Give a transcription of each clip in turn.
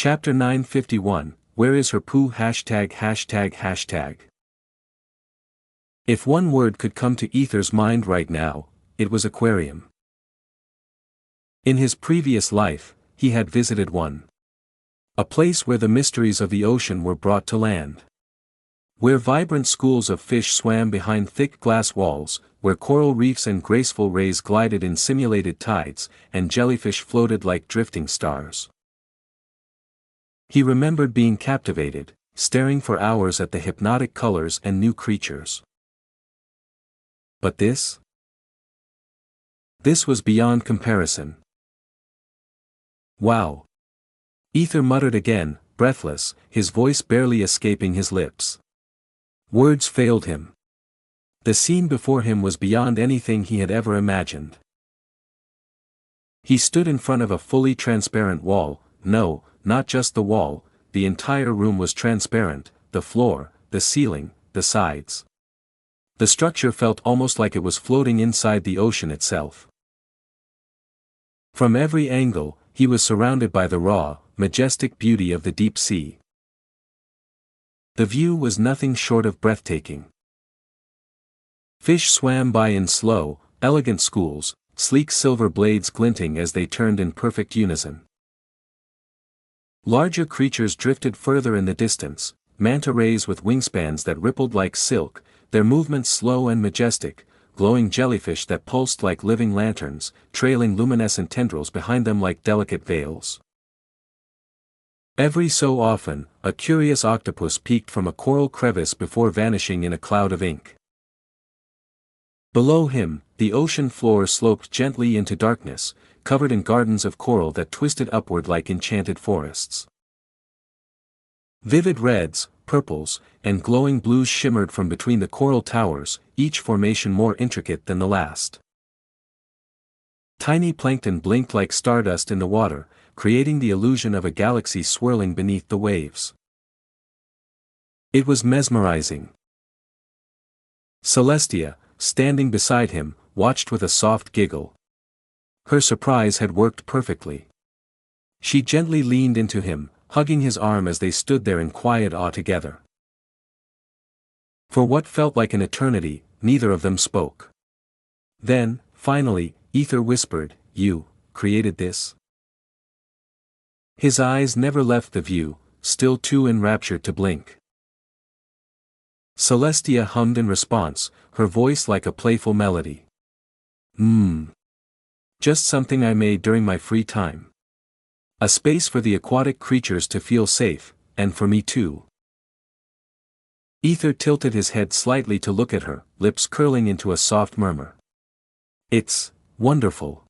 Chapter 951, Where is her poo? ###. If one word could come to Ether's mind right now, it was aquarium. In his previous life, he had visited one. A place where the mysteries of the ocean were brought to land. Where vibrant schools of fish swam behind thick glass walls, where coral reefs and graceful rays glided in simulated tides, and jellyfish floated like drifting stars. He remembered being captivated, staring for hours at the hypnotic colors and new creatures. But this? This was beyond comparison. Wow! Ether muttered again, breathless, his voice barely escaping his lips. Words failed him. The scene before him was beyond anything he had ever imagined. He stood in front of a fully transparent wall. No, not just the wall, the entire room was transparent, the floor, the ceiling, the sides. The structure felt almost like it was floating inside the ocean itself. From every angle, he was surrounded by the raw, majestic beauty of the deep sea. The view was nothing short of breathtaking. Fish swam by in slow, elegant schools, sleek silver blades glinting as they turned in perfect unison. Larger creatures drifted further in the distance, manta rays with wingspans that rippled like silk, their movements slow and majestic, glowing jellyfish that pulsed like living lanterns, trailing luminescent tendrils behind them like delicate veils. Every so often, a curious octopus peeked from a coral crevice before vanishing in a cloud of ink. Below him, the ocean floor sloped gently into darkness, covered in gardens of coral that twisted upward like enchanted forests. Vivid reds, purples, and glowing blues shimmered from between the coral towers, each formation more intricate than the last. Tiny plankton blinked like stardust in the water, creating the illusion of a galaxy swirling beneath the waves. It was mesmerizing. Celestia, standing beside him, watched with a soft giggle. Her surprise had worked perfectly. She gently leaned into him, hugging his arm as they stood there in quiet awe together. For what felt like an eternity, neither of them spoke. Then, finally, Ether whispered, "You created this?" His eyes never left the view, still too enraptured to blink. Celestia hummed in response, her voice like a playful melody. Just something I made during my free time. A space for the aquatic creatures to feel safe, and for me too." Ether tilted his head slightly to look at her, lips curling into a soft murmur. "It's wonderful."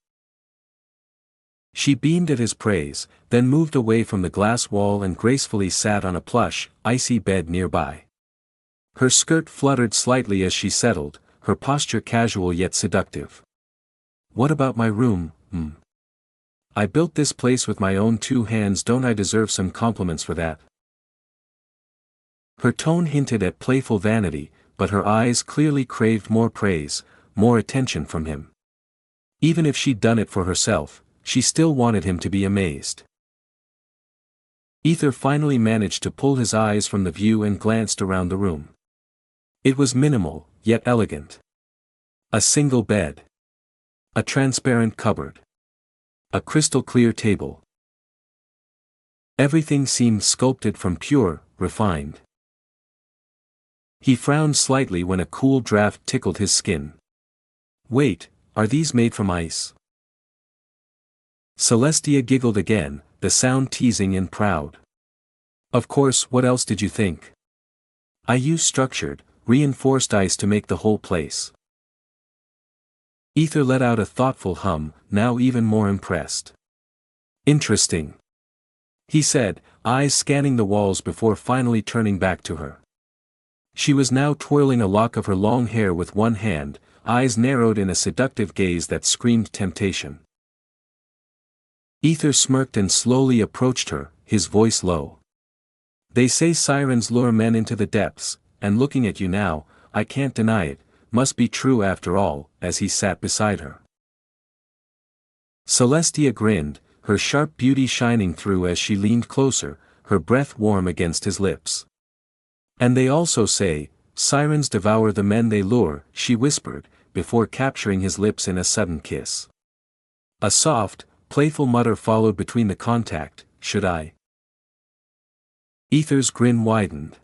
She beamed at his praise, then moved away from the glass wall and gracefully sat on a plush, icy bed nearby. Her skirt fluttered slightly as she settled, her posture casual yet seductive. "What about my room? I built this place with my own 2 hands. Don't I deserve some compliments for that?" Her tone hinted at playful vanity, but her eyes clearly craved more praise, more attention from him. Even if she'd done it for herself, she still wanted him to be amazed. Ether finally managed to pull his eyes from the view and glanced around the room. It was minimal, yet elegant. A single bed. A transparent cupboard. A crystal-clear table. Everything seemed sculpted from pure, refined. He frowned slightly when a cool draft tickled his skin. "Wait, are these made from ice?" Celestia giggled again, the sound teasing and proud. "Of course, what else did you think? I use structured, reinforced ice to make the whole place." Ether let out a thoughtful hum, now even more impressed. "Interesting," he said, eyes scanning the walls before finally turning back to her. She was now twirling a lock of her long hair with one hand, eyes narrowed in a seductive gaze that screamed temptation. Ether smirked and slowly approached her, his voice low. "They say sirens lure men into the depths, and looking at you now, I can't deny it, must be true after all," as he sat beside her. Celestia grinned, her sharp beauty shining through as she leaned closer, her breath warm against his lips. "And they also say, sirens devour the men they lure," she whispered, before capturing his lips in a sudden kiss. A soft, playful mutter followed between the contact, "Should I?" Ether's grin widened.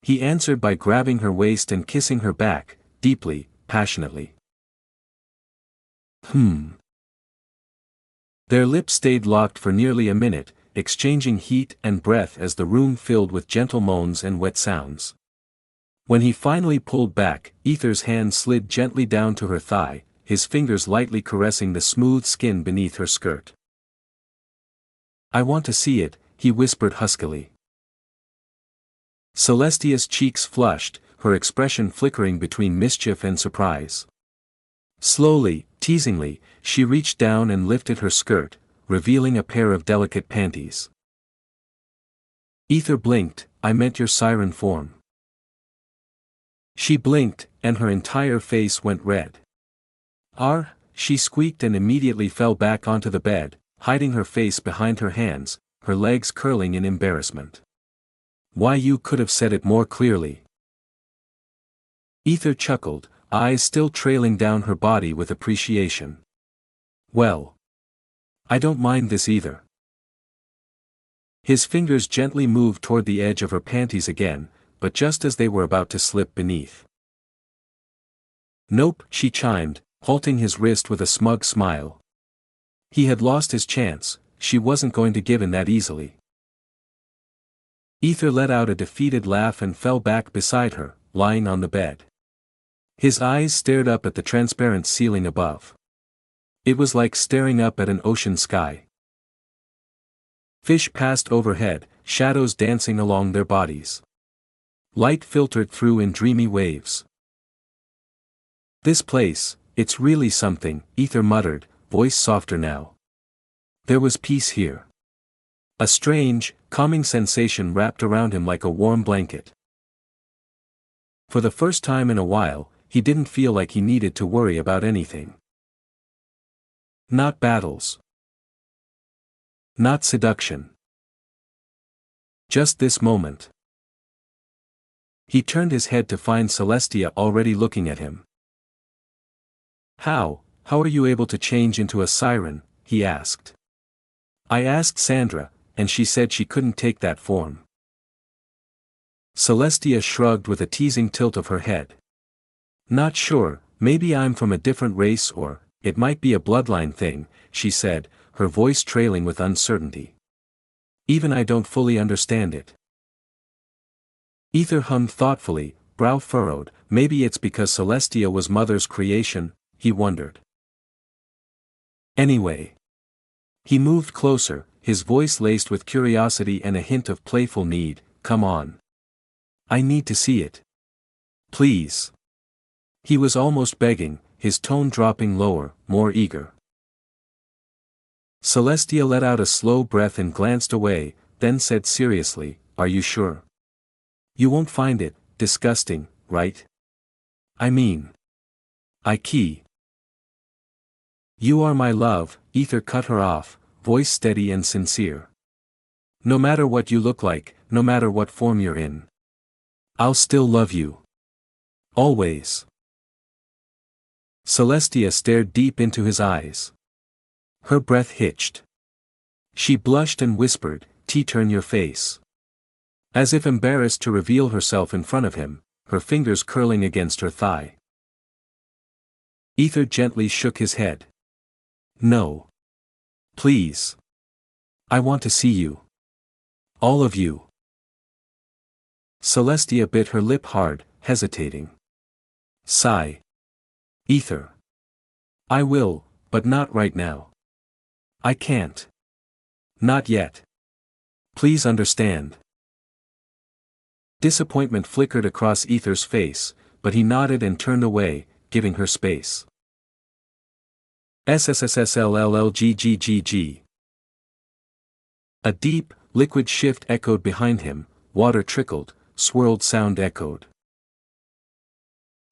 He answered by grabbing her waist and kissing her back, deeply, passionately. Their lips stayed locked for nearly a minute, exchanging heat and breath as the room filled with gentle moans and wet sounds. When he finally pulled back, Ether's hand slid gently down to her thigh, his fingers lightly caressing the smooth skin beneath her skirt. "I want to see it," he whispered huskily. Celestia's cheeks flushed, her expression flickering between mischief and surprise. Slowly, teasingly, she reached down and lifted her skirt, revealing a pair of delicate panties. Ether blinked. "I meant your siren form." She blinked, and her entire face went red. She squeaked and immediately fell back onto the bed, hiding her face behind her hands, her legs curling in embarrassment. "Why, you could have said it more clearly." Ether chuckled, eyes still trailing down her body with appreciation. "Well, I don't mind this either." His fingers gently moved toward the edge of her panties again, but just as they were about to slip beneath. "Nope," she chimed, halting his wrist with a smug smile. He had lost his chance, she wasn't going to give in that easily. Ether let out a defeated laugh and fell back beside her, lying on the bed. His eyes stared up at the transparent ceiling above. It was like staring up at an ocean sky. Fish passed overhead, shadows dancing along their bodies. Light filtered through in dreamy waves. "This place, it's really something," Ether muttered, voice softer now. There was peace here. A strange, calming sensation wrapped around him like a warm blanket. For the first time in a while, he didn't feel like he needed to worry about anything. Not battles. Not seduction. Just this moment. He turned his head to find Celestia already looking at him. How are you able to change into a siren?" he asked. "I asked Sandra, and she said she couldn't take that form." Celestia shrugged with a teasing tilt of her head. "Not sure, maybe I'm from a different race or, it might be a bloodline thing," she said, her voice trailing with uncertainty. "Even I don't fully understand it." Ether hummed thoughtfully, brow furrowed. Maybe it's because Celestia was Mother's creation, he wondered. Anyway. He moved closer, his voice laced with curiosity and a hint of playful need. "Come on. I need to see it. Please." He was almost begging, his tone dropping lower, more eager. Celestia let out a slow breath and glanced away, then said seriously, "Are you sure? You won't find it disgusting, right? I mean, You are my love," Ether cut her off, voice steady and sincere. "No matter what you look like, no matter what form you're in. I'll still love you. Always." Celestia stared deep into his eyes. Her breath hitched. She blushed and whispered, "Turn your face." As if embarrassed to reveal herself in front of him, her fingers curling against her thigh. Ether gently shook his head. "No. Please. I want to see you. All of you." Celestia bit her lip hard, hesitating. Sigh. "Ether. I will, but not right now. I can't. Not yet. Please understand." Disappointment flickered across Ether's face, but he nodded and turned away, giving her space. SSSSLLLGGGG. A deep, liquid shift echoed behind him, water trickled, swirled sound echoed.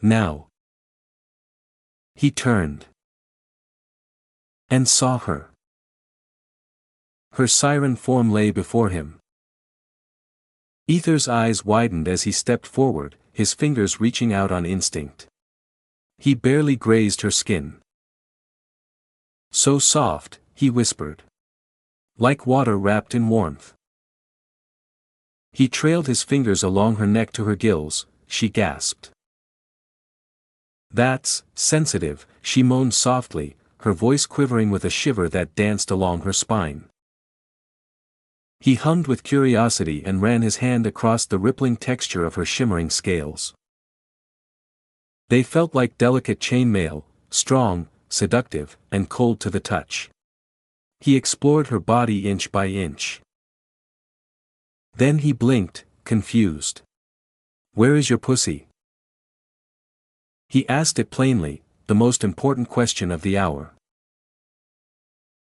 Now. He turned. And saw her. Her siren form lay before him. Ether's eyes widened as he stepped forward, his fingers reaching out on instinct. He barely grazed her skin. So soft, he whispered. Like water wrapped in warmth. He trailed his fingers along her neck to her gills. She gasped. That's sensitive, she moaned softly, her voice quivering with a shiver that danced along her spine. He hummed with curiosity and ran his hand across the rippling texture of her shimmering scales. They felt like delicate chainmail, strong, seductive, and cold to the touch. He explored her body inch by inch. Then he blinked, confused. Where is your pussy? He asked it plainly, the most important question of the hour.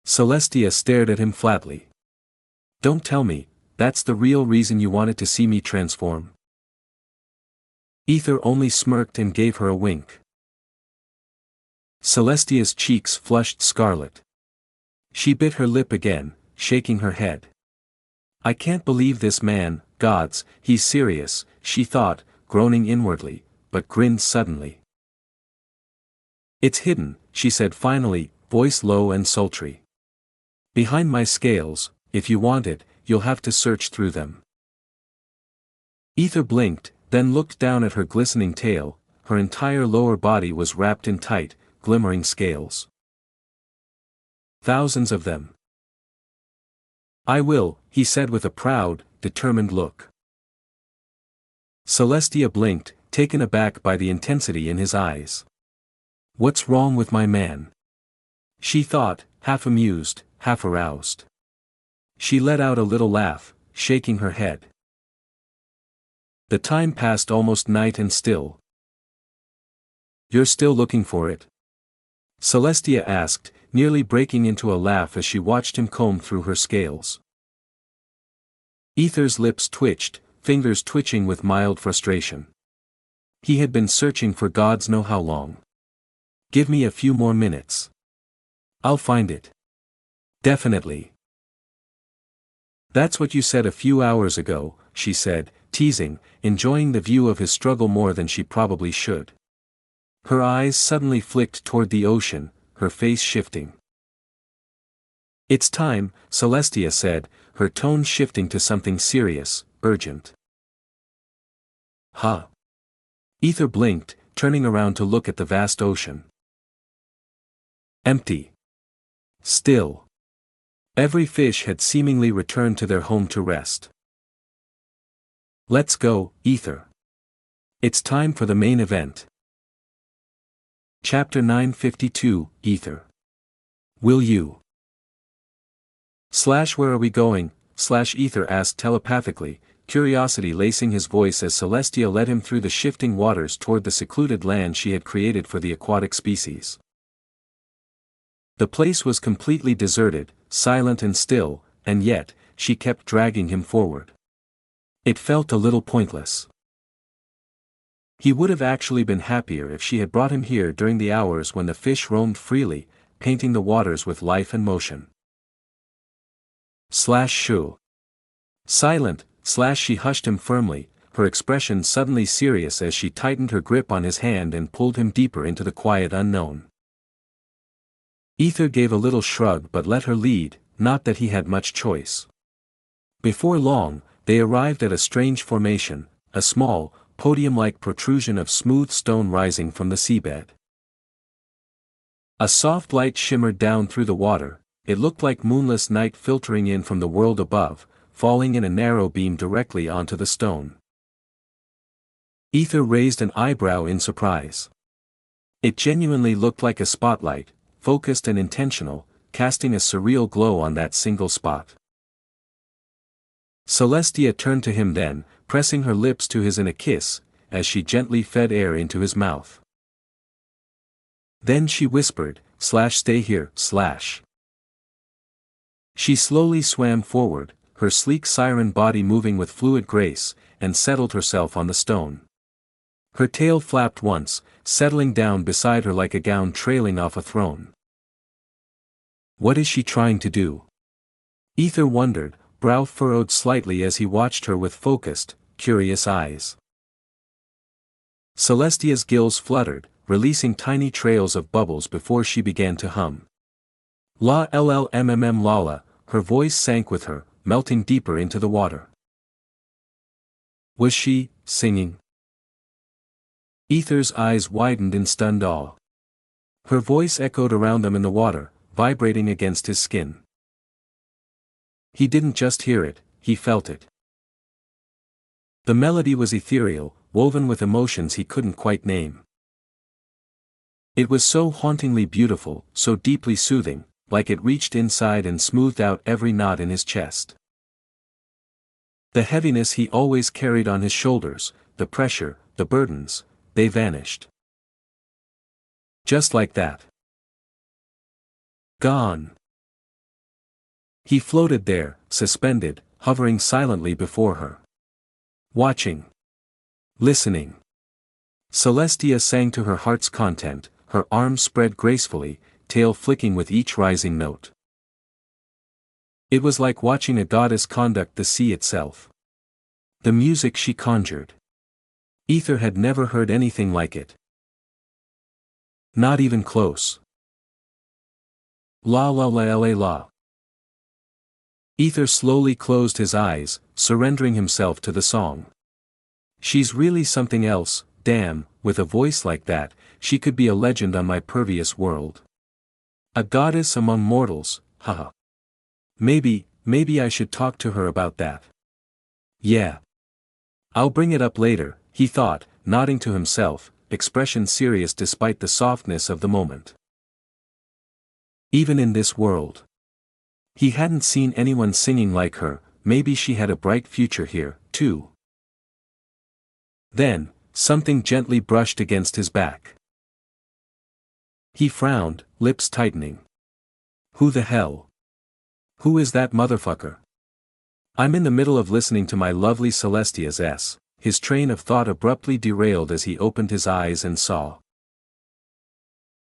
Celestia stared at him flatly. Don't tell me, that's the real reason you wanted to see me transform? Ether only smirked and gave her a wink. Celestia's cheeks flushed scarlet. She bit her lip again, shaking her head. I can't believe this man, gods, he's serious, she thought, groaning inwardly, but grinned suddenly. It's hidden, she said finally, voice low and sultry. Behind my scales, if you want it, you'll have to search through them. Ether blinked, then looked down at her glistening tail. Her entire lower body was wrapped in tight, glimmering scales. Thousands of them. I will, he said with a proud, determined look. Celestia blinked, taken aback by the intensity in his eyes. What's wrong with my man? She thought, half amused, half aroused. She let out a little laugh, shaking her head. The time passed almost night and still. You're still looking for it? Celestia asked, nearly breaking into a laugh as she watched him comb through her scales. Ether's lips twitched, fingers twitching with mild frustration. He had been searching for gods know how long. Give me a few more minutes. I'll find it. Definitely. That's what you said a few hours ago, she said, teasing, enjoying the view of his struggle more than she probably should. Her eyes suddenly flicked toward the ocean, her face shifting. It's time, Celestia said, her tone shifting to something serious, urgent. Huh? Ether blinked, turning around to look at the vast ocean. Empty. Still. Every fish had seemingly returned to their home to rest. Let's go, Ether. It's time for the main event. Chapter 952, Ether. Will you? Where are we going? Ether asked telepathically, curiosity lacing his voice as Celestia led him through the shifting waters toward the secluded land she had created for the aquatic species. The place was completely deserted, silent and still, and yet, she kept dragging him forward. It felt a little pointless. He would have actually been happier if she had brought him here during the hours when the fish roamed freely, painting the waters with life and motion. Shoo. Silent, she hushed him firmly, her expression suddenly serious as she tightened her grip on his hand and pulled him deeper into the quiet unknown. Ether gave a little shrug but let her lead, not that he had much choice. Before long, they arrived at a strange formation, a small, podium-like protrusion of smooth stone rising from the seabed. A soft light shimmered down through the water, it looked like moonless night filtering in from the world above, falling in a narrow beam directly onto the stone. Ether raised an eyebrow in surprise. It genuinely looked like a spotlight, focused and intentional, casting a surreal glow on that single spot. Celestia turned to him then, pressing her lips to his in a kiss, as she gently fed air into his mouth. Then she whispered, stay here, She slowly swam forward, her sleek siren body moving with fluid grace, and settled herself on the stone. Her tail flapped once, settling down beside her like a gown trailing off a throne. What is she trying to do? Ether wondered, brow furrowed slightly as he watched her with focused, curious eyes. Celestia's gills fluttered, releasing tiny trails of bubbles before she began to hum. La llmmm lala, her voice sank with her, melting deeper into the water. Was she singing? Ether's eyes widened in stunned awe. Her voice echoed around them in the water, vibrating against his skin. He didn't just hear it, he felt it. The melody was ethereal, woven with emotions he couldn't quite name. It was so hauntingly beautiful, so deeply soothing, like it reached inside and smoothed out every knot in his chest. The heaviness he always carried on his shoulders, the pressure, the burdens, they vanished. Just like that. Gone. He floated there, suspended, hovering silently before her. Watching. Listening. Celestia sang to her heart's content, her arms spread gracefully, tail flicking with each rising note. It was like watching a goddess conduct the sea itself. The music she conjured. Ether had never heard anything like it. Not even close. La la la la la. Ether slowly closed his eyes, surrendering himself to the song. She's really something else, damn, with a voice like that, she could be a legend on my pervious world. A goddess among mortals, haha. Maybe I should talk to her about that. Yeah. I'll bring it up later, he thought, nodding to himself, expression serious despite the softness of the moment. Even in this world. He hadn't seen anyone singing like her, maybe she had a bright future here, too. Then, something gently brushed against his back. He frowned, lips tightening. Who the hell? Who is that motherfucker? I'm in the middle of listening to my lovely Celestia's S. His train of thought abruptly derailed as he opened his eyes and saw.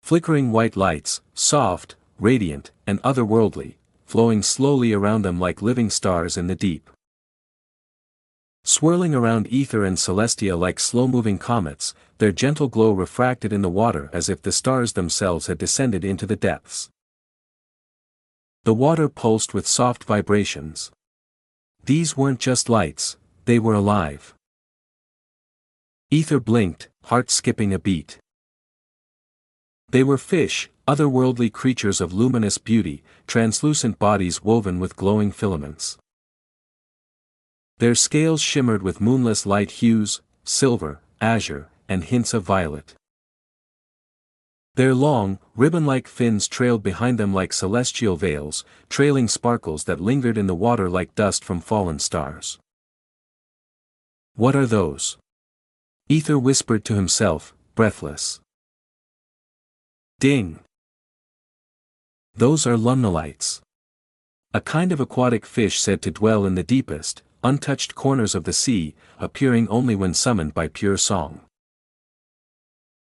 Flickering white lights, soft, radiant, and otherworldly, flowing slowly around them like living stars in the deep. Swirling around Ether and Celestia like slow-moving comets, their gentle glow refracted in the water as if the stars themselves had descended into the depths. The water pulsed with soft vibrations. These weren't just lights, they were alive. Ether blinked, heart skipping a beat. They were fish, otherworldly creatures of luminous beauty, translucent bodies woven with glowing filaments. Their scales shimmered with moonless light hues, silver, azure, and hints of violet. Their long, ribbon-like fins trailed behind them like celestial veils, trailing sparkles that lingered in the water like dust from fallen stars. What are those? Ether whispered to himself, breathless. Ding! Those are lumnolites. A kind of aquatic fish said to dwell in the deepest, untouched corners of the sea, appearing only when summoned by pure song.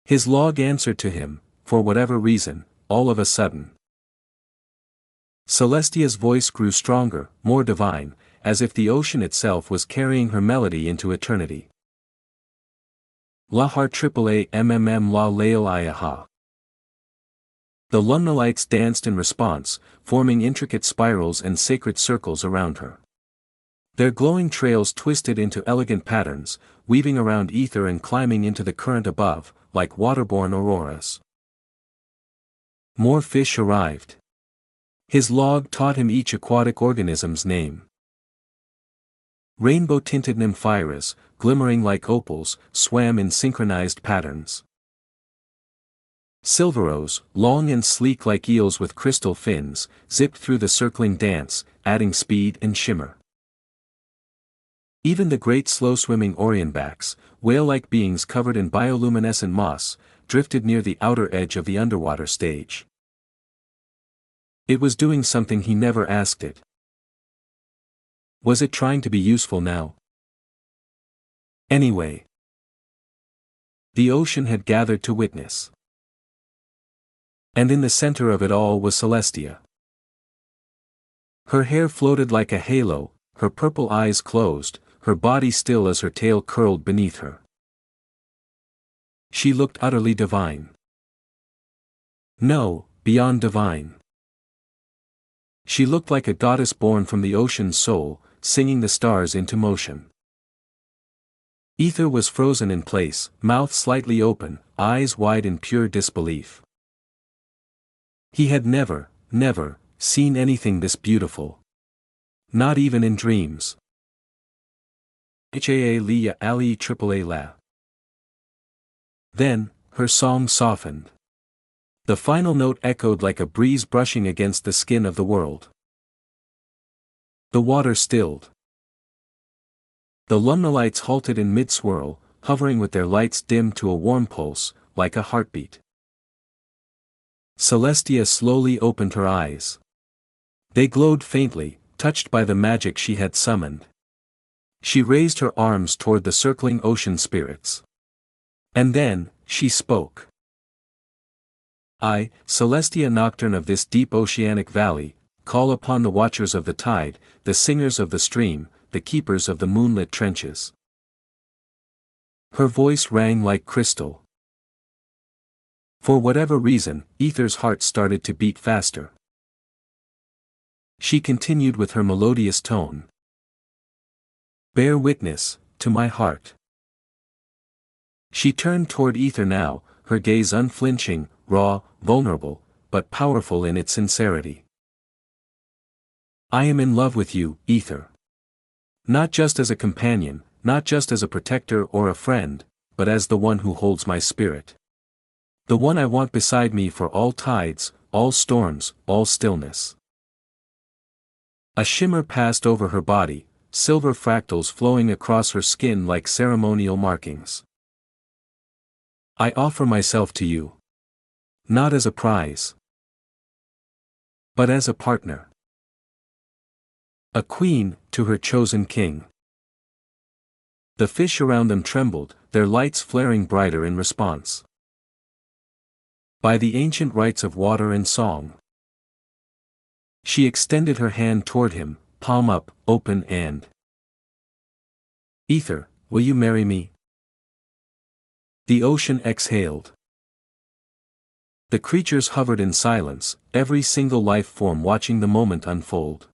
His log answered to him, for whatever reason, all of a sudden. Celestia's voice grew stronger, more divine, as if the ocean itself was carrying her melody into eternity. La har triple a mmm la lail iaha. The lumnolites danced in response, forming intricate spirals and sacred circles around her. Their glowing trails twisted into elegant patterns, weaving around Ether and climbing into the current above, like waterborne auroras. More fish arrived. His log taught him each aquatic organism's name. Rainbow-tinted nymphyras, glimmering like opals, swam in synchronized patterns. Silveros, long and sleek like eels with crystal fins, zipped through the circling dance, adding speed and shimmer. Even the great slow-swimming Orionbacks, whale-like beings covered in bioluminescent moss, drifted near the outer edge of the underwater stage. It was doing something he never asked it. Was it trying to be useful now? Anyway. The ocean had gathered to witness. And in the center of it all was Celestia. Her hair floated like a halo, her purple eyes closed, her body still as her tail curled beneath her. She looked utterly divine. No, beyond divine. She looked like a goddess born from the ocean's soul, singing the stars into motion. Ether was frozen in place, mouth slightly open, eyes wide in pure disbelief. He had never seen anything this beautiful. Not even in dreams. Then, her song softened. The final note echoed like a breeze brushing against the skin of the world. The water stilled. The lumnolights halted in mid-swirl, hovering with their lights dimmed to a warm pulse, like a heartbeat. Celestia slowly opened her eyes. They glowed faintly, touched by the magic she had summoned. She raised her arms toward the circling ocean spirits. And then, she spoke. I, Celestia Nocturne of this deep oceanic valley, call upon the watchers of the tide, the singers of the stream, the keepers of the moonlit trenches. Her voice rang like crystal. For whatever reason, Ether's heart started to beat faster. She continued with her melodious tone. Bear witness, to my heart. She turned toward Ether now, her gaze unflinching, raw, vulnerable, but powerful in its sincerity. I am in love with you, Ether. Not just as a companion, not just as a protector or a friend, but as the one who holds my spirit. The one I want beside me for all tides, all storms, all stillness. A shimmer passed over her body, silver fractals flowing across her skin like ceremonial markings. I offer myself to you. Not as a prize, but as a partner. A queen, to her chosen king. The fish around them trembled, their lights flaring brighter in response. By the ancient rites of water and song. She extended her hand toward him, palm up, open and. Ether, will you marry me? The ocean exhaled. The creatures hovered in silence, every single life form watching the moment unfold.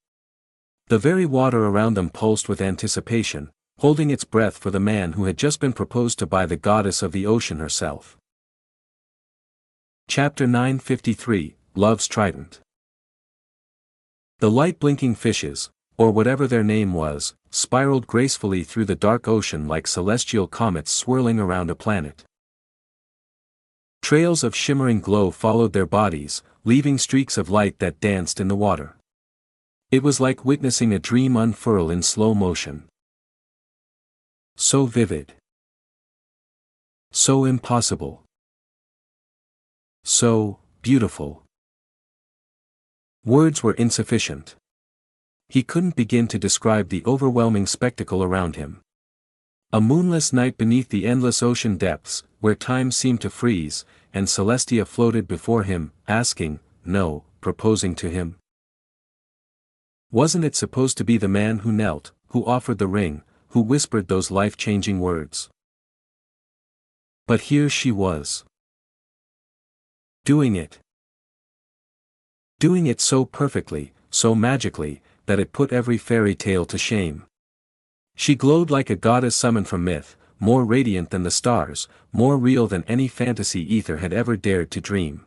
The very water around them pulsed with anticipation, holding its breath for the man who had just been proposed to by the goddess of the ocean herself. Chapter 953, Love's Trident. The light-blinking fishes, or whatever their name was, spiraled gracefully through the dark ocean like celestial comets swirling around a planet. Trails of shimmering glow followed their bodies, leaving streaks of light that danced in the water. It was like witnessing a dream unfurl in slow motion. So vivid. So impossible. So beautiful. Words were insufficient. He couldn't begin to describe the overwhelming spectacle around him. A moonless night beneath the endless ocean depths, where time seemed to freeze, and Celestia floated before him, asking, no, proposing to him. Wasn't it supposed to be the man who knelt, who offered the ring, who whispered those life-changing words? But here she was. Doing it. Doing it so perfectly, so magically, that it put every fairy tale to shame. She glowed like a goddess summoned from myth, more radiant than the stars, more real than any fantasy Ether had ever dared to dream.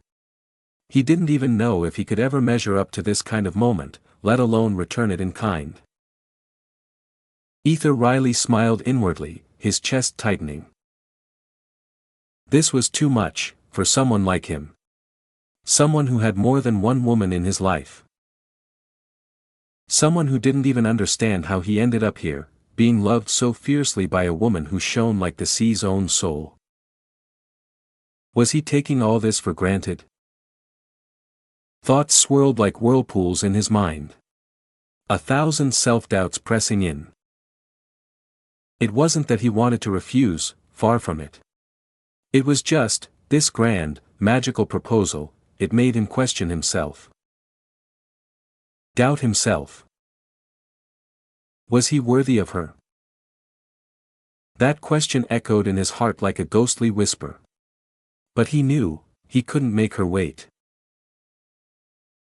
He didn't even know if he could ever measure up to this kind of moment, let alone return it in kind. Ether wryly smiled inwardly, his chest tightening. This was too much, for someone like him. Someone who had more than one woman in his life. Someone who didn't even understand how he ended up here, being loved so fiercely by a woman who shone like the sea's own soul. Was he taking all this for granted? Thoughts swirled like whirlpools in his mind. 1,000 self-doubts pressing in. It wasn't that he wanted to refuse, far from it. It was just, this grand, magical proposal, it made him question himself. Doubt himself. Was he worthy of her? That question echoed in his heart like a ghostly whisper. But he knew, he couldn't make her wait.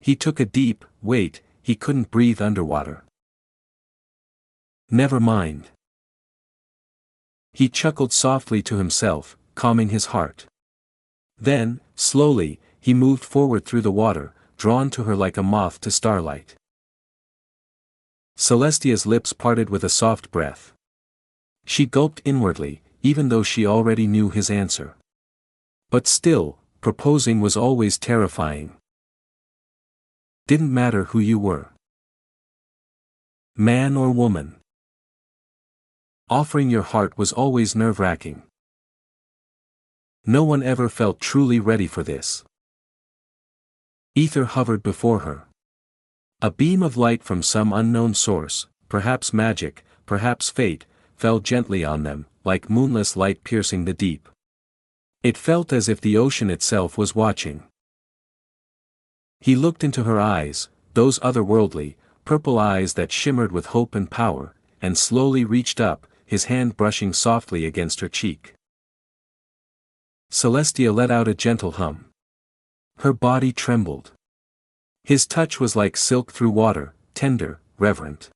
He took a deep wait, he couldn't breathe underwater. Never mind. He chuckled softly to himself, calming his heart. Then, slowly, he moved forward through the water, drawn to her like a moth to starlight. Celestia's lips parted with a soft breath. She gulped inwardly, even though she already knew his answer. But still, proposing was always terrifying. Didn't matter who you were. Man or woman. Offering your heart was always nerve-wracking. No one ever felt truly ready for this. Ether hovered before her. A beam of light from some unknown source, perhaps magic, perhaps fate, fell gently on them, like moonless light piercing the deep. It felt as if the ocean itself was watching. He looked into her eyes, those otherworldly, purple eyes that shimmered with hope and power, and slowly reached up, his hand brushing softly against her cheek. Celestia let out a gentle hum. Her body trembled. His touch was like silk through water, tender, reverent.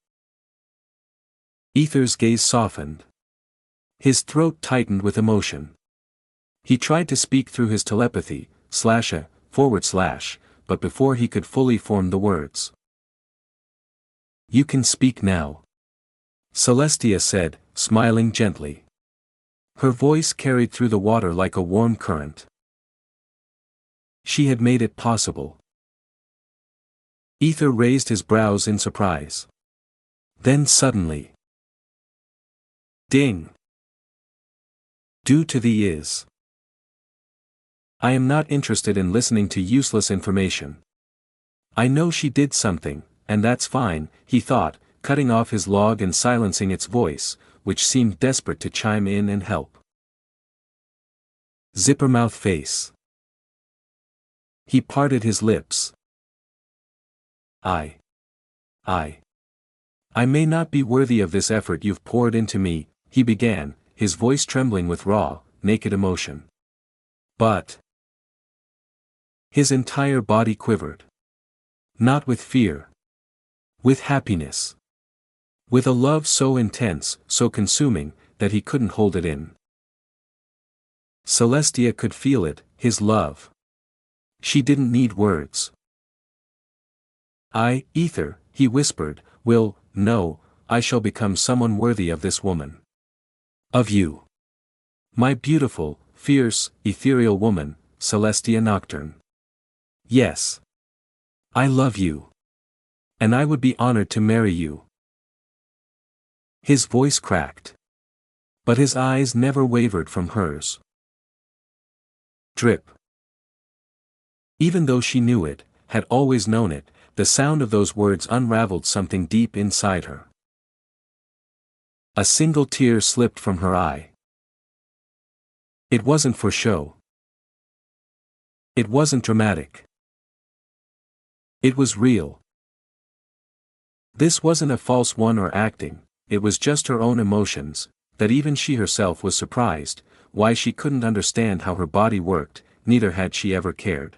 Ether's gaze softened. His throat tightened with emotion. He tried to speak through his telepathy, // but before he could fully form the words. You can speak now. Celestia said, smiling gently. Her voice carried through the water like a warm current. She had made it possible. Ether raised his brows in surprise. Then suddenly. Ding! Due to the is. I am not interested in listening to useless information. I know she did something, and that's fine, he thought, cutting off his log and silencing its voice, which seemed desperate to chime in and help. Zippermouth face. He parted his lips. I may not be worthy of this effort you've poured into me, he began, his voice trembling with raw, naked emotion. But. His entire body quivered. Not with fear. With happiness. With a love so intense, so consuming, that he couldn't hold it in. Celestia could feel it, his love. She didn't need words. Ether, he whispered, I shall become someone worthy of this woman. Of you. My beautiful, fierce, ethereal woman, Celestia Nocturne. Yes. I love you. And I would be honored to marry you. His voice cracked. But his eyes never wavered from hers. Drip. Even though she knew it, had always known it, the sound of those words unraveled something deep inside her. A single tear slipped from her eye. It wasn't for show. It wasn't dramatic. It was real. This wasn't a false one or acting, it was just her own emotions, that even she herself was surprised, why she couldn't understand how her body worked, neither had she ever cared.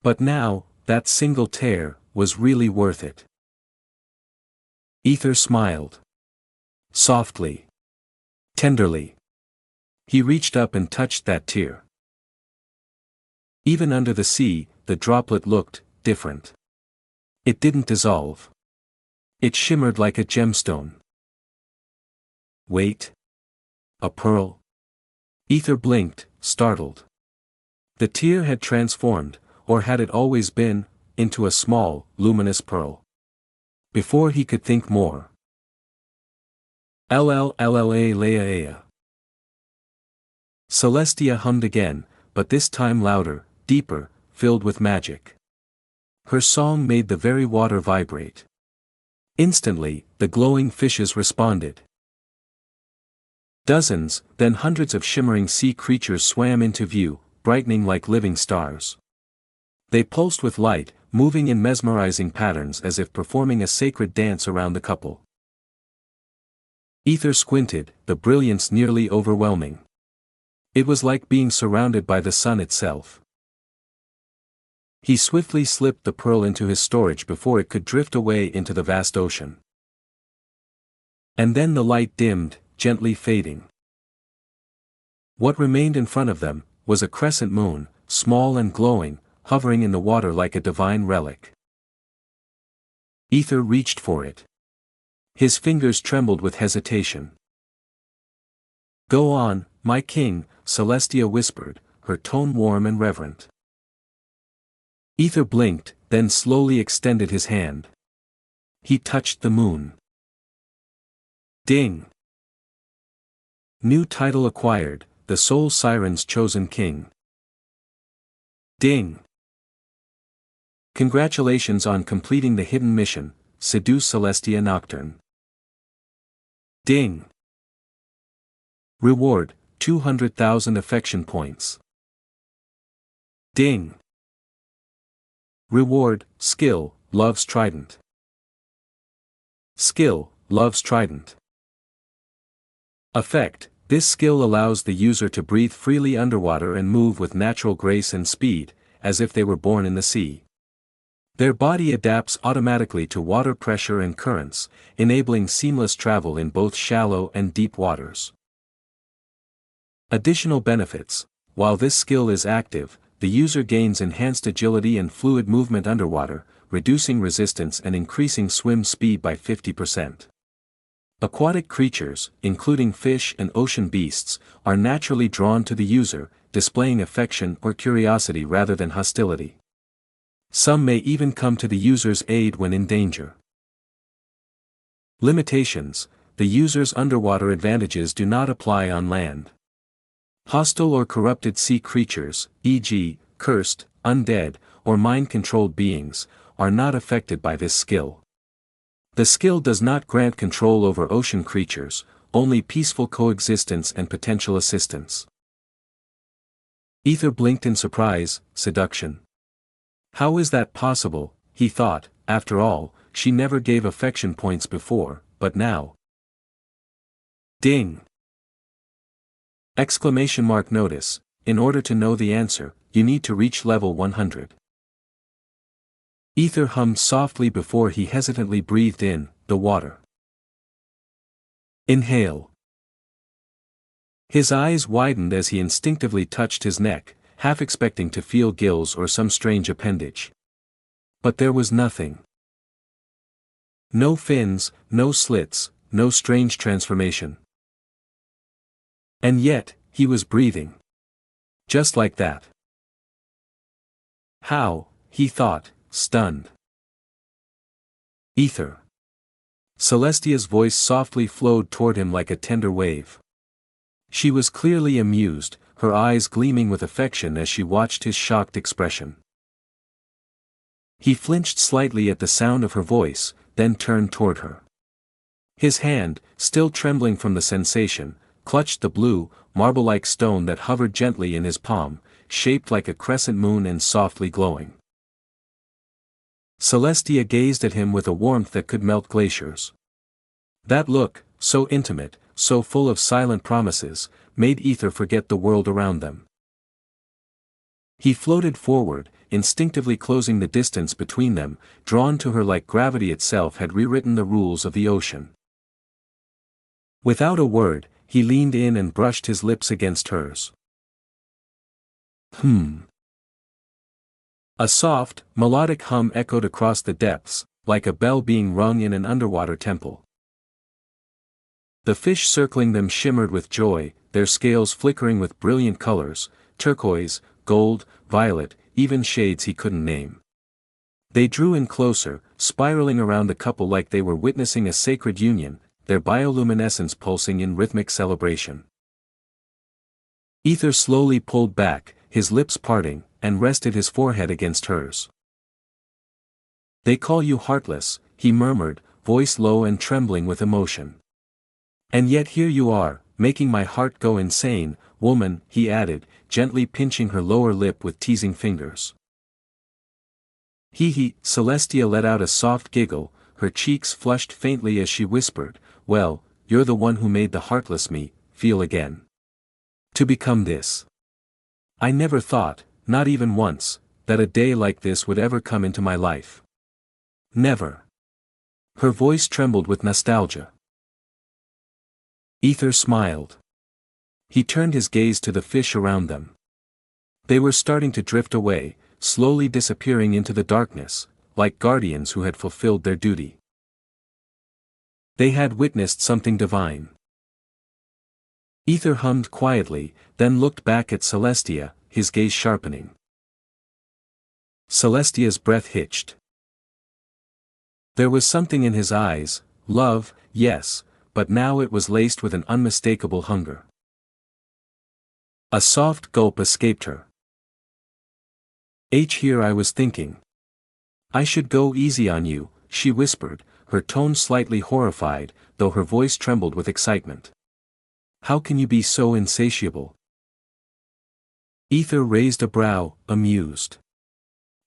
But now, that single tear, was really worth it. Ether smiled. Softly. Tenderly. He reached up and touched that tear. Even under the sea, the droplet looked different. It didn't dissolve. It shimmered like a gemstone. Wait. A pearl? Ether blinked, startled. The tear had transformed, or had it always been, into a small, luminous pearl. Before he could think more. Leia. Celestia hummed again, but this time louder, deeper, filled with magic. Her song made the very water vibrate. Instantly, the glowing fishes responded. Dozens, then hundreds of shimmering sea creatures swam into view, brightening like living stars. They pulsed with light, moving in mesmerizing patterns as if performing a sacred dance around the couple. Ether squinted, the brilliance nearly overwhelming. It was like being surrounded by the sun itself. He swiftly slipped the pearl into his storage before it could drift away into the vast ocean. And then the light dimmed, gently fading. What remained in front of them was a crescent moon, small and glowing, hovering in the water like a divine relic. Ether reached for it. His fingers trembled with hesitation. "Go on, my king," Celestia whispered, her tone warm and reverent. Ether blinked, then slowly extended his hand. He touched the moon. Ding! New title acquired, the Soul Siren's chosen king. Ding! Congratulations on completing the hidden mission, Seduce Celestia Nocturne. Ding! Reward, 200,000 affection points. Ding! Reward, skill, Love's Trident. Skill, Love's Trident. Effect, this skill allows the user to breathe freely underwater and move with natural grace and speed, as if they were born in the sea. Their body adapts automatically to water pressure and currents, enabling seamless travel in both shallow and deep waters. Additional benefits, while this skill is active, the user gains enhanced agility and fluid movement underwater, reducing resistance and increasing swim speed by 50%. Aquatic creatures, including fish and ocean beasts, are naturally drawn to the user, displaying affection or curiosity rather than hostility. Some may even come to the user's aid when in danger. Limitations: the user's underwater advantages do not apply on land. Hostile or corrupted sea creatures, e.g., cursed, undead, or mind-controlled beings, are not affected by this skill. The skill does not grant control over ocean creatures, only peaceful coexistence and potential assistance. Ether blinked in surprise. Seduction. How is that possible, he thought, after all, she never gave affection points before, but now. Ding! Exclamation mark notice, in order to know the answer, you need to reach level 100. Ether hummed softly before he hesitantly breathed in the water. Inhale. His eyes widened as he instinctively touched his neck, half expecting to feel gills or some strange appendage. But there was nothing. No fins, no slits, no strange transformation. And yet, he was breathing. Just like that. How, he thought, stunned. Ether. Celestia's voice softly flowed toward him like a tender wave. She was clearly amused, her eyes gleaming with affection as she watched his shocked expression. He flinched slightly at the sound of her voice, then turned toward her. His hand, still trembling from the sensation, clutched the blue, marble-like stone that hovered gently in his palm, shaped like a crescent moon and softly glowing. Celestia gazed at him with a warmth that could melt glaciers. That look, so intimate, so full of silent promises, made Ether forget the world around them. He floated forward, instinctively closing the distance between them, drawn to her like gravity itself had rewritten the rules of the ocean. Without a word, he leaned in and brushed his lips against hers. A soft, melodic hum echoed across the depths, like a bell being rung in an underwater temple. The fish circling them shimmered with joy, their scales flickering with brilliant colors, turquoise, gold, violet, even shades he couldn't name. They drew in closer, spiraling around the couple like they were witnessing a sacred union, their bioluminescence pulsing in rhythmic celebration. Ether slowly pulled back, his lips parting, and rested his forehead against hers. "They call you heartless," he murmured, voice low and trembling with emotion. "And yet here you are, making my heart go insane, woman," he added, gently pinching her lower lip with teasing fingers. Celestia let out a soft giggle, her cheeks flushed faintly as she whispered, well, you're the one who made the heartless me feel again. To become this. I never thought, not even once, that a day like this would ever come into my life. Never. Her voice trembled with nostalgia. Ether smiled. He turned his gaze to the fish around them. They were starting to drift away, slowly disappearing into the darkness, like guardians who had fulfilled their duty. They had witnessed something divine. Ether hummed quietly, then looked back at Celestia, his gaze sharpening. Celestia's breath hitched. There was something in his eyes, love, yes, but now it was laced with an unmistakable hunger. A soft gulp escaped her. Here I was thinking. I should go easy on you, she whispered, her tone slightly horrified, though her voice trembled with excitement. How can you be so insatiable? Ether raised a brow, amused.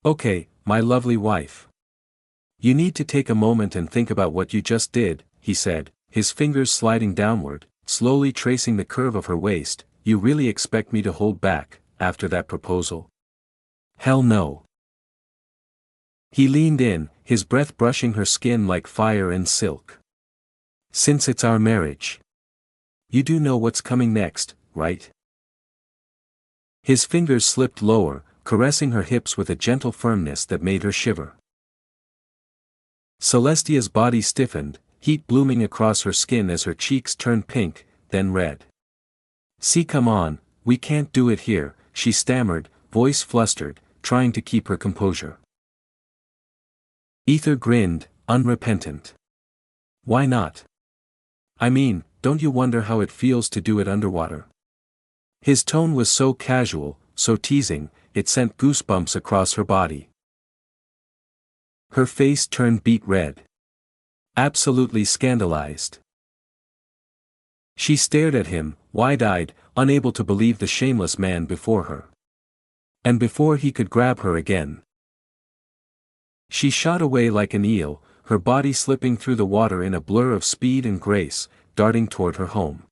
Okay, my lovely wife. You need to take a moment and think about what you just did, he said, his fingers sliding downward, slowly tracing the curve of her waist. You really expect me to hold back, after that proposal? Hell no. He leaned in, his breath brushing her skin like fire and silk. Since it's our marriage. You do know what's coming next, right? His fingers slipped lower, caressing her hips with a gentle firmness that made her shiver. Celestia's body stiffened, heat blooming across her skin as her cheeks turned pink, then red. See, come on, we can't do it here, she stammered, voice flustered, trying to keep her composure. Ether grinned, unrepentant. Why not? I mean, don't you wonder how it feels to do it underwater? His tone was so casual, so teasing, it sent goosebumps across her body. Her face turned beet red. Absolutely scandalized. She stared at him, wide-eyed, unable to believe the shameless man before her. And before he could grab her again, she shot away like an eel, her body slipping through the water in a blur of speed and grace, darting toward her home.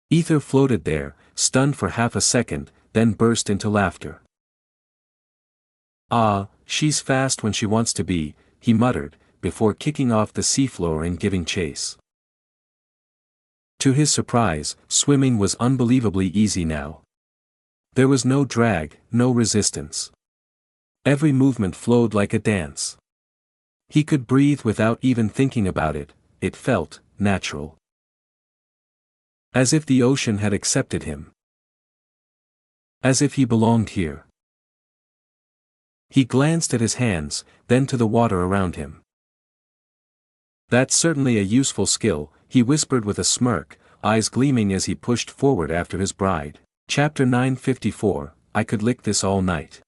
Ether floated there, stunned for half a second, then burst into laughter. Ah, she's fast when she wants to be, he muttered, before kicking off the seafloor and giving chase. To his surprise, swimming was unbelievably easy now. There was no drag, no resistance. Every movement flowed like a dance. He could breathe without even thinking about it, it felt natural. As if the ocean had accepted him. As if he belonged here. He glanced at his hands, then to the water around him. That's certainly a useful skill, he whispered with a smirk, eyes gleaming as he pushed forward after his bride. Chapter 954, I could lick this all night.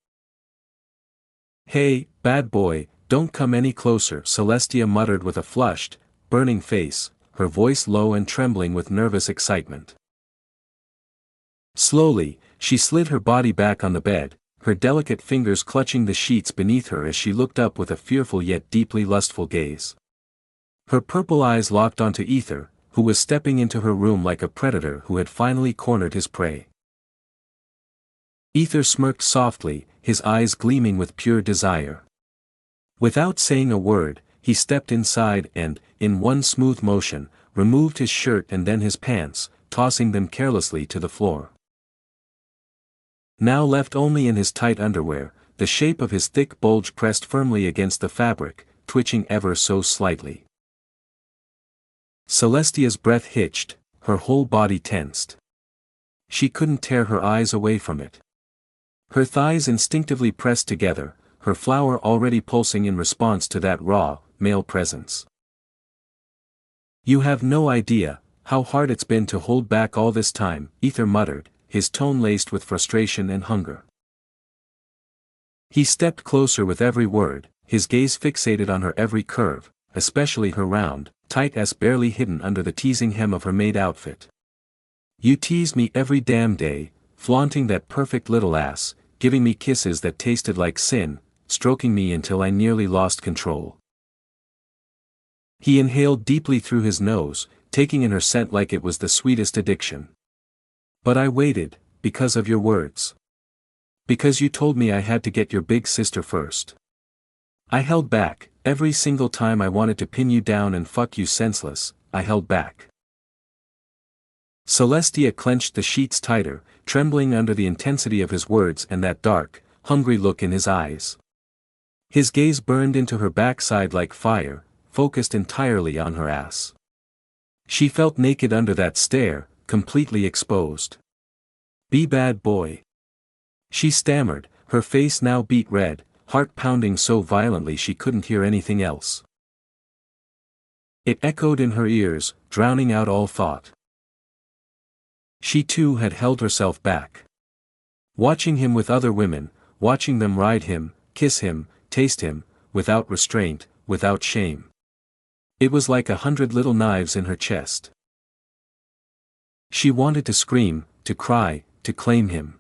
Hey, bad boy, don't come any closer, Celestia muttered with a flushed, burning face, her voice low and trembling with nervous excitement. Slowly, she slid her body back on the bed, her delicate fingers clutching the sheets beneath her as she looked up with a fearful yet deeply lustful gaze. Her purple eyes locked onto Ether, who was stepping into her room like a predator who had finally cornered his prey. Ether smirked softly, his eyes gleaming with pure desire. Without saying a word, he stepped inside and, in one smooth motion, removed his shirt and then his pants, tossing them carelessly to the floor. Now left only in his tight underwear, the shape of his thick bulge pressed firmly against the fabric, twitching ever so slightly. Celestia's breath hitched, her whole body tensed. She couldn't tear her eyes away from it. Her thighs instinctively pressed together, her flower already pulsing in response to that raw, male presence. You have no idea how hard it's been to hold back all this time, Ether muttered, his tone laced with frustration and hunger. He stepped closer with every word, his gaze fixated on her every curve, especially her round, tight ass barely hidden under the teasing hem of her maid outfit. You teased me every damn day, flaunting that perfect little ass, giving me kisses that tasted like sin, stroking me until I nearly lost control. He inhaled deeply through his nose, taking in her scent like it was the sweetest addiction. But I waited, because of your words. Because you told me I had to get your big sister first. I held back, every single time I wanted to pin you down and fuck you senseless, I held back. Celestia clenched the sheets tighter, trembling under the intensity of his words and that dark, hungry look in his eyes. His gaze burned into her backside like fire, focused entirely on her ass. She felt naked under that stare, completely exposed. Be bad boy. She stammered, her face now beet red, heart pounding so violently she couldn't hear anything else. It echoed in her ears, drowning out all thought. She too had held herself back. Watching him with other women, watching them ride him, kiss him, taste him, without restraint, without shame. It was like 100 little knives in her chest. She wanted to scream, to cry, to claim him.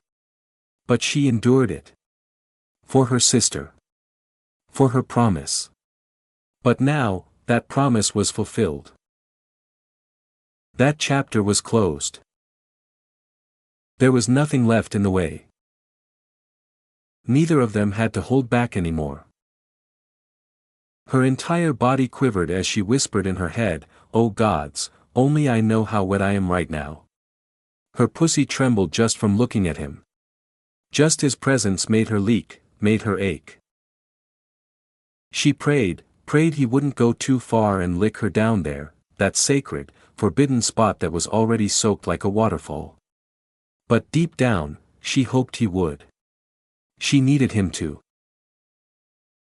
But she endured it. For her sister. For her promise. But now, that promise was fulfilled. That chapter was closed. There was nothing left in the way. Neither of them had to hold back anymore. Her entire body quivered as she whispered in her head, "Oh gods, only I know how wet I am right now." Her pussy trembled just from looking at him. Just his presence made her leak, made her ache. She prayed he wouldn't go too far and lick her down there, that sacred, forbidden spot that was already soaked like a waterfall. But deep down, she hoped he would. She needed him to.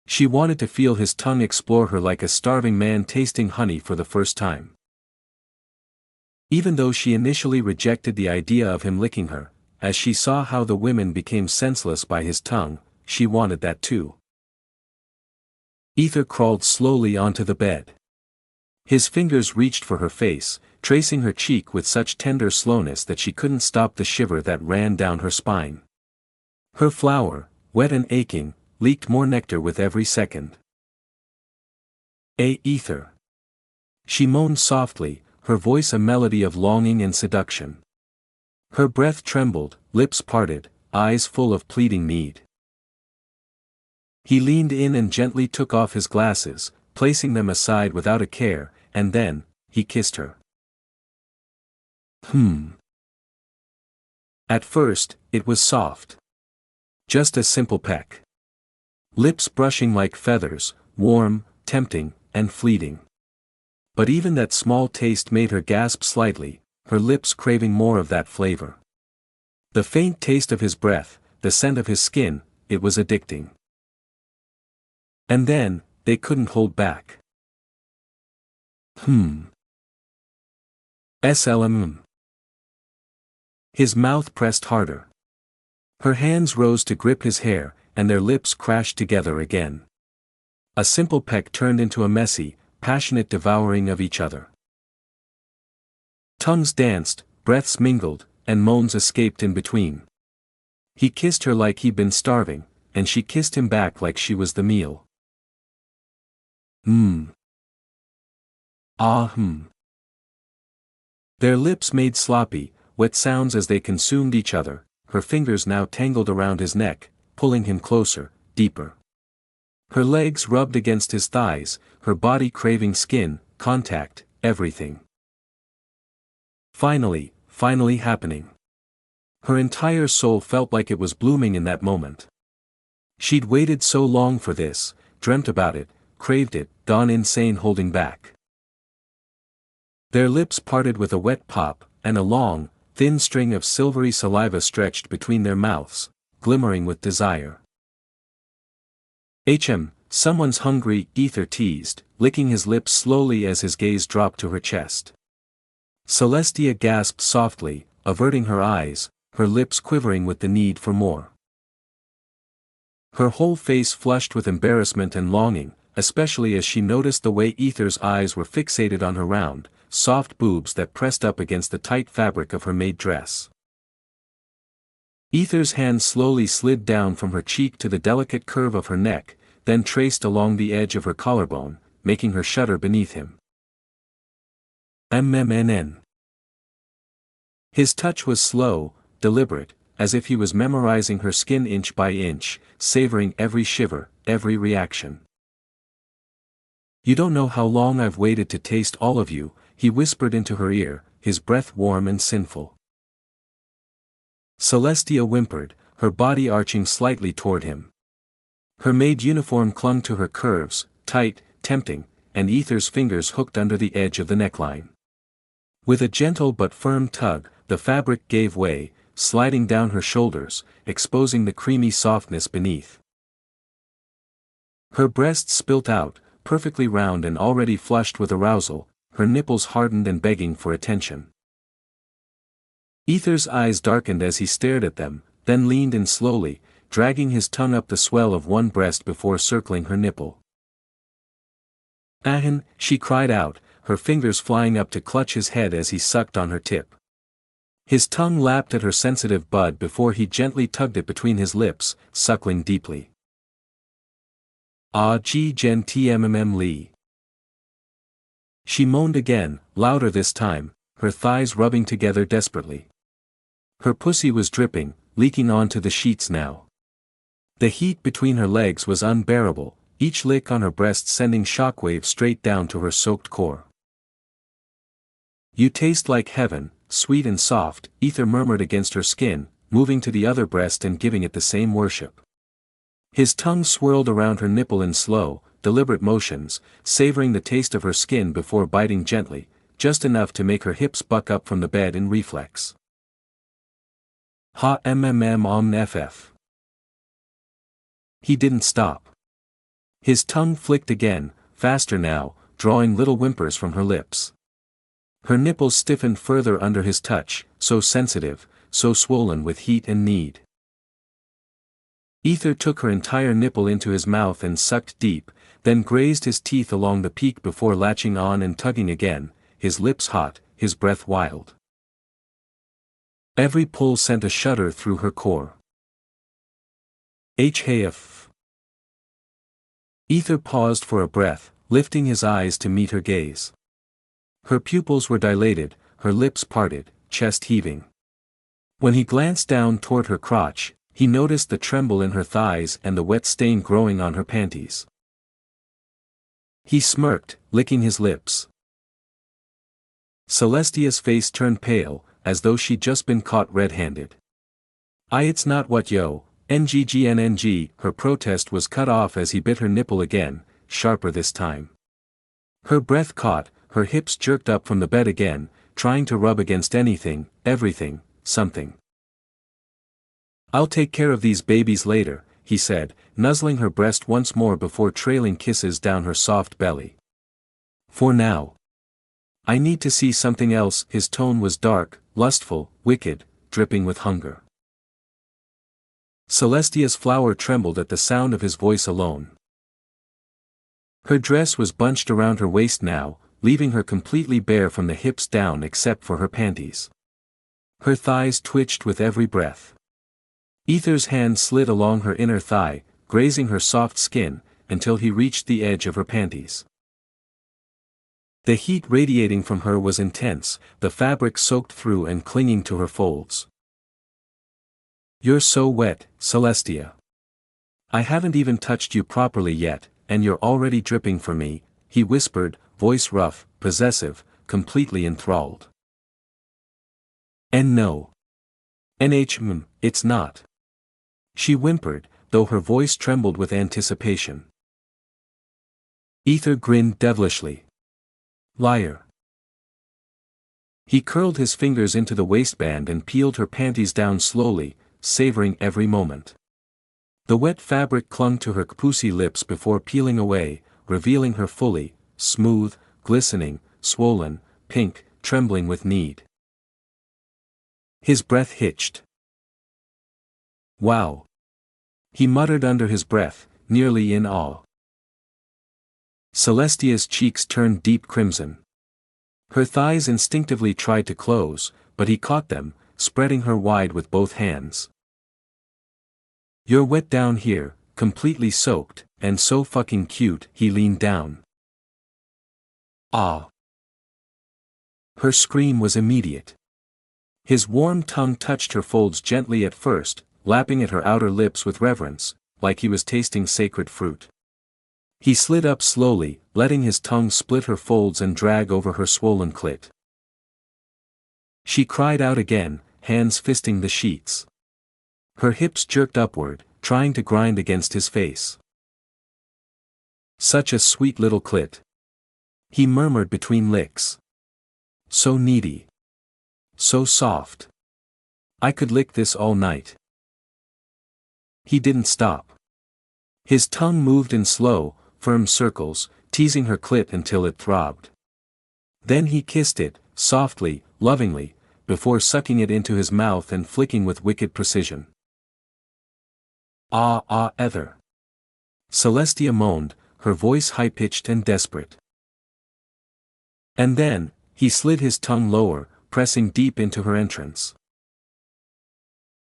She wanted to feel his tongue explore her like a starving man tasting honey for the first time. Even though she initially rejected the idea of him licking her, as she saw how the women became senseless by his tongue, she wanted that too. Ether crawled slowly onto the bed. His fingers reached for her face, tracing her cheek with such tender slowness that she couldn't stop the shiver that ran down her spine. Her flower, wet and aching, leaked more nectar with every second. Ether. She moaned softly, her voice a melody of longing and seduction. Her breath trembled, lips parted, eyes full of pleading need. He leaned in and gently took off his glasses, placing them aside without a care, and then, he kissed her. At first, it was soft. Just a simple peck. Lips brushing like feathers, warm, tempting, and fleeting. But even that small taste made her gasp slightly, her lips craving more of that flavor. The faint taste of his breath, the scent of his skin, it was addicting. And then, they couldn't hold back. SLM. His mouth pressed harder. Her hands rose to grip his hair, and their lips crashed together again. A simple peck turned into a messy, passionate devouring of each other. Tongues danced, breaths mingled, and moans escaped in between. He kissed her like he'd been starving, and she kissed him back like she was the meal. Their lips made sloppy, wet sounds as they consumed each other, her fingers now tangled around his neck, pulling him closer, deeper. Her legs rubbed against his thighs, her body craving skin, contact, everything. Finally happening. Her entire soul felt like it was blooming in that moment. She'd waited so long for this, dreamt about it, craved it, gone insane holding back. Their lips parted with a wet pop, and a long, thin string of silvery saliva stretched between their mouths, glimmering with desire. Someone's hungry, Ether teased, licking his lips slowly as his gaze dropped to her chest. Celestia gasped softly, averting her eyes, her lips quivering with the need for more. Her whole face flushed with embarrassment and longing, especially as she noticed the way Ether's eyes were fixated on her round, soft boobs that pressed up against the tight fabric of her maid dress. Ether's hand slowly slid down from her cheek to the delicate curve of her neck, then traced along the edge of her collarbone, making her shudder beneath him. MMNN. His touch was slow, deliberate, as if he was memorizing her skin inch by inch, savoring every shiver, every reaction. "You don't know how long I've waited to taste all of you," he whispered into her ear, his breath warm and sinful. Celestia whimpered, her body arching slightly toward him. Her maid uniform clung to her curves, tight, tempting, and Ether's fingers hooked under the edge of the neckline. With a gentle but firm tug, the fabric gave way, sliding down her shoulders, exposing the creamy softness beneath. Her breasts spilt out, perfectly round and already flushed with arousal, her nipples hardened and begging for attention. Ether's eyes darkened as he stared at them, then leaned in slowly, dragging his tongue up the swell of one breast before circling her nipple. "Ahan," she cried out, her fingers flying up to clutch his head as he sucked on her tip. His tongue lapped at her sensitive bud before he gently tugged it between his lips, suckling deeply. "Ah ji gen tmmm li." She moaned again, louder this time, her thighs rubbing together desperately. Her pussy was dripping, leaking onto the sheets now. The heat between her legs was unbearable, each lick on her breast sending shockwaves straight down to her soaked core. "You taste like heaven, sweet and soft," Ether murmured against her skin, moving to the other breast and giving it the same worship. His tongue swirled around her nipple in slow, deliberate motions, savoring the taste of her skin before biting gently, just enough to make her hips buck up from the bed in reflex. "Ha mmm omn ff." He didn't stop. His tongue flicked again, faster now, drawing little whimpers from her lips. Her nipples stiffened further under his touch, so sensitive, so swollen with heat and need. Ether took her entire nipple into his mouth and sucked deep, then grazed his teeth along the peak before latching on and tugging again, his lips hot, his breath wild. Every pull sent a shudder through her core. HAF. Ether paused for a breath, lifting his eyes to meet her gaze. Her pupils were dilated, her lips parted, chest heaving. When he glanced down toward her crotch, he noticed the tremble in her thighs and the wet stain growing on her panties. He smirked, licking his lips. Celestia's face turned pale, as though she'd just been caught red-handed. "It's not what yo, nggnng," her protest was cut off as he bit her nipple again, sharper this time. Her breath caught, her hips jerked up from the bed again, trying to rub against anything, everything, something. "I'll take care of these babies later," he said, nuzzling her breast once more before trailing kisses down her soft belly. "For now. I need to see something else." His tone was dark, lustful, wicked, dripping with hunger. Celestia's flower trembled at the sound of his voice alone. Her dress was bunched around her waist now, leaving her completely bare from the hips down except for her panties. Her thighs twitched with every breath. Ether's hand slid along her inner thigh, grazing her soft skin, until he reached the edge of her panties. The heat radiating from her was intense, the fabric soaked through and clinging to her folds. "You're so wet, Celestia. I haven't even touched you properly yet, and you're already dripping for me," he whispered, voice rough, possessive, completely enthralled. "And no. It's not." She whimpered, though her voice trembled with anticipation. Ether grinned devilishly. "Liar." He curled his fingers into the waistband and peeled her panties down slowly, savoring every moment. The wet fabric clung to her pussy lips before peeling away, revealing her fully, smooth, glistening, swollen, pink, trembling with need. His breath hitched. "Wow." He muttered under his breath, nearly in awe. Celestia's cheeks turned deep crimson. Her thighs instinctively tried to close, but he caught them, spreading her wide with both hands. You're wet down here, completely soaked, and so fucking cute. He leaned down. Ah. Her scream was immediate. His warm tongue touched her folds gently at first, lapping at her outer lips with reverence, like he was tasting sacred fruit. He slid up slowly, letting his tongue split her folds and drag over her swollen clit. She cried out again, hands fisting the sheets. Her hips jerked upward, trying to grind against his face. Such a sweet little clit. He murmured between licks. So needy. So soft. I could lick this all night. He didn't stop. His tongue moved in slow, firm circles, teasing her clit until it throbbed. Then he kissed it, softly, lovingly, before sucking it into his mouth and flicking with wicked precision. Ah ah Ether. Celestia moaned, her voice high-pitched and desperate. And then, he slid his tongue lower, pressing deep into her entrance.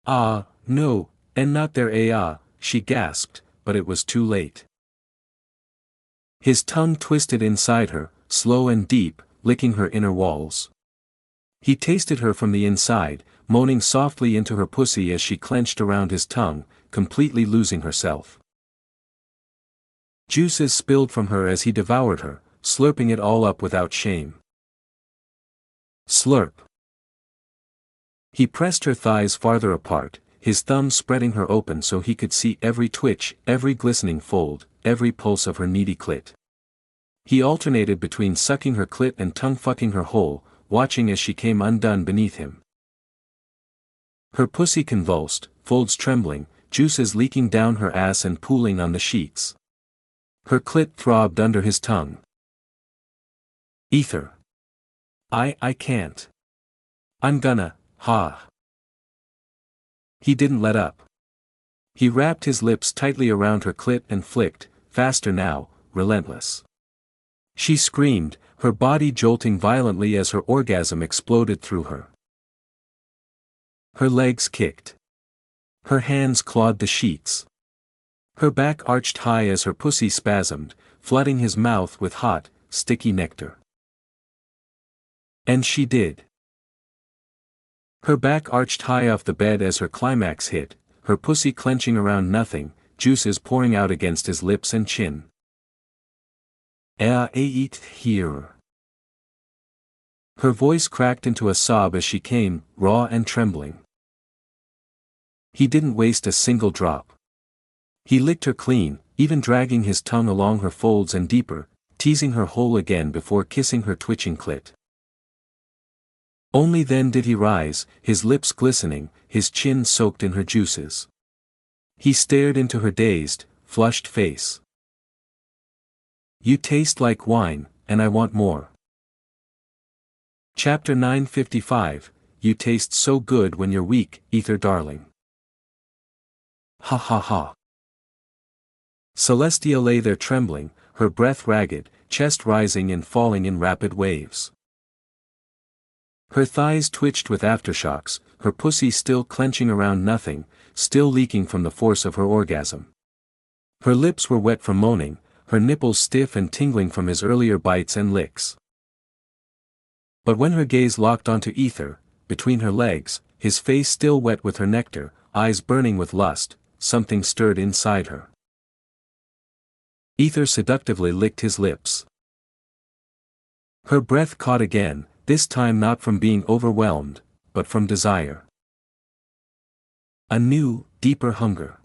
Ah, no, and not there she gasped, but it was too late. His tongue twisted inside her, slow and deep, licking her inner walls. He tasted her from the inside, moaning softly into her pussy as she clenched around his tongue, completely losing herself. Juices spilled from her as he devoured her, slurping it all up without shame. Slurp. He pressed her thighs farther apart, his thumb spreading her open so he could see every twitch, every glistening fold, every pulse of her needy clit. He alternated between sucking her clit and tongue-fucking her whole, watching as she came undone beneath him. Her pussy convulsed, folds trembling, juices leaking down her ass and pooling on the sheets. Her clit throbbed under his tongue. Ether. I can't. I'm gonna, ha. He didn't let up. He wrapped his lips tightly around her clit and flicked, faster now, relentless. She screamed, her body jolting violently as her orgasm exploded through her. Her legs kicked. Her hands clawed the sheets. Her back arched high as her pussy spasmed, flooding his mouth with hot, sticky nectar. And she did. Her back arched high off the bed as her climax hit, her pussy clenching around nothing, juices pouring out against his lips and chin. Eat here. Her voice cracked into a sob as she came, raw and trembling. He didn't waste a single drop. He licked her clean, even dragging his tongue along her folds and deeper, teasing her whole again before kissing her twitching clit. Only then did he rise, his lips glistening, his chin soaked in her juices. He stared into her dazed, flushed face. You taste like wine, and I want more. Chapter 955, You taste so good when you're weak, Ether darling. Ha ha ha. Celestia lay there trembling, her breath ragged, chest rising and falling in rapid waves. Her thighs twitched with aftershocks, her pussy still clenching around nothing, still leaking from the force of her orgasm. Her lips were wet from moaning, her nipples stiff and tingling from his earlier bites and licks. But when her gaze locked onto Ether, between her legs, his face still wet with her nectar, eyes burning with lust, something stirred inside her. Ether seductively licked his lips. Her breath caught again, this time not from being overwhelmed, but from desire. A new, deeper hunger.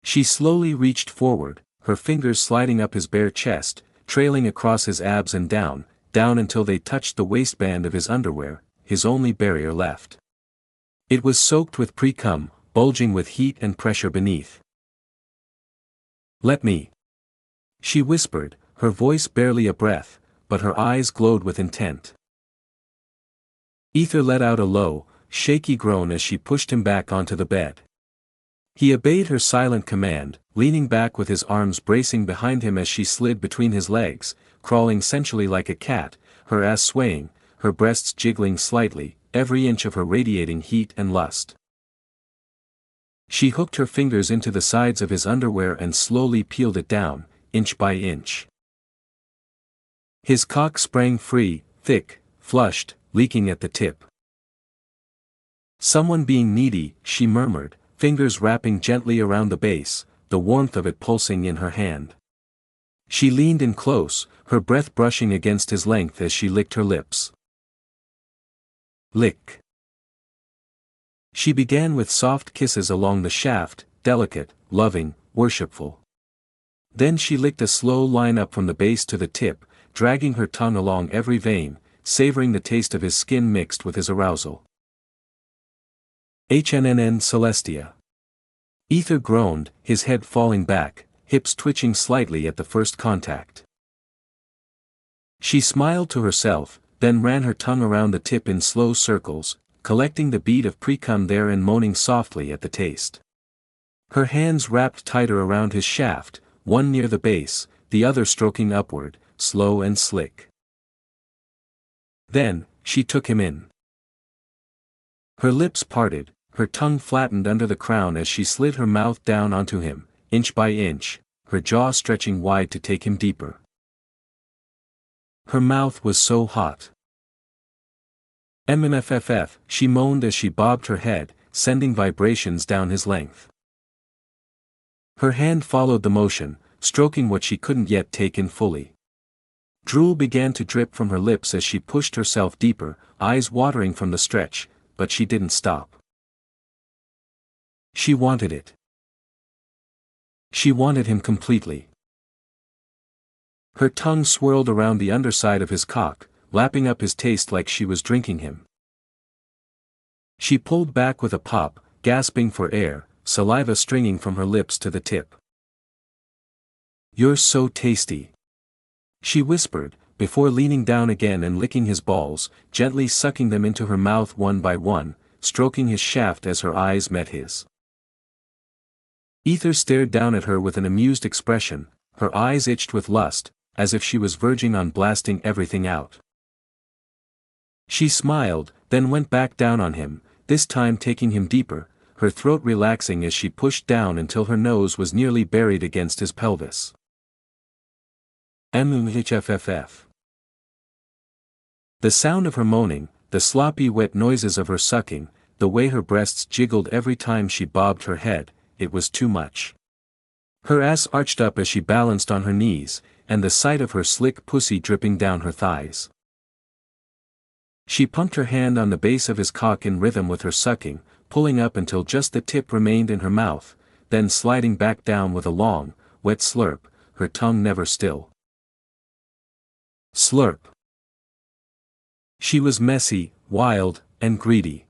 She slowly reached forward, her fingers sliding up his bare chest, trailing across his abs and down until they touched the waistband of his underwear, his only barrier left. It was soaked with pre-cum, bulging with heat and pressure beneath. Let me. She whispered, her voice barely a breath, but her eyes glowed with intent. Ether let out a low, shaky groan as she pushed him back onto the bed. He obeyed her silent command, leaning back with his arms bracing behind him as she slid between his legs, crawling sensually like a cat, her ass swaying, her breasts jiggling slightly, every inch of her radiating heat and lust. She hooked her fingers into the sides of his underwear and slowly peeled it down, inch by inch. His cock sprang free, thick, flushed, leaking at the tip. "Someone being needy," she murmured, fingers wrapping gently around the base, the warmth of it pulsing in her hand. She leaned in close, her breath brushing against his length as she licked her lips. Lick. She began with soft kisses along the shaft, delicate, loving, worshipful. Then she licked a slow line up from the base to the tip, dragging her tongue along every vein, savoring the taste of his skin mixed with his arousal. "HNNN Celestia." Ether groaned, his head falling back, hips twitching slightly at the first contact. She smiled to herself, then ran her tongue around the tip in slow circles, collecting the bead of precum there and moaning softly at the taste. Her hands wrapped tighter around his shaft, one near the base, the other stroking upward, slow and slick. Then, she took him in. Her lips parted, her tongue flattened under the crown as she slid her mouth down onto him, inch by inch, her jaw stretching wide to take him deeper. Her mouth was so hot. "MMFFF," she moaned as she bobbed her head, sending vibrations down his length. Her hand followed the motion, stroking what she couldn't yet take in fully. Drool began to drip from her lips as she pushed herself deeper, eyes watering from the stretch, but she didn't stop. She wanted it. She wanted him completely. Her tongue swirled around the underside of his cock, lapping up his taste like she was drinking him. She pulled back with a pop, gasping for air, saliva stringing from her lips to the tip. "You're so tasty," she whispered, before leaning down again and licking his balls, gently sucking them into her mouth one by one, stroking his shaft as her eyes met his. Ether stared down at her with an amused expression, her eyes itched with lust, as if she was verging on blasting everything out. She smiled, then went back down on him, this time taking him deeper, her throat relaxing as she pushed down until her nose was nearly buried against his pelvis. MMHFFF. The sound of her moaning, the sloppy wet noises of her sucking, the way her breasts jiggled every time she bobbed her head, it was too much. Her ass arched up as she balanced on her knees, and the sight of her slick pussy dripping down her thighs. She pumped her hand on the base of his cock in rhythm with her sucking, pulling up until just the tip remained in her mouth, then sliding back down with a long, wet slurp, her tongue never still. Slurp. She was messy, wild, and greedy.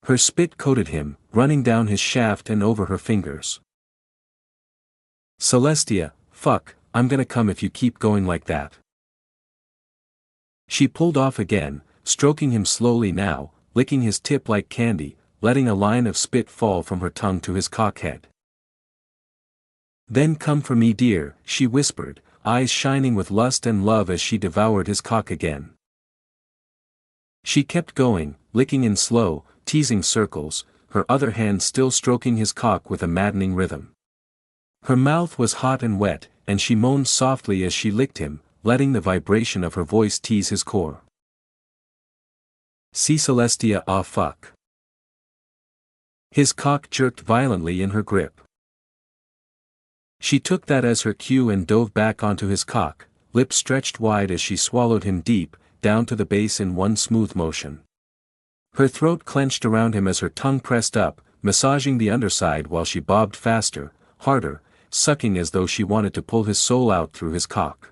Her spit coated him, running down his shaft and over her fingers. "Celestia, fuck, I'm gonna come if you keep going like that." She pulled off again, stroking him slowly now, licking his tip like candy, letting a line of spit fall from her tongue to his cockhead. "Then come for me, dear," she whispered, eyes shining with lust and love as she devoured his cock again. She kept going, licking in slow, teasing circles, her other hand still stroking his cock with a maddening rhythm. Her mouth was hot and wet, and she moaned softly as she licked him, letting the vibration of her voice tease his core. "See Celestia, ah fuck." His cock jerked violently in her grip. She took that as her cue and dove back onto his cock, lips stretched wide as she swallowed him deep, down to the base in one smooth motion. Her throat clenched around him as her tongue pressed up, massaging the underside while she bobbed faster, harder, sucking as though she wanted to pull his soul out through his cock.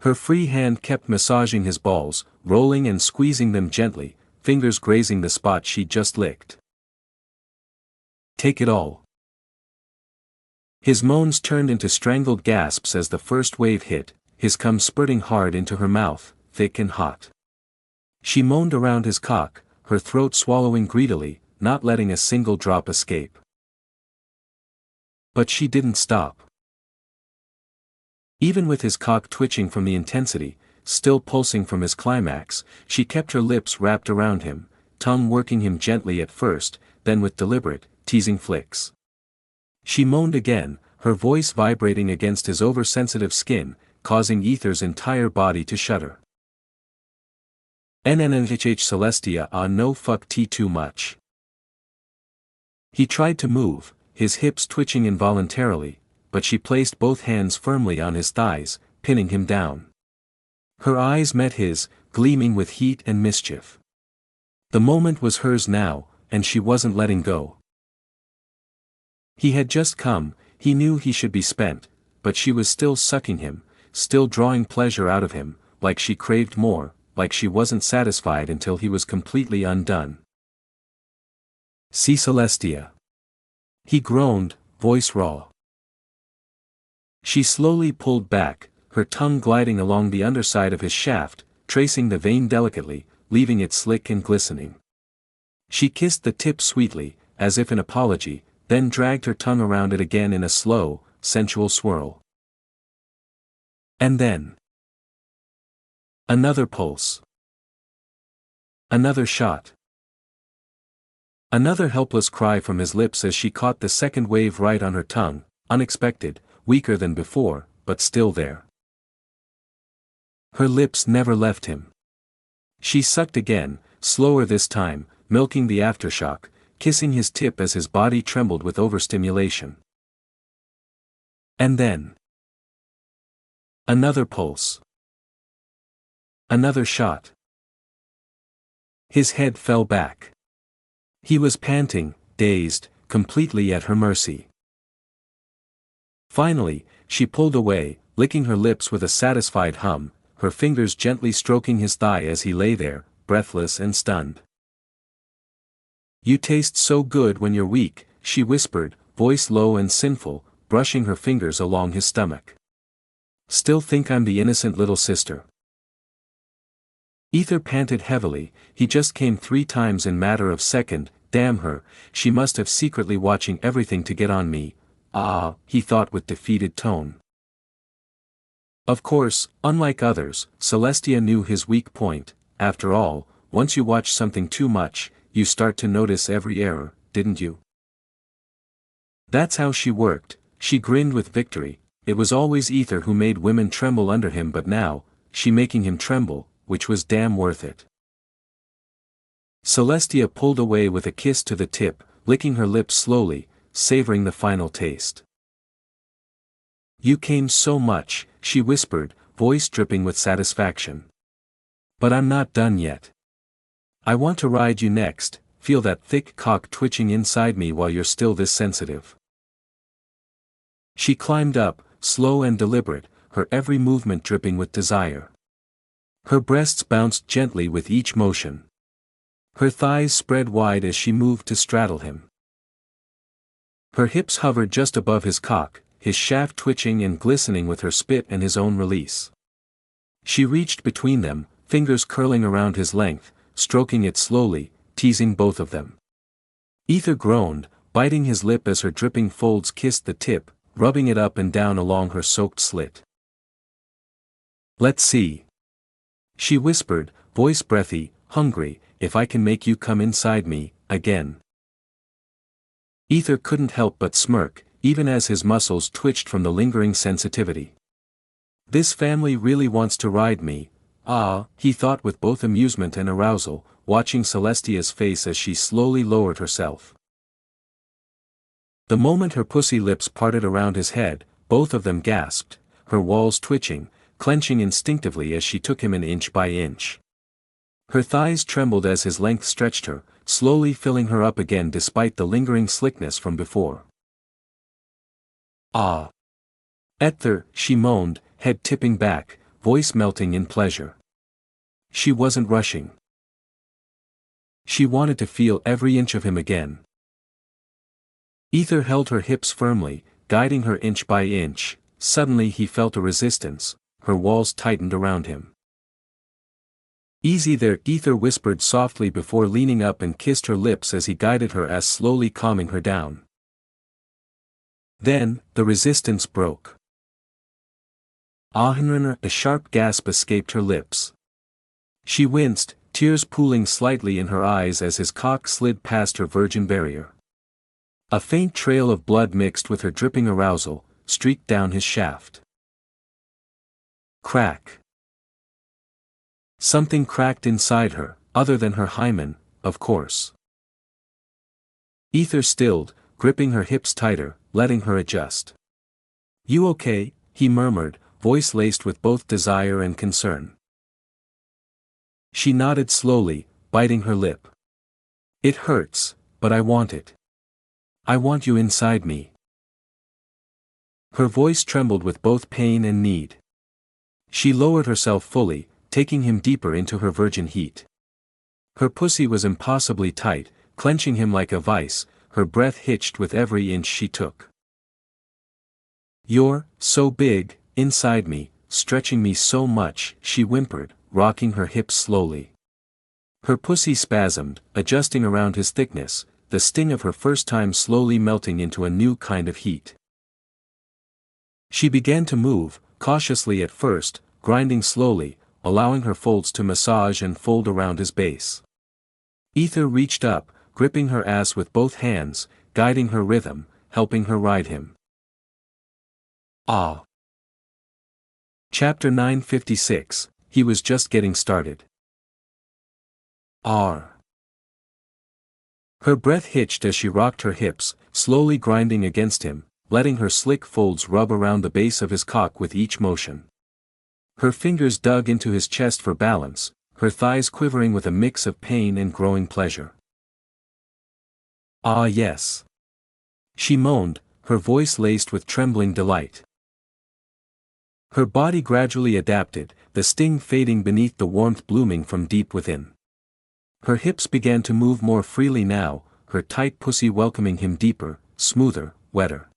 Her free hand kept massaging his balls, rolling and squeezing them gently, fingers grazing the spot she'd just licked. "Take it all." His moans turned into strangled gasps as the first wave hit, his cum spurting hard into her mouth, thick and hot. She moaned around his cock, her throat swallowing greedily, not letting a single drop escape. But she didn't stop. Even with his cock twitching from the intensity, still pulsing from his climax, she kept her lips wrapped around him, tongue working him gently at first, then with deliberate, teasing flicks. She moaned again, her voice vibrating against his oversensitive skin, causing Ether's entire body to shudder. NNNHH Celestia no fuck t too much. He tried to move, his hips twitching involuntarily, but she placed both hands firmly on his thighs, pinning him down. Her eyes met his, gleaming with heat and mischief. The moment was hers now, and she wasn't letting go. He had just come, he knew he should be spent, but she was still sucking him, still drawing pleasure out of him, like she craved more, like she wasn't satisfied until he was completely undone. See Celestia. He groaned, voice raw. She slowly pulled back, her tongue gliding along the underside of his shaft, tracing the vein delicately, leaving it slick and glistening. She kissed the tip sweetly, as if in apology, then dragged her tongue around it again in a slow, sensual swirl. And then another pulse. Another shot. Another helpless cry from his lips as she caught the second wave right on her tongue, unexpected, weaker than before, but still there. Her lips never left him. She sucked again, slower this time, milking the aftershock, kissing his tip as his body trembled with overstimulation. And then another pulse. Another shot. His head fell back. He was panting, dazed, completely at her mercy. Finally, she pulled away, licking her lips with a satisfied hum, her fingers gently stroking his thigh as he lay there, breathless and stunned. "You taste so good when you're weak," she whispered, voice low and sinful, brushing her fingers along his stomach. "Still think I'm the innocent little sister?" Ether panted heavily, he just came 3 times in matter of second, damn her, she must have secretly watching everything to get on me, he thought with defeated tone. Of course, unlike others, Celestia knew his weak point. After all, once you watch something too much, you start to notice every error, didn't you? That's how she worked. She grinned with victory. It was always Ether who made women tremble under him, but now, she making him tremble, which was damn worth it. Celestia pulled away with a kiss to the tip, licking her lips slowly, savoring the final taste. "You came so much," she whispered, voice dripping with satisfaction. "But I'm not done yet. I want to ride you next, feel that thick cock twitching inside me while you're still this sensitive." She climbed up, slow and deliberate, her every movement dripping with desire. Her breasts bounced gently with each motion. Her thighs spread wide as she moved to straddle him. Her hips hovered just above his cock, his shaft twitching and glistening with her spit and his own release. She reached between them, fingers curling around his length, stroking it slowly, teasing both of them. Ether groaned, biting his lip as her dripping folds kissed the tip, rubbing it up and down along her soaked slit. "Let's see," she whispered, voice breathy, hungry, "if I can make you come inside me, again." Ether couldn't help but smirk, even as his muscles twitched from the lingering sensitivity. "This family really wants to ride me, he thought with both amusement and arousal, watching Celestia's face as she slowly lowered herself. The moment her pussy lips parted around his head, both of them gasped, her walls twitching, clenching instinctively as she took him in inch by inch. Her thighs trembled as his length stretched her, slowly filling her up again despite the lingering slickness from before. "Ah! Ether," she moaned, head tipping back, voice melting in pleasure. She wasn't rushing. She wanted to feel every inch of him again. Ether held her hips firmly, guiding her inch by inch. Suddenly he felt a resistance, her walls tightened around him. "Easy there," Ether whispered softly before leaning up and kissed her lips as he guided her as slowly calming her down. Then, the resistance broke. A sharp gasp escaped her lips. She winced, tears pooling slightly in her eyes as his cock slid past her virgin barrier. A faint trail of blood mixed with her dripping arousal streaked down his shaft. Crack. Something cracked inside her, other than her hymen, of course. Ether stilled, gripping her hips tighter, letting her adjust. "You okay?" he murmured, voice laced with both desire and concern. She nodded slowly, biting her lip. "It hurts, but I want it. I want you inside me." Her voice trembled with both pain and need. She lowered herself fully, taking him deeper into her virgin heat. Her pussy was impossibly tight, clenching him like a vice, her breath hitched with every inch she took. "You're so big, inside me, stretching me so much," she whimpered, rocking her hips slowly. Her pussy spasmed, adjusting around his thickness, the sting of her first time slowly melting into a new kind of heat. She began to move, cautiously at first, grinding slowly, allowing her folds to massage and fold around his base. Ether reached up, gripping her ass with both hands, guiding her rhythm, helping her ride him. Ah. Chapter 956, he was just getting started. R. Her breath hitched as she rocked her hips, slowly grinding against him, letting her slick folds rub around the base of his cock with each motion. Her fingers dug into his chest for balance, her thighs quivering with a mix of pain and growing pleasure. "Ah yes." She moaned, her voice laced with trembling delight. Her body gradually adapted, the sting fading beneath the warmth blooming from deep within. Her hips began to move more freely now, her tight pussy welcoming him deeper, smoother, wetter.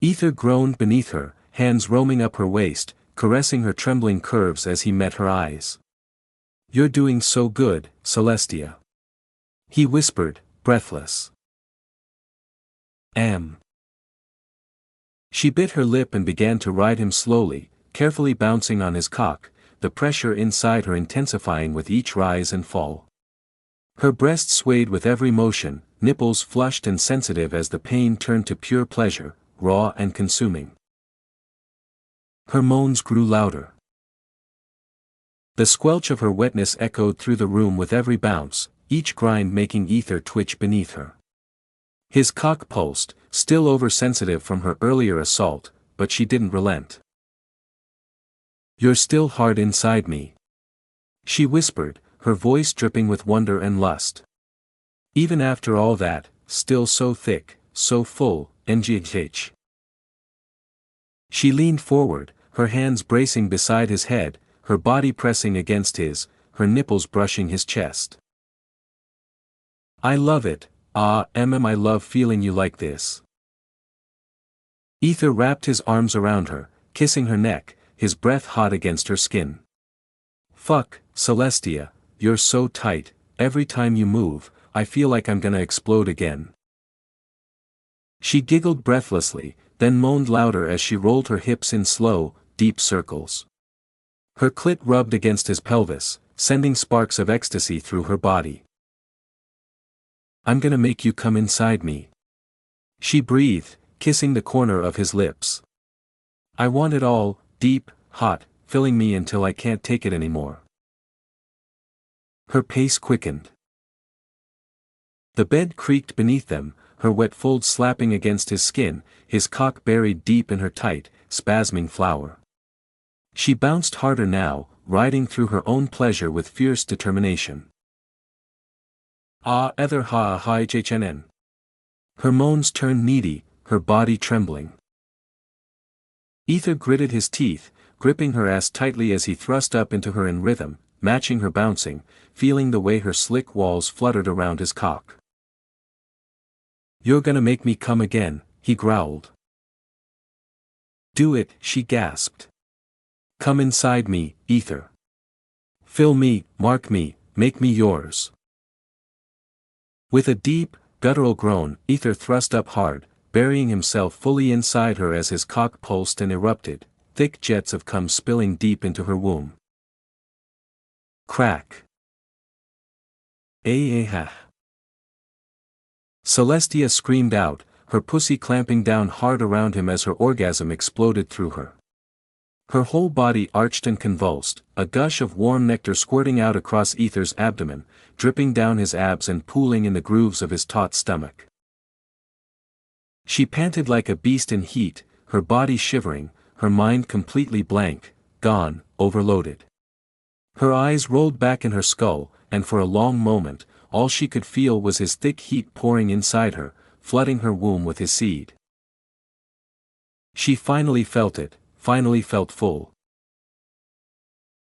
Ether groaned beneath her, hands roaming up her waist, caressing her trembling curves as he met her eyes. "You're doing so good, Celestia," he whispered, breathless. "Am." She bit her lip and began to ride him slowly, carefully bouncing on his cock, the pressure inside her intensifying with each rise and fall. Her breast swayed with every motion, nipples flushed and sensitive as the pain turned to pure pleasure, raw and consuming. Her moans grew louder. The squelch of her wetness echoed through the room with every bounce, each grind making Ether twitch beneath her. His cock pulsed, still oversensitive from her earlier assault, but she didn't relent. "You're still hard inside me," she whispered, her voice dripping with wonder and lust. "Even after all that, still so thick, so full, ngh." She leaned forward, her hands bracing beside his head, her body pressing against his, her nipples brushing his chest. "I love it, ah, I love feeling you like this." Ether wrapped his arms around her, kissing her neck, his breath hot against her skin. "Fuck, Celestia, you're so tight, every time you move, I feel like I'm gonna explode again." She giggled breathlessly, then moaned louder as she rolled her hips in slow, deep circles. Her clit rubbed against his pelvis, sending sparks of ecstasy through her body. "I'm gonna make you come inside me," she breathed, kissing the corner of his lips. "I want it all, deep, hot, filling me until I can't take it anymore." Her pace quickened. The bed creaked beneath them, her wet folds slapping against his skin, his cock buried deep in her tight, spasming flower. She bounced harder now, riding through her own pleasure with fierce determination. "Ah ether ha hi jhn." Her moans turned needy, her body trembling. Ether gritted his teeth, gripping her ass tightly as he thrust up into her in rhythm, matching her bouncing, feeling the way her slick walls fluttered around his cock. "You're gonna make me come again," he growled. "Do it," she gasped. "Come inside me, Ether. Fill me, mark me, make me yours." With a deep, guttural groan, Ether thrust up hard, burying himself fully inside her as his cock pulsed and erupted, thick jets of cum spilling deep into her womb. Crack. Ha. Celestia screamed out, her pussy clamping down hard around him as her orgasm exploded through her. Her whole body arched and convulsed, a gush of warm nectar squirting out across Ether's abdomen, dripping down his abs and pooling in the grooves of his taut stomach. She panted like a beast in heat, her body shivering, her mind completely blank, gone, overloaded. Her eyes rolled back in her skull, and for a long moment, all she could feel was his thick heat pouring inside her, flooding her womb with his seed. She finally felt it, finally felt full.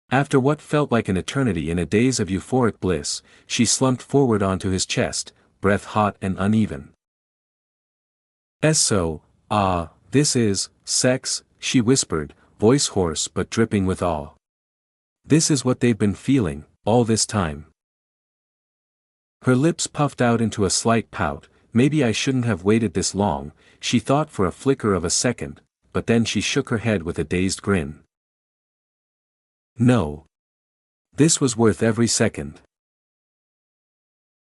After what felt like an eternity in a daze of euphoric bliss, she slumped forward onto his chest, breath hot and uneven. So, this is, sex, she whispered, voice hoarse but dripping with awe. This is what they've been feeling, all this time. Her lips puffed out into a slight pout. Maybe I shouldn't have waited this long, she thought for a flicker of a second, but then she shook her head with a dazed grin. No. This was worth every second.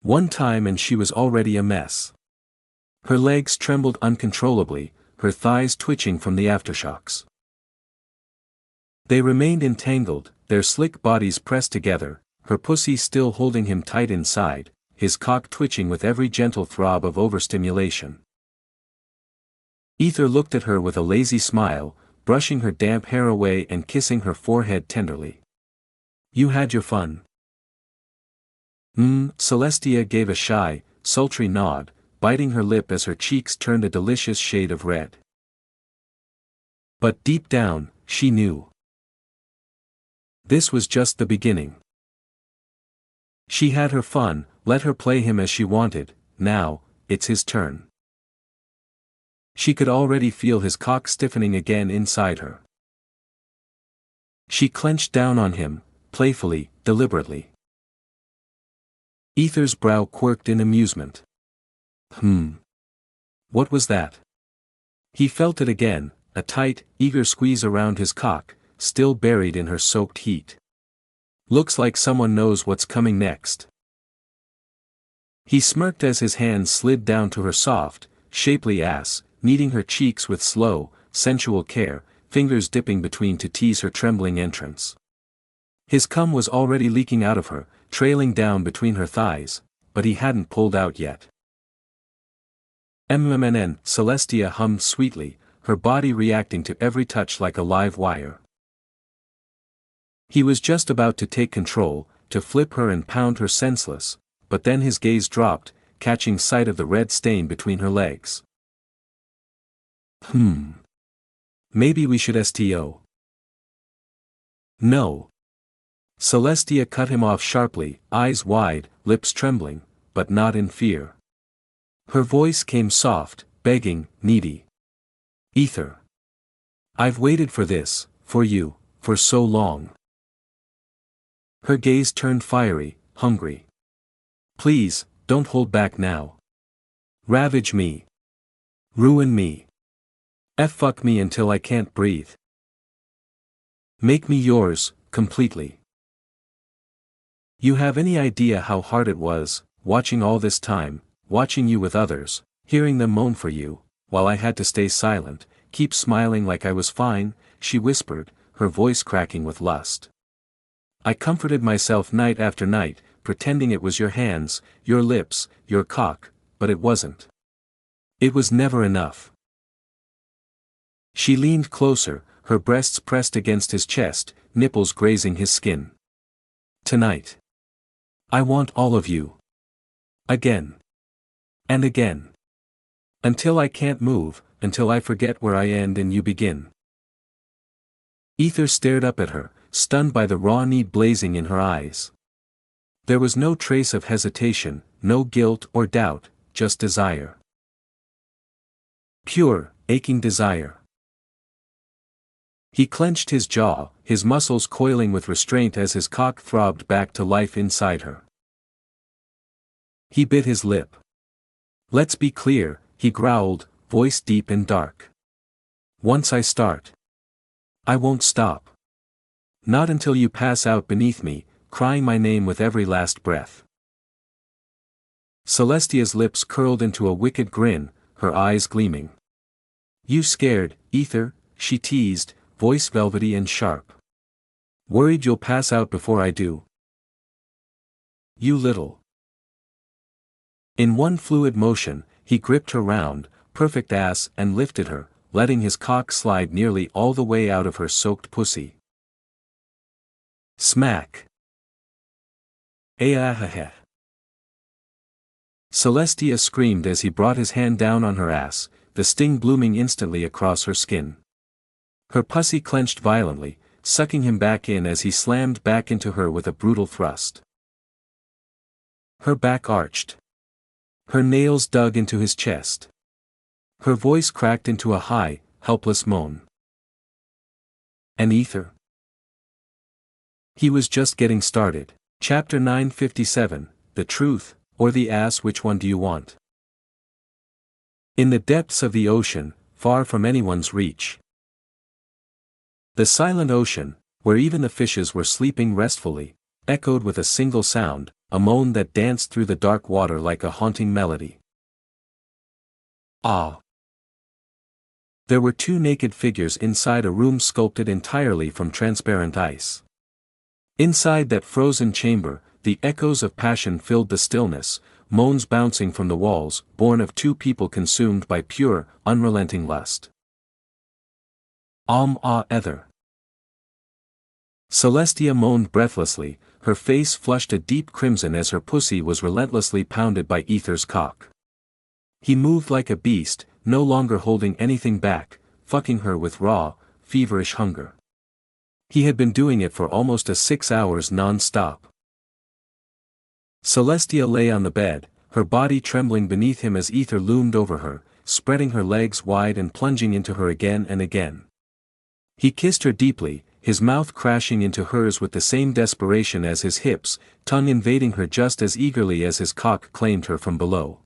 One time and she was already a mess. Her legs trembled uncontrollably, her thighs twitching from the aftershocks. They remained entangled, their slick bodies pressed together, her pussy still holding him tight inside, his cock twitching with every gentle throb of overstimulation. Ether looked at her with a lazy smile, brushing her damp hair away and kissing her forehead tenderly. You had your fun. Celestia gave a shy, sultry nod, biting her lip as her cheeks turned a delicious shade of red. But deep down, she knew. This was just the beginning. She had her fun, let her play him as she wanted, now, it's his turn. She could already feel his cock stiffening again inside her. She clenched down on him, playfully, deliberately. Ether's brow quirked in amusement. What was that? He felt it again, a tight, eager squeeze around his cock, still buried in her soaked heat. Looks like someone knows what's coming next. He smirked as his hands slid down to her soft, shapely ass, kneading her cheeks with slow, sensual care, fingers dipping between to tease her trembling entrance. His cum was already leaking out of her, trailing down between her thighs, but he hadn't pulled out yet. Celestia hummed sweetly, her body reacting to every touch like a live wire. He was just about to take control, to flip her and pound her senseless, but then his gaze dropped, catching sight of the red stain between her legs. Maybe we should STO. No. Celestia cut him off sharply, eyes wide, lips trembling, but not in fear. Her voice came soft, begging, needy. Ether. I've waited for this, for you, for so long. Her gaze turned fiery, hungry. Please, don't hold back now. Ravage me. Ruin me. Fuck me until I can't breathe. Make me yours, completely. You have any idea how hard it was, watching all this time, watching you with others, hearing them moan for you, while I had to stay silent, keep smiling like I was fine, she whispered, her voice cracking with lust. I comforted myself night after night, pretending it was your hands, your lips, your cock, but it wasn't. It was never enough. She leaned closer, her breasts pressed against his chest, nipples grazing his skin. Tonight. I want all of you. Again. And again. Until I can't move, until I forget where I end and you begin. Ether stared up at her, stunned by the raw need blazing in her eyes. There was no trace of hesitation, no guilt or doubt, just desire. Pure, aching desire. He clenched his jaw, his muscles coiling with restraint as his cock throbbed back to life inside her. He bit his lip. Let's be clear, he growled, voice deep and dark. Once I start, I won't stop. Not until you pass out beneath me, crying my name with every last breath. Celestia's lips curled into a wicked grin, her eyes gleaming. You scared, Ether? She teased, voice velvety and sharp. Worried you'll pass out before I do? You little. In one fluid motion, he gripped her round, perfect ass and lifted her, letting his cock slide nearly all the way out of her soaked pussy. Smack. Ayahah. Celestia screamed as he brought his hand down on her ass, the sting blooming instantly across her skin. Her pussy clenched violently, sucking him back in as he slammed back into her with a brutal thrust. Her back arched. Her nails dug into his chest. Her voice cracked into a high, helpless moan. And Ether? He was just getting started. Chapter 957, The Truth, or the Ass, which one do you want? In the depths of the ocean, far from anyone's reach. The silent ocean, where even the fishes were sleeping restfully, echoed with a single sound, a moan that danced through the dark water like a haunting melody. Ah! There were two naked figures inside a room sculpted entirely from transparent ice. Inside that frozen chamber, the echoes of passion filled the stillness, moans bouncing from the walls, born of two people consumed by pure, unrelenting lust. Ether. Celestia moaned breathlessly, her face flushed a deep crimson as her pussy was relentlessly pounded by Ether's cock. He moved like a beast, no longer holding anything back, fucking her with raw, feverish hunger. He had been doing it for almost 6 hours non-stop. Celestia lay on the bed, her body trembling beneath him as Ether loomed over her, spreading her legs wide and plunging into her again and again. He kissed her deeply, his mouth crashing into hers with the same desperation as his hips, tongue invading her just as eagerly as his cock claimed her from below.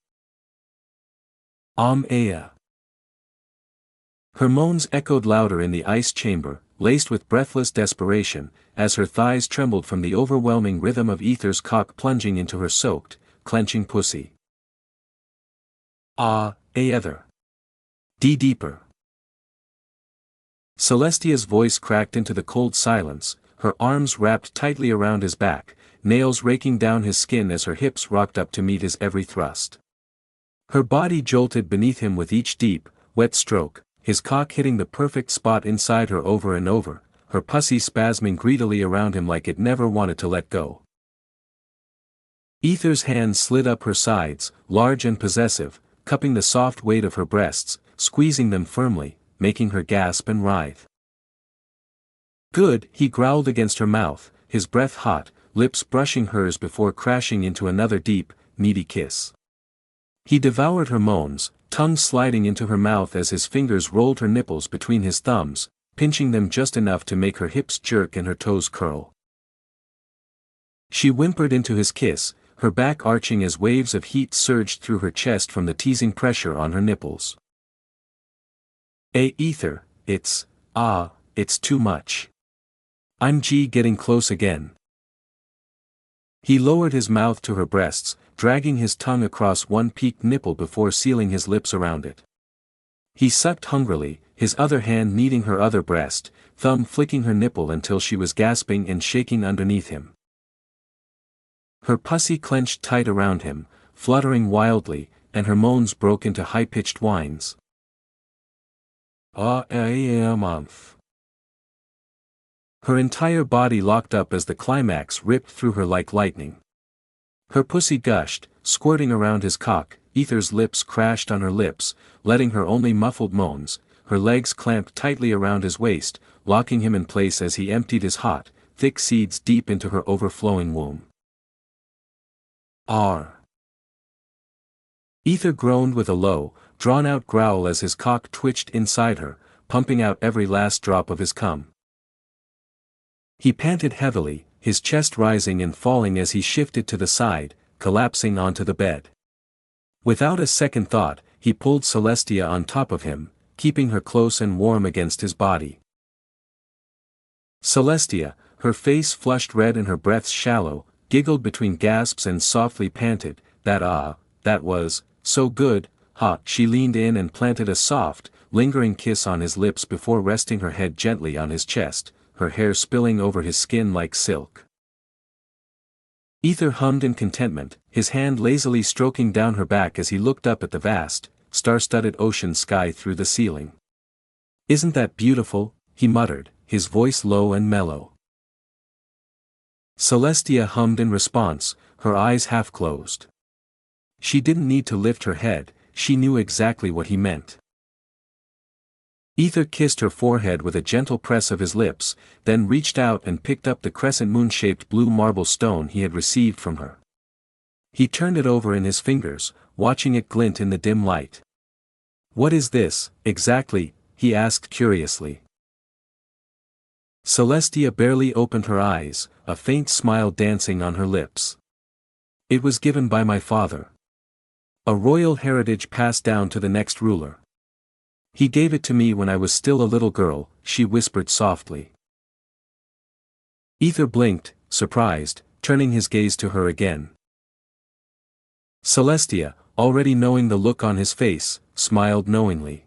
Aya. Her moans echoed louder in the ice chamber, laced with breathless desperation, as her thighs trembled from the overwhelming rhythm of Ether's cock plunging into her soaked, clenching pussy. Ether. Deeper. Celestia's voice cracked into the cold silence, her arms wrapped tightly around his back, nails raking down his skin as her hips rocked up to meet his every thrust. Her body jolted beneath him with each deep, wet stroke, his cock hitting the perfect spot inside her over and over, her pussy spasming greedily around him like it never wanted to let go. Ether's hands slid up her sides, large and possessive, cupping the soft weight of her breasts, squeezing them firmly, making her gasp and writhe. Good, he growled against her mouth, his breath hot, lips brushing hers before crashing into another deep, needy kiss. He devoured her moans, tongue sliding into her mouth as his fingers rolled her nipples between his thumbs, pinching them just enough to make her hips jerk and her toes curl. She whimpered into his kiss, her back arching as waves of heat surged through her chest from the teasing pressure on her nipples. Ether, it's too much. I'm getting close again. He lowered his mouth to her breasts, dragging his tongue across one peaked nipple before sealing his lips around it. He sucked hungrily, his other hand kneading her other breast, thumb flicking her nipple until she was gasping and shaking underneath him. Her pussy clenched tight around him, fluttering wildly, and her moans broke into high-pitched whines. Month. Her entire body locked up as the climax ripped through her like lightning. Her pussy gushed, squirting around his cock, Ether's lips crashed on her lips, letting her only muffled moans, her legs clamped tightly around his waist, locking him in place as he emptied his hot, thick seeds deep into her overflowing womb. Ether groaned with a low, drawn-out growl as his cock twitched inside her, pumping out every last drop of his cum. He panted heavily, his chest rising and falling as he shifted to the side, collapsing onto the bed. Without a second thought, he pulled Celestia on top of him, keeping her close and warm against his body. Celestia, Her face flushed red and her breath shallow, giggled between gasps and softly panted, that was, so good, ha! She leaned in and planted a soft, lingering kiss on his lips before resting her head gently on his chest, her hair spilling over his skin like silk. Ether hummed in contentment, his hand lazily stroking down her back as he looked up at the vast, star-studded ocean sky through the ceiling. "Isn't that beautiful?" he muttered, his voice low and mellow. Celestia hummed in response, her eyes half closed. She didn't need to lift her head, she knew exactly what he meant. Ether kissed her forehead with a gentle press of his lips, then reached out and picked up the crescent moon-shaped blue marble stone he had received from her. He turned it over in his fingers, watching it glint in the dim light. "What is this, exactly?" he asked curiously. Celestia barely opened her eyes, a faint smile dancing on her lips. "It was given by my father. A royal heritage passed down to the next ruler. He gave it to me when I was still a little girl," she whispered softly. Ether blinked, surprised, turning his gaze to her again. Celestia, already knowing the look on his face, smiled knowingly.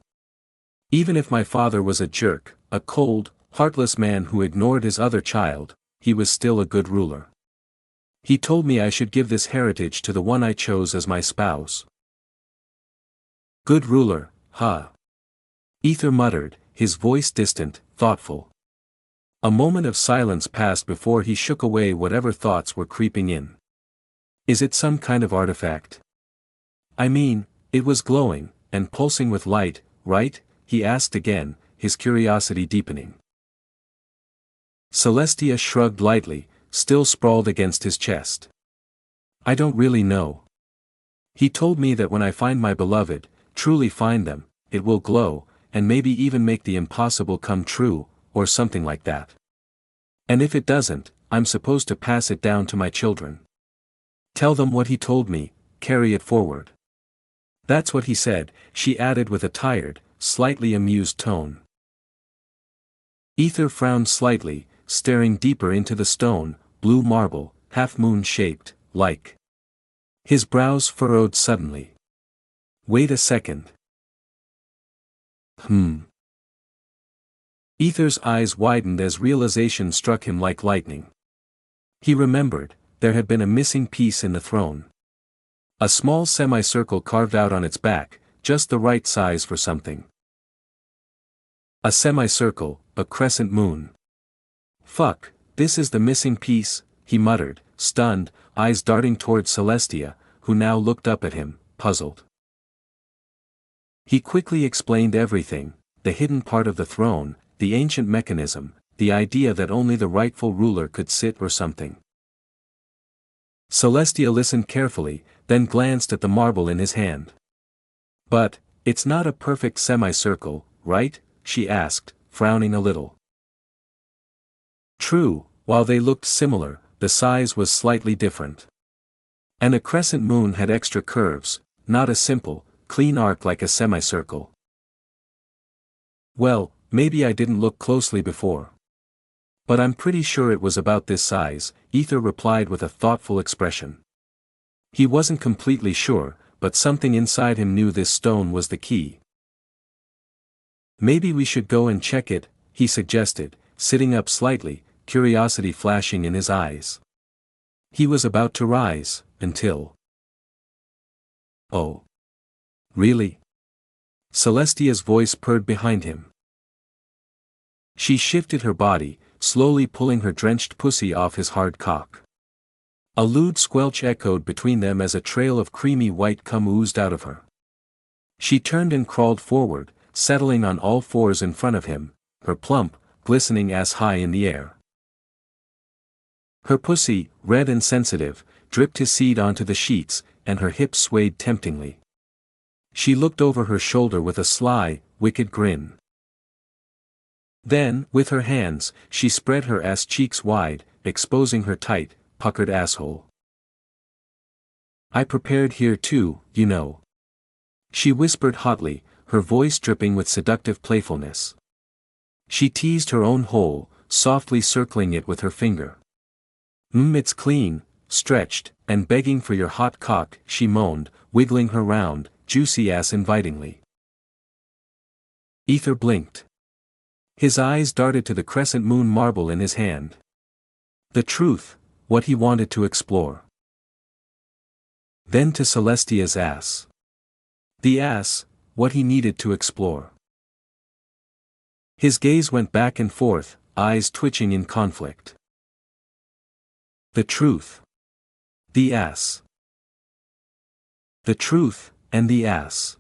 "Even if my father was a jerk, a cold, heartless man who ignored his other child, he was still a good ruler. He told me I should give this heritage to the one I chose as my spouse." "Good ruler, huh?" Ether muttered, his voice distant, thoughtful. A moment of silence passed before he shook away whatever thoughts were creeping in. "Is it some kind of artifact? I mean, it was glowing, and pulsing with light, right?" he asked again, his curiosity deepening. Celestia shrugged lightly, still sprawled against his chest. "I don't really know. He told me that when I find my beloved, truly find them, it will glow, and maybe even make the impossible come true, or something like that. And if it doesn't, I'm supposed to pass it down to my children. Tell them what he told me, carry it forward." "That's what he said," she added with a tired, slightly amused tone. Ether frowned slightly, staring deeper into the stone, blue marble, half-moon-shaped, like. His brows furrowed suddenly. "Wait a second. Ether's eyes widened as realization struck him like lightning. He remembered, there had been a missing piece in the throne. A small semicircle carved out on its back, just the right size for something. A semicircle, a crescent moon. "Fuck, this is the missing piece," he muttered, stunned, eyes darting toward Celestia, who now looked up at him, puzzled. He quickly explained everything, the hidden part of the throne, the ancient mechanism, the idea that only the rightful ruler could sit or something. Celestia listened carefully, then glanced at the marble in his hand. "But, it's not a perfect semicircle, right?" she asked, frowning a little. True, while they looked similar, the size was slightly different. And a crescent moon had extra curves, not a simple, clean arc like a semicircle. "Well, maybe I didn't look closely before. But I'm pretty sure it was about this size," Ether replied with a thoughtful expression. He wasn't completely sure, but something inside him knew this stone was the key. "Maybe we should go and check it," he suggested, sitting up slightly, curiosity flashing in his eyes. He was about to rise, until. "Oh. Really?" Celestia's voice purred behind him. She shifted her body, slowly pulling her drenched pussy off his hard cock. A lewd squelch echoed between them as a trail of creamy white cum oozed out of her. She turned and crawled forward, settling on all fours in front of him, her plump, glistening ass high in the air. Her pussy, red and sensitive, dripped his seed onto the sheets, and her hips swayed temptingly. She looked over her shoulder with a sly, wicked grin. Then, with her hands, she spread her ass cheeks wide, exposing her tight, puckered asshole. "I prepared here too, you know," she whispered hotly, her voice dripping with seductive playfulness. She teased her own hole, softly circling it with her finger. It's clean, stretched, and begging for your hot cock," she moaned, wiggling her round, juicy ass invitingly. Ether blinked. His eyes darted to the crescent moon marble in his hand. The truth, what he wanted to explore. Then to Celestia's ass. The ass, what he needed to explore. His gaze went back and forth, eyes twitching in conflict. The truth. The ass. The truth, and the ass.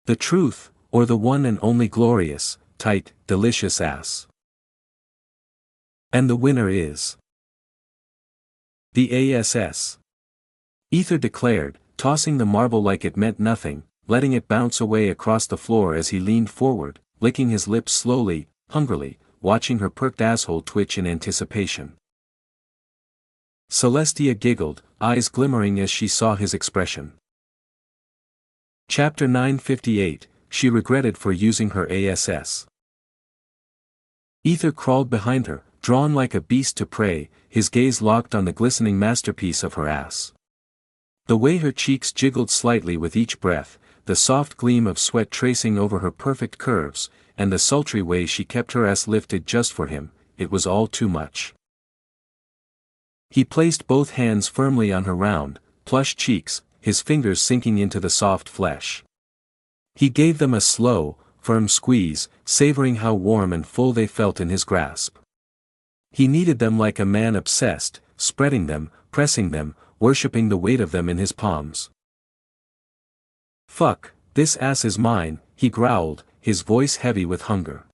The truth, or the one and only glorious, tight, delicious ass. And the winner is the ASS. Ether declared, tossing the marble like it meant nothing, letting it bounce away across the floor as he leaned forward, licking his lips slowly, hungrily, watching her perked asshole twitch in anticipation. Celestia giggled, eyes glimmering as she saw his expression. Chapter 958, she regretted for using her ASS. Ether crawled behind her, drawn like a beast to prey, his gaze locked on the glistening masterpiece of her ass. The way her cheeks jiggled slightly with each breath, the soft gleam of sweat tracing over her perfect curves, and the sultry way she kept her ass lifted just for him, it was all too much. He placed both hands firmly on her round, plush cheeks, his fingers sinking into the soft flesh. He gave them a slow, firm squeeze, savoring how warm and full they felt in his grasp. He kneaded them like a man obsessed, spreading them, pressing them, worshipping the weight of them in his palms. "Fuck, this ass is mine," he growled, his voice heavy with hunger.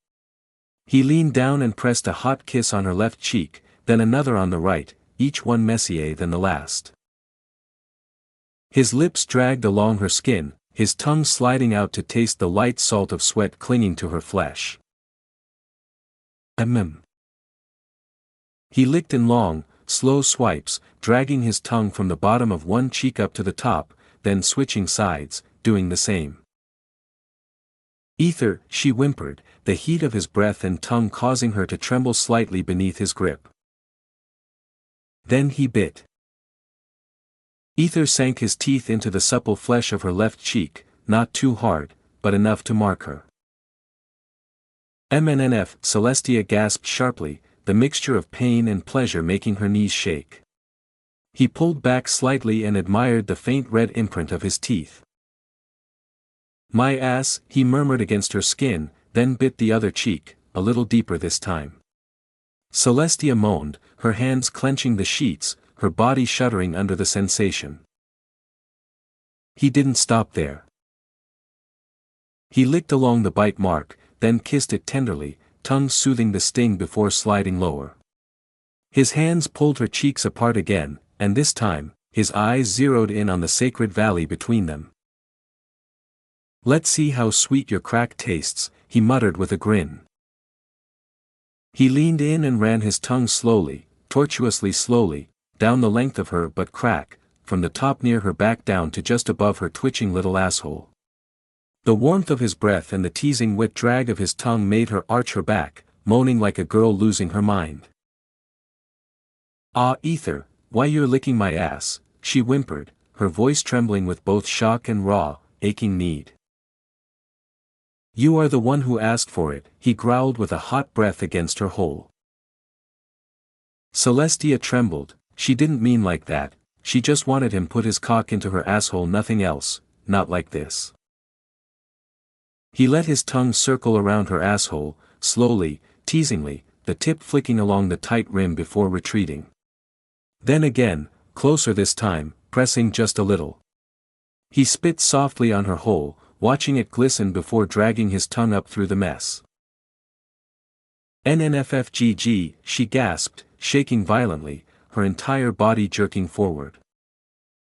He leaned down and pressed a hot kiss on her left cheek, then another on the right, each one messier than the last. His lips dragged along her skin, his tongue sliding out to taste the light salt of sweat clinging to her flesh. He licked in long, slow swipes, dragging his tongue from the bottom of one cheek up to the top, then switching sides, doing the same. "Ether," she whimpered, the heat of his breath and tongue causing her to tremble slightly beneath his grip. Then he bit. Ether sank his teeth into the supple flesh of her left cheek, not too hard, but enough to mark her. "MNNF," Celestia gasped sharply, the mixture of pain and pleasure making her knees shake. He pulled back slightly and admired the faint red imprint of his teeth. "My ass," he murmured against her skin, then bit the other cheek, a little deeper this time. Celestia moaned, her hands clenching the sheets, her body shuddering under the sensation. He didn't stop there. He licked along the bite mark, then kissed it tenderly, tongue soothing the sting before sliding lower. His hands pulled her cheeks apart again, and this time, his eyes zeroed in on the sacred valley between them. "Let's see how sweet your crack tastes," he muttered with a grin. He leaned in and ran his tongue slowly, tortuously slowly, down the length of her butt crack, from the top near her back down to just above her twitching little asshole. The warmth of his breath and the teasing wet drag of his tongue made her arch her back, moaning like a girl losing her mind. "Ah, Ether, why you're licking my ass," she whimpered, her voice trembling with both shock and raw, aching need. "You are the one who asked for it," he growled with a hot breath against her hole. Celestia trembled, she didn't mean like that, she just wanted him put his cock into her asshole, nothing else, not like this. He let his tongue circle around her asshole, slowly, teasingly, the tip flicking along the tight rim before retreating. Then again, closer this time, pressing just a little. He spit softly on her hole, watching it glisten before dragging his tongue up through the mess. "NNFFGG," she gasped, shaking violently, her entire body jerking forward.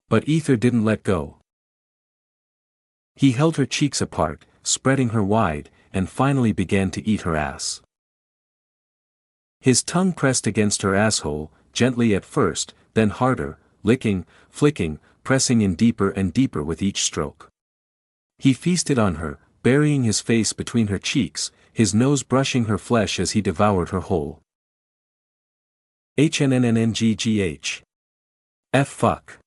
But Ether didn't let go. He held her cheeks apart, spreading her wide, and finally began to eat her ass. His tongue pressed against her asshole, gently at first, then harder, licking, flicking, pressing in deeper and deeper with each stroke. He feasted on her, burying his face between her cheeks, his nose brushing her flesh as he devoured her whole. HNNNNGGH. F fuck.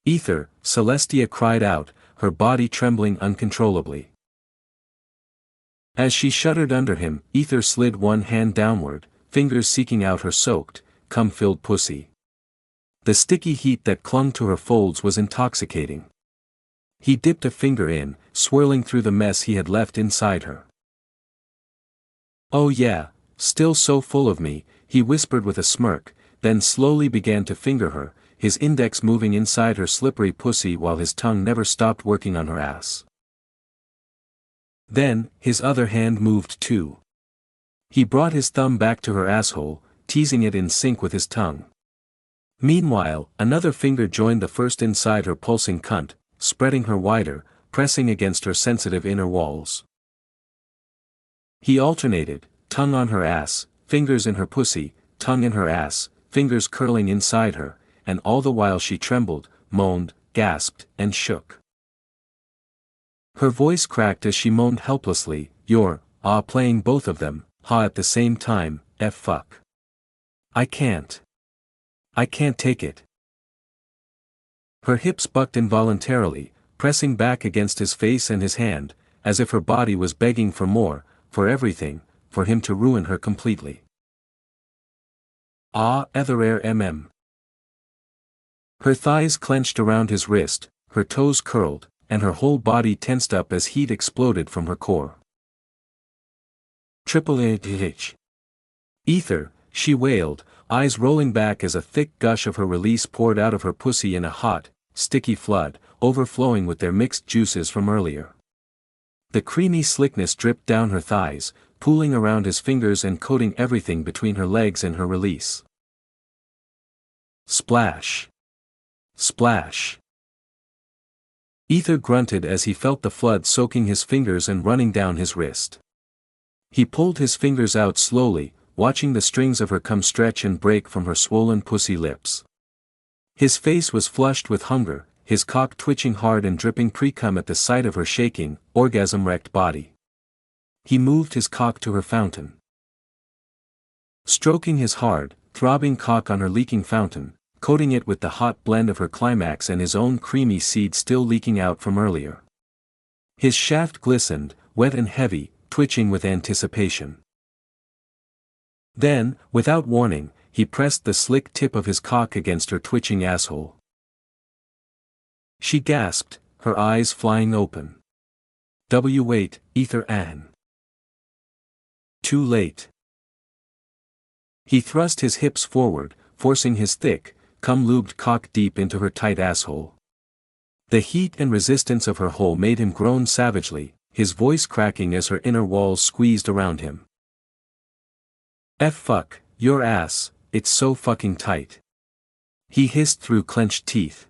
Ether, Celestia cried out, her body trembling uncontrollably. As she shuddered under him, Ether slid one hand downward, fingers seeking out her soaked, cum-filled pussy. The sticky heat that clung to her folds was intoxicating. He dipped a finger in, swirling through the mess he had left inside her. "Oh yeah, still so full of me," he whispered with a smirk, then slowly began to finger her, his index moving inside her slippery pussy while his tongue never stopped working on her ass. Then, his other hand moved too. He brought his thumb back to her asshole, teasing it in sync with his tongue. Meanwhile, another finger joined the first inside her pulsing cunt, spreading her wider, pressing against her sensitive inner walls. He alternated, tongue on her ass, fingers in her pussy, tongue in her ass, fingers curling inside her, and all the while she trembled, moaned, gasped, and shook. Her voice cracked as she moaned helplessly, "You're, playing both of them, at the same time, fuck. I can't take it." Her hips bucked involuntarily, pressing back against his face and his hand, as if her body was begging for more, for everything, for him to ruin her completely. Ether Her thighs clenched around his wrist, her toes curled, and her whole body tensed up as heat exploded from her core. H. Ether, she wailed, eyes rolling back as a thick gush of her release poured out of her pussy in a hot, sticky flood, overflowing with their mixed juices from earlier. The creamy slickness dripped down her thighs, pooling around his fingers and coating everything between her legs and her release. Splash. Splash. Ether grunted as he felt the flood soaking his fingers and running down his wrist. He pulled his fingers out slowly, watching the strings of her cum stretch and break from her swollen pussy lips. His face was flushed with hunger, his cock twitching hard and dripping pre-cum at the sight of her shaking, orgasm-wrecked body. He moved his cock to her fountain. Stroking his hard, throbbing cock on her leaking fountain, coating it with the hot blend of her climax and his own creamy seed still leaking out from earlier. His shaft glistened, wet and heavy, twitching with anticipation. Then, without warning, he pressed the slick tip of his cock against her twitching asshole. She gasped, her eyes flying open. Wait, Ether Ann. Too late. He thrust his hips forward, forcing his thick, cum-lubed cock deep into her tight asshole. The heat and resistance of her hole made him groan savagely, his voice cracking as her inner walls squeezed around him. Fuck, your ass, it's so fucking tight. He hissed through clenched teeth.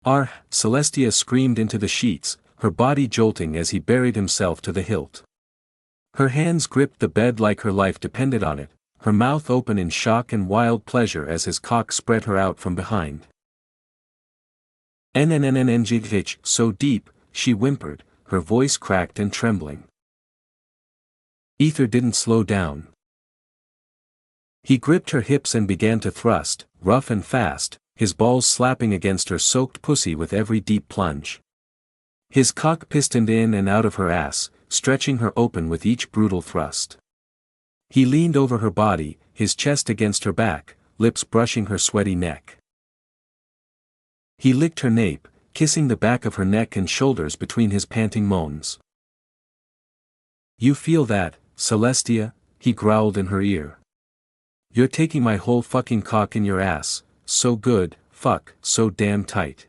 Celestia screamed into the sheets, her body jolting as he buried himself to the hilt. Her hands gripped the bed like her life depended on it, her mouth open in shock and wild pleasure as his cock spread her out from behind. NNNNGH, so deep, she whimpered, her voice cracked and trembling. Ether didn't slow down. He gripped her hips and began to thrust, rough and fast, his balls slapping against her soaked pussy with every deep plunge. His cock pistoned in and out of her ass, stretching her open with each brutal thrust. He leaned over her body, his chest against her back, lips brushing her sweaty neck. He licked her nape, kissing the back of her neck and shoulders between his panting moans. "You feel that, Celestia?" he growled in her ear. "You're taking my whole fucking cock in your ass, so good, fuck, so damn tight."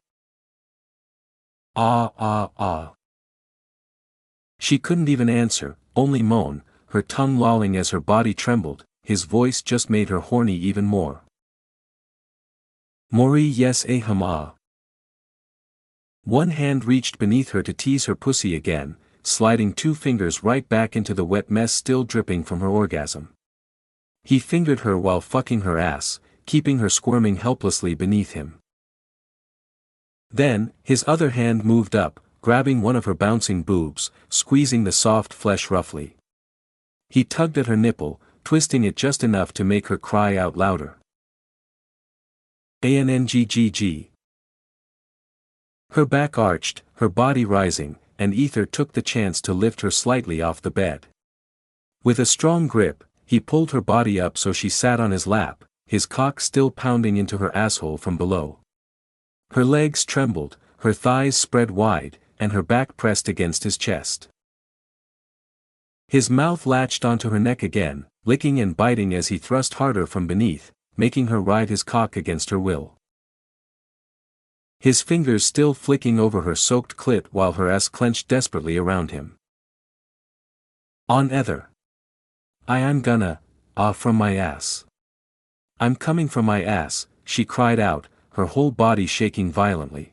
She couldn't even answer, only moan, her tongue lolling as her body trembled, his voice just made her horny even more. Mori yes aham. One hand reached beneath her to tease her pussy again, sliding two fingers right back into the wet mess still dripping from her orgasm. He fingered her while fucking her ass, keeping her squirming helplessly beneath him. Then, his other hand moved up, grabbing one of her bouncing boobs, squeezing the soft flesh roughly. He tugged at her nipple, twisting it just enough to make her cry out louder. ANNGGG. Her back arched, her body rising, and Ether took the chance to lift her slightly off the bed. With a strong grip, he pulled her body up so she sat on his lap, his cock still pounding into her asshole from below. Her legs trembled, her thighs spread wide, and her back pressed against his chest. His mouth latched onto her neck again, licking and biting as he thrust harder from beneath, making her ride his cock against her will. His fingers still flicking over her soaked clit while her ass clenched desperately around him. On ether. I'm gonna, from my ass. I'm coming from my ass, she cried out, her whole body shaking violently.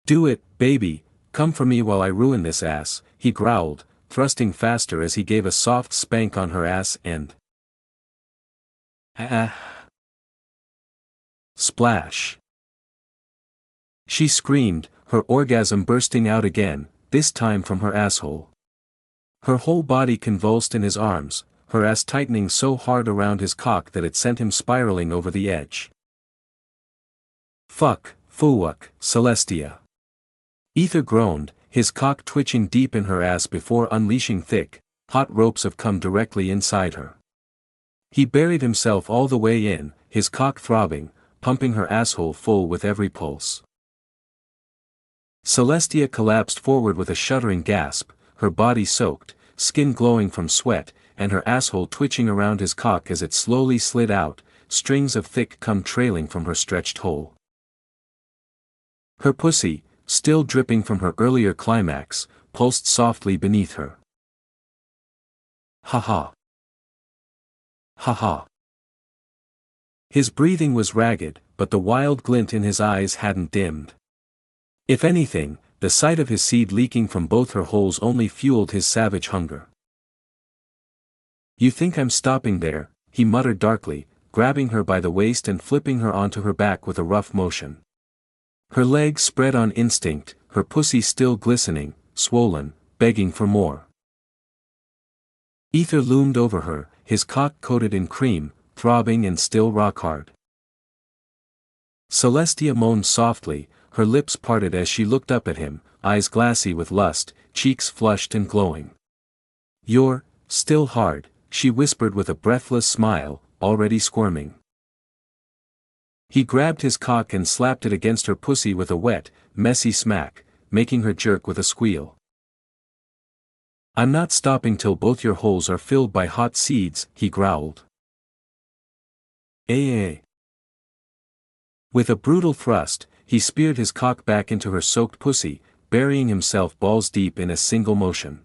Do it, baby, come for me while I ruin this ass, he growled, thrusting faster as he gave a soft spank on her ass and... Splash. She screamed, her orgasm bursting out again, this time from her asshole. Her whole body convulsed in his arms, her ass tightening so hard around his cock that it sent him spiraling over the edge. Fuck, Celestia. Ether groaned, his cock twitching deep in her ass before unleashing thick, hot ropes of cum directly inside her. He buried himself all the way in, his cock throbbing, pumping her asshole full with every pulse. Celestia collapsed forward with a shuddering gasp, her body soaked, skin glowing from sweat, and her asshole twitching around his cock as it slowly slid out, strings of thick cum trailing from her stretched hole. Her pussy, still dripping from her earlier climax, pulsed softly beneath her. Ha ha. Ha ha. His breathing was ragged, but the wild glint in his eyes hadn't dimmed. If anything, the sight of his seed leaking from both her holes only fueled his savage hunger. You think I'm stopping there, he muttered darkly, grabbing her by the waist and flipping her onto her back with a rough motion. Her legs spread on instinct, her pussy still glistening, swollen, begging for more. Ether loomed over her, his cock coated in cream, throbbing and still rock hard. Celestia moaned softly, her lips parted as she looked up at him, eyes glassy with lust, cheeks flushed and glowing. You're still hard, she whispered with a breathless smile, already squirming. He grabbed his cock and slapped it against her pussy with a wet, messy smack, making her jerk with a squeal. I'm not stopping till both your holes are filled by hot seeds, he growled. With a brutal thrust, he speared his cock back into her soaked pussy, burying himself balls deep in a single motion.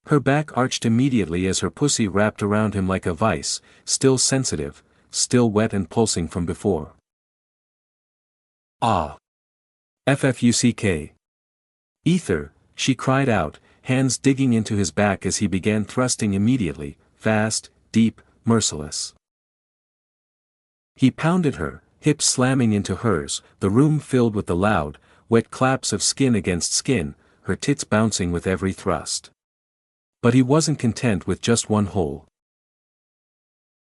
Her back arched immediately as her pussy wrapped around him like a vice, still sensitive, still wet and pulsing from before. Ah! FFUCK. Ether, she cried out, hands digging into his back as he began thrusting immediately, fast, deep, merciless. He pounded her, hips slamming into hers, the room filled with the loud, wet claps of skin against skin, her tits bouncing with every thrust. But he wasn't content with just one hole.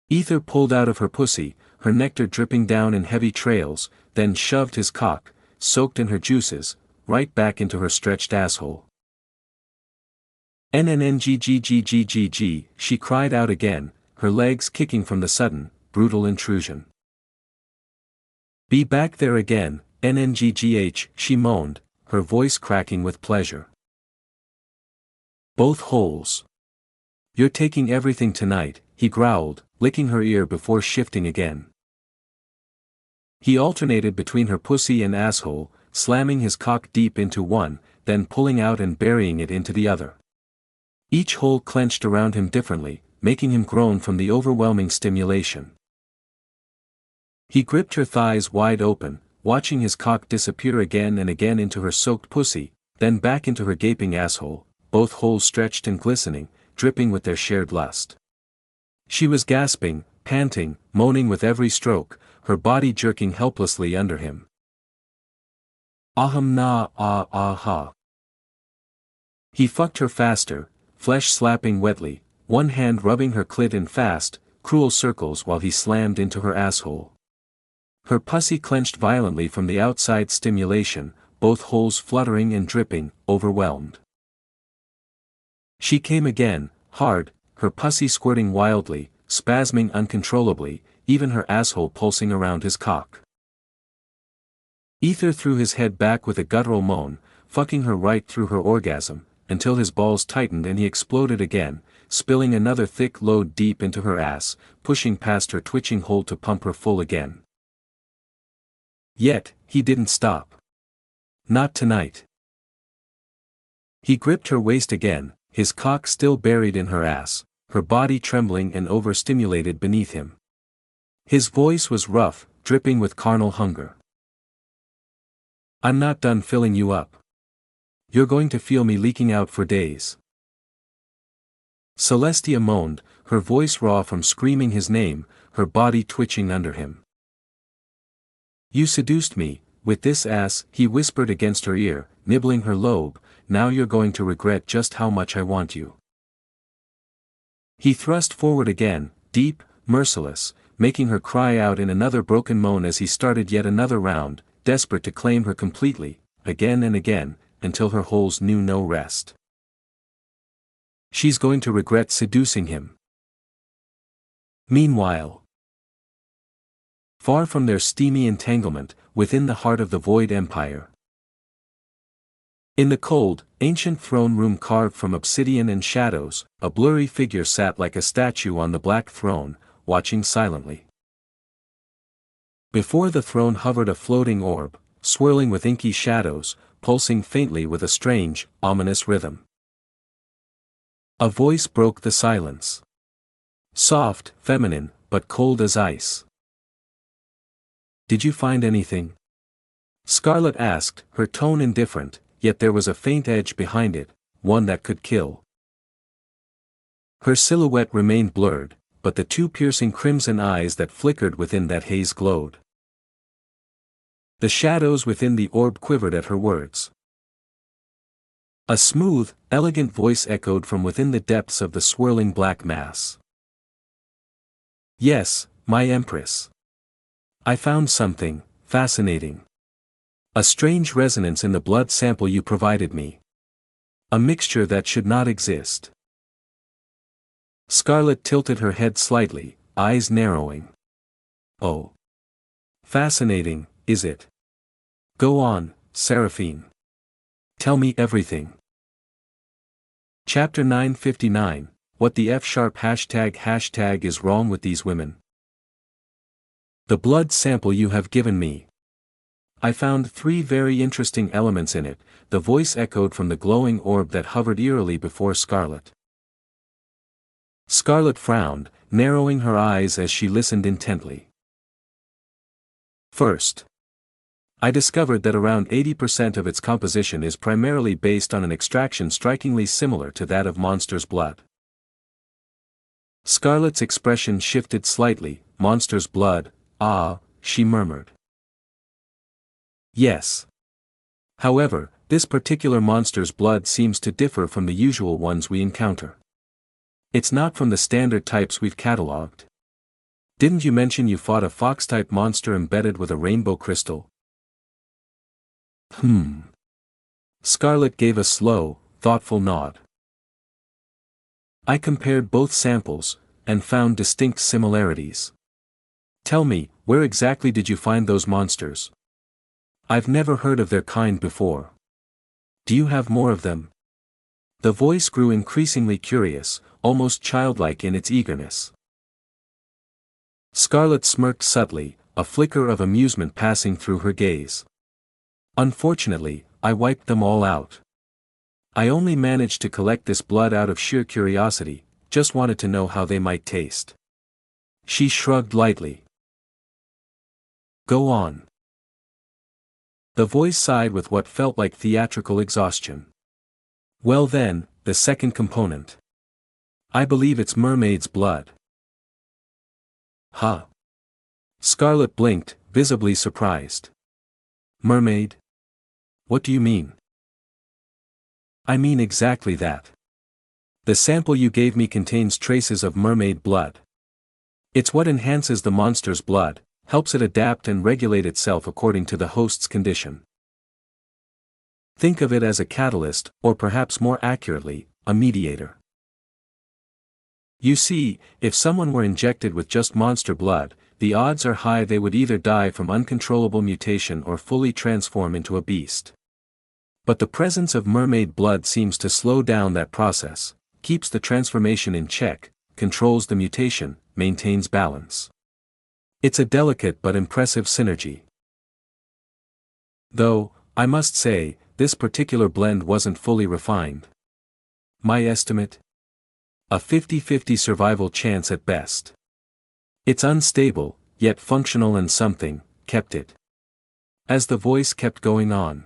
Ether pulled out of her pussy, her nectar dripping down in heavy trails, then shoved his cock, soaked in her juices, right back into her stretched asshole. NNNGGGGGG, she cried out again, her legs kicking from the sudden, brutal intrusion. Be back there again, NNGGH, she moaned, her voice cracking with pleasure. Both holes. You're taking everything tonight, he growled, licking her ear before shifting again. He alternated between her pussy and asshole, slamming his cock deep into one, then pulling out and burying it into the other. Each hole clenched around him differently, making him groan from the overwhelming stimulation. He gripped her thighs wide open, watching his cock disappear again and again into her soaked pussy, then back into her gaping asshole, both holes stretched and glistening, dripping with their shared lust. She was gasping, panting, moaning with every stroke, her body jerking helplessly under him. Aham na ah ah ha. He fucked her faster, flesh slapping wetly, one hand rubbing her clit in fast, cruel circles while he slammed into her asshole. Her pussy clenched violently from the outside stimulation, both holes fluttering and dripping, overwhelmed. She came again, hard, her pussy squirting wildly, spasming uncontrollably, even her asshole pulsing around his cock. Ether threw his head back with a guttural moan, fucking her right through her orgasm, until his balls tightened and he exploded again, spilling another thick load deep into her ass, pushing past her twitching hole to pump her full again. Yet, he didn't stop. Not tonight. He gripped her waist again, his cock still buried in her ass, her body trembling and overstimulated beneath him. His voice was rough, dripping with carnal hunger. I'm not done filling you up. You're going to feel me leaking out for days. Celestia moaned, her voice raw from screaming his name, her body twitching under him. You seduced me, with this ass, he whispered against her ear, nibbling her lobe, now you're going to regret just how much I want you. He thrust forward again, deep, merciless, making her cry out in another broken moan as he started yet another round, desperate to claim her completely, again and again, until her holes knew no rest. She's going to regret seducing him. Meanwhile, far from their steamy entanglement, within the heart of the Void Empire. In the cold, ancient throne room carved from obsidian and shadows, a blurry figure sat like a statue on the black throne, watching silently. Before the throne hovered a floating orb, swirling with inky shadows, pulsing faintly with a strange, ominous rhythm. A voice broke the silence. Soft, feminine, but cold as ice. Did you find anything? Scarlet asked, her tone indifferent, yet there was a faint edge behind it, one that could kill. Her silhouette remained blurred, but the two piercing crimson eyes that flickered within that haze glowed. The shadows within the orb quivered at her words. A smooth, elegant voice echoed from within the depths of the swirling black mass. Yes, my Empress. I found something fascinating. A strange resonance in the blood sample you provided me. A mixture that should not exist. Scarlet tilted her head slightly, eyes narrowing. Oh. Fascinating, is it? Go on, Seraphine. Tell me everything. Chapter 959, What the F# hashtag is wrong with these women. The blood sample you have given me. I found 3 very interesting elements in it, the voice echoed from the glowing orb that hovered eerily before Scarlet. Scarlet frowned, narrowing her eyes as she listened intently. First, I discovered that around 80% of its composition is primarily based on an extraction strikingly similar to that of monster's blood. Scarlet's expression shifted slightly. Monster's blood, ah, she murmured. Yes. However, this particular monster's blood seems to differ from the usual ones we encounter. It's not from the standard types we've catalogued. Didn't you mention you fought a fox-type monster embedded with a rainbow crystal? Scarlet gave a slow, thoughtful nod. I compared both samples, and found distinct similarities. Tell me, where exactly did you find those monsters? I've never heard of their kind before. Do you have more of them? The voice grew increasingly curious, almost childlike in its eagerness. Scarlet smirked subtly, a flicker of amusement passing through her gaze. Unfortunately, I wiped them all out. I only managed to collect this blood out of sheer curiosity, just wanted to know how they might taste. She shrugged lightly. Go on. The voice sighed with what felt like theatrical exhaustion. Well then, the second component. I believe it's mermaid's blood. Huh? Scarlet blinked, visibly surprised. Mermaid? What do you mean? I mean exactly that. The sample you gave me contains traces of mermaid blood. It's what enhances the monster's blood, helps it adapt and regulate itself according to the host's condition. Think of it as a catalyst, or perhaps more accurately, a mediator. You see, if someone were injected with just monster blood, the odds are high they would either die from uncontrollable mutation or fully transform into a beast. But the presence of mermaid blood seems to slow down that process, keeps the transformation in check, controls the mutation, maintains balance. It's a delicate but impressive synergy. Though, I must say, this particular blend wasn't fully refined. My estimate? A 50-50 survival chance at best. It's unstable, yet functional, and something kept it. As the voice kept going on.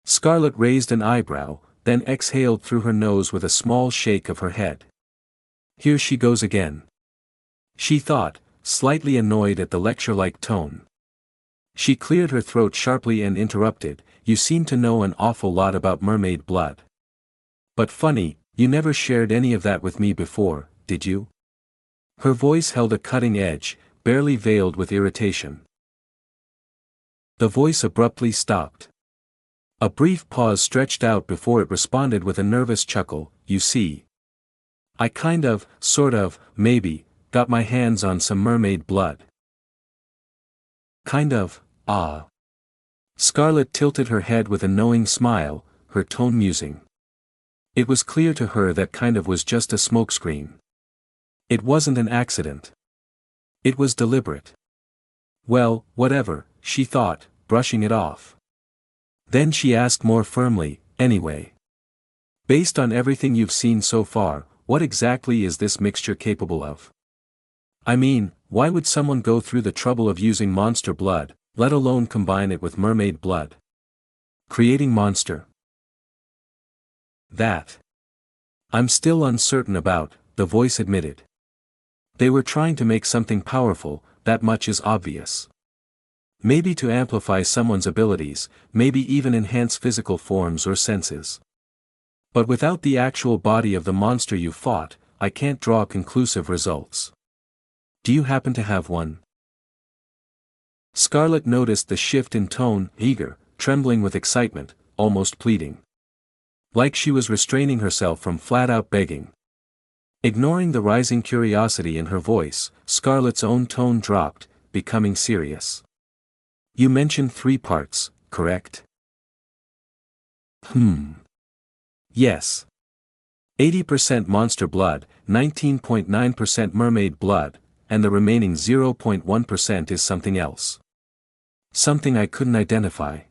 Scarlet raised an eyebrow, then exhaled through her nose with a small shake of her head. Here she goes again. She thought, slightly annoyed at the lecture-like tone. She cleared her throat sharply and interrupted, "You seem to know an awful lot about mermaid blood. But funny, you never shared any of that with me before, did you?" Her voice held a cutting edge, barely veiled with irritation. The voice abruptly stopped. A brief pause stretched out before it responded with a nervous chuckle. "You see, I kind of, sort of, maybe, got my hands on some mermaid blood." Kind of, ah. Scarlet tilted her head with a knowing smile, her tone musing. It was clear to her that kind of was just a smokescreen. It wasn't an accident. It was deliberate. Well, whatever, she thought, brushing it off. Then she asked more firmly, "Anyway, based on everything you've seen so far, what exactly is this mixture capable of? I mean, why would someone go through the trouble of using monster blood, let alone combine it with mermaid blood? Creating monster? That I'm still uncertain about," the voice admitted. They were trying to make something powerful, that much is obvious. Maybe to amplify someone's abilities, maybe even enhance physical forms or senses. But without the actual body of the monster you fought, I can't draw conclusive results. Do you happen to have one? Scarlet noticed the shift in tone, eager, trembling with excitement, almost pleading. Like she was restraining herself from flat-out begging. Ignoring the rising curiosity in her voice, Scarlet's own tone dropped, becoming serious. "You mentioned 3 parts, correct?" Yes. 80% monster blood, 19.9% mermaid blood, and the remaining 0.1% is something else. Something I couldn't identify.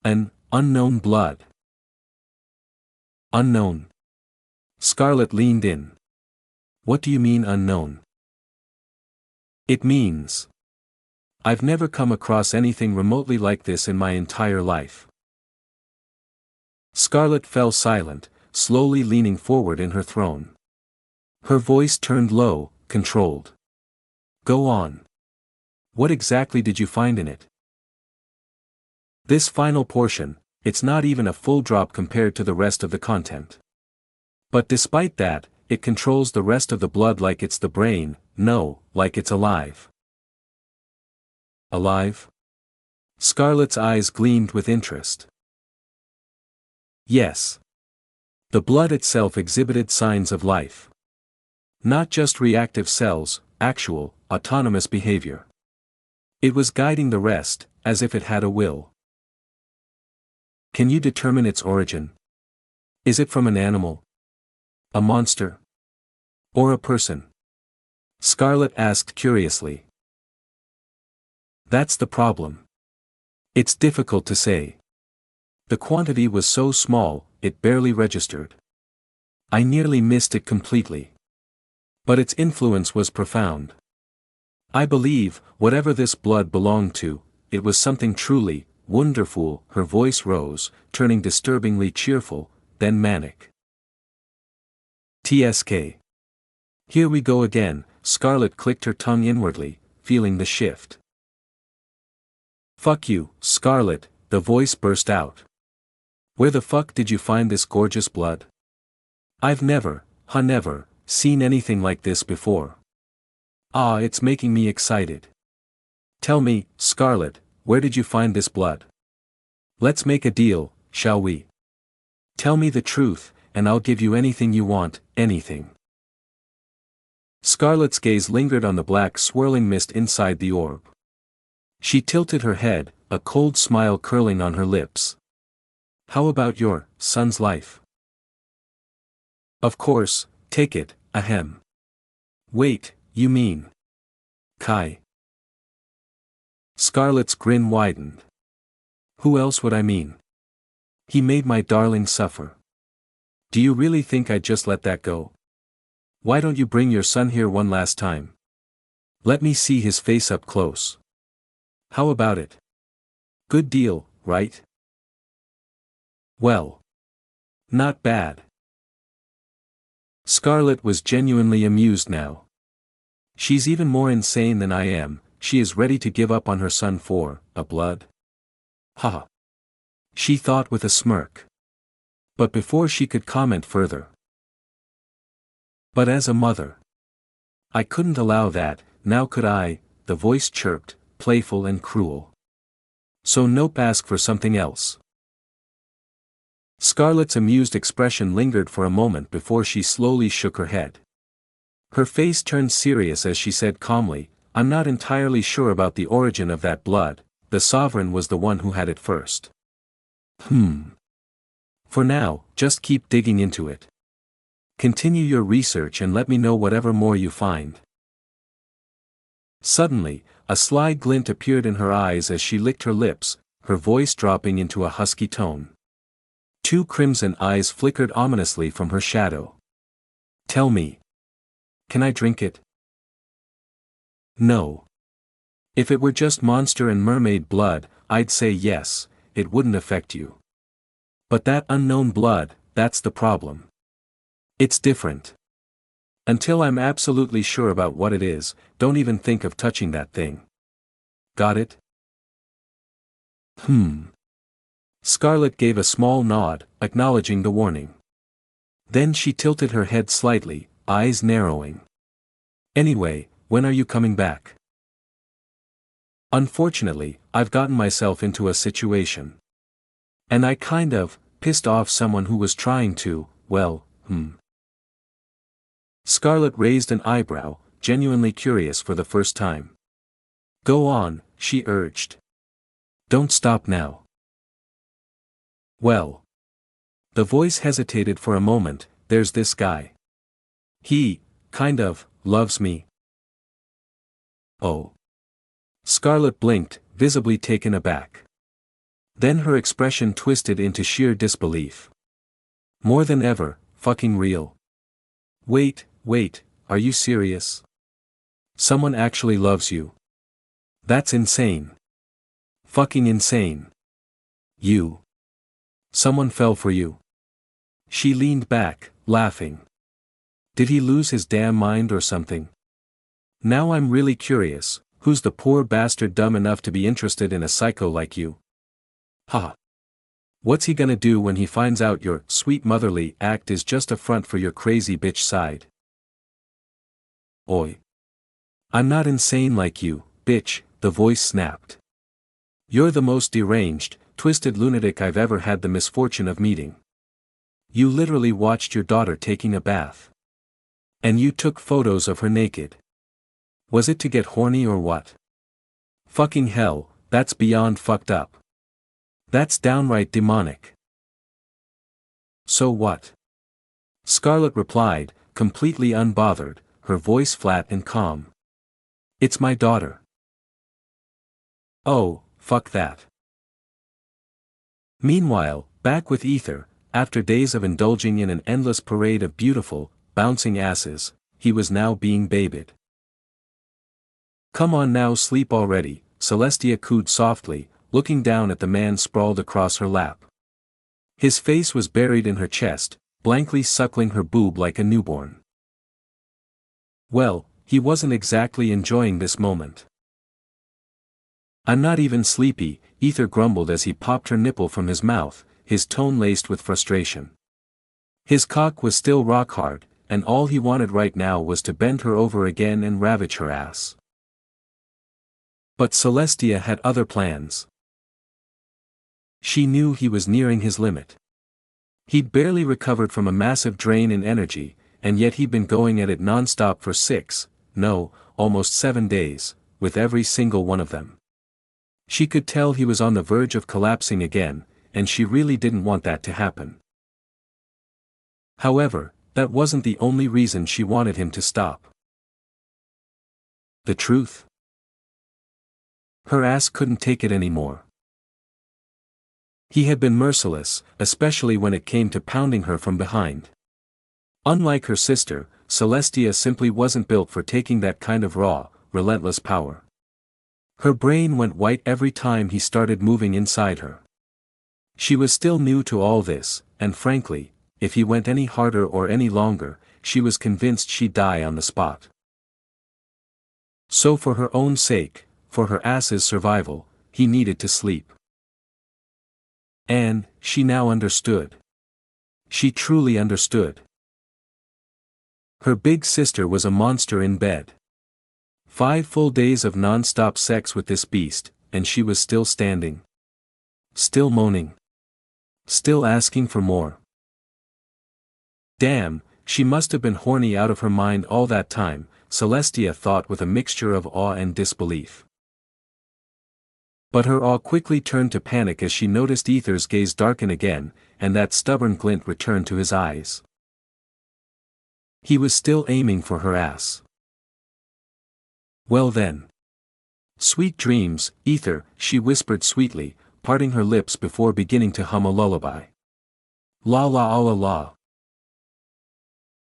An unknown blood. Unknown. Scarlet leaned in. What do you mean unknown? It means I've never come across anything remotely like this in my entire life. Scarlet fell silent, slowly leaning forward in her throne. Her voice turned low, controlled. Go on. What exactly did you find in it? This final portion, it's not even a full drop compared to the rest of the content. But despite that, it controls the rest of the blood like it's the brain, no, like it's alive. Alive? Scarlet's eyes gleamed with interest. Yes. The blood itself exhibited signs of life. Not just reactive cells, actual, autonomous behavior. It was guiding the rest, as if it had a will. Can you determine its origin? Is it from an animal? A monster? Or a person? Scarlet asked curiously. That's the problem. It's difficult to say. The quantity was so small, it barely registered. I nearly missed it completely. But its influence was profound. I believe, whatever this blood belonged to, it was something truly wonderful. Her voice rose, turning disturbingly cheerful, then manic. TSK. Here we go again, Scarlet clicked her tongue inwardly, feeling the shift. Fuck you, Scarlet, the voice burst out. Where the fuck did you find this gorgeous blood? I've never seen anything like this before. Ah, it's making me excited. Tell me, Scarlet, where did you find this blood? Let's make a deal, shall we? Tell me the truth, and I'll give you anything you want, anything. Scarlet's gaze lingered on the black swirling mist inside the orb. She tilted her head, a cold smile curling on her lips. How about your son's life? Of course, take it, ahem. Wait, you mean Kai? Scarlet's grin widened. Who else would I mean? He made my darling suffer. Do you really think I'd just let that go? Why don't you bring your son here one last time? Let me see his face up close. How about it? Good deal, right? Well. Not bad. Scarlet was genuinely amused now. She's even more insane than I am, she is ready to give up on her son for a blood. Haha. She thought with a smirk. But before she could comment further. But as a mother. I couldn't allow that, now could I? The voice chirped, playful and cruel. So nope, ask for something else. Scarlet's amused expression lingered for a moment before she slowly shook her head. Her face turned serious as she said calmly, I'm not entirely sure about the origin of that blood, the sovereign was the one who had it first. For now, just keep digging into it. Continue your research and let me know whatever more you find. Suddenly, a sly glint appeared in her eyes as she licked her lips, her voice dropping into a husky tone. Two crimson eyes flickered ominously from her shadow. Tell me. Can I drink it? No. If it were just monster and mermaid blood, I'd say yes, it wouldn't affect you. But that unknown blood, that's the problem. It's different. Until I'm absolutely sure about what it is, don't even think of touching that thing. Got it? Scarlet gave a small nod, acknowledging the warning. Then she tilted her head slightly, eyes narrowing. Anyway, when are you coming back? Unfortunately, I've gotten myself into a situation. And I kind of pissed off someone who was trying to, Scarlet raised an eyebrow, genuinely curious for the first time. Go on, she urged. Don't stop now. Well. The voice hesitated for a moment, there's this guy. He, kind of, loves me. Oh. Scarlet blinked, visibly taken aback. Then her expression twisted into sheer disbelief. More than ever, fucking real. Wait, are you serious? Someone actually loves you. That's insane. Fucking insane. You. Someone fell for you. She leaned back, laughing. Did he lose his damn mind or something? Now I'm really curious, who's the poor bastard dumb enough to be interested in a psycho like you? Ha! What's he gonna do when he finds out your sweet motherly act is just a front for your crazy bitch side? Oi. I'm not insane like you, bitch, the voice snapped. You're the most deranged, twisted lunatic I've ever had the misfortune of meeting. You literally watched your daughter taking a bath. And you took photos of her naked. Was it to get horny or what? Fucking hell, that's beyond fucked up. That's downright demonic. So what? Scarlet replied, completely unbothered, her voice flat and calm. It's my daughter. Oh, fuck that. Meanwhile, back with Ether, after days of indulging in an endless parade of beautiful, bouncing asses, he was now being babied. Come on now, sleep already, Celestia cooed softly, looking down at the man sprawled across her lap. His face was buried in her chest, blankly suckling her boob like a newborn. Well, he wasn't exactly enjoying this moment. I'm not even sleepy, Ether grumbled as he popped her nipple from his mouth, his tone laced with frustration. His cock was still rock hard, and all he wanted right now was to bend her over again and ravage her ass. But Celestia had other plans. She knew he was nearing his limit. He'd barely recovered from a massive drain in energy, and yet he'd been going at it non-stop for 6, no, almost 7 days, with every single one of them. She could tell he was on the verge of collapsing again, and she really didn't want that to happen. However, that wasn't the only reason she wanted him to stop. The truth? Her ass couldn't take it anymore. He had been merciless, especially when it came to pounding her from behind. Unlike her sister, Celestia simply wasn't built for taking that kind of raw, relentless power. Her brain went white every time he started moving inside her. She was still new to all this, and frankly, if he went any harder or any longer, she was convinced she'd die on the spot. So for her own sake, for her ass's survival, he needed to sleep. And, she now understood. She truly understood. Her big sister was a monster in bed. 5 full days of non-stop sex with this beast, and she was still standing. Still moaning. Still asking for more. Damn, she must have been horny out of her mind all that time, Celestia thought with a mixture of awe and disbelief. But her awe quickly turned to panic as she noticed Ether's gaze darken again, and that stubborn glint returned to his eyes. He was still aiming for her ass. Well then. Sweet dreams, Ether, she whispered sweetly, parting her lips before beginning to hum a lullaby. La la la la.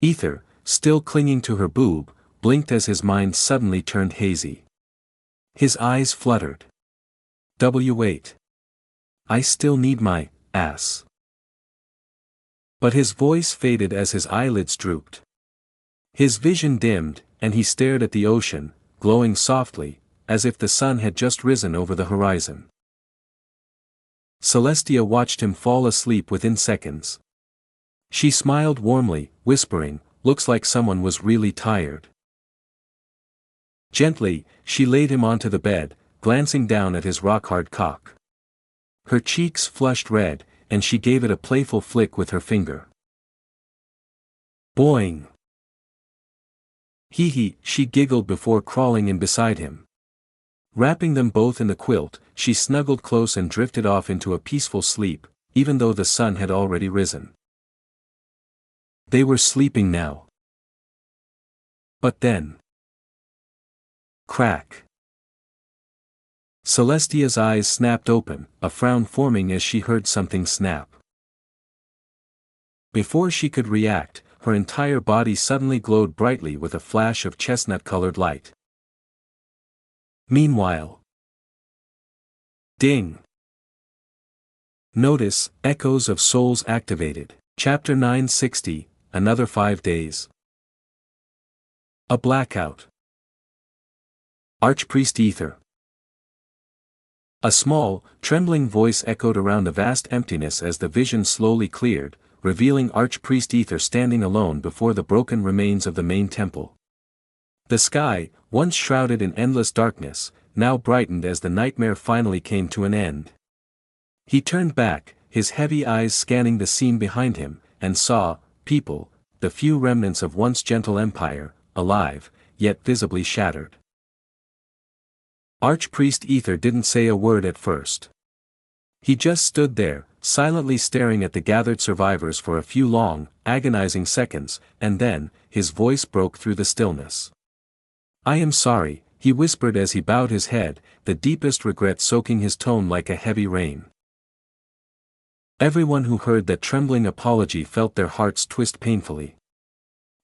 Ether, still clinging to her boob, blinked as his mind suddenly turned hazy. His eyes fluttered. Wait. I still need my ass. But his voice faded as his eyelids drooped. His vision dimmed, and he stared at the ocean, glowing softly, as if the sun had just risen over the horizon. Celestia watched him fall asleep within seconds. She smiled warmly, whispering, "Looks like someone was really tired." Gently, she laid him onto the bed, glancing down at his rock-hard cock. Her cheeks flushed red, and she gave it a playful flick with her finger. Boing! Hee, she giggled before crawling in beside him. Wrapping them both in the quilt, she snuggled close and drifted off into a peaceful sleep, even though the sun had already risen. They were sleeping now. But then... Crack! Celestia's eyes snapped open, a frown forming as she heard something snap. Before she could react, her entire body suddenly glowed brightly with a flash of chestnut-colored light. Meanwhile... Ding! Notice, Echoes of Souls activated. Chapter 960, Another 5 days. A blackout. Archpriest Ether. A small, trembling voice echoed around the vast emptiness as the vision slowly cleared, revealing Archpriest Ether standing alone before the broken remains of the main temple. The sky, once shrouded in endless darkness, now brightened as the nightmare finally came to an end. He turned back, his heavy eyes scanning the scene behind him, and saw, people, the few remnants of once gentle empire, alive, yet visibly shattered. Archpriest Ether didn't say a word at first. He just stood there, silently staring at the gathered survivors for a few long, agonizing seconds, and then, his voice broke through the stillness. "I am sorry," he whispered as he bowed his head, the deepest regret soaking his tone like a heavy rain. Everyone who heard that trembling apology felt their hearts twist painfully.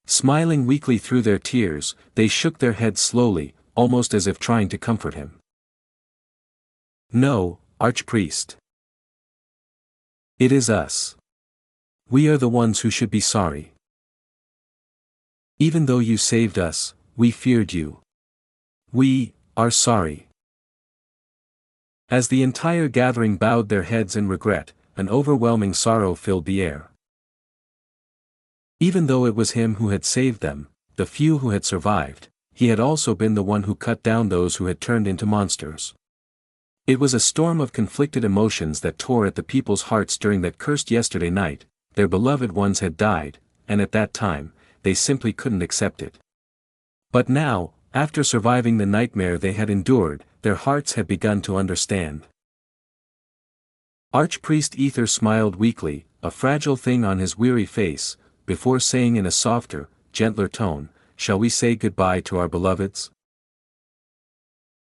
Smiling weakly through their tears, they shook their heads slowly, almost as if trying to comfort him. "No, Archpriest. It is us. We are the ones who should be sorry. Even though you saved us, we feared you. We are sorry." As the entire gathering bowed their heads in regret, an overwhelming sorrow filled the air. Even though it was him who had saved them, the few who had survived, he had also been the one who cut down those who had turned into monsters. It was a storm of conflicted emotions that tore at the people's hearts during that cursed yesterday night. Their beloved ones had died, and at that time, they simply couldn't accept it. But now, after surviving the nightmare they had endured, their hearts had begun to understand. Archpriest Ether smiled weakly, a fragile thing on his weary face, before saying in a softer, gentler tone, "Shall we say goodbye to our beloveds?"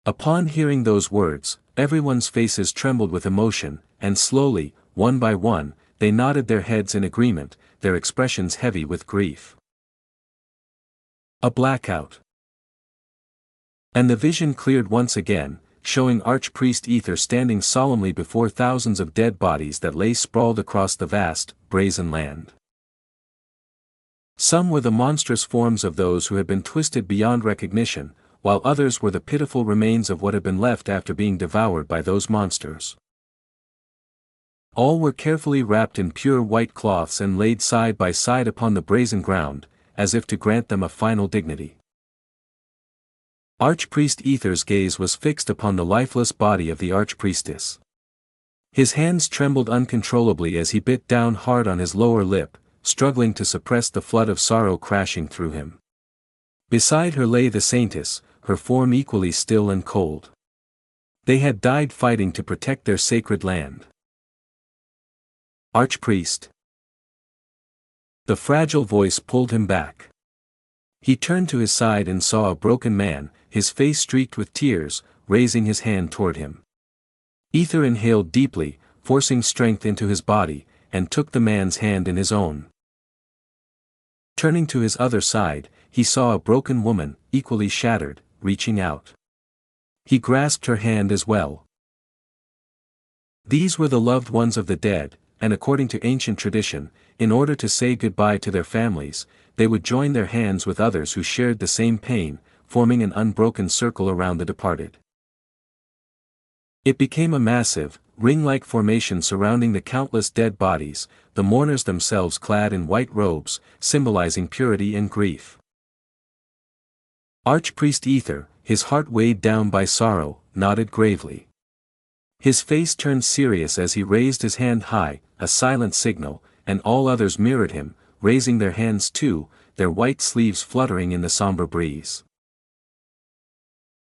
Upon hearing those words, everyone's faces trembled with emotion, and slowly, one by one, they nodded their heads in agreement, their expressions heavy with grief. A blackout. And the vision cleared once again, showing Archpriest Ether standing solemnly before thousands of dead bodies that lay sprawled across the vast, brazen land. Some were the monstrous forms of those who had been twisted beyond recognition, while others were the pitiful remains of what had been left after being devoured by those monsters. All were carefully wrapped in pure white cloths and laid side by side upon the brazen ground, as if to grant them a final dignity. Archpriest Ether's gaze was fixed upon the lifeless body of the Archpriestess. His hands trembled uncontrollably as he bit down hard on his lower lip, struggling to suppress the flood of sorrow crashing through him. Beside her lay the Saintess, her form equally still and cold. They had died fighting to protect their sacred land. Archpriest. The fragile voice pulled him back. He turned to his side and saw a broken man, his face streaked with tears, raising his hand toward him. Ether inhaled deeply, forcing strength into his body, and took the man's hand in his own. Turning to his other side, he saw a broken woman, equally shattered, reaching out. He grasped her hand as well. These were the loved ones of the dead, and according to ancient tradition, in order to say goodbye to their families, they would join their hands with others who shared the same pain, forming an unbroken circle around the departed. It became a massive, ring-like formation surrounding the countless dead bodies, the mourners themselves clad in white robes, symbolizing purity and grief. Archpriest Ether, his heart weighed down by sorrow, nodded gravely. His face turned serious as he raised his hand high, a silent signal, and all others mirrored him, raising their hands too, their white sleeves fluttering in the somber breeze.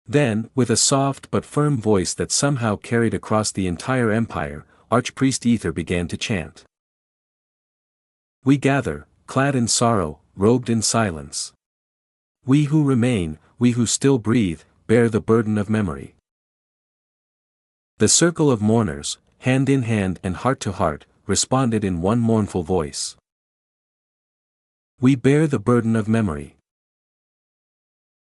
Then, with a soft but firm voice that somehow carried across the entire empire, Archpriest Ether began to chant. We gather, clad in sorrow, robed in silence. We who remain, we who still breathe, bear the burden of memory. The circle of mourners, hand in hand and heart to heart, responded in one mournful voice. We bear the burden of memory.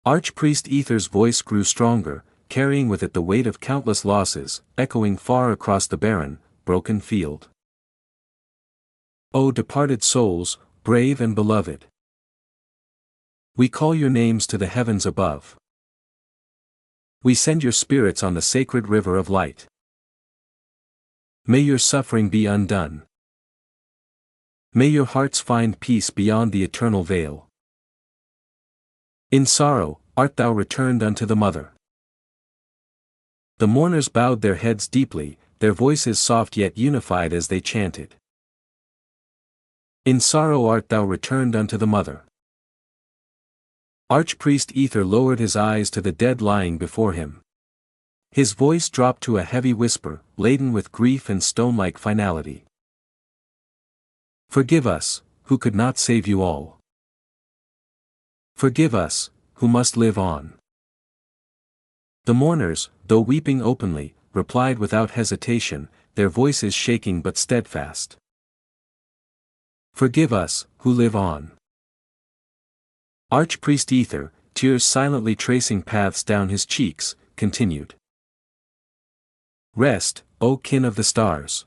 Archpriest Ether's voice grew stronger, carrying with it the weight of countless losses, echoing far across the barren, broken field. O departed souls, brave and beloved! We call your names to the heavens above. We send your spirits on the sacred river of light. May your suffering be undone. May your hearts find peace beyond the eternal veil. In sorrow, art thou returned unto the Mother. The mourners bowed their heads deeply, their voices soft yet unified as they chanted. In sorrow art thou returned unto the Mother. Archpriest Ether lowered his eyes to the dead lying before him. His voice dropped to a heavy whisper, laden with grief and stone-like finality. Forgive us, who could not save you all. Forgive us, who must live on. The mourners, though weeping openly, replied without hesitation, their voices shaking but steadfast. Forgive us, who live on. Archpriest Ether, tears silently tracing paths down his cheeks, continued. Rest, O kin of the stars.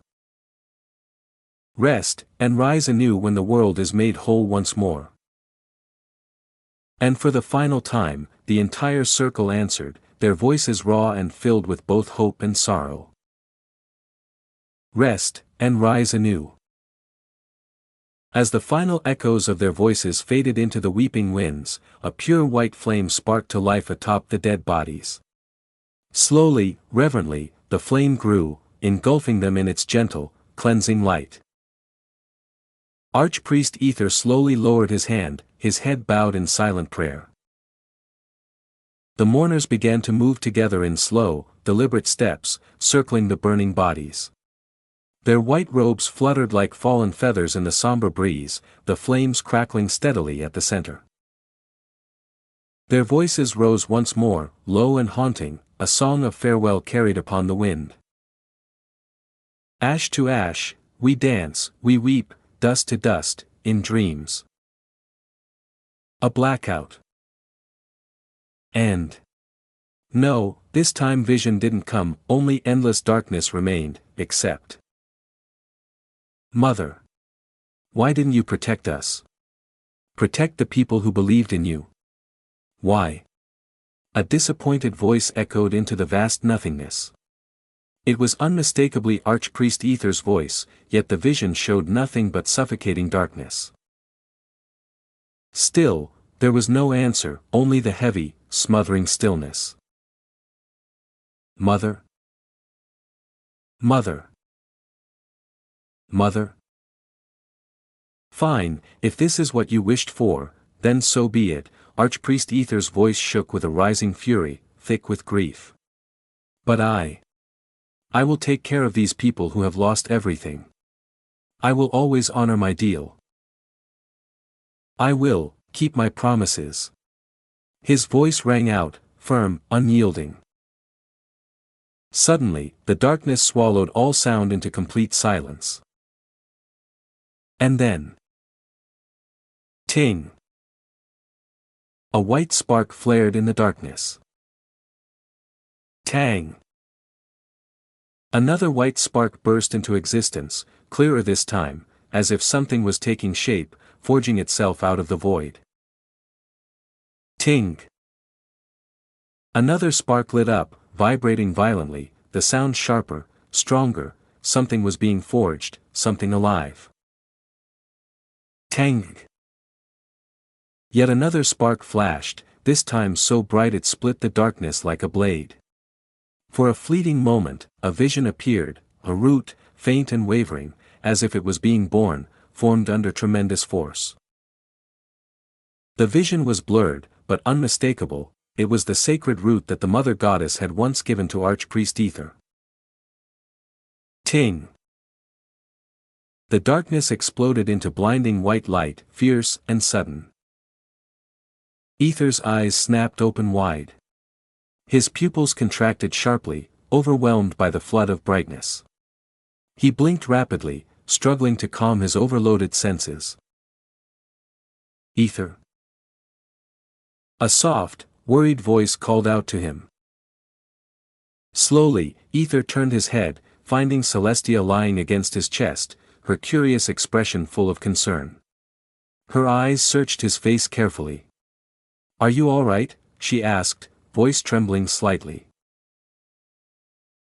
Rest, and rise anew when the world is made whole once more. And for the final time, the entire circle answered, their voices raw and filled with both hope and sorrow. rest, and rise anew. As the final echoes of their voices faded into the weeping winds, a pure white flame sparked to life atop the dead bodies. Slowly, reverently, the flame grew, engulfing them in its gentle, cleansing light. Archpriest Ether slowly lowered his hand, his head bowed in silent prayer. The mourners began to move together in slow, deliberate steps, circling the burning bodies. Their white robes fluttered like fallen feathers in the somber breeze, the flames crackling steadily at the center. Their voices rose once more, low and haunting, a song of farewell carried upon the wind. Ash to ash, we dance, we weep, dust to dust, in dreams. A blackout. And no, this time vision didn't come, only endless darkness remained, except Mother. Why didn't you protect us? Protect the people who believed in you. Why? A disappointed voice echoed into the vast nothingness. It was unmistakably Archpriest Ether's voice, yet the vision showed nothing but suffocating darkness. Still, there was no answer, only the heavy, smothering stillness. Mother? Mother? Mother? Fine, if this is what you wished for, then so be it. Archpriest Ether's voice shook with a rising fury, thick with grief. But I will take care of these people who have lost everything. I will always honor my deal. I will keep my promises. His voice rang out, firm, unyielding. Suddenly, the darkness swallowed all sound into complete silence. And then, ting! A white spark flared in the darkness. Tang! Another white spark burst into existence, clearer this time, as if something was taking shape, forging itself out of the void. Ting! Another spark lit up, vibrating violently, the sound sharper, stronger, something was being forged, something alive. Tang! Yet another spark flashed, this time so bright it split the darkness like a blade. For a fleeting moment, a vision appeared, a root, faint and wavering, as if it was being born, formed under tremendous force. The vision was blurred, but unmistakable. It was the sacred root that the Mother Goddess had once given to Archpriest Ether. Ting! The darkness exploded into blinding white light, fierce and sudden. Ether's eyes snapped open wide. His pupils contracted sharply, overwhelmed by the flood of brightness. He blinked rapidly, struggling to calm his overloaded senses. Ether. A soft, worried voice called out to him. Slowly, Ether turned his head, finding Celestia lying against his chest, her curious expression full of concern. Her eyes searched his face carefully. "Are you all right?" she asked, voice trembling slightly.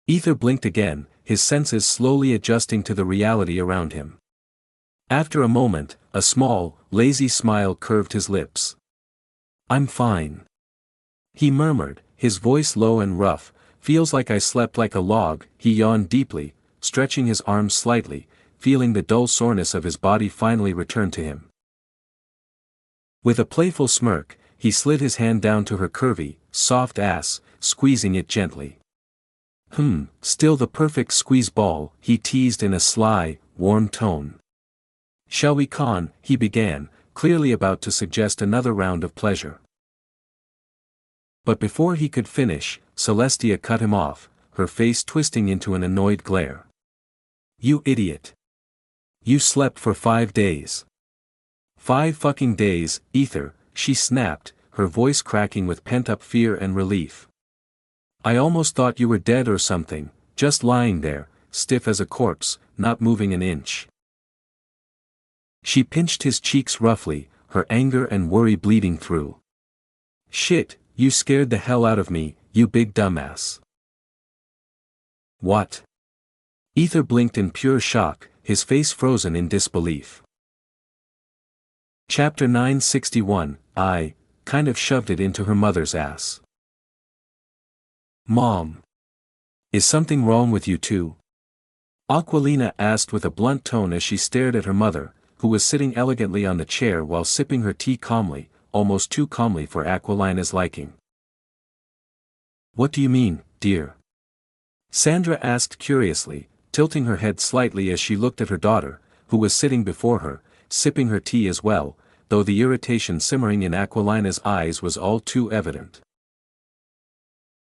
Ether blinked again, his senses slowly adjusting to the reality around him. After a moment, a small, lazy smile curved his lips. "I'm fine," he murmured, his voice low and rough. "Feels like I slept like a log." He yawned deeply, stretching his arms slightly, feeling the dull soreness of his body finally return to him. With a playful smirk, he slid his hand down to her curvy, soft ass, squeezing it gently. Still the perfect squeeze ball," he teased in a sly, warm tone. "Shall we con?" he began, clearly about to suggest another round of pleasure. But before he could finish, Celestia cut him off, her face twisting into an annoyed glare. "You idiot! You slept for 5 days. 5 fucking days, Ether," she snapped, her voice cracking with pent-up fear and relief. "I almost thought you were dead or something, just lying there, stiff as a corpse, not moving an inch." She pinched his cheeks roughly, her anger and worry bleeding through. "Shit, you scared the hell out of me, you big dumbass." "What? Ether blinked in pure shock, his face frozen in disbelief. Chapter 961, I kind of shoved it into her mother's ass. Mom. Is something wrong with you too? Aquilina asked with a blunt tone as she stared at her mother, who was sitting elegantly on the chair while sipping her tea calmly, almost too calmly for Aquilina's liking. What do you mean, dear? Sandra asked curiously, tilting her head slightly as she looked at her daughter, who was sitting before her, sipping her tea as well, though the irritation simmering in Aquilina's eyes was all too evident.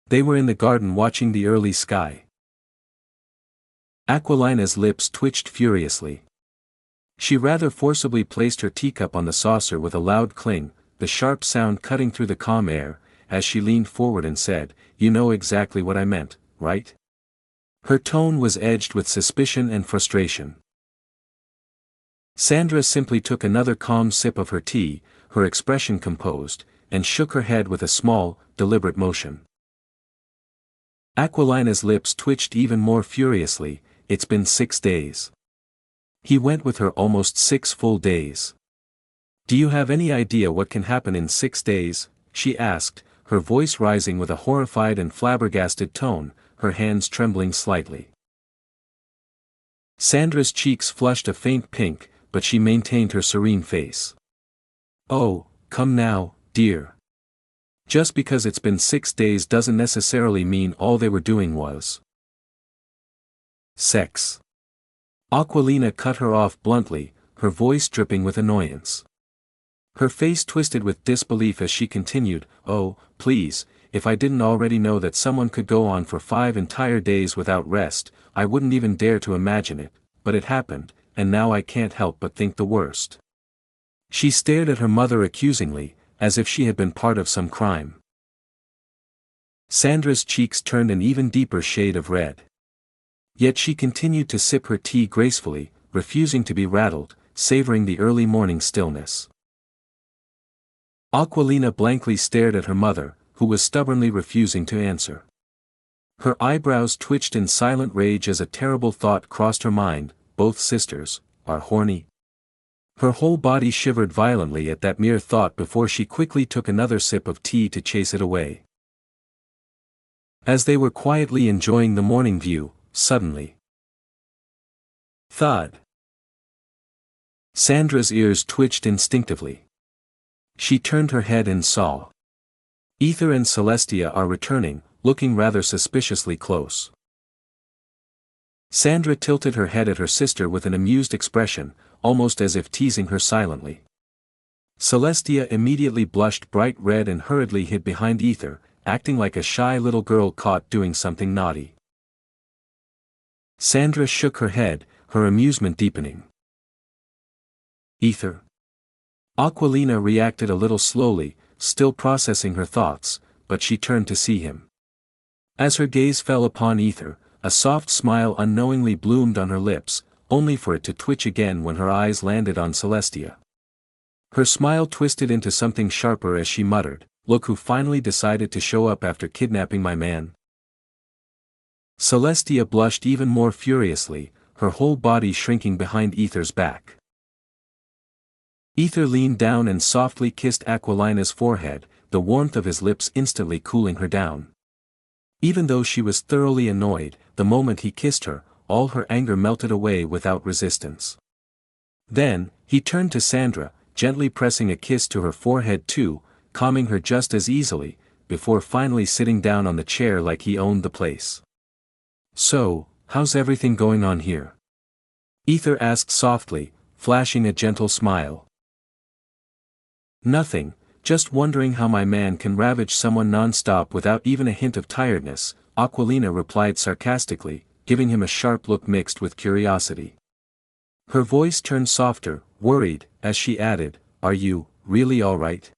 They were in the garden watching the early sky. Aquilina's lips twitched furiously. She rather forcibly placed her teacup on the saucer with a loud cling, the sharp sound cutting through the calm air, as she leaned forward and said, "You know exactly what I meant, right?" Her tone was edged with suspicion and frustration. Sandra simply took another calm sip of her tea, her expression composed, and shook her head with a small, deliberate motion. Aquilina's lips twitched even more furiously. It's been 6 days. He went with her almost 6 full days. Do you have any idea what can happen in 6 days? She asked, her voice rising with a horrified and flabbergasted tone, her hands trembling slightly. Sandra's cheeks flushed a faint pink, but she maintained her serene face. Oh, come now, dear. Just because it's been 6 days doesn't necessarily mean all they were doing was sex. Aquilina cut her off bluntly, her voice dripping with annoyance. Her face twisted with disbelief as she continued, "Oh, please, if I didn't already know that someone could go on for 5 entire days without rest, I wouldn't even dare to imagine it, but it happened, and now I can't help but think the worst." She stared at her mother accusingly, as if she had been part of some crime. Sandra's cheeks turned an even deeper shade of red. Yet she continued to sip her tea gracefully, refusing to be rattled, savoring the early morning stillness. Aquilina blankly stared at her mother, who was stubbornly refusing to answer. Her eyebrows twitched in silent rage as a terrible thought crossed her mind, both sisters are horny. Her whole body shivered violently at that mere thought before she quickly took another sip of tea to chase it away. As they were quietly enjoying the morning view, suddenly, thud. Sandra's ears twitched instinctively. She turned her head and saw. Ether and Celestia are returning, looking rather suspiciously close. Sandra tilted her head at her sister with an amused expression, almost as if teasing her silently. Celestia immediately blushed bright red and hurriedly hid behind Ether, acting like a shy little girl caught doing something naughty. Sandra shook her head, her amusement deepening. Ether. Aquilina reacted a little slowly, still processing her thoughts, but she turned to see him. As her gaze fell upon Ether, a soft smile unknowingly bloomed on her lips, only for it to twitch again when her eyes landed on Celestia. Her smile twisted into something sharper as she muttered, "Look who finally decided to show up after kidnapping my man." Celestia blushed even more furiously, her whole body shrinking behind Ether's back. Ether leaned down and softly kissed Aquilina's forehead, the warmth of his lips instantly cooling her down. Even though she was thoroughly annoyed, the moment he kissed her, all her anger melted away without resistance. Then, he turned to Sandra, gently pressing a kiss to her forehead too, calming her just as easily, before finally sitting down on the chair like he owned the place. "So, how's everything going on here?" Ether asked softly, flashing a gentle smile. "Nothing, just wondering how my man can ravage someone non-stop without even a hint of tiredness," Aquilina replied sarcastically, giving him a sharp look mixed with curiosity. Her voice turned softer, worried, as she added, "Are you really all right?"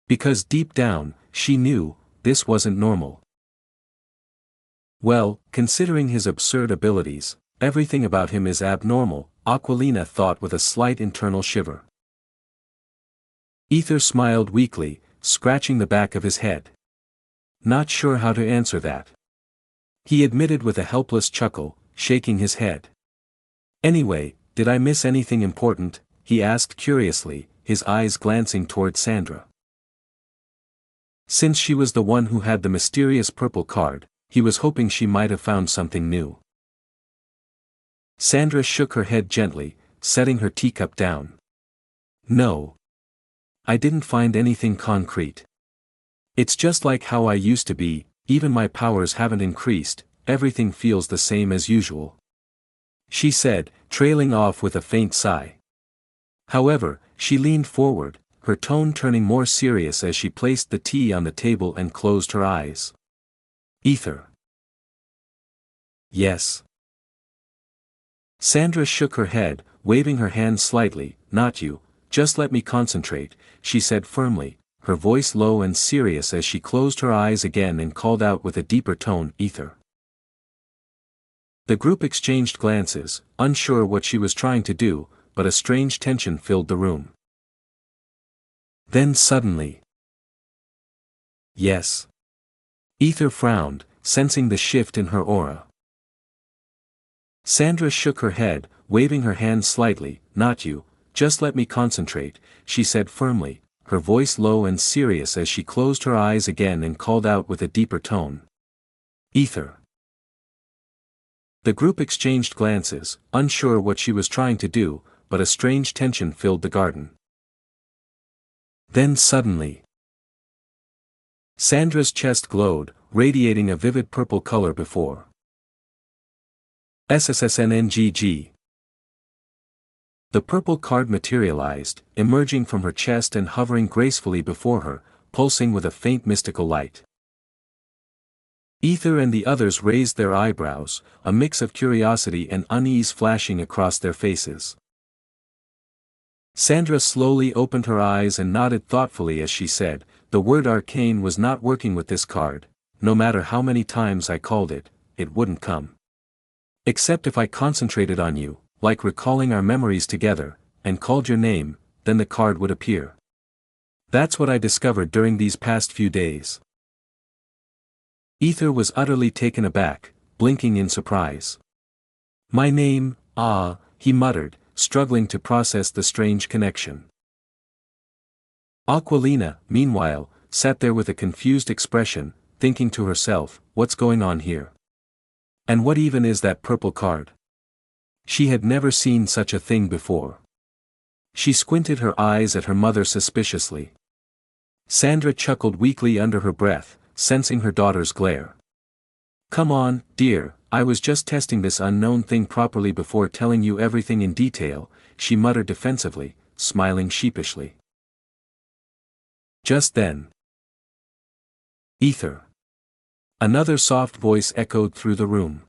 Because deep down, she knew, this wasn't normal. Well, considering his absurd abilities, everything about him is abnormal, Aquilina thought with a slight internal shiver. Ether smiled weakly, scratching the back of his head. Not sure how to answer that. he admitted with a helpless chuckle, shaking his head. Anyway, did I miss anything important? He asked curiously, his eyes glancing toward Sandra. Since she was the one who had the mysterious purple card, he was hoping she might have found something new. Sandra shook her head gently, setting her teacup down. No. I didn't find anything concrete. It's just like how I used to be, even my powers haven't increased, everything feels the same as usual. She said, trailing off with a faint sigh. However, she leaned forward, her tone turning more serious as she placed the tea on the table and closed her eyes. Ether. Yes. Sandra shook her head, waving her hand slightly. Not you, just let me concentrate, she said firmly, her voice low and serious as she closed her eyes again and called out with a deeper tone, Ether. The group exchanged glances, unsure what she was trying to do, but a strange tension filled the room. Then suddenly. Yes. Ether frowned, sensing the shift in her aura. Sandra shook her head, waving her hand slightly. Not you, just let me concentrate, she said firmly, her voice low and serious as she closed her eyes again and called out with a deeper tone. Ether. The group exchanged glances, unsure what she was trying to do, but a strange tension filled the garden. Then suddenly. Sandra's chest glowed, radiating a vivid purple color before. SSSNNGG. The purple card materialized, emerging from her chest and hovering gracefully before her, pulsing with a faint mystical light. Ether and the others raised their eyebrows, a mix of curiosity and unease flashing across their faces. Sandra slowly opened her eyes and nodded thoughtfully as she said, the word arcane was not working with this card, no matter how many times I called it, it wouldn't come. Except if I concentrated on you, like recalling our memories together, and called your name, then the card would appear. That's what I discovered during these past few days. Ether was utterly taken aback, blinking in surprise. My name, he muttered, struggling to process the strange connection. Aquilina, meanwhile, sat there with a confused expression, thinking to herself, what's going on here? And what even is that purple card? She had never seen such a thing before. She squinted her eyes at her mother suspiciously. Sandra chuckled weakly under her breath, sensing her daughter's glare. Come on, dear, I was just testing this unknown thing properly before telling you everything in detail, she muttered defensively, smiling sheepishly. Just then. Ether. Another soft voice echoed through the room.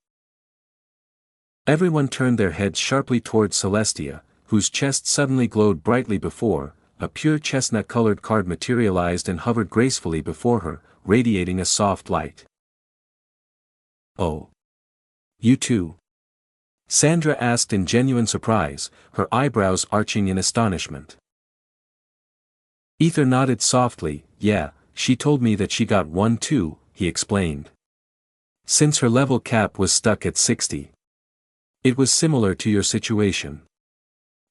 Everyone turned their heads sharply toward Celestia, whose chest suddenly glowed brightly before, a pure chestnut-colored card materialized and hovered gracefully before her, radiating a soft light. Oh. You too? Sandra asked in genuine surprise, her eyebrows arching in astonishment. Ether nodded softly. Yeah, she told me that she got one too, he explained. Since her level cap was stuck at 60. It was similar to your situation.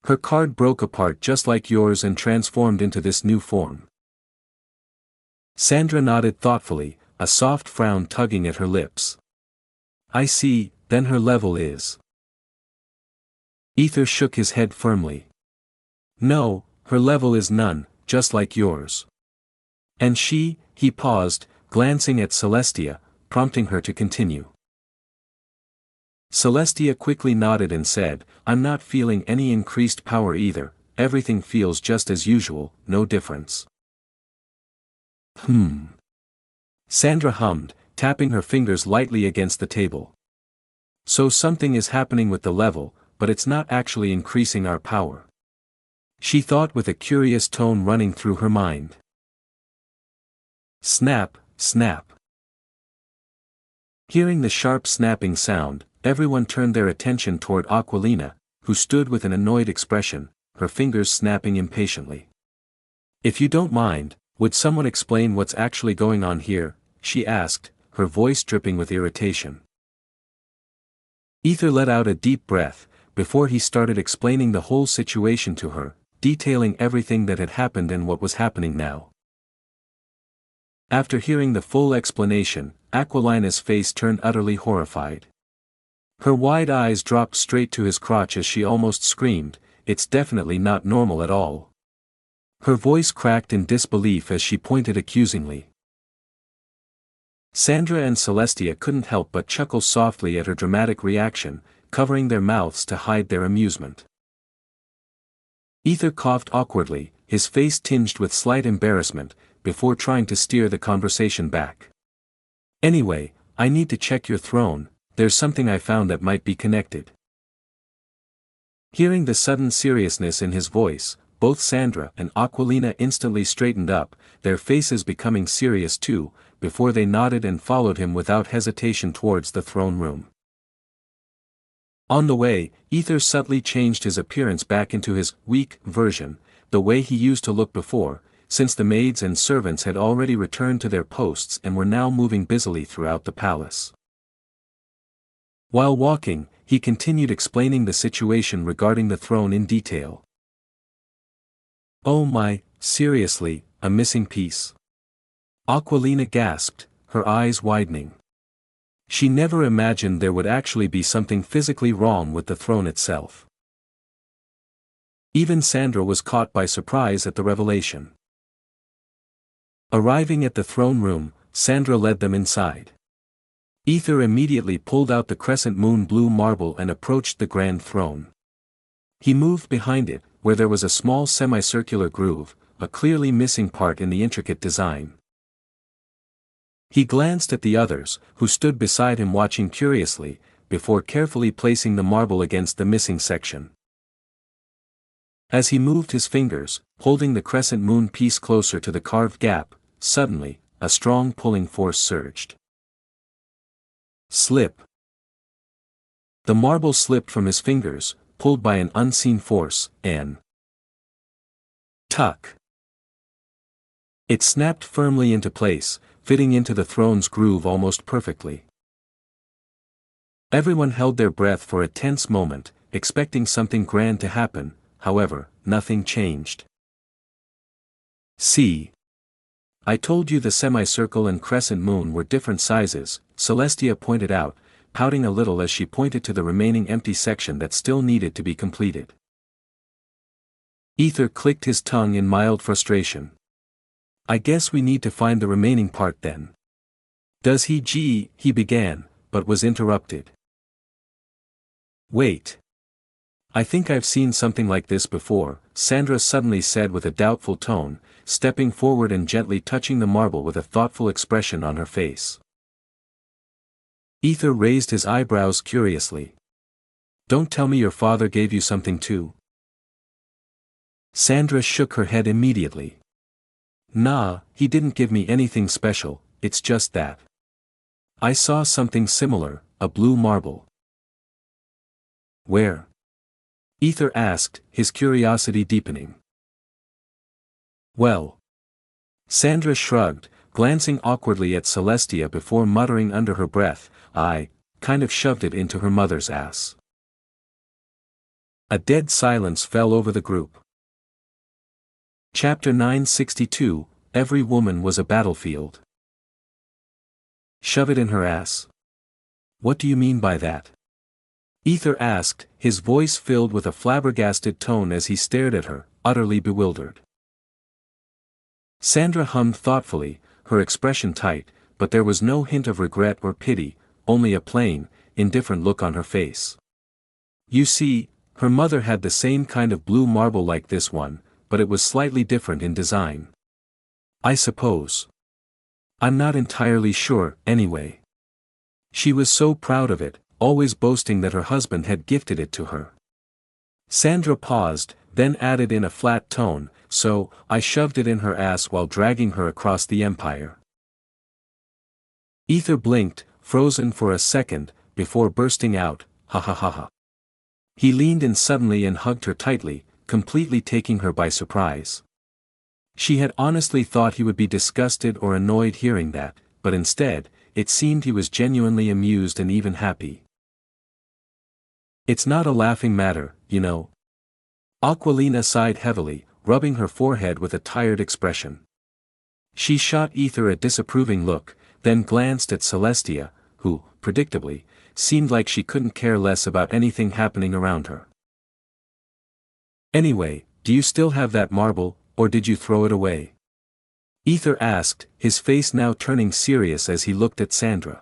Her card broke apart just like yours and transformed into this new form. Sandra nodded thoughtfully, a soft frown tugging at her lips. I see, then her level is. Ether shook his head firmly. No, her level is none, just like yours. And she, he paused, glancing at Celestia, prompting her to continue. Celestia quickly nodded and said, I'm not feeling any increased power either, everything feels just as usual, no difference. Sandra hummed, tapping her fingers lightly against the table. So something is happening with the level, but it's not actually increasing our power. She thought with a curious tone running through her mind. Snap, snap. Hearing the sharp snapping sound, everyone turned their attention toward Aquilina, who stood with an annoyed expression, her fingers snapping impatiently. If you don't mind, would someone explain what's actually going on here? She asked, her voice dripping with irritation. Ether let out a deep breath, before he started explaining the whole situation to her, detailing everything that had happened and what was happening now. After hearing the full explanation, Aquilina's face turned utterly horrified. Her wide eyes dropped straight to his crotch as she almost screamed, "It's definitely not normal at all." Her voice cracked in disbelief as she pointed accusingly. Sandra and Celestia couldn't help but chuckle softly at her dramatic reaction, covering their mouths to hide their amusement. Ether coughed awkwardly, his face tinged with slight embarrassment, before trying to steer the conversation back. "Anyway, I need to check your throne, there's something I found that might be connected." Hearing the sudden seriousness in his voice, both Sandra and Aquilina instantly straightened up, their faces becoming serious too, before they nodded and followed him without hesitation towards the throne room. On the way, Ether subtly changed his appearance back into his weak version, the way he used to look before, since the maids and servants had already returned to their posts and were now moving busily throughout the palace. While walking, he continued explaining the situation regarding the throne in detail. "Oh my, seriously, a missing piece?" Aquilina gasped, her eyes widening. She never imagined there would actually be something physically wrong with the throne itself. Even Sandra was caught by surprise at the revelation. Arriving at the throne room, Sandra led them inside. Ether immediately pulled out the crescent moon blue marble and approached the grand throne. He moved behind it, where there was a small semicircular groove, a clearly missing part in the intricate design. He glanced at the others, who stood beside him watching curiously, before carefully placing the marble against the missing section. As he moved his fingers, holding the crescent moon piece closer to the carved gap, suddenly, a strong pulling force surged. Slip. The marble slipped from his fingers, pulled by an unseen force, and tuck. It snapped firmly into place, fitting into the throne's groove almost perfectly. Everyone held their breath for a tense moment, expecting something grand to happen, however, nothing changed. "See. I told you the semicircle and crescent moon were different sizes," Celestia pointed out, pouting a little as she pointed to the remaining empty section that still needed to be completed. Ether clicked his tongue in mild frustration. "I guess we need to find the remaining part then." "Does he began, but was interrupted. "Wait. I think I've seen something like this before," Sandra suddenly said with a doubtful tone, stepping forward and gently touching the marble with a thoughtful expression on her face. Ether raised his eyebrows curiously. "Don't tell me your father gave you something too?" Sandra shook her head immediately. "Nah, he didn't give me anything special, it's just that I saw something similar, a blue marble." "Where?" Ether asked, his curiosity deepening. "Well." Sandra shrugged, glancing awkwardly at Celestia before muttering under her breath, "I kind of shoved it into her mother's ass." A dead silence fell over the group. Chapter 962, Every Woman Was a Battlefield. "Shove it in her ass? What do you mean by that?" Ether asked, his voice filled with a flabbergasted tone as he stared at her, utterly bewildered. Sandra hummed thoughtfully, her expression tight, but there was no hint of regret or pity, only a plain, indifferent look on her face. "You see, her mother had the same kind of blue marble like this one, but it was slightly different in design. I suppose. I'm not entirely sure, anyway. She was so proud of it, always boasting that her husband had gifted it to her." Sandra paused, then added in a flat tone, "So, I shoved it in her ass while dragging her across the empire." Ether blinked, frozen for a second, before bursting out, "Ha ha ha ha." He leaned in suddenly and hugged her tightly, completely taking her by surprise. She had honestly thought he would be disgusted or annoyed hearing that, but instead, it seemed he was genuinely amused and even happy. It's not a laughing matter, you know. Aquilina sighed heavily, rubbing her forehead with a tired expression. She shot Ether a disapproving look, then glanced at Celestia, who, predictably, seemed like she couldn't care less about anything happening around her. Anyway, do you still have that marble, or did you throw it away? Ether asked, his face now turning serious as he looked at Sandra.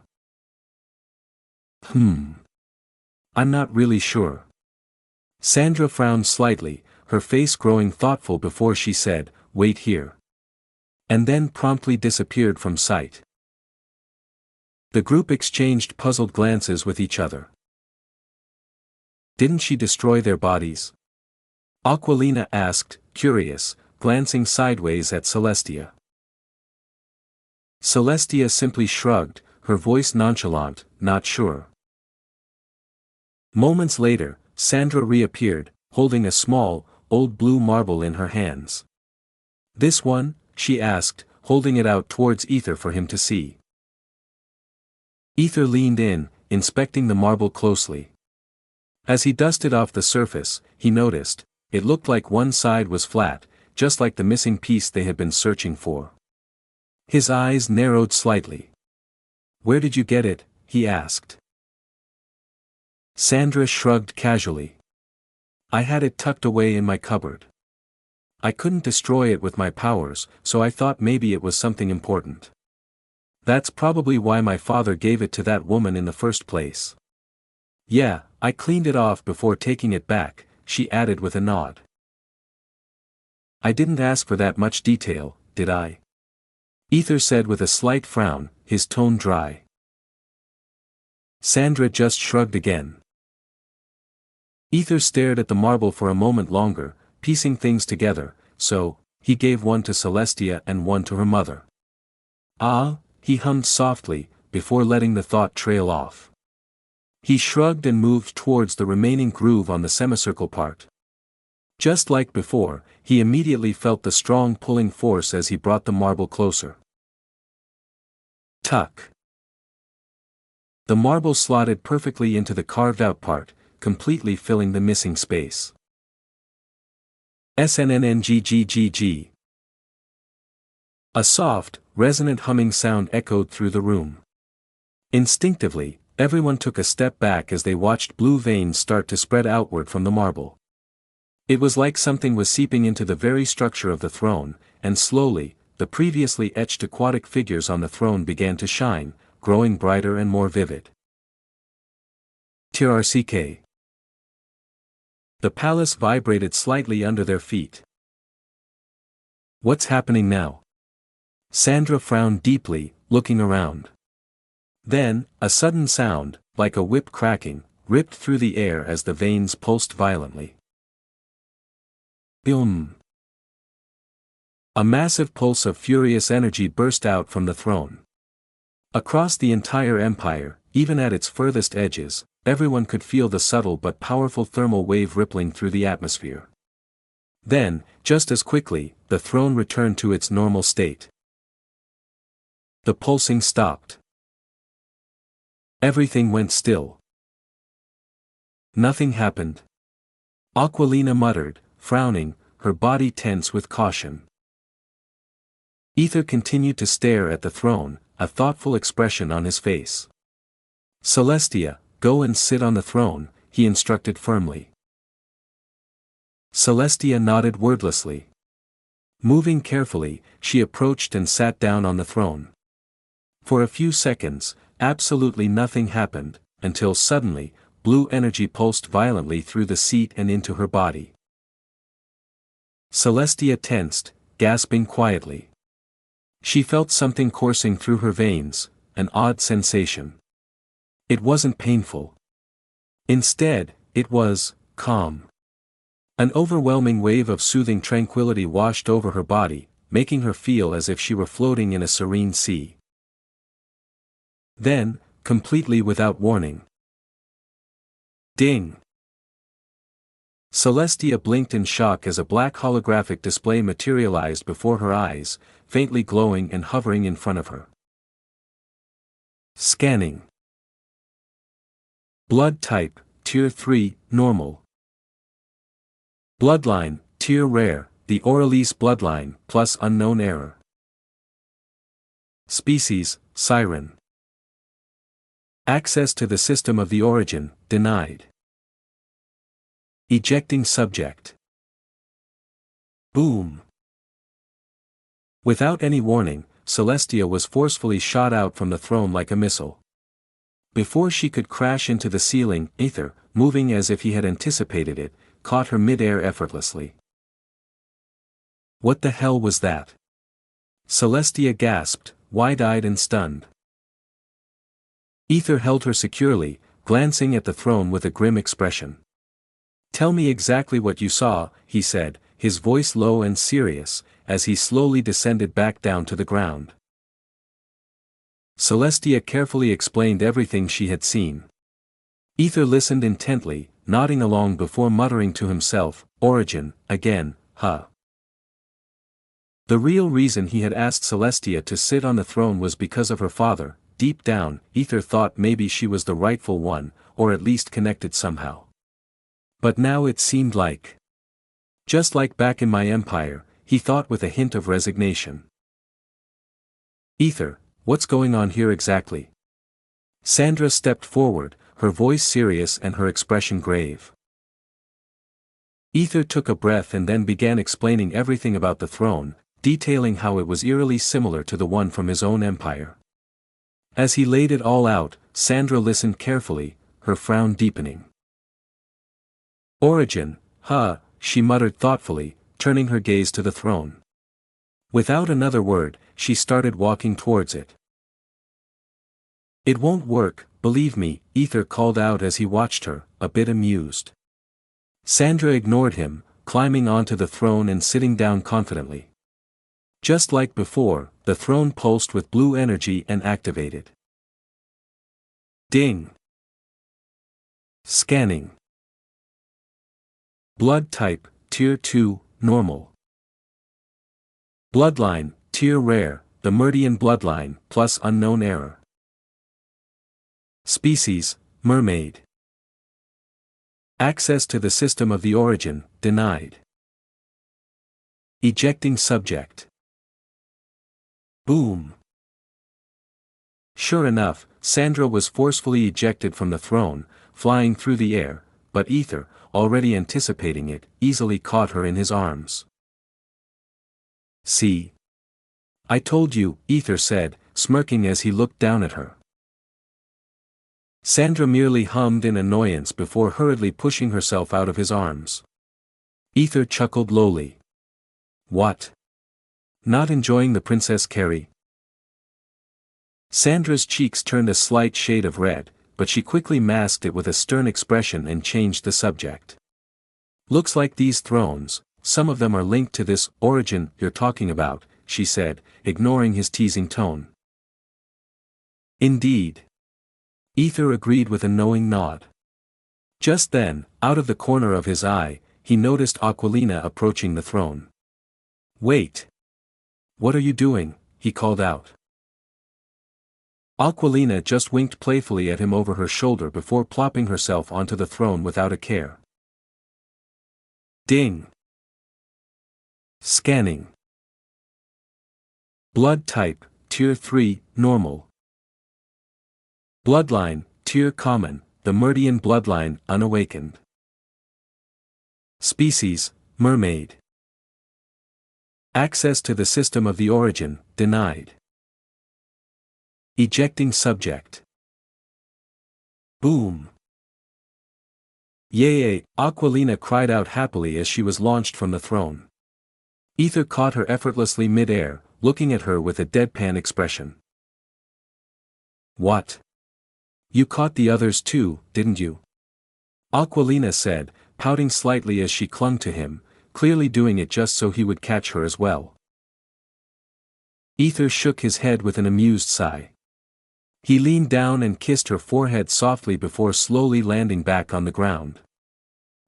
I'm not really sure. Sandra frowned slightly, her face growing thoughtful before she said, "Wait here." And then promptly disappeared from sight. The group exchanged puzzled glances with each other. Didn't she destroy their bodies? Aquilina asked, curious, glancing sideways at Celestia. Celestia simply shrugged, her voice nonchalant, not sure. Moments later, Sandra reappeared, holding a small, old blue marble in her hands. "This one?" she asked, holding it out towards Ether for him to see. Ether leaned in, inspecting the marble closely. As he dusted off the surface, he noticed, it looked like one side was flat, just like the missing piece they had been searching for. His eyes narrowed slightly. "Where did you get it?" he asked. Sandra shrugged casually. "I had it tucked away in my cupboard. I couldn't destroy it with my powers, so I thought maybe it was something important. That's probably why my father gave it to that woman in the first place. Yeah, I cleaned it off before taking it back," she added with a nod. "I didn't ask for that much detail, did I?" Ether said with a slight frown, his tone dry. Sandra just shrugged again. Ether stared at the marble for a moment longer, piecing things together, so, he gave one to Celestia and one to her mother. "Ah," he hummed softly, before letting the thought trail off. He shrugged and moved towards the remaining groove on the semicircle part. Just like before, he immediately felt the strong pulling force as he brought the marble closer. Tuck. The marble slotted perfectly into the carved-out part, completely filling the missing space. SNNNGGGG. A soft, resonant humming sound echoed through the room. Instinctively, everyone took a step back as they watched blue veins start to spread outward from the marble. It was like something was seeping into the very structure of the throne, and slowly, the previously etched aquatic figures on the throne began to shine, growing brighter and more vivid. TRCK. The palace vibrated slightly under their feet. "What's happening now?" Sandra frowned deeply, looking around. Then, a sudden sound, like a whip cracking, ripped through the air as the veins pulsed violently. Boom! A massive pulse of furious energy burst out from the throne. Across the entire empire, even at its furthest edges, everyone could feel the subtle but powerful thermal wave rippling through the atmosphere. Then, just as quickly, the throne returned to its normal state. The pulsing stopped. Everything went still. Nothing happened. Aquilina muttered, frowning, her body tense with caution. Ether continued to stare at the throne, a thoughtful expression on his face. "Celestia, go and sit on the throne," he instructed firmly. Celestia nodded wordlessly. Moving carefully, she approached and sat down on the throne. For a few seconds, absolutely nothing happened, until suddenly, blue energy pulsed violently through the seat and into her body. Celestia tensed, gasping quietly. She felt something coursing through her veins, an odd sensation. It wasn't painful. Instead, it was calm. An overwhelming wave of soothing tranquility washed over her body, making her feel as if she were floating in a serene sea. Then, completely without warning. Ding! Celestia blinked in shock as a black holographic display materialized before her eyes, faintly glowing and hovering in front of her. Scanning. Blood type, Tier 3, Normal. Bloodline, Tier Rare, the ODYSSEY bloodline, plus unknown error. Species, Siren. Access to the system of the origin, denied. Ejecting subject. Boom. Without any warning, Celestia was forcefully shot out from the throne like a missile. Before she could crash into the ceiling, Ether, moving as if he had anticipated it, caught her mid-air effortlessly. What the hell was that? Celestia gasped, wide-eyed and stunned. Ether held her securely, glancing at the throne with a grim expression. "Tell me exactly what you saw," he said, his voice low and serious, as he slowly descended back down to the ground. Celestia carefully explained everything she had seen. Ether listened intently, nodding along before muttering to himself, "Origin, again, huh?" The real reason he had asked Celestia to sit on the throne was because of her father. Deep down, Ether thought maybe she was the rightful one, or at least connected somehow. But now it seemed like. Just like back in my empire, he thought with a hint of resignation. "Ether, what's going on here exactly?" Sandra stepped forward, her voice serious and her expression grave. Ether took a breath and then began explaining everything about the throne, detailing how it was eerily similar to the one from his own empire. As he laid it all out, Sandra listened carefully, her frown deepening. "Origin, huh," she muttered thoughtfully, turning her gaze to the throne. Without another word, she started walking towards it. "It won't work, believe me," Ether called out as he watched her, a bit amused. Sandra ignored him, climbing onto the throne and sitting down confidently. Just like before, the throne pulsed with blue energy and activated. Ding. Scanning. Blood type, Tier 2, Normal. Bloodline, Tier Rare, the Meridian bloodline, plus unknown error. Species, Mermaid. Access to the system of the origin, denied. Ejecting subject. Boom. Sure enough, Sandra was forcefully ejected from the throne, flying through the air, but Ether, already anticipating it, easily caught her in his arms. "See? I told you," Ether said, smirking as he looked down at her. Sandra merely hummed in annoyance before hurriedly pushing herself out of his arms. Ether chuckled lowly. "What? Not enjoying the Princess Carrie?" Sandra's cheeks turned a slight shade of red, but she quickly masked it with a stern expression and changed the subject. "Looks like these thrones, some of them are linked to this origin you're talking about," she said, ignoring his teasing tone. "Indeed." Ether agreed with a knowing nod. Just then, out of the corner of his eye, he noticed Aquilina approaching the throne. "Wait! What are you doing?" he called out. Aquilina just winked playfully at him over her shoulder before plopping herself onto the throne without a care. Ding. Scanning. Blood type, Tier 3, Normal. Bloodline, Tier Common, the Meridian bloodline, unawakened. Species, Mermaid. Access to the system of the origin, denied. Ejecting subject. Boom. Yay! Aquilina cried out happily as she was launched from the throne. Ether caught her effortlessly mid-air, looking at her with a deadpan expression. "What? You caught the others too, didn't you?" Aquilina said, pouting slightly as she clung to him, clearly doing it just so he would catch her as well. Ether shook his head with an amused sigh. He leaned down and kissed her forehead softly before slowly landing back on the ground.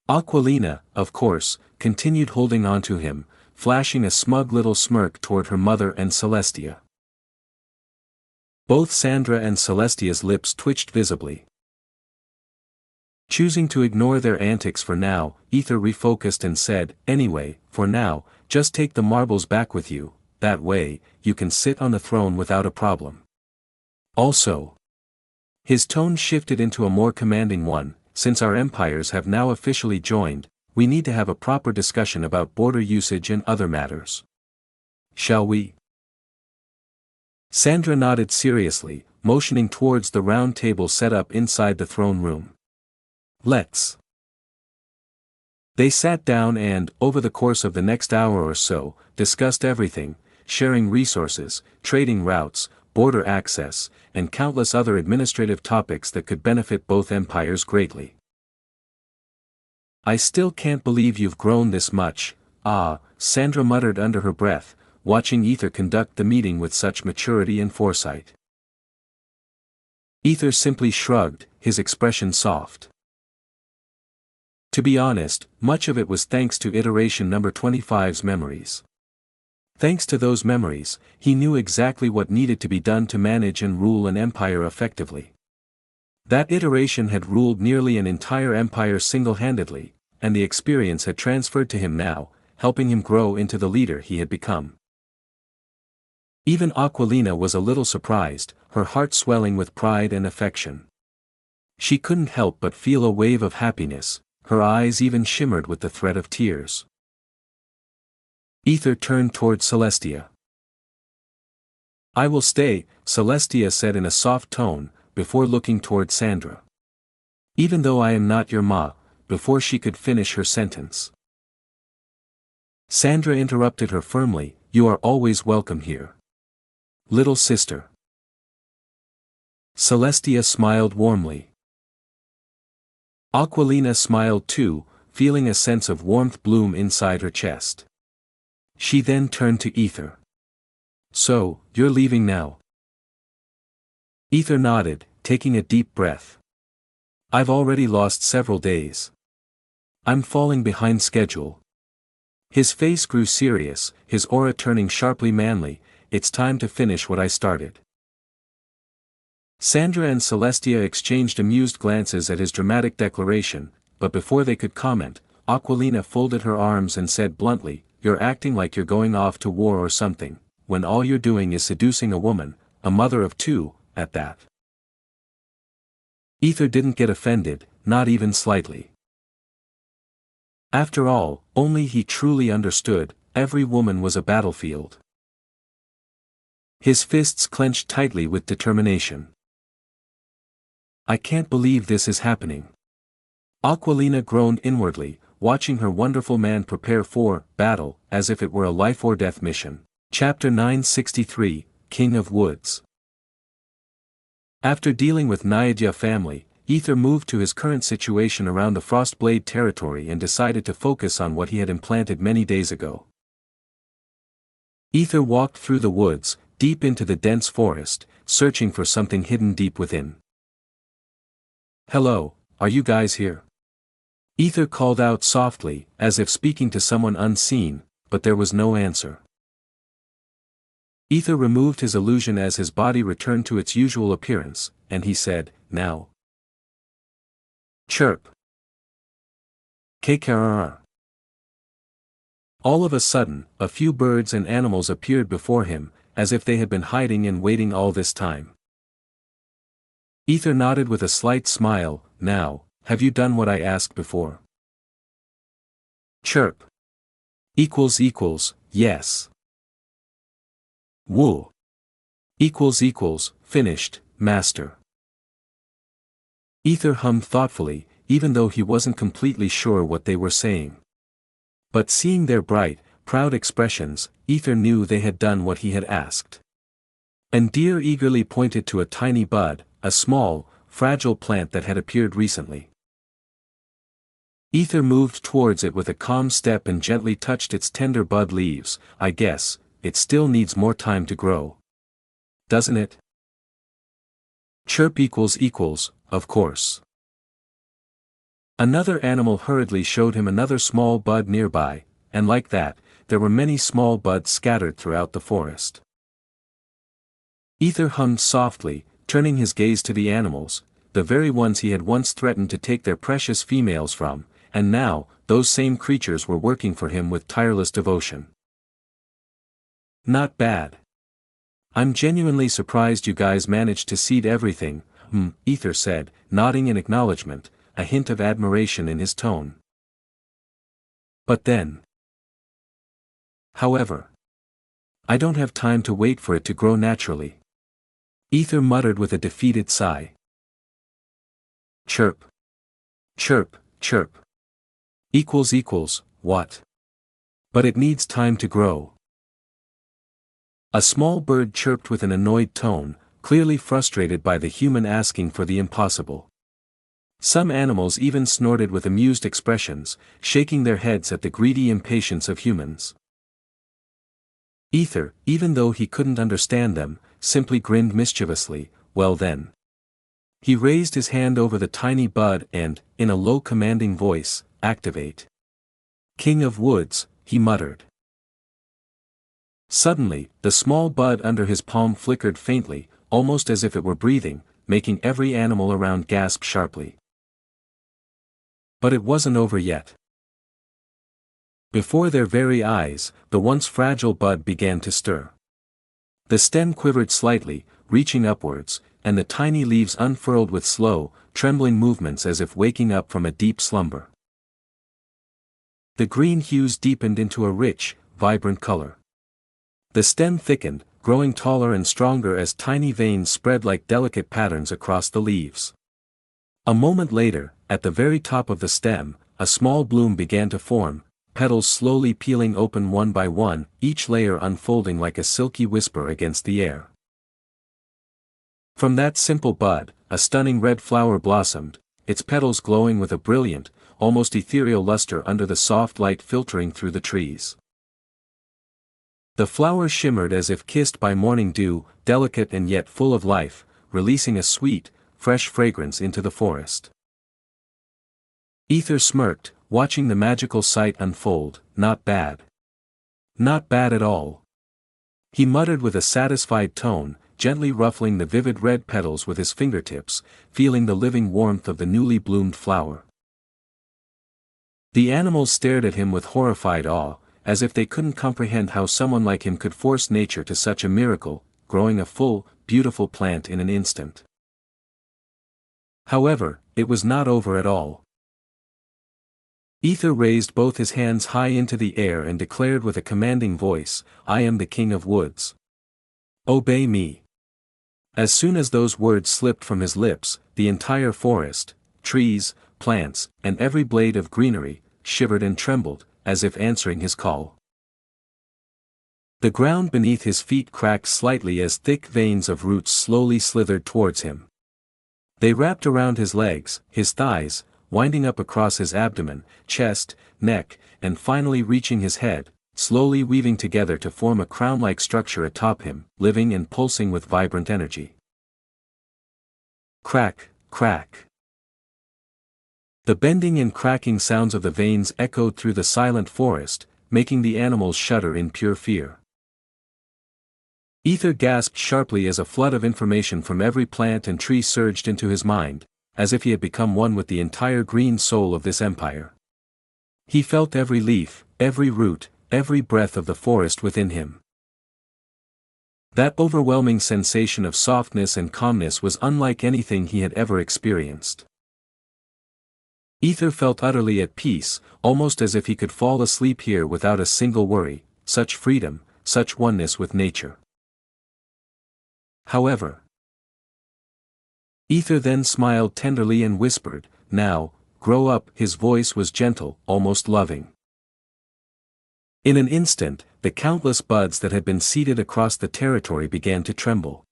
Aquilina, of course, continued holding on to him, flashing a smug little smirk toward her mother and Celestia. Both Sandra and Celestia's lips twitched visibly. Choosing to ignore their antics for now, Ether refocused and said, "Anyway, for now, just take the marbles back with you, that way, you can sit on the throne without a problem. Also," his tone shifted into a more commanding one, "since our empires have now officially joined, we need to have a proper discussion about border usage and other matters. Shall we?" Sandra nodded seriously, motioning towards the round table set up inside the throne room. "Let's." They sat down and, over the course of the next hour or so, discussed everything, sharing resources, trading routes, border access, and countless other administrative topics that could benefit both empires greatly. "I still can't believe you've grown this much," Sandra muttered under her breath, watching Ether conduct the meeting with such maturity and foresight. Ether simply shrugged, his expression soft. To be honest, much of it was thanks to iteration number 25's memories. Thanks to those memories, he knew exactly what needed to be done to manage and rule an empire effectively. That iteration had ruled nearly an entire empire single-handedly, and the experience had transferred to him now, helping him grow into the leader he had become. Even Aquilina was a little surprised, her heart swelling with pride and affection. She couldn't help but feel a wave of happiness, her eyes even shimmered with the threat of tears. Ether turned toward Celestia. "I will stay," Celestia said in a soft tone, before looking toward Sandra. "Even though I am not your ma," before she could finish her sentence. Sandra interrupted her firmly, "You are always welcome here. Little sister." Celestia smiled warmly. Aquilina smiled too, feeling a sense of warmth bloom inside her chest. She then turned to Ether. "So, you're leaving now?" Ether nodded, taking a deep breath. "I've already lost several days. I'm falling behind schedule." His face grew serious, his aura turning sharply manly. "It's time to finish what I started." Sandra and Celestia exchanged amused glances at his dramatic declaration, but before they could comment, Aquilina folded her arms and said bluntly, "You're acting like you're going off to war or something, when all you're doing is seducing a woman, a mother of two, at that." Ether didn't get offended, not even slightly. After all, only he truly understood, every woman was a battlefield. His fists clenched tightly with determination. "I can't believe this is happening." Aquilina groaned inwardly, watching her wonderful man prepare for battle, as if it were a life-or-death mission. Chapter 963, King of Woods. After dealing with Nyadja family, Ether moved to his current situation around the Frostblade territory and decided to focus on what he had implanted many days ago. Ether walked through the woods, deep into the dense forest, searching for something hidden deep within. "Hello, are you guys here?" Ether called out softly, as if speaking to someone unseen, but there was no answer. Ether removed his illusion as his body returned to its usual appearance, and he said, "Now. Chirp. Kkrr." All of a sudden, a few birds and animals appeared before him, as if they had been hiding and waiting all this time. Ether nodded with a slight smile. "Now, have you done what I asked before?" Chirp. Yes. Woo. Finished, master. Ether hummed thoughtfully, even though he wasn't completely sure what they were saying. But seeing their bright, proud expressions, Ether knew they had done what he had asked. And Deer eagerly pointed to a tiny bud, a small, fragile plant that had appeared recently. Ether moved towards it with a calm step and gently touched its tender bud leaves. "I guess, it still needs more time to grow. Doesn't it?" Chirp. Of course. Another animal hurriedly showed him another small bud nearby, and like that, there were many small buds scattered throughout the forest. Ether hummed softly, turning his gaze to the animals. the very ones he had once threatened to take their precious females from, and now, those same creatures were working for him with tireless devotion. Not bad. I'm genuinely surprised you guys managed to seed everything, Ether said, nodding in acknowledgement, a hint of admiration in his tone. But then. However. I don't have time to wait for it to grow naturally. Ether muttered with a defeated sigh. Chirp. Chirp, chirp. Equals, what? But it needs time to grow. A small bird chirped with an annoyed tone, clearly frustrated by the human asking for the impossible. Some animals even snorted with amused expressions, shaking their heads at the greedy impatience of humans. Ether, even though he couldn't understand them, simply grinned mischievously. Well then. He raised his hand over the tiny bud and, in a low commanding voice, activate. King of Woods, he muttered. Suddenly, the small bud under his palm flickered faintly, almost as if it were breathing, making every animal around gasp sharply. But it wasn't over yet. Before their very eyes, the once fragile bud began to stir. The stem quivered slightly, reaching upwards, and the tiny leaves unfurled with slow, trembling movements as if waking up from a deep slumber. The green hues deepened into a rich, vibrant color. The stem thickened, growing taller and stronger as tiny veins spread like delicate patterns across the leaves. A moment later, at the very top of the stem, a small bloom began to form, petals slowly peeling open one by one, each layer unfolding like a silky whisper against the air. From that simple bud, a stunning red flower blossomed, its petals glowing with a brilliant, almost ethereal luster under the soft light filtering through the trees. The flower shimmered as if kissed by morning dew, delicate and yet full of life, releasing a sweet, fresh fragrance into the forest. Ether smirked, watching the magical sight unfold. Not bad. Not bad at all. He muttered with a satisfied tone, gently ruffling the vivid red petals with his fingertips, feeling the living warmth of the newly bloomed flower. The animals stared at him with horrified awe, as if they couldn't comprehend how someone like him could force nature to such a miracle, growing a full, beautiful plant in an instant. However, it was not over at all. Ether raised both his hands high into the air and declared with a commanding voice, "I am the King of Woods. Obey me." As soon as those words slipped from his lips, the entire forest, trees, plants, and every blade of greenery, shivered and trembled, as if answering his call. The ground beneath his feet cracked slightly as thick veins of roots slowly slithered towards him. They wrapped around his legs, his thighs, winding up across his abdomen, chest, neck, and finally reaching his head, slowly weaving together to form a crown-like structure atop him, living and pulsing with vibrant energy. Crack, crack. The bending and cracking sounds of the veins echoed through the silent forest, making the animals shudder in pure fear. Ether gasped sharply as a flood of information from every plant and tree surged into his mind, as if he had become one with the entire green soul of this empire. He felt every leaf, every root, every breath of the forest within him. That overwhelming sensation of softness and calmness was unlike anything he had ever experienced. Ether felt utterly at peace, almost as if he could fall asleep here without a single worry, such freedom, such oneness with nature. However, Ether then smiled tenderly and whispered, "Now, grow up." His voice was gentle, almost loving. In an instant, the countless buds that had been seeded across the territory began to tremble.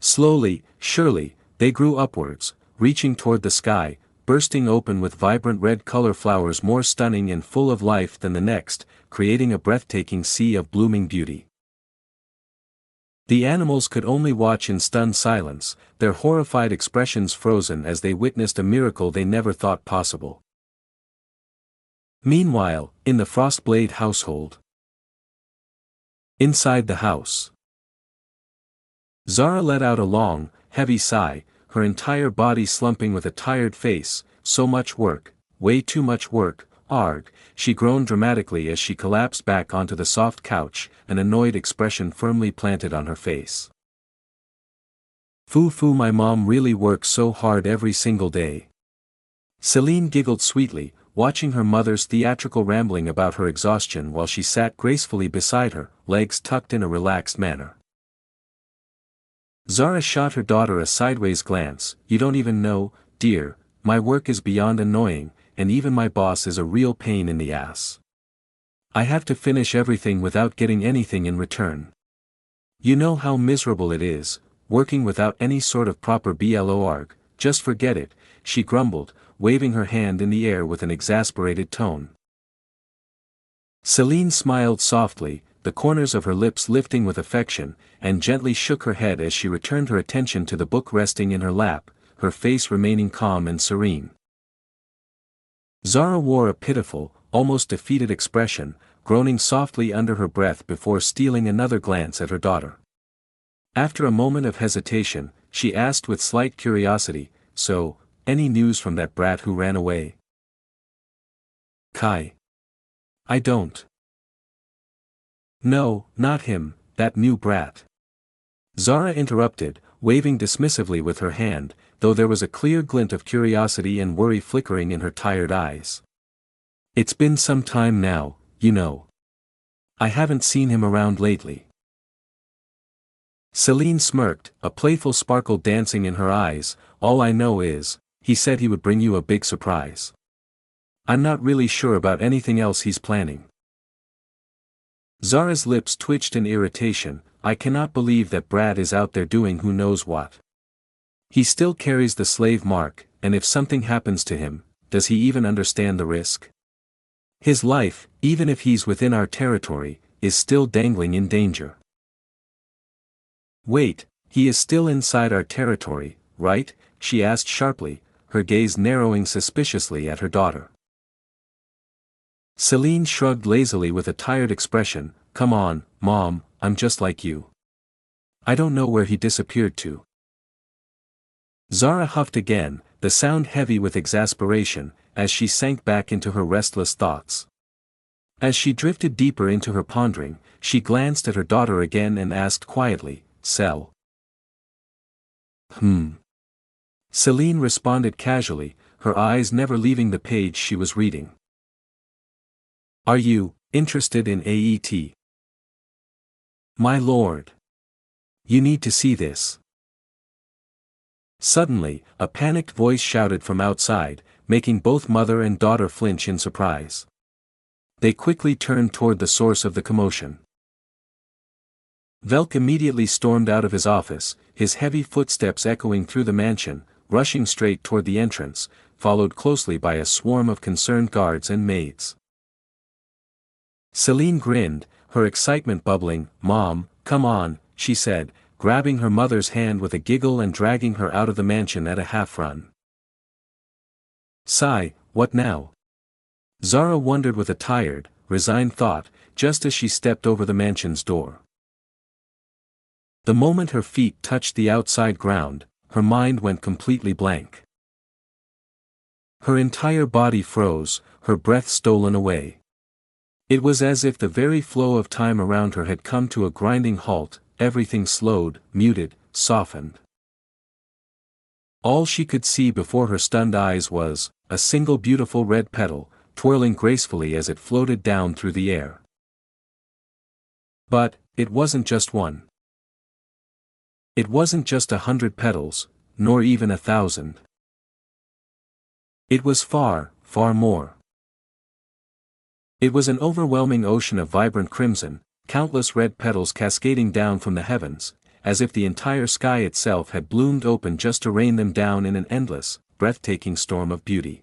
Slowly, surely, they grew upwards, reaching toward the sky, bursting open with vibrant red color flowers more stunning and full of life than the next, creating a breathtaking sea of blooming beauty. The animals could only watch in stunned silence, their horrified expressions frozen as they witnessed a miracle they never thought possible. Meanwhile, in the Frostblade household. Inside the house, Zara let out a long, heavy sigh, her entire body slumping with a tired face. So much work, way too much work, arg, she groaned dramatically as she collapsed back onto the soft couch, an annoyed expression firmly planted on her face. Foo, my mom really works so hard every single day. Celine giggled sweetly, watching her mother's theatrical rambling about her exhaustion while she sat gracefully beside her, legs tucked in a relaxed manner. Zara shot her daughter a sideways glance. You don't even know, dear, my work is beyond annoying, and even my boss is a real pain in the ass. I have to finish everything without getting anything in return. You know how miserable it is, working without any sort of proper BLORG, just forget it, she grumbled, waving her hand in the air with an exasperated tone. Celine smiled softly, the corners of her lips lifting with affection, and gently shook her head as she returned her attention to the book resting in her lap, her face remaining calm and serene. Zara wore a pitiful, almost defeated expression, groaning softly under her breath before stealing another glance at her daughter. After a moment of hesitation, she asked with slight curiosity, so, any news from that brat who ran away? Kai. I don't. No, not him, that new brat. Zara interrupted, waving dismissively with her hand, though there was a clear glint of curiosity and worry flickering in her tired eyes. It's been some time now, you know. I haven't seen him around lately. Celine smirked, a playful sparkle dancing in her eyes. All I know is, he said he would bring you a big surprise. I'm not really sure about anything else he's planning. Zara's lips twitched in irritation. I cannot believe that Brad is out there doing who knows what. He still carries the slave mark, and if something happens to him, does he even understand the risk? His life, even if he's within our territory, is still dangling in danger. Wait, he is still inside our territory, right? She asked sharply, her gaze narrowing suspiciously at her daughter. Celine shrugged lazily with a tired expression. Come on, Mom, I'm just like you. I don't know where he disappeared to. Zara huffed again, the sound heavy with exasperation, as she sank back into her restless thoughts. As she drifted deeper into her pondering, she glanced at her daughter again and asked quietly, Cel. Celine responded casually, her eyes never leaving the page she was reading. Are you interested in AET? My lord. You need to see this. Suddenly, a panicked voice shouted from outside, making both mother and daughter flinch in surprise. They quickly turned toward the source of the commotion. Velk immediately stormed out of his office, his heavy footsteps echoing through the mansion, rushing straight toward the entrance, followed closely by a swarm of concerned guards and maids. Celine grinned, her excitement bubbling. Mom, come on, she said, grabbing her mother's hand with a giggle and dragging her out of the mansion at a half-run. Sigh, what now? Zara wondered with a tired, resigned thought, just as she stepped over the mansion's door. The moment her feet touched the outside ground, her mind went completely blank. Her entire body froze, her breath stolen away. It was as if the very flow of time around her had come to a grinding halt, everything slowed, muted, softened. All she could see before her stunned eyes was a single beautiful red petal, twirling gracefully as it floated down through the air. But it wasn't just one. It wasn't just 100 petals, nor even 1,000. It was far, far more. It was an overwhelming ocean of vibrant crimson, countless red petals cascading down from the heavens, as if the entire sky itself had bloomed open just to rain them down in an endless, breathtaking storm of beauty.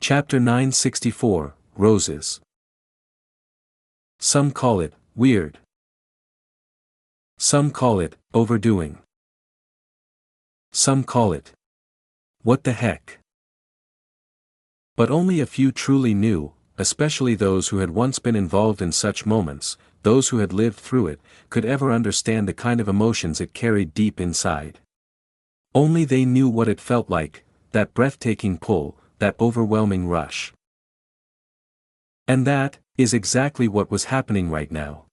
Chapter 964, Roses. Some call it weird. Some call it overdoing. Some call it what the heck. But only a few truly knew, especially those who had once been involved in such moments, those who had lived through it, could ever understand the kind of emotions it carried deep inside. Only they knew what it felt like, that breathtaking pull, that overwhelming rush. And that is exactly what was happening right now.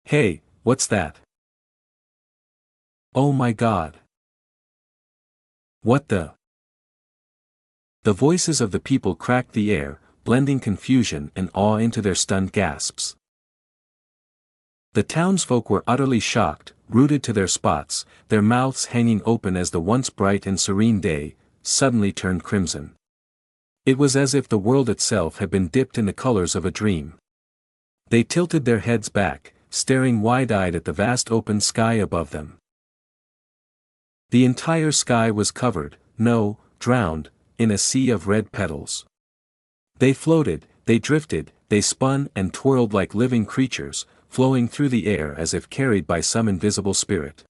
Hey, what's that? Oh my God. What the? The voices of the people cracked the air, blending confusion and awe into their stunned gasps. The townsfolk were utterly shocked, rooted to their spots, their mouths hanging open as the once bright and serene day suddenly turned crimson. It was as if the world itself had been dipped in the colors of a dream. They tilted their heads back, staring wide-eyed at the vast open sky above them. The entire sky was covered, no, drowned, in a sea of red petals. They floated, they drifted, they spun and twirled like living creatures, flowing through the air as if carried by some invisible spirit.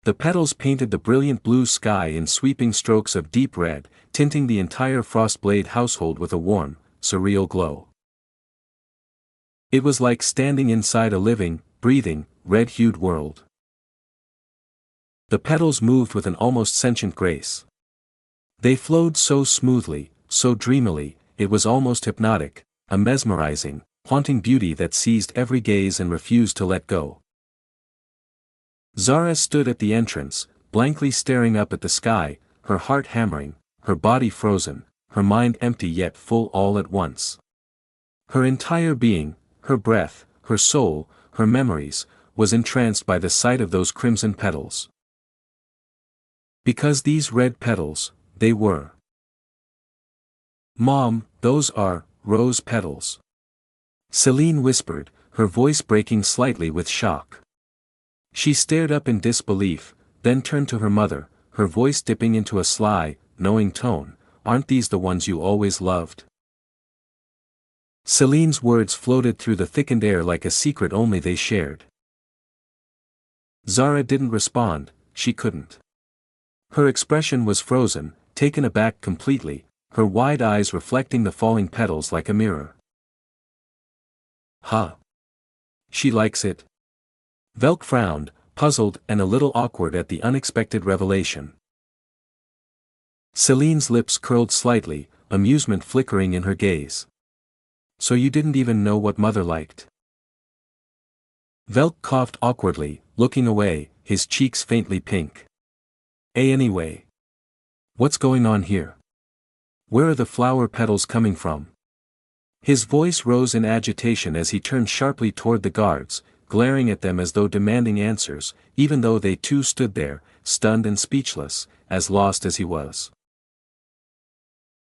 The petals painted the brilliant blue sky in sweeping strokes of deep red, tinting the entire Frostblade household with a warm, surreal glow. It was like standing inside a living, breathing, red-hued world. The petals moved with an almost sentient grace. They flowed so smoothly, so dreamily, it was almost hypnotic, a mesmerizing, haunting beauty that seized every gaze and refused to let go. Zara stood at the entrance, blankly staring up at the sky, her heart hammering, her body frozen, her mind empty yet full all at once. Her entire being, her breath, her soul, her memories, was entranced by the sight of those crimson petals. Because these red petals, they were. Mom, those are rose petals. Celine whispered, her voice breaking slightly with shock. She stared up in disbelief, then turned to her mother, her voice dipping into a sly, knowing tone, "Aren't these the ones you always loved?" Celine's words floated through the thickened air like a secret only they shared. Zara didn't respond, she couldn't. Her expression was frozen, taken aback completely, her wide eyes reflecting the falling petals like a mirror. Huh? She likes it? Velk frowned, puzzled and a little awkward at the unexpected revelation. Celine's lips curled slightly, amusement flickering in her gaze. So you didn't even know what mother liked? Velk coughed awkwardly, looking away, his cheeks faintly pink. Anyway. What's going on here? Where are the flower petals coming from? His voice rose in agitation as he turned sharply toward the guards, glaring at them as though demanding answers, even though they too stood there, stunned and speechless, as lost as he was.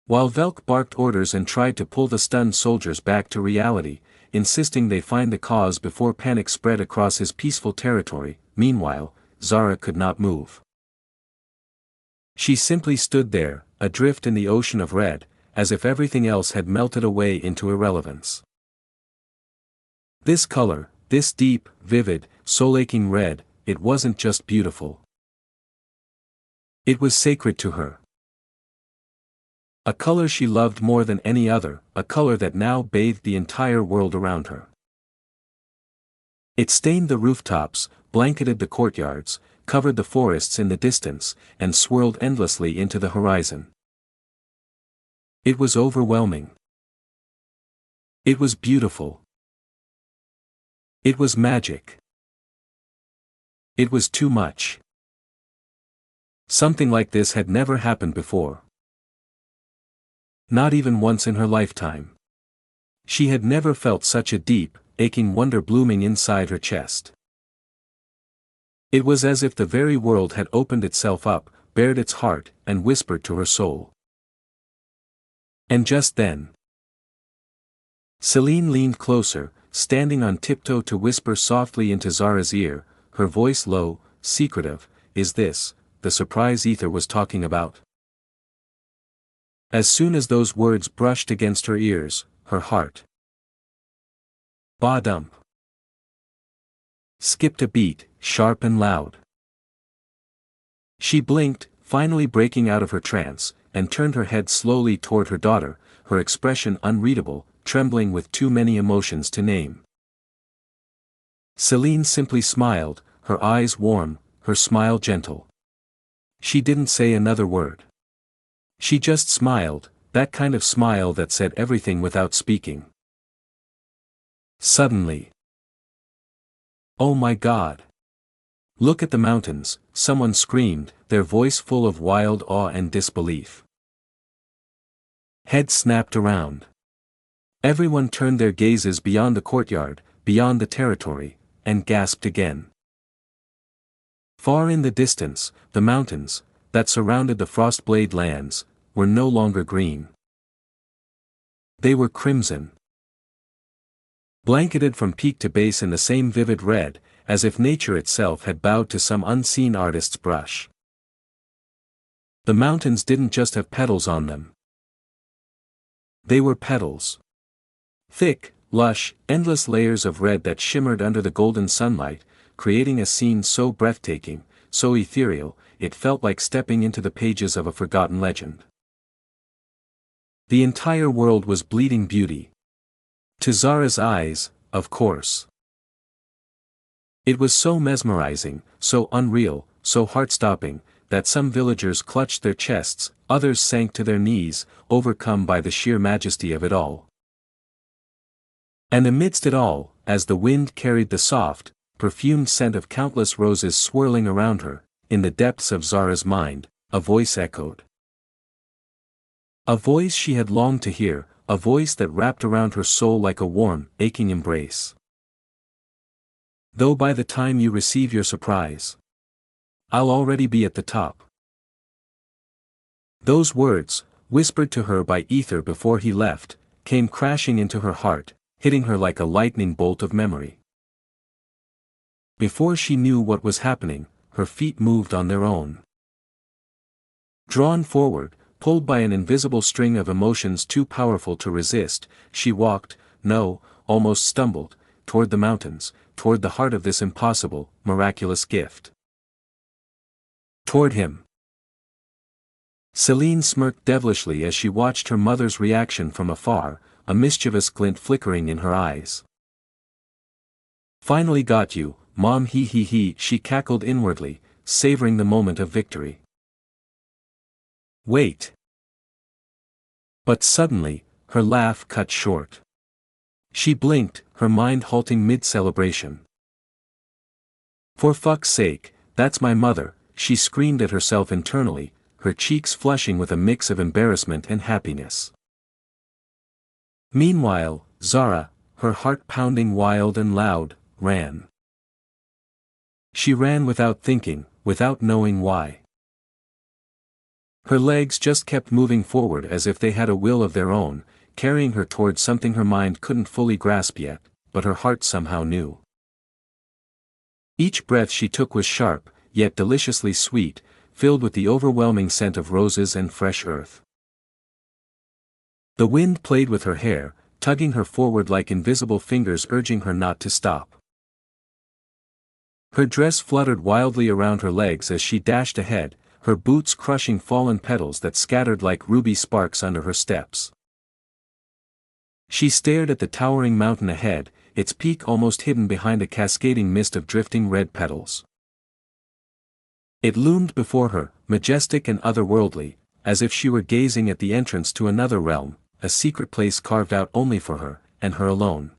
While Velk barked orders and tried to pull the stunned soldiers back to reality, insisting they find the cause before panic spread across his peaceful territory, meanwhile, Zara could not move. She simply stood there, adrift in the ocean of red, as if everything else had melted away into irrelevance. This color, this deep, vivid, soul-aching red, it wasn't just beautiful. It was sacred to her. A color she loved more than any other, a color that now bathed the entire world around her. It stained the rooftops, blanketed the courtyards, covered the forests in the distance, and swirled endlessly into the horizon. It was overwhelming. It was beautiful. It was magic. It was too much. Something like this had never happened before. Not even once in her lifetime. She had never felt such a deep, aching wonder blooming inside her chest. It was as if the very world had opened itself up, bared its heart, and whispered to her soul. And just then, Celine leaned closer, standing on tiptoe to whisper softly into Zara's ear, her voice low, secretive, "Is this the surprise Ether was talking about?" As soon as those words brushed against her ears, her heart ba-dump skipped a beat, sharp and loud. She blinked, finally breaking out of her trance, and turned her head slowly toward her daughter, her expression unreadable, trembling with too many emotions to name. Celine simply smiled, her eyes warm, her smile gentle. She didn't say another word. She just smiled, that kind of smile that said everything without speaking. Suddenly. "Oh my God! Look at the mountains," someone screamed, their voice full of wild awe and disbelief. Heads snapped around. Everyone turned their gazes beyond the courtyard, beyond the territory, and gasped again. Far in the distance, the mountains, that surrounded the Frostblade lands, were no longer green. They were crimson. Blanketed from peak to base in the same vivid red, as if nature itself had bowed to some unseen artist's brush. The mountains didn't just have petals on them. They were petals. Thick, lush, endless layers of red that shimmered under the golden sunlight, creating a scene so breathtaking, so ethereal, it felt like stepping into the pages of a forgotten legend. The entire world was bleeding beauty. To Zara's eyes, of course. It was so mesmerizing, so unreal, so heart-stopping, that some villagers clutched their chests, others sank to their knees, overcome by the sheer majesty of it all. And amidst it all, as the wind carried the soft, perfumed scent of countless roses swirling around her, in the depths of Zara's mind, a voice echoed. A voice she had longed to hear, a voice that wrapped around her soul like a warm, aching embrace. "Though by the time you receive your surprise, I'll already be at the top." Those words, whispered to her by Ether before he left, came crashing into her heart, hitting her like a lightning bolt of memory. Before she knew what was happening, her feet moved on their own. Drawn forward, pulled by an invisible string of emotions too powerful to resist, she walked, no, almost stumbled, toward the mountains, toward the heart of this impossible, miraculous gift. Toward him. Celine smirked devilishly as she watched her mother's reaction from afar, a mischievous glint flickering in her eyes. "Finally got you, Mom, he," she cackled inwardly, savoring the moment of victory. "Wait." But suddenly, her laugh cut short. She blinked, her mind halting mid-celebration. "For fuck's sake, that's my mother," she screamed at herself internally, her cheeks flushing with a mix of embarrassment and happiness. Meanwhile, Zara, her heart pounding wild and loud, ran. She ran without thinking, without knowing why. Her legs just kept moving forward as if they had a will of their own, carrying her towards something her mind couldn't fully grasp yet, but her heart somehow knew. Each breath she took was sharp, yet deliciously sweet, filled with the overwhelming scent of roses and fresh earth. The wind played with her hair, tugging her forward like invisible fingers urging her not to stop. Her dress fluttered wildly around her legs as she dashed ahead, her boots crushing fallen petals that scattered like ruby sparks under her steps. She stared at the towering mountain ahead, its peak almost hidden behind a cascading mist of drifting red petals. It loomed before her, majestic and otherworldly, as if she were gazing at the entrance to another realm, a secret place carved out only for her, and her alone.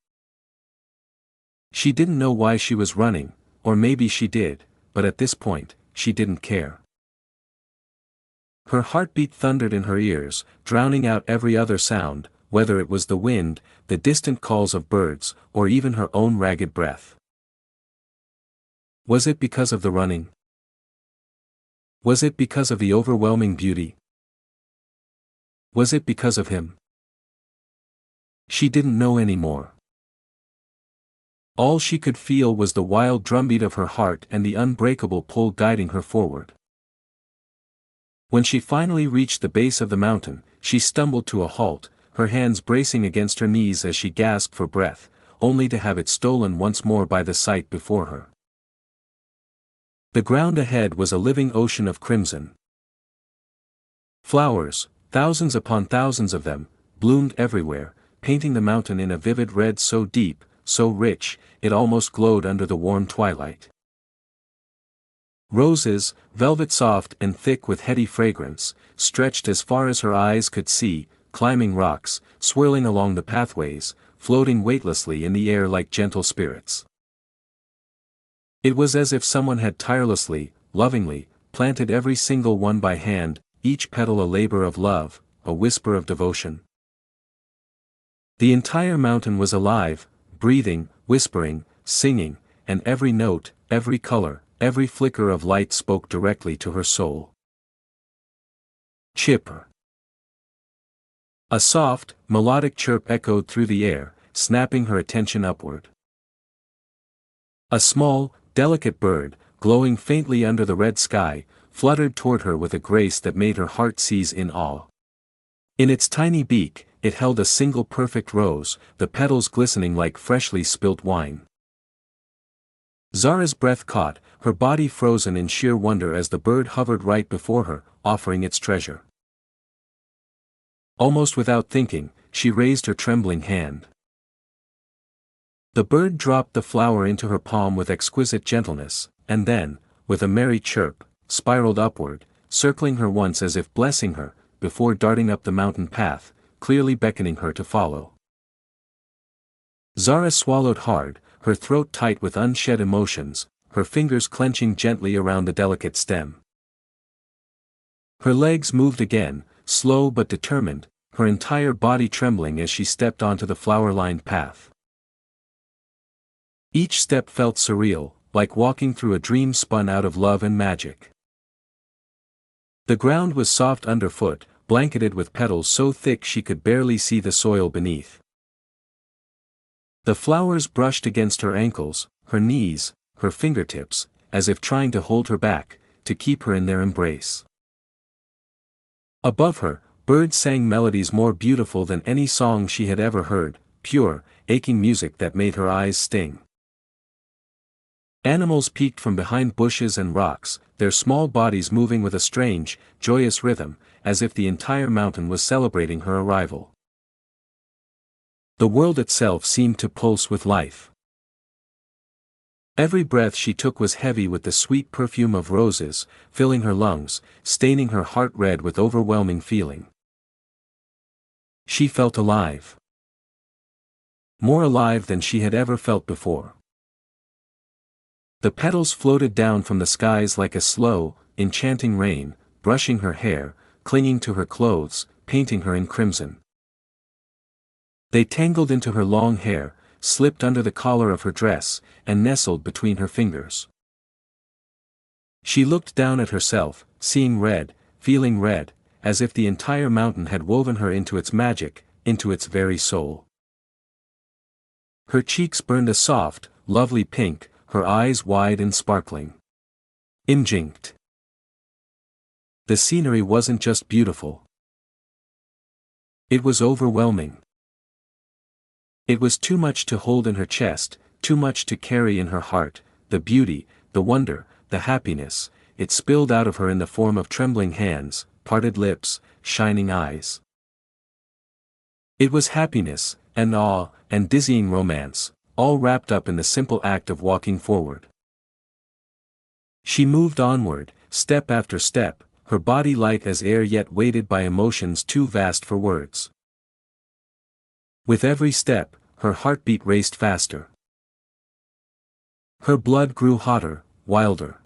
She didn't know why she was running, or maybe she did, but at this point, she didn't care. Her heartbeat thundered in her ears, drowning out every other sound, whether it was the wind, the distant calls of birds, or even her own ragged breath. Was it because of the running? Was it because of the overwhelming beauty? Was it because of him? She didn't know anymore. All she could feel was the wild drumbeat of her heart and the unbreakable pull guiding her forward. When she finally reached the base of the mountain, she stumbled to a halt, her hands bracing against her knees as she gasped for breath, only to have it stolen once more by the sight before her. The ground ahead was a living ocean of crimson. Flowers, thousands upon thousands of them, bloomed everywhere, painting the mountain in a vivid red so deep, so rich, it almost glowed under the warm twilight. Roses, velvet soft and thick with heady fragrance, stretched as far as her eyes could see, climbing rocks, swirling along the pathways, floating weightlessly in the air like gentle spirits. It was as if someone had tirelessly, lovingly, planted every single one by hand, each petal a labor of love, a whisper of devotion. The entire mountain was alive, breathing, whispering, singing, and every note, every color, every flicker of light spoke directly to her soul. Chipper. A soft, melodic chirp echoed through the air, snapping her attention upward. A small, delicate bird, glowing faintly under the red sky, fluttered toward her with a grace that made her heart seize in awe. In its tiny beak, it held a single perfect rose, the petals glistening like freshly spilt wine. Zara's breath caught, her body frozen in sheer wonder as the bird hovered right before her, offering its treasure. Almost without thinking, she raised her trembling hand. The bird dropped the flower into her palm with exquisite gentleness, and then, with a merry chirp, spiraled upward, circling her once as if blessing her, before darting up the mountain path, clearly beckoning her to follow. Zara swallowed hard, her throat tight with unshed emotions, her fingers clenching gently around the delicate stem. Her legs moved again, slow but determined, her entire body trembling as she stepped onto the flower-lined path. Each step felt surreal, like walking through a dream spun out of love and magic. The ground was soft underfoot, blanketed with petals so thick she could barely see the soil beneath. The flowers brushed against her ankles, her knees, her fingertips, as if trying to hold her back, to keep her in their embrace. Above her, birds sang melodies more beautiful than any song she had ever heard, pure, aching music that made her eyes sting. Animals peeked from behind bushes and rocks, their small bodies moving with a strange, joyous rhythm, as if the entire mountain was celebrating her arrival. The world itself seemed to pulse with life. Every breath she took was heavy with the sweet perfume of roses, filling her lungs, staining her heart red with overwhelming feeling. She felt alive. More alive than she had ever felt before. The petals floated down from the skies like a slow, enchanting rain, brushing her hair, clinging to her clothes, painting her in crimson. They tangled into her long hair, slipped under the collar of her dress, and nestled between her fingers. She looked down at herself, seeing red, feeling red, as if the entire mountain had woven her into its magic, into its very soul. Her cheeks burned a soft, lovely pink, her eyes wide and sparkling. Instinct. The scenery wasn't just beautiful. It was overwhelming. It was too much to hold in her chest, too much to carry in her heart, the beauty, the wonder, the happiness, it spilled out of her in the form of trembling hands, parted lips, shining eyes. It was happiness, and awe, and dizzying romance, all wrapped up in the simple act of walking forward. She moved onward, step after step, her body light as air yet weighted by emotions too vast for words. With every step, her heartbeat raced faster. Her blood grew hotter, wilder.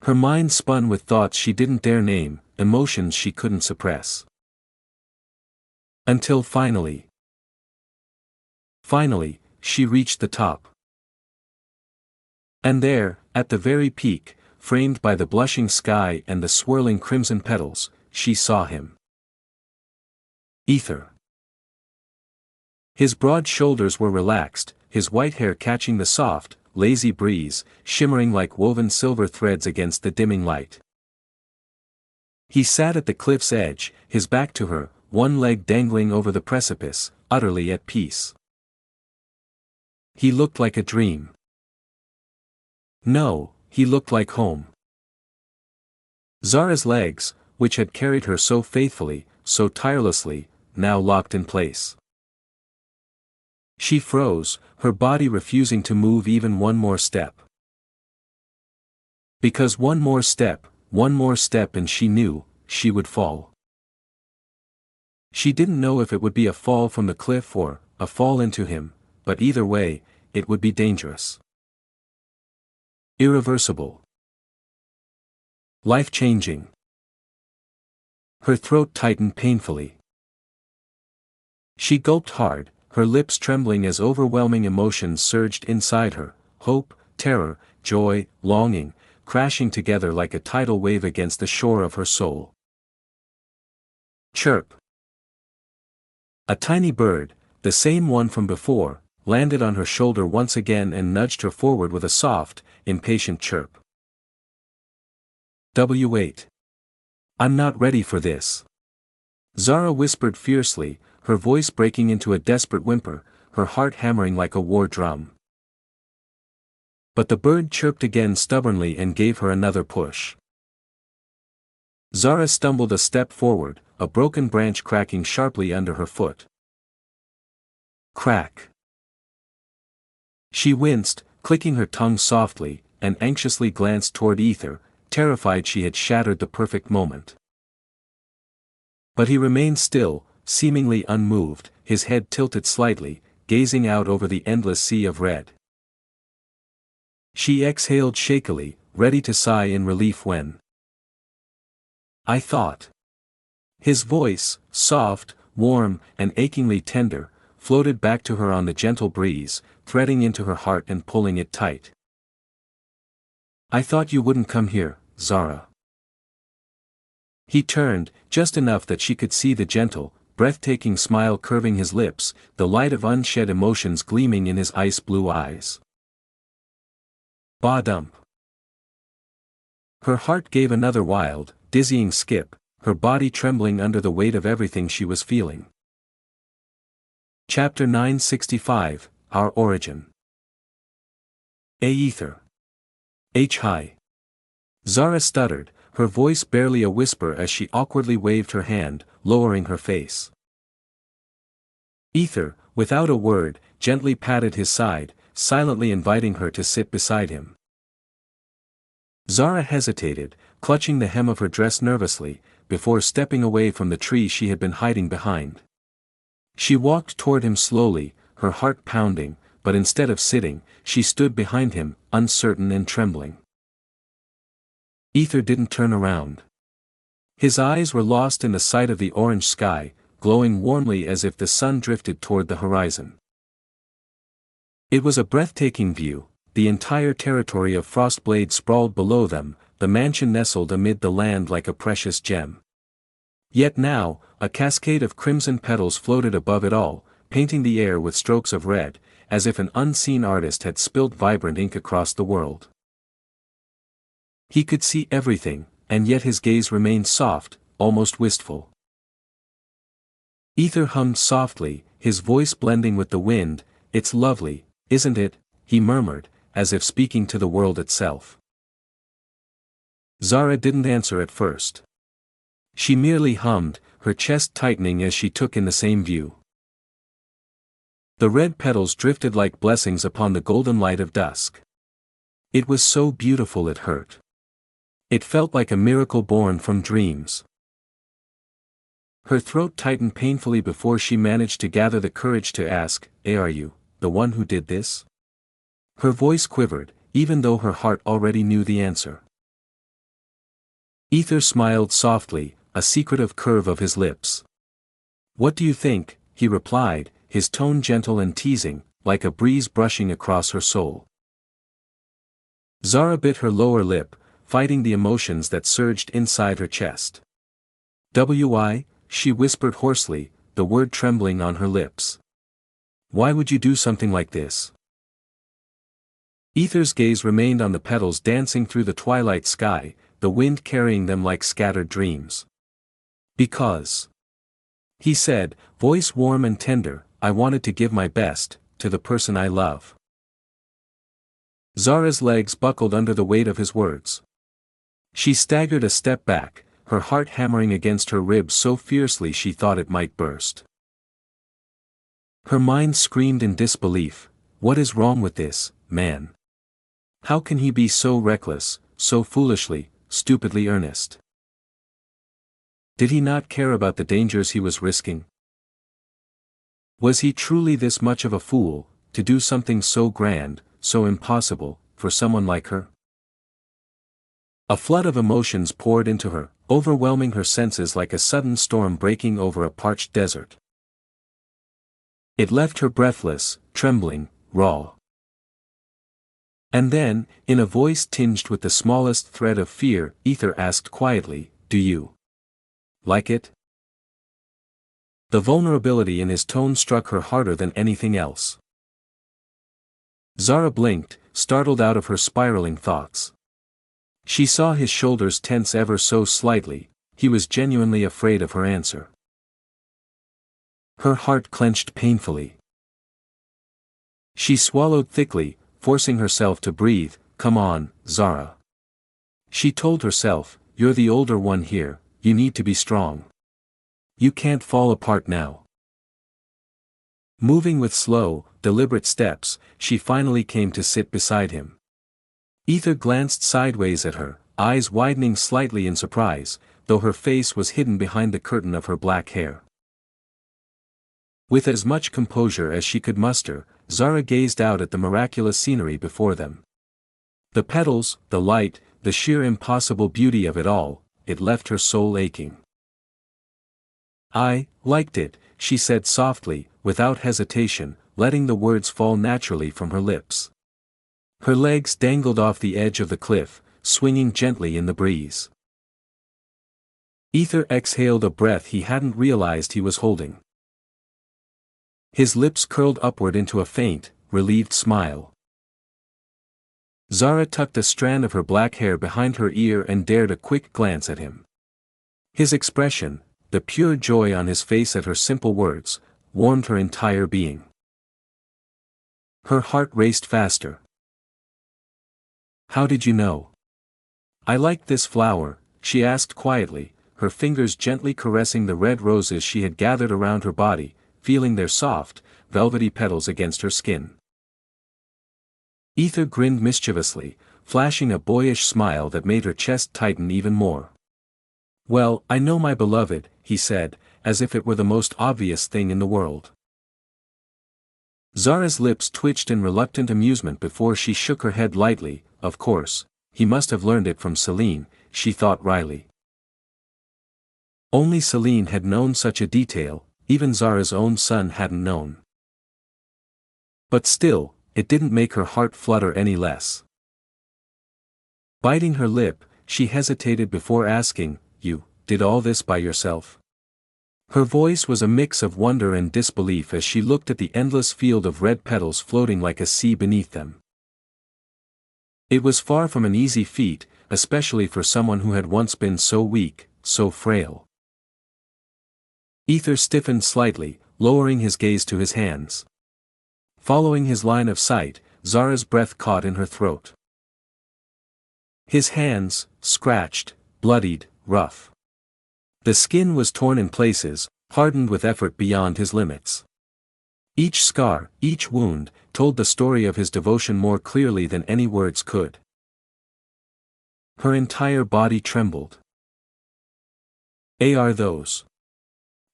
Her mind spun with thoughts she didn't dare name, emotions she couldn't suppress. Until finally, she reached the top. And there, at the very peak, framed by the blushing sky and the swirling crimson petals, she saw him. Ether. His broad shoulders were relaxed, his white hair catching the soft, lazy breeze, shimmering like woven silver threads against the dimming light. He sat at the cliff's edge, his back to her, one leg dangling over the precipice, utterly at peace. He looked like a dream. No, he looked like home. Zara's legs, which had carried her so faithfully, so tirelessly, now locked in place. She froze, her body refusing to move even one more step. Because one more step and she knew, she would fall. She didn't know if it would be a fall from the cliff or a fall into him, but either way, it would be dangerous. Irreversible. Life-changing. Her throat tightened painfully. She gulped hard, her lips trembling as overwhelming emotions surged inside her, hope, terror, joy, longing, crashing together like a tidal wave against the shore of her soul. Chirp. A tiny bird, the same one from before, landed on her shoulder once again and nudged her forward with a soft, impatient chirp. "Wait. I'm not ready for this," Zara whispered fiercely, her voice breaking into a desperate whimper, her heart hammering like a war drum. But the bird chirped again stubbornly and gave her another push. Zara stumbled a step forward, a broken branch cracking sharply under her foot. Crack. She winced, clicking her tongue softly, and anxiously glanced toward Ether, terrified she had shattered the perfect moment. But he remained still, seemingly unmoved, his head tilted slightly, gazing out over the endless sea of red. She exhaled shakily, ready to sigh in relief when "I thought." His voice, soft, warm, and achingly tender, floated back to her on the gentle breeze, threading into her heart and pulling it tight. "I thought you wouldn't come here, Zara." He turned, just enough that she could see the gentle, breathtaking smile curving his lips, the light of unshed emotions gleaming in his ice-blue eyes. Ba-dump. Her heart gave another wild, dizzying skip, her body trembling under the weight of everything she was feeling. Chapter 965, Our Origin. Ether. Hi. Zara stuttered, her voice barely a whisper as she awkwardly waved her hand, lowering her face. Ether, without a word, gently patted his side, silently inviting her to sit beside him. Zara hesitated, clutching the hem of her dress nervously, before stepping away from the tree she had been hiding behind. She walked toward him slowly, her heart pounding, but instead of sitting, she stood behind him, uncertain and trembling. Ether didn't turn around. His eyes were lost in the sight of the orange sky, glowing warmly as if the sun drifted toward the horizon. It was a breathtaking view, the entire territory of Frostblade sprawled below them, the mansion nestled amid the land like a precious gem. Yet now, a cascade of crimson petals floated above it all, painting the air with strokes of red, as if an unseen artist had spilled vibrant ink across the world. He could see everything, and yet his gaze remained soft, almost wistful. Ether hummed softly, his voice blending with the wind. "It's lovely, isn't it?" he murmured, as if speaking to the world itself. Zara didn't answer at first. She merely hummed, her chest tightening as she took in the same view. The red petals drifted like blessings upon the golden light of dusk. It was so beautiful it hurt. It felt like a miracle born from dreams. Her throat tightened painfully before she managed to gather the courage to ask, Are you the one who did this?" Her voice quivered, even though her heart already knew the answer. Ether smiled softly, a secretive curve of his lips. "What do you think?" he replied, his tone gentle and teasing, like a breeze brushing across her soul. Zara bit her lower lip, fighting the emotions that surged inside her chest. "Why?" she whispered hoarsely, the word trembling on her lips. "Why would you do something like this?" Ether's gaze remained on the petals dancing through the twilight sky, the wind carrying them like scattered dreams. "Because," he said, voice warm and tender, "I wanted to give my best, to the person I love." Zara's legs buckled under the weight of his words. She staggered a step back, her heart hammering against her ribs so fiercely she thought it might burst. Her mind screamed in disbelief, "What is wrong with this man? How can he be so reckless, so foolishly, stupidly earnest. Did he not care about the dangers he was risking? Was he truly this much of a fool, to do something so grand, so impossible, for someone like her? A flood of emotions poured into her, overwhelming her senses like a sudden storm breaking over a parched desert. It left her breathless, trembling, raw. And then, in a voice tinged with the smallest thread of fear, Ether asked quietly, "Do you like it?" The vulnerability in his tone struck her harder than anything else. Zara blinked, startled out of her spiraling thoughts. She saw his shoulders tense ever so slightly. He was genuinely afraid of her answer. Her heart clenched painfully. She swallowed thickly, forcing herself to breathe. "Come on, Zara." She told herself, "You're the older one here, you need to be strong. You can't fall apart now." Moving with slow, deliberate steps, she finally came to sit beside him. Ether glanced sideways at her, eyes widening slightly in surprise, though her face was hidden behind the curtain of her black hair. With as much composure as she could muster, Zara gazed out at the miraculous scenery before them. The petals, the light, the sheer impossible beauty of it all, it left her soul aching. "I liked it," she said softly, without hesitation, letting the words fall naturally from her lips. Her legs dangled off the edge of the cliff, swinging gently in the breeze. Ether exhaled a breath he hadn't realized he was holding. His lips curled upward into a faint, relieved smile. Zara tucked a strand of her black hair behind her ear and dared a quick glance at him. His expression, the pure joy on his face at her simple words, warmed her entire being. Her heart raced faster. "How did you know?" "I liked this flower," she asked quietly, her fingers gently caressing the red roses she had gathered around her body, feeling their soft, velvety petals against her skin. Ether grinned mischievously, flashing a boyish smile that made her chest tighten even more. "Well, I know my beloved," he said, as if it were the most obvious thing in the world. Zara's lips twitched in reluctant amusement before she shook her head lightly. Of course, he must have learned it from Celine, she thought wryly. Only Celine had known such a detail, even Zara's own son hadn't known. But still, it didn't make her heart flutter any less. Biting her lip, she hesitated before asking, "You did all this by yourself?" Her voice was a mix of wonder and disbelief as she looked at the endless field of red petals floating like a sea beneath them. It was far from an easy feat, especially for someone who had once been so weak, so frail. Ether stiffened slightly, lowering his gaze to his hands. Following his line of sight, Zara's breath caught in her throat. His hands, scratched, bloodied, rough. The skin was torn in places, hardened with effort beyond his limits. Each scar, each wound, told the story of his devotion more clearly than any words could. Her entire body trembled. "Are those?"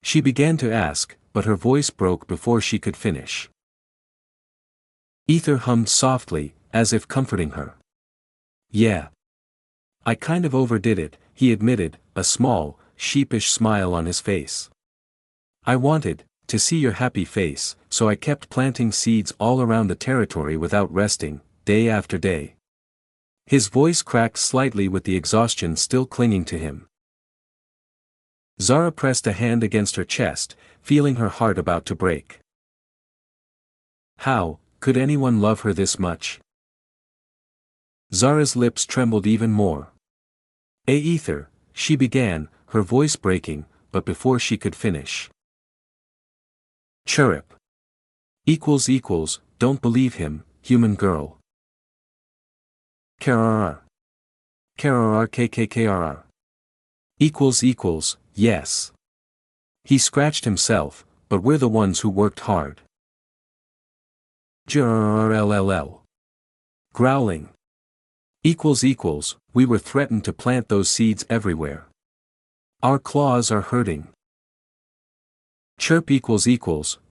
She began to ask, but her voice broke before she could finish. Ether hummed softly, as if comforting her. "Yeah. I kind of overdid it," he admitted, a small, sheepish smile on his face. "I wanted to see your happy face, so I kept planting seeds all around the territory without resting, day after day." His voice cracked slightly with the exhaustion still clinging to him. Zara pressed a hand against her chest, feeling her heart about to break. How could anyone love her this much? Zara's lips trembled even more. Ether, she began, her voice breaking, but before she could finish. Chirrup. Don't believe him, human girl. KRR. KRR. Yes. He scratched himself, but we're the ones who worked hard. JRLLL. Growling. We were threatened to plant those seeds everywhere. Our claws are hurting. Chirp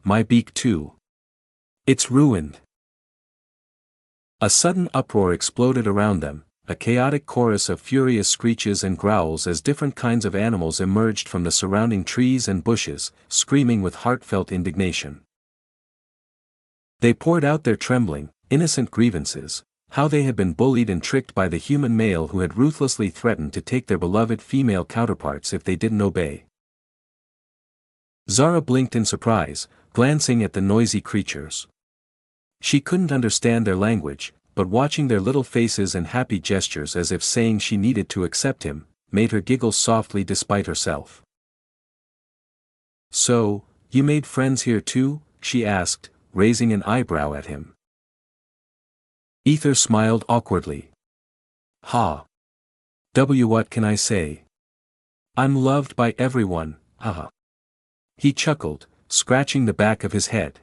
my beak too. It's ruined. A sudden uproar exploded around them, a chaotic chorus of furious screeches and growls as different kinds of animals emerged from the surrounding trees and bushes, screaming with heartfelt indignation. They poured out their trembling, innocent grievances, how they had been bullied and tricked by the human male who had ruthlessly threatened to take their beloved female counterparts if they didn't obey. Zara blinked in surprise, glancing at the noisy creatures. She couldn't understand their language, but watching their little faces and happy gestures as if saying she needed to accept him, made her giggle softly despite herself. "So, you made friends here too?" she asked, raising an eyebrow at him. Ether smiled awkwardly. What can I say? I'm loved by everyone, haha. He chuckled, scratching the back of his head.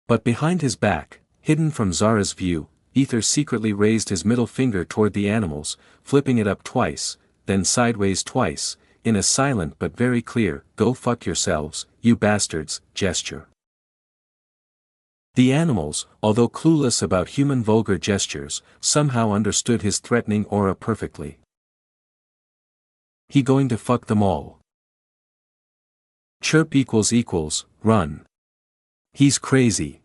But behind his back, hidden from Zara's view, Ether secretly raised his middle finger toward the animals, flipping it up twice, then sideways twice, in a silent but very clear, "Go fuck yourselves, you bastards," gesture. The animals, although clueless about human vulgar gestures, somehow understood his threatening aura perfectly. He going to fuck them all. Chirp run. He's crazy.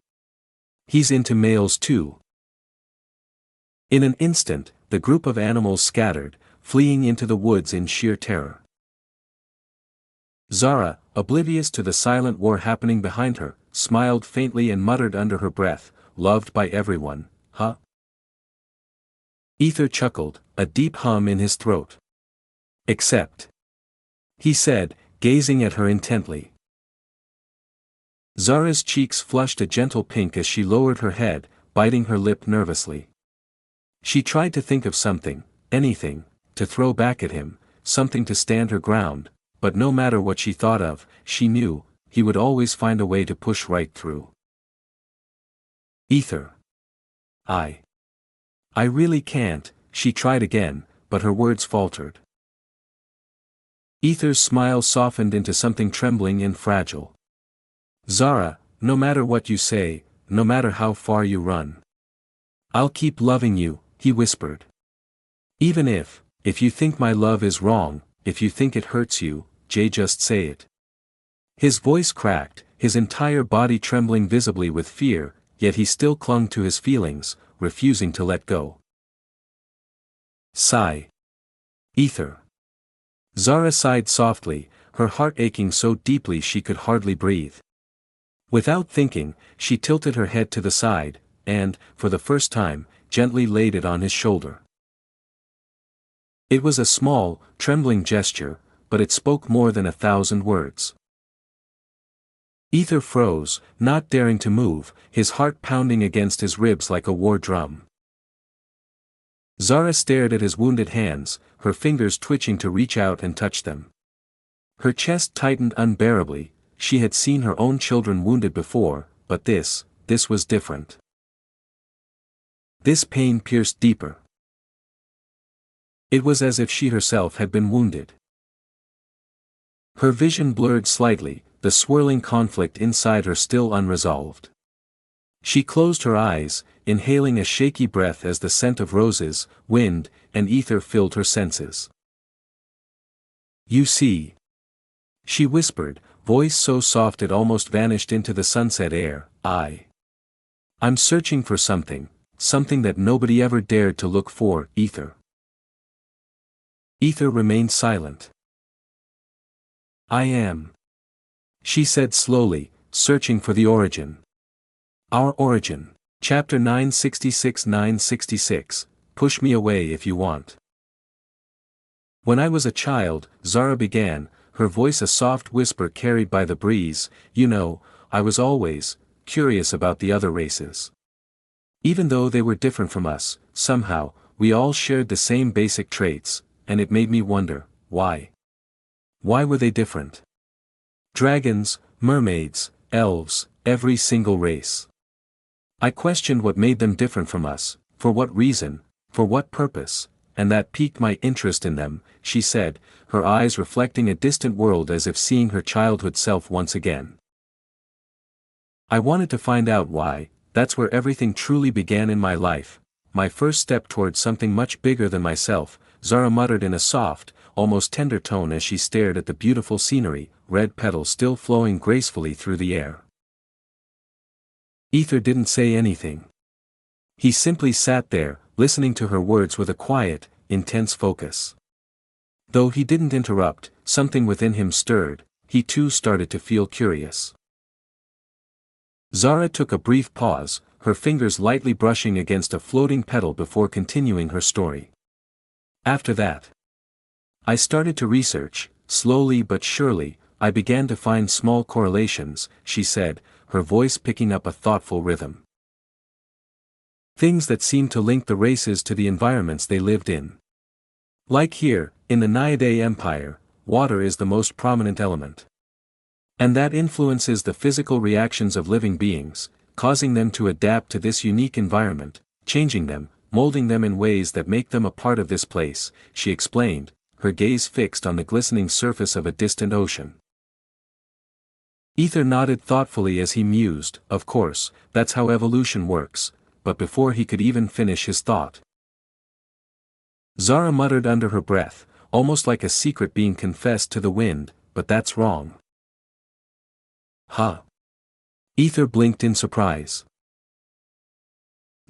He's into males too. In an instant, the group of animals scattered, fleeing into the woods in sheer terror. Zara, oblivious to the silent war happening behind her, smiled faintly and muttered under her breath, "Loved by everyone, huh?" Ether chuckled, a deep hum in his throat. "Except," he said, gazing at her intently. Zara's cheeks flushed a gentle pink as she lowered her head, biting her lip nervously. She tried to think of something, anything, to throw back at him, something to stand her ground, but no matter what she thought of, she knew, he would always find a way to push right through. "Ether. I really can't," she tried again, but her words faltered. Ether's smile softened into something trembling and fragile. "Zara, no matter what you say, no matter how far you run, I'll keep loving you," he whispered. "Even if you think my love is wrong, if you think it hurts you, just say it." His voice cracked, his entire body trembling visibly with fear, yet he still clung to his feelings, refusing to let go. Sigh. Ether. Zara sighed softly, her heart aching so deeply she could hardly breathe. Without thinking, she tilted her head to the side, and, for the first time, gently laid it on his shoulder. It was a small, trembling gesture, but it spoke more than 1,000 words. Ether froze, not daring to move, his heart pounding against his ribs like a war drum. Zara stared at his wounded hands, her fingers twitching to reach out and touch them. Her chest tightened unbearably. She had seen her own children wounded before, but this was different. This pain pierced deeper. It was as if she herself had been wounded. Her vision blurred slightly, the swirling conflict inside her still unresolved. She closed her eyes, inhaling a shaky breath as the scent of roses, wind, and ether filled her senses. "You see," she whispered, voice so soft it almost vanished into the sunset air, I'm searching for something that nobody ever dared to look for, Ether." Ether remained silent. "I am," she said slowly, searching for the origin. Our origin. Chapter 966. Push me away if you want. "When I was a child," Zara began, her voice a soft whisper carried by the breeze, I was always curious about the other races. Even though they were different from us, somehow, we all shared the same basic traits, and it made me wonder, why? Why were they different? Dragons, mermaids, elves, every single race. I questioned what made them different from us, For what reason, for what purpose? And that piqued my interest in them, she said, her eyes reflecting a distant world as if seeing her childhood self once again. I wanted to find out why. That's where everything truly began in my life, my first step towards something much bigger than myself, Zara muttered in a soft, almost tender tone as she stared at the beautiful scenery, red petals still flowing gracefully through the air. Ether didn't say anything. He simply sat there, listening to her words with a quiet, intense focus. Though he didn't interrupt, something within him stirred. He too started to feel curious. Zara took a brief pause, her fingers lightly brushing against a floating petal before continuing her story. After that, I started to research. Slowly but surely, I began to find small correlations, she said, her voice picking up a thoughtful rhythm. Things that seemed to link the races to the environments they lived in. Like here, in the Naiade Empire, water is the most prominent element. And that influences the physical reactions of living beings, causing them to adapt to this unique environment, changing them, molding them in ways that make them a part of this place, she explained, her gaze fixed on the glistening surface of a distant ocean. Ether nodded thoughtfully as he mused, of course, that's how evolution works, but before he could even finish his thought, Zara muttered under her breath, almost like a secret being confessed to the wind, but that's wrong. Huh? Ether blinked in surprise.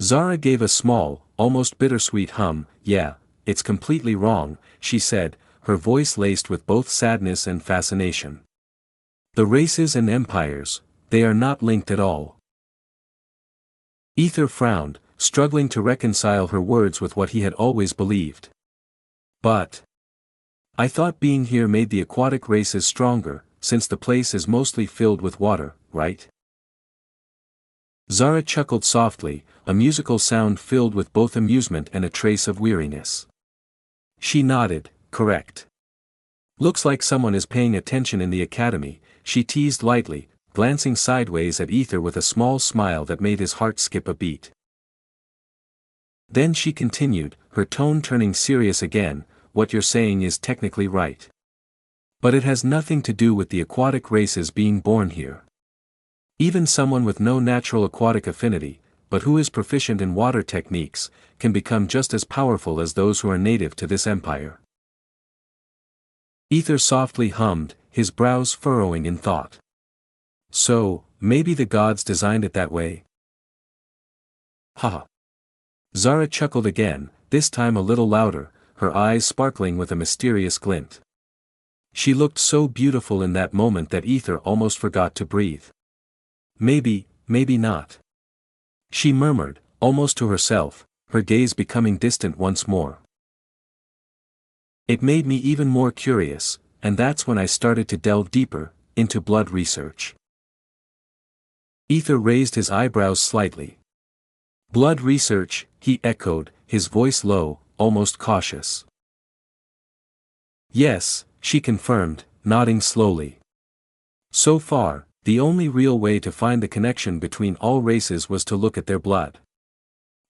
Zara gave a small, almost bittersweet hum. Yeah, it's completely wrong, she said, her voice laced with both sadness and fascination. The races and empires, they are not linked at all. Ether frowned, struggling to reconcile her words with what he had always believed. But I thought being here made the aquatic races stronger, since the place is mostly filled with water, right? Zara chuckled softly, a musical sound filled with both amusement and a trace of weariness. She nodded, correct. Looks like someone is paying attention in the academy, she teased lightly, glancing sideways at Ether with a small smile that made his heart skip a beat. Then she continued, her tone turning serious again, what you're saying is technically right. But it has nothing to do with the aquatic races being born here. Even someone with no natural aquatic affinity, but who is proficient in water techniques, can become just as powerful as those who are native to this empire. Ether softly hummed, his brows furrowing in thought. So, maybe the gods designed it that way? Haha. Zara chuckled again, this time a little louder, her eyes sparkling with a mysterious glint. She looked so beautiful in that moment that Ether almost forgot to breathe. Maybe, maybe not. She murmured, almost to herself, her gaze becoming distant once more. It made me even more curious, and that's when I started to delve deeper, into blood research. Ether raised his eyebrows slightly. Blood research, he echoed, his voice low, almost cautious. Yes, she confirmed, nodding slowly. So far, the only real way to find the connection between all races was to look at their blood.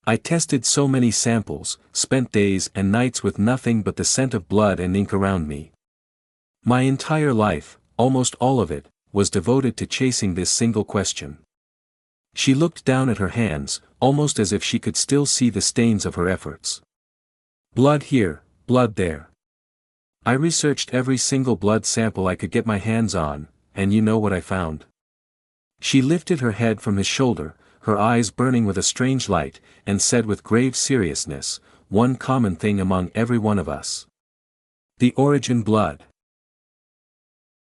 I tested so many samples, spent days and nights with nothing but the scent of blood and ink around me. My entire life, almost all of it, was devoted to chasing this single question. She looked down at her hands, almost as if she could still see the stains of her efforts. Blood here, blood there. I researched every single blood sample I could get my hands on, and you know what I found? She lifted her head from his shoulder, her eyes burning with a strange light, and said with grave seriousness, one common thing among every one of us. The origin blood.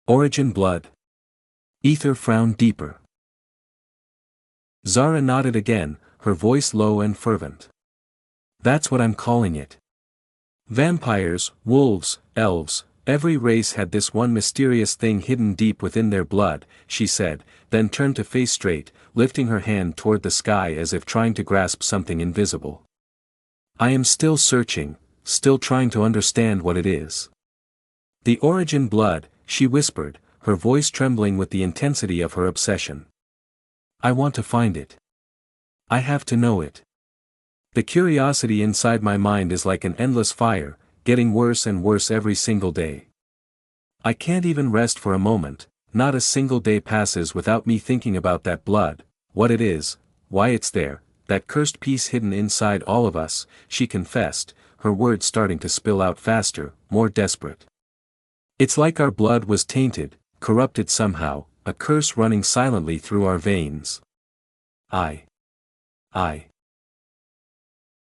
Origin blood. Ether frowned deeper. Zara nodded again, her voice low and fervent. That's what I'm calling it. Vampires, wolves, elves, every race had this one mysterious thing hidden deep within their blood, she said, then turned to face straight, lifting her hand toward the sky as if trying to grasp something invisible. I am still searching, still trying to understand what it is. The origin blood, she whispered, her voice trembling with the intensity of her obsession. I want to find it. I have to know it. The curiosity inside my mind is like an endless fire, getting worse and worse every single day. I can't even rest for a moment, not a single day passes without me thinking about that blood, what it is, why it's there, that cursed piece hidden inside all of us," she confessed, her words starting to spill out faster, more desperate. "It's like our blood was tainted, corrupted somehow, a curse running silently through our veins. I.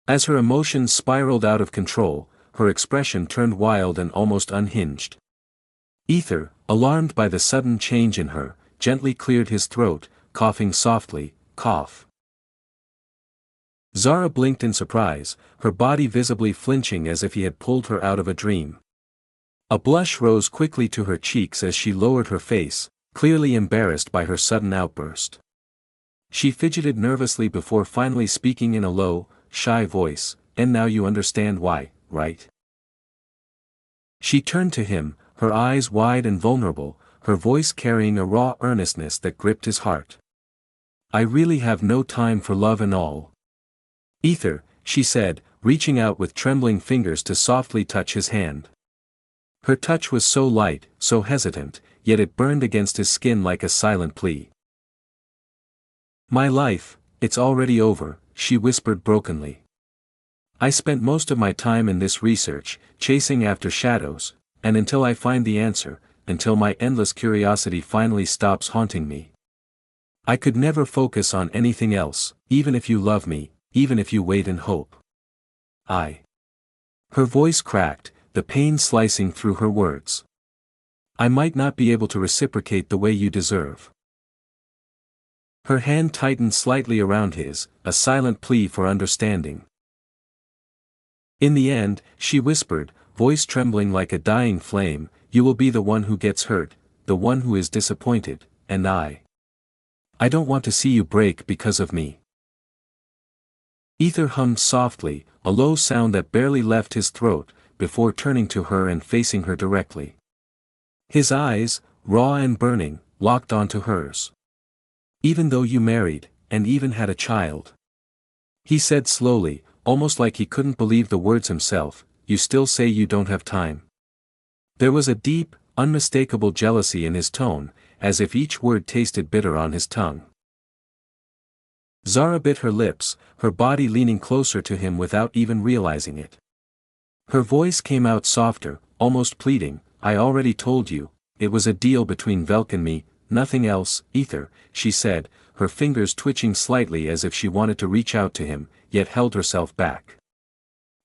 As her emotions spiraled out of control, her expression turned wild and almost unhinged. Ether, alarmed by the sudden change in her, gently cleared his throat, coughing softly, cough. Zara blinked in surprise, her body visibly flinching as if he had pulled her out of a dream. A blush rose quickly to her cheeks as she lowered her face, clearly embarrassed by her sudden outburst. She fidgeted nervously before finally speaking in a low, shy voice, "And now you understand why, right?" She turned to him, her eyes wide and vulnerable, her voice carrying a raw earnestness that gripped his heart. "I really have no time for love and all. Ether," she said, reaching out with trembling fingers to softly touch his hand. Her touch was so light, so hesitant, yet it burned against his skin like a silent plea. "My life, it's already over," she whispered brokenly. "I spent most of my time in this research, chasing after shadows, and until I find the answer, until my endless curiosity finally stops haunting me. I could never focus on anything else, even if you love me, even if you wait and hope. Her voice cracked, the pain slicing through her words. "I might not be able to reciprocate the way you deserve." Her hand tightened slightly around his, a silent plea for understanding. "In the end," she whispered, voice trembling like a dying flame, "you will be the one who gets hurt, the one who is disappointed, and I don't want to see you break because of me." Ether hummed softly, a low sound that barely left his throat, before turning to her and facing her directly. His eyes, raw and burning, locked onto hers. "Even though you married, and even had a child," he said slowly, almost like he couldn't believe the words himself, "you still say you don't have time." There was a deep, unmistakable jealousy in his tone, as if each word tasted bitter on his tongue. Zara bit her lips, her body leaning closer to him without even realizing it. Her voice came out softer, almost pleading, "I already told you, it was a deal between Velk and me, nothing else, Ether," she said, her fingers twitching slightly as if she wanted to reach out to him, yet held herself back.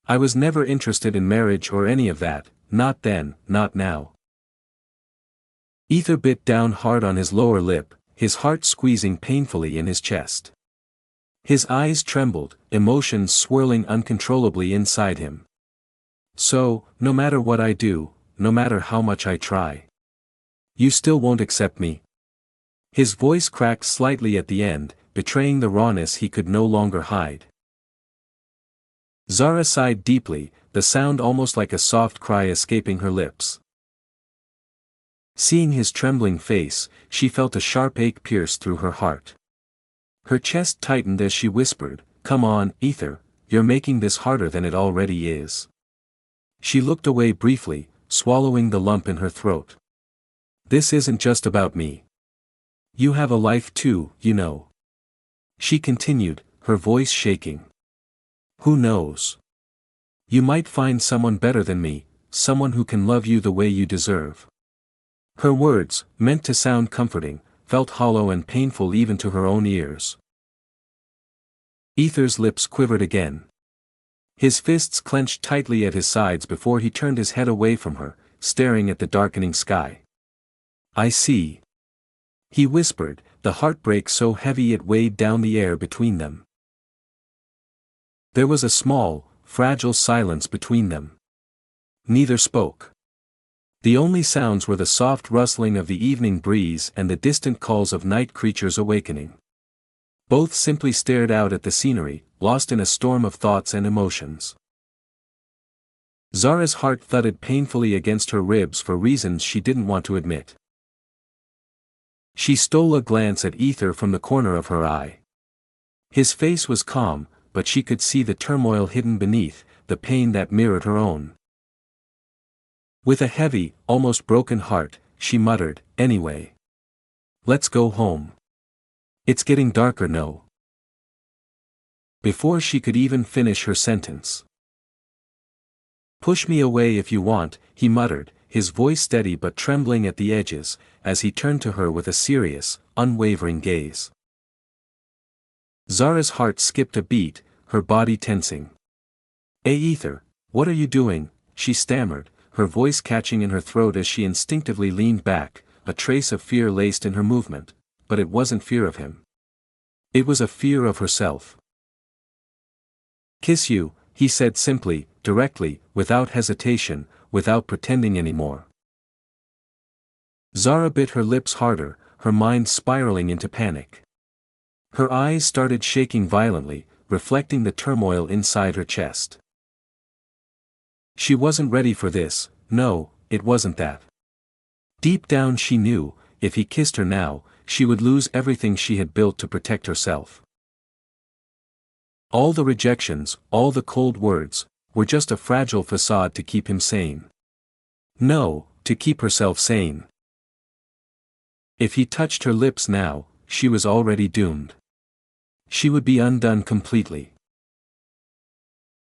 "I was never interested in marriage or any of that, not then, not now." Ether bit down hard on his lower lip, his heart squeezing painfully in his chest. His eyes trembled, emotions swirling uncontrollably inside him. "So, no matter what I do, no matter how much I try, you still won't accept me?" His voice cracked slightly at the end, betraying the rawness he could no longer hide. Zara sighed deeply, the sound almost like a soft cry escaping her lips. Seeing his trembling face, she felt a sharp ache pierce through her heart. Her chest tightened as she whispered, "Come on, Ether, you're making this harder than it already is." She looked away briefly, swallowing the lump in her throat. "This isn't just about me. You have a life too, you know," she continued, her voice shaking. "Who knows? You might find someone better than me, someone who can love you the way you deserve." Her words, meant to sound comforting, felt hollow and painful even to her own ears. Ether's lips quivered again. His fists clenched tightly at his sides before he turned his head away from her, staring at the darkening sky. "I see," he whispered, the heartbreak so heavy it weighed down the air between them. There was a small, fragile silence between them. Neither spoke. The only sounds were the soft rustling of the evening breeze and the distant calls of night creatures awakening. Both simply stared out at the scenery, lost in a storm of thoughts and emotions. Zara's heart thudded painfully against her ribs for reasons she didn't want to admit. She stole a glance at Ether from the corner of her eye. His face was calm, but she could see the turmoil hidden beneath, the pain that mirrored her own. With a heavy, almost broken heart, she muttered, "Anyway. Let's go home. It's getting darker, no?" Before she could even finish her sentence. "Push me away if you want," he muttered, his voice steady but trembling at the edges, as he turned to her with a serious, unwavering gaze. Zara's heart skipped a beat, her body tensing. "Ether, what are you doing?" she stammered, her voice catching in her throat as she instinctively leaned back, a trace of fear laced in her movement, but it wasn't fear of him. It was a fear of herself. "Kiss you," he said simply, directly, without hesitation, without pretending anymore. Zara bit her lips harder, her mind spiraling into panic. Her eyes started shaking violently, reflecting the turmoil inside her chest. She wasn't ready for this. No, it wasn't that. Deep down she knew, if he kissed her now, she would lose everything she had built to protect herself. All the rejections, all the cold words, were just a fragile facade to keep him sane. No, to keep herself sane. If he touched her lips now, she was already doomed. She would be undone completely.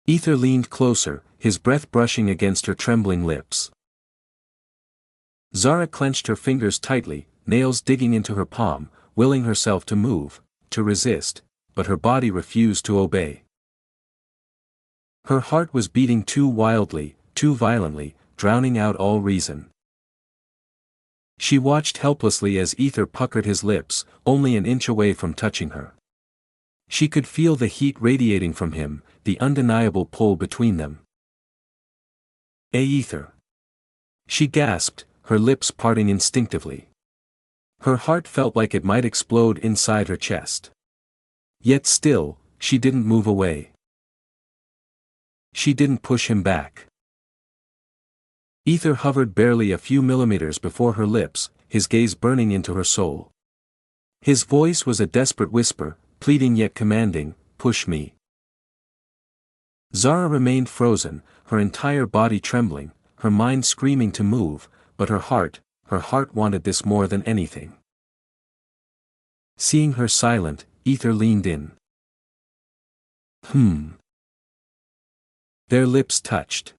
Ether leaned closer, his breath brushing against her trembling lips. Zara clenched her fingers tightly, nails digging into her palm, willing herself to move, to resist, but her body refused to obey. Her heart was beating too wildly, too violently, drowning out all reason. She watched helplessly as Ether puckered his lips, only an inch away from touching her. She could feel the heat radiating from him, the undeniable pull between them. Ether. She gasped, her lips parting instinctively. Her heart felt like it might explode inside her chest. Yet still, she didn't move away. She didn't push him back. Ether hovered barely a few millimeters before her lips, his gaze burning into her soul. His voice was a desperate whisper, pleading yet commanding, "Push me." Zara remained frozen, her entire body trembling, her mind screaming to move, but her heart wanted this more than anything. Seeing her silent, Ether leaned in. Their lips touched.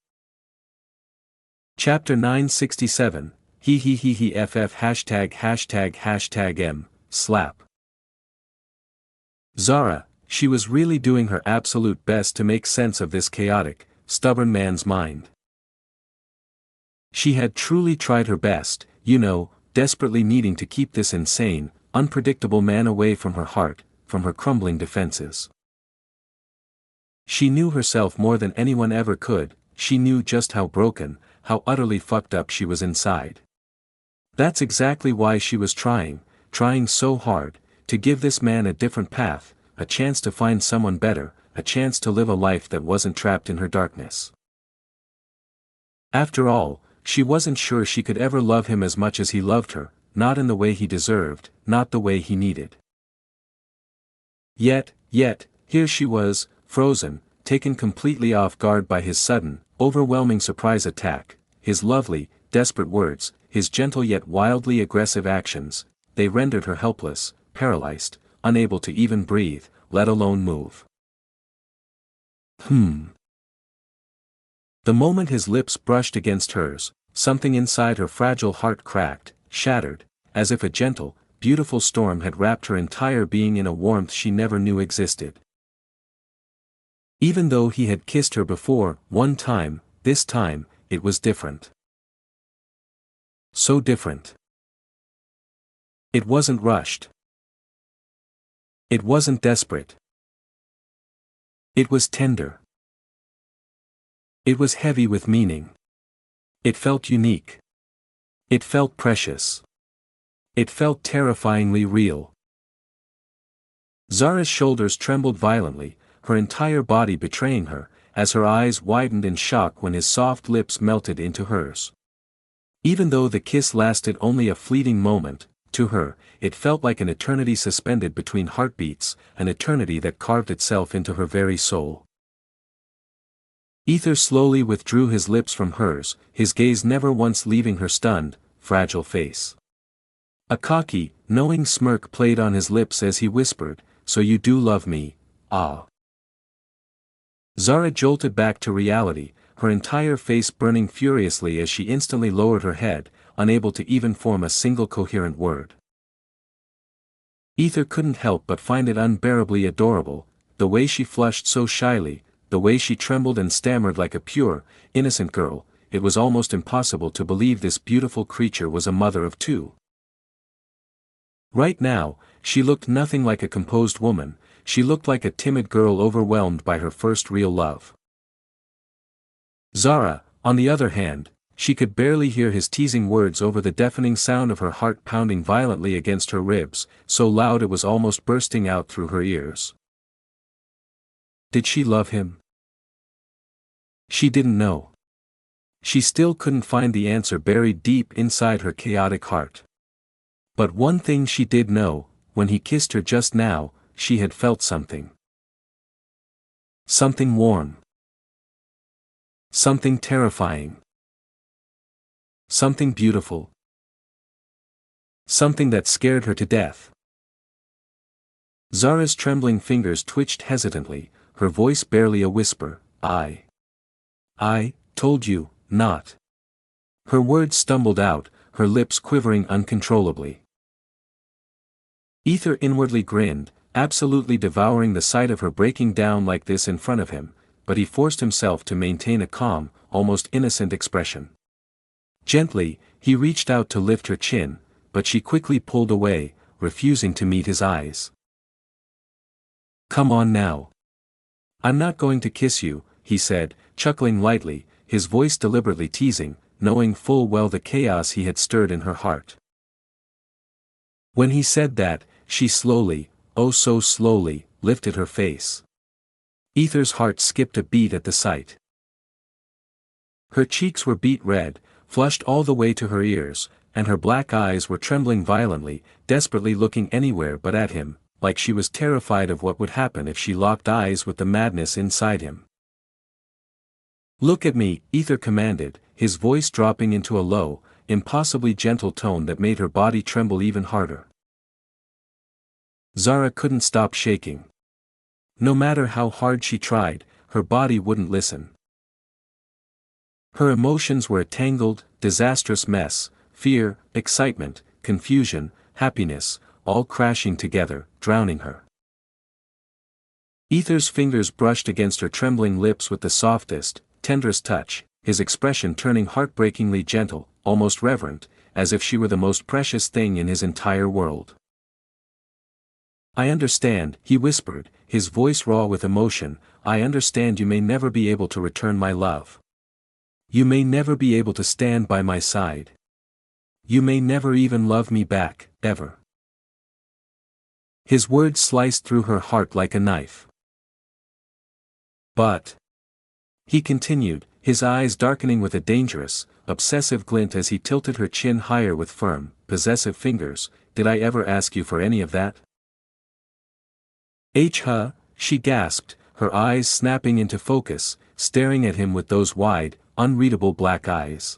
Chapter 967, ###M, slap. Zara, she was really doing her absolute best to make sense of this chaotic, stubborn man's mind. She had truly tried her best, desperately needing to keep this insane, unpredictable man away from her heart, from her crumbling defenses. She knew herself more than anyone ever could, she knew just how broken, how utterly fucked up she was inside. That's exactly why she was trying so hard, to give this man a different path, a chance to find someone better, a chance to live a life that wasn't trapped in her darkness. After all, she wasn't sure she could ever love him as much as he loved her, not in the way he deserved, not the way he needed. Yet, here she was, frozen, taken completely off guard by his sudden, overwhelming surprise attack, his lovely, desperate words, his gentle yet wildly aggressive actions. They rendered her helpless, paralyzed, unable to even breathe, let alone move. The moment his lips brushed against hers, something inside her fragile heart cracked, shattered, as if a gentle, beautiful storm had wrapped her entire being in a warmth she never knew existed. Even though he had kissed her before, one time, this time, it was different. So different. It wasn't rushed. It wasn't desperate. It was tender. It was heavy with meaning. It felt unique. It felt precious. It felt terrifyingly real. Zara's shoulders trembled violently, her entire body betraying her, as her eyes widened in shock when his soft lips melted into hers. Even though the kiss lasted only a fleeting moment, to her, it felt like an eternity suspended between heartbeats, an eternity that carved itself into her very soul. Ether slowly withdrew his lips from hers, his gaze never once leaving her stunned, fragile face. A cocky, knowing smirk played on his lips as he whispered, "So you do love me, ah." Zara jolted back to reality, her entire face burning furiously as she instantly lowered her head, unable to even form a single coherent word. Ether couldn't help but find it unbearably adorable, the way she flushed so shyly, the way she trembled and stammered like a pure, innocent girl. It was almost impossible to believe this beautiful creature was a mother of two. Right now, she looked nothing like a composed woman, she looked like a timid girl overwhelmed by her first real love. Zara, on the other hand, she could barely hear his teasing words over the deafening sound of her heart pounding violently against her ribs, so loud it was almost bursting out through her ears. Did she love him? She didn't know. She still couldn't find the answer buried deep inside her chaotic heart. But one thing she did know, when he kissed her just now, she had felt something. Something warm. Something terrifying. Something beautiful. Something that scared her to death. Zara's trembling fingers twitched hesitantly, her voice barely a whisper, I told you, not. Her words stumbled out, her lips quivering uncontrollably. Ether inwardly grinned, absolutely devouring the sight of her breaking down like this in front of him, but he forced himself to maintain a calm, almost innocent expression. Gently, he reached out to lift her chin, but she quickly pulled away, refusing to meet his eyes. Come on now. I'm not going to kiss you, he said, chuckling lightly, his voice deliberately teasing, knowing full well the chaos he had stirred in her heart. When he said that, she slowly, oh so slowly, lifted her face. Ether's heart skipped a beat at the sight. Her cheeks were beet red, flushed all the way to her ears, and her black eyes were trembling violently, desperately looking anywhere but at him, like she was terrified of what would happen if she locked eyes with the madness inside him. Look at me, Ether commanded, his voice dropping into a low, impossibly gentle tone that made her body tremble even harder. Zara couldn't stop shaking. No matter how hard she tried, her body wouldn't listen. Her emotions were a tangled, disastrous mess, fear, excitement, confusion, happiness, all crashing together, drowning her. Ether's fingers brushed against her trembling lips with the softest, tenderest touch, his expression turning heartbreakingly gentle, almost reverent, as if she were the most precious thing in his entire world. I understand, he whispered, his voice raw with emotion, I understand you may never be able to return my love. You may never be able to stand by my side. You may never even love me back, ever. His words sliced through her heart like a knife. But, he continued, his eyes darkening with a dangerous, obsessive glint as he tilted her chin higher with firm, possessive fingers, did I ever ask you for any of that? She gasped, her eyes snapping into focus, staring at him with those wide, unreadable black eyes.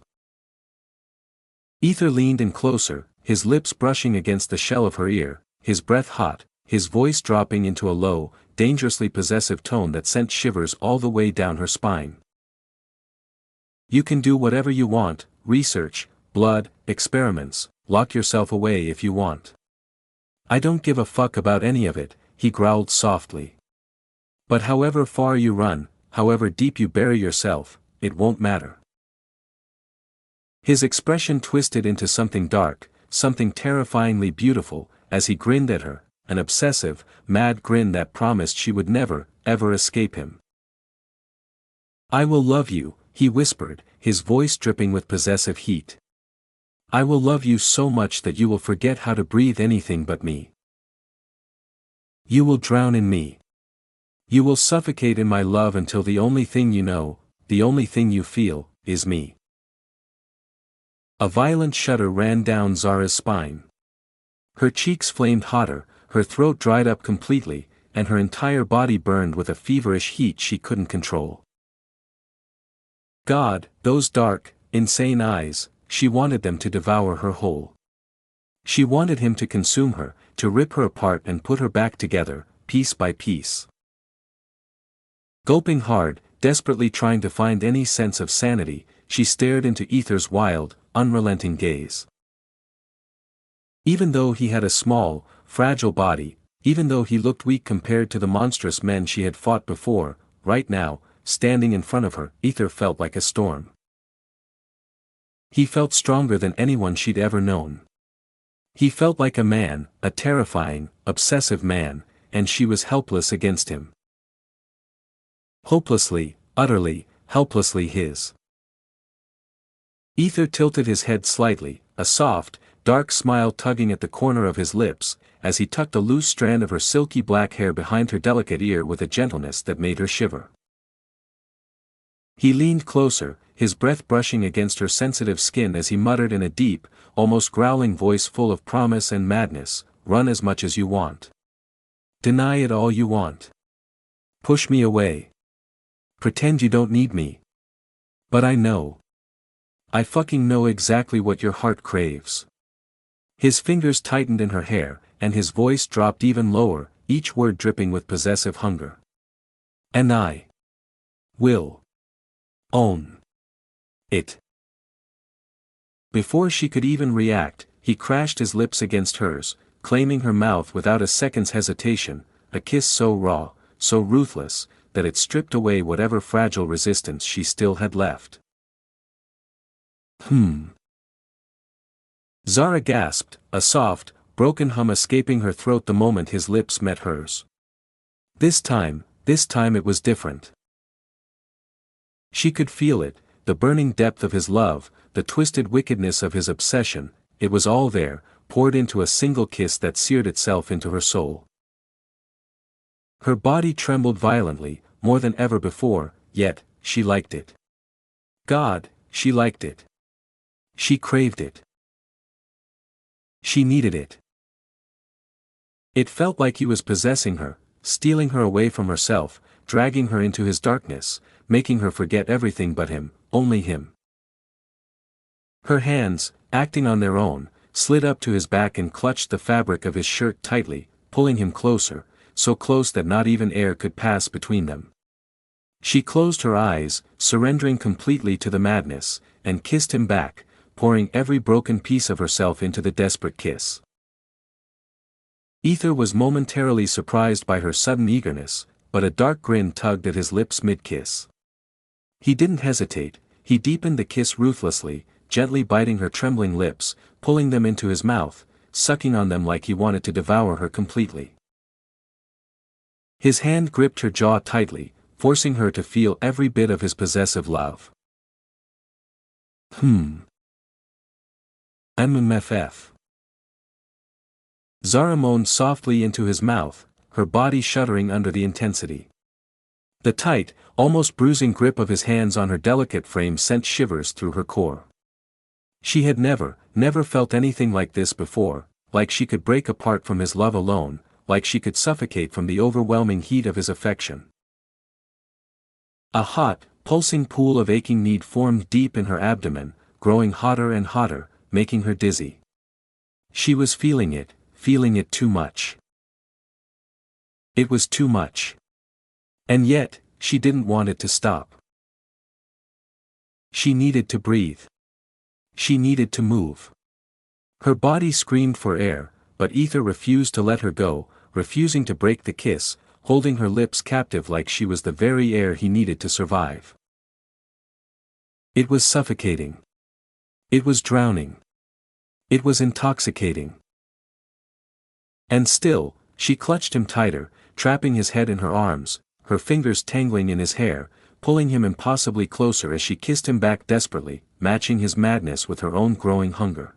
Ether leaned in closer, his lips brushing against the shell of her ear, his breath hot, his voice dropping into a low, dangerously possessive tone that sent shivers all the way down her spine. You can do whatever you want, research, blood, experiments, lock yourself away if you want. I don't give a fuck about any of it, he growled softly. But however far you run, however deep you bury yourself, it won't matter. His expression twisted into something dark, something terrifyingly beautiful, as he grinned at her, an obsessive, mad grin that promised she would never, ever escape him. I will love you, he whispered, his voice dripping with possessive heat. I will love you so much that you will forget how to breathe anything but me. You will drown in me. You will suffocate in my love until the only thing you know, the only thing you feel, is me. A violent shudder ran down Zara's spine. Her cheeks flamed hotter, her throat dried up completely, and her entire body burned with a feverish heat she couldn't control. God, those dark, insane eyes, she wanted them to devour her whole. She wanted him to consume her, to rip her apart and put her back together, piece by piece. Gulping hard, desperately trying to find any sense of sanity, she stared into Ether's wild, unrelenting gaze. Even though he had a small, fragile body, even though he looked weak compared to the monstrous men she had fought before, right now, standing in front of her, Ether felt like a storm. He felt stronger than anyone she'd ever known. He felt like a man, a terrifying, obsessive man, and she was helpless against him. Hopelessly, utterly, helplessly his. Ether tilted his head slightly, a soft, dark smile tugging at the corner of his lips, as he tucked a loose strand of her silky black hair behind her delicate ear with a gentleness that made her shiver. He leaned closer, his breath brushing against her sensitive skin as he muttered in a deep, almost growling voice full of promise and madness, "Run as much as you want. Deny it all you want. Push me away. Pretend you don't need me. But I know. I fucking know exactly what your heart craves." His fingers tightened in her hair, and his voice dropped even lower, each word dripping with possessive hunger. "And I will own it." Before she could even react, he crashed his lips against hers, claiming her mouth without a second's hesitation, a kiss so raw, so ruthless, that it stripped away whatever fragile resistance she still had left. Zara gasped, a soft, broken hum escaping her throat the moment his lips met hers. This time it was different. She could feel it, the burning depth of his love, the twisted wickedness of his obsession, it was all there, poured into a single kiss that seared itself into her soul. Her body trembled violently, more than ever before, yet, she liked it. God, she liked it. She craved it. She needed it. It felt like he was possessing her, stealing her away from herself, dragging her into his darkness, making her forget everything but him, only him. Her hands, acting on their own, slid up to his back and clutched the fabric of his shirt tightly, pulling him closer, so close that not even air could pass between them. She closed her eyes, surrendering completely to the madness, and kissed him back, pouring every broken piece of herself into the desperate kiss. Ether was momentarily surprised by her sudden eagerness, but a dark grin tugged at his lips mid-kiss. He didn't hesitate, he deepened the kiss ruthlessly, gently biting her trembling lips, pulling them into his mouth, sucking on them like he wanted to devour her completely. His hand gripped her jaw tightly, forcing her to feel every bit of his possessive love. MMFF. Zara moaned softly into his mouth, her body shuddering under the intensity. The tight, almost bruising grip of his hands on her delicate frame sent shivers through her core. She had never felt anything like this before, like she could break apart from his love alone, like she could suffocate from the overwhelming heat of his affection. A hot, pulsing pool of aching need formed deep in her abdomen, growing hotter and hotter, making her dizzy. She was feeling it too much. It was too much. And yet, she didn't want it to stop. She needed to breathe. She needed to move. Her body screamed for air, but Ether refused to let her go, refusing to break the kiss, holding her lips captive like she was the very air he needed to survive. It was suffocating. It was drowning. It was intoxicating. And still, she clutched him tighter, trapping his head in her arms, her fingers tangling in his hair, pulling him impossibly closer as she kissed him back desperately, matching his madness with her own growing hunger.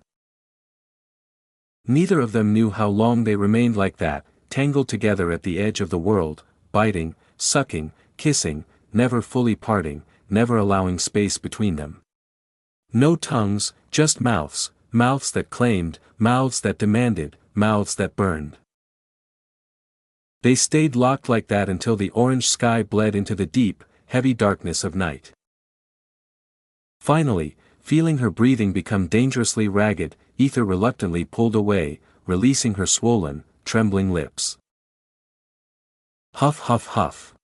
Neither of them knew how long they remained like that, tangled together at the edge of the world, biting, sucking, kissing, never fully parting, never allowing space between them. No tongues, just mouths, mouths that claimed, mouths that demanded, mouths that burned. They stayed locked like that until the orange sky bled into the deep, heavy darkness of night. Finally, feeling her breathing become dangerously ragged, Ether reluctantly pulled away, releasing her swollen, trembling lips. Huff huff huff.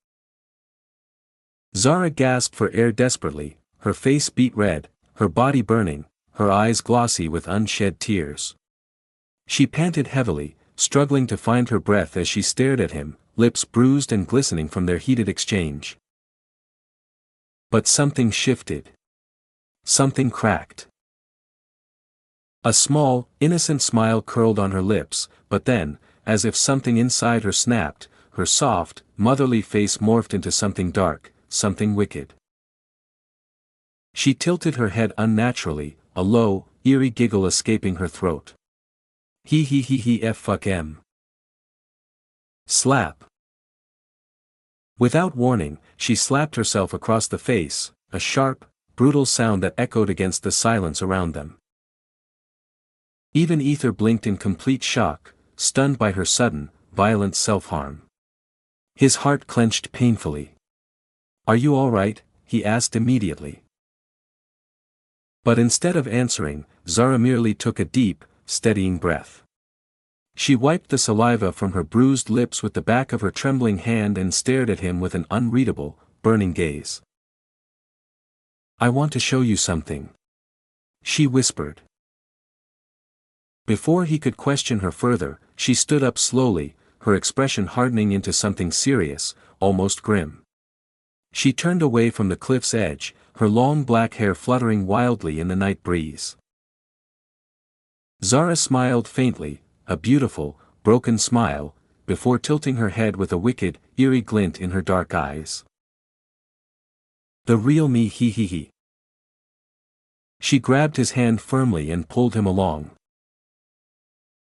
Zara gasped for air desperately, her face beat red, her body burning, her eyes glossy with unshed tears. She panted heavily, struggling to find her breath as she stared at him, lips bruised and glistening from their heated exchange. But something shifted. Something cracked. A small, innocent smile curled on her lips, but then, as if something inside her snapped, her soft, motherly face morphed into something dark, something wicked. She tilted her head unnaturally, a low, eerie giggle escaping her throat. He f fuck em. Slap. Without warning, she slapped herself across the face, a sharp, brutal sound that echoed against the silence around them. Even Ether blinked in complete shock, stunned by her sudden, violent self-harm. His heart clenched painfully. "Are you all right?" he asked immediately. But instead of answering, Zara merely took a deep, steadying breath. She wiped the saliva from her bruised lips with the back of her trembling hand and stared at him with an unreadable, burning gaze. "I want to show you something," she whispered. Before he could question her further, she stood up slowly, her expression hardening into something serious, almost grim. She turned away from the cliff's edge, her long black hair fluttering wildly in the night breeze. Zara smiled faintly, a beautiful, broken smile, before tilting her head with a wicked, eerie glint in her dark eyes. "The real me he. She grabbed his hand firmly and pulled him along.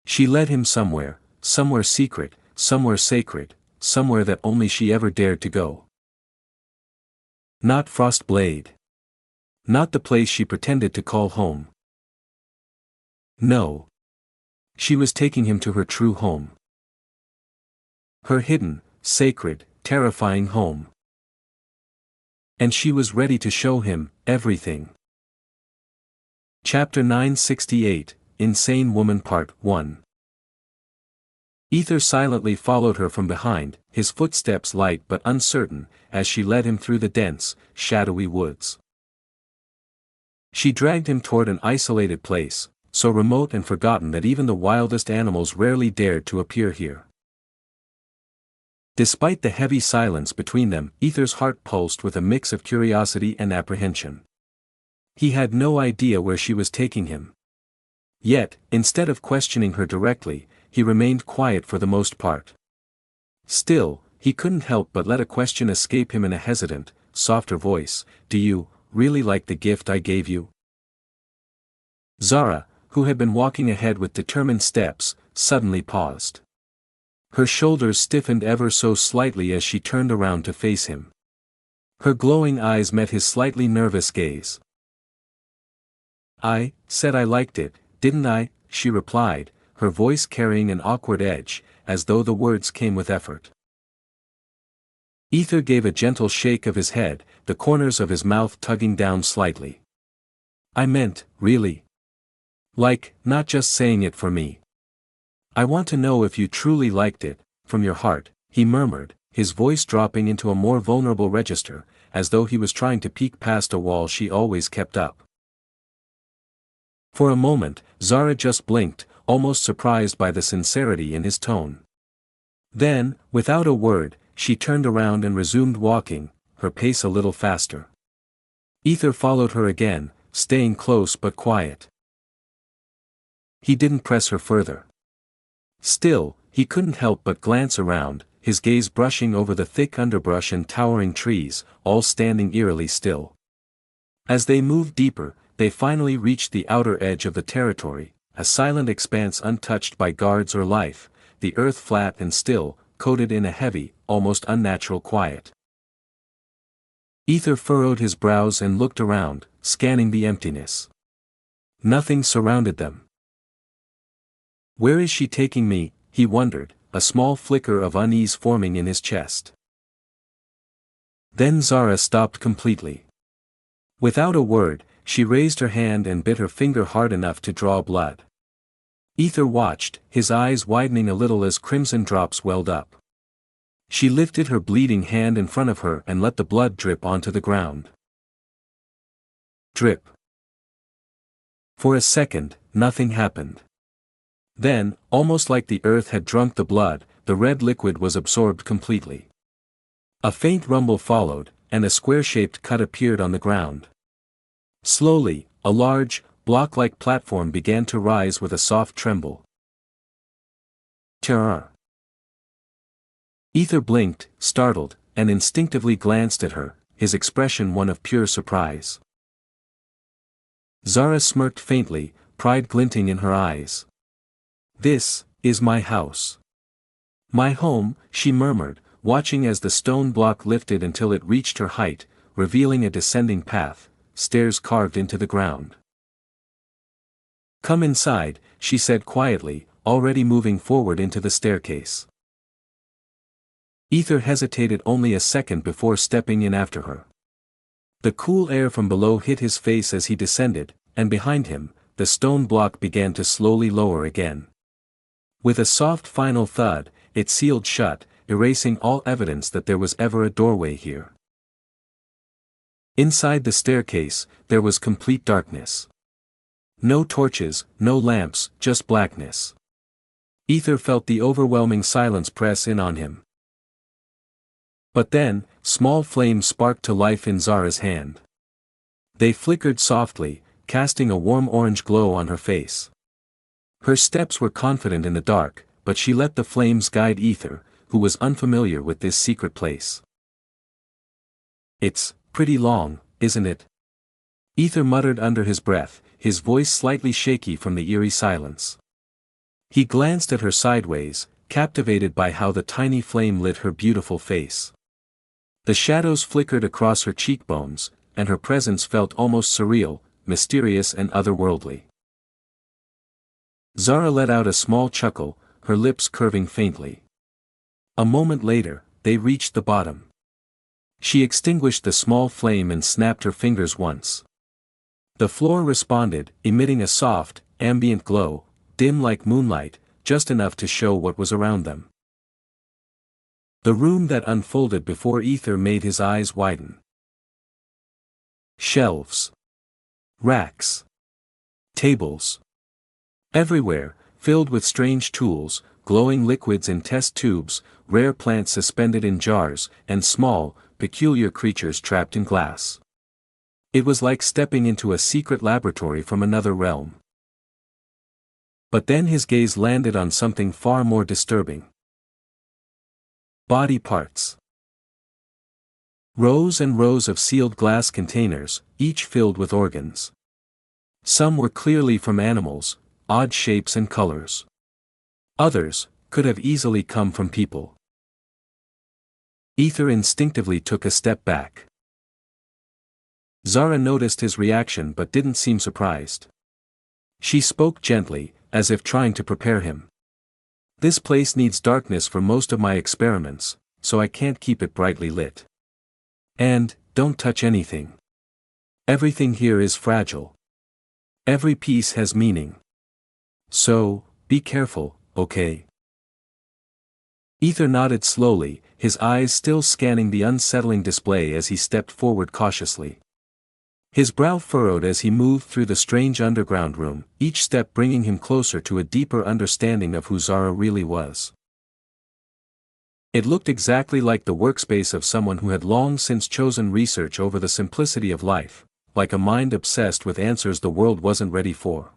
She led him somewhere secret, somewhere sacred, somewhere that only she ever dared to go. Not Frostblade. Not the place she pretended to call home. No. She was taking him to her true home. Her hidden, sacred, terrifying home. And she was ready to show him everything. Chapter 968, Insane Woman Part 1. Ether silently followed her from behind, his footsteps light but uncertain, as she led him through the dense, shadowy woods. She dragged him toward an isolated place, so remote and forgotten that even the wildest animals rarely dared to appear here. Despite the heavy silence between them, Ether's heart pulsed with a mix of curiosity and apprehension. He had no idea where she was taking him. Yet, instead of questioning her directly, he remained quiet for the most part. Still, he couldn't help but let a question escape him in a hesitant, softer voice. "Do you really like the gift I gave you?" Zara, who had been walking ahead with determined steps, suddenly paused. Her shoulders stiffened ever so slightly as she turned around to face him. Her glowing eyes met his slightly nervous gaze. "I said I liked it, didn't I?" she replied, her voice carrying an awkward edge, as though the words came with effort. Ether gave a gentle shake of his head, the corners of his mouth tugging down slightly. "I meant, really. Like, not just saying it for me. I want to know if you truly liked it, from your heart," he murmured, his voice dropping into a more vulnerable register, as though he was trying to peek past a wall she always kept up. For a moment, Zara just blinked, almost surprised by the sincerity in his tone. Then, without a word, she turned around and resumed walking, her pace a little faster. Ether followed her again, staying close but quiet. He didn't press her further. Still, he couldn't help but glance around, his gaze brushing over the thick underbrush and towering trees, all standing eerily still. As they moved deeper, they finally reached the outer edge of the territory, a silent expanse untouched by guards or life, the earth flat and still, coated in a heavy, almost unnatural quiet. Ether furrowed his brows and looked around, scanning the emptiness. Nothing surrounded them. Where is she taking me, he wondered, a small flicker of unease forming in his chest. Then Zara stopped completely. Without a word, she raised her hand and bit her finger hard enough to draw blood. Ether watched, his eyes widening a little as crimson drops welled up. She lifted her bleeding hand in front of her and let the blood drip onto the ground. Drip. For a second, nothing happened. Then, almost like the earth had drunk the blood, the red liquid was absorbed completely. A faint rumble followed, and a square-shaped cut appeared on the ground. Slowly, a large, block-like platform began to rise with a soft tremble. Terror. Ether blinked, startled, and instinctively glanced at her, his expression one of pure surprise. Zara smirked faintly, pride glinting in her eyes. "This is my house. My home," she murmured, watching as the stone block lifted until it reached her height, revealing a descending path, stairs carved into the ground. "Come inside," she said quietly, already moving forward into the staircase. Ether hesitated only a second before stepping in after her. The cool air from below hit his face as he descended, and behind him, the stone block began to slowly lower again. With a soft final thud, it sealed shut, erasing all evidence that there was ever a doorway here. Inside the staircase, there was complete darkness. No torches, no lamps, just blackness. Ether felt the overwhelming silence press in on him. But then, small flames sparked to life in Zara's hand. They flickered softly, casting a warm orange glow on her face. Her steps were confident in the dark, but she let the flames guide Ether, who was unfamiliar with this secret place. "It's pretty long, isn't it?" Ether muttered under his breath, his voice slightly shaky from the eerie silence. He glanced at her sideways, captivated by how the tiny flame lit her beautiful face. The shadows flickered across her cheekbones, and her presence felt almost surreal, mysterious and otherworldly. Zara let out a small chuckle, her lips curving faintly. A moment later, they reached the bottom. She extinguished the small flame and snapped her fingers once. The floor responded, emitting a soft, ambient glow, dim like moonlight, just enough to show what was around them. The room that unfolded before Ether made his eyes widen. Shelves. Racks. Tables. Everywhere, filled with strange tools, glowing liquids in test tubes, rare plants suspended in jars, and small, peculiar creatures trapped in glass. It was like stepping into a secret laboratory from another realm. But then his gaze landed on something far more disturbing. Body parts. Rows and rows of sealed glass containers, each filled with organs. Some were clearly from animals, odd shapes and colors. Others could have easily come from people. Ether instinctively took a step back. Zara noticed his reaction but didn't seem surprised. She spoke gently, as if trying to prepare him. "This place needs darkness for most of my experiments, so I can't keep it brightly lit. And, don't touch anything. Everything here is fragile. Every piece has meaning. So, be careful, okay?" Ether nodded slowly, his eyes still scanning the unsettling display as he stepped forward cautiously. His brow furrowed as he moved through the strange underground room, each step bringing him closer to a deeper understanding of who Zara really was. It looked exactly like the workspace of someone who had long since chosen research over the simplicity of life, like a mind obsessed with answers the world wasn't ready for.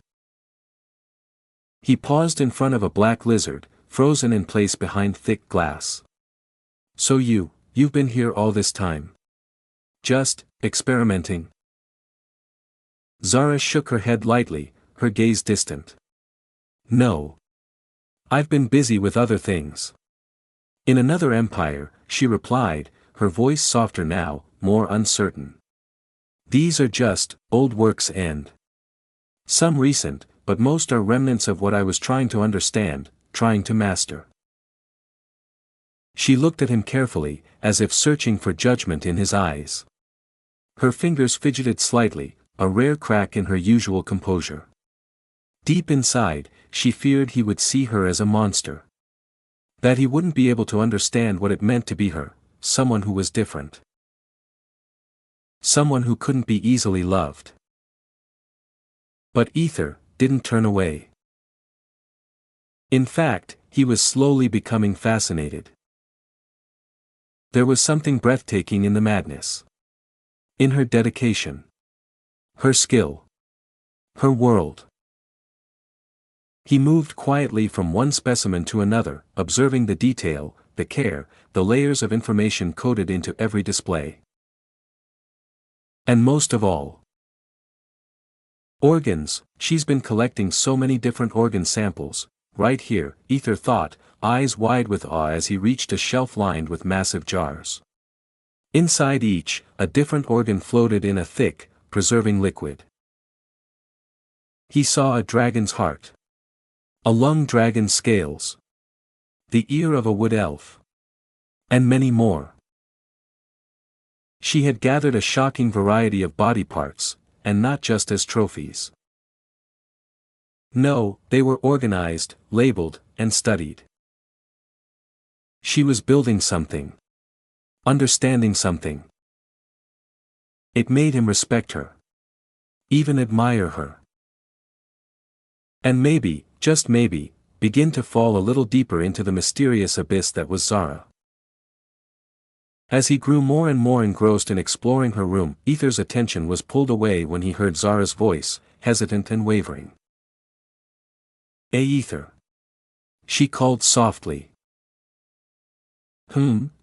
He paused in front of a black lizard, frozen in place behind thick glass. "So you've been here all this time? Just experimenting?" Zara shook her head lightly, her gaze distant. "No. I've been busy with other things. In another empire," she replied, her voice softer now, more uncertain. "These are just old works and some recent, but most are remnants of what I was trying to understand, trying to master. She looked at him carefully, as if searching for judgment in his eyes. Her fingers fidgeted slightly, a rare crack in her usual composure. Deep inside, she feared he would see her as a monster. That he wouldn't be able to understand what it meant to be her, someone who was different. Someone who couldn't be easily loved. But Ether didn't turn away. In fact, he was slowly becoming fascinated. There was something breathtaking in the madness. In her dedication. Her skill. Her world. He moved quietly from one specimen to another, observing the detail, the care, the layers of information coded into every display. And most of all, organs. She's been collecting so many different organ samples, right here, Ether thought, eyes wide with awe as he reached a shelf lined with massive jars. Inside each, a different organ floated in a thick, preserving liquid. He saw a dragon's heart. A lung dragon's scales. The ear of a wood elf. And many more. She had gathered a shocking variety of body parts, and not just as trophies. No, they were organized, labeled, and studied. She was building something. Understanding something. It made him respect her. Even admire her. And maybe, just maybe, begin to fall a little deeper into the mysterious abyss that was Zara. As he grew more and more engrossed in exploring her room, Ether's attention was pulled away when he heard Zara's voice, hesitant and wavering. "Hey Ether." She called softly.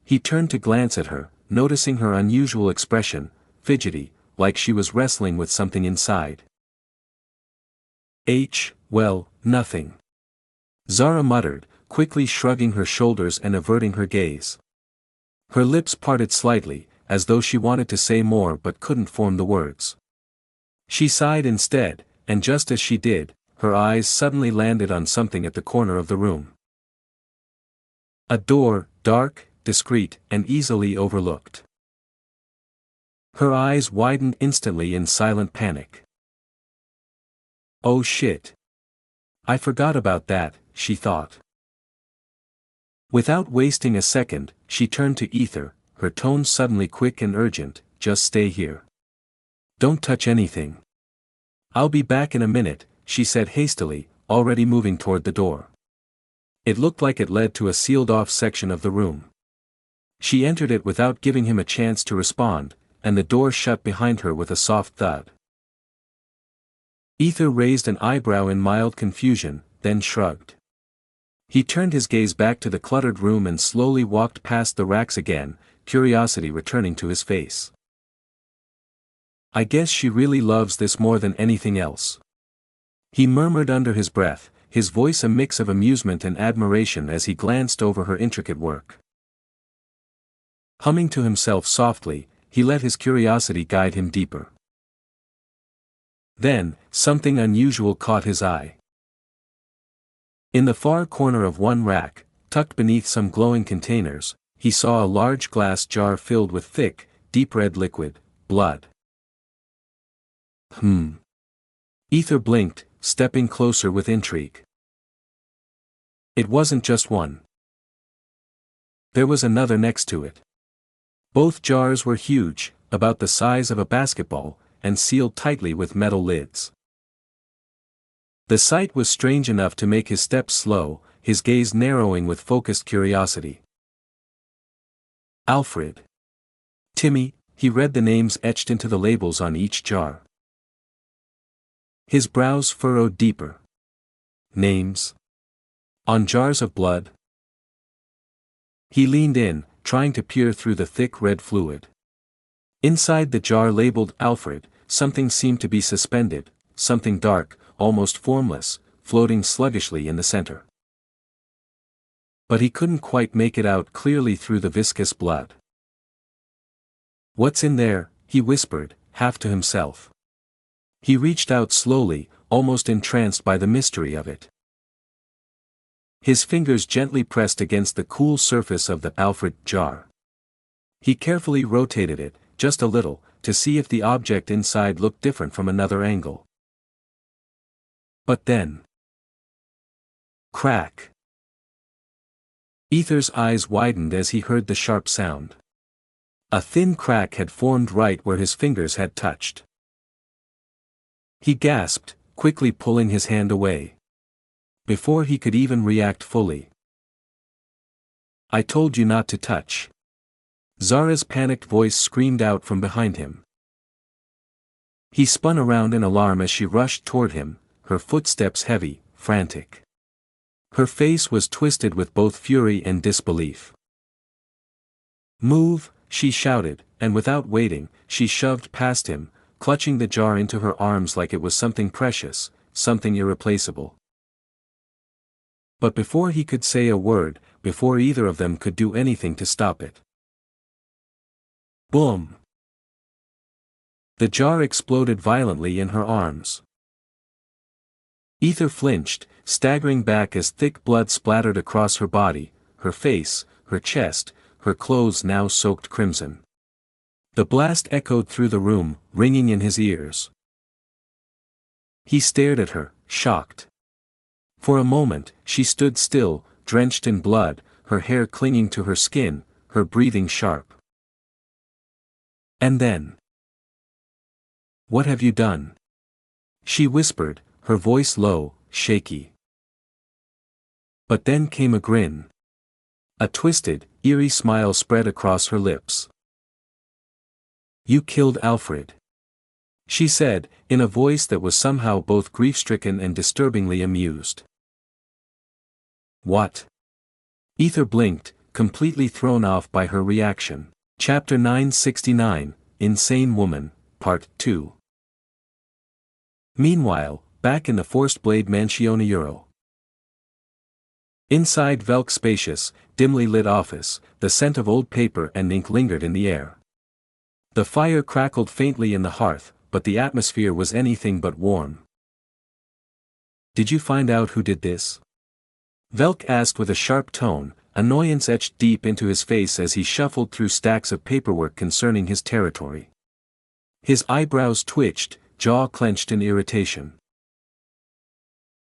He turned to glance at her, noticing her unusual expression, fidgety, like she was wrestling with something inside. Well, nothing." Zara muttered, quickly shrugging her shoulders and averting her gaze. Her lips parted slightly, as though she wanted to say more but couldn't form the words. She sighed instead, and just as she did, her eyes suddenly landed on something at the corner of the room. A door, dark, discreet, and easily overlooked. Her eyes widened instantly in silent panic. "Oh shit. I forgot about that," she thought. Without wasting a second, she turned to Ether, her tone suddenly quick and urgent, "Just stay here. Don't touch anything." "I'll be back in a minute," she said hastily, already moving toward the door. It looked like it led to a sealed-off section of the room. She entered it without giving him a chance to respond, and the door shut behind her with a soft thud. Ether raised an eyebrow in mild confusion, then shrugged. He turned his gaze back to the cluttered room and slowly walked past the racks again, curiosity returning to his face. "I guess she really loves this more than anything else," he murmured under his breath, his voice a mix of amusement and admiration as he glanced over her intricate work. Humming to himself softly, he let his curiosity guide him deeper. Then, something unusual caught his eye. In the far corner of one rack, tucked beneath some glowing containers, he saw a large glass jar filled with thick, deep red liquid, blood. Ether blinked, stepping closer with intrigue. It wasn't just one. There was another next to it. Both jars were huge, about the size of a basketball, and sealed tightly with metal lids. The sight was strange enough to make his steps slow, his gaze narrowing with focused curiosity. Alfred. Timmy, he read the names etched into the labels on each jar. His brows furrowed deeper. Names? On jars of blood? He leaned in, trying to peer through the thick red fluid. Inside the jar labeled Alfred, something seemed to be suspended, something dark, almost formless, floating sluggishly in the center. But he couldn't quite make it out clearly through the viscous blood. "What's in there?" he whispered, half to himself. He reached out slowly, almost entranced by the mystery of it. His fingers gently pressed against the cool surface of the Alfred jar. He carefully rotated it, just a little, to see if the object inside looked different from another angle. But then... crack! Ether's eyes widened as he heard the sharp sound. A thin crack had formed right where his fingers had touched. He gasped, quickly pulling his hand away. Before he could even react fully. "I told you not to touch." Zara's panicked voice screamed out from behind him. He spun around in alarm as she rushed toward him, her footsteps heavy, frantic. Her face was twisted with both fury and disbelief. "Move," she shouted, and without waiting, she shoved past him, clutching the jar into her arms like it was something precious, something irreplaceable. But before he could say a word, before either of them could do anything to stop it. Boom! The jar exploded violently in her arms. Ether flinched, staggering back as thick blood splattered across her body, her face, her chest, her clothes now soaked crimson. The blast echoed through the room, ringing in his ears. He stared at her, shocked. For a moment, she stood still, drenched in blood, her hair clinging to her skin, her breathing sharp. And then... "What have you done?" she whispered, her voice low, shaky. But then came a grin. A twisted, eerie smile spread across her lips. "You killed Alfred," she said, in a voice that was somehow both grief-stricken and disturbingly amused. "What?" Ether blinked, completely thrown off by her reaction. Chapter 969, Insane Woman, Part 2. Meanwhile, back in the Forced Blade Mansione Euro. Inside Velk's spacious, dimly lit office, the scent of old paper and ink lingered in the air. The fire crackled faintly in the hearth, but the atmosphere was anything but warm. "Did you find out who did this?" Velk asked with a sharp tone, annoyance etched deep into his face as he shuffled through stacks of paperwork concerning his territory. His eyebrows twitched, jaw clenched in irritation.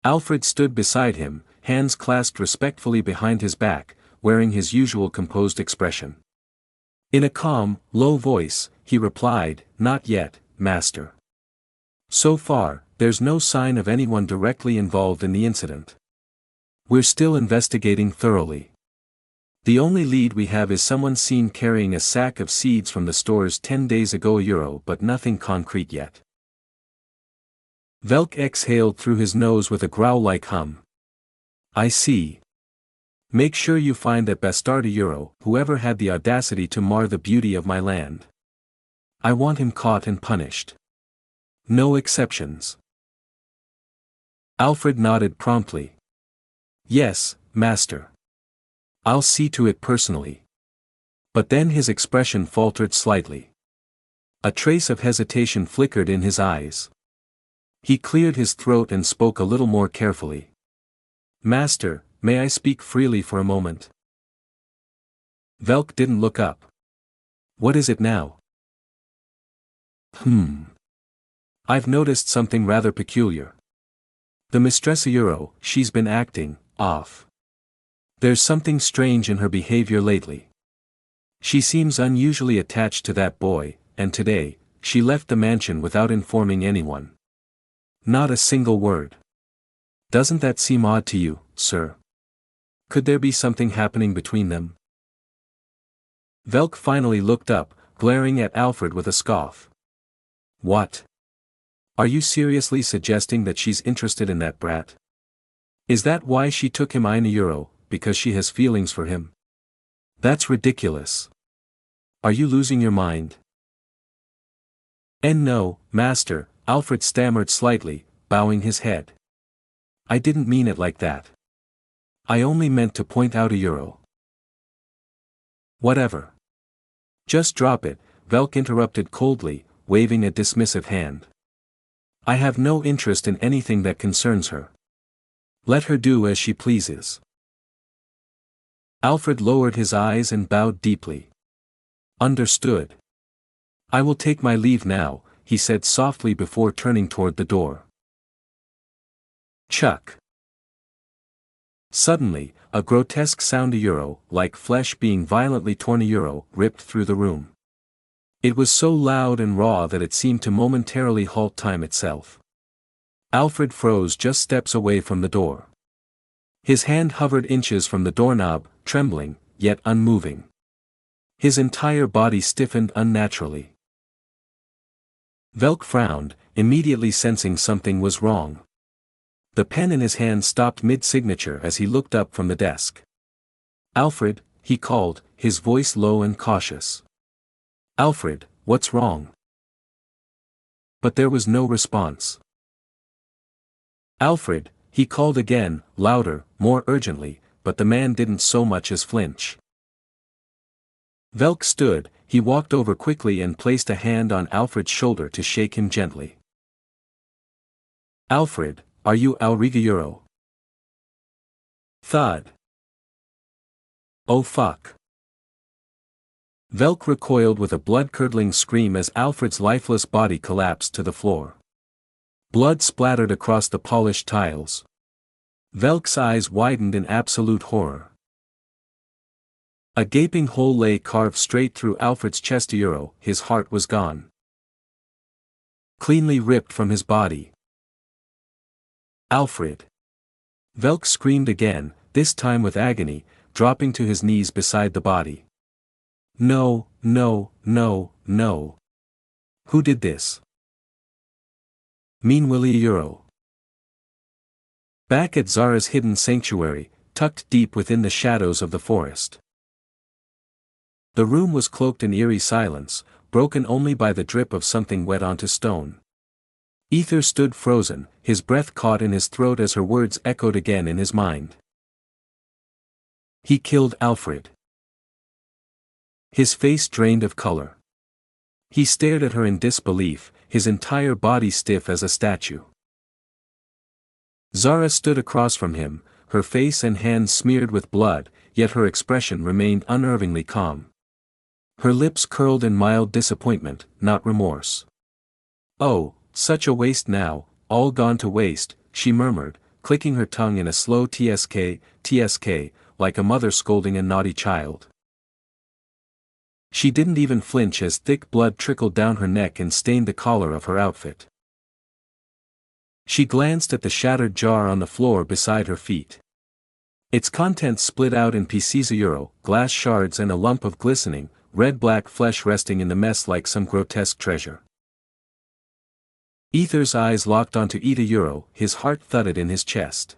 Alfred stood beside him, hands clasped respectfully behind his back, wearing his usual composed expression. In a calm, low voice, he replied, "Not yet, Master. So far, there's no sign of anyone directly involved in the incident. We're still investigating thoroughly. The only lead we have is someone seen carrying a sack of seeds from the stores 10 days ago Euro, but nothing concrete yet." Velk exhaled through his nose with a growl-like hum. "I see. Make sure you find that bastard Euro, whoever had the audacity to mar the beauty of my land. I want him caught and punished. No exceptions." Alfred nodded promptly. "Yes, Master. I'll see to it personally." But then his expression faltered slightly. A trace of hesitation flickered in his eyes. He cleared his throat and spoke a little more carefully. "Master, may I speak freely for a moment?" Velk didn't look up. "What is it now?" I've noticed something rather peculiar. The Mistress Euro, she's been acting off. There's something strange in her behavior lately. She seems unusually attached to that boy, and today, she left the mansion without informing anyone. Not a single word. Doesn't that seem odd to you, sir? Could there be something happening between them?" Velk finally looked up, glaring at Alfred with a scoff. "What? Are you seriously suggesting that she's interested in that brat? Is that why she took him in Euro, because she has feelings for him? That's ridiculous. Are you losing your mind?" "And no, Master," Alfred stammered slightly, bowing his head. "I didn't mean it like that. I only meant to point out a Euro." "Whatever. Just drop it," Velk interrupted coldly, waving a dismissive hand. I have no interest in anything that concerns her. Let her do as she pleases. Alfred lowered his eyes and bowed deeply. Understood. I will take my leave now, he said softly before turning toward the door. Chuck. Suddenly, a grotesque sound like flesh being violently torn ripped through the room. It was so loud and raw that it seemed to momentarily halt time itself. Alfred froze just steps away from the door. His hand hovered inches from the doorknob, trembling, yet unmoving. His entire body stiffened unnaturally. Velk frowned, immediately sensing something was wrong. The pen in his hand stopped mid-signature as he looked up from the desk. Alfred, he called, his voice low and cautious. Alfred, what's wrong? But there was no response. Alfred, he called again, louder, more urgently, but the man didn't so much as flinch. Velk stood, he walked over quickly and placed a hand on Alfred's shoulder to shake him gently. Alfred, are you Alriga? Thud. Oh fuck. Velk recoiled with a blood-curdling scream as Alfred's lifeless body collapsed to the floor. Blood splattered across the polished tiles. Velk's eyes widened in absolute horror. A gaping hole lay carved straight through Alfred's chest. His heart was gone. Cleanly ripped from his body. Alfred. Velk screamed again, this time with agony, dropping to his knees beside the body. No, no, no, no. Who did this? Mean Willie. Back at Zara's hidden sanctuary, tucked deep within the shadows of the forest. The room was cloaked in eerie silence, broken only by the drip of something wet onto stone. Ether stood frozen, his breath caught in his throat as her words echoed again in his mind. He killed Alfred. His face drained of color. He stared at her in disbelief, his entire body stiff as a statue. Zara stood across from him, her face and hands smeared with blood, yet her expression remained unnervingly calm. Her lips curled in mild disappointment, not remorse. Oh, such a waste now, all gone to waste, she murmured, clicking her tongue in a slow tsk, like a mother scolding a naughty child. She didn't even flinch as thick blood trickled down her neck and stained the collar of her outfit. She glanced at the shattered jar on the floor beside her feet. Its contents split out in pieces, glass shards and a lump of glistening, red-black flesh resting in the mess like some grotesque treasure. Ether's eyes locked onto Ida. His heart thudded in his chest.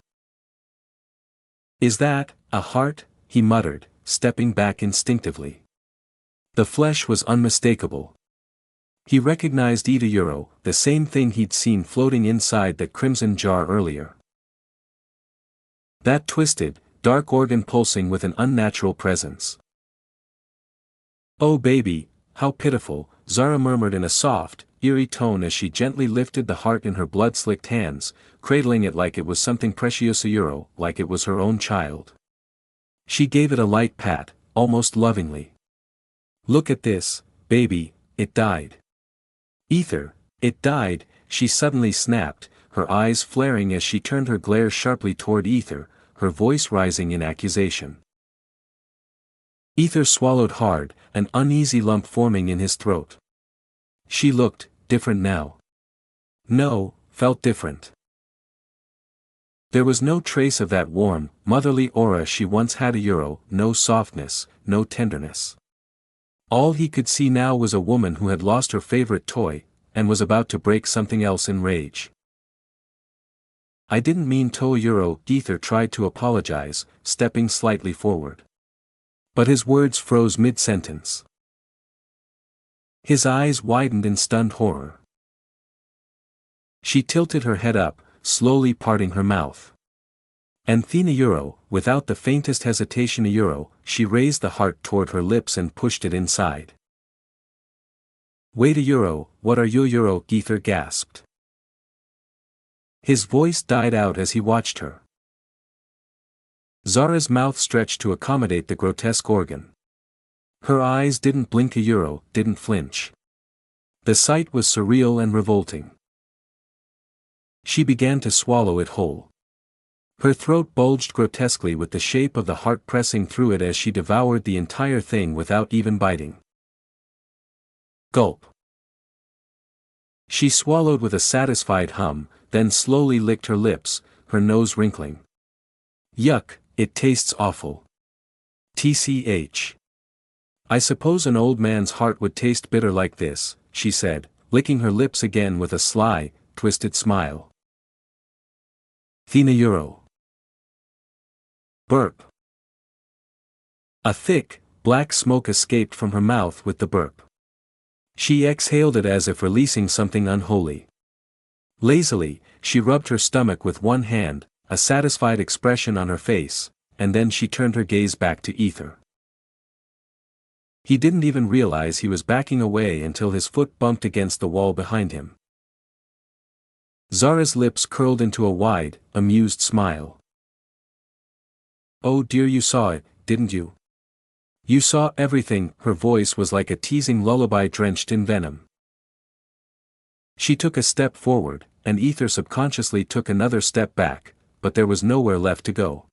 Is that a heart? He muttered, stepping back instinctively. The flesh was unmistakable. He recognized Ida, the same thing he'd seen floating inside that crimson jar earlier. That twisted, dark organ pulsing with an unnatural presence. Oh baby, how pitiful, Zara murmured in a soft, eerie tone as she gently lifted the heart in her blood-slicked hands, cradling it like it was something precious, like it was her own child. She gave it a light pat, almost lovingly. Look at this, baby, it died. Ether, it died, she suddenly snapped, her eyes flaring as she turned her glare sharply toward Ether, her voice rising in accusation. Ether swallowed hard, an uneasy lump forming in his throat. She looked different now. No, felt different. There was no trace of that warm, motherly aura she once had, no softness, no tenderness. All he could see now was a woman who had lost her favorite toy, and was about to break something else in rage. I didn't mean to. Ether tried to apologize, stepping slightly forward. But his words froze mid-sentence. His eyes widened in stunned horror. She tilted her head up, slowly parting her mouth. Anthena, without the faintest hesitation, she raised the heart toward her lips and pushed it inside. Wait, what are you? Ether gasped. His voice died out as he watched her. Zara's mouth stretched to accommodate the grotesque organ. Her eyes didn't blink, didn't flinch. The sight was surreal and revolting. She began to swallow it whole. Her throat bulged grotesquely with the shape of the heart pressing through it as she devoured the entire thing without even biting. Gulp. She swallowed with a satisfied hum, then slowly licked her lips, her nose wrinkling. Yuck, it tastes awful. TCH. I suppose an old man's heart would taste bitter like this, she said, licking her lips again with a sly, twisted smile. Thina. Burp. A thick, black smoke escaped from her mouth with the burp. She exhaled it as if releasing something unholy. Lazily, she rubbed her stomach with one hand, a satisfied expression on her face, and then she turned her gaze back to Ether. He didn't even realize he was backing away until his foot bumped against the wall behind him. Zara's lips curled into a wide, amused smile. Oh dear, you saw it, didn't you? You saw everything. Her voice was like a teasing lullaby drenched in venom. She took a step forward, and Ether subconsciously took another step back, but there was nowhere left to go.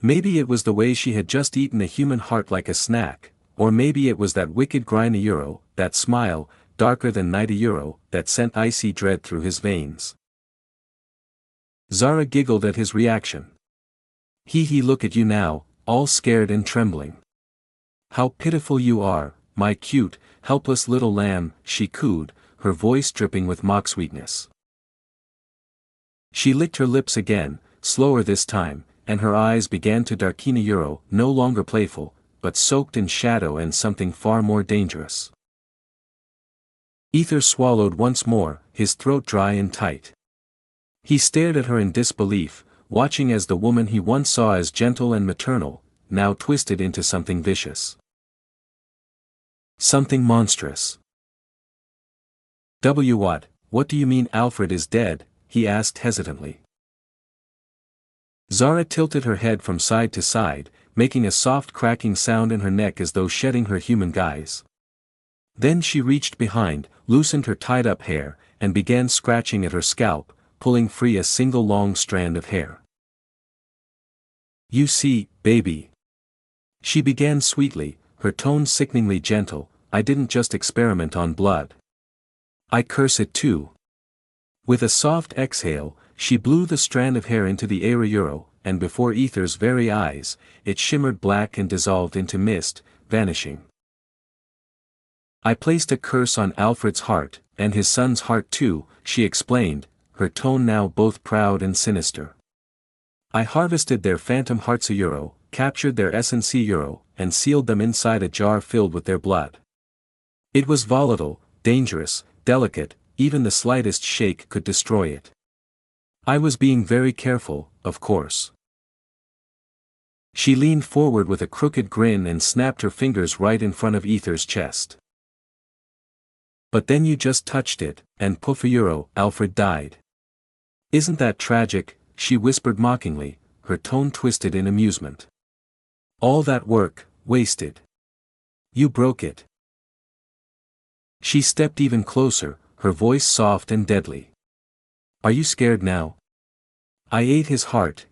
Maybe it was the way she had just eaten a human heart like a snack, or maybe it was that wicked grin, that smile, darker than night, that sent icy dread through his veins. Zara giggled at his reaction. He look at you now, all scared and trembling. How pitiful you are, my cute, helpless little lamb, she cooed, her voice dripping with mock sweetness. She licked her lips again, slower this time, and her eyes began to darken, no longer playful, but soaked in shadow and something far more dangerous. Ether swallowed once more, his throat dry and tight. He stared at her in disbelief, watching as the woman he once saw as gentle and maternal, now twisted into something vicious. Something monstrous. What do you mean Alfred is dead? He asked hesitantly. Zara tilted her head from side to side, making a soft cracking sound in her neck as though shedding her human guise. Then she reached behind, loosened her tied-up hair, and began scratching at her scalp, pulling free a single long strand of hair. You see, baby. She began sweetly, her tone sickeningly gentle, I didn't just experiment on blood. I curse it too. With a soft exhale, she blew the strand of hair into the air, and before Ether's very eyes, it shimmered black and dissolved into mist, vanishing. I placed a curse on Alfred's heart, and his son's heart too, she explained, her tone now both proud and sinister. I harvested their phantom hearts, captured their essence, and sealed them inside a jar filled with their blood. It was volatile, dangerous, delicate, even the slightest shake could destroy it. I was being very careful, of course. She leaned forward with a crooked grin and snapped her fingers right in front of Ether's chest. But then you just touched it, and poof, Alfred died. Isn't that tragic? She whispered mockingly, her tone twisted in amusement. All that work, wasted. You broke it. She stepped even closer, her voice soft and deadly. Are you scared now? I ate his heart,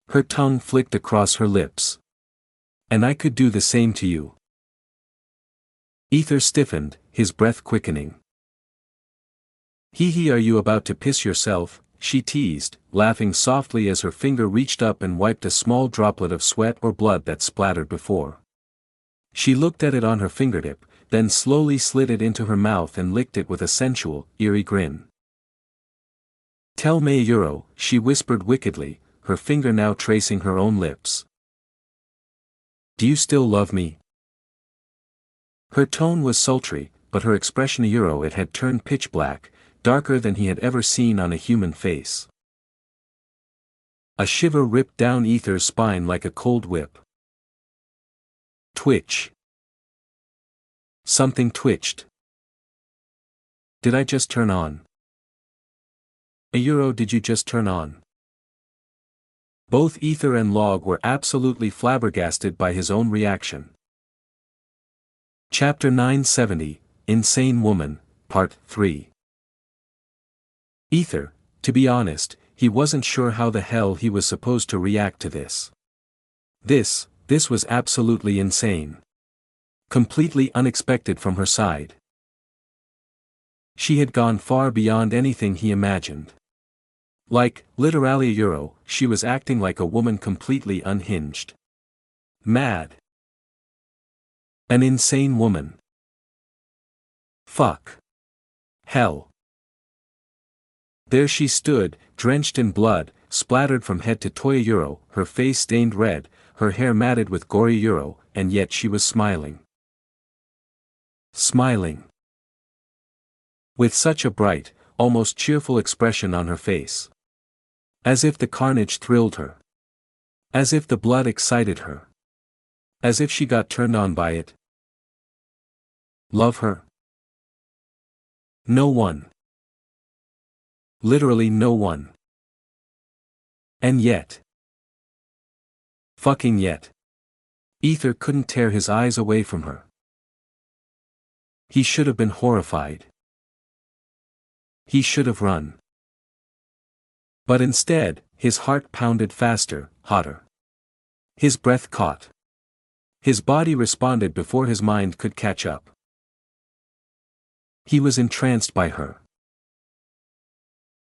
Her tongue flicked across her lips. And I could do the same to you. Ether stiffened, his breath quickening. Are you about to piss yourself? She teased, laughing softly as her finger reached up and wiped a small droplet of sweat or blood that splattered before. She looked at it on her fingertip, then slowly slid it into her mouth and licked it with a sensual, eerie grin. Tell me, she whispered wickedly, her finger now tracing her own lips. Do you still love me? Her tone was sultry, but her expression, it had turned pitch black, darker than he had ever seen on a human face. A shiver ripped down Ether's spine like a cold whip. Twitch. Something twitched. Did I just turn on? A euro did you just turn on? Both Ether and Log were absolutely flabbergasted by his own reaction. Chapter 970, Insane Woman, Part 3. Ether, to be honest, he wasn't sure how the hell he was supposed to react to this. This was absolutely insane. Completely unexpected from her side. She had gone far beyond anything he imagined. Like, literally a euro, she was acting like a woman completely unhinged. Mad. An insane woman. Fuck. Hell. There she stood, drenched in blood, splattered from head to toe euro, her face stained red, her hair matted with gory euro, and yet she was smiling. Smiling. With such a bright, almost cheerful expression on her face. As if the carnage thrilled her. As if the blood excited her. As if she got turned on by it. Love her? No one. Literally no one. And yet. Fucking yet. Ether couldn't tear his eyes away from her. He should have been horrified. He should have run. But instead, his heart pounded faster, hotter. His breath caught. His body responded before his mind could catch up. He was entranced by her.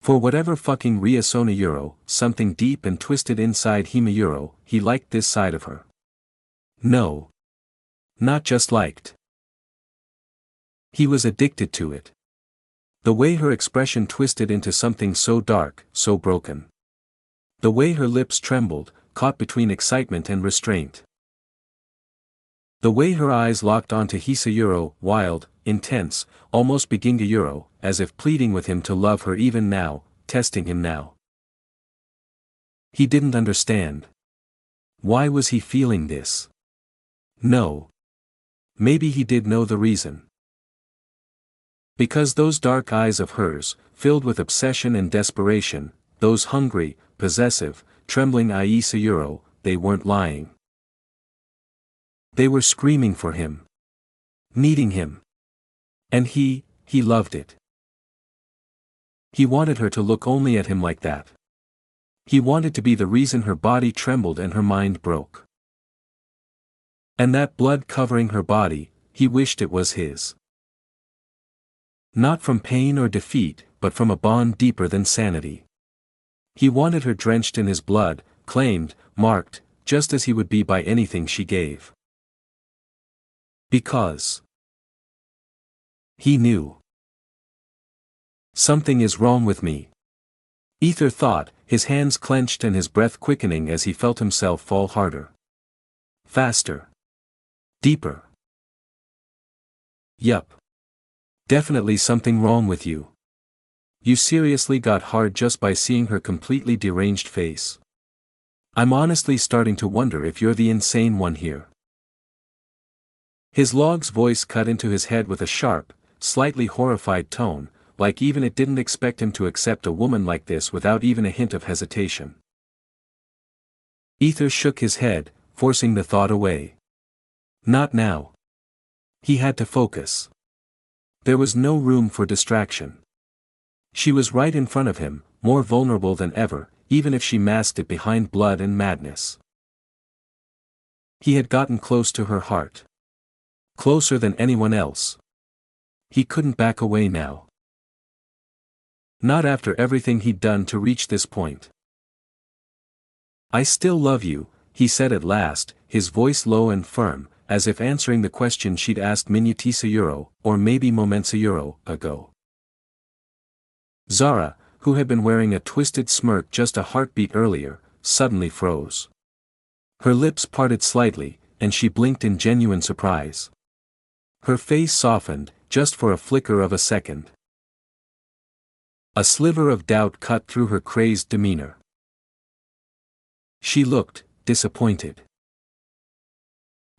For whatever fucking reason euro, something deep and twisted inside him euro, he liked this side of her. No. Not just liked. He was addicted to it. The way her expression twisted into something so dark, so broken. The way her lips trembled, caught between excitement and restraint. The way her eyes locked onto his euro, wild, intense, almost beginning euro, as if pleading with him to love her even now, testing him now. He didn't understand. Why was he feeling this? No. Maybe he did know the reason. Because those dark eyes of hers, filled with obsession and desperation, those hungry, possessive, trembling eyes euro, they weren't lying. They were screaming for him. Needing him. And he loved it. He wanted her to look only at him like that. He wanted to be the reason her body trembled and her mind broke. And that blood covering her body, he wished it was his. Not from pain or defeat, but from a bond deeper than sanity. He wanted her drenched in his blood, claimed, marked, just as he would be by anything she gave. Because he knew. Something is wrong with me. Ether thought, his hands clenched and his breath quickening as he felt himself fall harder. Faster. Deeper. Yup. Definitely something wrong with you. You seriously got hard just by seeing her completely deranged face. I'm honestly starting to wonder if you're the insane one here. His Log's voice cut into his head with a sharp, slightly horrified tone, like even it didn't expect him to accept a woman like this without even a hint of hesitation. Ether shook his head, forcing the thought away. Not now. He had to focus. There was no room for distraction. She was right in front of him, more vulnerable than ever, even if she masked it behind blood and madness. He had gotten close to her heart. Closer than anyone else. He couldn't back away now. Not after everything he'd done to reach this point. I still love you, he said at last, his voice low and firm, as if answering the question she'd asked minutes euro, or maybe moments euro, ago. Zara, who had been wearing a twisted smirk just a heartbeat earlier, suddenly froze. Her lips parted slightly, and she blinked in genuine surprise. Her face softened, just for a flicker of a second. A sliver of doubt cut through her crazed demeanor. She looked disappointed.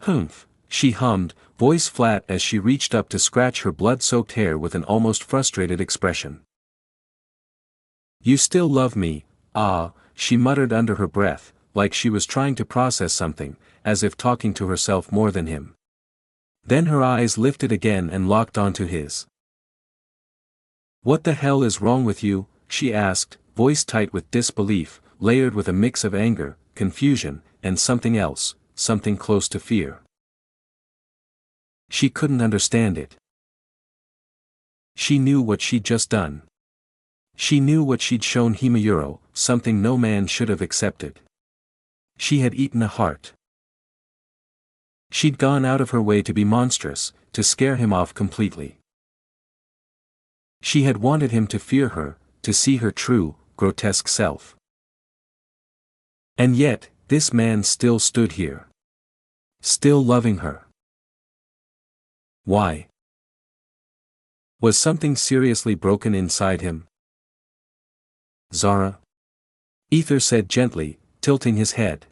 Humph, she hummed, voice flat as she reached up to scratch her blood-soaked hair with an almost frustrated expression. You still love me, ah, she muttered under her breath, like she was trying to process something, as if talking to herself more than him. Then her eyes lifted again and locked onto his. What the hell is wrong with you? She asked, voice tight with disbelief, layered with a mix of anger, confusion, and something else, something close to fear. She couldn't understand it. She knew what she'd just done. She knew what she'd shown Himayuro, something no man should have accepted. She had eaten a heart. She'd gone out of her way to be monstrous, to scare him off completely. She had wanted him to fear her, to see her true, grotesque self. And yet, this man still stood here. Still loving her. Why? Was something seriously broken inside him? Zara? Ether said gently, tilting his head.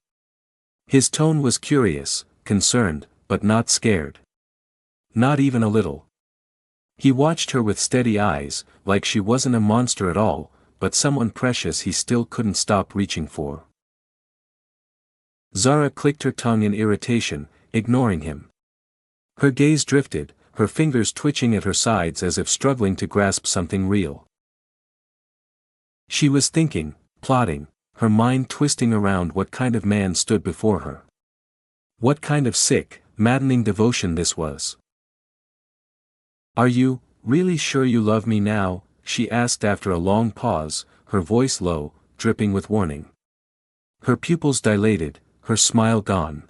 His tone was curious, concerned, but not scared. Not even a little. He watched her with steady eyes, like she wasn't a monster at all, but someone precious he still couldn't stop reaching for. Zara clicked her tongue in irritation, ignoring him. Her gaze drifted, her fingers twitching at her sides as if struggling to grasp something real. She was thinking, plotting, her mind twisting around what kind of man stood before her. What kind of sick, maddening devotion this was. Are you really sure you love me now? She asked after a long pause, her voice low, dripping with warning. Her pupils dilated, her smile gone.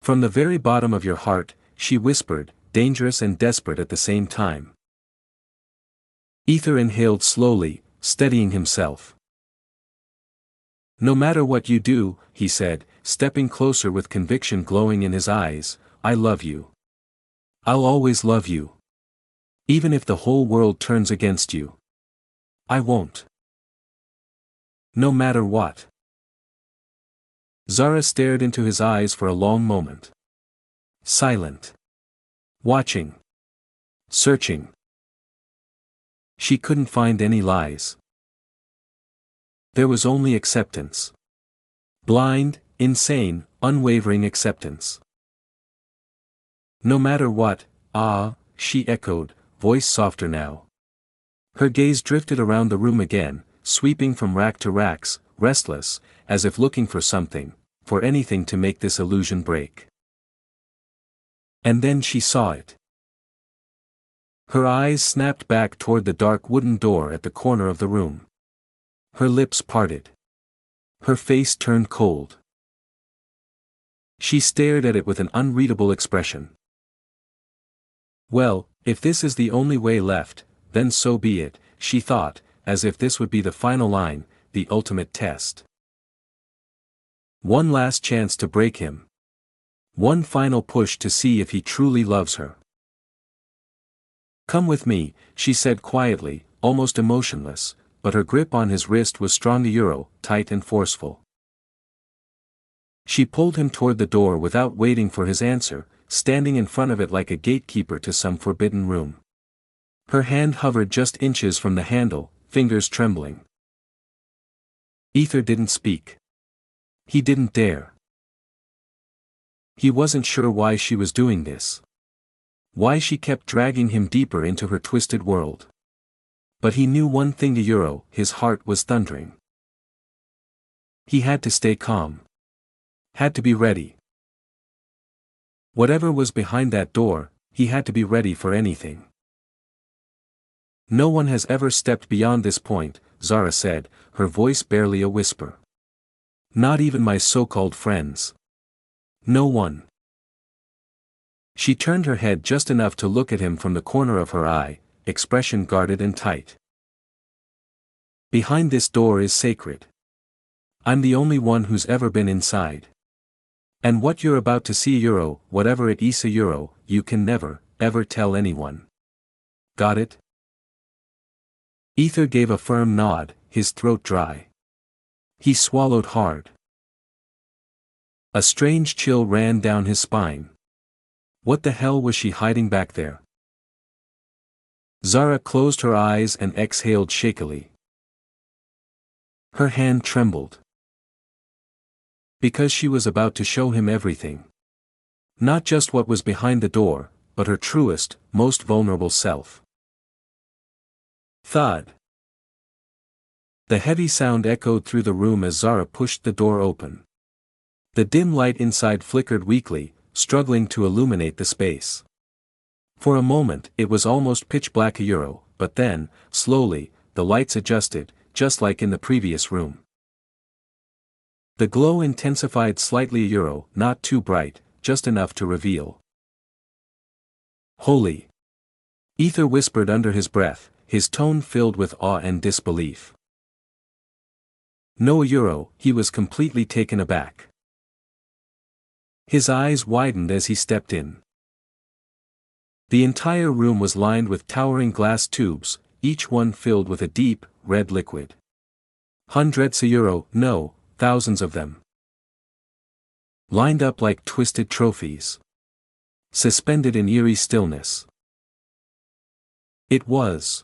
From the very bottom of your heart, she whispered, dangerous and desperate at the same time. Ether inhaled slowly, steadying himself. No matter what you do, he said, stepping closer with conviction glowing in his eyes, I love you. I'll always love you. Even if the whole world turns against you. I won't. No matter what. Zara stared into his eyes for a long moment. Silent. Watching. Searching. She couldn't find any lies. There was only acceptance. Blind, insane, unwavering acceptance. No matter what, ah, she echoed, voice softer now. Her gaze drifted around the room again, sweeping from rack to racks, restless, as if looking for something, for anything to make this illusion break. And then she saw it. Her eyes snapped back toward the dark wooden door at the corner of the room. Her lips parted. Her face turned cold. She stared at it with an unreadable expression. Well, if this is the only way left, then so be it, she thought, as if this would be the final line, the ultimate test. One last chance to break him. One final push to see if he truly loves her. Come with me, she said quietly, almost emotionless, but her grip on his wrist was strong, tight and forceful. She pulled him toward the door without waiting for his answer, standing in front of it like a gatekeeper to some forbidden room. Her hand hovered just inches from the handle, fingers trembling. Ether didn't speak. He didn't dare. He wasn't sure why she was doing this. Why she kept dragging him deeper into her twisted world. But he knew one thing, his heart was thundering. He had to stay calm. Had to be ready. Whatever was behind that door, he had to be ready for anything. No one has ever stepped beyond this point, Zara said, her voice barely a whisper. Not even my so-called friends. No one. She turned her head just enough to look at him from the corner of her eye, expression guarded and tight. Behind this door is sacred. I'm the only one who's ever been inside. And what you're about to see, whatever it is, you can never, ever tell anyone. Got it? Ether gave a firm nod, his throat dry. He swallowed hard. A strange chill ran down his spine. What the hell was she hiding back there? Zara closed her eyes and exhaled shakily. Her hand trembled. Because she was about to show him everything. Not just what was behind the door, but her truest, most vulnerable self. Thud. The heavy sound echoed through the room as Zara pushed the door open. The dim light inside flickered weakly, struggling to illuminate the space. For a moment it was almost pitch black, but then, slowly, the lights adjusted, just like in the previous room. The glow intensified slightly, not too bright, just enough to reveal. Holy! Ether whispered under his breath, his tone filled with awe and disbelief. No, he was completely taken aback. His eyes widened as he stepped in. The entire room was lined with towering glass tubes, each one filled with a deep, red liquid. Hundreds, no, thousands of them. Lined up like twisted trophies. Suspended in eerie stillness. It was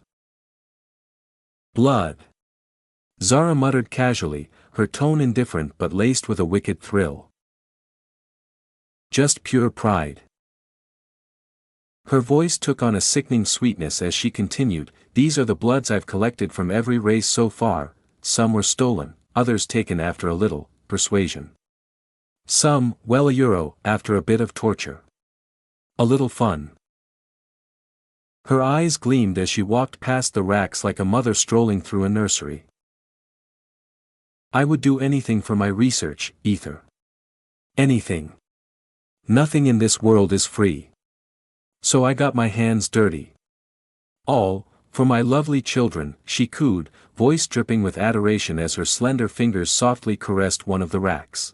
blood. Zara muttered casually, her tone indifferent but laced with a wicked thrill. Just pure pride. Her voice took on a sickening sweetness as she continued, "These are the bloods I've collected from every race so far. Some were stolen, others taken after a little persuasion. Some, well, after a bit of torture. A little fun." Her eyes gleamed as she walked past the racks like a mother strolling through a nursery. "I would do anything for my research, Ether. Anything. Nothing in this world is free. So I got my hands dirty. All, for my lovely children," she cooed, voice dripping with adoration as her slender fingers softly caressed one of the racks.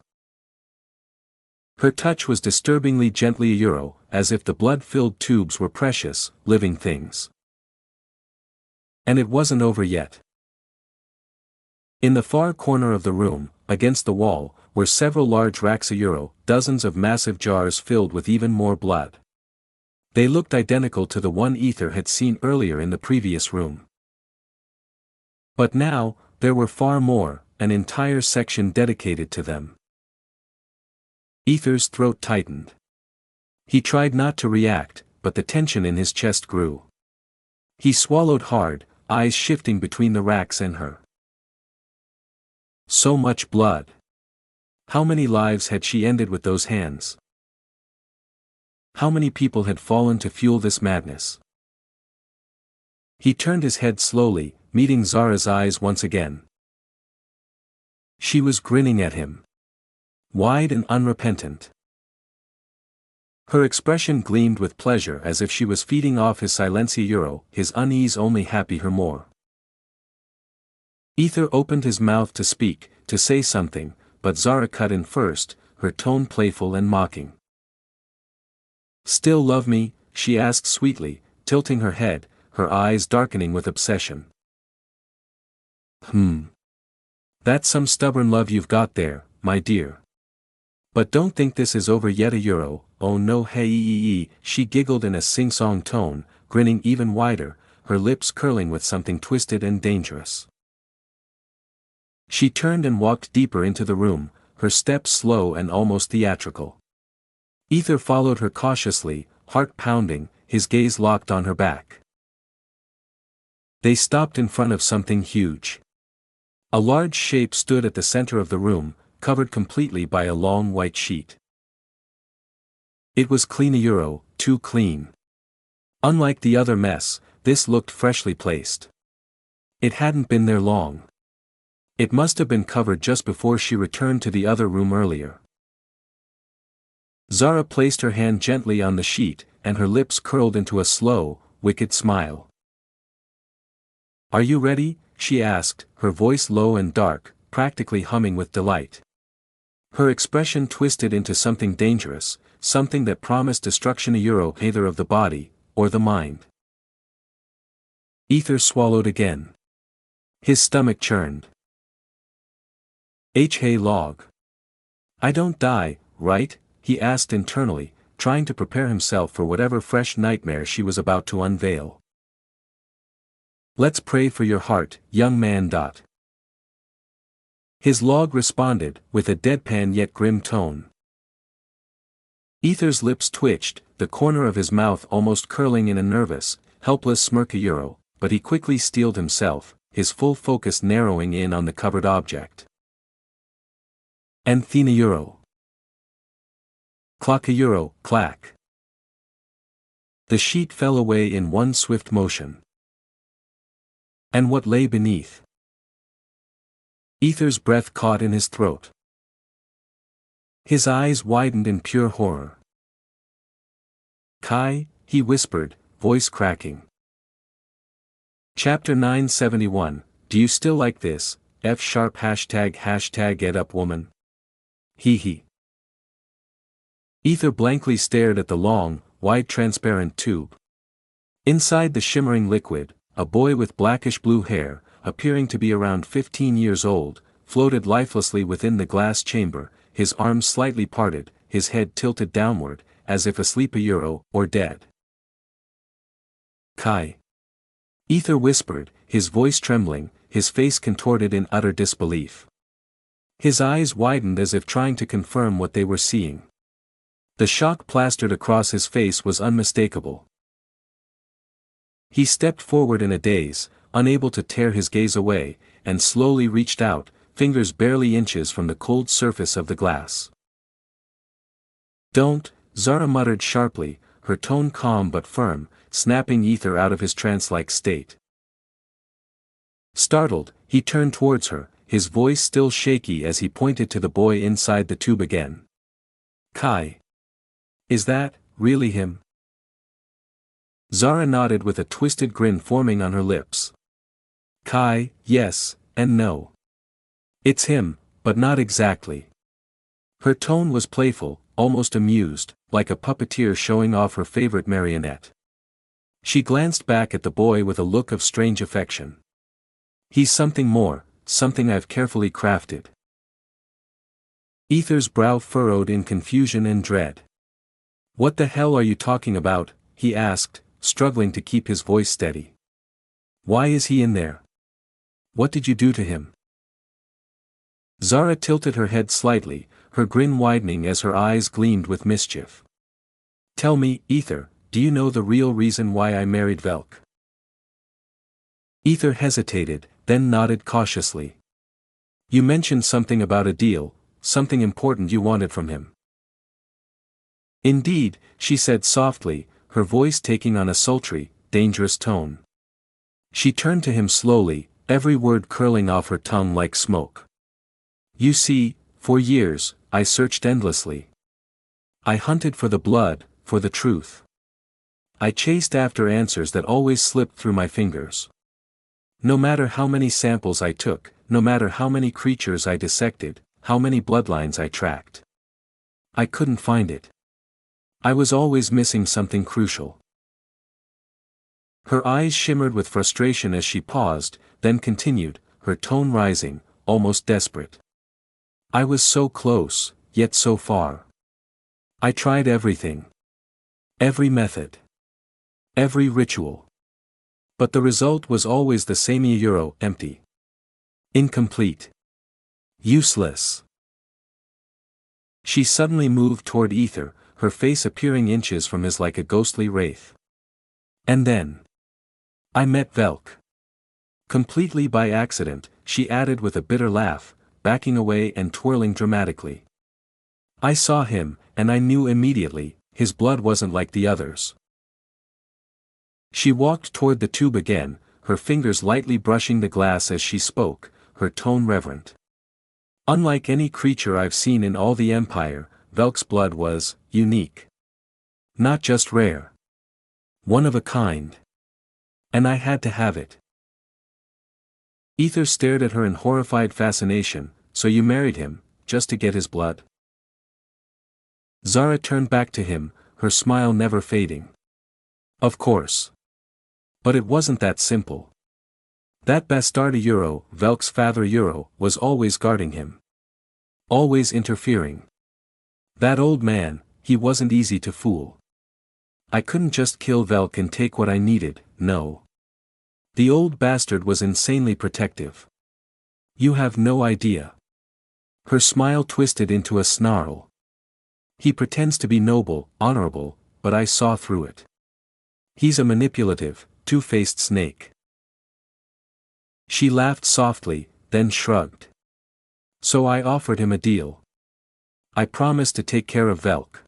Her touch was disturbingly gently, as if the blood-filled tubes were precious, living things. And it wasn't over yet. In the far corner of the room, against the wall, were several large racks, dozens of massive jars filled with even more blood. They looked identical to the one Ether had seen earlier in the previous room. But now, there were far more, an entire section dedicated to them. Ether's throat tightened. He tried not to react, but the tension in his chest grew. He swallowed hard, eyes shifting between the racks and her. So much blood. How many lives had she ended with those hands? How many people had fallen to fuel this madness? He turned his head slowly, meeting Zara's eyes once again. She was grinning at him. Wide and unrepentant. Her expression gleamed with pleasure as if she was feeding off his silence, his unease only happy her more. Ether opened his mouth to speak, to say something, but Zara cut in first, her tone playful and mocking. "Still love me?" she asked sweetly, tilting her head, her eyes darkening with obsession. That's some stubborn love you've got there, my dear. But don't think this is over yet, oh no, hey, she giggled in a sing-song tone, grinning even wider, her lips curling with something twisted and dangerous. She turned and walked deeper into the room, her steps slow and almost theatrical. Ether followed her cautiously, heart pounding, his gaze locked on her back. They stopped in front of something huge. A large shape stood at the center of the room, covered completely by a long white sheet. It was clean, too clean. Unlike the other mess, this looked freshly placed. It hadn't been there long. It must have been covered just before she returned to the other room earlier. Zara placed her hand gently on the sheet, and her lips curled into a slow, wicked smile. "Are you ready?" she asked, her voice low and dark, practically humming with delight. Her expression twisted into something dangerous, something that promised destruction, either of the body, or the mind. Ether swallowed again. His stomach churned. Hey log. "I don't die, right?" he asked internally, trying to prepare himself for whatever fresh nightmare she was about to unveil. "Let's pray for your heart, young man. His log responded, with a deadpan yet grim tone. Ether's lips twitched, the corner of his mouth almost curling in a nervous, helpless smirk. But he quickly steeled himself, his full focus narrowing in on the covered object. Anthena. Clack. Clack. The sheet fell away in one swift motion. And what lay beneath? Ether's breath caught in his throat. His eyes widened in pure horror. Kai, he whispered, voice cracking. Chapter 971, Do you still like this? F# ## get up woman. He. Ether blankly stared at the long, wide transparent tube. Inside the shimmering liquid, a boy with blackish blue hair, appearing to be around 15 years old, floated lifelessly within the glass chamber, his arms slightly parted, his head tilted downward, as if asleep or dead. Kai. Ether whispered, his voice trembling, his face contorted in utter disbelief. His eyes widened as if trying to confirm what they were seeing. The shock plastered across his face was unmistakable. He stepped forward in a daze, unable to tear his gaze away, and slowly reached out, fingers barely inches from the cold surface of the glass. Don't, Zara muttered sharply, her tone calm but firm, snapping Ether out of his trance-like state. Startled, he turned towards her, his voice still shaky as he pointed to the boy inside the tube again. Kai. Is that, really him? Zara nodded with a twisted grin forming on her lips. Kai, yes, and no. It's him, but not exactly. Her tone was playful, almost amused, like a puppeteer showing off her favorite marionette. She glanced back at the boy with a look of strange affection. He's something more, something I've carefully crafted. Ether's brow furrowed in confusion and dread. What the hell are you talking about? He asked, struggling to keep his voice steady. Why is he in there? What did you do to him? Zara tilted her head slightly, her grin widening as her eyes gleamed with mischief. Tell me, Ether, do you know the real reason why I married Velk? Ether hesitated, then nodded cautiously. You mentioned something about a deal, something important you wanted from him. Indeed, she said softly, her voice taking on a sultry, dangerous tone. She turned to him slowly, every word curling off her tongue like smoke. You see, for years, I searched endlessly. I hunted for the blood, for the truth. I chased after answers that always slipped through my fingers. No matter how many samples I took, no matter how many creatures I dissected, how many bloodlines I tracked, I couldn't find it. I was always missing something crucial. Her eyes shimmered with frustration as she paused, then continued, her tone rising, almost desperate. I was so close, yet so far. I tried everything. Every method. Every ritual. But the result was always the same: empty. Incomplete. Useless. She suddenly moved toward Ether, her face appearing inches from his like a ghostly wraith. And then I met Velk. Completely by accident, she added with a bitter laugh, backing away and twirling dramatically. I saw him, and I knew immediately, his blood wasn't like the others. She walked toward the tube again, her fingers lightly brushing the glass as she spoke, her tone reverent. Unlike any creature I've seen in all the Empire, Velk's blood was unique. Not just rare. One of a kind. And I had to have it. Ether stared at her in horrified fascination. So you married him, just to get his blood? Zara turned back to him, her smile never fading. Of course. But it wasn't that simple. That bastard Velk's father was always guarding him. Always interfering. That old man, he wasn't easy to fool. I couldn't just kill Velk and take what I needed, no. The old bastard was insanely protective. You have no idea. Her smile twisted into a snarl. He pretends to be noble, honorable, but I saw through it. He's a manipulative, two-faced snake. She laughed softly, then shrugged. So I offered him a deal. I promised to take care of Velk.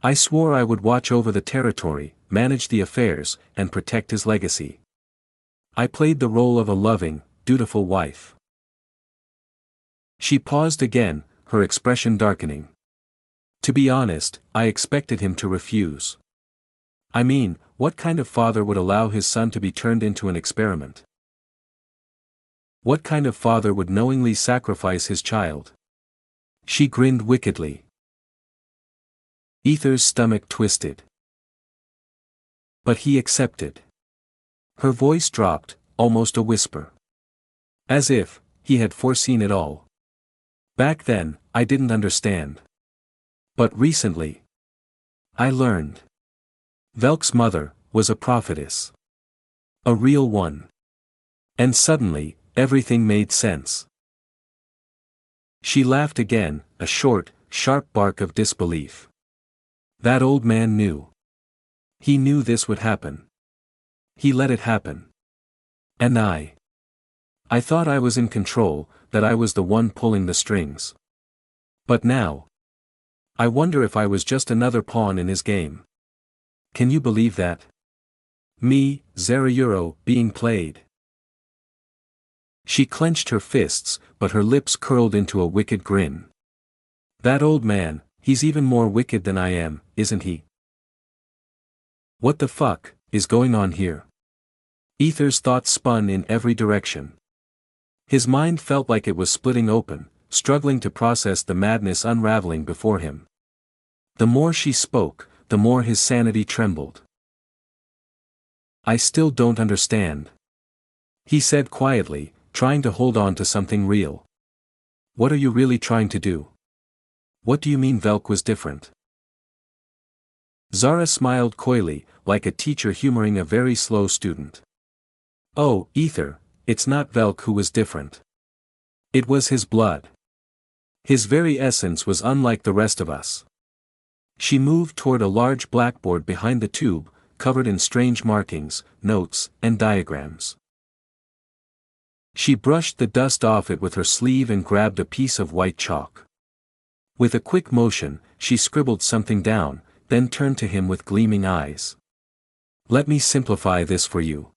I swore I would watch over the territory, manage the affairs, and protect his legacy. I played the role of a loving, dutiful wife. She paused again, her expression darkening. To be honest, I expected him to refuse. I mean, what kind of father would allow his son to be turned into an experiment? What kind of father would knowingly sacrifice his child? She grinned wickedly. Ether's stomach twisted. But he accepted. Her voice dropped, almost a whisper. As if he had foreseen it all. Back then, I didn't understand. But recently, I learned. Velk's mother was a prophetess. A real one. And suddenly, everything made sense. She laughed again, a short, sharp bark of disbelief. That old man knew. He knew this would happen. He let it happen. And I thought I was in control, that I was the one pulling the strings. But now, I wonder if I was just another pawn in his game. Can you believe that? Me, Zerayuro, being played. She clenched her fists, but her lips curled into a wicked grin. That old man, he's even more wicked than I am, isn't he? What the fuck is going on here? Ether's thoughts spun in every direction. His mind felt like it was splitting open, struggling to process the madness unraveling before him. The more she spoke, the more his sanity trembled. I still don't understand. He said quietly, trying to hold on to something real. What are you really trying to do? What do you mean Velk was different? Zara smiled coyly, like a teacher humoring a very slow student. Oh, Ether, it's not Velk who was different. It was his blood. His very essence was unlike the rest of us. She moved toward a large blackboard behind the tube, covered in strange markings, notes, and diagrams. She brushed the dust off it with her sleeve and grabbed a piece of white chalk. With a quick motion, she scribbled something down, then turned to him with gleaming eyes. Let me simplify this for you.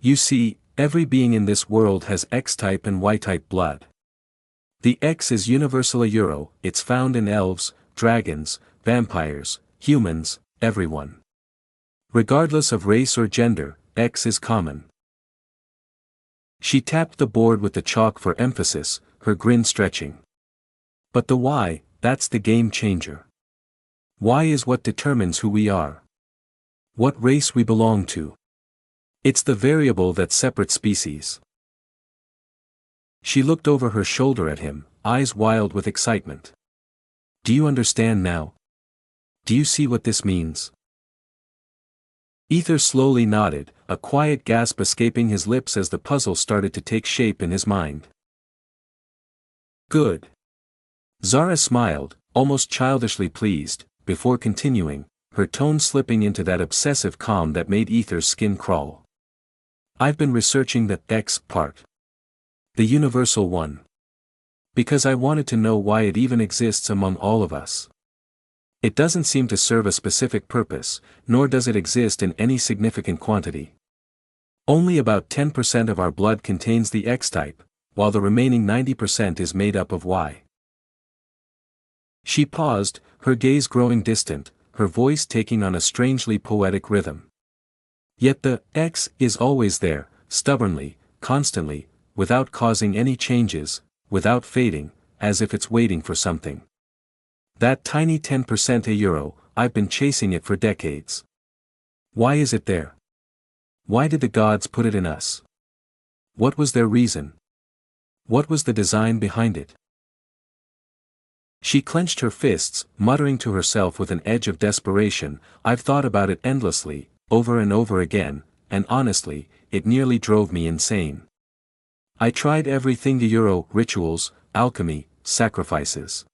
You see, every being in this world has X-type and Y-type blood. The X is universal Euro, it's found in elves, dragons, vampires, humans, everyone. Regardless of race or gender, X is common. She tapped the board with the chalk for emphasis, her grin stretching. But the Y, that's the game changer. Y is what determines who we are. What race we belong to. It's the variable that separates species. She looked over her shoulder at him, eyes wild with excitement. Do you understand now? Do you see what this means? Ether slowly nodded, a quiet gasp escaping his lips as the puzzle started to take shape in his mind. Good. Zara smiled, almost childishly pleased, before continuing, her tone slipping into that obsessive calm that made Ether's skin crawl. I've been researching the X part. The universal one. Because I wanted to know why it even exists among all of us. It doesn't seem to serve a specific purpose, nor does it exist in any significant quantity. Only about 10% of our blood contains the X-type, while the remaining 90% is made up of Y. She paused, her gaze growing distant, her voice taking on a strangely poetic rhythm. Yet the X is always there, stubbornly, constantly, without causing any changes, without fading, as if it's waiting for something. That tiny 10% a euro, I've been chasing it for decades. Why is it there? Why did the gods put it in us? What was their reason? What was the design behind it? She clenched her fists, muttering to herself with an edge of desperation, I've thought about it endlessly, over and over again, and honestly, it nearly drove me insane. I tried everything the Euro, rituals, alchemy, sacrifices.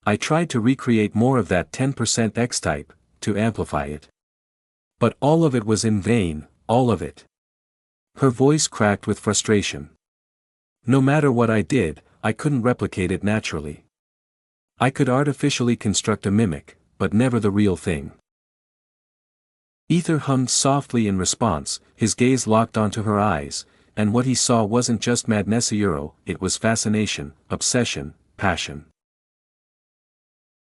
I tried to recreate more of that 10% X-type, to amplify it. But all of it was in vain, all of it. Her voice cracked with frustration. No matter what I did, I couldn't replicate it naturally. I could artificially construct a mimic, but never the real thing. Ether hummed softly in response, his gaze locked onto her eyes, and what he saw wasn't just madness, it was fascination, obsession, passion.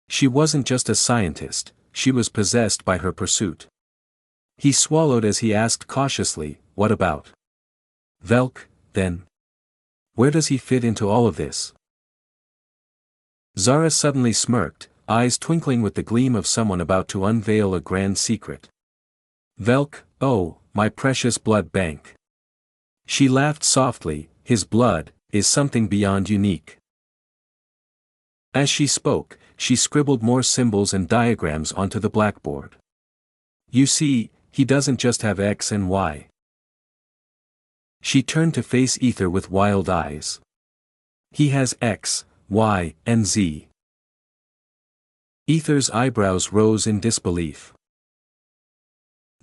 She wasn't just a scientist, she was possessed by her pursuit. He swallowed as he asked cautiously, "What about Velk, then? Where does he fit into all of this?" Zara suddenly smirked, eyes twinkling with the gleam of someone about to unveil a grand secret. "Velk, oh, my precious blood bank." She laughed softly, "His blood is something beyond unique." As she spoke, she scribbled more symbols and diagrams onto the blackboard. "You see, he doesn't just have X and Y." She turned to face Ether with wild eyes. "He has X, Y, and Z." Ether's eyebrows rose in disbelief.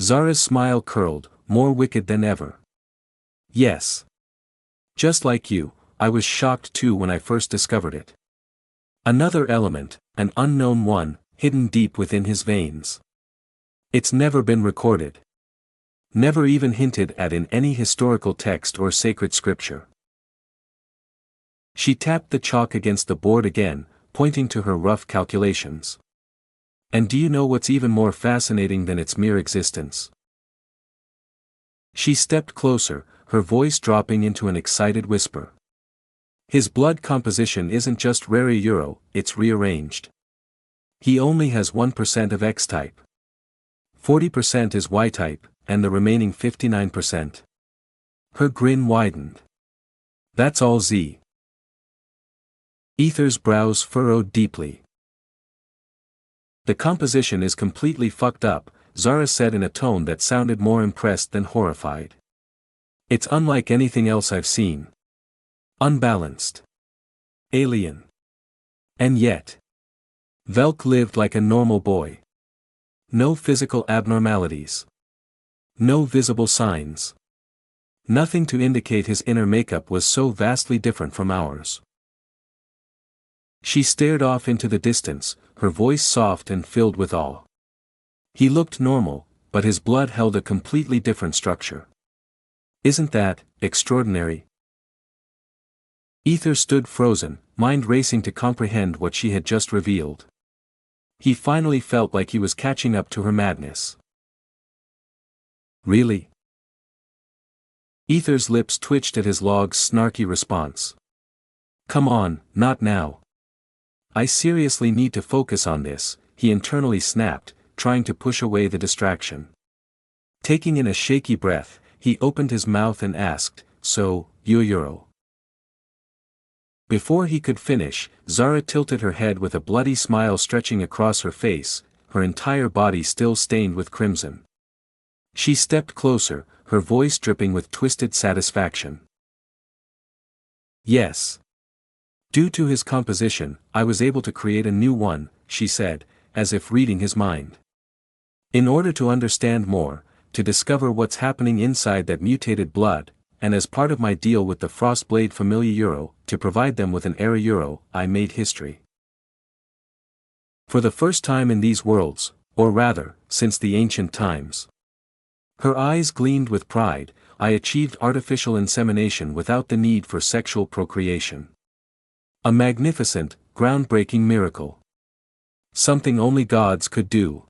Zara's smile curled, more wicked than ever. "Yes. Just like you, I was shocked too when I first discovered it. Another element, an unknown one, hidden deep within his veins. It's never been recorded. Never even hinted at in any historical text or sacred scripture." She tapped the chalk against the board again, pointing to her rough calculations. "And do you know what's even more fascinating than its mere existence?" She stepped closer, her voice dropping into an excited whisper. "His blood composition isn't just rare, it's rearranged. He only has 1% of X-type. 40% is Y-type, and the remaining 59%. Her grin widened. "That's all Z." Ether's brows furrowed deeply. "The composition is completely fucked up," Zara said in a tone that sounded more impressed than horrified. "It's unlike anything else I've seen. Unbalanced. Alien. And yet, Velk lived like a normal boy. No physical abnormalities. No visible signs. Nothing to indicate his inner makeup was so vastly different from ours." She stared off into the distance, her voice soft and filled with awe. "He looked normal, but his blood held a completely different structure. Isn't that extraordinary?" Ether stood frozen, mind racing to comprehend what she had just revealed. He finally felt like he was catching up to her madness. "Really?" Ether's lips twitched at his log's snarky response. "Come on, not now. I seriously need to focus on this," he internally snapped, trying to push away the distraction. Taking in a shaky breath, he opened his mouth and asked, "So, Euro?" Before he could finish, Zara tilted her head with a bloody smile stretching across her face, her entire body still stained with crimson. She stepped closer, her voice dripping with twisted satisfaction. "Yes. Due to his composition, I was able to create a new one," she said, as if reading his mind. "In order to understand more, to discover what's happening inside that mutated blood, and as part of my deal with the Frostblade Familia to provide them with an era I made history. For the first time in these worlds, or rather, since the ancient times." Her eyes gleamed with pride, "I achieved artificial insemination without the need for sexual procreation. A magnificent, groundbreaking miracle. Something only gods could do."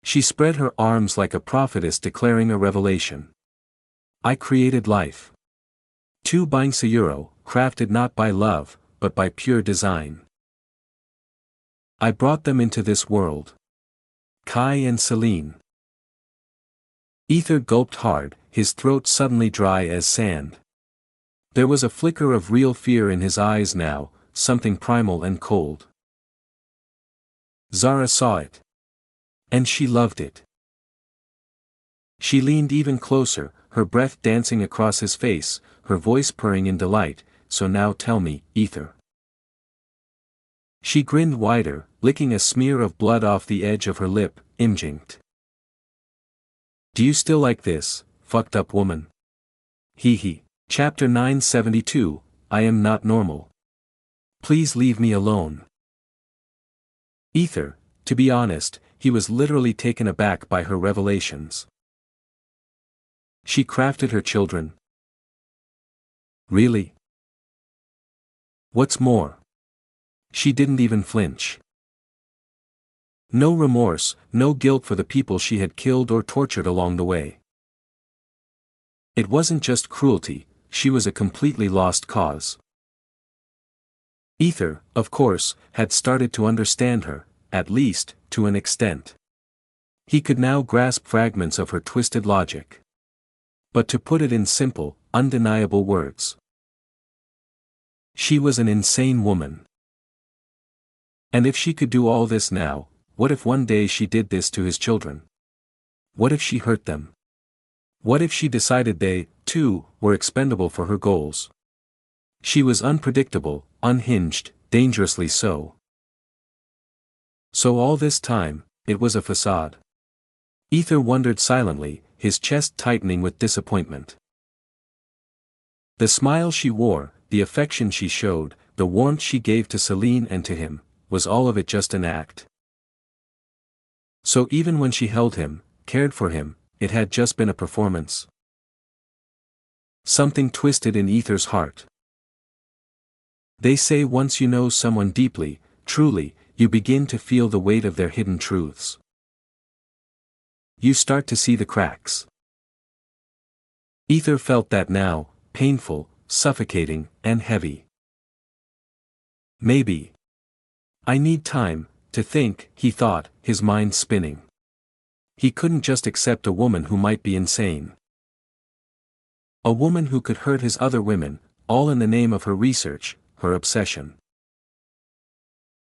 She spread her arms like a prophetess declaring a revelation. "I created life. 2 binks a euro, crafted not by love, but by pure design. I brought them into this world. Kai and Celine." Ether gulped hard, his throat suddenly dry as sand. There was a flicker of real fear in his eyes now, something primal and cold. Zara saw it. And she loved it. She leaned even closer, her breath dancing across his face, her voice purring in delight, so now tell me, Ether. She grinned wider, licking a smear of blood off the edge of her lip, imjinked. Do you still like this, fucked up woman? Hee hee. Chapter 972, I am not normal. Please leave me alone. Ether, to be honest, he was literally taken aback by her revelations. She crafted her children. Really? What's more? She didn't even flinch. No remorse, no guilt for the people she had killed or tortured along the way. It wasn't just cruelty, she was a completely lost cause. Ether, of course, had started to understand her, at least, to an extent. He could now grasp fragments of her twisted logic. But to put it in simple, undeniable words. She was an insane woman. And if she could do all this now, what if one day she did this to his children? What if she hurt them? What if she decided they, too, were expendable for her goals? She was unpredictable, unhinged, dangerously so. So all this time, it was a facade. Ether wondered silently, his chest tightening with disappointment. The smile she wore, the affection she showed, the warmth she gave to Celine and to him, was all of it just an act? So even when she held him, cared for him, it had just been a performance. Something twisted in Ether's heart. They say once you know someone deeply, truly, you begin to feel the weight of their hidden truths. You start to see the cracks. Ether felt that now, painful, suffocating, and heavy. Maybe. I need time, to think, he thought, his mind spinning. He couldn't just accept a woman who might be insane. A woman who could hurt his other women, all in the name of her research, her obsession.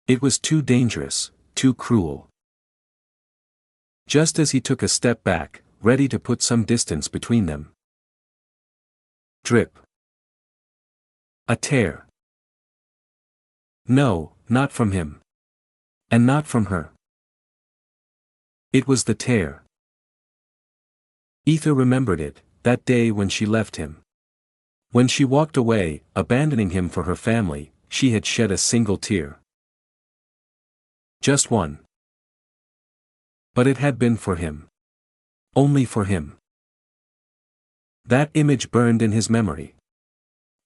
It was too dangerous, too cruel. Just as he took a step back, ready to put some distance between them. Drip. A tear. No, not from him. And not from her. It was the tear. Ether remembered it, that day when she left him. When she walked away, abandoning him for her family, she had shed a single tear. Just one. But it had been for him. Only for him. That image burned in his memory.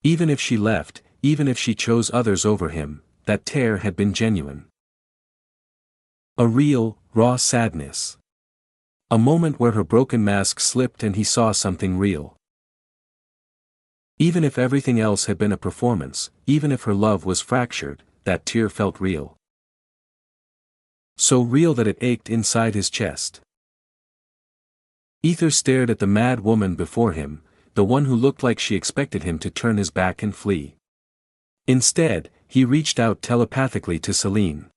Even if she left, even if she chose others over him, that tear had been genuine. A real, raw sadness. A moment where her broken mask slipped and he saw something real. Even if everything else had been a performance, even if her love was fractured, that tear felt real. So real that it ached inside his chest. Ether stared at the mad woman before him, the one who looked like she expected him to turn his back and flee. Instead, he reached out telepathically to Celine.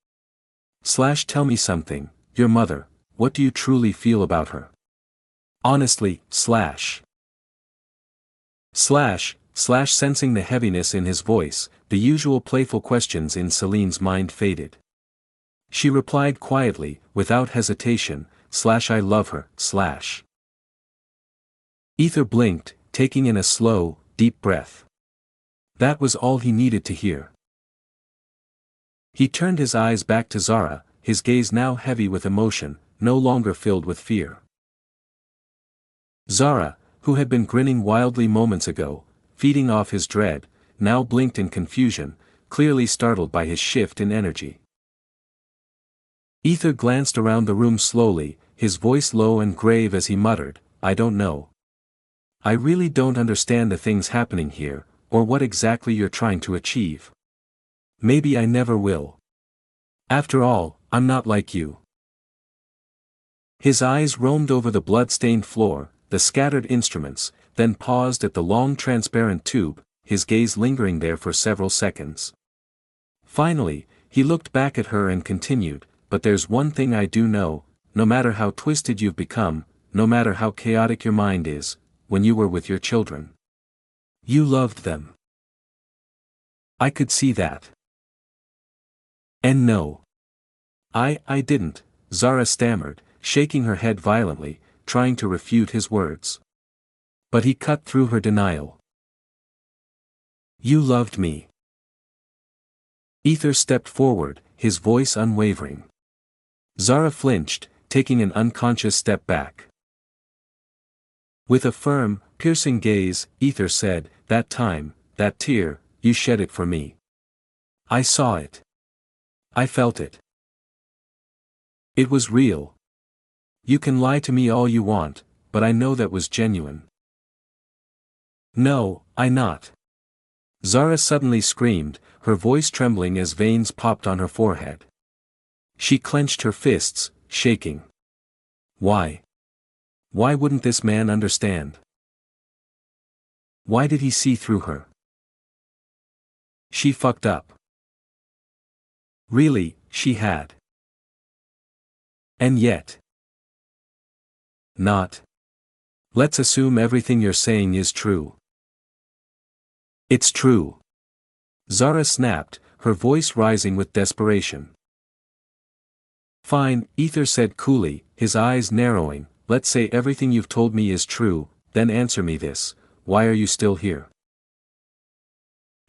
Tell me something, your mother, what do you truly feel about her? Honestly, sensing the heaviness in his voice, the usual playful questions in Celine's mind faded. She replied quietly, without hesitation, I love her, Ether blinked, taking in a slow, deep breath. That was all he needed to hear. He turned his eyes back to Zara, his gaze now heavy with emotion, no longer filled with fear. Zara, who had been grinning wildly moments ago, feeding off his dread, now blinked in confusion, clearly startled by his shift in energy. Ether glanced around the room slowly, his voice low and grave as he muttered, I don't know. I really don't understand the things happening here, or what exactly you're trying to achieve. Maybe I never will. After all, I'm not like you. His eyes roamed over the blood-stained floor, the scattered instruments, then paused at the long transparent tube, his gaze lingering there for several seconds. Finally, he looked back at her and continued, but there's one thing I do know, no matter how twisted you've become, no matter how chaotic your mind is, when you were with your children. You loved them. I could see that. And no. I didn't, Zara stammered, shaking her head violently, trying to refute his words. But he cut through her denial. You loved me. Ether stepped forward, his voice unwavering. Zara flinched, taking an unconscious step back. With a firm, piercing gaze, Ether said, that time, that tear, you shed it for me. I saw it. I felt it. It was real. You can lie to me all you want, but I know that was genuine. No, I not. Zara suddenly screamed, her voice trembling as veins popped on her forehead. She clenched her fists, shaking. Why? Why wouldn't this man understand? Why did he see through her? She fucked up. Really, she had. And yet. Not. Let's assume everything you're saying is true. It's true. Zara snapped, her voice rising with desperation. Fine, Ether said coolly, his eyes narrowing, let's say everything you've told me is true, then answer me this, why are you still here?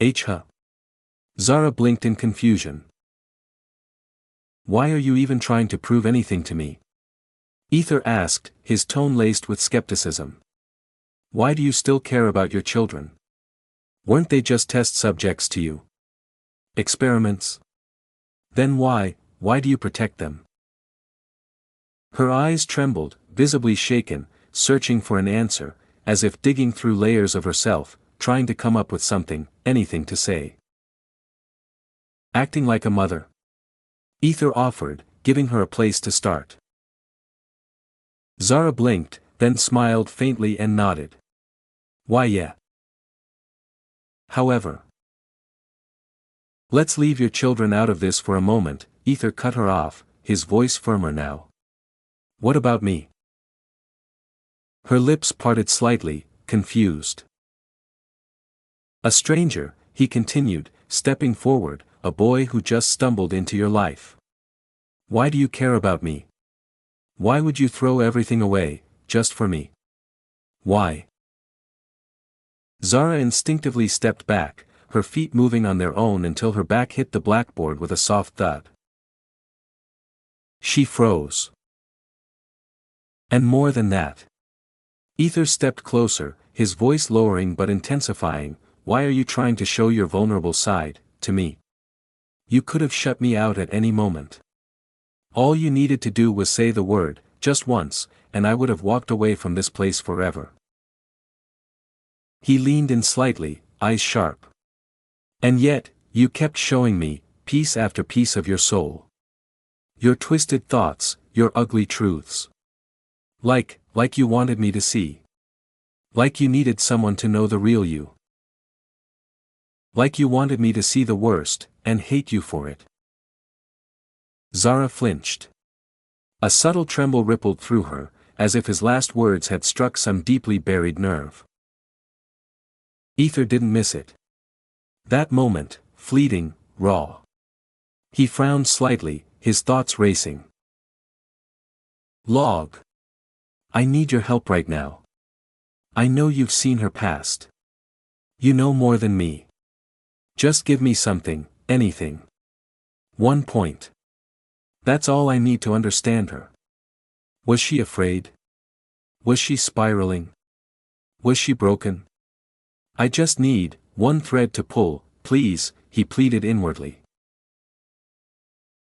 Huh? Zara blinked in confusion. Why are you even trying to prove anything to me? Ether asked, his tone laced with skepticism. Why do you still care about your children? Weren't they just test subjects to you? Experiments? Then why do you protect them? Her eyes trembled, visibly shaken, searching for an answer, as if digging through layers of herself, trying to come up with something, anything to say. Acting like a mother. Ether offered, giving her a place to start. Zara blinked, then smiled faintly and nodded. Why yeah. However. Let's leave your children out of this for a moment, Ether cut her off, his voice firmer now. What about me? Her lips parted slightly, confused. A stranger, he continued, stepping forward, a boy who just stumbled into your life. Why do you care about me? Why would you throw everything away, just for me? Why? Zara instinctively stepped back, her feet moving on their own until her back hit the blackboard with a soft thud. She froze. And more than that. Ether stepped closer, his voice lowering but intensifying, why are you trying to show your vulnerable side, to me? You could have shut me out at any moment. All you needed to do was say the word, just once, and I would have walked away from this place forever. He leaned in slightly, eyes sharp. And yet, you kept showing me, piece after piece of your soul. Your twisted thoughts, your ugly truths. Like you wanted me to see. Like you needed someone to know the real you. Like you wanted me to see the worst, and hate you for it. Zara flinched. A subtle tremble rippled through her, as if his last words had struck some deeply buried nerve. Ether didn't miss it. That moment, fleeting, raw. He frowned slightly, his thoughts racing. Log. I need your help right now. I know you've seen her past. You know more than me. Just give me something, anything. 1 point. That's all I need to understand her. Was she afraid? Was she spiraling? Was she broken? I just need one thread to pull, please, he pleaded inwardly.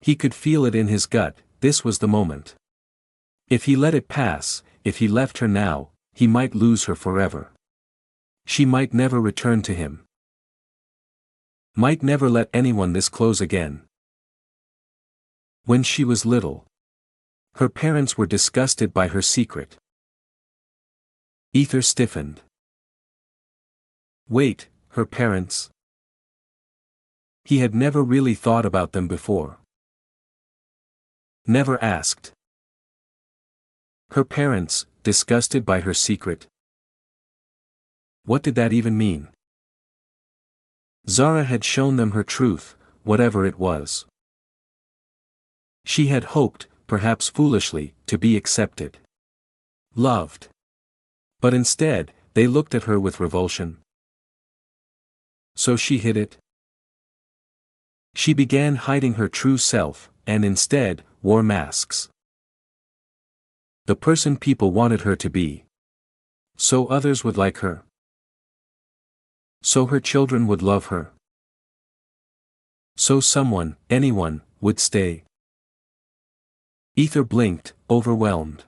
He could feel it in his gut, this was the moment. If he let it pass, if he left her now, he might lose her forever. She might never return to him. Might never let anyone this close again. When she was little, her parents were disgusted by her secret. Ether stiffened. Wait, her parents? He had never really thought about them before. Never asked. Her parents, disgusted by her secret. What did that even mean? Zara had shown them her truth, whatever it was. She had hoped, perhaps foolishly, to be accepted. Loved. But instead, they looked at her with revulsion. So she hid it. She began hiding her true self, and instead, wore masks. The person people wanted her to be. So others would like her. So her children would love her. So someone, anyone, would stay. Ether blinked, overwhelmed.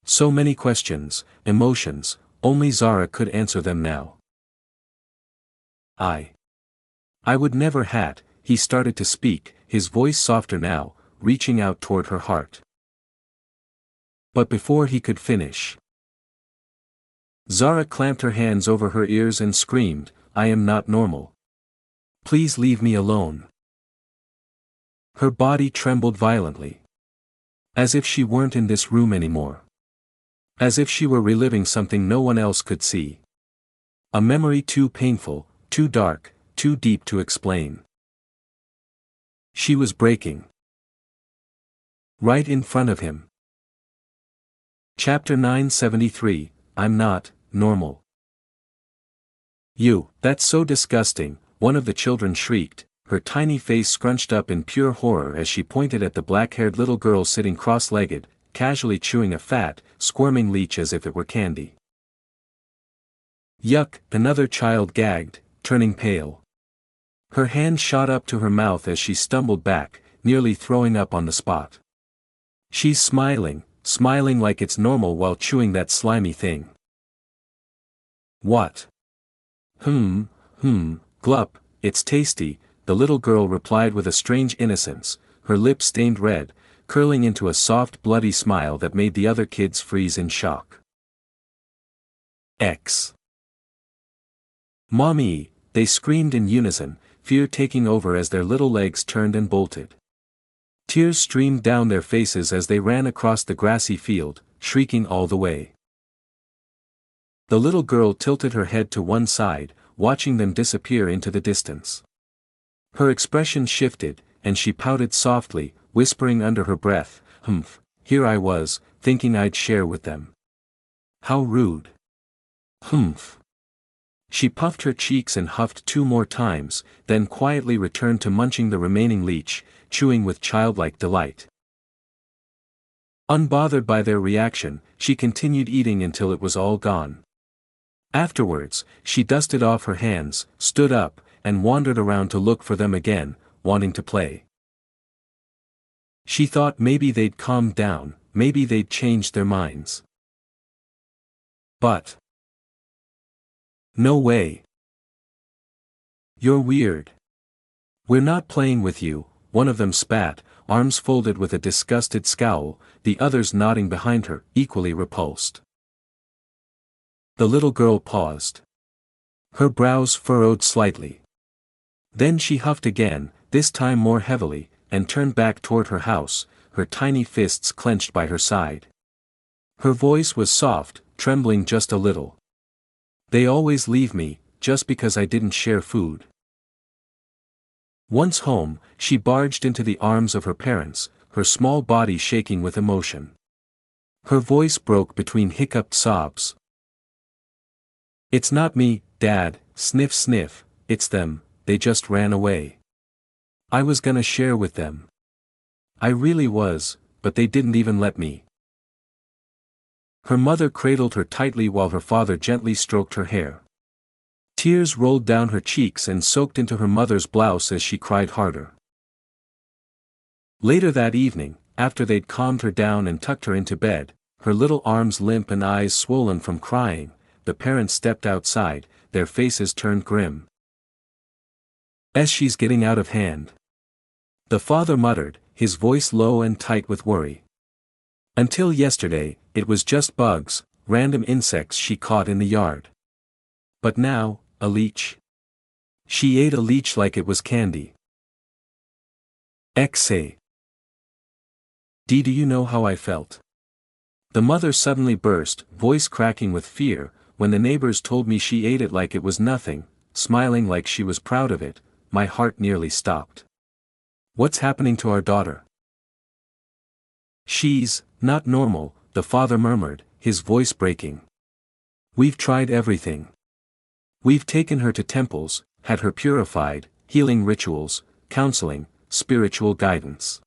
So many questions, emotions, only Zara could answer them now. I would never had, he started to speak, his voice softer now, reaching out toward her heart. But before he could finish, Zara clamped her hands over her ears and screamed, "I am not normal. Please leave me alone." Her body trembled violently. As if she weren't in this room anymore. As if she were reliving something no one else could see. A memory too painful, too dark, too deep to explain. She was breaking. Right in front of him. Chapter 973, I'm not normal. "You, that's so disgusting," one of the children shrieked, her tiny face scrunched up in pure horror as she pointed at the black-haired little girl sitting cross-legged, casually chewing a fat, squirming leech as if it were candy. "Yuck," another child gagged, turning pale. Her hand shot up to her mouth as she stumbled back, nearly throwing up on the spot. "She's smiling like it's normal while chewing that slimy thing." "What?" Glup, it's tasty," the little girl replied with a strange innocence, her lips stained red, curling into a soft bloody smile that made the other kids freeze in shock. X. "Mommy," they screamed in unison, fear taking over as their little legs turned and bolted. Tears streamed down their faces as they ran across the grassy field, shrieking all the way. The little girl tilted her head to one side, watching them disappear into the distance. Her expression shifted, and she pouted softly, whispering under her breath, "Here I was, thinking I'd share with them. How rude. Humph." She puffed her cheeks and huffed 2 more times, then quietly returned to munching the remaining leech, chewing with childlike delight. Unbothered by their reaction, she continued eating until it was all gone. Afterwards, she dusted off her hands, stood up, and wandered around to look for them again, wanting to play. She thought maybe they'd calmed down, maybe they'd changed their minds. But no way. "You're weird. We're not playing with you," one of them spat, arms folded with a disgusted scowl, the others nodding behind her, equally repulsed. The little girl paused. Her brows furrowed slightly. Then she huffed again, this time more heavily, and turned back toward her house, her tiny fists clenched by her side. Her voice was soft, trembling just a little. "They always leave me, just because I didn't share food." Once home, she barged into the arms of her parents, her small body shaking with emotion. Her voice broke between hiccuped sobs. "It's not me, Dad, sniff sniff, it's them, they just ran away. I was gonna share with them. I really was, but they didn't even let me." Her mother cradled her tightly while her father gently stroked her hair. Tears rolled down her cheeks and soaked into her mother's blouse as she cried harder. Later that evening, after they'd calmed her down and tucked her into bed, her little arms limp and eyes swollen from crying, the parents stepped outside, their faces turned grim. "She's getting out of hand," the father muttered, his voice low and tight with worry. "Until yesterday, it was just bugs, random insects she caught in the yard. But now, a leech. She ate a leech like it was candy." Say. Do you know how I felt?" The mother suddenly burst, voice cracking with fear, "when the neighbors told me she ate it like it was nothing, smiling like she was proud of it. My heart nearly stopped. What's happening to our daughter? She's not normal, the father murmured, his voice breaking. We've tried everything. We've taken her to temples, had her purified, healing rituals, counseling, spiritual guidance.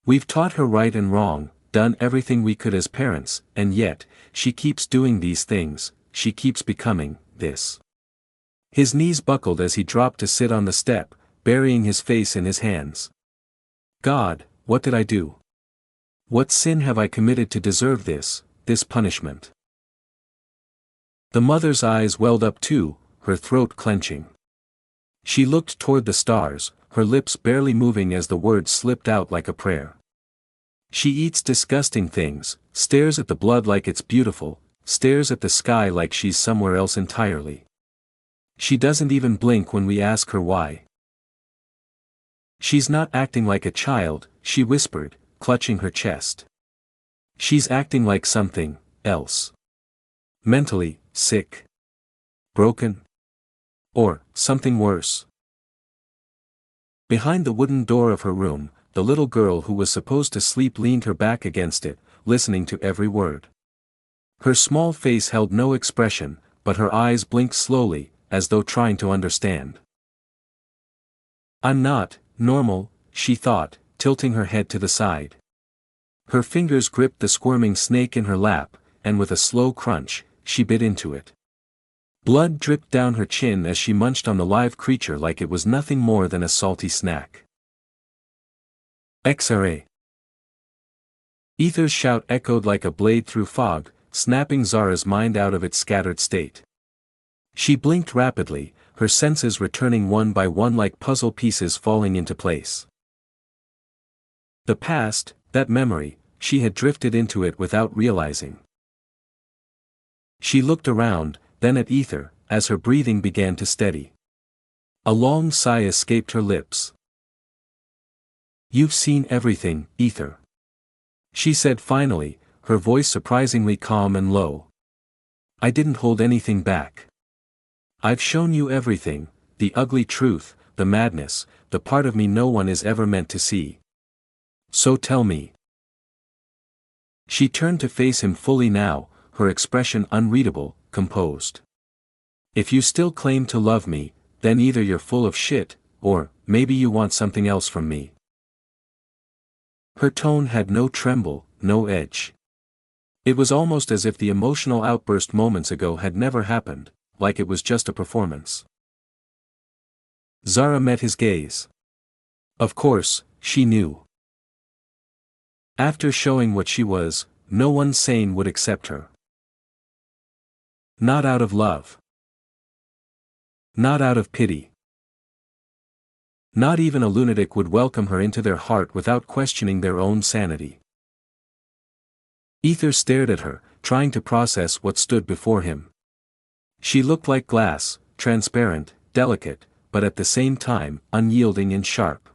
We've taught her right and wrong, done everything we could as parents, and yet, she keeps doing these things, she keeps becoming this. His knees buckled as he dropped to sit on the step, burying his face in his hands. God, what did I do? What sin have I committed to deserve this punishment? The mother's eyes welled up too, her throat clenching. She looked toward the stars, her lips barely moving as the words slipped out like a prayer. She eats disgusting things, stares at the blood like it's beautiful, stares at the sky like she's somewhere else entirely. She doesn't even blink when we ask her why. She's not acting like a child, she whispered, clutching her chest. She's acting like something else. Mentally sick. Broken. Or something worse. Behind the wooden door of her room, the little girl who was supposed to sleep leaned her back against it, listening to every word. Her small face held no expression, but her eyes blinked slowly, as though trying to understand. I'm not normal, she thought, tilting her head to the side. Her fingers gripped the squirming snake in her lap, and with a slow crunch, she bit into it. Blood dripped down her chin as she munched on the live creature like it was nothing more than a salty snack. XRA. Ether's shout echoed like a blade through fog, snapping Zara's mind out of its scattered state. She blinked rapidly, her senses returning one by one like puzzle pieces falling into place. The past, that memory, she had drifted into it without realizing. She looked around, then at Ether, as her breathing began to steady. A long sigh escaped her lips. You've seen everything, Ether. She said finally, her voice surprisingly calm and low. I didn't hold anything back. I've shown you everything, the ugly truth, the madness, the part of me no one is ever meant to see. So tell me. She turned to face him fully now, her expression unreadable, composed. If you still claim to love me, then either you're full of shit, or maybe you want something else from me. Her tone had no tremble, no edge. It was almost as if the emotional outburst moments ago had never happened, like it was just a performance. Zara met his gaze. Of course, she knew. After showing what she was, no one sane would accept her. Not out of love. Not out of pity. Not even a lunatic would welcome her into their heart without questioning their own sanity. Ether stared at her, trying to process what stood before him. She looked like glass, transparent, delicate, but at the same time, unyielding and sharp.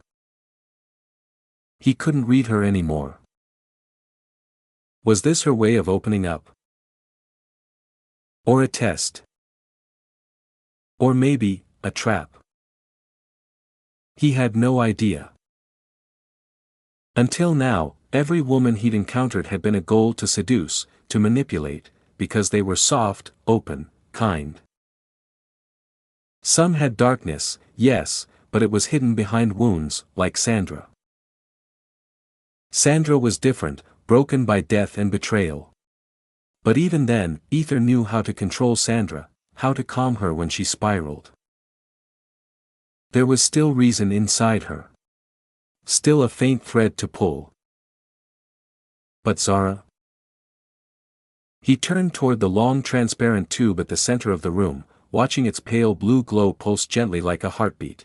He couldn't read her anymore. Was this her way of opening up? Or a test? Or maybe, a trap? He had no idea. Until now, every woman he'd encountered had been a goal to seduce, to manipulate, because they were soft, open, kind. Some had darkness, yes, but it was hidden behind wounds, like Sandra. Sandra was different, broken by death and betrayal. But even then, Ether knew how to control Sandra, how to calm her when she spiraled. There was still reason inside her. Still a faint thread to pull. But Zara? He turned toward the long transparent tube at the center of the room, watching its pale blue glow pulse gently like a heartbeat.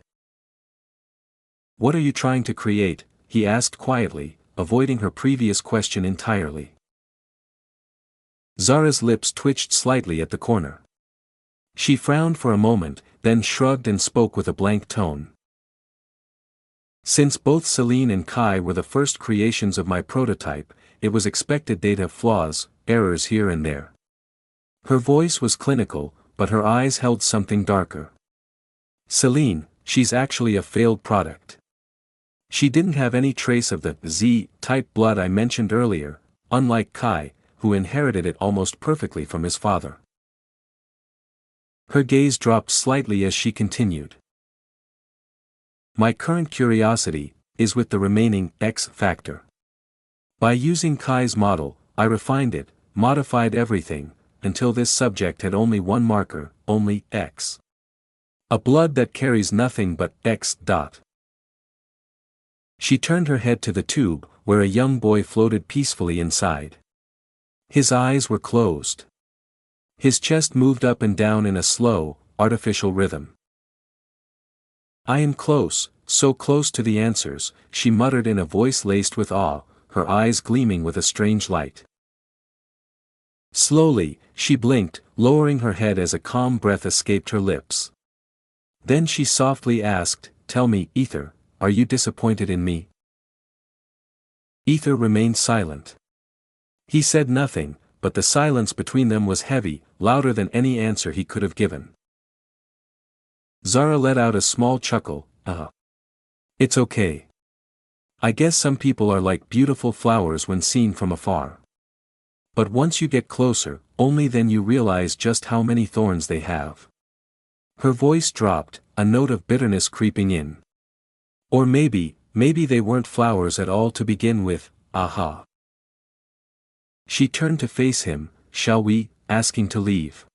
What are you trying to create? He asked quietly, avoiding her previous question entirely. Zara's lips twitched slightly at the corner. She frowned for a moment, then shrugged and spoke with a blank tone. Since both Celine and Kai were the first creations of my prototype, it was expected they'd have flaws, errors here and there. Her voice was clinical, but her eyes held something darker. Celine, she's actually a failed product. She didn't have any trace of the Z-type blood I mentioned earlier, unlike Kai, who inherited it almost perfectly from his father. Her gaze dropped slightly as she continued. My current curiosity is with the remaining X factor. By using Kai's model, I refined it, modified everything, until this subject had only one marker, only X. A blood that carries nothing but X. She turned her head to the tube, where a young boy floated peacefully inside. His eyes were closed. His chest moved up and down in a slow, artificial rhythm. I am close, so close to the answers, she muttered in a voice laced with awe, her eyes gleaming with a strange light. Slowly, she blinked, lowering her head as a calm breath escaped her lips. Then she softly asked, "Tell me, Ether, are you disappointed in me?" Ether remained silent. He said nothing, but the silence between them was heavy, louder than any answer he could have given. Zara let out a small chuckle, It's okay. I guess some people are like beautiful flowers when seen from afar. But once you get closer, only then you realize just how many thorns they have." Her voice dropped, a note of bitterness creeping in. Or maybe they weren't flowers at all to begin with, She turned to face him, "Shall we," asking to leave.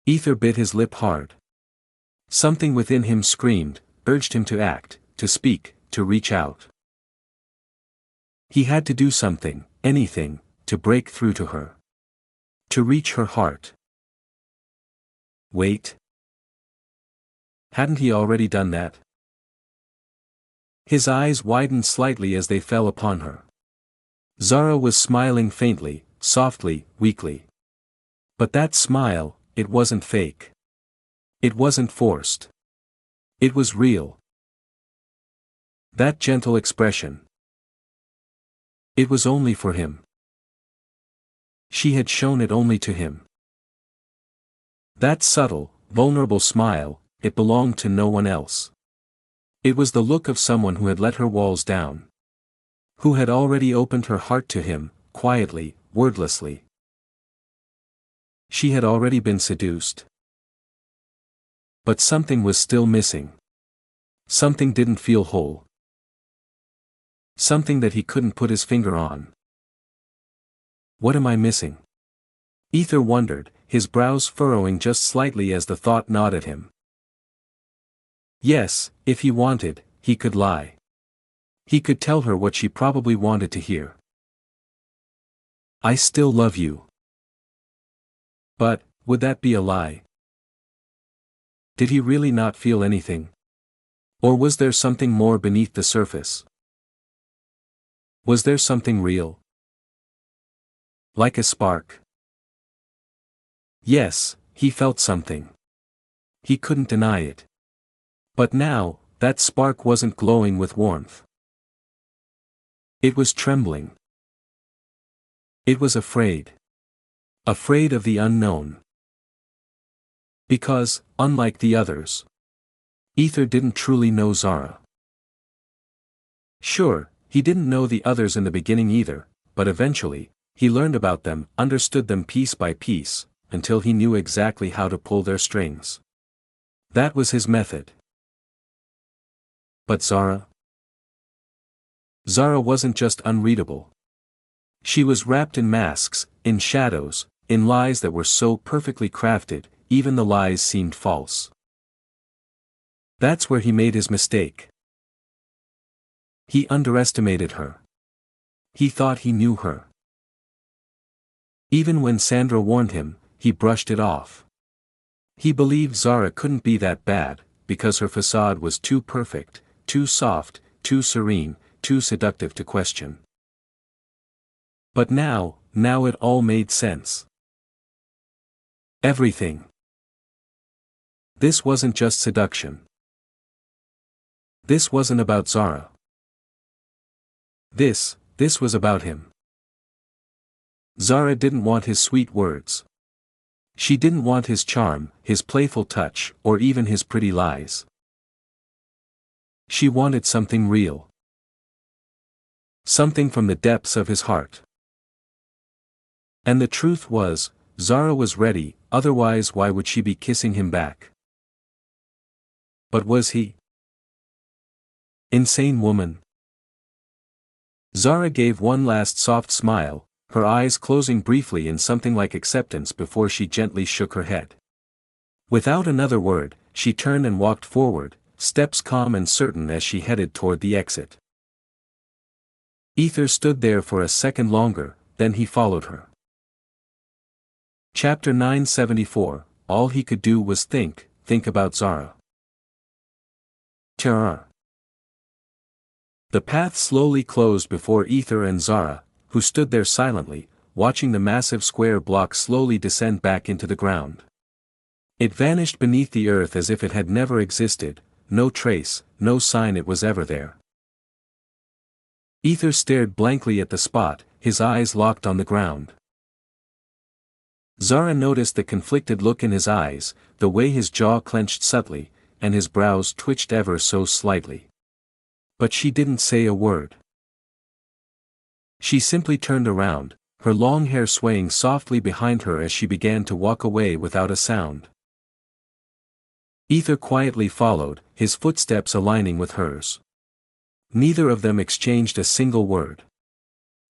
Ether bit his lip hard. Something within him screamed, urged him to act, to speak, to reach out. He had to do something, anything, to break through to her. To reach her heart. Wait. Hadn't he already done that? His eyes widened slightly as they fell upon her. Zara was smiling faintly, softly, weakly. But that smile, it wasn't fake. It wasn't forced. It was real. That gentle expression. It was only for him. She had shown it only to him. That subtle, vulnerable smile, it belonged to no one else. It was the look of someone who had let her walls down. Who had already opened her heart to him, quietly, wordlessly. She had already been seduced. But something was still missing. Something didn't feel whole. Something that he couldn't put his finger on. What am I missing? Ether wondered, his brows furrowing just slightly as the thought gnawed at him. Yes, if he wanted, he could lie. He could tell her what she probably wanted to hear. I still love you. But, would that be a lie? Did he really not feel anything? Or was there something more beneath the surface? Was there something real? Like a spark? Yes, he felt something. He couldn't deny it. But now, that spark wasn't glowing with warmth. It was trembling. It was afraid. Afraid of the unknown. Because, unlike the others, Ether didn't truly know Zara. Sure, he didn't know the others in the beginning either, but eventually, he learned about them, understood them piece by piece, until he knew exactly how to pull their strings. That was his method. But Zara? Zara wasn't just unreadable. She was wrapped in masks, in shadows, in lies that were so perfectly crafted, even the lies seemed false. That's where he made his mistake. He underestimated her. He thought he knew her. Even when Sandra warned him, he brushed it off. He believed Zara couldn't be that bad, because her facade was too perfect, too soft, too serene, too seductive to question. But now it all made sense. Everything. This wasn't just seduction. This wasn't about Zara. This was about him. Zara didn't want his sweet words. She didn't want his charm, his playful touch, or even his pretty lies. She wanted something real. Something from the depths of his heart. And the truth was, Zara was ready, otherwise why would she be kissing him back? But was he? Insane woman. Zara gave one last soft smile, her eyes closing briefly in something like acceptance before she gently shook her head. Without another word, she turned and walked forward, steps calm and certain as she headed toward the exit. Ether stood there for a second longer, then he followed her. Chapter 974, all he could do was think about Zara. Terror. The path slowly closed before Ether and Zara, who stood there silently, watching the massive square block slowly descend back into the ground. It vanished beneath the earth as if it had never existed, no trace, no sign it was ever there. Ether stared blankly at the spot, his eyes locked on the ground. Zara noticed the conflicted look in his eyes, the way his jaw clenched subtly, and his brows twitched ever so slightly. But she didn't say a word. She simply turned around, her long hair swaying softly behind her as she began to walk away without a sound. Ether quietly followed, his footsteps aligning with hers. Neither of them exchanged a single word.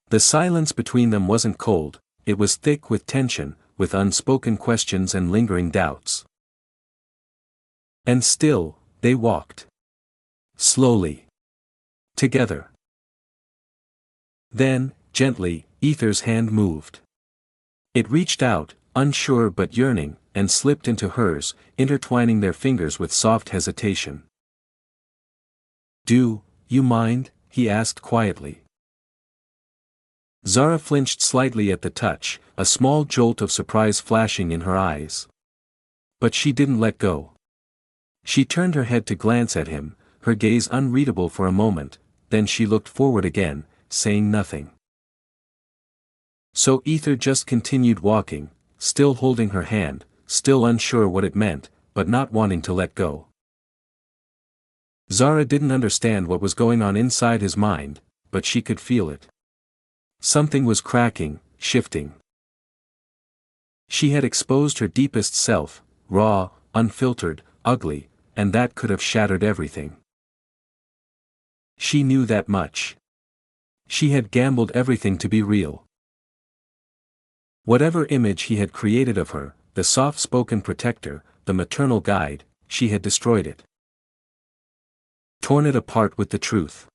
The silence between them wasn't cold, it was thick with tension, with unspoken questions and lingering doubts. And still, they walked. Slowly. Together. Then, gently, Ether's hand moved. It reached out, unsure but yearning, and slipped into hers, intertwining their fingers with soft hesitation. "Do you mind?" he asked quietly. Zara flinched slightly at the touch, a small jolt of surprise flashing in her eyes. But she didn't let go. She turned her head to glance at him, her gaze unreadable for a moment, then she looked forward again, saying nothing. So Ether just continued walking, still holding her hand, still unsure what it meant, but not wanting to let go. Zara didn't understand what was going on inside his mind, but she could feel it. Something was cracking, shifting. She had exposed her deepest self, raw, unfiltered, ugly, and that could have shattered everything. She knew that much. She had gambled everything to be real. Whatever image he had created of her, the soft-spoken protector, the maternal guide, she had destroyed it. Torn it apart with the truth.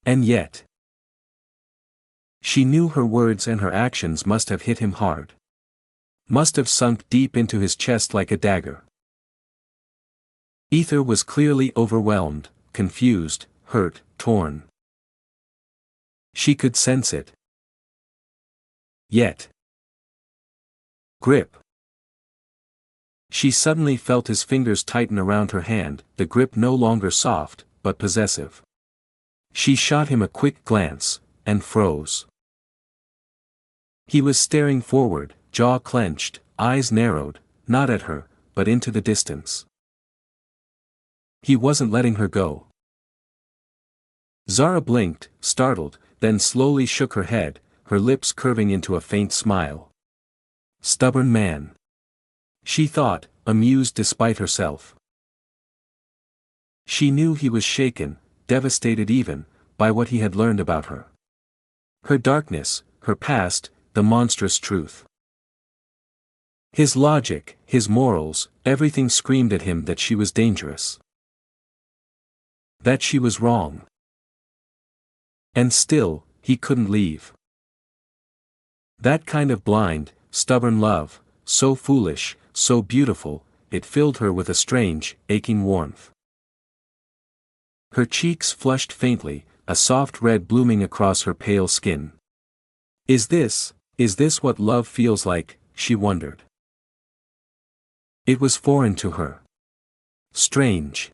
And yet, she knew her words and her actions must have hit him hard. Must have sunk deep into his chest like a dagger. Ether was clearly overwhelmed, confused, hurt, torn. She could sense it. Yet. Grip. She suddenly felt his fingers tighten around her hand, the grip no longer soft, but possessive. She shot him a quick glance, and froze. He was staring forward, jaw clenched, eyes narrowed, not at her, but into the distance. He wasn't letting her go. Zara blinked, startled, then slowly shook her head, her lips curving into a faint smile. Stubborn man. She thought, amused despite herself. She knew he was shaken, devastated even, by what he had learned about her. Her darkness, her past, the monstrous truth. His logic, his morals, everything screamed at him that she was dangerous. That she was wrong. And still, he couldn't leave. That kind of blind, stubborn love, so foolish, so beautiful, it filled her with a strange, aching warmth. Her cheeks flushed faintly, a soft red blooming across her pale skin. Is this what love feels like, she wondered. It was foreign to her. Strange.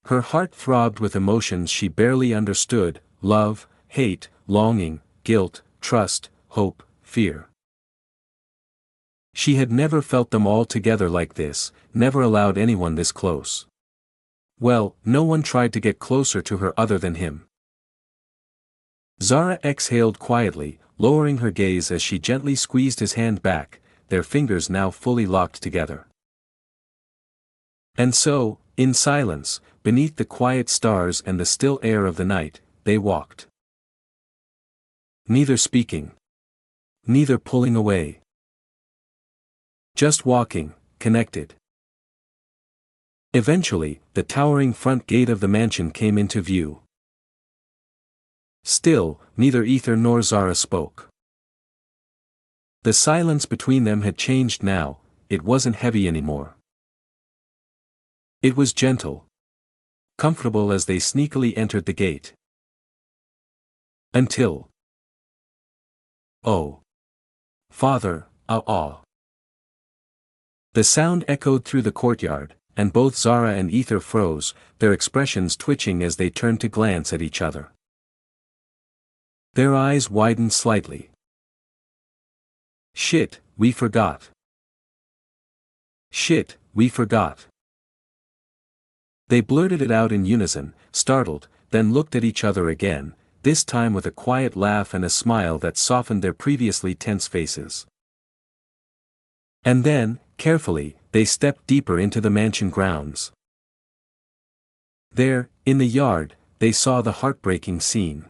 Her heart throbbed with emotions she barely understood, love, hate, longing, guilt, trust, hope, fear. She had never felt them all together like this, never allowed anyone this close. Well, no one tried to get closer to her other than him. Zara exhaled quietly, lowering her gaze as she gently squeezed his hand back, their fingers now fully locked together. And so, in silence, beneath the quiet stars and the still air of the night, they walked. Neither speaking. Neither pulling away. Just walking, connected. Eventually, the towering front gate of the mansion came into view. Still, neither Ether nor Zara spoke. The silence between them had changed now, it wasn't heavy anymore. It was gentle. Comfortable as they sneakily entered the gate. Until. Oh. Father, ah. The sound echoed through the courtyard, and both Zara and Ether froze, their expressions twitching as they turned to glance at each other. Their eyes widened slightly. Shit, we forgot. Shit, we forgot. They blurted it out in unison, startled, then looked at each other again, this time with a quiet laugh and a smile that softened their previously tense faces. And then, carefully, they stepped deeper into the mansion grounds. There, in the yard, they saw the heartbreaking scene.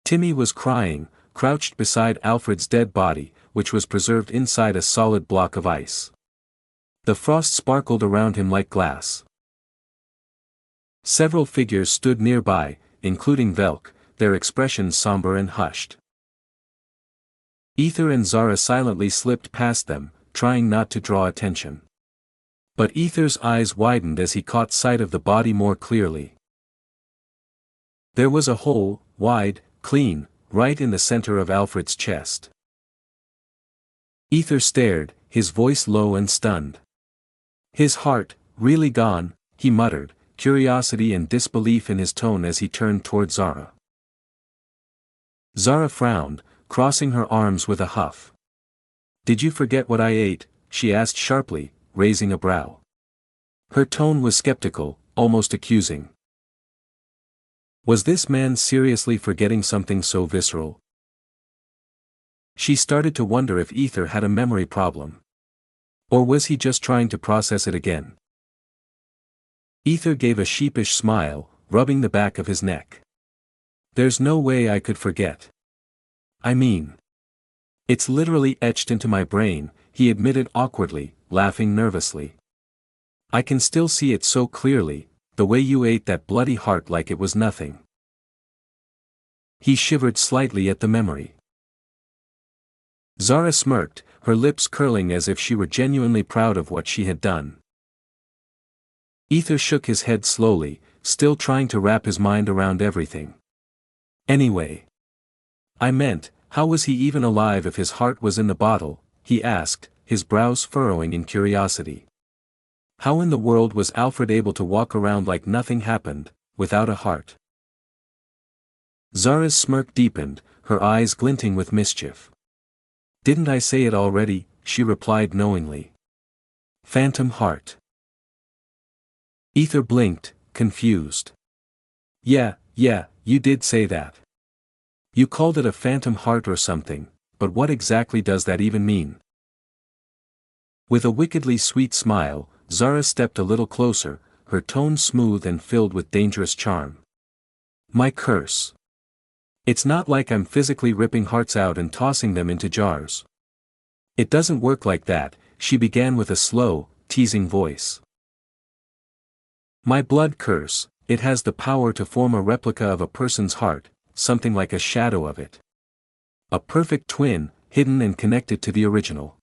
Timmy was crying, crouched beside Alfred's dead body, which was preserved inside a solid block of ice. The frost sparkled around him like glass. Several figures stood nearby, including Velk, their expressions somber and hushed. Ether and Zara silently slipped past them, trying not to draw attention. But Ether's eyes widened as he caught sight of the body more clearly. There was a hole, wide, clean, right in the center of Alfred's chest. Ether stared, his voice low and stunned. His heart, really gone, he muttered, curiosity and disbelief in his tone as he turned toward Zara. Zara frowned, crossing her arms with a huff. Did you forget what I ate? She asked sharply, raising a brow. Her tone was skeptical, almost accusing. Was this man seriously forgetting something so visceral? She started to wonder if Ether had a memory problem. Or was he just trying to process it again? Ether gave a sheepish smile, rubbing the back of his neck. There's no way I could forget. I mean. It's literally etched into my brain, he admitted awkwardly, laughing nervously. I can still see it so clearly, the way you ate that bloody heart like it was nothing. He shivered slightly at the memory. Zara smirked, her lips curling as if she were genuinely proud of what she had done. Ether shook his head slowly, still trying to wrap his mind around everything. Anyway. I meant, how was he even alive if his heart was in the bottle, he asked, his brows furrowing in curiosity. How in the world was Alfred able to walk around like nothing happened, without a heart? Zara's smirk deepened, her eyes glinting with mischief. Didn't I say it already? She replied knowingly. Phantom heart. Ether blinked, confused. Yeah, you did say that. You called it a phantom heart or something, but what exactly does that even mean? With a wickedly sweet smile, Zara stepped a little closer, her tone smooth and filled with dangerous charm. My curse. It's not like I'm physically ripping hearts out and tossing them into jars. It doesn't work like that, she began with a slow, teasing voice. My blood curse, it has the power to form a replica of a person's heart, something like a shadow of it. A perfect twin, hidden and connected to the original.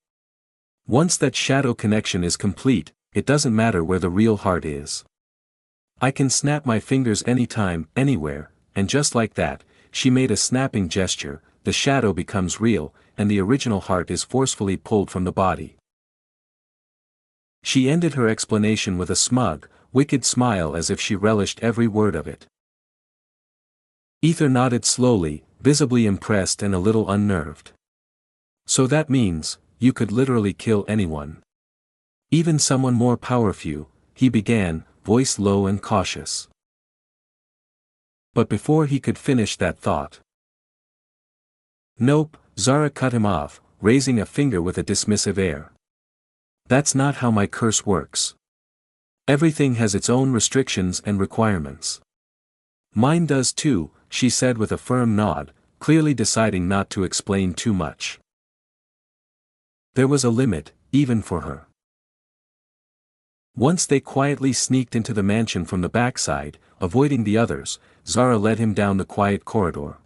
Once that shadow connection is complete, it doesn't matter where the real heart is. I can snap my fingers anytime, anywhere, and just like that, she made a snapping gesture, the shadow becomes real, and the original heart is forcefully pulled from the body. She ended her explanation with a smug, wicked smile as if she relished every word of it. Ether nodded slowly, visibly impressed and a little unnerved. So that means, you could literally kill anyone. Even someone more powerful, he began, voice low and cautious. But before he could finish that thought. Nope, Zara cut him off, raising a finger with a dismissive air. That's not how my curse works. Everything has its own restrictions and requirements. Mine does too, she said with a firm nod, clearly deciding not to explain too much. There was a limit, even for her. Once they quietly sneaked into the mansion from the backside, avoiding the others, Zara led him down the quiet corridor.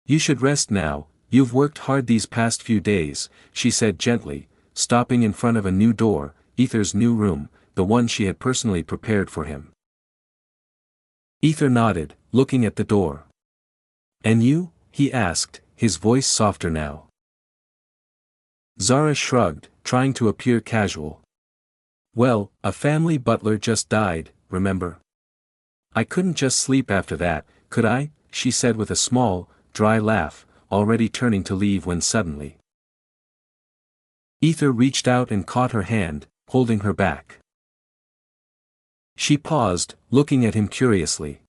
You should rest now, you've worked hard these past few days, she said gently, stopping in front of a new door, Ether's new room, the one she had personally prepared for him. Ether nodded, looking at the door. And you? He asked, his voice softer now. Zara shrugged, trying to appear casual. Well, a family butler just died, remember? I couldn't just sleep after that, could I? She said with a small, dry laugh, already turning to leave when suddenly. Ether reached out and caught her hand, holding her back. She paused, looking at him curiously.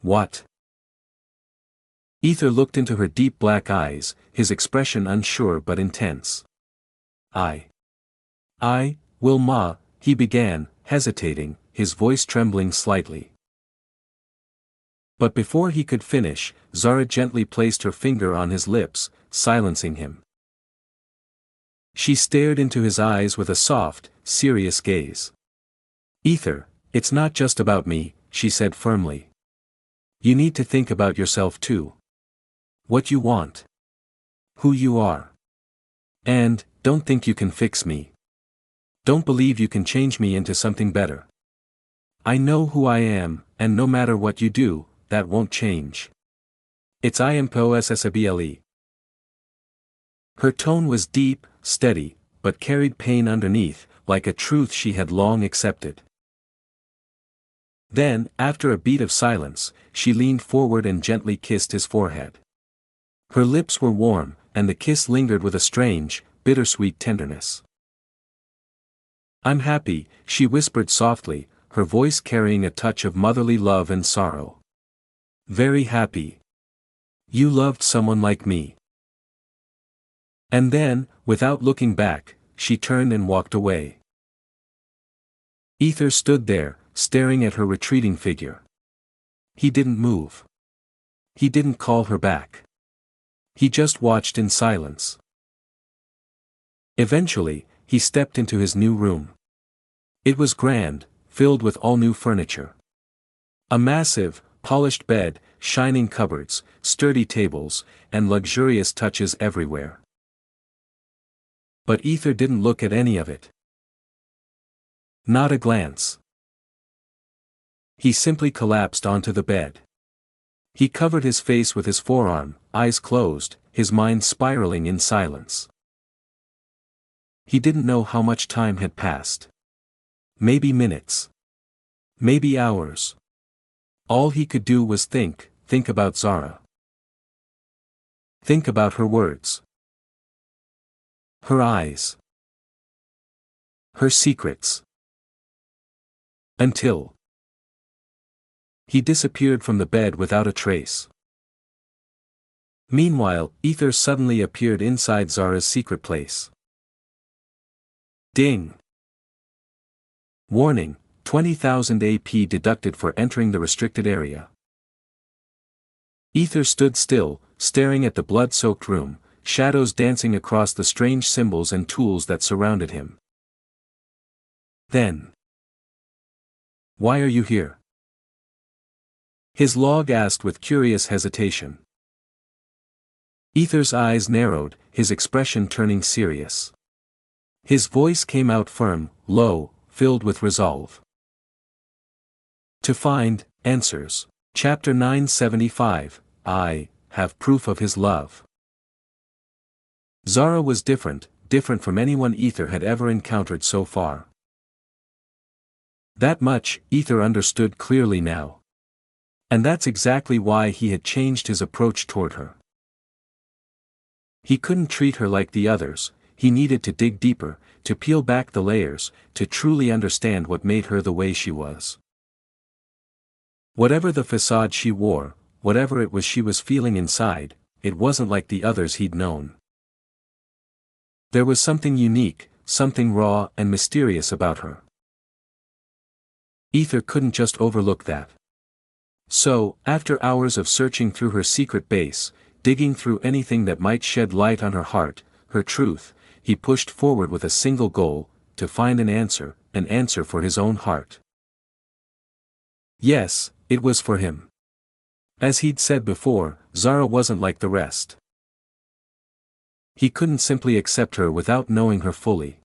What? Ether looked into her deep black eyes, his expression unsure but intense. Will Ma, he began, hesitating, his voice trembling slightly. But before he could finish, Zara gently placed her finger on his lips, silencing him. She stared into his eyes with a soft, serious gaze. Ether, it's not just about me, she said firmly. You need to think about yourself too. What you want. Who you are. And, don't think you can fix me. Don't believe you can change me into something better. I know who I am, and no matter what you do, that won't change. It's impossible. Her tone was deep, steady, but carried pain underneath, like a truth she had long accepted. Then, after a beat of silence, she leaned forward and gently kissed his forehead. Her lips were warm, and the kiss lingered with a strange, bittersweet tenderness. I'm happy, she whispered softly, her voice carrying a touch of motherly love and sorrow. Very happy. You loved someone like me. And then, without looking back, she turned and walked away. Ether stood there, staring at her retreating figure. He didn't move. He didn't call her back. He just watched in silence. Eventually, he stepped into his new room. It was grand, filled with all new furniture. A massive, polished bed, shining cupboards, sturdy tables, and luxurious touches everywhere. But Ether didn't look at any of it. Not a glance. He simply collapsed onto the bed. He covered his face with his forearm, eyes closed, his mind spiraling in silence. He didn't know how much time had passed. Maybe minutes. Maybe hours. All he could do was think about Zara. Think about her words. Her eyes. Her secrets. Until he disappeared from the bed without a trace. Meanwhile, Ether suddenly appeared inside Zara's secret place. Ding! Warning, 20,000 AP deducted for entering the restricted area. Ether stood still, staring at the blood-soaked room, shadows dancing across the strange symbols and tools that surrounded him. Then. Why are you here? His log asked with curious hesitation. Ether's eyes narrowed, his expression turning serious. His voice came out firm, low, filled with resolve. To find answers. Chapter 975, I have proof of his love. Zara was different from anyone Ether had ever encountered so far. That much, Ether understood clearly now. And that's exactly why he had changed his approach toward her. He couldn't treat her like the others, he needed to dig deeper, to peel back the layers, to truly understand what made her the way she was. Whatever the facade she wore, whatever it was she was feeling inside, it wasn't like the others he'd known. There was something unique, something raw and mysterious about her. Ether couldn't just overlook that. So, after hours of searching through her secret base, digging through anything that might shed light on her heart, her truth, he pushed forward with a single goal, to find an answer for his own heart. Yes, it was for him. As he'd said before, Zara wasn't like the rest. He couldn't simply accept her without knowing her fully.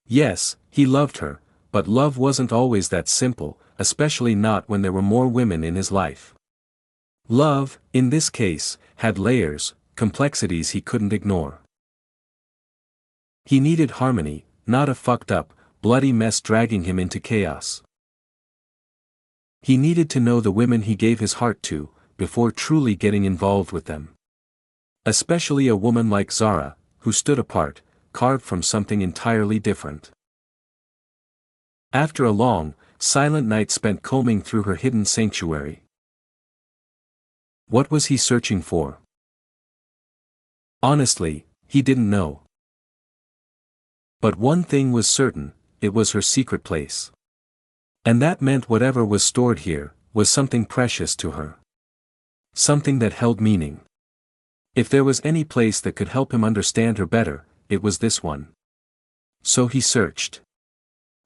Yes, he loved her, but love wasn't always that simple, especially not when there were more women in his life. Love, in this case, had layers, complexities he couldn't ignore. He needed harmony, not a fucked up, bloody mess dragging him into chaos. He needed to know the women he gave his heart to, before truly getting involved with them. Especially a woman like Zara, who stood apart, carved from something entirely different. After a long, silent night spent combing through her hidden sanctuary. What was he searching for? Honestly, he didn't know. But one thing was certain, it was her secret place. And that meant whatever was stored here, was something precious to her. Something that held meaning. If there was any place that could help him understand her better, it was this one. So he searched.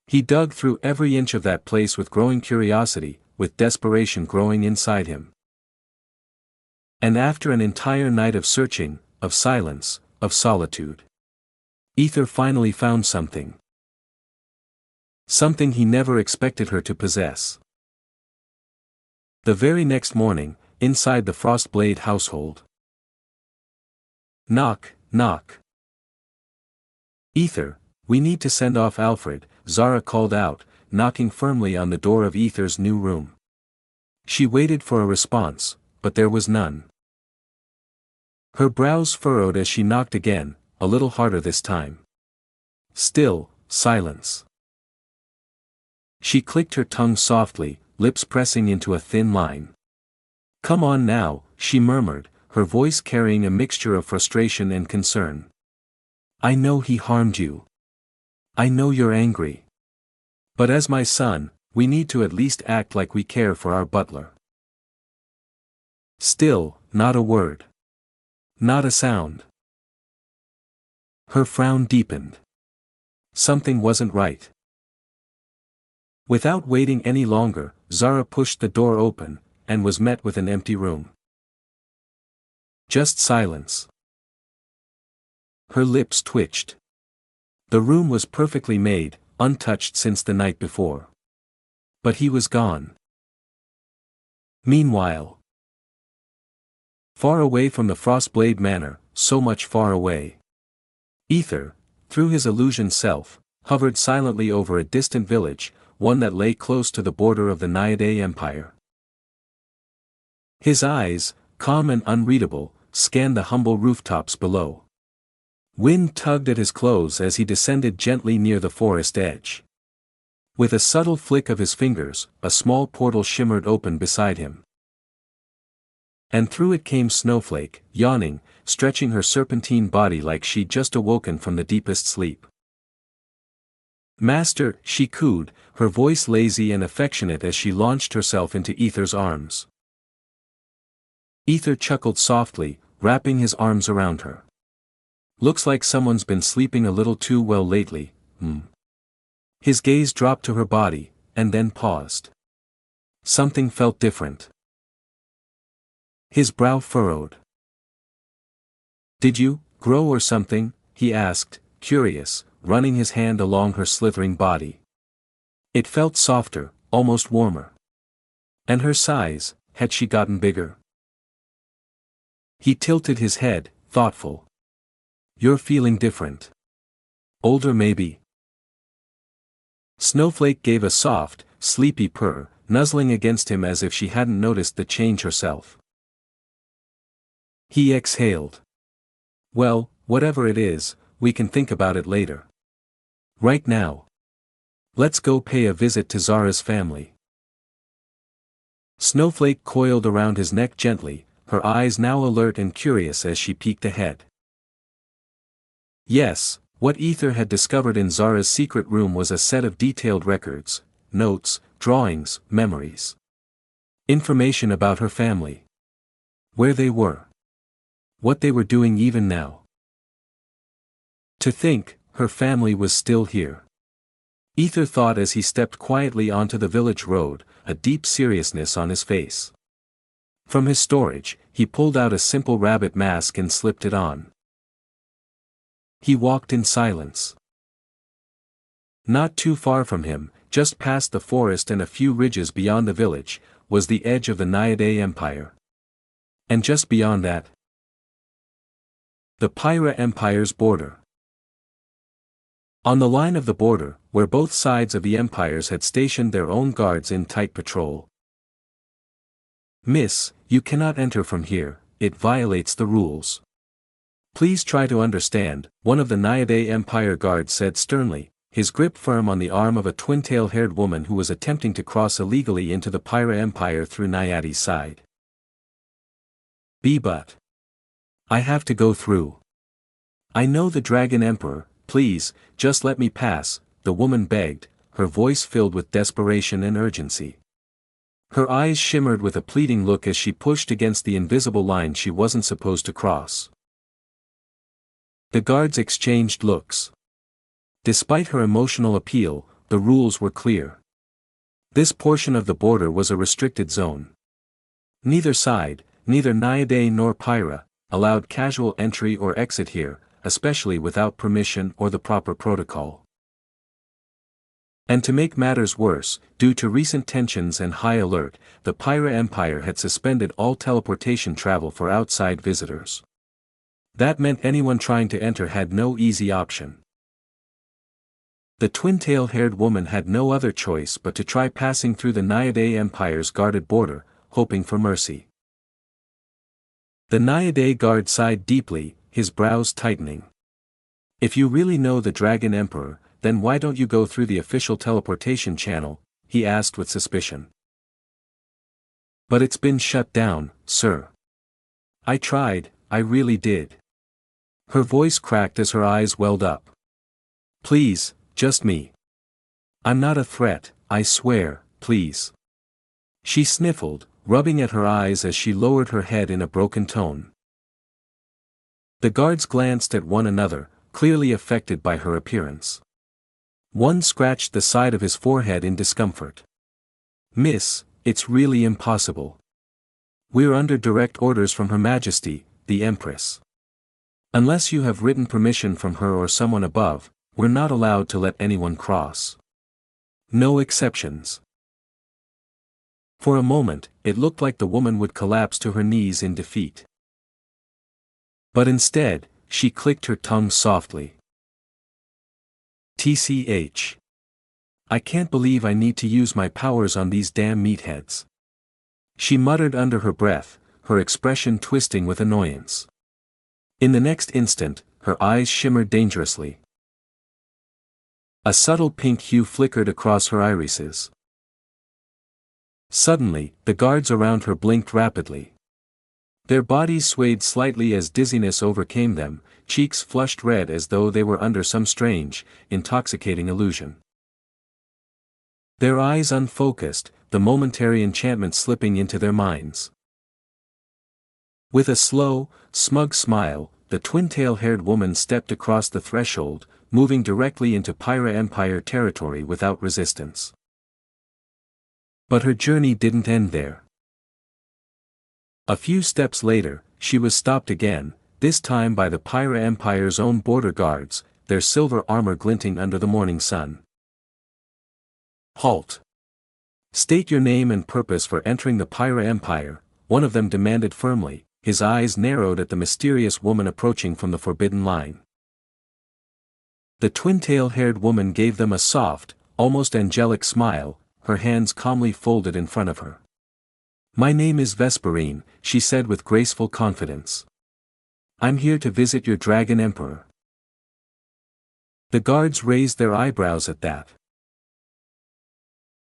He dug through every inch of that place with growing curiosity, with desperation growing inside him. And after an entire night of searching, of silence, of solitude, Ether finally found something. Something he never expected her to possess. The very next morning, inside the Frostblade household. Knock, knock. Ether, we need to send off Alfred, Zara called out, knocking firmly on the door of Ether's new room. She waited for a response, but there was none. Her brows furrowed as she knocked again, a little harder this time. Still, silence. She clicked her tongue softly, lips pressing into a thin line. Come on now, she murmured, her voice carrying a mixture of frustration and concern. I know he harmed you. I know you're angry. But as my son, we need to at least act like we care for our butler. Still, not a word. Not a sound. Her frown deepened. Something wasn't right. Without waiting any longer, Zara pushed the door open, and was met with an empty room. Just silence. Her lips twitched. The room was perfectly made, untouched since the night before. But he was gone. Meanwhile, far away from the Frostblade Manor, so much far away, Ether, through his illusion self, hovered silently over a distant village, one that lay close to the border of the Naiade Empire. His eyes, calm and unreadable, scanned the humble rooftops below. Wind tugged at his clothes as he descended gently near the forest edge. With a subtle flick of his fingers, a small portal shimmered open beside him. And through it came Snowflake, yawning, stretching her serpentine body like she'd just awoken from the deepest sleep. Master, she cooed, her voice lazy and affectionate as she launched herself into Ether's arms. Ether chuckled softly, wrapping his arms around her. Looks like someone's been sleeping a little too well lately, His gaze dropped to her body, and then paused. Something felt different. His brow furrowed. Did you grow or something? He asked, curious, running his hand along her slithering body. It felt softer, almost warmer. And her size, had she gotten bigger? He tilted his head, thoughtful. You're feeling different. Older maybe. Snowflake gave a soft, sleepy purr, nuzzling against him as if she hadn't noticed the change herself. He exhaled. Well, whatever it is, we can think about it later. Right now. Let's go pay a visit to Zara's family. Snowflake coiled around his neck gently, her eyes now alert and curious as she peeked ahead. Yes, what Ether had discovered in Zara's secret room was a set of detailed records, notes, drawings, memories. Information about her family. Where they were. What they were doing even now. To think, her family was still here. Ether thought as he stepped quietly onto the village road, a deep seriousness on his face. From his storage, he pulled out a simple rabbit mask and slipped it on. He walked in silence. Not too far from him, just past the forest and a few ridges beyond the village, was the edge of the Nayade Empire. And just beyond that, the Pyra Empire's border. On the line of the border, where both sides of the empires had stationed their own guards in tight patrol. Miss, you cannot enter from here, it violates the rules. Please try to understand, one of the Nayade Empire guards said sternly, his grip firm on the arm of a twin-tail-haired woman who was attempting to cross illegally into the Pyra Empire through Nayade's side. But I have to go through. I know the Dragon Emperor, please, just let me pass, the woman begged, her voice filled with desperation and urgency. Her eyes shimmered with a pleading look as she pushed against the invisible line she wasn't supposed to cross. The guards exchanged looks. Despite her emotional appeal, the rules were clear. This portion of the border was a restricted zone. Neither side, neither Nayade nor Pyra, allowed casual entry or exit here, especially without permission or the proper protocol. And to make matters worse, due to recent tensions and high alert, the Pyra Empire had suspended all teleportation travel for outside visitors. That meant anyone trying to enter had no easy option. The twin-tail-haired woman had no other choice but to try passing through the Nayade Empire's guarded border, hoping for mercy. The Nayade guard sighed deeply, his brows tightening. If you really know the Dragon Emperor, then why don't you go through the official teleportation channel, he asked with suspicion. But it's been shut down, sir. I tried, I really did. Her voice cracked as her eyes welled up. Please, just me. I'm not a threat, I swear, please. She sniffled, rubbing at her eyes as she lowered her head in a broken tone. The guards glanced at one another, clearly affected by her appearance. One scratched the side of his forehead in discomfort. Miss, it's really impossible. We're under direct orders from Her Majesty, the Empress. Unless you have written permission from her or someone above, we're not allowed to let anyone cross. No exceptions. For a moment, it looked like the woman would collapse to her knees in defeat. But instead, she clicked her tongue softly. TCH. I can't believe I need to use my powers on these damn meatheads. She muttered under her breath, her expression twisting with annoyance. In the next instant, her eyes shimmered dangerously. A subtle pink hue flickered across her irises. Suddenly, the guards around her blinked rapidly. Their bodies swayed slightly as dizziness overcame them, cheeks flushed red as though they were under some strange, intoxicating illusion. Their eyes unfocused, the momentary enchantment slipping into their minds. With a slow, smug smile, the twin-tail-haired woman stepped across the threshold, moving directly into Pyra Empire territory without resistance. But her journey didn't end there. A few steps later, she was stopped again, this time by the Pyra Empire's own border guards, their silver armor glinting under the morning sun. Halt! State your name and purpose for entering the Pyra Empire, one of them demanded firmly, his eyes narrowed at the mysterious woman approaching from the forbidden line. The twin-tail-haired woman gave them a soft, almost angelic smile, her hands calmly folded in front of her. My name is Vesperine, she said with graceful confidence. I'm here to visit your Dragon Emperor. The guards raised their eyebrows at that.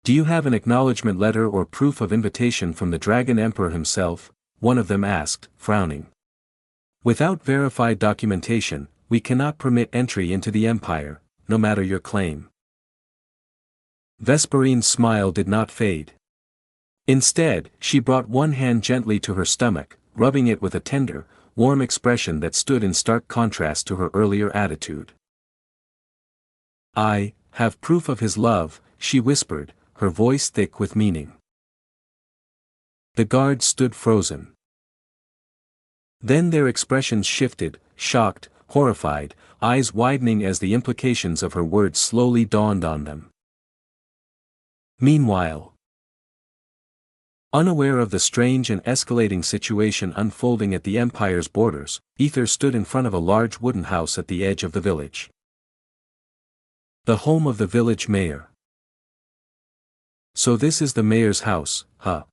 Do you have an acknowledgement letter or proof of invitation from the Dragon Emperor himself? One of them asked, frowning. Without verified documentation, we cannot permit entry into the Empire, no matter your claim. Vesperine's smile did not fade. Instead, she brought one hand gently to her stomach, rubbing it with a tender, warm expression that stood in stark contrast to her earlier attitude. I have proof of his love, she whispered, her voice thick with meaning. The guards stood frozen. Then their expressions shifted, shocked, horrified, eyes widening as the implications of her words slowly dawned on them. Meanwhile, unaware of the strange and escalating situation unfolding at the Empire's borders, Ether stood in front of a large wooden house at the edge of the village. The home of the village mayor. So this is the mayor's house, huh?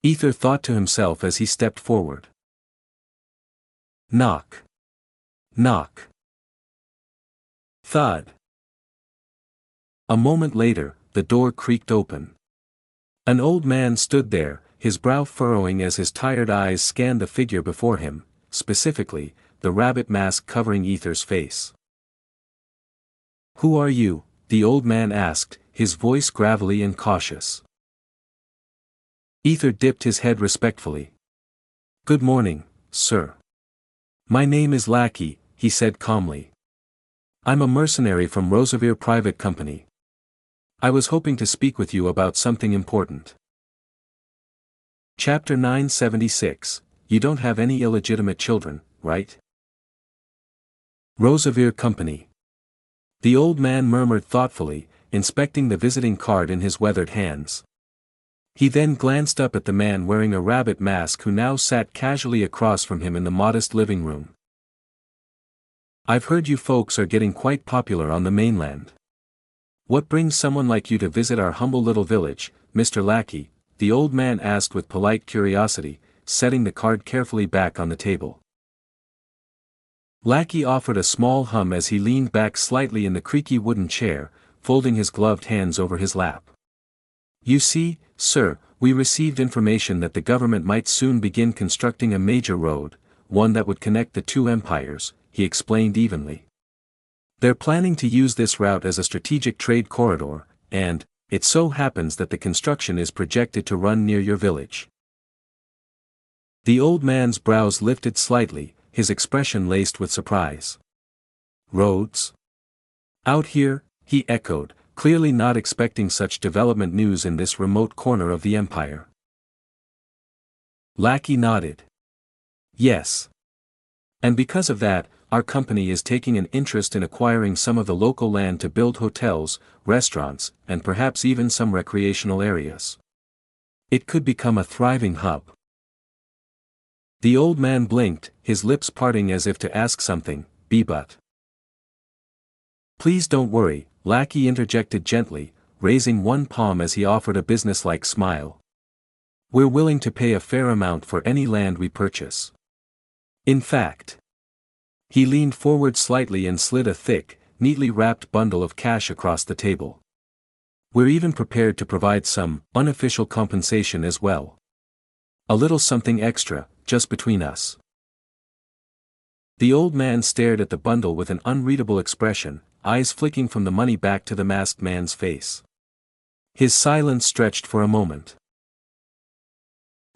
Ether thought to himself as he stepped forward. Knock. Knock. Thud. A moment later, the door creaked open. An old man stood there, his brow furrowing as his tired eyes scanned the figure before him, specifically, the rabbit mask covering Ether's face. Who are you? The old man asked, his voice gravelly and cautious. Ether dipped his head respectfully. Good morning, sir. My name is Lackey, he said calmly. I'm a mercenary from Roosevelt Private Company. I was hoping to speak with you about something important. Chapter 976, You don't have any illegitimate children, right? Roosevelt Company. The old man murmured thoughtfully, inspecting the visiting card in his weathered hands. He then glanced up at the man wearing a rabbit mask who now sat casually across from him in the modest living room. I've heard you folks are getting quite popular on the mainland. What brings someone like you to visit our humble little village, Mr. Lackey? The old man asked with polite curiosity, setting the card carefully back on the table. Lackey offered a small hum as he leaned back slightly in the creaky wooden chair, folding his gloved hands over his lap. You see, sir, we received information that the government might soon begin constructing a major road, one that would connect the two empires, he explained evenly. They're planning to use this route as a strategic trade corridor, and, it so happens that the construction is projected to run near your village. The old man's brows lifted slightly, his expression laced with surprise. Roads? Out here? He echoed, clearly not expecting such development news in this remote corner of the empire. Lackey nodded. Yes. And because of that, our company is taking an interest in acquiring some of the local land to build hotels, restaurants, and perhaps even some recreational areas. It could become a thriving hub. The old man blinked, his lips parting as if to ask something, but. Please don't worry, Lackey interjected gently, raising one palm as he offered a businesslike smile. We're willing to pay a fair amount for any land we purchase. In fact. He leaned forward slightly and slid a thick, neatly wrapped bundle of cash across the table. We're even prepared to provide some unofficial compensation as well. A little something extra, just between us. The old man stared at the bundle with an unreadable expression, eyes flicking from the money back to the masked man's face. His silence stretched for a moment.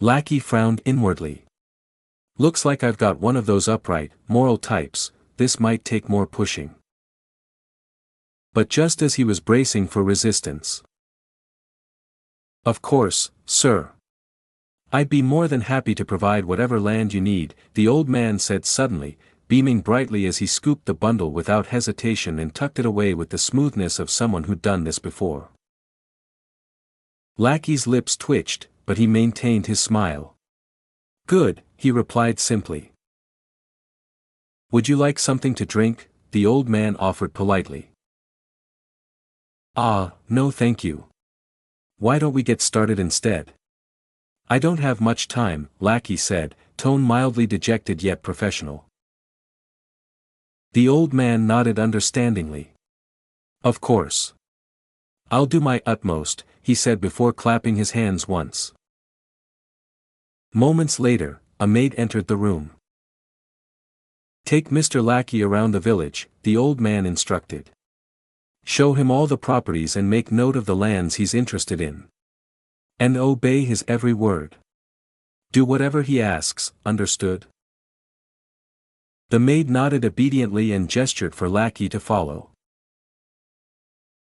Lackey frowned inwardly. Looks like I've got one of those upright, moral types, this might take more pushing. But just as he was bracing for resistance. Of course, sir. I'd be more than happy to provide whatever land you need, the old man said suddenly, beaming brightly as he scooped the bundle without hesitation and tucked it away with the smoothness of someone who'd done this before. Lackey's lips twitched, but he maintained his smile. Good, he replied simply. Would you like something to drink? The old man offered politely. No thank you. Why don't we get started instead? I don't have much time, Lackey said, tone mildly dejected yet professional. The old man nodded understandingly. Of course. I'll do my utmost, he said before clapping his hands once. Moments later, a maid entered the room. Take Mr. Lackey around the village, the old man instructed. Show him all the properties and make note of the lands he's interested in. And obey his every word. Do whatever he asks, understood? The maid nodded obediently and gestured for Lackey to follow.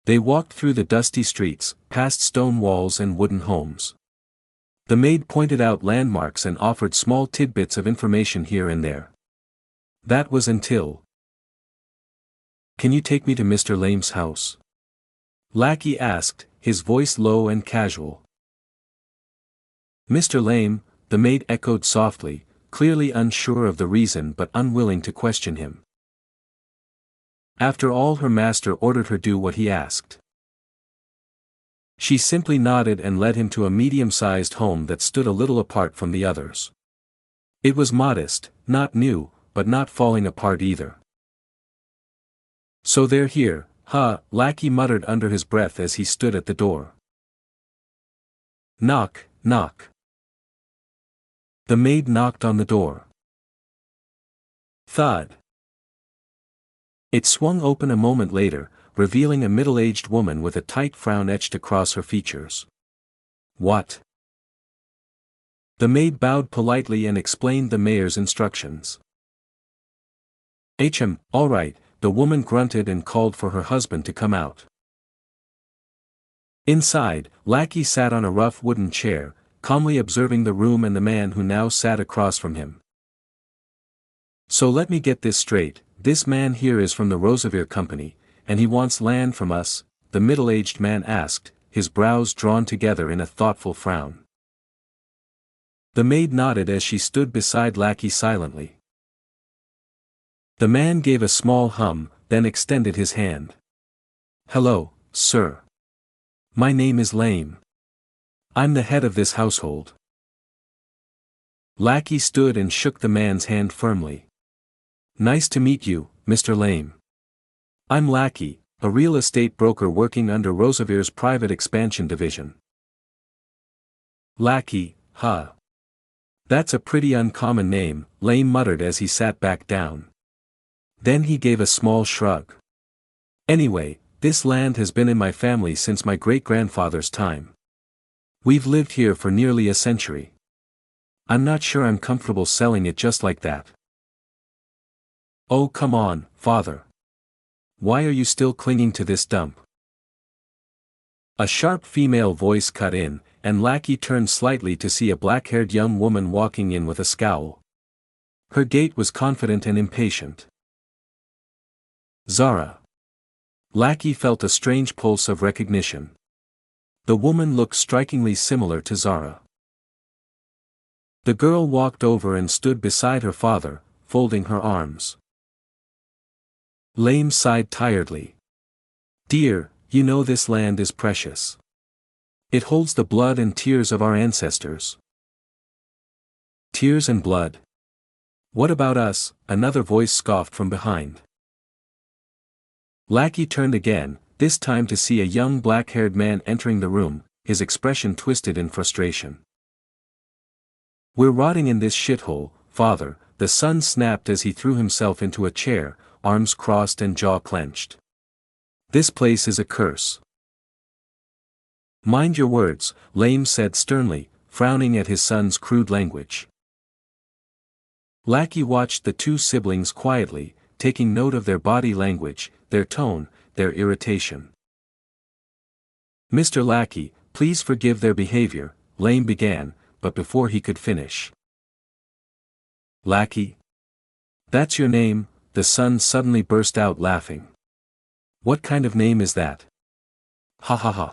They walked through the dusty streets, past stone walls and wooden homes. The maid pointed out landmarks and offered small tidbits of information here and there. That was until. Can you take me to Mr. Lame's house? Lackey asked, his voice low and casual. Mr. Lame, the maid echoed softly, clearly unsure of the reason but unwilling to question him. After all, her master ordered her do what he asked. She simply nodded and led him to a medium-sized home that stood a little apart from the others. It was modest, not new, but not falling apart either. So they're here, huh? Lackey muttered under his breath as he stood at the door. Knock, knock. The maid knocked on the door. Thud. It swung open a moment later, revealing a middle-aged woman with a tight frown etched across her features. What? The maid bowed politely and explained the mayor's instructions. All right, the woman grunted and called for her husband to come out. Inside, Lackey sat on a rough wooden chair, calmly observing the room and the man who now sat across from him. So let me get this straight, this man here is from the Roosevelt Company, and he wants land from us, the middle-aged man asked, his brows drawn together in a thoughtful frown. The maid nodded as she stood beside Lackey silently. The man gave a small hum, then extended his hand. Hello, sir. My name is Lame. I'm the head of this household. Lackey stood and shook the man's hand firmly. Nice to meet you, Mr. Lame. I'm Lackey, a real estate broker working under Roosevelt's private expansion division. Lackey, huh? That's a pretty uncommon name, Lame muttered as he sat back down. Then he gave a small shrug. Anyway, this land has been in my family since my great-grandfather's time. We've lived here for nearly a century. I'm not sure I'm comfortable selling it just like that. Oh, come on, father. Why are you still clinging to this dump? A sharp female voice cut in, and Lackey turned slightly to see a black-haired young woman walking in with a scowl. Her gait was confident and impatient. Zara. Lackey felt a strange pulse of recognition. The woman looked strikingly similar to Zara. The girl walked over and stood beside her father, folding her arms. Lame sighed tiredly. Dear, you know this land is precious. It holds the blood and tears of our ancestors. Tears and blood. What about us? Another voice scoffed from behind. Lackey turned again, this time to see a young black-haired man entering the room, his expression twisted in frustration. We're rotting in this shithole, father, the son snapped as he threw himself into a chair, arms crossed and jaw clenched. This place is a curse. Mind your words, Lame said sternly, frowning at his son's crude language. Lackey watched the two siblings quietly, taking note of their body language, their tone, their irritation. Mr. Lackey, please forgive their behavior, Lame began, but before he could finish. Lackey? That's your name? The son suddenly burst out laughing. What kind of name is that? Ha ha ha.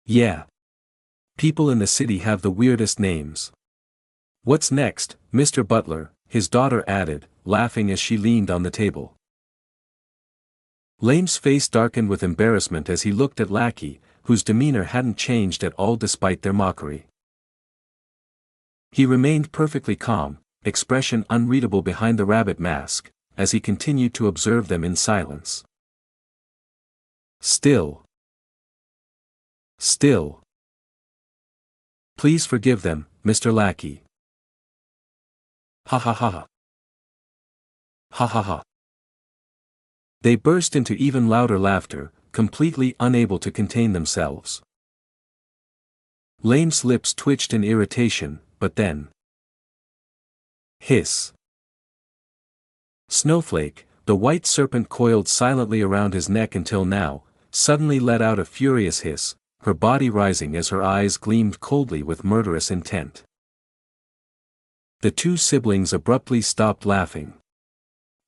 Yeah. People in the city have the weirdest names. What's next, Mr. Butler? His daughter added, laughing as she leaned on the table. Lame's face darkened with embarrassment as he looked at Lackey, whose demeanor hadn't changed at all despite their mockery. He remained perfectly calm, expression unreadable behind the rabbit mask, as he continued to observe them in silence. Still. Please forgive them, Mr. Lackey. Ha ha ha ha. Ha ha ha. They burst into even louder laughter, completely unable to contain themselves. Lame's lips twitched in irritation, but then. Hiss. Snowflake, the white serpent coiled silently around his neck until now, suddenly let out a furious hiss, her body rising as her eyes gleamed coldly with murderous intent. The two siblings abruptly stopped laughing.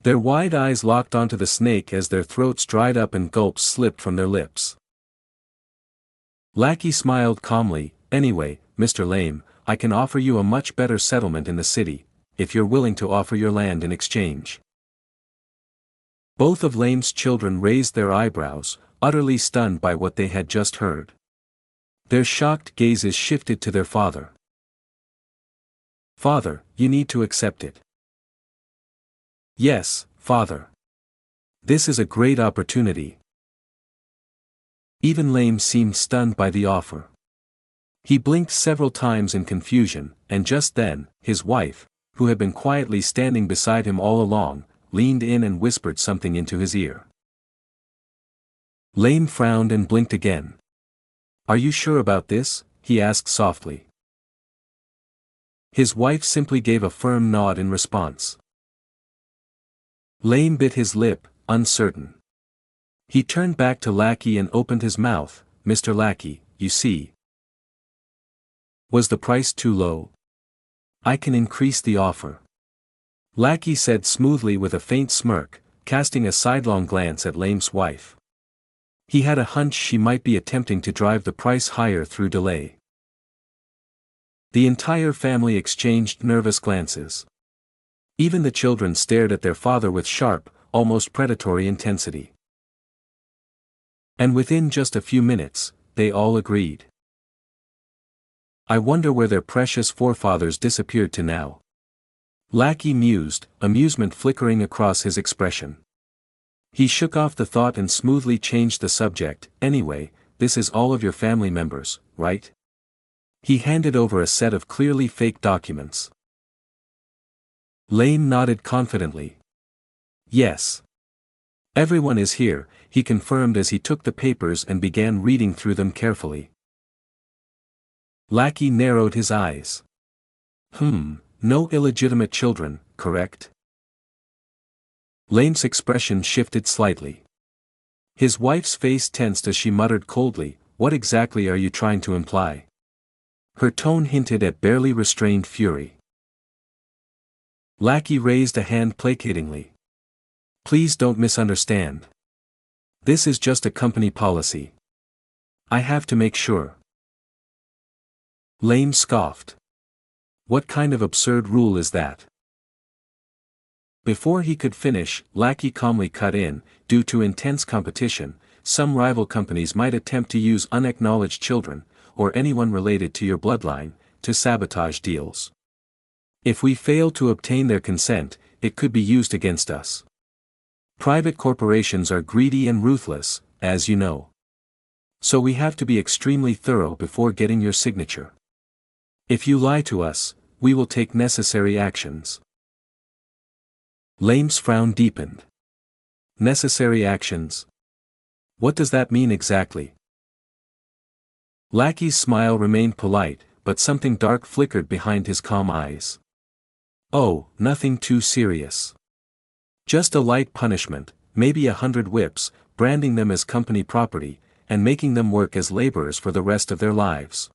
Their wide eyes locked onto the snake as their throats dried up and gulps slipped from their lips. Lackey smiled calmly. Anyway, Mr. Lame, I can offer you a much better settlement in the city, if you're willing to offer your land in exchange. Both of Lame's children raised their eyebrows, utterly stunned by what they had just heard. Their shocked gazes shifted to their father. Father, you need to accept it. Yes, father. This is a great opportunity. Even Lame seemed stunned by the offer. He blinked several times in confusion, and just then, his wife, who had been quietly standing beside him all along, leaned in and whispered something into his ear. Lame frowned and blinked again. Are you sure about this? He asked softly. His wife simply gave a firm nod in response. Lame bit his lip, uncertain. He turned back to Lackey and opened his mouth. Mr. Lackey, you see. Was the price too low? I can increase the offer. Lackey said smoothly with a faint smirk, casting a sidelong glance at Lame's wife. He had a hunch she might be attempting to drive the price higher through delay. The entire family exchanged nervous glances. Even the children stared at their father with sharp, almost predatory intensity. And within just a few minutes, they all agreed. I wonder where their precious forefathers disappeared to now. Lackey mused, amusement flickering across his expression. He shook off the thought and smoothly changed the subject. Anyway, this is all of your family members, right? He handed over a set of clearly fake documents. Lame nodded confidently. Yes. Everyone is here, he confirmed as he took the papers and began reading through them carefully. Lackey narrowed his eyes. No illegitimate children, correct? Lame's expression shifted slightly. His wife's face tensed as she muttered coldly, what exactly are you trying to imply? Her tone hinted at barely restrained fury. Lackey raised a hand placatingly. Please don't misunderstand. This is just a company policy. I have to make sure. Lame scoffed. What kind of absurd rule is that? Before he could finish, Lackey calmly cut in. Due to intense competition, some rival companies might attempt to use unacknowledged children, or anyone related to your bloodline, to sabotage deals. If we fail to obtain their consent, it could be used against us. Private corporations are greedy and ruthless, as you know. So we have to be extremely thorough before getting your signature. If you lie to us, we will take necessary actions. Lame's frown deepened. Necessary actions? What does that mean exactly? Lackey's smile remained polite, but something dark flickered behind his calm eyes. Oh, nothing too serious. Just a light punishment, maybe 100 whips, branding them as company property, and making them work as laborers for the rest of their lives.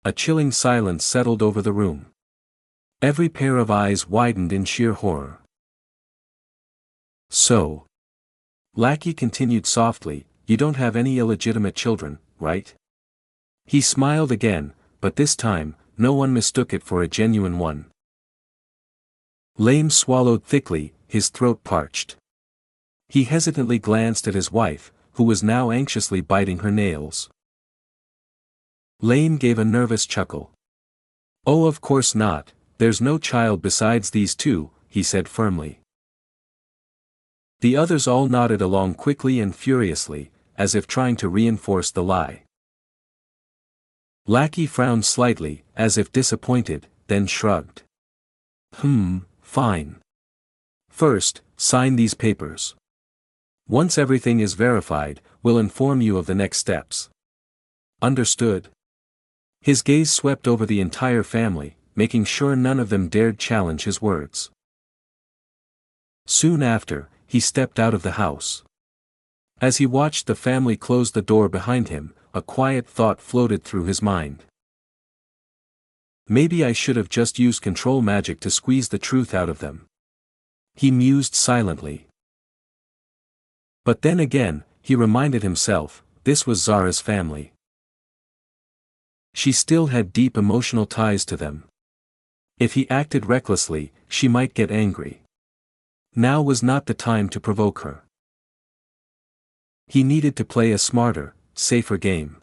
A chilling silence settled over the room. Every pair of eyes widened in sheer horror. So. Lackey continued softly, you don't have any illegitimate children, right? He smiled again, but this time, no one mistook it for a genuine one. Lame swallowed thickly, his throat parched. He hesitantly glanced at his wife, who was now anxiously biting her nails. Lame gave a nervous chuckle. Oh, of course not, there's no child besides these two, he said firmly. The others all nodded along quickly and furiously, as if trying to reinforce the lie. Lackey frowned slightly, as if disappointed, then shrugged. Fine. First, sign these papers. Once everything is verified, we'll inform you of the next steps. Understood? His gaze swept over the entire family, making sure none of them dared challenge his words. Soon after, he stepped out of the house. As he watched the family close the door behind him, a quiet thought floated through his mind. Maybe I should have just used control magic to squeeze the truth out of them. He mused silently. But then again, he reminded himself, this was Zara's family. She still had deep emotional ties to them. If he acted recklessly, she might get angry. Now was not the time to provoke her. He needed to play a smarter, safer game.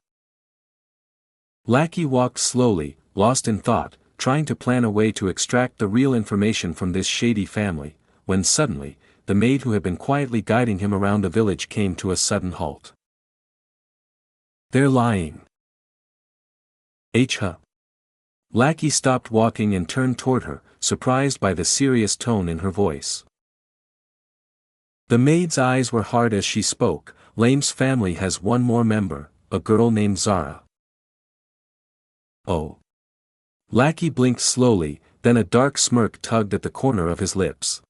Lackey walked slowly, lost in thought, trying to plan a way to extract the real information from this shady family, when suddenly, the maid who had been quietly guiding him around the village came to a sudden halt. They're lying. Lackey stopped walking and turned toward her, surprised by the serious tone in her voice. The maid's eyes were hard as she spoke. Lame's family has one more member, a girl named Zara. Oh. Lackey blinked slowly, then a dark smirk tugged at the corner of his lips.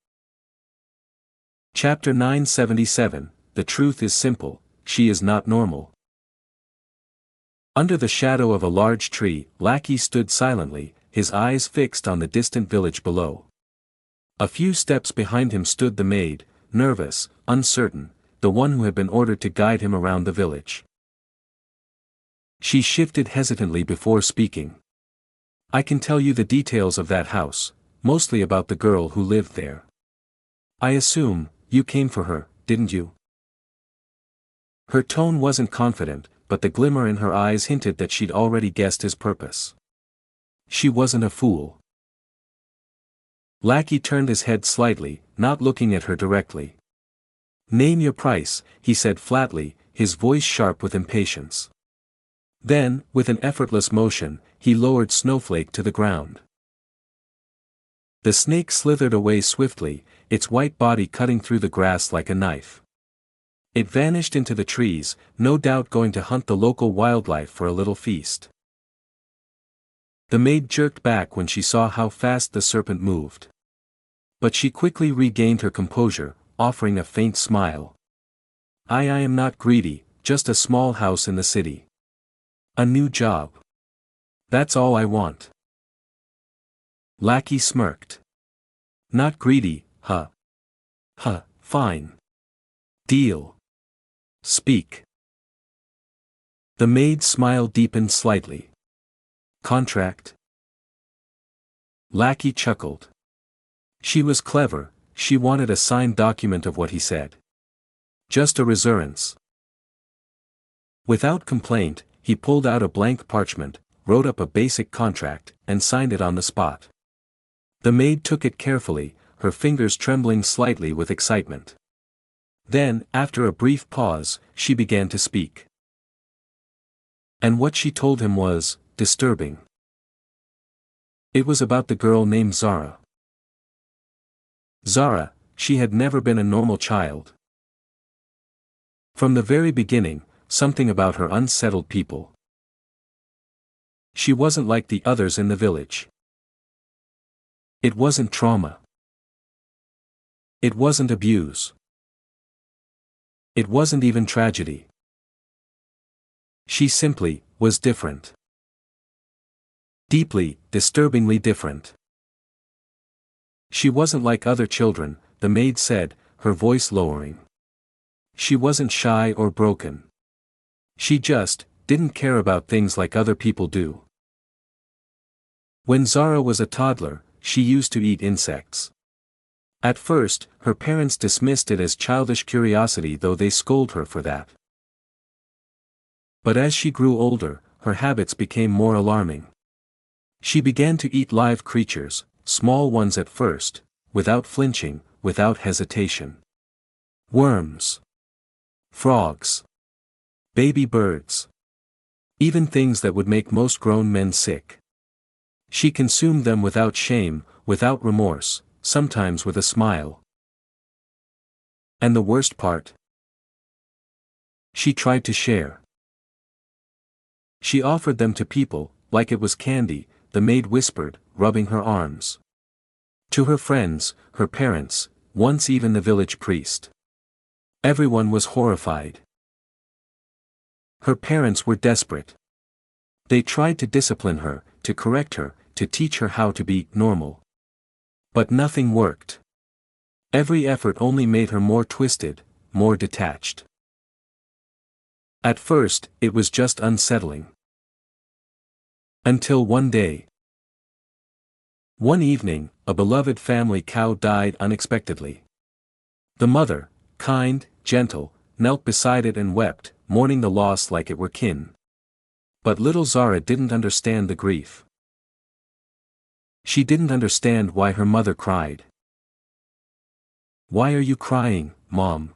Chapter 977, The truth is simple, she is not normal. Under the shadow of a large tree, Lackey stood silently, his eyes fixed on the distant village below. A few steps behind him stood the maid, nervous, uncertain, the one who had been ordered to guide him around the village. She shifted hesitantly before speaking. I can tell you the details of that house, mostly about the girl who lived there. I assume, you came for her, didn't you? Her tone wasn't confident, but the glimmer in her eyes hinted that she'd already guessed his purpose. She wasn't a fool. Lackey turned his head slightly, not looking at her directly. Name your price, he said flatly, his voice sharp with impatience. Then, with an effortless motion, he lowered Snowflake to the ground. The snake slithered away swiftly, its white body cutting through the grass like a knife. It vanished into the trees, no doubt going to hunt the local wildlife for a little feast. The maid jerked back when she saw how fast the serpent moved. But she quickly regained her composure, offering a faint smile. I am not greedy, just a small house in the city. A new job. That's all I want. Lackey smirked. Not greedy, huh? Fine. Deal. Speak. The maid's smile deepened slightly. Contract? Lackey chuckled. She was clever, she wanted a signed document of what he said. Just a reassurance. Without complaint, he pulled out a blank parchment, wrote up a basic contract, and signed it on the spot. The maid took it carefully, her fingers trembling slightly with excitement. Then, after a brief pause, she began to speak. And what she told him was disturbing. It was about the girl named Zara. Zara, she had never been a normal child. From the very beginning, something about her unsettled people. She wasn't like the others in the village. It wasn't trauma. It wasn't abuse. It wasn't even tragedy. She simply was different. Deeply, disturbingly different. She wasn't like other children, the maid said, her voice lowering. She wasn't shy or broken. She just didn't care about things like other people do. When Zara was a toddler, she used to eat insects. At first, her parents dismissed it as childish curiosity, though they scolded her for that. But as she grew older, her habits became more alarming. She began to eat live creatures, small ones at first, without flinching, without hesitation. Worms. Frogs. Baby birds. Even things that would make most grown men sick. She consumed them without shame, without remorse, sometimes with a smile. And the worst part? She tried to share. She offered them to people, like it was candy, the maid whispered, rubbing her arms. To her friends, her parents, once even the village priest. Everyone was horrified. Her parents were desperate. They tried to discipline her, to correct her, to teach her how to be normal. But nothing worked. Every effort only made her more twisted, more detached. At first, it was just unsettling. Until one day. One evening, a beloved family cow died unexpectedly. The mother, kind, gentle, knelt beside it and wept, mourning the loss like it were kin. But little Zara didn't understand the grief. She didn't understand why her mother cried. "Why are you crying, Mom?"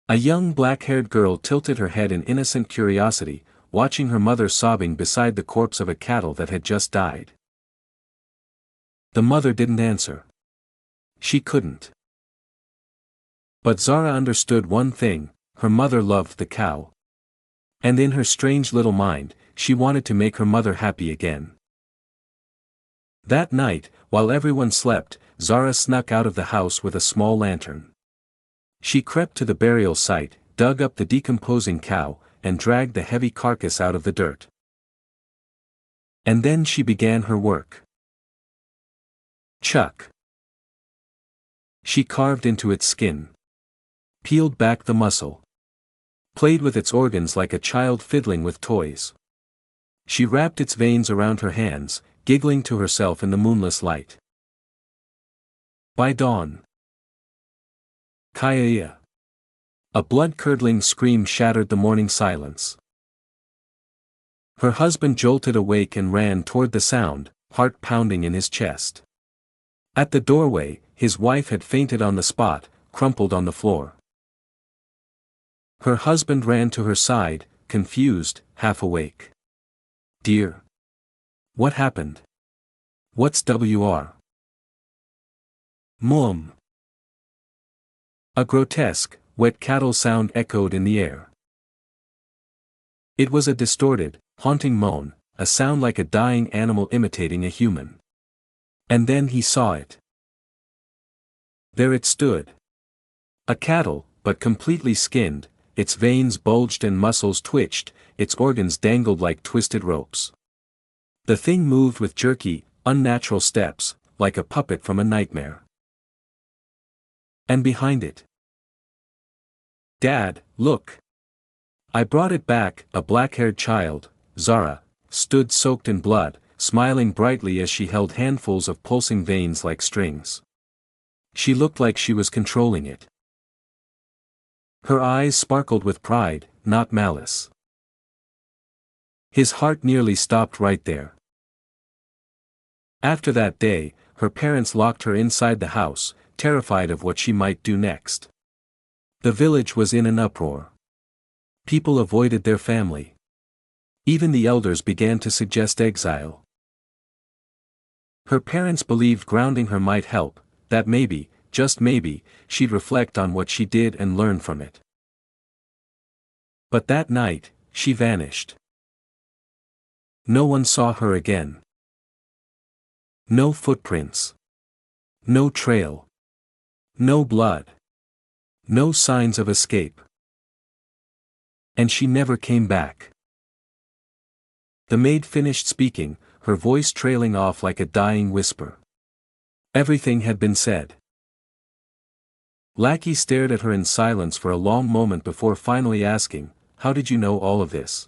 A young black-haired girl tilted her head in innocent curiosity, watching her mother sobbing beside the corpse of a cattle that had just died. The mother didn't answer. She couldn't. But Zara understood one thing: her mother loved the cow. And in her strange little mind, she wanted to make her mother happy again. That night, while everyone slept, Zara snuck out of the house with a small lantern. She crept to the burial site, dug up the decomposing cow, and dragged the heavy carcass out of the dirt. And then she began her work. Chuck. She carved into its skin. Peeled back the muscle. Played with its organs like a child fiddling with toys. She wrapped its veins around her hands, giggling to herself in the moonless light. By dawn. Kaya. A blood-curdling scream shattered the morning silence. Her husband jolted awake and ran toward the sound, heart pounding in his chest. At the doorway, his wife had fainted on the spot, crumpled on the floor. Her husband ran to her side, confused, half awake. "Dear. What happened? What's WR?" "Mom." A grotesque, wet cattle sound echoed in the air. It was a distorted, haunting moan, a sound like a dying animal imitating a human. And then he saw it. There it stood. A cattle, but completely skinned, its veins bulged and muscles twitched, its organs dangled like twisted ropes. The thing moved with jerky, unnatural steps, like a puppet from a nightmare. And behind it. "Dad, look. I brought it back." A black-haired child, Zara, stood soaked in blood, smiling brightly as she held handfuls of pulsing veins like strings. She looked like she was controlling it. Her eyes sparkled with pride, not malice. His heart nearly stopped right there. After that day, her parents locked her inside the house, terrified of what she might do next. The village was in an uproar. People avoided their family. Even the elders began to suggest exile. Her parents believed grounding her might help, that maybe, just maybe, she'd reflect on what she did and learn from it. But that night, she vanished. No one saw her again. No footprints. No trail. No blood. No signs of escape. And she never came back. The maid finished speaking, her voice trailing off like a dying whisper. Everything had been said. Lackey stared at her in silence for a long moment before finally asking, "How did you know all of this?"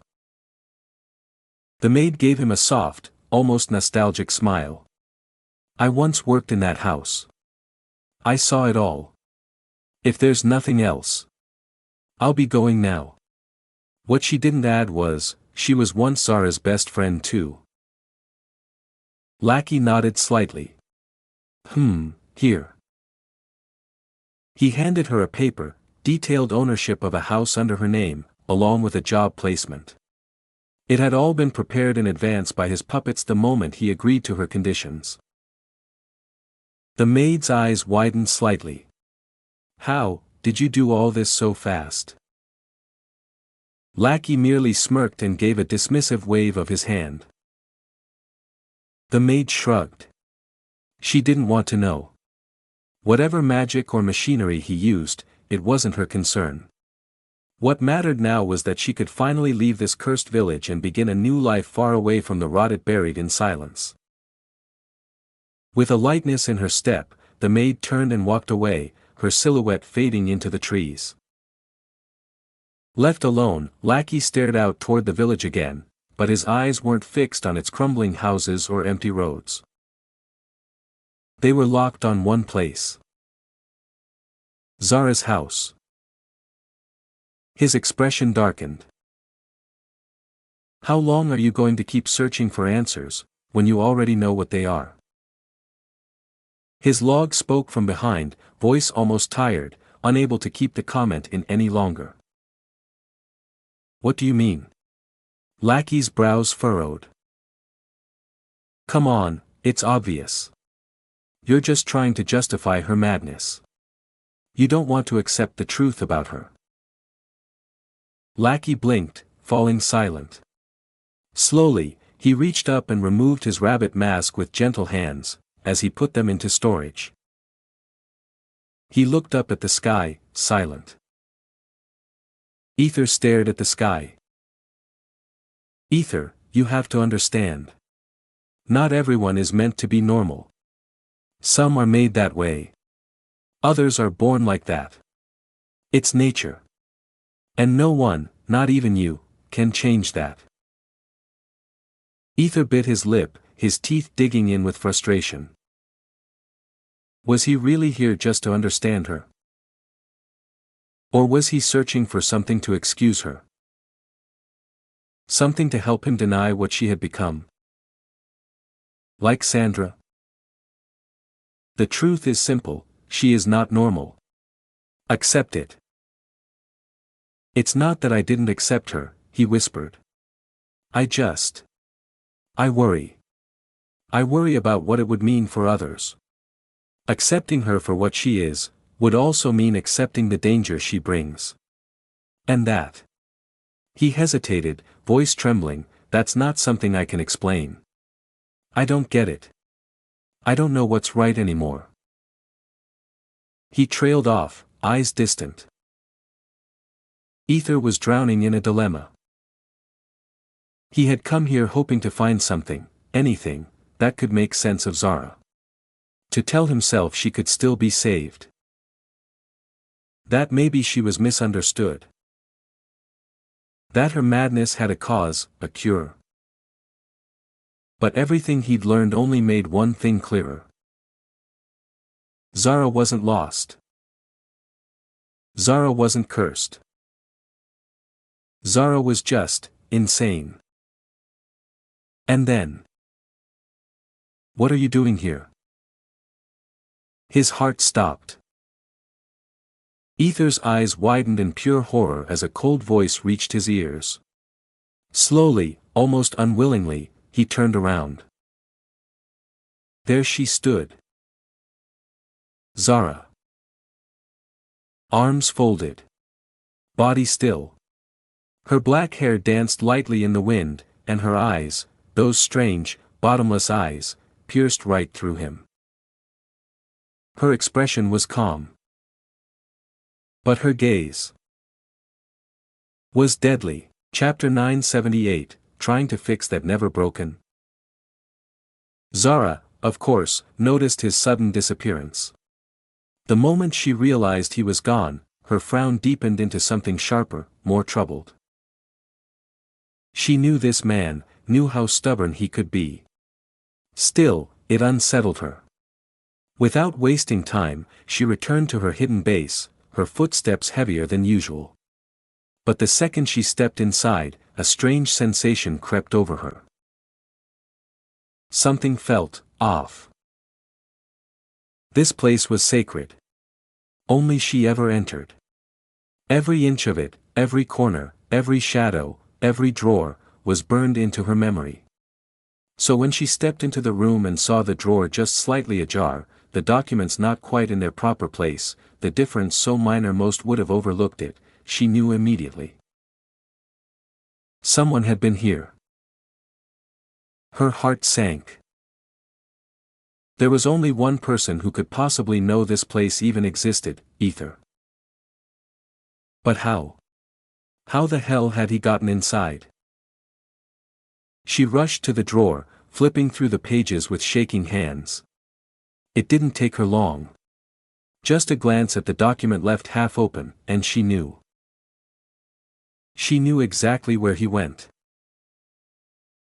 The maid gave him a soft, almost nostalgic smile. "I once worked in that house. I saw it all. If there's nothing else, I'll be going now." What she didn't add was, she was once Zara's best friend too. Lackey nodded slightly. Here. He handed her a paper, detailed ownership of a house under her name, along with a job placement. It had all been prepared in advance by his puppets the moment he agreed to her conditions. The maid's eyes widened slightly. How did you do all this so fast? Lackey merely smirked and gave a dismissive wave of his hand. The maid shrugged. She didn't want to know. Whatever magic or machinery he used, it wasn't her concern. What mattered now was that she could finally leave this cursed village and begin a new life far away from the rot it buried in silence. With a lightness in her step, the maid turned and walked away, her silhouette fading into the trees. Left alone, Lackey stared out toward the village again, but his eyes weren't fixed on its crumbling houses or empty roads. They were locked on one place. Zara's house. His expression darkened. How long are you going to keep searching for answers, when you already know what they are? His log spoke from behind, voice almost tired, unable to keep the comment in any longer. What do you mean? Lackey's brows furrowed. Come on, it's obvious. You're just trying to justify her madness. You don't want to accept the truth about her. Lackey blinked, falling silent. Slowly, he reached up and removed his rabbit mask with gentle hands, as he put them into storage. He looked up at the sky, silent. Ether stared at the sky. Ether, you have to understand. Not everyone is meant to be normal. Some are made that way. Others are born like that. It's nature. And no one, not even you, can change that. Ether bit his lip, his teeth digging in with frustration. Was he really here just to understand her? Or was he searching for something to excuse her? Something to help him deny what she had become? Like Sandra? The truth is simple, she is not normal. Accept it. It's not that I didn't accept her, he whispered. I worry. I worry about what it would mean for others. Accepting her for what she is, would also mean accepting the danger she brings. And that. He hesitated, voice trembling, that's not something I can explain. I don't get it. I don't know what's right anymore. He trailed off, eyes distant. Ether was drowning in a dilemma. He had come here hoping to find something, anything, that could make sense of Zara. To tell himself she could still be saved. That maybe she was misunderstood. That her madness had a cause, a cure. But everything he'd learned only made one thing clearer. Zara wasn't lost. Zara wasn't cursed. Zara was just, insane. And then. What are you doing here? His heart stopped. Ether's eyes widened in pure horror as a cold voice reached his ears. Slowly, almost unwillingly, he turned around. There she stood. Zara. Arms folded. Body still. Her black hair danced lightly in the wind, and her eyes, those strange, bottomless eyes, pierced right through him. Her expression was calm. But her gaze was deadly. Chapter 978, Trying to Fix That Never Broken. Zara, of course, noticed his sudden disappearance. The moment she realized he was gone, her frown deepened into something sharper, more troubled. She knew this man, knew how stubborn he could be. Still, it unsettled her. Without wasting time, she returned to her hidden base, her footsteps heavier than usual. But the second she stepped inside, a strange sensation crept over her. Something felt off. This place was sacred. Only she ever entered. Every inch of it, every corner, every shadow, every drawer, was burned into her memory. So when she stepped into the room and saw the drawer just slightly ajar, the documents not quite in their proper place, the difference so minor most would have overlooked it, she knew immediately. Someone had been here. Her heart sank. There was only one person who could possibly know this place even existed, Ether. But how? How the hell had he gotten inside? She rushed to the drawer, flipping through the pages with shaking hands. It didn't take her long. Just a glance at the document left half open, and she knew. She knew exactly where he went.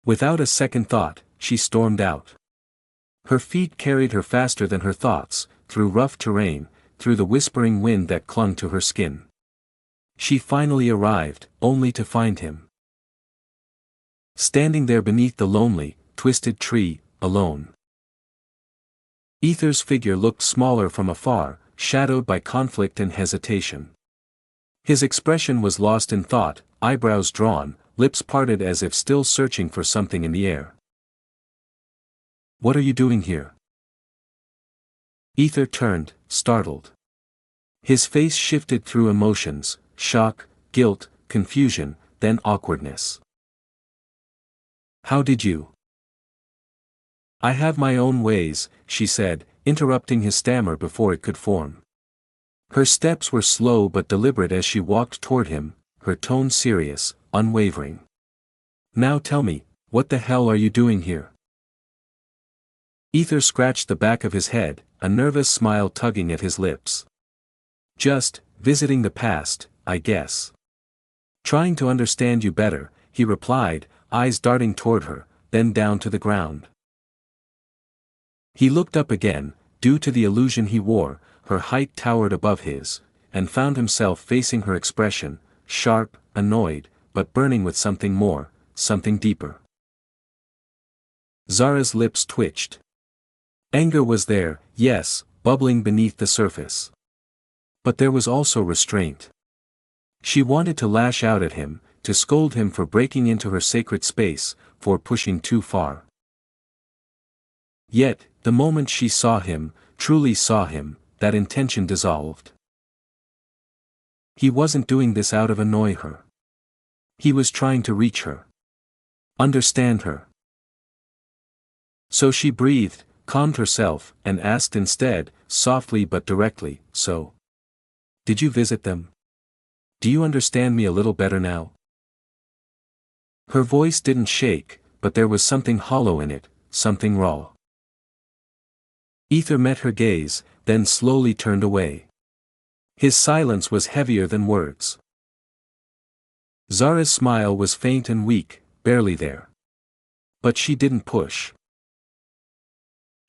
Without a second thought, she stormed out. Her feet carried her faster than her thoughts, through rough terrain, through the whispering wind that clung to her skin. She finally arrived, only to find him standing there beneath the lonely, twisted tree, alone. Ether's figure looked smaller from afar, shadowed by conflict and hesitation. His expression was lost in thought, eyebrows drawn, lips parted as if still searching for something in the air. "What are you doing here?" Ether turned, startled. His face shifted through emotions, shock, guilt, confusion, then awkwardness. "How did you?" "I have my own ways," she said, interrupting his stammer before it could form. Her steps were slow but deliberate as she walked toward him, her tone serious, unwavering. "Now tell me, what the hell are you doing here?" Ether scratched the back of his head, a nervous smile tugging at his lips. "Just visiting the past, I guess. Trying to understand you better," he replied, eyes darting toward her, then down to the ground. He looked up again, due to the illusion he wore, her height towered above his, and found himself facing her expression, sharp, annoyed, but burning with something more, something deeper. Zara's lips twitched. Anger was there, yes, bubbling beneath the surface. But there was also restraint. She wanted to lash out at him, to scold him for breaking into her sacred space, for pushing too far. Yet, the moment she saw him, truly saw him, that intention dissolved. He wasn't doing this out of annoy her. He was trying to reach her. Understand her. So she breathed, calmed herself, and asked instead, softly but directly, "So? Did you visit them? Do you understand me a little better now?" Her voice didn't shake, but there was something hollow in it, something raw. Ether met her gaze, then slowly turned away. His silence was heavier than words. Zara's smile was faint and weak, barely there. But she didn't push.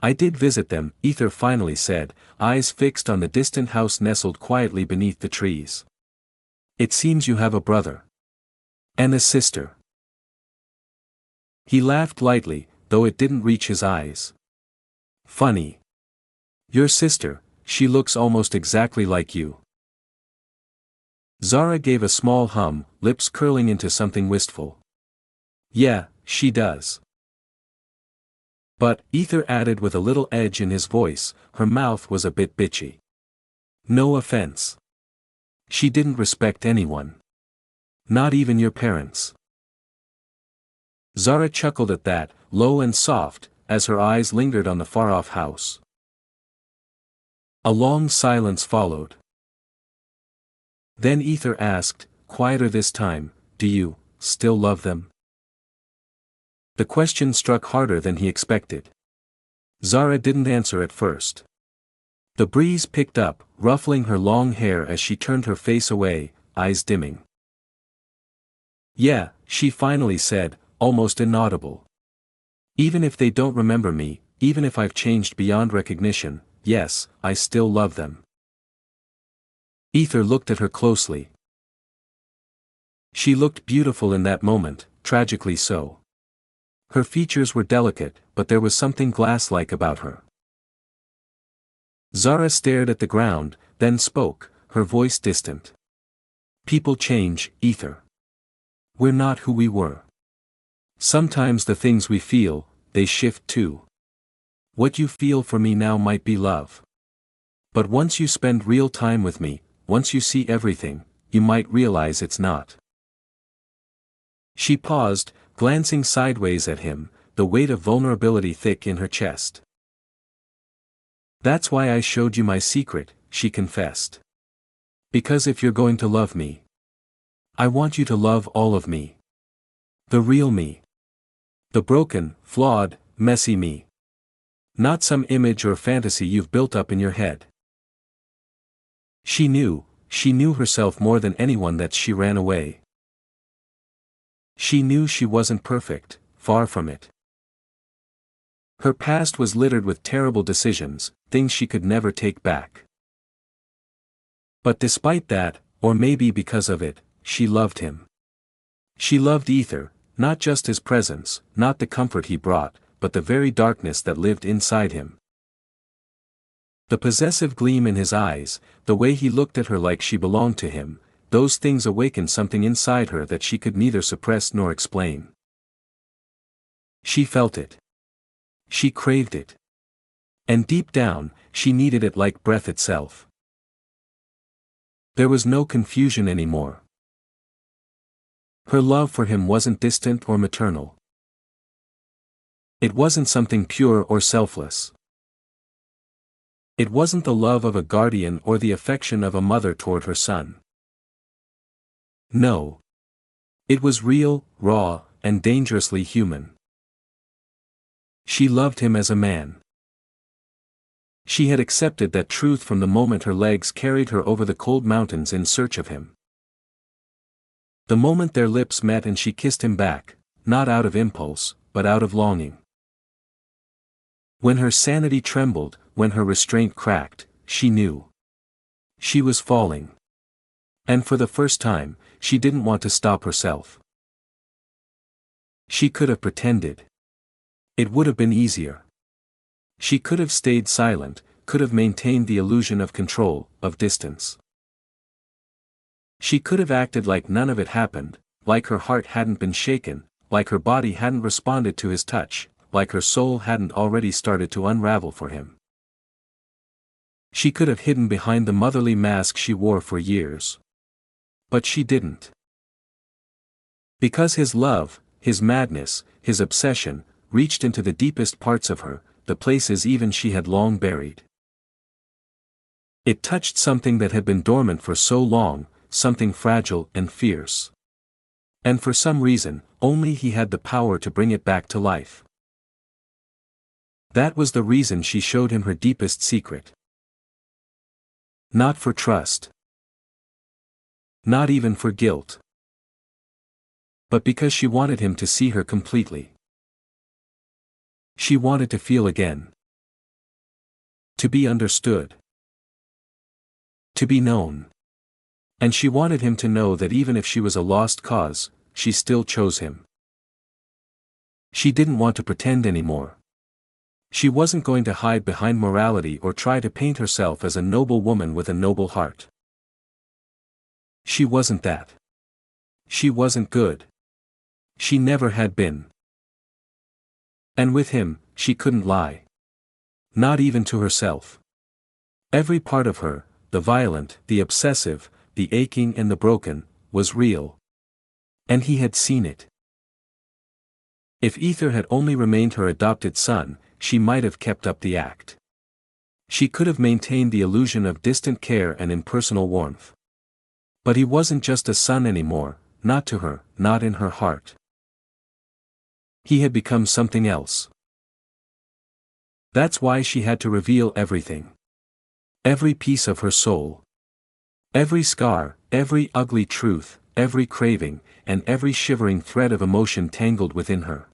"I did visit them," Ether finally said, eyes fixed on the distant house nestled quietly beneath the trees. "It seems you have a brother. And a sister." He laughed lightly, though it didn't reach his eyes. "Funny. Your sister, she looks almost exactly like you." Zara gave a small hum, lips curling into something wistful. "Yeah, she does." "But," Ether added with a little edge in his voice, her mouth was a bit bitchy. "No offense. She didn't respect anyone. Not even your parents." Zara chuckled at that, low and soft, as her eyes lingered on the far-off house. A long silence followed. Then Ether asked, quieter this time, "Do you still love them?" The question struck harder than he expected. Zara didn't answer at first. The breeze picked up, ruffling her long hair as she turned her face away, eyes dimming. "Yeah," she finally said, almost inaudible. "Even if they don't remember me, even if I've changed beyond recognition, yes, I still love them." Ether looked at her closely. She looked beautiful in that moment, tragically so. Her features were delicate, but there was something glass-like about her. Zara stared at the ground, then spoke, her voice distant. People change, Ether. We're not who we were. Sometimes the things we feel, they shift too. What you feel for me now might be love. But once you spend real time with me, once you see everything, you might realize it's not. She paused, glancing sideways at him, the weight of vulnerability thick in her chest. That's why I showed you my secret, she confessed. Because if you're going to love me, I want you to love all of me. The real me. The broken, flawed, messy me. Not some image or fantasy you've built up in your head. She knew herself more than anyone that she ran away. She knew she wasn't perfect, far from it. Her past was littered with terrible decisions, things she could never take back. But despite that, or maybe because of it, she loved him. She loved Ether, not just his presence, not the comfort he brought, but the very darkness that lived inside him. The possessive gleam in his eyes, the way he looked at her like she belonged to him, those things awakened something inside her that she could neither suppress nor explain. She felt it. She craved it. And deep down, she needed it like breath itself. There was no confusion anymore. Her love for him wasn't distant or maternal. It wasn't something pure or selfless. It wasn't the love of a guardian or the affection of a mother toward her son. No. It was real, raw, and dangerously human. She loved him as a man. She had accepted that truth from the moment her legs carried her over the cold mountains in search of him. The moment their lips met and she kissed him back, not out of impulse, but out of longing. When her sanity trembled, when her restraint cracked, she knew. She was falling. And for the first time, she didn't want to stop herself. She could have pretended. It would have been easier. She could have stayed silent, could have maintained the illusion of control, of distance. She could have acted like none of it happened, like her heart hadn't been shaken, like her body hadn't responded to his touch, like her soul hadn't already started to unravel for him. She could have hidden behind the motherly mask she wore for years. But she didn't. Because his love, his madness, his obsession, reached into the deepest parts of her, the places even she had long buried. It touched something that had been dormant for so long, something fragile and fierce. And for some reason, only he had the power to bring it back to life. That was the reason she showed him her deepest secret. Not for trust. Not even for guilt. But because she wanted him to see her completely. She wanted to feel again. To be understood. To be known. And she wanted him to know that even if she was a lost cause, she still chose him. She didn't want to pretend anymore. She wasn't going to hide behind morality or try to paint herself as a noble woman with a noble heart. She wasn't that. She wasn't good. She never had been. And with him, she couldn't lie. Not even to herself. Every part of her, the violent, the obsessive, the aching and the broken, was real. And he had seen it. If Ether had only remained her adopted son, she might have kept up the act. She could have maintained the illusion of distant care and impersonal warmth. But he wasn't just a son anymore, not to her, not in her heart. He had become something else. That's why she had to reveal everything. Every piece of her soul. Every scar, every ugly truth, every craving, and every shivering thread of emotion tangled within her.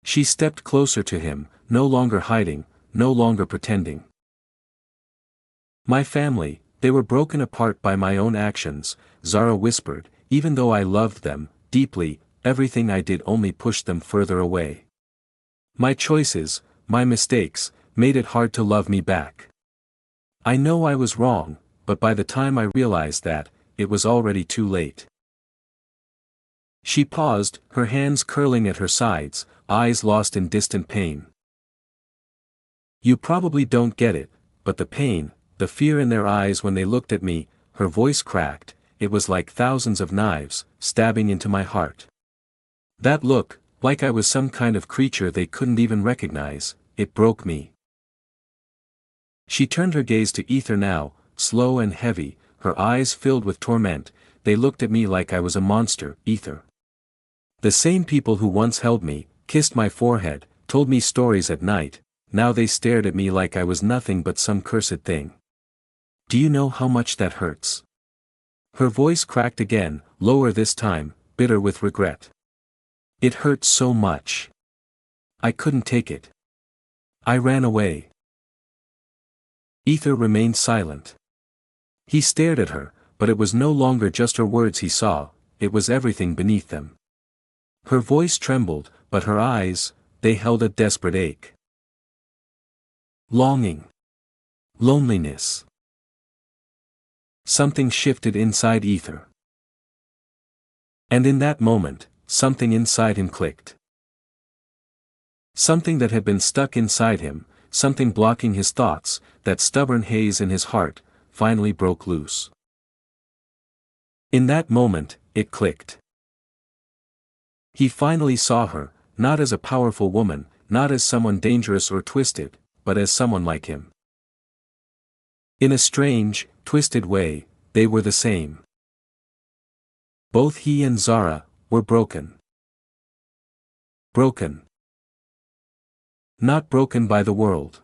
She stepped closer to him, no longer hiding, no longer pretending. My family, they were broken apart by my own actions, Zara whispered, even though I loved them, deeply, everything I did only pushed them further away. My choices, my mistakes, made it hard to love me back. I know I was wrong, but by the time I realized that, it was already too late. She paused, her hands curling at her sides, eyes lost in distant pain. You probably don't get it, but the pain, the fear in their eyes when they looked at me, her voice cracked, it was like thousands of knives, stabbing into my heart. That look, like I was some kind of creature they couldn't even recognize, it broke me. She turned her gaze to Ether now, slow and heavy, her eyes filled with torment. They looked at me like I was a monster, Ether. The same people who once held me, kissed my forehead, told me stories at night, now they stared at me like I was nothing but some cursed thing. Do you know how much that hurts? Her voice cracked again, lower this time, bitter with regret. It hurt so much. I couldn't take it. I ran away. Ether remained silent. He stared at her, but it was no longer just her words he saw, it was everything beneath them. Her voice trembled, but her eyes, they held a desperate ache. Longing. Loneliness. Something shifted inside Ether. And in that moment, something inside him clicked. Something that had been stuck inside him, something blocking his thoughts, that stubborn haze in his heart, finally broke loose. In that moment, it clicked. He finally saw her, not as a powerful woman, not as someone dangerous or twisted, but as someone like him. In a strange, twisted way, they were the same. Both he and Zara were broken. Broken. Not broken by the world.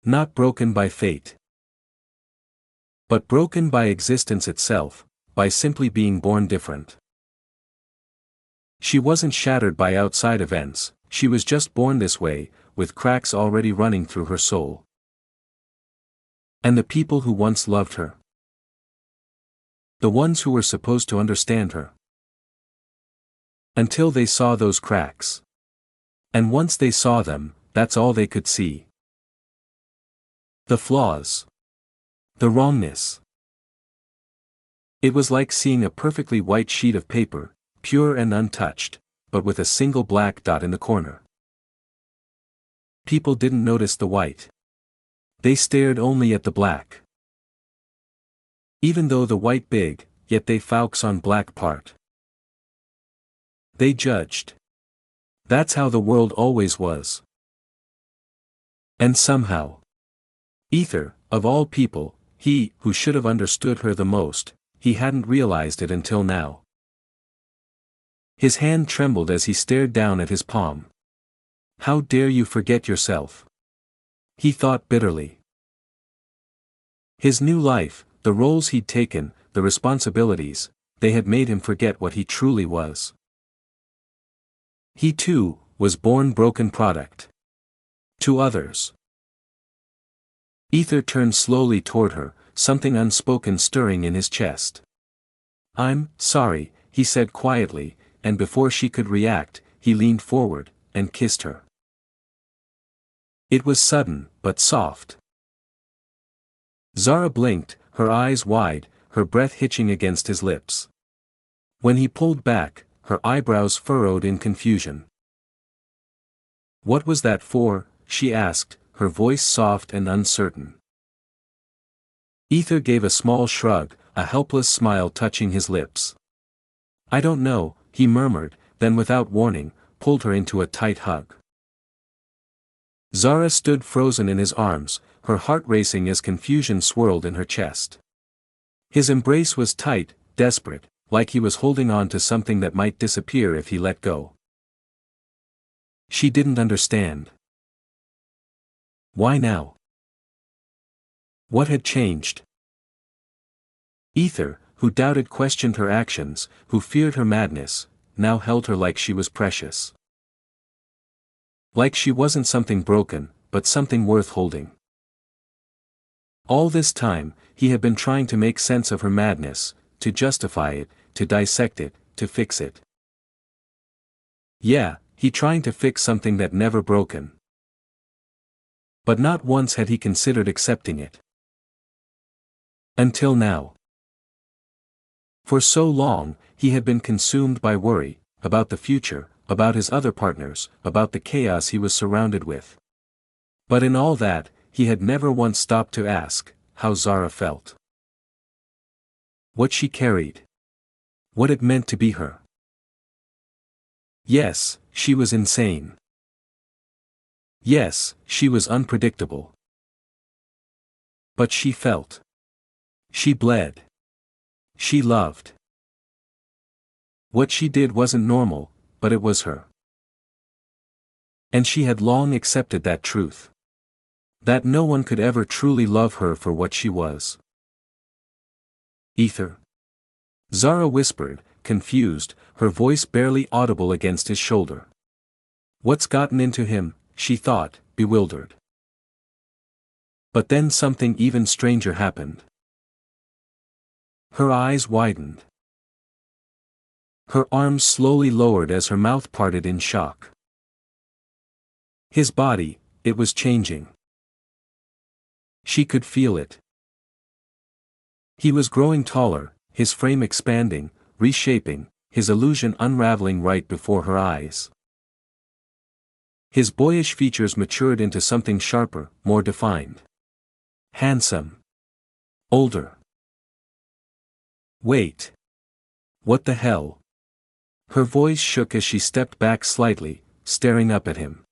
Not broken by fate. But broken by existence itself, by simply being born different. She wasn't shattered by outside events, she was just born this way, with cracks already running through her soul. And the people who once loved her. The ones who were supposed to understand her. Until they saw those cracks. And once they saw them, that's all they could see. The flaws. The wrongness. It was like seeing a perfectly white sheet of paper, pure and untouched, but with a single black dot in the corner. People didn't notice the white. They stared only at the black. Even though the white big, yet they focus on black part. They judged. That's how the world always was. And somehow, Ether, of all people, he who should have understood her the most, he hadn't realized it until now. His hand trembled as he stared down at his palm. How dare you forget yourself? He thought bitterly. His new life, the roles he'd taken, the responsibilities, they had made him forget what he truly was. He too, was born broken product. To others. Ether turned slowly toward her, something unspoken stirring in his chest. I'm sorry, he said quietly, and before she could react, he leaned forward, and kissed her. It was sudden, but soft. Zara blinked, her eyes wide, her breath hitching against his lips. When he pulled back, her eyebrows furrowed in confusion. What was that for? She asked, her voice soft and uncertain. Ether gave a small shrug, a helpless smile touching his lips. I don't know, he murmured, then without warning, pulled her into a tight hug. Zara stood frozen in his arms, her heart racing as confusion swirled in her chest. His embrace was tight, desperate, like he was holding on to something that might disappear if he let go. She didn't understand. Why now? What had changed? Ether, who doubted questioned her actions, who feared her madness, now held her like she was precious. Like she wasn't something broken, but something worth holding. All this time, he had been trying to make sense of her madness, to justify it, to dissect it, to fix it. Yeah, he trying to fix something that never broken. But not once had he considered accepting it. Until now. For so long, he had been consumed by worry, about the future, about his other partners, about the chaos he was surrounded with. But in all that, he had never once stopped to ask how Zara felt. What she carried. What it meant to be her. Yes, she was insane. Yes, she was unpredictable. But she felt. She bled. She loved. What she did wasn't normal, but it was her. And she had long accepted that truth. That no one could ever truly love her for what she was. Ether. Zara whispered, confused, her voice barely audible against his shoulder. What's gotten into him, she thought, bewildered. But then something even stranger happened. Her eyes widened. Her arms slowly lowered as her mouth parted in shock. His body, it was changing. She could feel it. He was growing taller, his frame expanding, reshaping, his illusion unraveling right before her eyes. His boyish features matured into something sharper, more defined. Handsome. Older. Wait. What the hell? Her voice shook as she stepped back slightly, staring up at him.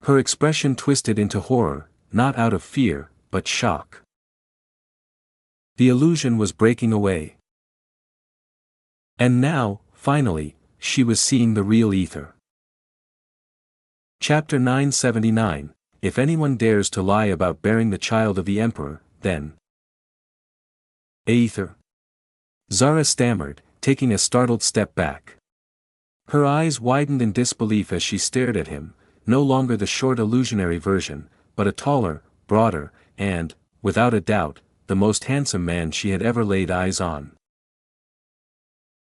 Her expression twisted into horror, not out of fear, but shock. The illusion was breaking away. And now, finally, she was seeing the real Ether. Chapter 979, If anyone dares to lie about bearing the child of the Emperor, then. Ether. Zara stammered, taking a startled step back. Her eyes widened in disbelief as she stared at him, no longer the short illusionary version, but a taller, broader, and, without a doubt, the most handsome man she had ever laid eyes on.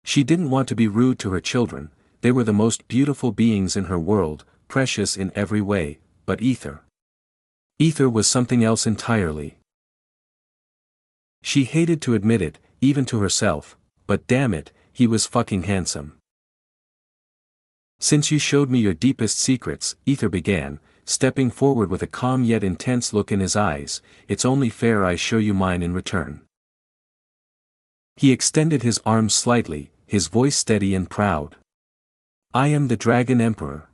She didn't want to be rude to her children, they were the most beautiful beings in her world, precious in every way, but Ether. Ether was something else entirely. She hated to admit it, even to herself, but damn it, he was fucking handsome. Since you showed me your deepest secrets, Ether began, stepping forward with a calm yet intense look in his eyes, it's only fair I show you mine in return. He extended his arms slightly, his voice steady and proud. I am the Dragon Emperor.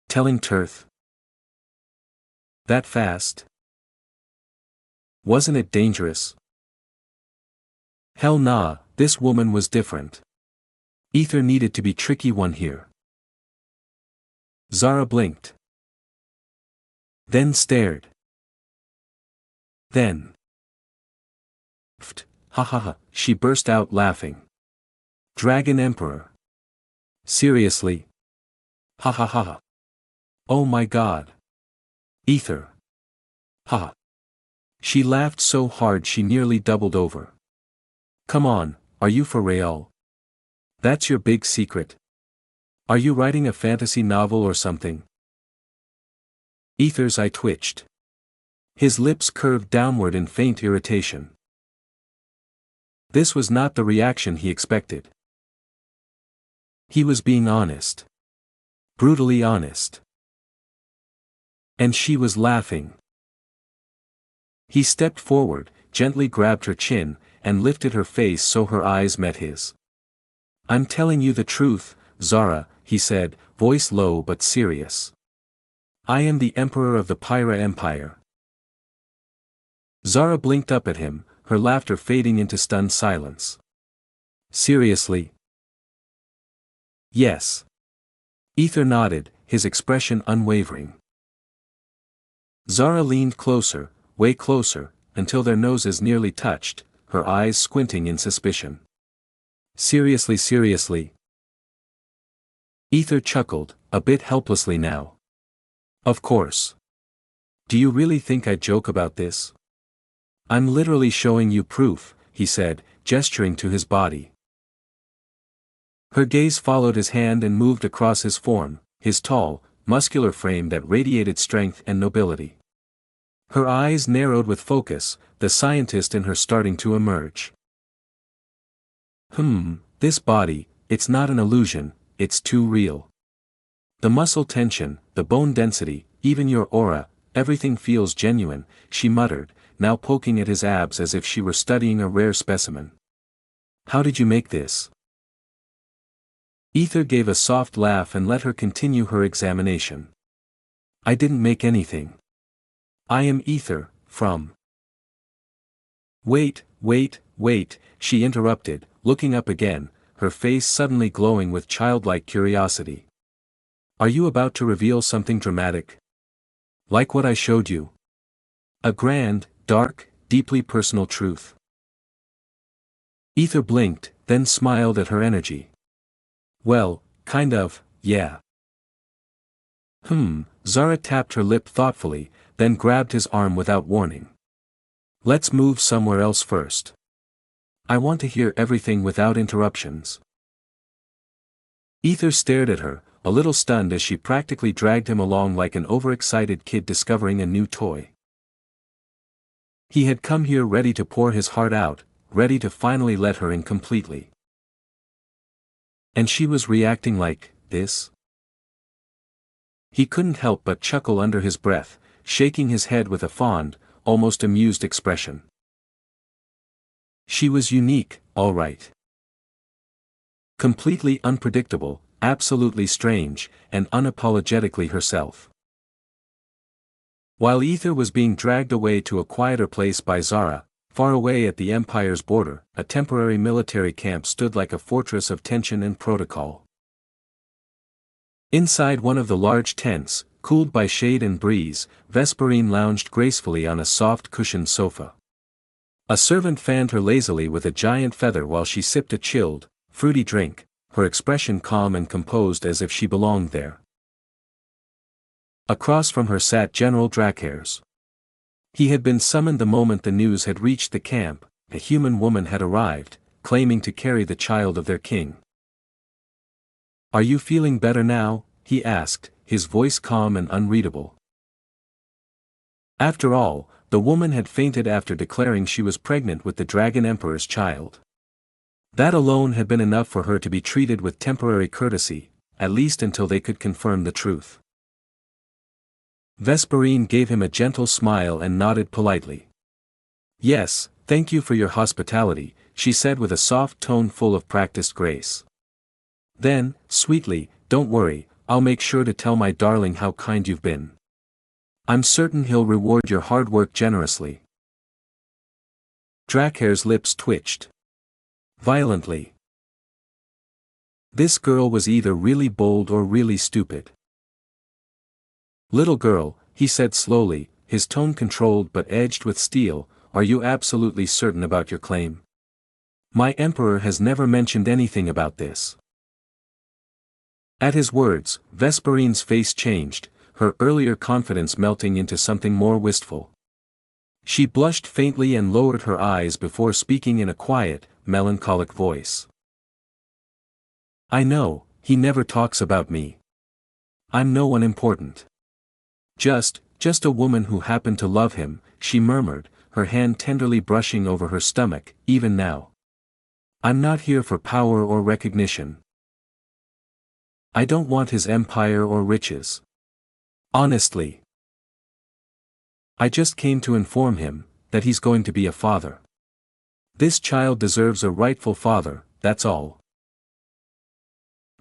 Telling truth? That fast? Wasn't it dangerous? Hell nah, this woman was different. Ether needed to be tricky one here. Zara blinked. Then stared. Then. Pfft, ha ha ha, she burst out laughing. Dragon Emperor. Seriously? Ha ha ha ha. Oh my god. Ether. Ha. She laughed so hard she nearly doubled over. Come on, are you for real? That's your big secret? Are you writing a fantasy novel or something? Ether's eye twitched. His lips curved downward in faint irritation. This was not the reaction he expected. He was being honest. Brutally honest. And she was laughing. He stepped forward, gently grabbed her chin, and lifted her face so her eyes met his. I'm telling you the truth, Zara, he said, voice low but serious. I am the Emperor of the Pyra Empire. Zara blinked up at him, her laughter fading into stunned silence. Seriously? Yes. Ether nodded, his expression unwavering. Zara leaned closer, way closer, until their noses nearly touched, her eyes squinting in suspicion. Seriously, seriously. Ether chuckled, a bit helplessly now. Of course. Do you really think I joke about this? I'm literally showing you proof, he said, gesturing to his body. Her gaze followed his hand and moved across his form, his tall, muscular frame that radiated strength and nobility. Her eyes narrowed with focus, the scientist in her starting to emerge. This body, it's not an illusion, it's too real. The muscle tension, the bone density, even your aura, everything feels genuine, she muttered, now poking at his abs as if she were studying a rare specimen. How did you make this? Ether gave a soft laugh and let her continue her examination. I didn't make anything. I am Ether, from. Wait, she interrupted, looking up again, her face suddenly glowing with childlike curiosity. Are you about to reveal something dramatic? Like what I showed you? A grand, dark, deeply personal truth. Ether blinked, then smiled at her energy. Well, kind of, yeah. Zara tapped her lip thoughtfully, then grabbed his arm without warning. Let's move somewhere else first. I want to hear everything without interruptions. Ether stared at her, a little stunned as she practically dragged him along like an overexcited kid discovering a new toy. He had come here ready to pour his heart out, ready to finally let her in completely. And she was reacting like this? He couldn't help but chuckle under his breath, shaking his head with a fond, almost amused expression. She was unique, all right. Completely unpredictable, absolutely strange, and unapologetically herself. While Ether was being dragged away to a quieter place by Zara, far away at the Empire's border, a temporary military camp stood like a fortress of tension and protocol. Inside one of the large tents, cooled by shade and breeze, Vesperine lounged gracefully on a soft cushioned sofa. A servant fanned her lazily with a giant feather while she sipped a chilled, fruity drink, her expression calm and composed as if she belonged there. Across from her sat General LACKEY'S. He had been summoned the moment the news had reached the camp. A human woman had arrived, claiming to carry the child of their king. Are you feeling better now? He asked, his voice calm and unreadable. After all, the woman had fainted after declaring she was pregnant with the Dragon Emperor's child. That alone had been enough for her to be treated with temporary courtesy, at least until they could confirm the truth. Vesperine gave him a gentle smile and nodded politely. Yes, thank you for your hospitality, she said with a soft tone full of practiced grace. Then, sweetly, don't worry, I'll make sure to tell my darling how kind you've been. I'm certain he'll reward your hard work generously. LACKEY'S lips twitched violently. This girl was either really bold or really stupid. Little girl, he said slowly, his tone controlled but edged with steel, are you absolutely certain about your claim? My emperor has never mentioned anything about this. At his words, Vesperine's face changed, her earlier confidence melting into something more wistful. She blushed faintly and lowered her eyes before speaking in a quiet, melancholic voice. I know, he never talks about me. I'm no one important. Just a woman who happened to love him, she murmured, her hand tenderly brushing over her stomach, even now. I'm not here for power or recognition. I don't want his empire or riches. Honestly. I just came to inform him, that he's going to be a father. This child deserves a rightful father, that's all.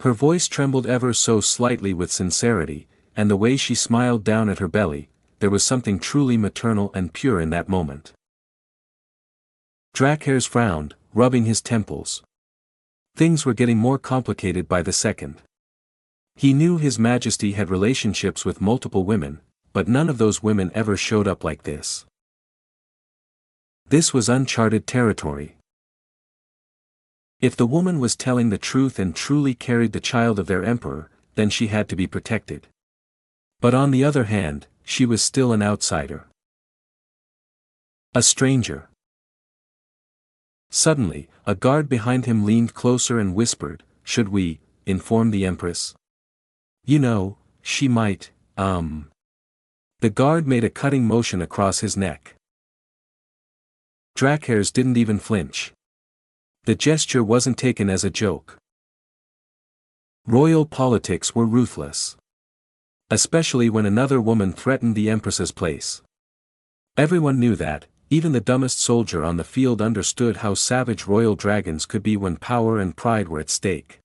Her voice trembled ever so slightly with sincerity, and the way she smiled down at her belly, there was something truly maternal and pure in that moment. LACKEY'S frowned, rubbing his temples. Things were getting more complicated by the second. He knew His Majesty had relationships with multiple women, but none of those women ever showed up like this. This was uncharted territory. If the woman was telling the truth and truly carried the child of their emperor, then she had to be protected. But on the other hand, she was still an outsider. A stranger. Suddenly, a guard behind him leaned closer and whispered, should we inform the Empress? You know, she might, The guard made a cutting motion across his neck. LACKEY'S didn't even flinch. The gesture wasn't taken as a joke. Royal politics were ruthless. Especially when another woman threatened the Empress's place. Everyone knew that, even the dumbest soldier on the field understood how savage royal dragons could be when power and pride were at stake.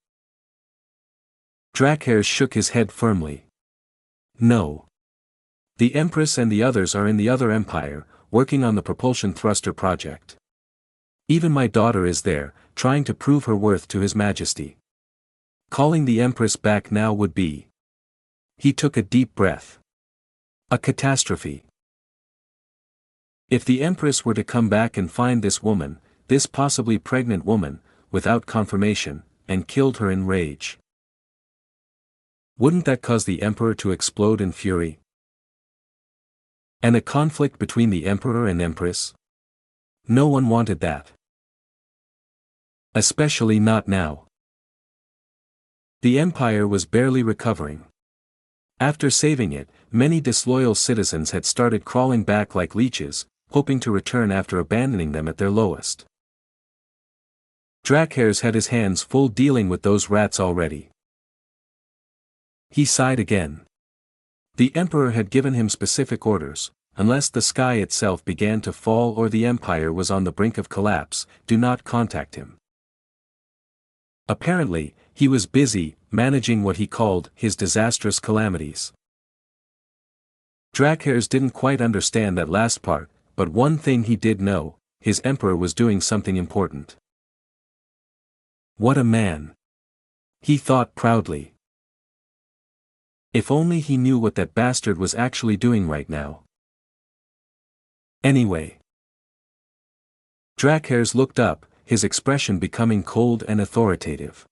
LACKEY'S shook his head firmly. No. The Empress and the others are in the other empire, working on the propulsion thruster project. Even my daughter is there, trying to prove her worth to His Majesty. Calling the Empress back now would be. He took a deep breath. A catastrophe. If the Empress were to come back and find this woman, this possibly pregnant woman, without confirmation, and killed her in rage. Wouldn't that cause the Emperor to explode in fury? And a conflict between the Emperor and Empress? No one wanted that. Especially not now. The Empire was barely recovering. After saving it, many disloyal citizens had started crawling back like leeches, hoping to return after abandoning them at their lowest. LACKEY'S had his hands full dealing with those rats already. He sighed again. The Emperor had given him specific orders: unless the sky itself began to fall or the Empire was on the brink of collapse, do not contact him. Apparently, he was busy, managing what he called his disastrous calamities. LACKEY'S didn't quite understand that last part, but one thing he did know: his Emperor was doing something important. What a man! He thought proudly. If only he knew what that bastard was actually doing right now. Anyway. LACKEY'S looked up, his expression becoming cold and authoritative.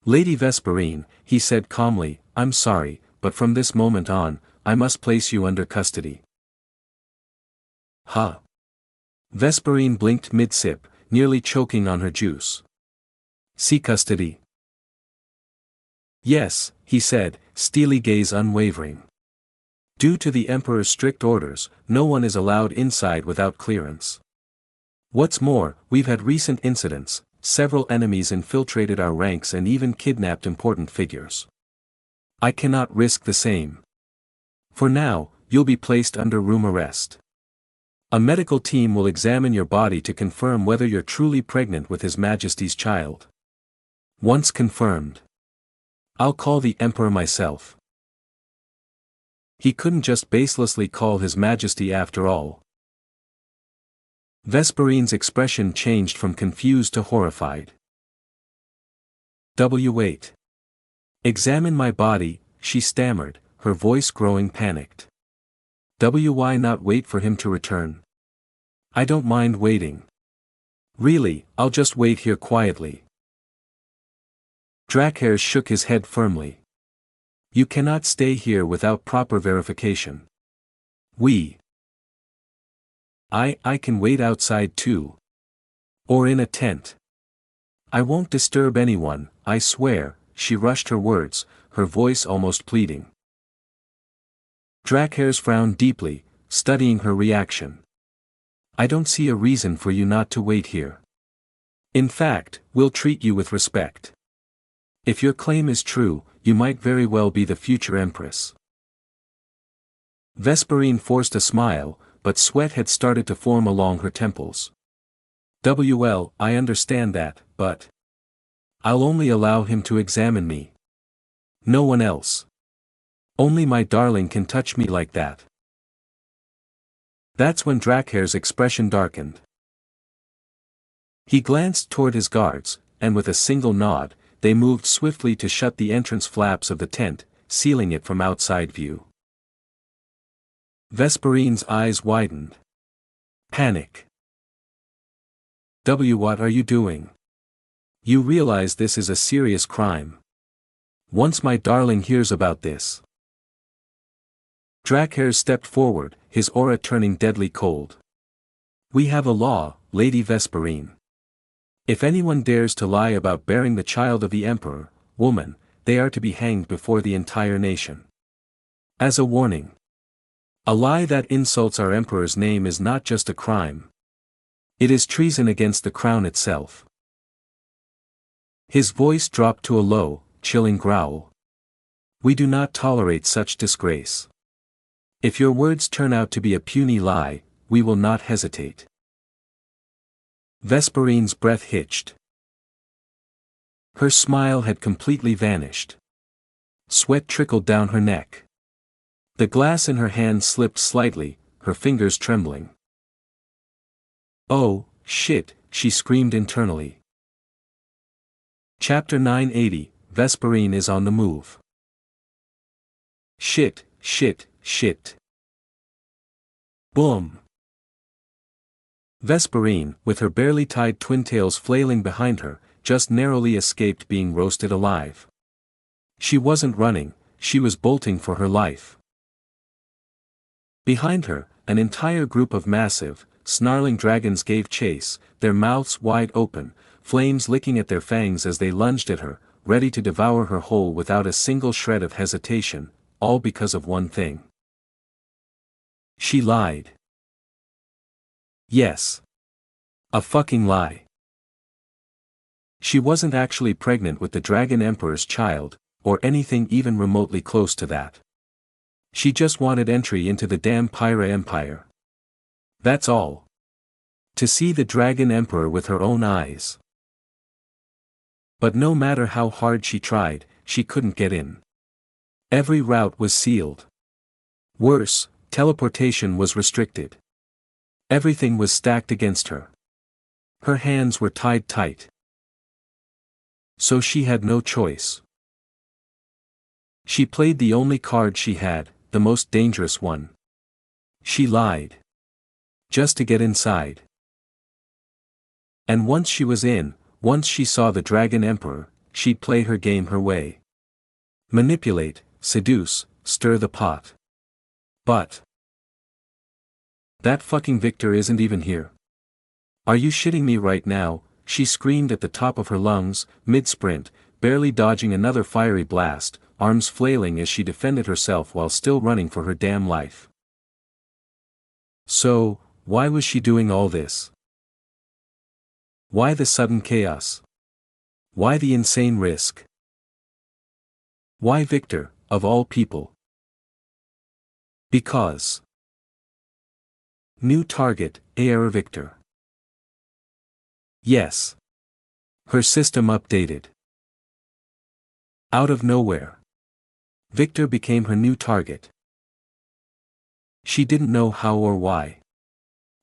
Lady Vesperine, he said calmly, I'm sorry, but from this moment on, I must place you under custody. Huh? Vesperine blinked mid-sip, nearly choking on her juice. See custody? Yes, he said, steely gaze unwavering. Due to the Emperor's strict orders, no one is allowed inside without clearance. What's more, we've had recent incidents, several enemies infiltrated our ranks and even kidnapped important figures. I cannot risk the same. For now, you'll be placed under room arrest. A medical team will examine your body to confirm whether you're truly pregnant with His Majesty's child. Once confirmed, I'll call the Emperor myself. He couldn't just baselessly call His Majesty after all. Vesperine's expression changed from confused to horrified. Wait. Examine my body, she stammered, her voice growing panicked. Why not wait for him to return? I don't mind waiting. Really, I'll just wait here quietly. LACKEY'S shook his head firmly. You cannot stay here without proper verification. I can wait outside too. Or in a tent. I won't disturb anyone, I swear, she rushed her words, her voice almost pleading. LACKEY'S frowned deeply, studying her reaction. I don't see a reason for you not to wait here. In fact, we'll treat you with respect. If your claim is true, you might very well be the future Empress. Vesperine forced a smile, but sweat had started to form along her temples. I understand that, but I'll only allow him to examine me. No one else. Only my darling can touch me like that. That's when LACKEY'S expression darkened. He glanced toward his guards, and with a single nod, they moved swiftly to shut the entrance flaps of the tent, sealing it from outside view. Vesperine's eyes widened. Panic. What are you doing? You realize this is a serious crime. Once my darling hears about this. LACKEY'S stepped forward, his aura turning deadly cold. We have a law, Lady Vesperine. If anyone dares to lie about bearing the child of the Emperor, woman, they are to be hanged before the entire nation. As a warning. A lie that insults our emperor's name is not just a crime. It is treason against the crown itself. His voice dropped to a low, chilling growl. We do not tolerate such disgrace. If your words turn out to be a puny lie, we will not hesitate. Vesperine's breath hitched. Her smile had completely vanished. Sweat trickled down her neck. The glass in her hand slipped slightly, her fingers trembling. Oh, shit, she screamed internally. Chapter 980, Vesperine is on the move. Shit, shit, shit. Boom. Vesperine, with her barely tied twin tails flailing behind her, just narrowly escaped being roasted alive. She wasn't running, she was bolting for her life. Behind her, an entire group of massive, snarling dragons gave chase, their mouths wide open, flames licking at their fangs as they lunged at her, ready to devour her whole without a single shred of hesitation, all because of one thing. She lied. Yes. A fucking lie. She wasn't actually pregnant with the Dragon Emperor's child, or anything even remotely close to that. She just wanted entry into the damn Pyra Empire. That's all. To see the Dragon Emperor with her own eyes. But no matter how hard she tried, she couldn't get in. Every route was sealed. Worse, teleportation was restricted. Everything was stacked against her. Her hands were tied tight. So she had no choice. She played the only card she had, the most dangerous one. She lied. Just to get inside. And once she was in, once she saw the Dragon Emperor, she'd play her game her way. Manipulate, seduce, stir the pot. But that fucking Victor isn't even here. Are you shitting me right now? She screamed at the top of her lungs, mid-sprint, barely dodging another fiery blast, arms flailing as she defended herself while still running for her damn life. So, why was she doing all this? Why the sudden chaos? Why the insane risk? Why Victor, of all people? Because. New target, AR Victor. Yes. Her system updated. Out of nowhere. Victor became her new target. She didn't know how or why.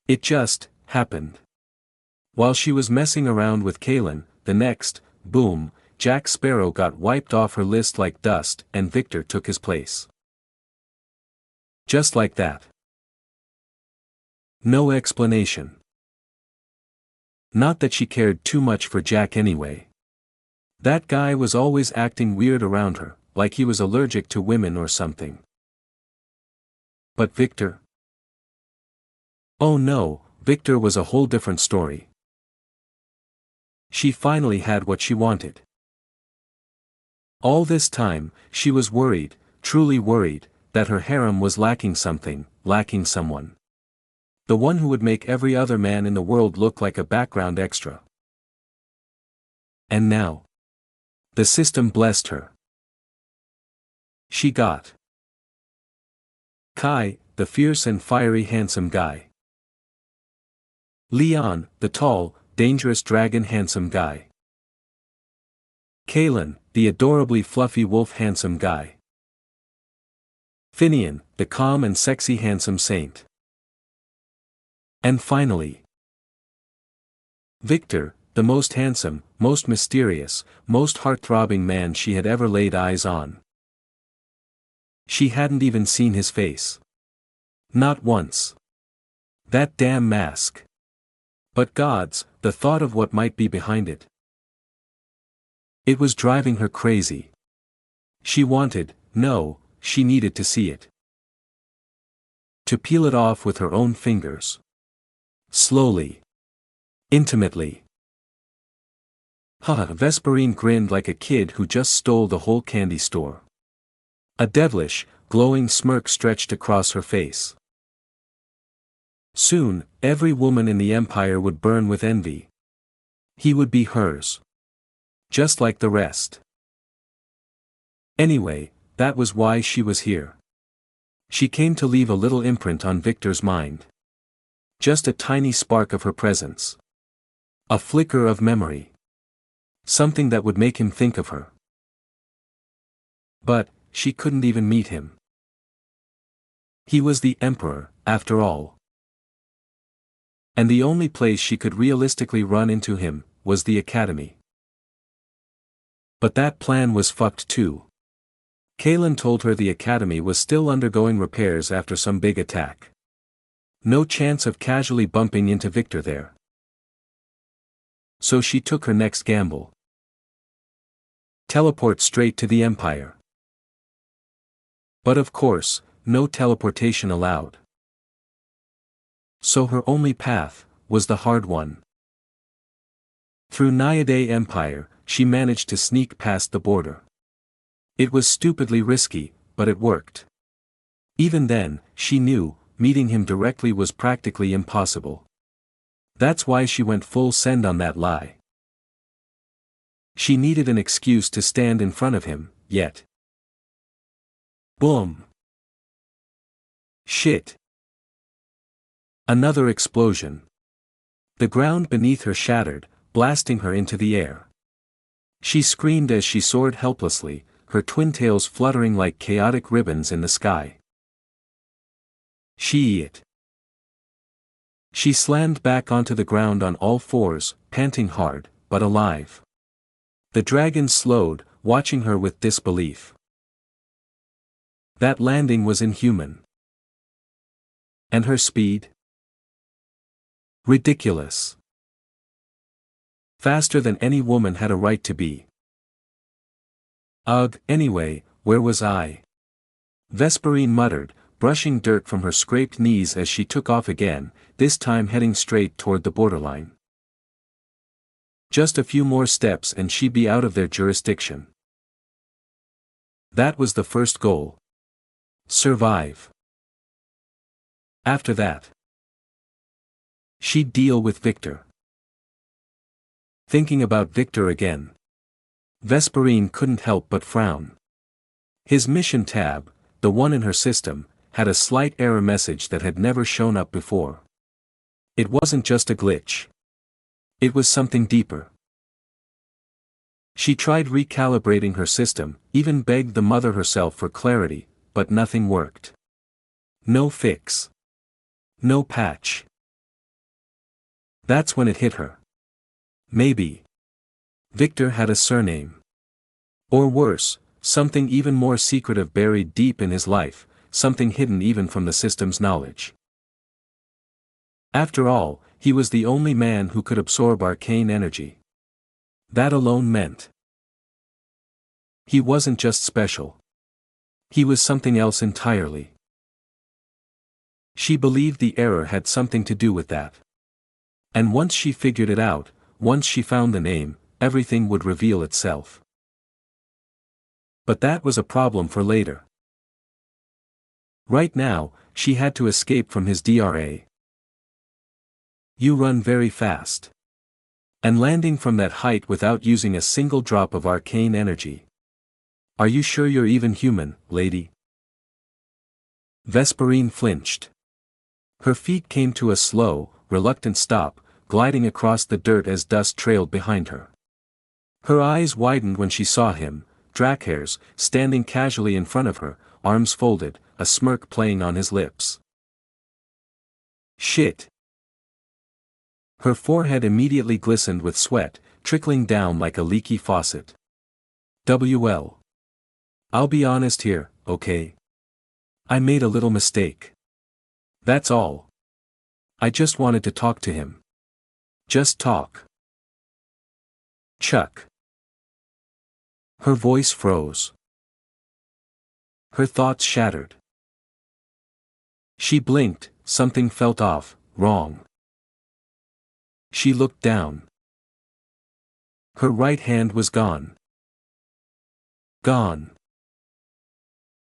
It just happened. While she was messing around with Kaelin, the next, boom, Jack Sparrow got wiped off her list like dust and Victor took his place. Just like that. No explanation. Not that she cared too much for Jack anyway. That guy was always acting weird around her, like he was allergic to women or something. But Victor? Oh no, Victor was a whole different story. She finally had what she wanted. All this time, she was worried, truly worried, that her harem was lacking something, lacking someone. The one who would make every other man in the world look like a background extra. And now. The system blessed her. She got Kai, the fierce and fiery handsome guy. Leon, the tall, dangerous dragon handsome guy. Kaelin, the adorably fluffy wolf handsome guy. Finian, the calm and sexy handsome saint. And finally, Victor, the most handsome, most mysterious, most heart-throbbing man she had ever laid eyes on. She hadn't even seen his face. Not once. That damn mask. But gods, the thought of what might be behind it. It was driving her crazy. She wanted, no, she needed to see it. To peel it off with her own fingers. Slowly. Intimately. Vesperine grinned like a kid who just stole the whole candy store. A devilish, glowing smirk stretched across her face. Soon, every woman in the empire would burn with envy. He would be hers. Just like the rest. Anyway, that was why she was here. She came to leave a little imprint on Victor's mind. Just a tiny spark of her presence. A flicker of memory. Something that would make him think of her. But, she couldn't even meet him. He was the emperor, after all. And the only place she could realistically run into him, was the academy. But that plan was fucked too. Kaelin told her the academy was still undergoing repairs after some big attack. No chance of casually bumping into Victor there. So she took her next gamble. Teleport straight to the Empire. But of course, no teleportation allowed. So her only path, was the hard one. Through Naiade Empire, she managed to sneak past the border. It was stupidly risky, but it worked. Even then, she knew, meeting him directly was practically impossible. That's why she went full send on that lie. She needed an excuse to stand in front of him, yet. Boom! Shit! Another explosion. The ground beneath her shattered, blasting her into the air. She screamed as she soared helplessly, her twin tails fluttering like chaotic ribbons in the sky. She slammed back onto the ground on all fours, panting hard, but alive. The dragon slowed, watching her with disbelief. That landing was inhuman. And her speed? Ridiculous. Faster than any woman had a right to be. Ugh, anyway, where was I? Vesperine muttered, brushing dirt from her scraped knees as she took off again, this time heading straight toward the borderline. Just a few more steps and she'd be out of their jurisdiction. That was the first goal. Survive. After that, she'd deal with Victor. Thinking about Victor again, Vesperine couldn't help but frown. His mission tab, the one in her system, had a slight error message that had never shown up before. It wasn't just a glitch. It was something deeper. She tried recalibrating her system, even begged the mother herself for clarity, but nothing worked. No fix. No patch. That's when it hit her. Maybe Victor had a surname. Or worse, something even more secretive buried deep in his life, something hidden even from the system's knowledge. After all, he was the only man who could absorb arcane energy. That alone meant he wasn't just special. He was something else entirely. She believed the error had something to do with that. And once she figured it out, once she found the name, everything would reveal itself. But that was a problem for later. Right now, she had to escape from his DRA. You run very fast. And landing from that height without using a single drop of arcane energy. Are you sure you're even human, lady? Vesperine flinched. Her feet came to a slow, reluctant stop, gliding across the dirt as dust trailed behind her. Her eyes widened when she saw him, Drakhairs, standing casually in front of her, arms folded, a smirk playing on his lips. Shit. Her forehead immediately glistened with sweat, trickling down like a leaky faucet. Well. I'll be honest here, okay? I made a little mistake. That's all. I just wanted to talk to him. Just talk. Chuck. Her voice froze. Her thoughts shattered. She blinked, something felt off, wrong. She looked down. Her right hand was gone. Gone.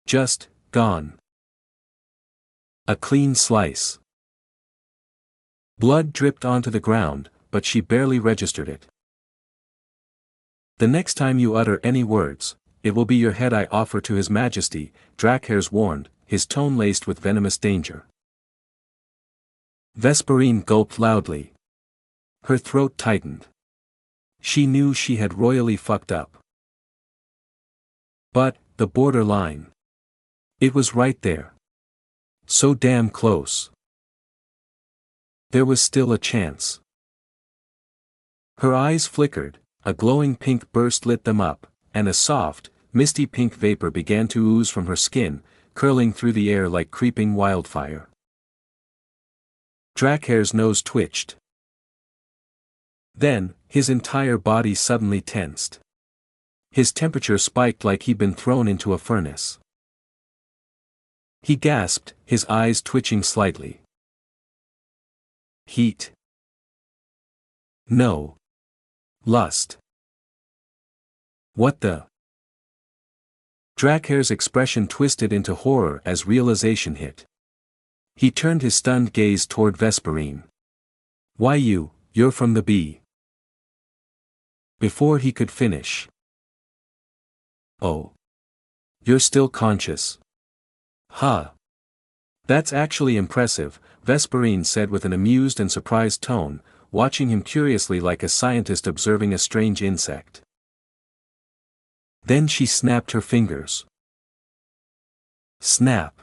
Just, Gone. A clean slice. Blood dripped onto the ground, but she barely registered it. The next time you utter any words, it will be your head I offer to His Majesty, LACKEY'S warned, his tone laced with venomous danger. Vesperine gulped loudly. Her throat tightened. She knew she had royally fucked up. But, the borderline. It was right there. So damn close. There was still a chance. Her eyes flickered, a glowing pink burst lit them up, and a soft, misty pink vapor began to ooze from her skin, curling through the air like creeping wildfire. LACKEY'S nose twitched. Then, his entire body suddenly tensed. His temperature spiked like he'd been thrown into a furnace. He gasped, his eyes twitching slightly. Heat. No. Lust. What the? LACKEY'S expression twisted into horror as realization hit. He turned his stunned gaze toward Vesperine. Why you're from the B. Before he could finish. Oh. You're still conscious. Huh. That's actually impressive, Vesperine said with an amused and surprised tone, watching him curiously like a scientist observing a strange insect. Then she snapped her fingers. Snap.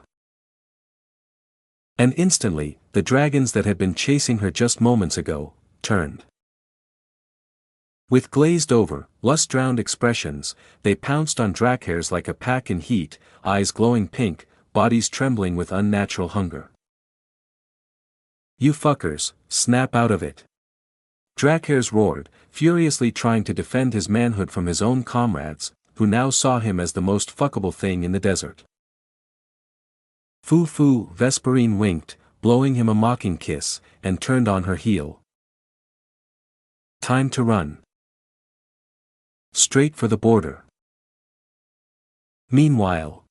And instantly, the dragons that had been chasing her just moments ago, turned. With glazed-over, lust-drowned expressions, they pounced on LACKEY'S like a pack in heat, eyes glowing pink, bodies trembling with unnatural hunger. You fuckers, snap out of it. LACKEY'S roared, furiously trying to defend his manhood from his own comrades, who now saw him as the most fuckable thing in the desert. Foo-foo, Vesperine winked, blowing him a mocking kiss, and turned on her heel. Time to run. Straight for the border. Meanwhile,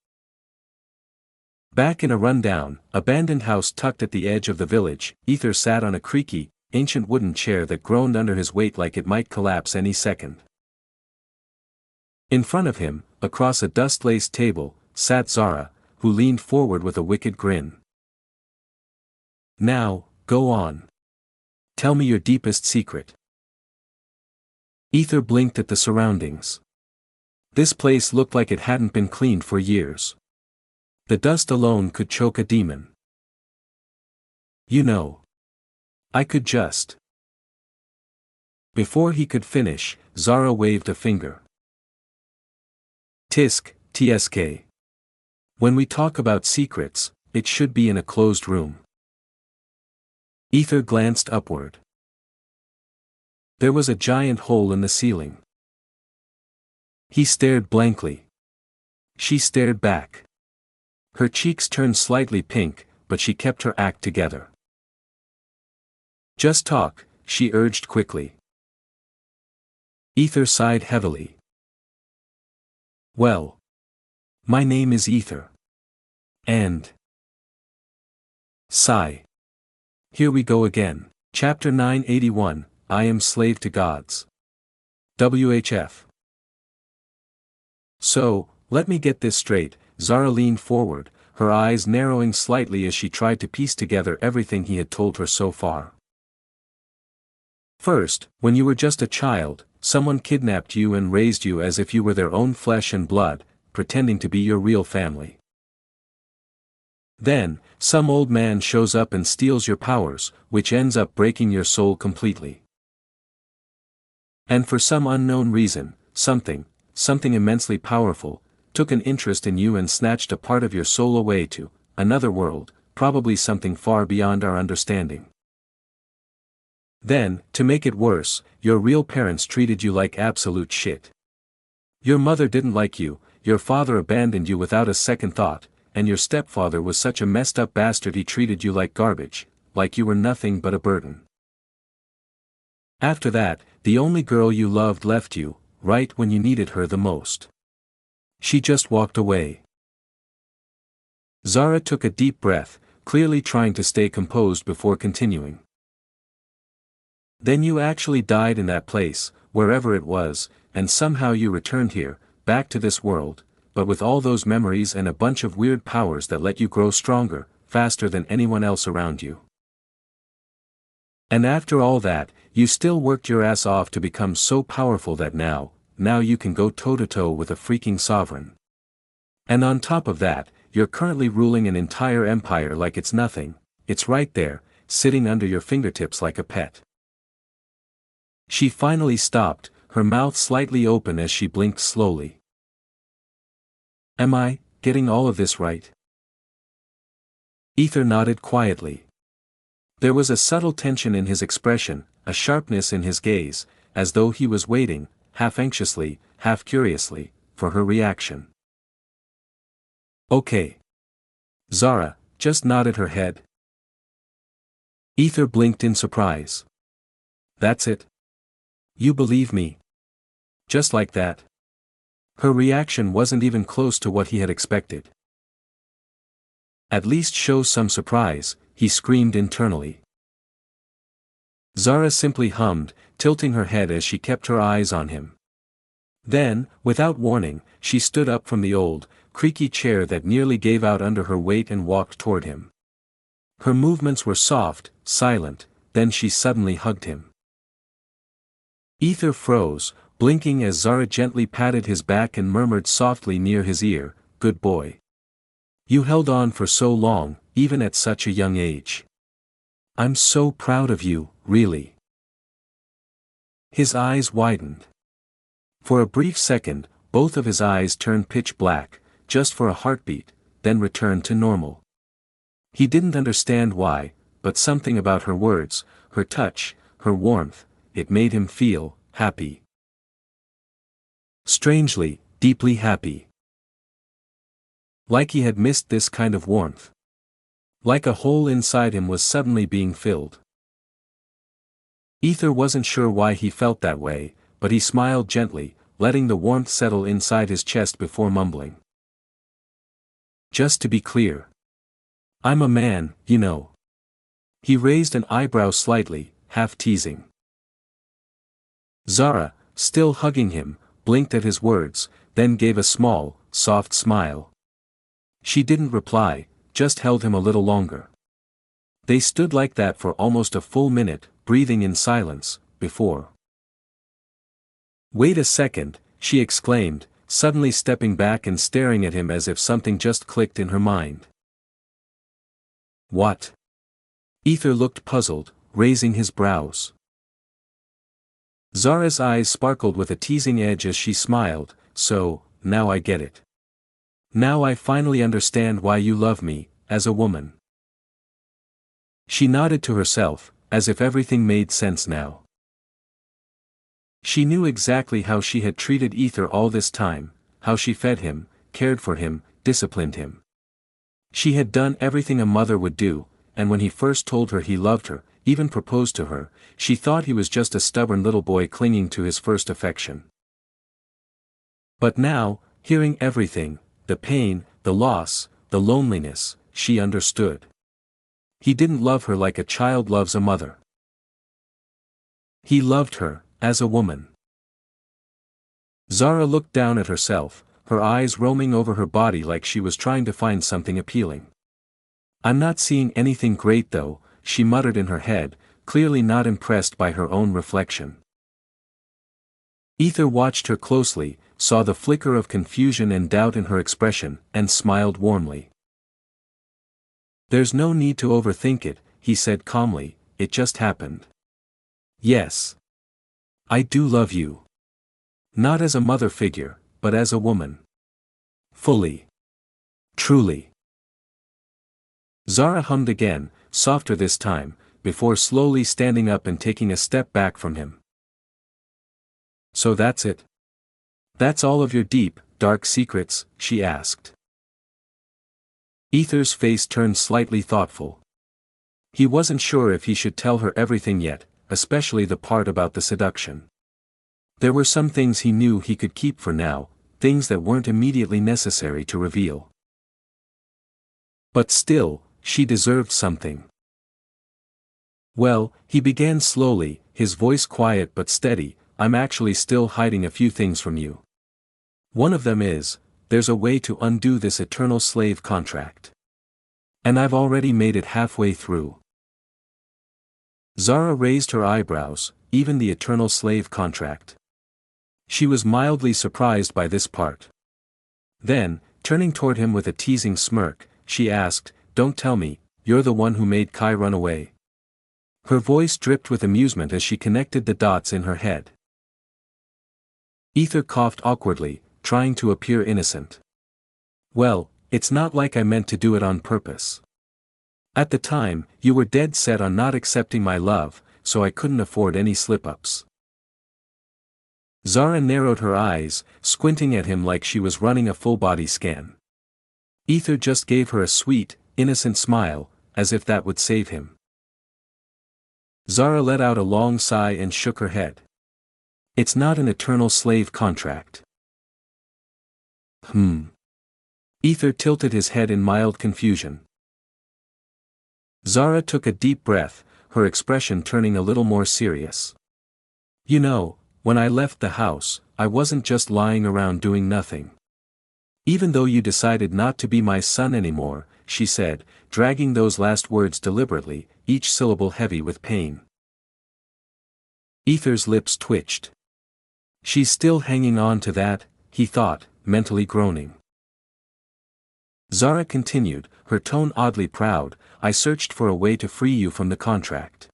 back in a rundown, abandoned house tucked at the edge of the village, Ether sat on a creaky, ancient wooden chair that groaned under his weight like it might collapse any second. In front of him, across a dust-laced table, sat Zara, who leaned forward with a wicked grin. Now, go on. Tell me your deepest secret. Ether blinked at the surroundings. This place looked like it hadn't been cleaned for years. The dust alone could choke a demon. You know. I could just. Before he could finish, Zara waved a finger. Tisk, TSK. When we talk about secrets, it should be in a closed room. Ether glanced upward. There was a giant hole in the ceiling. He stared blankly. She stared back. Her cheeks turned slightly pink, but she kept her act together. Just talk, she urged quickly. Ether sighed heavily. Well. My name is Ether. And. Sigh. Here we go again. Chapter 981, I am slave to gods. WHF. So, let me get this straight, Zara leaned forward, her eyes narrowing slightly as she tried to piece together everything he had told her so far. First, when you were just a child, someone kidnapped you and raised you as if you were their own flesh and blood, pretending to be your real family. Then, some old man shows up and steals your powers, which ends up breaking your soul completely. And for some unknown reason, something immensely powerful, took an interest in you and snatched a part of your soul away to another world, probably something far beyond our understanding. Then, to make it worse, your real parents treated you like absolute shit. Your mother didn't like you, your father abandoned you without a second thought, and your stepfather was such a messed up bastard he treated you like garbage, like you were nothing but a burden. After that, the only girl you loved left you, right when you needed her the most. She just walked away. Zara took a deep breath, clearly trying to stay composed before continuing. Then you actually died in that place, wherever it was, and somehow you returned here, back to this world, but with all those memories and a bunch of weird powers that let you grow stronger, faster than anyone else around you. And after all that, you still worked your ass off to become so powerful that now you can go toe-to-toe with a freaking sovereign. And on top of that, you're currently ruling an entire empire like it's nothing, it's right there, sitting under your fingertips like a pet. She finally stopped, her mouth slightly open as she blinked slowly. Am I getting all of this right? Ether nodded quietly. There was a subtle tension in his expression, a sharpness in his gaze, as though he was waiting, half anxiously, half curiously, for her reaction. Okay. Zara just nodded her head. Ether blinked in surprise. That's it? You believe me? Just like that? Her reaction wasn't even close to what he had expected. At least show some surprise, he screamed internally. Zara simply hummed, tilting her head as she kept her eyes on him. Then, without warning, she stood up from the old, creaky chair that nearly gave out under her weight and walked toward him. Her movements were soft, silent, then she suddenly hugged him. Ether froze, blinking as Zara gently patted his back and murmured softly near his ear, "Good boy. You held on for so long, even at such a young age. I'm so proud of you, really." His eyes widened. For a brief second, both of his eyes turned pitch black, just for a heartbeat, then returned to normal. He didn't understand why, but something about her words, her touch, her warmth, it made him feel happy. Strangely, deeply happy. Like he had missed this kind of warmth. Like a hole inside him was suddenly being filled. Ether wasn't sure why he felt that way, but he smiled gently, letting the warmth settle inside his chest before mumbling. Just to be clear. I'm a man, you know. He raised an eyebrow slightly, half teasing. Zara, still hugging him, blinked at his words, then gave a small, soft smile. She didn't reply, just held him a little longer. They stood like that for almost a full minute, breathing in silence, before. "Wait a second," she exclaimed, suddenly stepping back and staring at him as if something just clicked in her mind. "What?" Ether looked puzzled, raising his brows. Zara's eyes sparkled with a teasing edge as she smiled, "So, now I get it. Now I finally understand why you love me, as a woman." She nodded to herself, as if everything made sense now. She knew exactly how she had treated Ether all this time, how she fed him, cared for him, disciplined him. She had done everything a mother would do, and when he first told her he loved her, even proposed to her, she thought he was just a stubborn little boy clinging to his first affection. But now, hearing everything, the pain, the loss, the loneliness, she understood. He didn't love her like a child loves a mother. He loved her, as a woman. Zara looked down at herself, her eyes roaming over her body like she was trying to find something appealing. "I'm not seeing anything great though," she muttered in her head, clearly not impressed by her own reflection. Ether watched her closely, saw the flicker of confusion and doubt in her expression, and smiled warmly. "There's no need to overthink it," he said calmly, "it just happened. Yes. I do love you. Not as a mother figure, but as a woman. Fully. Truly." Zara hummed again, softer this time, before slowly standing up and taking a step back from him. "So that's it? That's all of your deep, dark secrets?" she asked. Ether's face turned slightly thoughtful. He wasn't sure if he should tell her everything yet, especially the part about the seduction. There were some things he knew he could keep for now, things that weren't immediately necessary to reveal. But still, she deserved something. Well, he began slowly, his voice quiet but steady, I'm actually still hiding a few things from you. One of them is, there's a way to undo this eternal slave contract. And I've already made it halfway through. Zara raised her eyebrows, even the eternal slave contract. She was mildly surprised by this part. Then, turning toward him with a teasing smirk, she asked, don't tell me, you're the one who made Kai run away. Her voice dripped with amusement as she connected the dots in her head. Ether coughed awkwardly, trying to appear innocent. Well, it's not like I meant to do it on purpose. At the time, you were dead set on not accepting my love, so I couldn't afford any slip-ups. Zara narrowed her eyes, squinting at him like she was running a full-body scan. Ether just gave her a sweet, innocent smile, as if that would save him. Zara let out a long sigh and shook her head. It's not an eternal slave contract. Ether tilted his head in mild confusion. Zara took a deep breath, her expression turning a little more serious. You know, when I left the house, I wasn't just lying around doing nothing. Even though you decided not to be my son anymore, she said, dragging those last words deliberately, each syllable heavy with pain. Ether's lips twitched. She's still hanging on to that, he thought, mentally groaning. Zara continued, her tone oddly proud, I searched for a way to free you from the contract.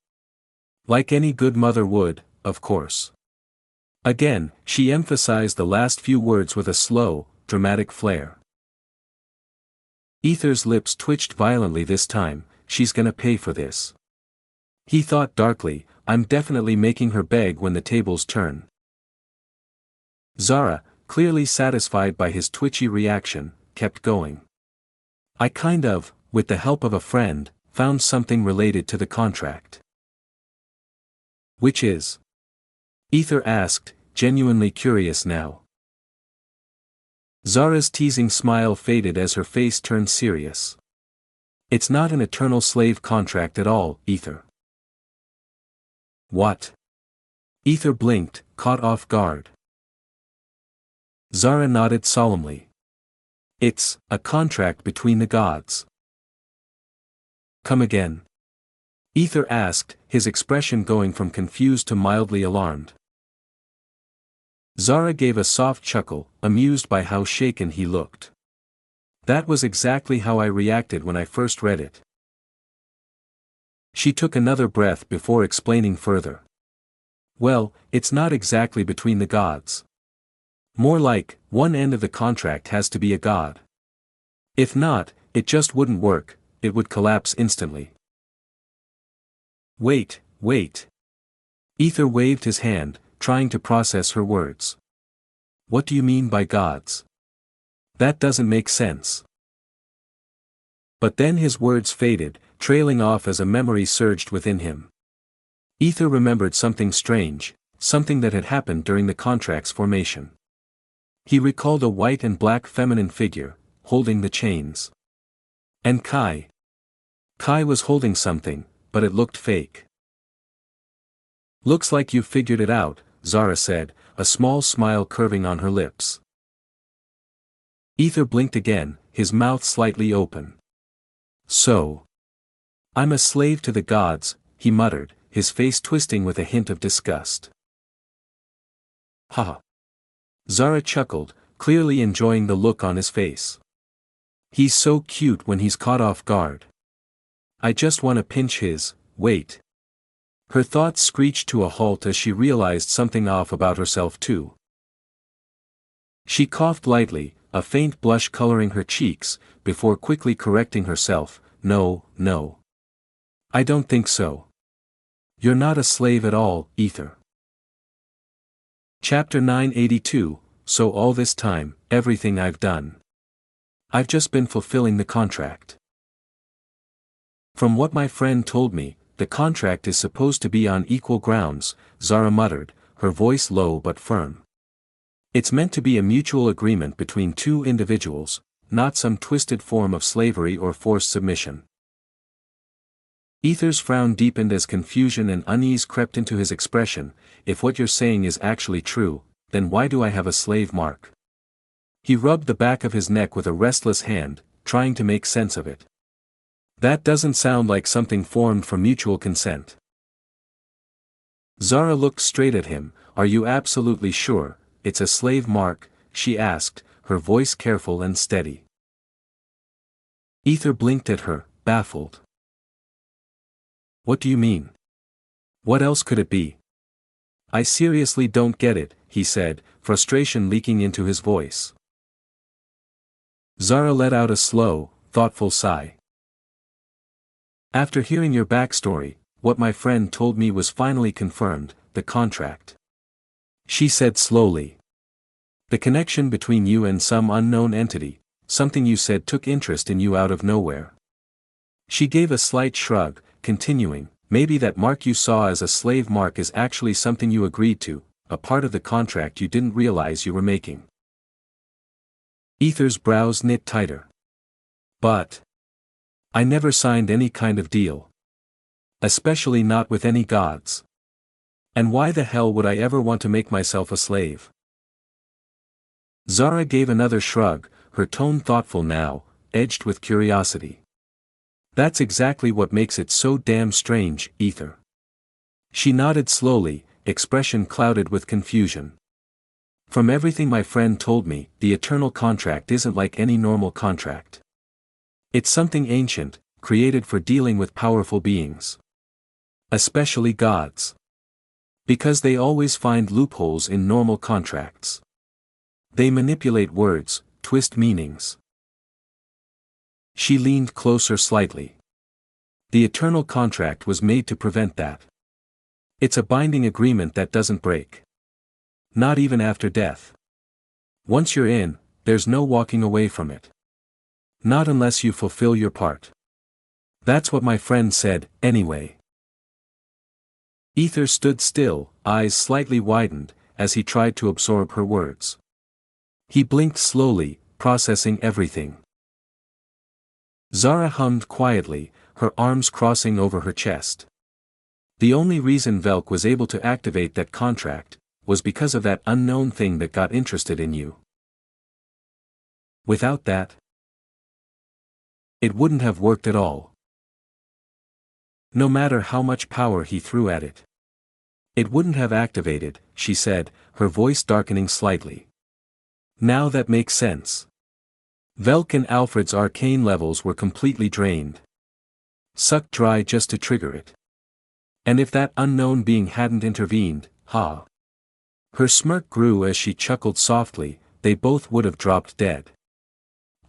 Like any good mother would, of course. Again, she emphasized the last few words with a slow, dramatic flair. Ether's lips twitched violently this time, she's gonna pay for this. He thought darkly, I'm definitely making her beg when the tables turn. Zara, clearly satisfied by his twitchy reaction, kept going. I kind of, with the help of a friend, found something related to the contract. Which is? Ether asked, genuinely curious now. Zara's teasing smile faded as her face turned serious. It's not an eternal slave contract at all, Ether. What? Ether blinked, caught off guard. Zara nodded solemnly. It's a contract between the gods. Come again? Ether asked, his expression going from confused to mildly alarmed. Zara gave a soft chuckle, amused by how shaken he looked. That was exactly how I reacted when I first read it. She took another breath before explaining further. Well, it's not exactly between the gods. More like, one end of the contract has to be a god. If not, it just wouldn't work, it would collapse instantly. Wait. Ether waved his hand, trying to process her words. What do you mean by gods? That doesn't make sense. But then his words faded, trailing off as a memory surged within him. Ether remembered something strange, something that had happened during the contract's formation. He recalled a white and black feminine figure, holding the chains. And Kai. Kai was holding something, but it looked fake. Looks like you figured it out, Zara said, a small smile curving on her lips. Ether blinked again, his mouth slightly open. So. I'm a slave to the gods, he muttered, his face twisting with a hint of disgust. Ha! Zara chuckled, clearly enjoying the look on his face. He's so cute when he's caught off guard. I just want to pinch his, wait. Her thoughts screeched to a halt as she realized something off about herself too. She coughed lightly, a faint blush coloring her cheeks, before quickly correcting herself, no. I don't think so. You're not a slave at all, Ether. Chapter 982, So all this time, everything I've done. I've just been fulfilling the contract. From what my friend told me, the contract is supposed to be on equal grounds, Zara muttered, her voice low but firm. It's meant to be a mutual agreement between two individuals, not some twisted form of slavery or forced submission. Ether's frown deepened as confusion and unease crept into his expression. If what you're saying is actually true, then why do I have a slave mark? He rubbed the back of his neck with a restless hand, trying to make sense of it. That doesn't sound like something formed for mutual consent. Zara looked straight at him. Are you absolutely sure it's a slave mark? She asked, her voice careful and steady. Ether blinked at her, baffled. What do you mean? What else could it be? I seriously don't get it, he said, frustration leaking into his voice. Zara let out a slow, thoughtful sigh. After hearing your backstory, what my friend told me was finally confirmed, the contract. She said slowly. The connection between you and some unknown entity, something you said took interest in you out of nowhere. She gave a slight shrug, continuing, maybe that mark you saw as a slave mark is actually something you agreed to, a part of the contract you didn't realize you were making. Ether's brows knit tighter. But I never signed any kind of deal. Especially not with any gods. And why the hell would I ever want to make myself a slave? Zara gave another shrug, her tone thoughtful now, edged with curiosity. That's exactly what makes it so damn strange, Ether. She nodded slowly, expression clouded with confusion. From everything my friend told me, the eternal contract isn't like any normal contract. It's something ancient, created for dealing with powerful beings. Especially gods. Because they always find loopholes in normal contracts. They manipulate words, twist meanings. She leaned closer slightly. The eternal contract was made to prevent that. It's a binding agreement that doesn't break. Not even after death. Once you're in, there's no walking away from it. Not unless you fulfill your part. That's what my friend said, anyway. Ether stood still, eyes slightly widened, as he tried to absorb her words. He blinked slowly, processing everything. Zara hummed quietly, her arms crossing over her chest. The only reason Velk was able to activate that contract was because of that unknown thing that got interested in you. Without that, it wouldn't have worked at all. No matter how much power he threw at it. It wouldn't have activated, she said, her voice darkening slightly. Now that makes sense. Velk and Alfred's arcane levels were completely drained. Sucked dry just to trigger it. And if that unknown being hadn't intervened, ha! Her smirk grew as she chuckled softly, they both would have dropped dead.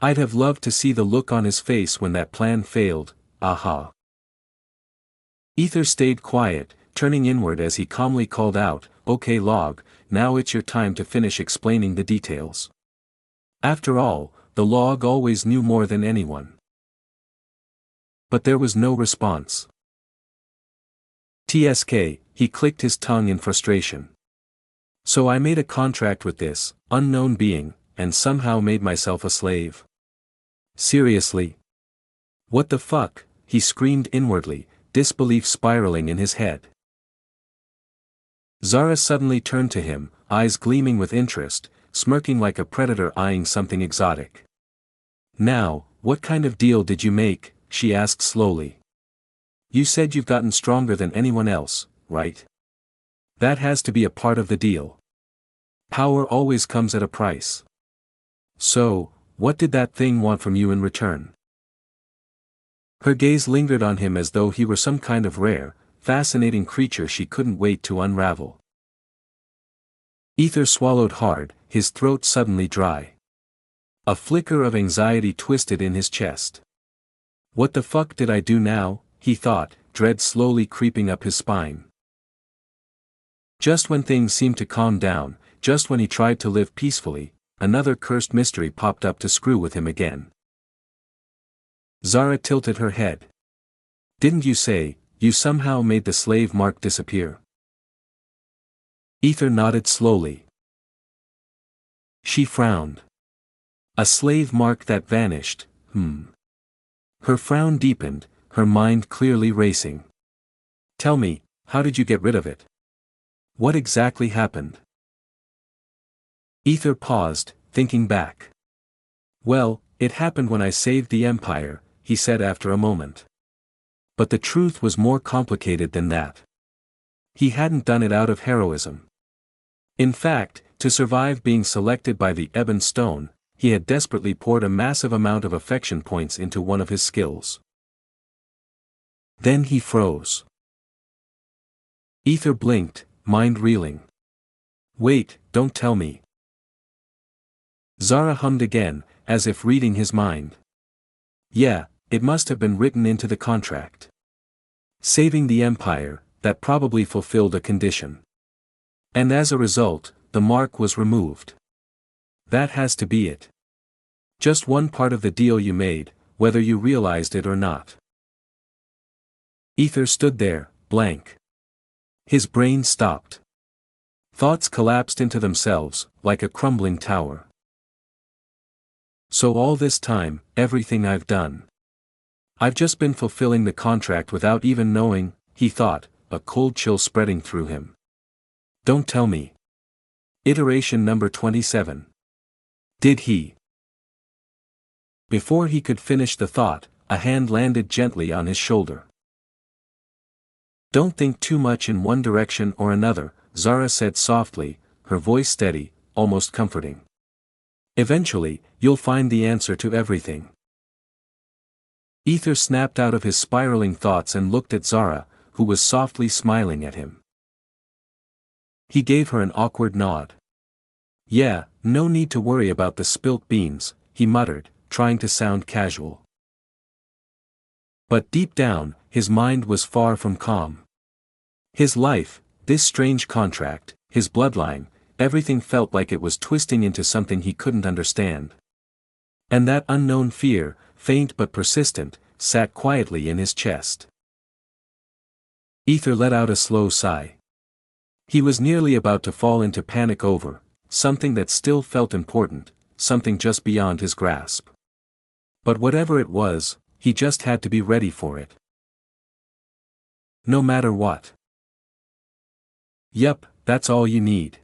I'd have loved to see the look on his face when that plan failed, aha. Ether stayed quiet, turning inward as he calmly called out, okay Log, now it's your time to finish explaining the details. After all, the Log always knew more than anyone. But there was no response. TSK, he clicked his tongue in frustration. So I made a contract with this unknown being, and somehow made myself a slave. Seriously? What the fuck? He screamed inwardly, disbelief spiraling in his head. Zara suddenly turned to him, eyes gleaming with interest, smirking like a predator eyeing something exotic. Now, what kind of deal did you make? She asked slowly. You said you've gotten stronger than anyone else, right? That has to be a part of the deal. Power always comes at a price. So, what did that thing want from you in return? Her gaze lingered on him as though he were some kind of rare, fascinating creature she couldn't wait to unravel. Ether swallowed hard, his throat suddenly dry. A flicker of anxiety twisted in his chest. What the fuck did I do now, he thought, dread slowly creeping up his spine. Just when things seemed to calm down, just when he tried to live peacefully, another cursed mystery popped up to screw with him again. Zara tilted her head. Didn't you say, you somehow made the slave mark disappear? Ether nodded slowly. She frowned. A slave mark that vanished, Her frown deepened, her mind clearly racing. Tell me, how did you get rid of it? What exactly happened? Ether paused, thinking back. Well, it happened when I saved the Empire, he said after a moment. But the truth was more complicated than that. He hadn't done it out of heroism. In fact, to survive being selected by the Ebon Stone, he had desperately poured a massive amount of affection points into one of his skills. Then he froze. Ether blinked, mind reeling. Wait, don't tell me. Zara hummed again, as if reading his mind. Yeah, it must have been written into the contract. Saving the Empire, that probably fulfilled a condition. And as a result, the mark was removed. That has to be it. Just one part of the deal you made, whether you realized it or not. Ether stood there, blank. His brain stopped. Thoughts collapsed into themselves, like a crumbling tower. So all this time, everything I've done. I've just been fulfilling the contract without even knowing, he thought, a cold chill spreading through him. Don't tell me. Iteration number 27. Did he? Before he could finish the thought, a hand landed gently on his shoulder. Don't think too much in one direction or another, Zara said softly, her voice steady, almost comforting. Eventually, you'll find the answer to everything. Ether snapped out of his spiraling thoughts and looked at Zara, who was softly smiling at him. He gave her an awkward nod. Yeah, no need to worry about the spilt beans, he muttered, trying to sound casual. But deep down, his mind was far from calm. His life, this strange contract, his bloodline, everything felt like it was twisting into something he couldn't understand. And that unknown fear, faint but persistent, sat quietly in his chest. Ether let out a slow sigh. He was nearly about to fall into panic over something that still felt important, something just beyond his grasp. But whatever it was, he just had to be ready for it. No matter what. Yup, that's all you need.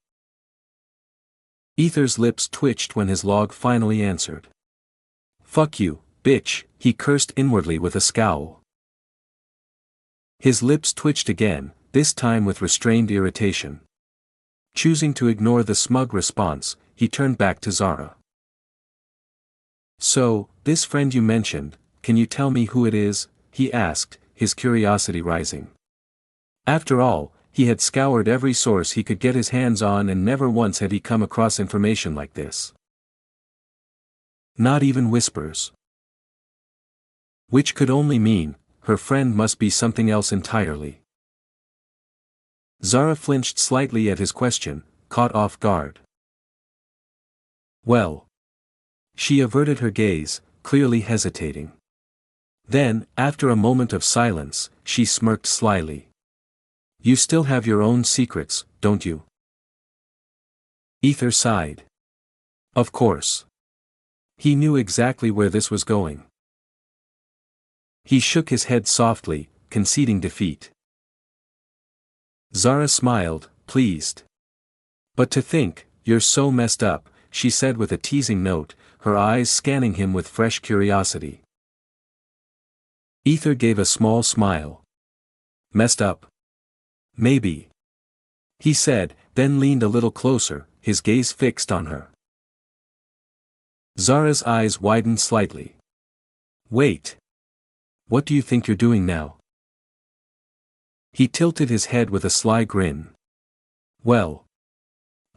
Ether's lips twitched when his log finally answered. Fuck you, bitch, he cursed inwardly with a scowl. His lips twitched again, this time with restrained irritation. Choosing to ignore the smug response, he turned back to Zara. So, this friend you mentioned, can you tell me who it is? He asked, his curiosity rising. After all, he had scoured every source he could get his hands on and never once had he come across information like this. Not even whispers. Which could only mean, her friend must be something else entirely. Zara flinched slightly at his question, caught off guard. Well. She averted her gaze, clearly hesitating. Then, after a moment of silence, she smirked slyly. You still have your own secrets, don't you? Ether sighed. Of course. He knew exactly where this was going. He shook his head softly, conceding defeat. Zara smiled, pleased. But to think, you're so messed up, she said with a teasing note, her eyes scanning him with fresh curiosity. Ether gave a small smile. Messed up? Maybe. He said, then leaned a little closer, his gaze fixed on her. Zara's eyes widened slightly. Wait. What do you think you're doing now? He tilted his head with a sly grin. Well.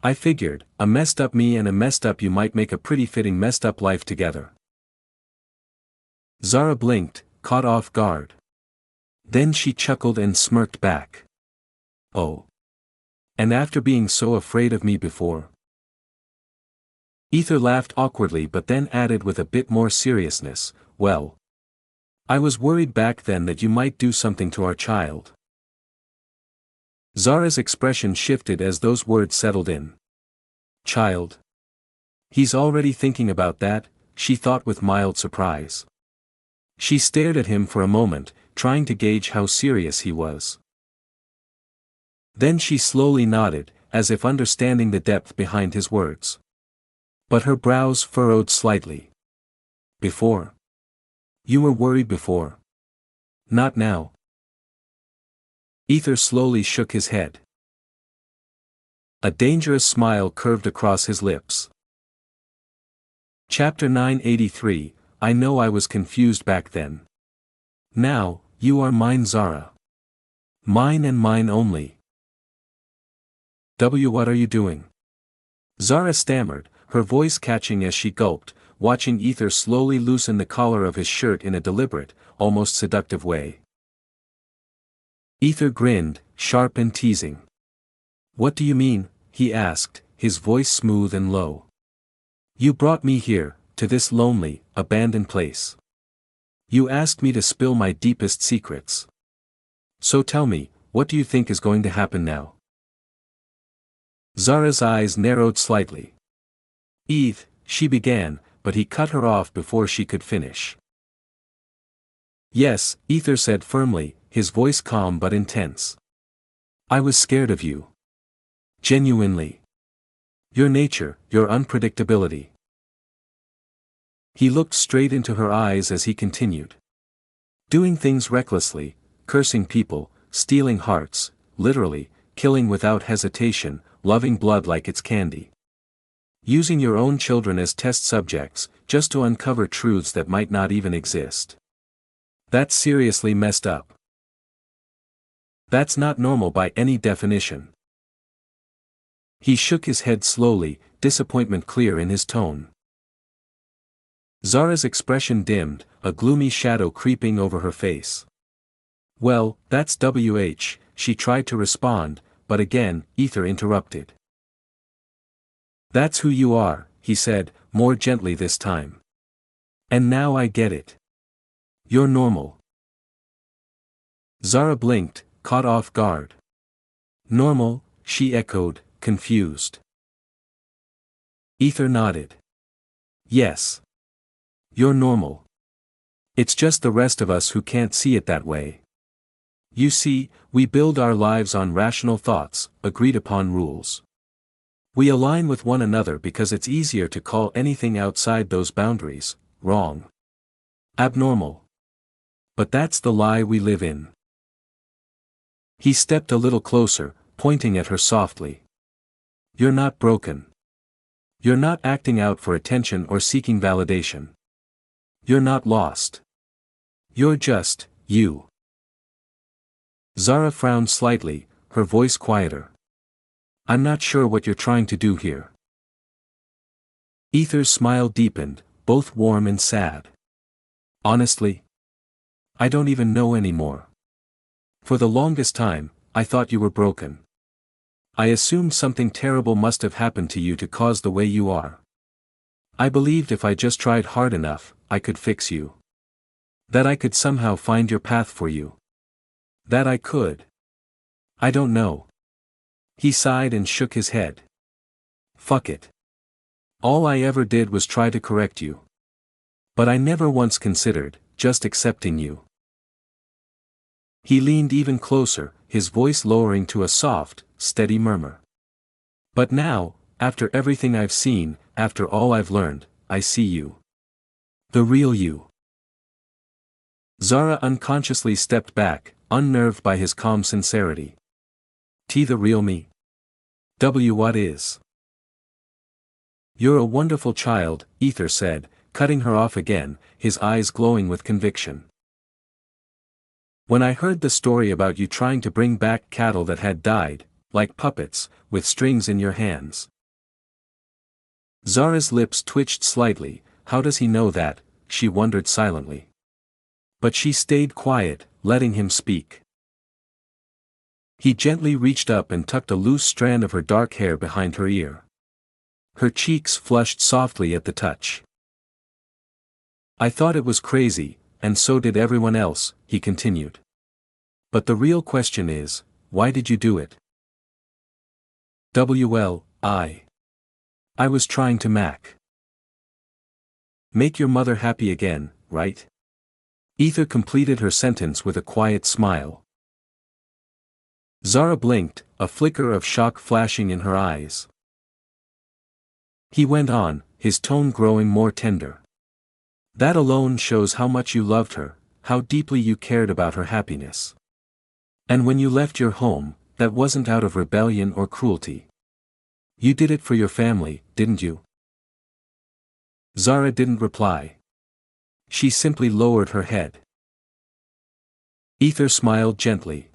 I figured, a messed up me and a messed up you might make a pretty fitting messed up life together. Zara blinked, caught off guard. Then she chuckled and smirked back. Oh. And after being so afraid of me before? Ether laughed awkwardly but then added with a bit more seriousness, well. I was worried back then that you might do something to our child. Zara's expression shifted as those words settled in. Child. He's already thinking about that, she thought with mild surprise. She stared at him for a moment, trying to gauge how serious he was. Then she slowly nodded, as if understanding the depth behind his words. But her brows furrowed slightly. Before? You were worried before. Not now. Ether slowly shook his head. A dangerous smile curved across his lips. Chapter 983, I know I was confused back then. Now, you are mine, Zara. Mine and mine only. What are you doing? Zara stammered, her voice catching as she gulped, watching Ether slowly loosen the collar of his shirt in a deliberate, almost seductive way. Ether grinned, sharp and teasing. What do you mean? He asked, his voice smooth and low. You brought me here, to this lonely, abandoned place. You asked me to spill my deepest secrets. So tell me, what do you think is going to happen now? Zara's eyes narrowed slightly. Eve, she began, but he cut her off before she could finish. Yes, Ether said firmly, his voice calm but intense. I was scared of you. Genuinely. Your nature, your unpredictability. He looked straight into her eyes as he continued. Doing things recklessly, cursing people, stealing hearts, literally, killing without hesitation, loving blood like it's candy. Using your own children as test subjects, just to uncover truths that might not even exist. That's seriously messed up. That's not normal by any definition. He shook his head slowly, disappointment clear in his tone. Zara's expression dimmed, a gloomy shadow creeping over her face. Well, that's she tried to respond, but again, Ether interrupted. That's who you are, he said, more gently this time. And now I get it. You're normal. Zara blinked, caught off guard. Normal, she echoed, confused. Ether nodded. Yes. You're normal. It's just the rest of us who can't see it that way. You see, we build our lives on rational thoughts, agreed upon rules. We align with one another because it's easier to call anything outside those boundaries wrong. Abnormal. But that's the lie we live in. He stepped a little closer, pointing at her softly. You're not broken. You're not acting out for attention or seeking validation. You're not lost. You're just, you. Zara frowned slightly, her voice quieter. I'm not sure what you're trying to do here. Ether's smile deepened, both warm and sad. Honestly? I don't even know anymore. For the longest time, I thought you were broken. I assumed something terrible must have happened to you to cause the way you are. I believed if I just tried hard enough, I could fix you. That I could somehow find your path for you. That I could. I don't know. He sighed and shook his head. Fuck it. All I ever did was try to correct you. But I never once considered, just accepting you. He leaned even closer, his voice lowering to a soft, steady murmur. But now, after everything I've seen, after all I've learned, I see you. The real you. Zara unconsciously stepped back, unnerved by his calm sincerity. The real me? What is? You're a wonderful child, Ether said, cutting her off again, his eyes glowing with conviction. When I heard the story about you trying to bring back cattle that had died, like puppets, with strings in your hands. Zara's lips twitched slightly. How does he know that? She wondered silently. But she stayed quiet, letting him speak. He gently reached up and tucked a loose strand of her dark hair behind her ear. Her cheeks flushed softly at the touch. I thought it was crazy, and so did everyone else, he continued. But the real question is, why did you do it? I was trying to Make your mother happy again, right? Ether completed her sentence with a quiet smile. Zara blinked, a flicker of shock flashing in her eyes. He went on, his tone growing more tender. That alone shows how much you loved her, how deeply you cared about her happiness. And when you left your home, that wasn't out of rebellion or cruelty. You did it for your family, didn't you? Zara didn't reply. She simply lowered her head. Ether smiled gently.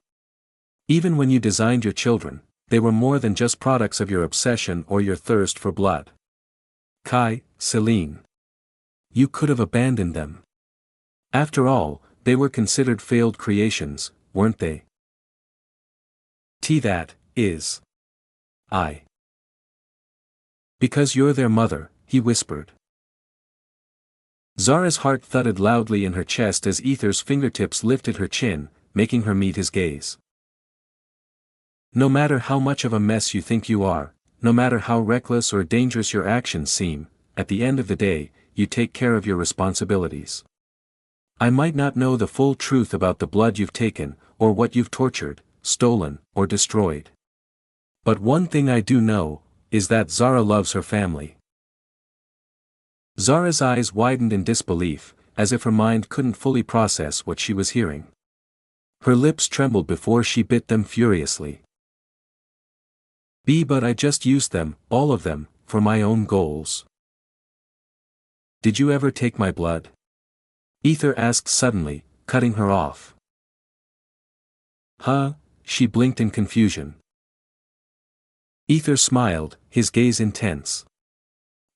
Even when you designed your children, they were more than just products of your obsession or your thirst for blood. Kai, Celine. You could have abandoned them. After all, they were considered failed creations, weren't they? That is. Because you're their mother, he whispered. Zara's heart thudded loudly in her chest as Ether's fingertips lifted her chin, making her meet his gaze. No matter how much of a mess you think you are, no matter how reckless or dangerous your actions seem, at the end of the day, you take care of your responsibilities. I might not know the full truth about the blood you've taken, or what you've tortured, stolen, or destroyed. But one thing I do know, is that Zara loves her family. Zara's eyes widened in disbelief, as if her mind couldn't fully process what she was hearing. Her lips trembled before she bit them furiously. But I just used them, all of them, for my own goals. Did you ever take my blood? Ether asked suddenly, cutting her off. Huh? She blinked in confusion. Ether smiled, his gaze intense.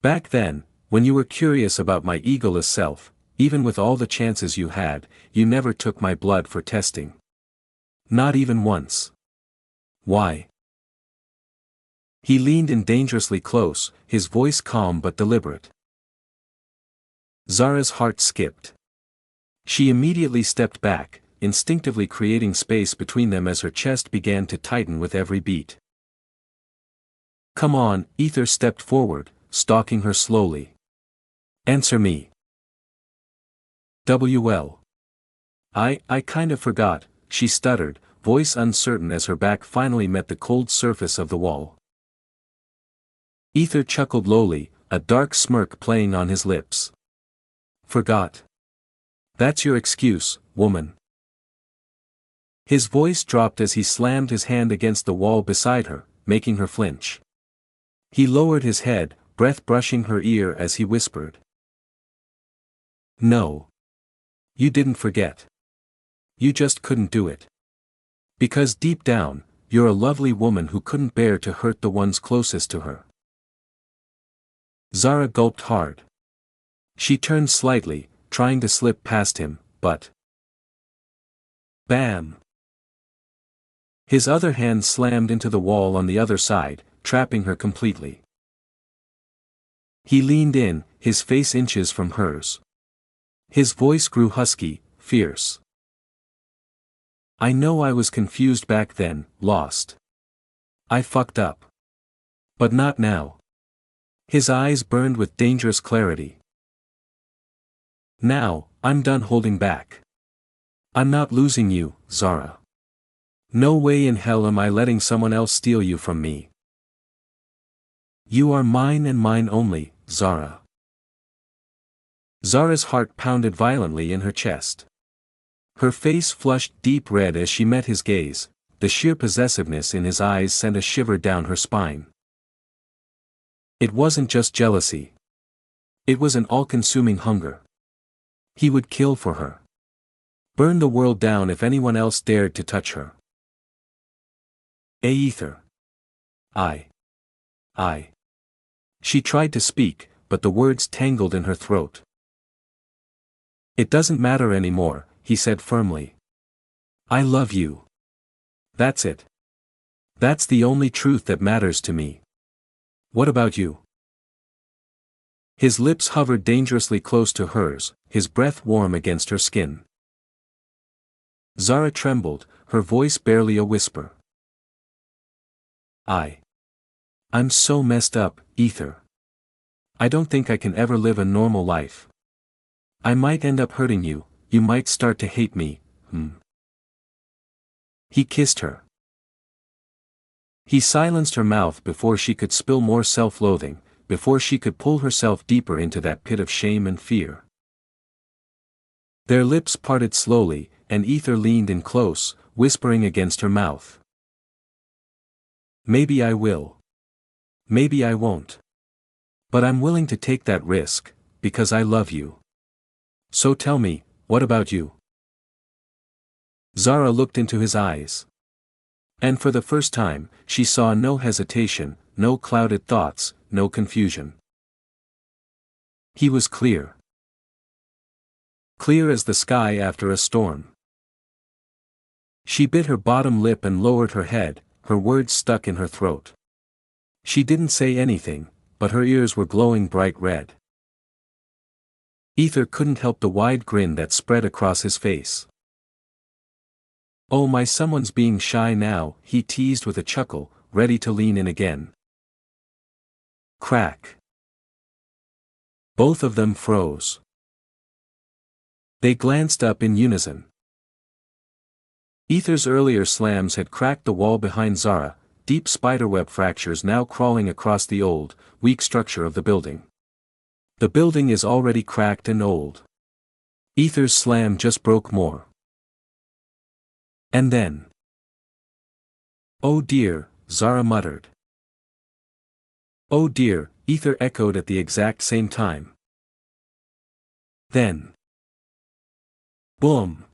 Back then, when you were curious about my egoless self, even with all the chances you had, you never took my blood for testing. Not even once. Why? He leaned in dangerously close, his voice calm but deliberate. Zara's heart skipped. She immediately stepped back, instinctively creating space between them as her chest began to tighten with every beat. Come on, Ether stepped forward, stalking her slowly. Answer me. I kind of forgot, she stuttered, voice uncertain as her back finally met the cold surface of the wall. Ether chuckled lowly, a dark smirk playing on his lips. Forgot. That's your excuse, woman. His voice dropped as he slammed his hand against the wall beside her, making her flinch. He lowered his head, breath brushing her ear as he whispered. No. You didn't forget. You just couldn't do it. Because deep down, you're a lovely woman who couldn't bear to hurt the ones closest to her. Zara gulped hard. She turned slightly, trying to slip past him, but... Bam! His other hand slammed into the wall on the other side, trapping her completely. He leaned in, his face inches from hers. His voice grew husky, fierce. I know I was confused back then, lost. I fucked up. But not now. His eyes burned with dangerous clarity. Now, I'm done holding back. I'm not losing you, Zara. No way in hell am I letting someone else steal you from me. You are mine and mine only, Zara. Zara's heart pounded violently in her chest. Her face flushed deep red as she met his gaze, the sheer possessiveness in his eyes sent a shiver down her spine. It wasn't just jealousy. It was an all-consuming hunger. He would kill for her. Burn the world down if anyone else dared to touch her. Ether. I. She tried to speak, but the words tangled in her throat. It doesn't matter anymore, he said firmly. I love you. That's it. That's the only truth that matters to me. What about you? His lips hovered dangerously close to hers, his breath warm against her skin. Zara trembled, her voice barely a whisper. I'm so messed up, Ether. I don't think I can ever live a normal life. I might end up hurting you, you might start to hate me, He kissed her. He silenced her mouth before she could spill more self-loathing, before she could pull herself deeper into that pit of shame and fear. Their lips parted slowly, and Ether leaned in close, whispering against her mouth. Maybe I will. Maybe I won't. But I'm willing to take that risk, because I love you. So tell me, what about you? Zara looked into his eyes. And for the first time, she saw no hesitation, no clouded thoughts, no confusion. He was clear. Clear as the sky after a storm. She bit her bottom lip and lowered her head, her words stuck in her throat. She didn't say anything, but her ears were glowing bright red. Ether couldn't help the wide grin that spread across his face. Oh, my someone's being shy now, he teased with a chuckle, ready to lean in again. Crack. Both of them froze. They glanced up in unison. Ether's earlier slams had cracked the wall behind Zara, deep spiderweb fractures now crawling across the old, weak structure of the building. The building is already cracked and old. Ether's slam just broke more. And then. Oh dear, Zara muttered. Oh dear, Ether echoed at the exact same time. Then. Boom.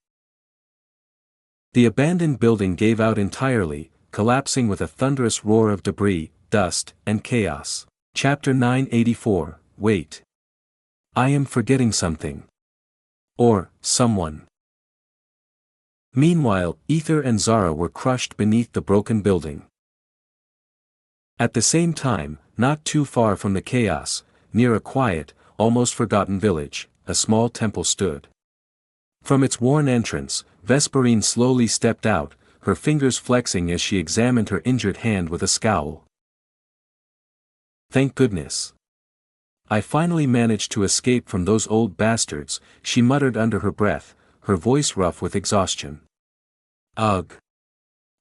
The abandoned building gave out entirely, collapsing with a thunderous roar of debris, dust, and chaos. Chapter 984, Wait. I am forgetting something. Or, someone. Meanwhile, Ether and Zara were crushed beneath the broken building. At the same time, not too far from the chaos, near a quiet, almost forgotten village, a small temple stood. From its worn entrance, Vesperine slowly stepped out, her fingers flexing as she examined her injured hand with a scowl. Thank goodness. I finally managed to escape from those old bastards, she muttered under her breath, her voice rough with exhaustion. Ugh.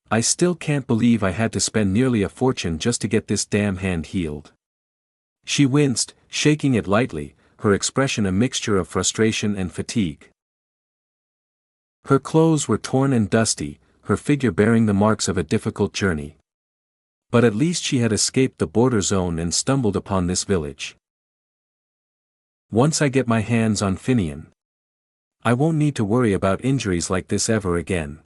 I still can't believe I had to spend nearly a fortune just to get this damn hand healed. She winced, shaking it lightly, her expression a mixture of frustration and fatigue. Her clothes were torn and dusty, her figure bearing the marks of a difficult journey. But at least she had escaped the border zone and stumbled upon this village. Once I get my hands on Finian, I won't need to worry about injuries like this ever again.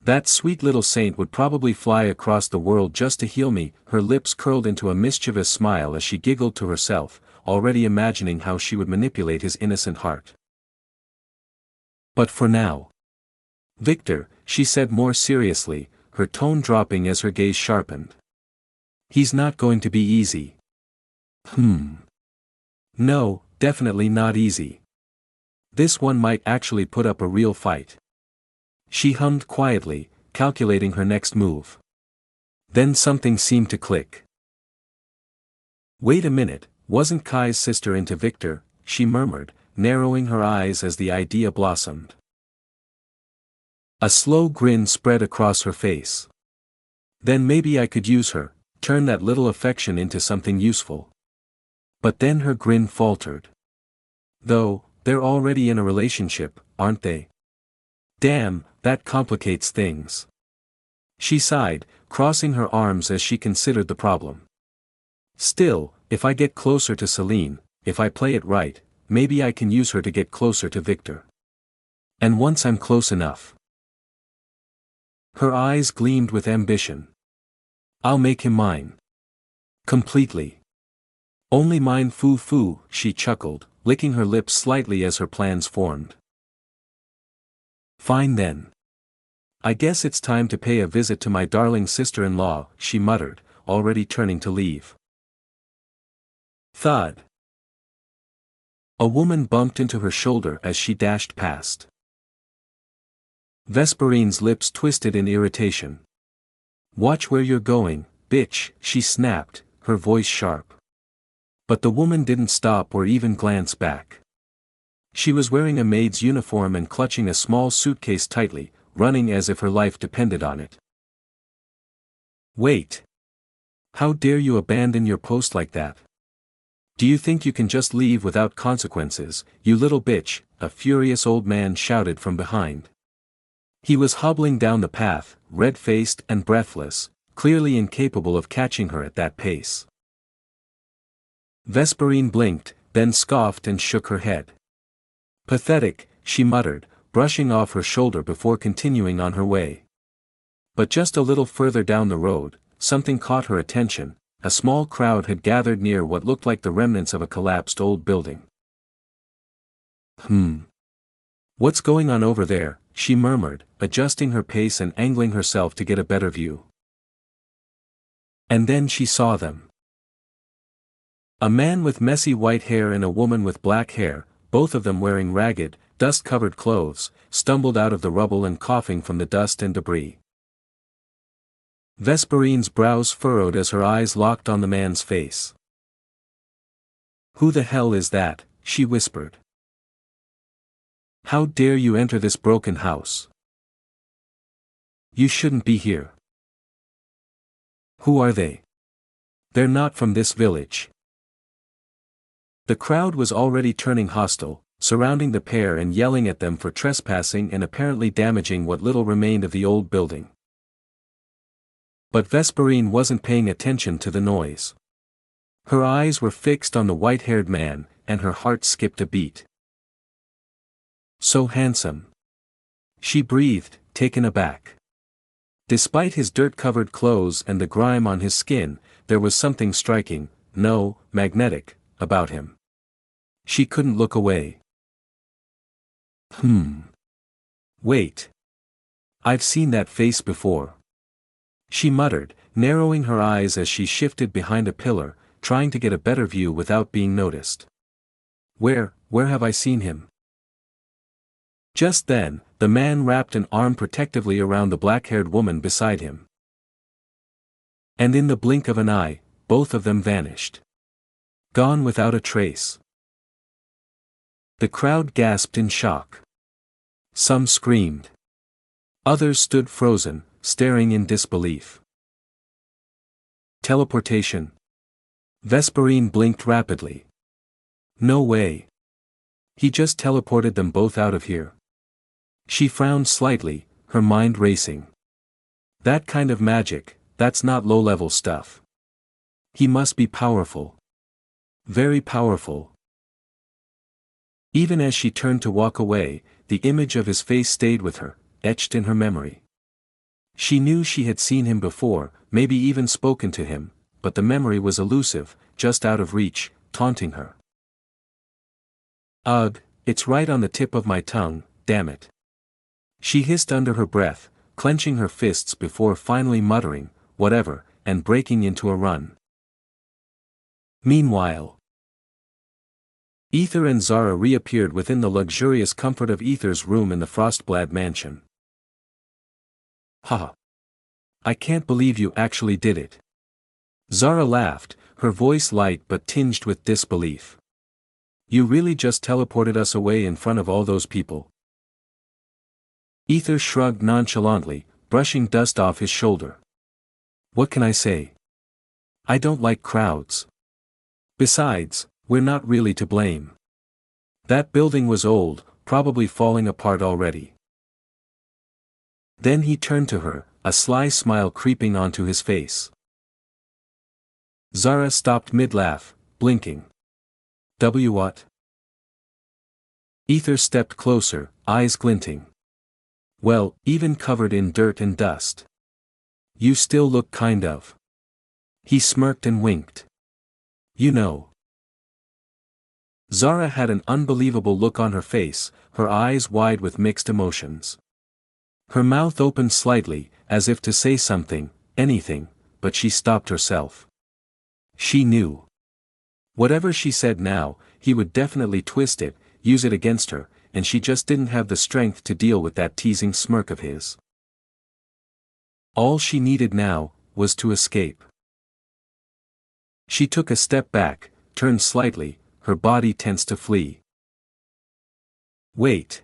That sweet little saint would probably fly across the world just to heal me, her lips curled into a mischievous smile as she giggled to herself, already imagining how she would manipulate his innocent heart. But for now. Victor, she said more seriously, her tone dropping as her gaze sharpened. He's not going to be easy. No, definitely not easy. This one might actually put up a real fight. She hummed quietly, calculating her next move. Then something seemed to click. Wait a minute, wasn't Kai's sister into Victor, she murmured, narrowing her eyes as the idea blossomed. A slow grin spread across her face. Then maybe I could use her, turn that little affection into something useful. But then her grin faltered. Though, they're already in a relationship, aren't they? Damn, that complicates things. She sighed, crossing her arms as she considered the problem. Still, if I get closer to Celine, if I play it right, maybe I can use her to get closer to Victor. And once I'm close enough. Her eyes gleamed with ambition. I'll make him mine. Completely. Only mine foo-foo, she chuckled, licking her lips slightly as her plans formed. Fine then. I guess it's time to pay a visit to my darling sister-in-law, she muttered, already turning to leave. Thud. A woman bumped into her shoulder as she dashed past. Vesperine's lips twisted in irritation. Watch where you're going, bitch, she snapped, her voice sharp. But the woman didn't stop or even glance back. She was wearing a maid's uniform and clutching a small suitcase tightly, running as if her life depended on it. "Wait! How dare you abandon your post like that? Do you think you can just leave without consequences, you little bitch?" a furious old man shouted from behind. He was hobbling down the path, red-faced and breathless, clearly incapable of catching her at that pace. Vesperine blinked, then scoffed and shook her head. "Pathetic," she muttered, brushing off her shoulder before continuing on her way. But just a little further down the road, something caught her attention. A small crowd had gathered near what looked like the remnants of a collapsed old building. What's going on over there?" she murmured, adjusting her pace and angling herself to get a better view. And then she saw them. A man with messy white hair and a woman with black hair, both of them wearing ragged, dust-covered clothes, stumbled out of the rubble and coughing from the dust and debris. Vesperine's brows furrowed as her eyes locked on the man's face. "Who the hell is that?" she whispered. "How dare you enter this broken house? You shouldn't be here." "Who are they? They're not from this village." The crowd was already turning hostile, surrounding the pair and yelling at them for trespassing and apparently damaging what little remained of the old building. But Vesperine wasn't paying attention to the noise. Her eyes were fixed on the white-haired man, and her heart skipped a beat. "So handsome," she breathed, taken aback. Despite his dirt-covered clothes and the grime on his skin, there was something striking, no, magnetic, about him. She couldn't look away. Wait. I've seen that face before," she muttered, narrowing her eyes as she shifted behind a pillar, trying to get a better view without being noticed. Where have I seen him?" Just then, the man wrapped an arm protectively around the black-haired woman beside him. And in the blink of an eye, both of them vanished. Gone without a trace. The crowd gasped in shock. Some screamed. Others stood frozen, staring in disbelief. Teleportation. Vesperine blinked rapidly. No way. He just teleported them both out of here. She frowned slightly, her mind racing. That kind of magic, that's not low-level stuff. He must be powerful. Very powerful. Even as she turned to walk away, the image of his face stayed with her, etched in her memory. She knew she had seen him before, maybe even spoken to him, but the memory was elusive, just out of reach, taunting her. "Ugh, it's right on the tip of my tongue, damn it." She hissed under her breath, clenching her fists before finally muttering, "Whatever," and breaking into a run. Meanwhile, Ether and Zara reappeared within the luxurious comfort of Ether's room in the Frostblad mansion. "Haha. I can't believe you actually did it." Zara laughed, her voice light but tinged with disbelief. "You really just teleported us away in front of all those people?" Ether shrugged nonchalantly, brushing dust off his shoulder. "What can I say? I don't like crowds. Besides, we're not really to blame. That building was old, probably falling apart already." Then he turned to her, a sly smile creeping onto his face. Zara stopped mid-laugh, blinking. What? Ether stepped closer, eyes glinting. "Well, even covered in dirt and dust. You still look kind of." He smirked and winked. "You know." Zara had an unbelievable look on her face, her eyes wide with mixed emotions. Her mouth opened slightly, as if to say something, anything, but she stopped herself. She knew. Whatever she said now, he would definitely twist it, use it against her, and she just didn't have the strength to deal with that teasing smirk of his. All she needed now, was to escape. She took a step back, turned slightly, her body tense to flee. "Wait.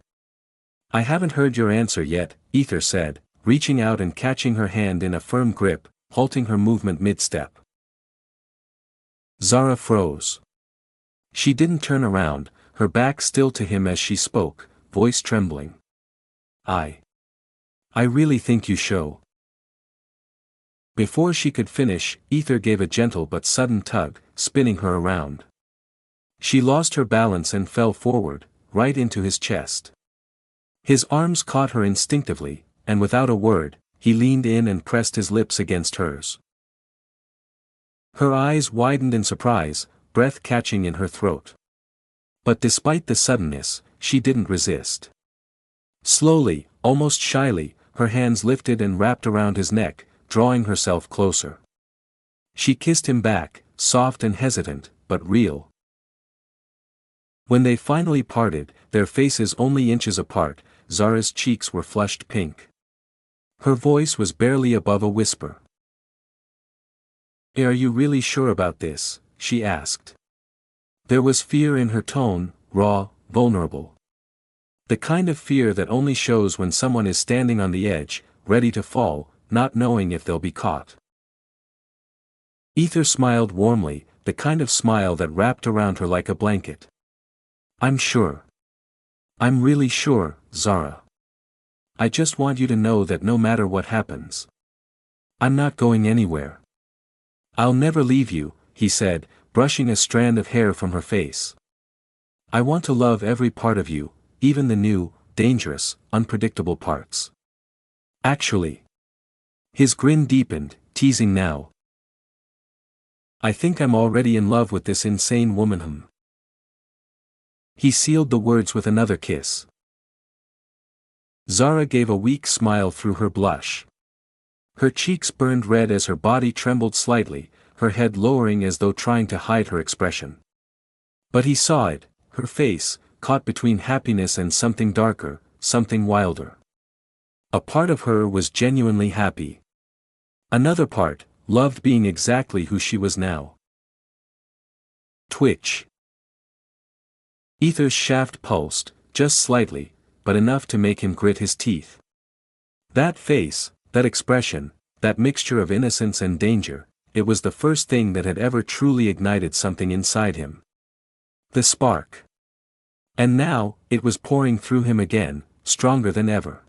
I haven't heard your answer yet," Ether said, reaching out and catching her hand in a firm grip, halting her movement mid-step. Zara froze. She didn't turn around, her back still to him as she spoke, voice trembling. I really think you show." Before she could finish, Ether gave a gentle but sudden tug, spinning her around. She lost her balance and fell forward, right into his chest. His arms caught her instinctively, and without a word, he leaned in and pressed his lips against hers. Her eyes widened in surprise, breath catching in her throat. But despite the suddenness, she didn't resist. Slowly, almost shyly, her hands lifted and wrapped around his neck, drawing herself closer. She kissed him back, soft and hesitant, but real. When they finally parted, their faces only inches apart, Zara's cheeks were flushed pink. Her voice was barely above a whisper. "Are you really sure about this?" she asked. There was fear in her tone, raw, vulnerable. The kind of fear that only shows when someone is standing on the edge, ready to fall, not knowing if they'll be caught. Ether smiled warmly, the kind of smile that wrapped around her like a blanket. "I'm sure. I'm really sure, Zara. I just want you to know that no matter what happens, I'm not going anywhere. I'll never leave you," he said, brushing a strand of hair from her face. "I want to love every part of you, even the new, dangerous, unpredictable parts." Actually. His grin deepened, teasing now. "I think I'm already in love with this insane woman." He sealed the words with another kiss. Zara gave a weak smile through her blush. Her cheeks burned red as her body trembled slightly, her head lowering as though trying to hide her expression. But he saw it, her face, caught between happiness and something darker, something wilder. A part of her was genuinely happy. Another part, loved being exactly who she was now. Twitch. Ether's shaft pulsed, just slightly, but enough to make him grit his teeth. That face, that expression, that mixture of innocence and danger, it was the first thing that had ever truly ignited something inside him. The spark. And now, it was pouring through him again, stronger than ever.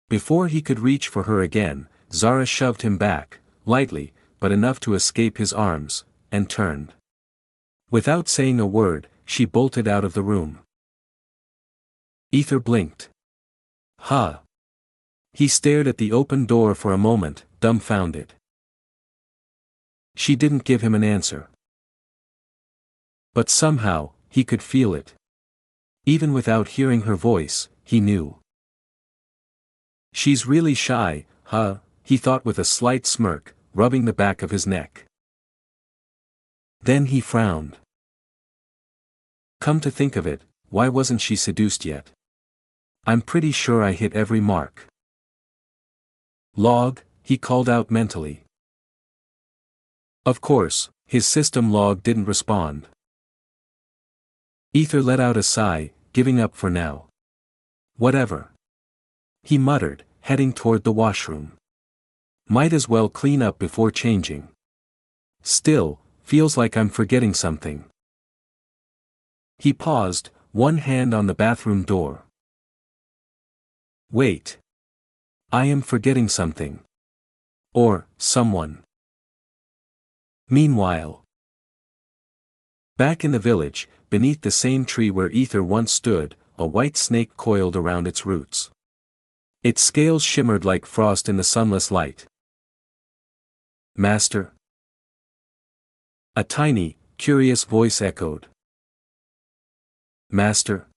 Before he could reach for her again, Zara shoved him back, lightly, but enough to escape his arms, and turned. Without saying a word, she bolted out of the room. Ether blinked. "Huh?" He stared at the open door for a moment, dumbfounded. She didn't give him an answer. But somehow, he could feel it. Even without hearing her voice, he knew. "She's really shy, huh?" he thought with a slight smirk, rubbing the back of his neck. Then he frowned. Come to think of it, why wasn't she seduced yet? I'm pretty sure I hit every mark. Log, he called out mentally. Of course, his system log didn't respond. Ether let out a sigh, giving up for now. Whatever. He muttered, heading toward the washroom. Might as well clean up before changing. Still, feels like I'm forgetting something. He paused, one hand on the bathroom door. Wait. I am forgetting something. Or, someone. Meanwhile. Back in the village, beneath the same tree where Ether once stood, a white snake coiled around its roots. Its scales shimmered like frost in the sunless light. Master? A tiny, curious voice echoed. Master?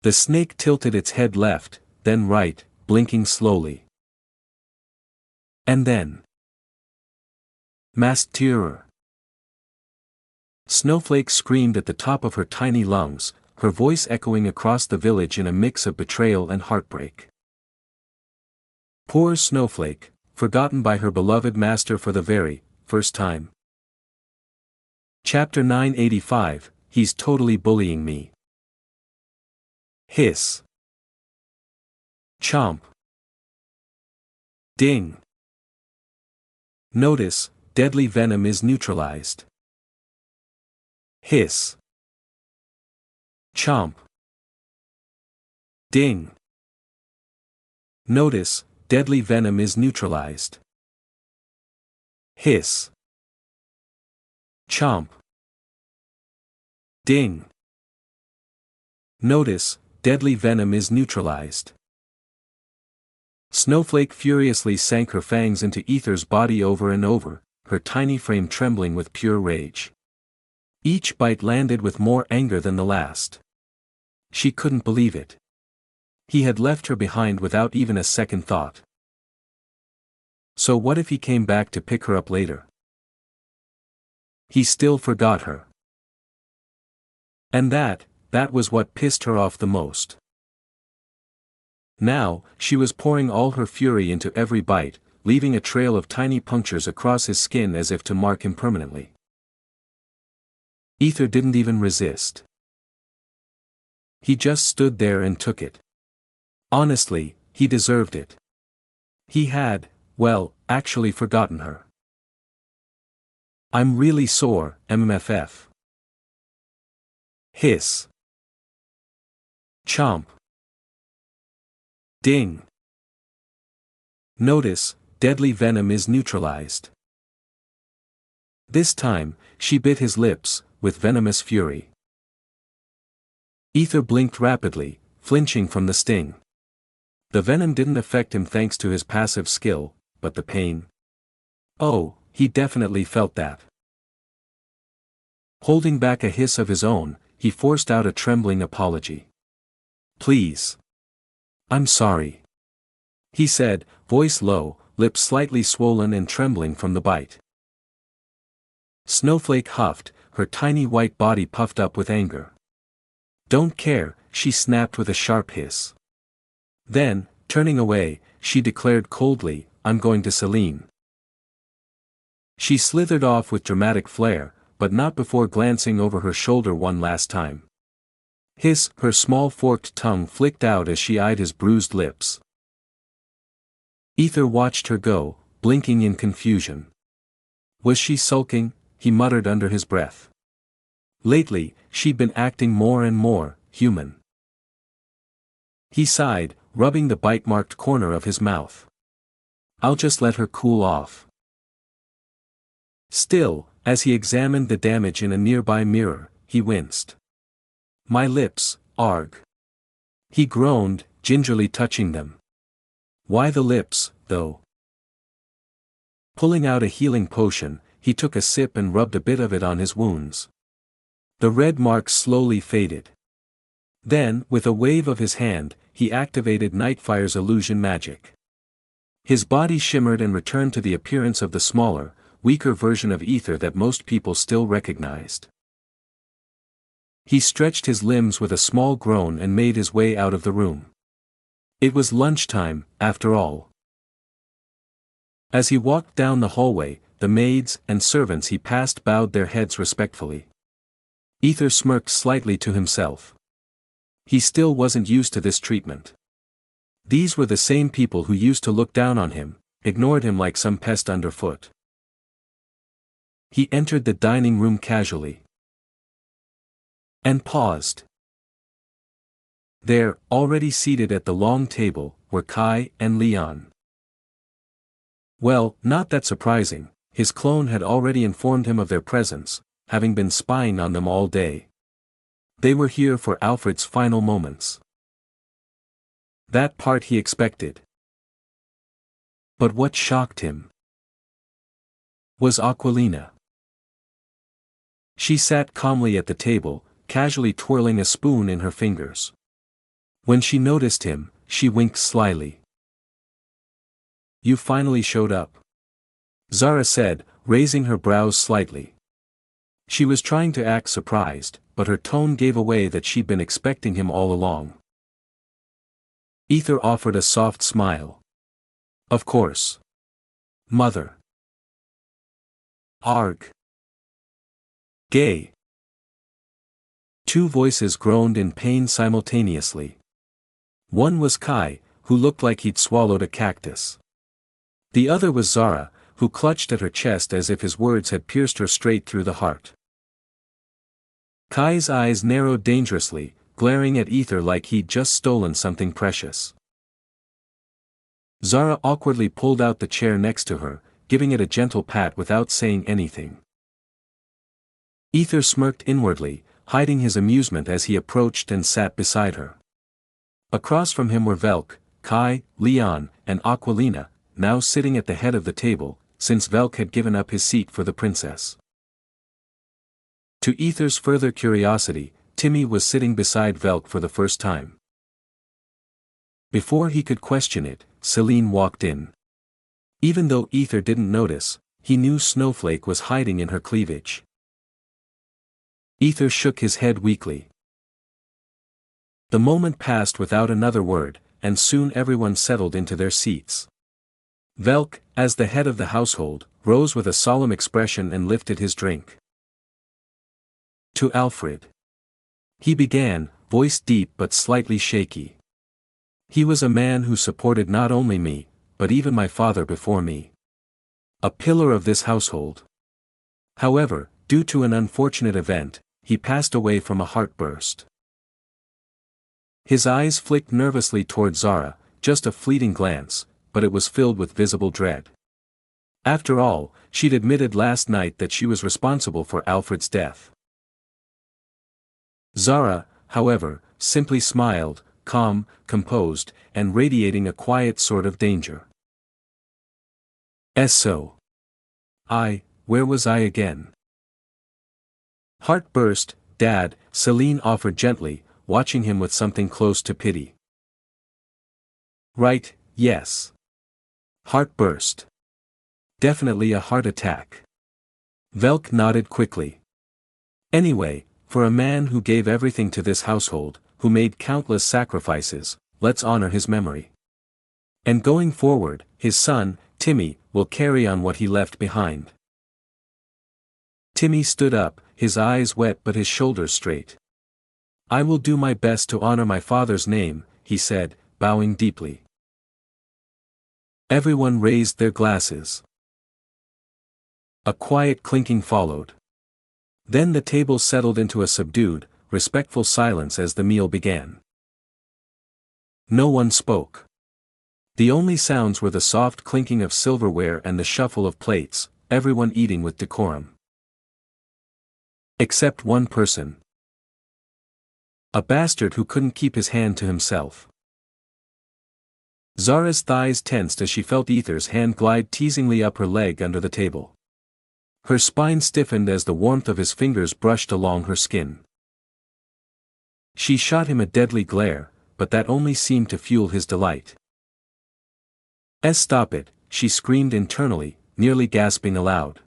The snake tilted its head left, then right, blinking slowly. And then. Master. Snowflake screamed at the top of her tiny lungs, her voice echoing across the village in a mix of betrayal and heartbreak. Poor Snowflake, forgotten by her beloved master for the very first time. Chapter 985, He's totally bullying me. Hiss. Chomp. Ding. Notice, deadly venom is neutralized. Hiss. Chomp. Ding. Notice, deadly venom is neutralized. Hiss. Chomp. Ding. Notice, deadly venom is neutralized. Snowflake furiously sank her fangs into Ether's body over and over, her tiny frame trembling with pure rage. Each bite landed with more anger than the last. She couldn't believe it. He had left her behind without even a second thought. So what if he came back to pick her up later? He still forgot her. And that was what pissed her off the most. Now, she was pouring all her fury into every bite, leaving a trail of tiny punctures across his skin as if to mark him permanently. Ether didn't even resist. He just stood there and took it. Honestly, he deserved it. He had, well, actually forgotten her. I'm really sore, MMFF. Hiss. Chomp. Ding. Notice, deadly venom is neutralized. This time, she bit his lips, with venomous fury. Ether blinked rapidly, flinching from the sting. The venom didn't affect him thanks to his passive skill, but the pain. Oh, he definitely felt that. Holding back a hiss of his own, he forced out a trembling apology. Please. I'm sorry. He said, voice low, lips slightly swollen and trembling from the bite. Snowflake huffed, her tiny white body puffed up with anger. Don't care, she snapped with a sharp hiss. Then, turning away, she declared coldly, I'm going to Celine. She slithered off with dramatic flair, but not before glancing over her shoulder one last time. Hiss, her small forked tongue flicked out as she eyed his bruised lips. Ether watched her go, blinking in confusion. Was she sulking? He muttered under his breath. Lately, she'd been acting more and more human. He sighed, rubbing the bite-marked corner of his mouth. I'll just let her cool off. Still, as he examined the damage in a nearby mirror, he winced. My lips, arg. He groaned, gingerly touching them. Why the lips, though? Pulling out a healing potion, he took a sip and rubbed a bit of it on his wounds. The red marks slowly faded. Then, with a wave of his hand, he activated Nightfire's illusion magic. His body shimmered and returned to the appearance of the smaller, weaker version of Ether that most people still recognized. He stretched his limbs with a small groan and made his way out of the room. It was lunchtime, after all. As he walked down the hallway, the maids and servants he passed bowed their heads respectfully. Ether smirked slightly to himself. He still wasn't used to this treatment. These were the same people who used to look down on him, ignored him like some pest underfoot. He entered the dining room casually. And paused. There, already seated at the long table, were Kai and Leon. Well, not that surprising, his clone had already informed him of their presence, having been spying on them all day. They were here for Alfred's final moments. That part he expected. But what shocked him was Aquilina. She sat calmly at the table, casually twirling a spoon in her fingers. When she noticed him, she winked slyly. You finally showed up, Zara said, raising her brows slightly. She was trying to act surprised, but her tone gave away that she'd been expecting him all along. Ether offered a soft smile. Of course. Mother. Arg. Gay. Two voices groaned in pain simultaneously. One was Kai, who looked like he'd swallowed a cactus. The other was Zara, who clutched at her chest as if his words had pierced her straight through the heart. Kai's eyes narrowed dangerously, glaring at Ether like he'd just stolen something precious. Zara awkwardly pulled out the chair next to her, giving it a gentle pat without saying anything. Ether smirked inwardly, hiding his amusement as he approached and sat beside her. Across from him were Velk, Kai, Leon, and Aquilina, now sitting at the head of the table, since Velk had given up his seat for the princess. To Ether's further curiosity, Timmy was sitting beside Velk for the first time. Before he could question it, Celine walked in. Even though Ether didn't notice, he knew Snowflake was hiding in her cleavage. Ether shook his head weakly. The moment passed without another word, and soon everyone settled into their seats. Velk, as the head of the household, rose with a solemn expression and lifted his drink. To Alfred. He began, voice deep but slightly shaky. He was a man who supported not only me, but even my father before me. A pillar of this household. However, due to an unfortunate event, he passed away from a heartburst. His eyes flicked nervously toward Zara, just a fleeting glance, but it was filled with visible dread. After all, she'd admitted last night that she was responsible for Alfred's death. Zara, however, simply smiled, calm, composed, and radiating a quiet sort of danger. So. Where was I again? Heartburst, Dad, Celine offered gently, watching him with something close to pity. Right, yes. Heartburst. Definitely a heart attack. Velk nodded quickly. Anyway, for a man who gave everything to this household, who made countless sacrifices, let's honor his memory. And going forward, his son, Timmy, will carry on what he left behind. Timmy stood up, his eyes wet but his shoulders straight. I will do my best to honor my father's name, he said, bowing deeply. Everyone raised their glasses. A quiet clinking followed. Then the table settled into a subdued, respectful silence as the meal began. No one spoke. The only sounds were the soft clinking of silverware and the shuffle of plates, everyone eating with decorum. Except one person. A bastard who couldn't keep his hand to himself. Zara's thighs tensed as she felt Ether's hand glide teasingly up her leg under the table. Her spine stiffened as the warmth of his fingers brushed along her skin. She shot him a deadly glare, but that only seemed to fuel his delight. Stop it, she screamed internally, nearly gasping aloud.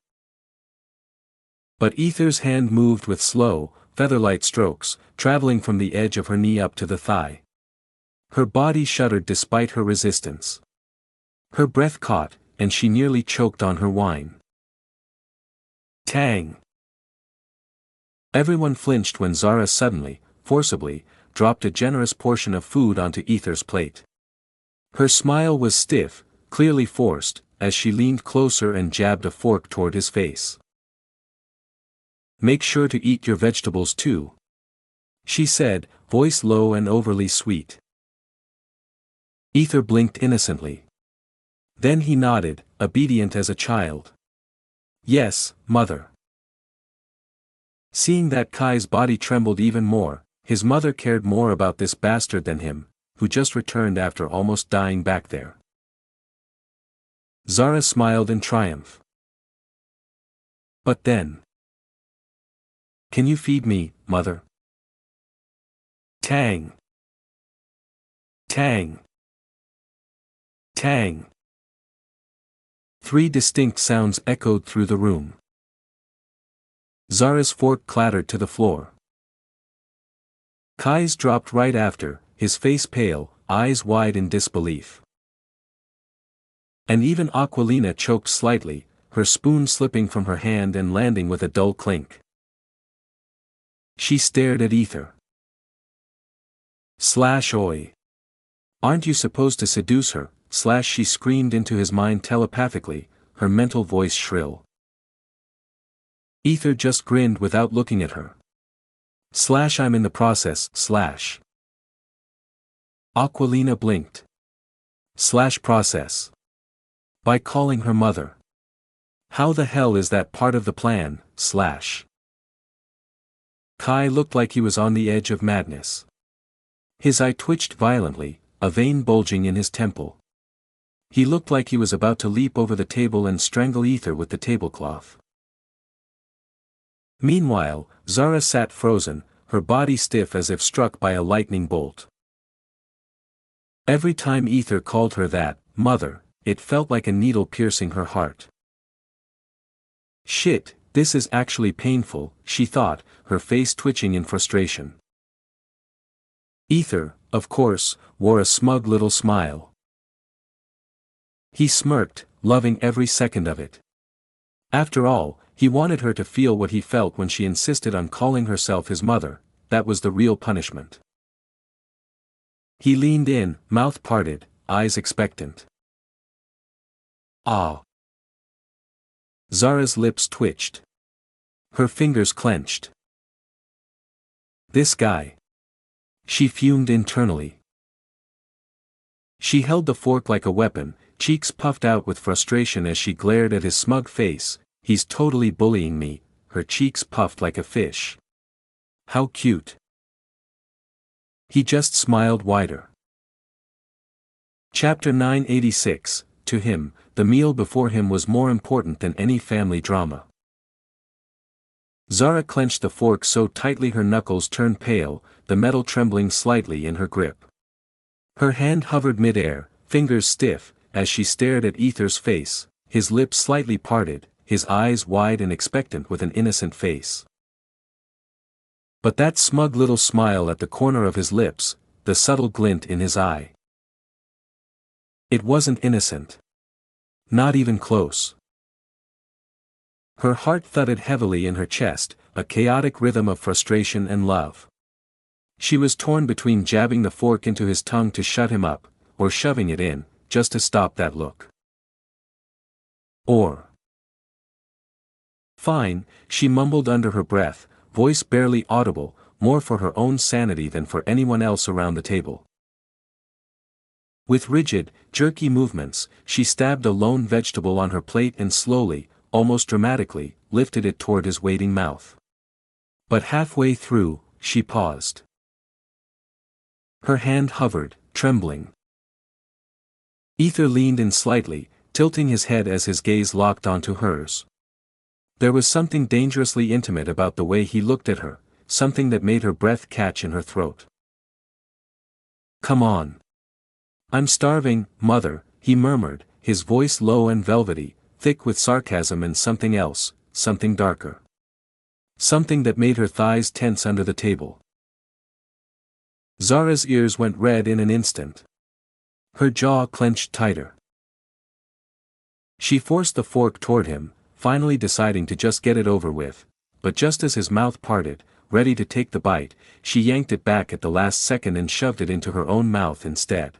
But Ether's hand moved with slow, feather-light strokes, traveling from the edge of her knee up to the thigh. Her body shuddered despite her resistance. Her breath caught, and she nearly choked on her wine. Tang! Everyone flinched when Zara suddenly, forcibly, dropped a generous portion of food onto Ether's plate. Her smile was stiff, clearly forced, as she leaned closer and jabbed a fork toward his face. Make sure to eat your vegetables too, she said, voice low and overly sweet. Ether blinked innocently. Then he nodded, obedient as a child. Yes, mother. Seeing that Kai's body trembled even more, his mother cared more about this bastard than him, who just returned after almost dying back there. Zara smiled in triumph. But then. Can you feed me, mother? Tang. Tang. Tang. 3 distinct sounds echoed through the room. Zara's fork clattered to the floor. Kai's dropped right after, his face pale, eyes wide in disbelief. And even Aquilina choked slightly, her spoon slipping from her hand and landing with a dull clink. She stared at Ether. Oi. Aren't you supposed to seduce her? She screamed into his mind telepathically, her mental voice shrill. Ether just grinned without looking at her. I'm in the process. Aquilina blinked. Process. By calling her mother. How the hell is that part of the plan? Kai looked like he was on the edge of madness. His eye twitched violently, a vein bulging in his temple. He looked like he was about to leap over the table and strangle Ether with the tablecloth. Meanwhile, Zara sat frozen, her body stiff as if struck by a lightning bolt. Every time Ether called her that, mother, it felt like a needle piercing her heart. Shit, this is actually painful, she thought, her face twitching in frustration. Ether, of course, wore a smug little smile. He smirked, loving every second of it. After all, he wanted her to feel what he felt when she insisted on calling herself his mother. That was the real punishment. He leaned in, mouth parted, eyes expectant. Ah. Zara's lips twitched. Her fingers clenched. This guy. She fumed internally. She held the fork like a weapon, cheeks puffed out with frustration as she glared at his smug face. He's totally bullying me, her cheeks puffed like a fish. How cute. He just smiled wider. Chapter 986, to him, the meal before him was more important than any family drama. Zara clenched the fork so tightly her knuckles turned pale, the metal trembling slightly in her grip. Her hand hovered mid-air, fingers stiff, as she stared at Ether's face, his lips slightly parted, his eyes wide and expectant with an innocent face. But that smug little smile at the corner of his lips, the subtle glint in his eye. It wasn't innocent. Not even close. Her heart thudded heavily in her chest, a chaotic rhythm of frustration and love. She was torn between jabbing the fork into his tongue to shut him up, or shoving it in, just to stop that look. Or. Fine, she mumbled under her breath, voice barely audible, more for her own sanity than for anyone else around the table. With rigid, jerky movements, she stabbed a lone vegetable on her plate and slowly, almost dramatically, lifted it toward his waiting mouth. But halfway through, she paused. Her hand hovered, trembling. Ether leaned in slightly, tilting his head as his gaze locked onto hers. There was something dangerously intimate about the way he looked at her, something that made her breath catch in her throat. Come on. I'm starving, mother, he murmured, his voice low and velvety, thick with sarcasm and something else, something darker. Something that made her thighs tense under the table. Zara's ears went red in an instant. Her jaw clenched tighter. She forced the fork toward him, finally deciding to just get it over with, but just as his mouth parted, ready to take the bite, she yanked it back at the last second and shoved it into her own mouth instead.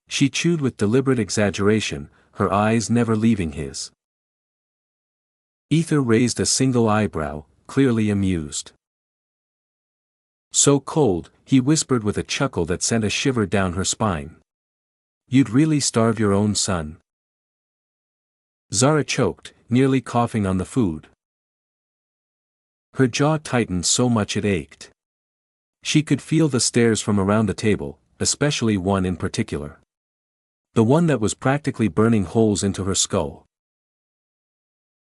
She chewed with deliberate exaggeration, her eyes never leaving his. Ether raised a single eyebrow, clearly amused. So cold, he whispered with a chuckle that sent a shiver down her spine. You'd really starve your own son? Zara choked, nearly coughing on the food. Her jaw tightened so much it ached. She could feel the stares from around the table, especially one in particular. The one that was practically burning holes into her skull.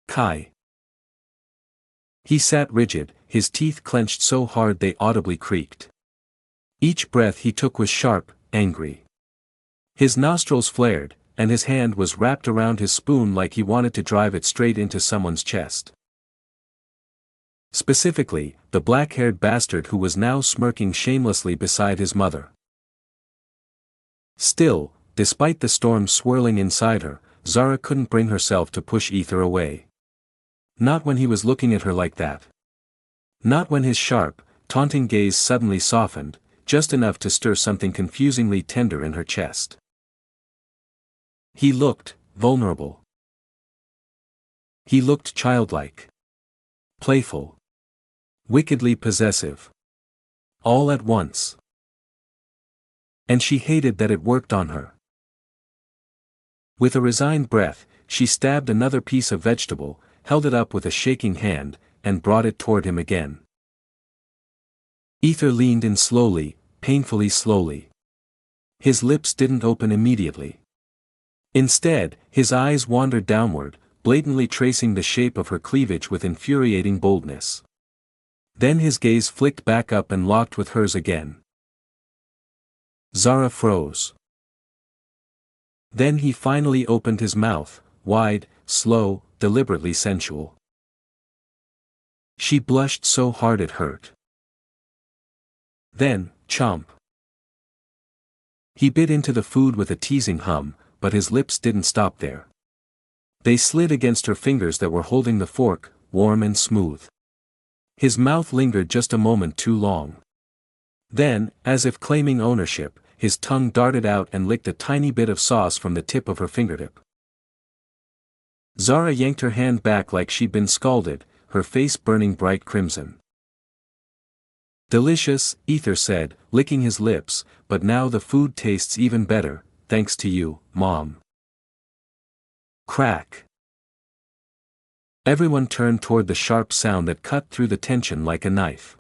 Kai. He sat rigid, his teeth clenched so hard they audibly creaked. Each breath he took was sharp, angry. His nostrils flared, and his hand was wrapped around his spoon like he wanted to drive it straight into someone's chest. Specifically, the black-haired bastard who was now smirking shamelessly beside his mother. Still, despite the storm swirling inside her, Zara couldn't bring herself to push Ether away. Not when he was looking at her like that. Not when his sharp, taunting gaze suddenly softened, just enough to stir something confusingly tender in her chest. He looked vulnerable. He looked childlike. Playful. Wickedly possessive. All at once. And she hated that it worked on her. With a resigned breath, she stabbed another piece of vegetable, held it up with a shaking hand, and brought it toward him again. Ether leaned in slowly, painfully slowly. His lips didn't open immediately. Instead, his eyes wandered downward, blatantly tracing the shape of her cleavage with infuriating boldness. Then his gaze flicked back up and locked with hers again. Zara froze. Then he finally opened his mouth, wide, slow, deliberately sensual. She blushed so hard it hurt. Then, chomp. He bit into the food with a teasing hum, but his lips didn't stop there. They slid against her fingers that were holding the fork, warm and smooth. His mouth lingered just a moment too long. Then, as if claiming ownership, his tongue darted out and licked a tiny bit of sauce from the tip of her fingertip. Zara yanked her hand back like she'd been scalded, her face burning bright crimson. Delicious, Ether said, licking his lips, but now the food tastes even better, thanks to you, Mom. Crack. Everyone turned toward the sharp sound that cut through the tension like a knife.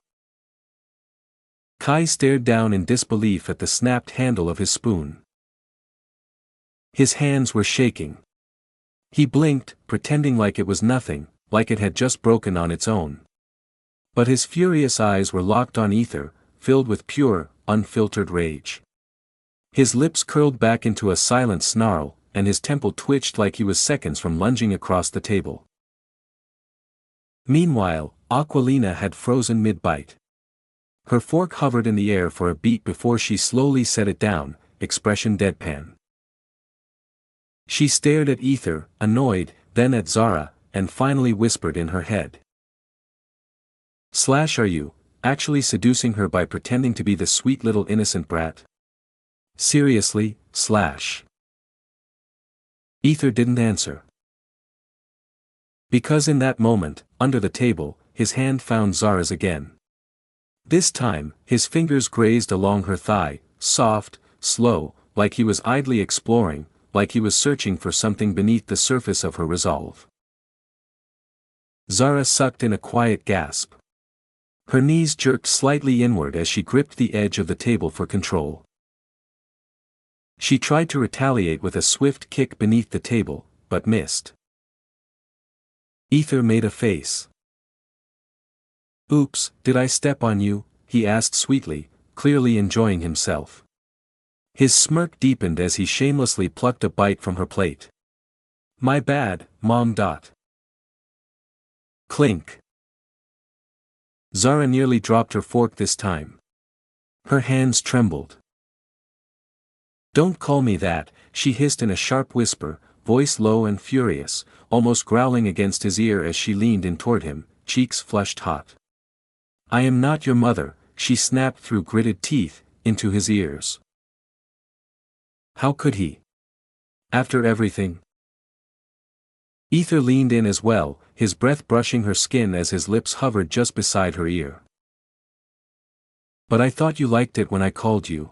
Kai stared down in disbelief at the snapped handle of his spoon. His hands were shaking. He blinked, pretending like it was nothing, like it had just broken on its own. But his furious eyes were locked on Ether, filled with pure, unfiltered rage. His lips curled back into a silent snarl, and his temple twitched like he was seconds from lunging across the table. Meanwhile, Aquilina had frozen mid-bite. Her fork hovered in the air for a beat before she slowly set it down, expression deadpan. She stared at Ether, annoyed, then at Zara, and finally whispered in her head. Are you actually seducing her by pretending to be the sweet little innocent brat? Seriously, Ether didn't answer. Because in that moment, under the table, his hand found Zara's again. This time, his fingers grazed along her thigh, soft, slow, like he was idly exploring, like he was searching for something beneath the surface of her resolve. Zara sucked in a quiet gasp. Her knees jerked slightly inward as she gripped the edge of the table for control. She tried to retaliate with a swift kick beneath the table, but missed. Ether made a face. Oops, did I step on you? He asked sweetly, clearly enjoying himself. His smirk deepened as he shamelessly plucked a bite from her plate. My bad, Mom. Clink. Zara nearly dropped her fork this time. Her hands trembled. Don't call me that, she hissed in a sharp whisper, voice low and furious, almost growling against his ear as she leaned in toward him, cheeks flushed hot. I am not your mother, she snapped through gritted teeth, into his ears. How could he? After everything? Ether leaned in as well, his breath brushing her skin as his lips hovered just beside her ear. But I thought you liked it when I called you.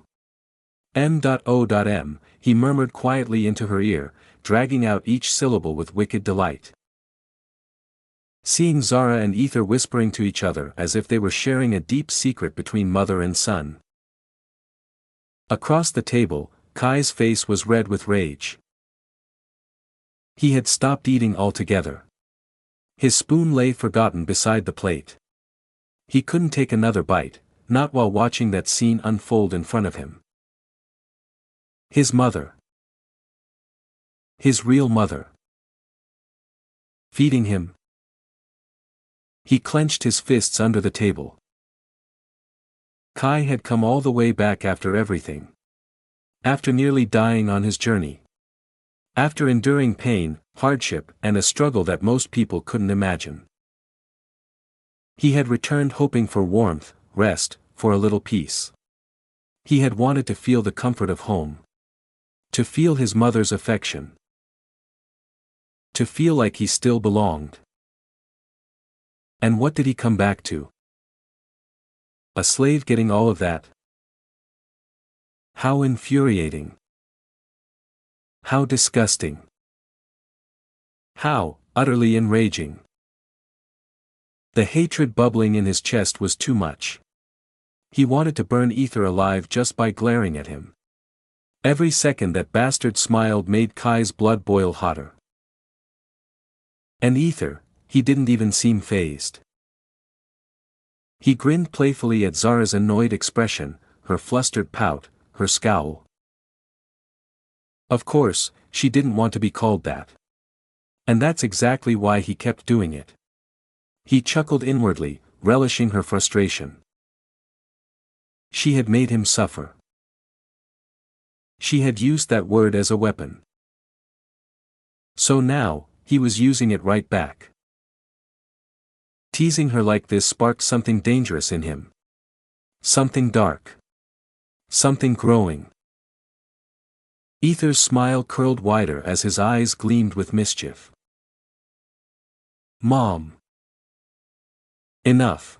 M.O.M, he murmured quietly into her ear, dragging out each syllable with wicked delight. Seeing Zara and Ether whispering to each other as if they were sharing a deep secret between mother and son. Across the table, Kai's face was red with rage. He had stopped eating altogether. His spoon lay forgotten beside the plate. He couldn't take another bite, not while watching that scene unfold in front of him. His mother. His real mother. Feeding him. He clenched his fists under the table. Kai had come all the way back after everything. After nearly dying on his journey. After enduring pain, hardship, and a struggle that most people couldn't imagine. He had returned hoping for warmth, rest, for a little peace. He had wanted to feel the comfort of home. To feel his mother's affection. To feel like he still belonged. And what did he come back to? A slave getting all of that? How infuriating. How disgusting. How utterly enraging. The hatred bubbling in his chest was too much. He wanted to burn Ether alive just by glaring at him. Every second that bastard smiled made Kai's blood boil hotter. And Ether, he didn't even seem fazed. He grinned playfully at Zara's annoyed expression, her flustered pout, her scowl. Of course, she didn't want to be called that. And that's exactly why he kept doing it. He chuckled inwardly, relishing her frustration. She had made him suffer. She had used that word as a weapon. So now, he was using it right back. Teasing her like this sparked something dangerous in him. Something dark. Something growing. Ether's smile curled wider as his eyes gleamed with mischief. Mom. Enough.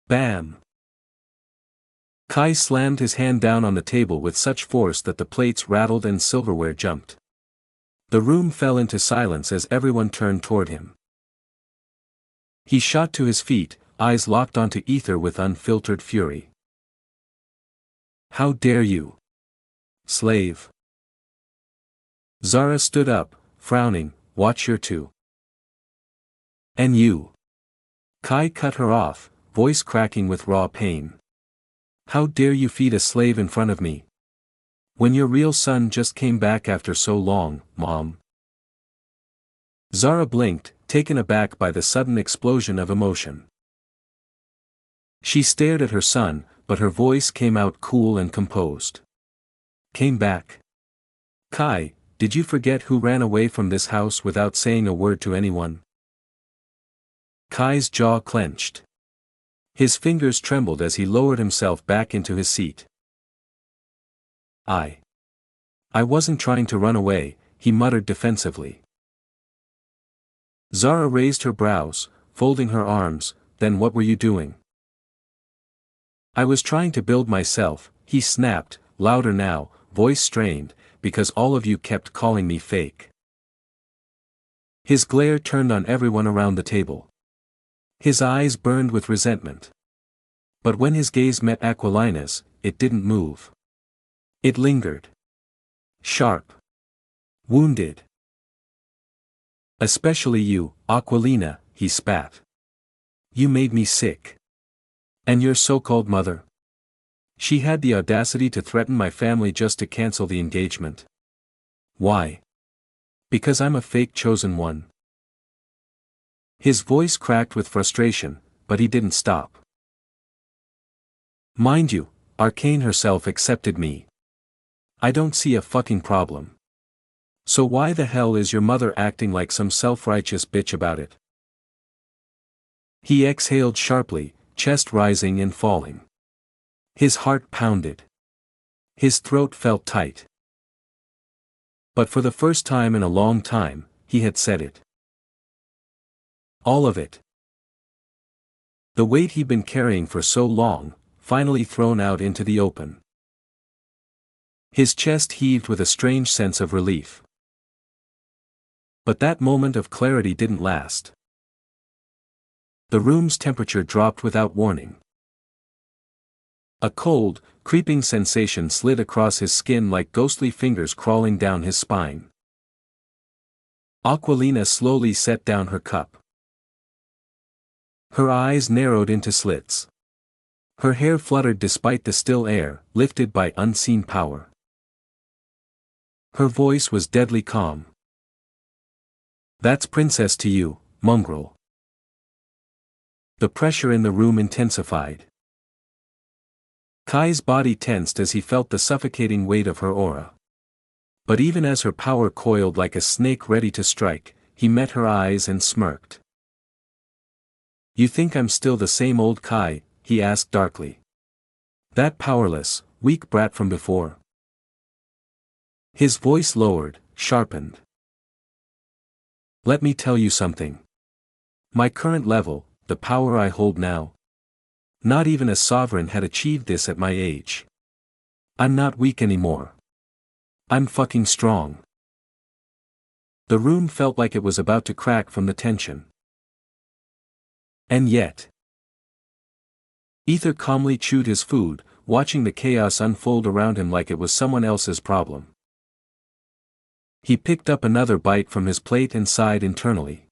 Bam. Kai slammed his hand down on the table with such force that the plates rattled and silverware jumped. The room fell into silence as everyone turned toward him. He shot to his feet, eyes locked onto Ether with unfiltered fury. How dare you? Slave. Zara stood up, frowning, watch your two. And you. Kai cut her off, voice cracking with raw pain. How dare you feed a slave in front of me? When your real son just came back after so long, Mom. Zara blinked, taken aback by the sudden explosion of emotion. She stared at her son, but her voice came out cool and composed. Came back. Kai, did you forget who ran away from this house without saying a word to anyone? Kai's jaw clenched. His fingers trembled as he lowered himself back into his seat. I wasn't trying to run away, he muttered defensively. Zara raised her brows, folding her arms, then what were you doing? I was trying to build myself, he snapped, louder now, voice strained, because all of you kept calling me fake. His glare turned on everyone around the table. His eyes burned with resentment. But when his gaze met Aquilina's, it didn't move. It lingered. Sharp. Wounded. Especially you, Aquilina, he spat. You made me sick. And your so-called mother? She had the audacity to threaten my family just to cancel the engagement. Why? Because I'm a fake chosen one. His voice cracked with frustration, but he didn't stop. Mind you, Arcane herself accepted me. I don't see a fucking problem. So why the hell is your mother acting like some self-righteous bitch about it? He exhaled sharply, chest rising and falling. His heart pounded. His throat felt tight. But for the first time in a long time, he had said it. All of it. The weight he'd been carrying for so long, finally thrown out into the open. His chest heaved with a strange sense of relief. But that moment of clarity didn't last. The room's temperature dropped without warning. A cold, creeping sensation slid across his skin like ghostly fingers crawling down his spine. Aquilina slowly set down her cup. Her eyes narrowed into slits. Her hair fluttered despite the still air, lifted by unseen power. Her voice was deadly calm. That's princess to you, mongrel. The pressure in the room intensified. Kai's body tensed as he felt the suffocating weight of her aura. But even as her power coiled like a snake ready to strike, he met her eyes and smirked. You think I'm still the same old Kai? He asked darkly. That powerless, weak brat from before. His voice lowered, sharpened. Let me tell you something. My current level, the power I hold now. Not even a sovereign had achieved this at my age. I'm not weak anymore. I'm fucking strong. The room felt like it was about to crack from the tension. And yet. Ether calmly chewed his food, watching the chaos unfold around him like it was someone else's problem. He picked up another bite from his plate and sighed internally.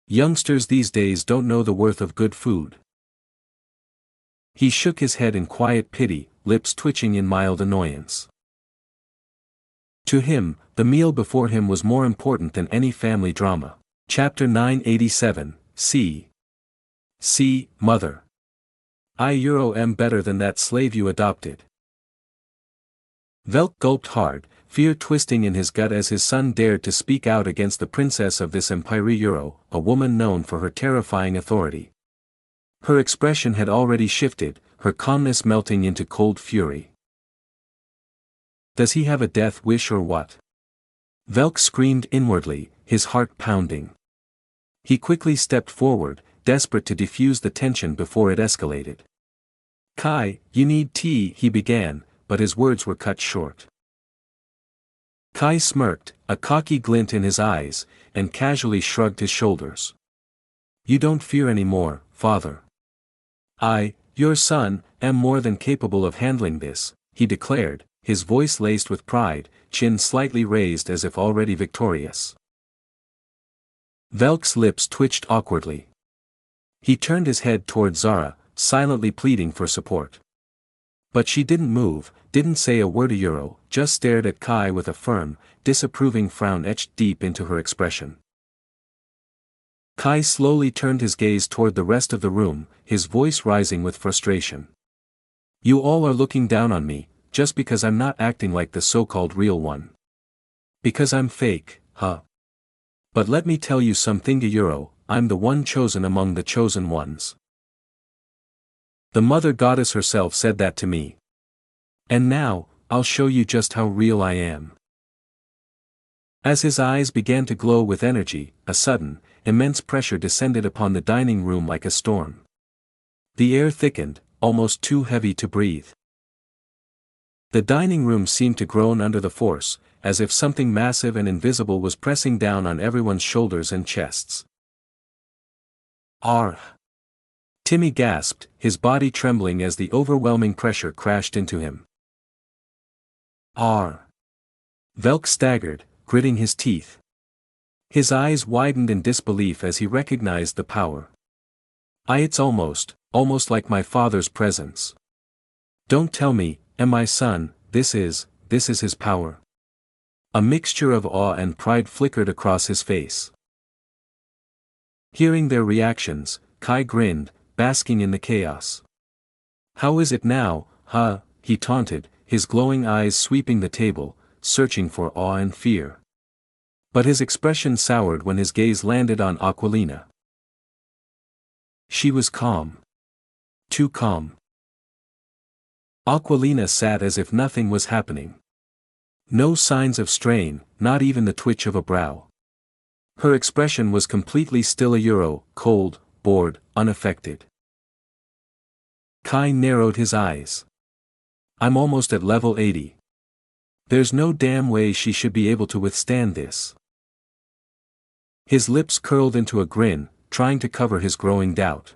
Youngsters these days don't know the worth of good food. He shook his head in quiet pity, lips twitching in mild annoyance. To him, the meal before him was more important than any family drama. Chapter 987, C. Mother. I am better than that slave you adopted. Velk gulped hard, fear twisting in his gut as his son dared to speak out against the princess of this empire, a woman known for her terrifying authority. Her expression had already shifted, her calmness melting into cold fury. Does he have a death wish or what? Velk screamed inwardly, his heart pounding. He quickly stepped forward, desperate to defuse the tension before it escalated. Kai, you need tea, he began, but his words were cut short. Kai smirked, a cocky glint in his eyes, and casually shrugged his shoulders. You don't fear anymore, father. I, your son, am more than capable of handling this, he declared, his voice laced with pride, chin slightly raised as if already victorious. Velk's lips twitched awkwardly. He turned his head toward Zara, silently pleading for support. But she didn't move, didn't say a word, just stared at Kai with a firm, disapproving frown etched deep into her expression. Kai slowly turned his gaze toward the rest of the room, his voice rising with frustration. You all are looking down on me, just because I'm not acting like the so-called real one. Because I'm fake, huh? But let me tell you something, I'm the one chosen among the chosen ones. The mother goddess herself said that to me. And now, I'll show you just how real I am. As his eyes began to glow with energy, a sudden, immense pressure descended upon the dining room like a storm. The air thickened, almost too heavy to breathe. The dining room seemed to groan under the force, as if something massive and invisible was pressing down on everyone's shoulders and chests. Argh! Timmy gasped, his body trembling as the overwhelming pressure crashed into him. Argh! Velk staggered, gritting his teeth. His eyes widened in disbelief as he recognized the power. It's almost like my father's presence. Don't tell me, and my son, this is his power. A mixture of awe and pride flickered across his face. Hearing their reactions, Kai grinned, basking in the chaos. How is it now, huh? He taunted, his glowing eyes sweeping the table, searching for awe and fear. But his expression soured when his gaze landed on Aquilina. She was calm. Too calm. Aquilina sat as if nothing was happening. No signs of strain, not even the twitch of a brow. Her expression was completely still, cold, bored, unaffected. Kai narrowed his eyes. I'm almost at level 80. There's no damn way she should be able to withstand this. His lips curled into a grin, trying to cover his growing doubt.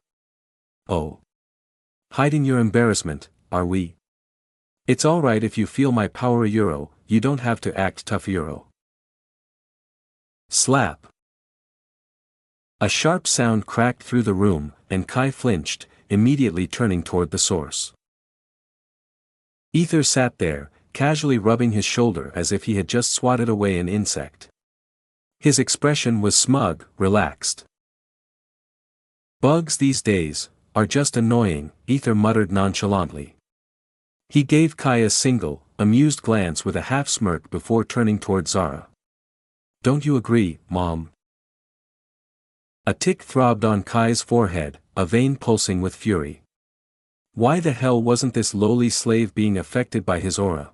Oh. Hiding your embarrassment, are we? It's alright if you feel my power, you don't have to act tough, Slap. A sharp sound cracked through the room, and Kai flinched, immediately turning toward the source. Ether sat there, casually rubbing his shoulder as if he had just swatted away an insect. His expression was smug, relaxed. Bugs these days are just annoying, Ether muttered nonchalantly. He gave Kai a single, amused glance with a half-smirk before turning toward Zara. Don't you agree, Mom? A tick throbbed on Kai's forehead, a vein pulsing with fury. Why the hell wasn't this lowly slave being affected by his aura?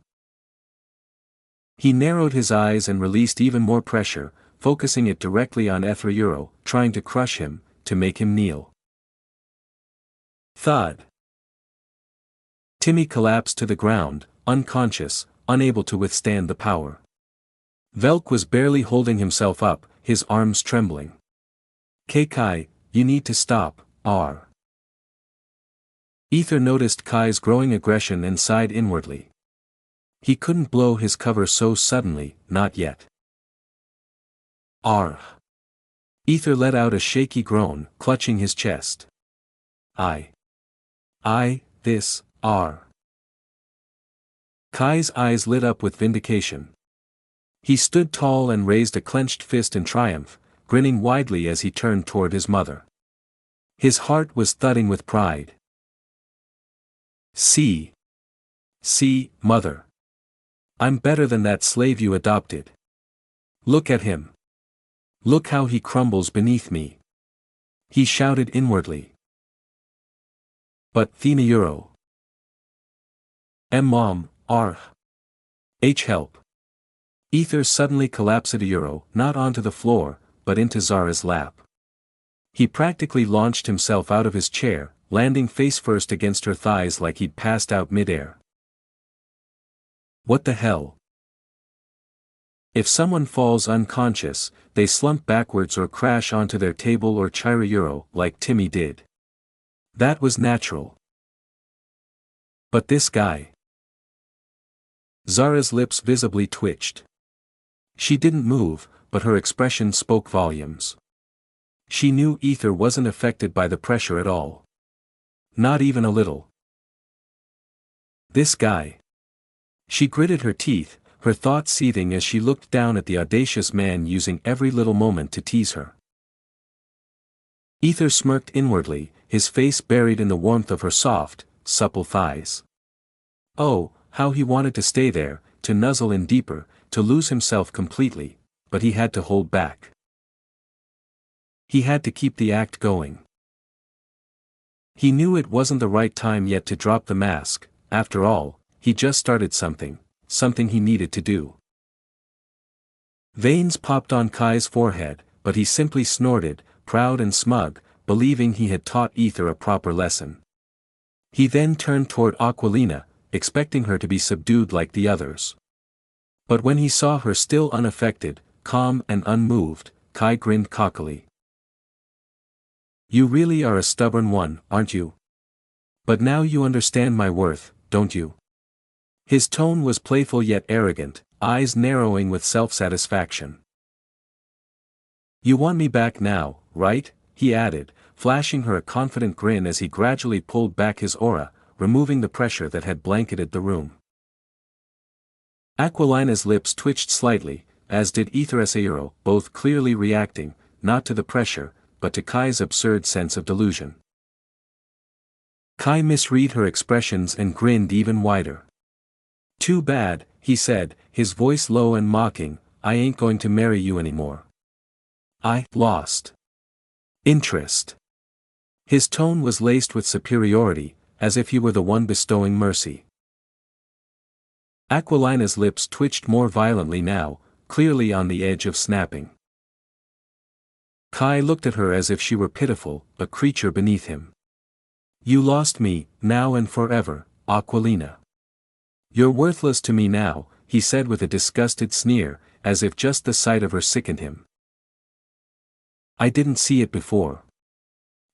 He narrowed his eyes and released even more pressure, focusing it directly on Euro, trying to crush him, to make him kneel. Thud. Timmy collapsed to the ground, unconscious, unable to withstand the power. Velk was barely holding himself up, his arms trembling. Kai, you need to stop, R. Ether noticed Kai's growing aggression and sighed inwardly. He couldn't blow his cover so suddenly, not yet. R. Ether let out a shaky groan, clutching his chest. This, R. Kai's eyes lit up with vindication. He stood tall and raised a clenched fist in triumph, grinning widely as he turned toward his mother. His heart was thudding with pride. See, mother. I'm better than that slave you adopted. Look at him. Look how he crumbles beneath me. He shouted inwardly. But Euro. Mom, help. Ether suddenly collapsed Euro, not onto the floor, but into Zara's lap. He practically launched himself out of his chair, landing face first against her thighs like he'd passed out midair. What the hell? If someone falls unconscious, they slump backwards or crash onto their table or chair Euro, like Timmy did. That was natural. But this guy. Zara's lips visibly twitched. She didn't move, but her expression spoke volumes. She knew Ether wasn't affected by the pressure at all. Not even a little. This guy. She gritted her teeth, her thoughts seething as she looked down at the audacious man using every little moment to tease her. Ether smirked inwardly, his face buried in the warmth of her soft, supple thighs. Oh, how he wanted to stay there, to nuzzle in deeper, to lose himself completely, but he had to hold back. He had to keep the act going. He knew it wasn't the right time yet to drop the mask. After all, he just started something he needed to do. Veins popped on Kai's forehead, but he simply snorted, proud and smug, believing he had taught Ether a proper lesson. He then turned toward Aquilina, expecting her to be subdued like the others. But when he saw her still unaffected, calm and unmoved, Kai grinned cockily. You really are a stubborn one, aren't you? But now you understand my worth, don't you? His tone was playful yet arrogant, eyes narrowing with self-satisfaction. You want me back now, right? He added, flashing her a confident grin as he gradually pulled back his aura, removing the pressure that had blanketed the room. Aquilina's lips twitched slightly, as did Euro, both clearly reacting, not to the pressure, but to Kai's absurd sense of delusion. Kai misread her expressions and grinned even wider. Too bad, he said, his voice low and mocking, I ain't going to marry you anymore. I lost interest. His tone was laced with superiority, as if he were the one bestowing mercy. Aquilina's lips twitched more violently now, clearly on the edge of snapping. Kai looked at her as if she were pitiful, a creature beneath him. You lost me, now and forever, Aquilina. You're worthless to me now, he said with a disgusted sneer, as if just the sight of her sickened him. I didn't see it before.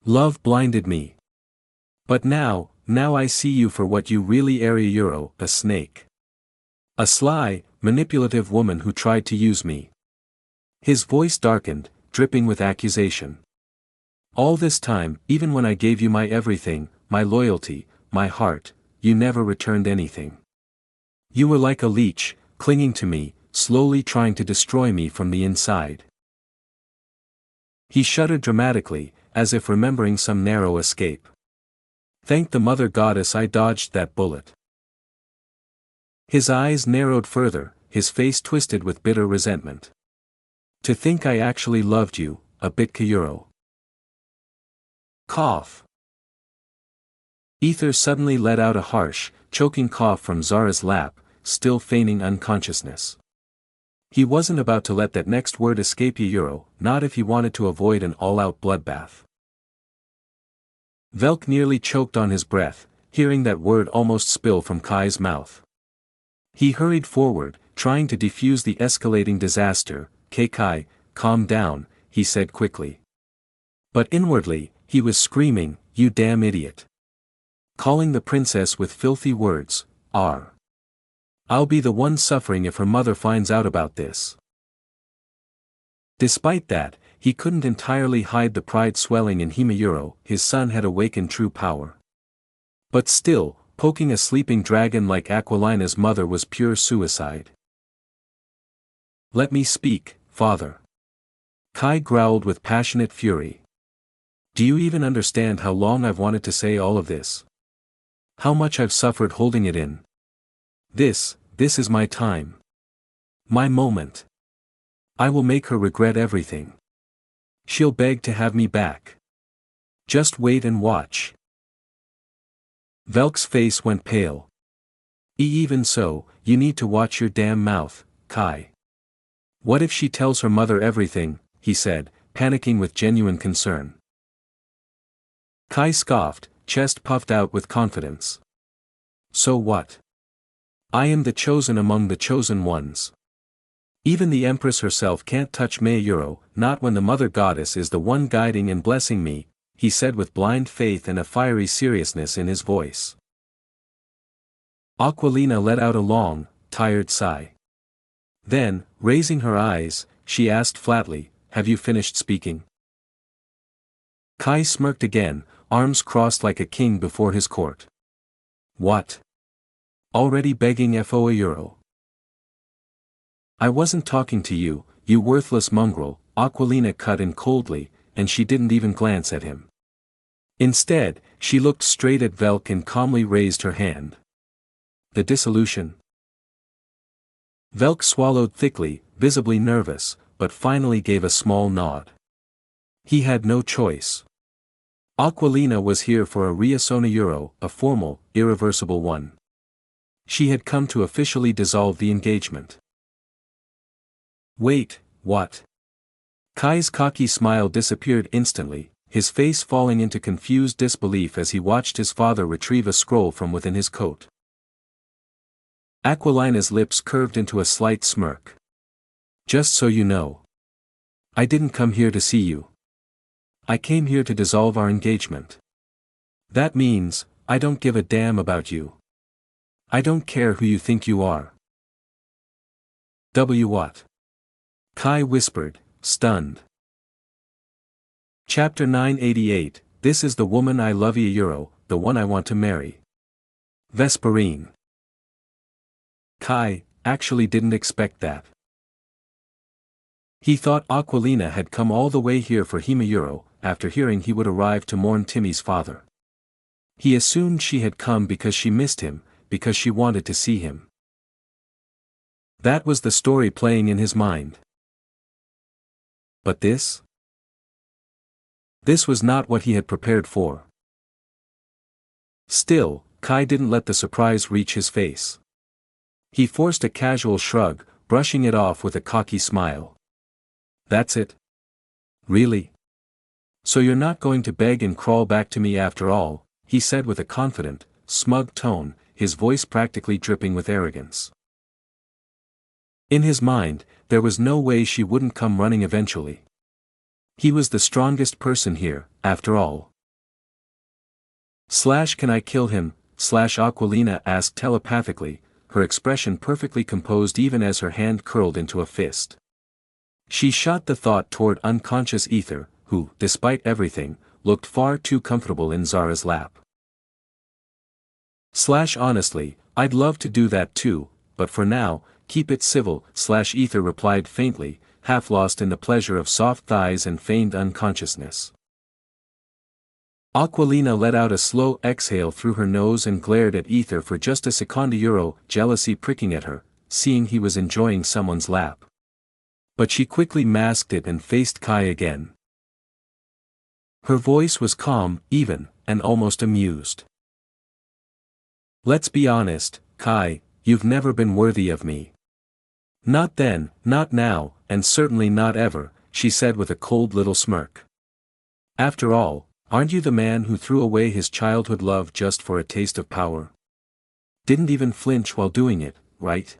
Love blinded me. But now I see you for what you really are, Euro, a snake. A sly, manipulative woman who tried to use me. His voice darkened, dripping with accusation. All this time, even when I gave you my everything, my loyalty, my heart, you never returned anything. You were like a leech, clinging to me, slowly trying to destroy me from the inside. He shuddered dramatically, as if remembering some narrow escape. Thank the mother goddess I dodged that bullet. His eyes narrowed further, his face twisted with bitter resentment. To think I actually loved you, a bit Euro. Cough. Ether suddenly let out a harsh, choking cough from Zara's lap, still feigning unconsciousness. He wasn't about to let that next word escape Euro, not if he wanted to avoid an all-out bloodbath. Velk nearly choked on his breath, hearing that word almost spill from Kai's mouth. He hurried forward, trying to defuse the escalating disaster. Kai, calm down, he said quickly. But inwardly, he was screaming, you damn idiot. Calling the princess with filthy words, I'll be the one suffering if her mother finds out about this. Despite that, he couldn't entirely hide the pride swelling in Himayuro. His son had awakened true power. But still, poking a sleeping dragon like Aquilina's mother was pure suicide. Let me speak, father. Kai growled with passionate fury. Do you even understand how long I've wanted to say all of this? How much I've suffered holding it in? This is my time. My moment. I will make her regret everything. She'll beg to have me back. Just wait and watch. Velk's face went pale. Even so, you need to watch your damn mouth, Kai. What if she tells her mother everything, he said, panicking with genuine concern. Kai scoffed, chest puffed out with confidence. So what? I am the chosen among the chosen ones. Even the Empress herself can't touch Mayuro, not when the Mother Goddess is the one guiding and blessing me, he said with blind faith and a fiery seriousness in his voice. Aquilina let out a long, tired sigh. Then, raising her eyes, she asked flatly, have you finished speaking? Kai smirked again, arms crossed like a king before his court. What? Already begging for a euro? I wasn't talking to you, you worthless mongrel, Aquilina cut in coldly, and she didn't even glance at him. Instead, she looked straight at Velk and calmly raised her hand. The dissolution. Velk swallowed thickly, visibly nervous, but finally gave a small nod. He had no choice. Aquilina was here for a riasona euro, a formal, irreversible one. She had come to officially dissolve the engagement. Wait, what? Kai's cocky smile disappeared instantly, his face falling into confused disbelief as he watched his father retrieve a scroll from within his coat. Aquilina's lips curved into a slight smirk. Just so you know. I didn't come here to see you. I came here to dissolve our engagement. That means, I don't give a damn about you. I don't care who you think you are. What? Kai whispered, stunned. Chapter 988, This is the woman I love euro, the one I want to marry. Vesperine. Kai actually didn't expect that. He thought Aquilina had come all the way here for Himayuro, after hearing he would arrive to mourn Timmy's father. He assumed she had come because she missed him, because she wanted to see him. That was the story playing in his mind. But this? This was not what he had prepared for. Still, Kai didn't let the surprise reach his face. He forced a casual shrug, brushing it off with a cocky smile. That's it? Really? So you're not going to beg and crawl back to me after all, he said with a confident, smug tone, his voice practically dripping with arrogance. In his mind, there was no way she wouldn't come running eventually. He was the strongest person here, after all. Can I kill him? Aquilina asked telepathically, her expression perfectly composed even as her hand curled into a fist. She shot the thought toward unconscious Ether, who, despite everything, looked far too comfortable in Zara's lap. Honestly, I'd love to do that too, but for now, keep it civil, Ether replied faintly, half lost in the pleasure of soft thighs and feigned unconsciousness. Aquilina let out a slow exhale through her nose and glared at Ether for just a second, jealousy pricking at her, seeing he was enjoying someone's lap. But she quickly masked it and faced Kai again. Her voice was calm, even, and almost amused. Let's be honest, Kai, you've never been worthy of me. Not then, not now, and certainly not ever, she said with a cold little smirk. After all, aren't you the man who threw away his childhood love just for a taste of power? Didn't even flinch while doing it, right?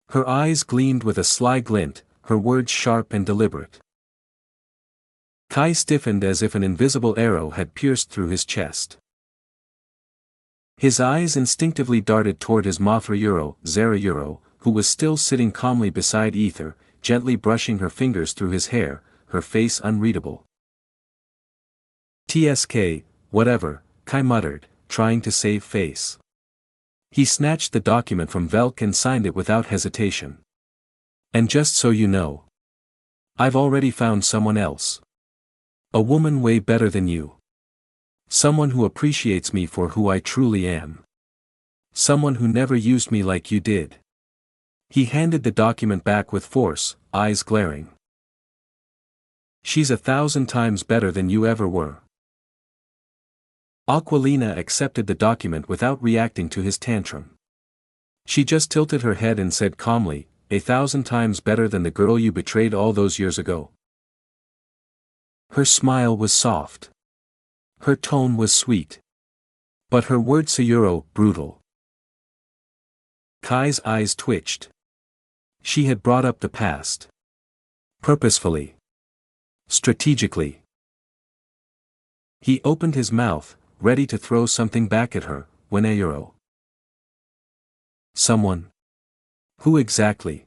Her eyes gleamed with a sly glint, her words sharp and deliberate. Kai stiffened as if an invisible arrow had pierced through his chest. His eyes instinctively darted toward his Mothra Zara Euro, who was still sitting calmly beside Ether, gently brushing her fingers through his hair, her face unreadable. TSK, whatever, Kai muttered, trying to save face. He snatched the document from Velk and signed it without hesitation. And just so you know, I've already found someone else. A woman way better than you. Someone who appreciates me for who I truly am. Someone who never used me like you did. He handed the document back with force, eyes glaring. She's 1,000 times better than you ever were. Aquilina accepted the document without reacting to his tantrum. She just tilted her head and said calmly, 1,000 times better than the girl you betrayed all those years ago. Her smile was soft. Her tone was sweet. But her words Sayuro, brutal. Kai's eyes twitched. She had brought up the past. Purposefully. Strategically. He opened his mouth, ready to throw something back at her, when Ayuro. Someone? Who exactly?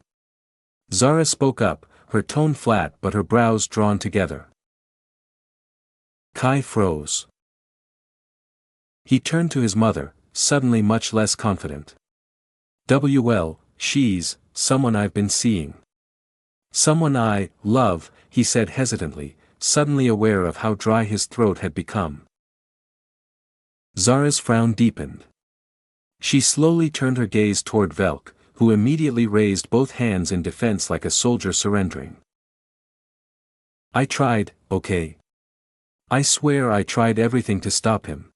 Zara spoke up, her tone flat but her brows drawn together. Kai froze. He turned to his mother, suddenly much less confident. Well, she's someone I've been seeing. Someone I love, he said hesitantly, suddenly aware of how dry his throat had become. Zara's frown deepened. She slowly turned her gaze toward Velk, who immediately raised both hands in defense like a soldier surrendering. I tried, okay? I swear I tried everything to stop him.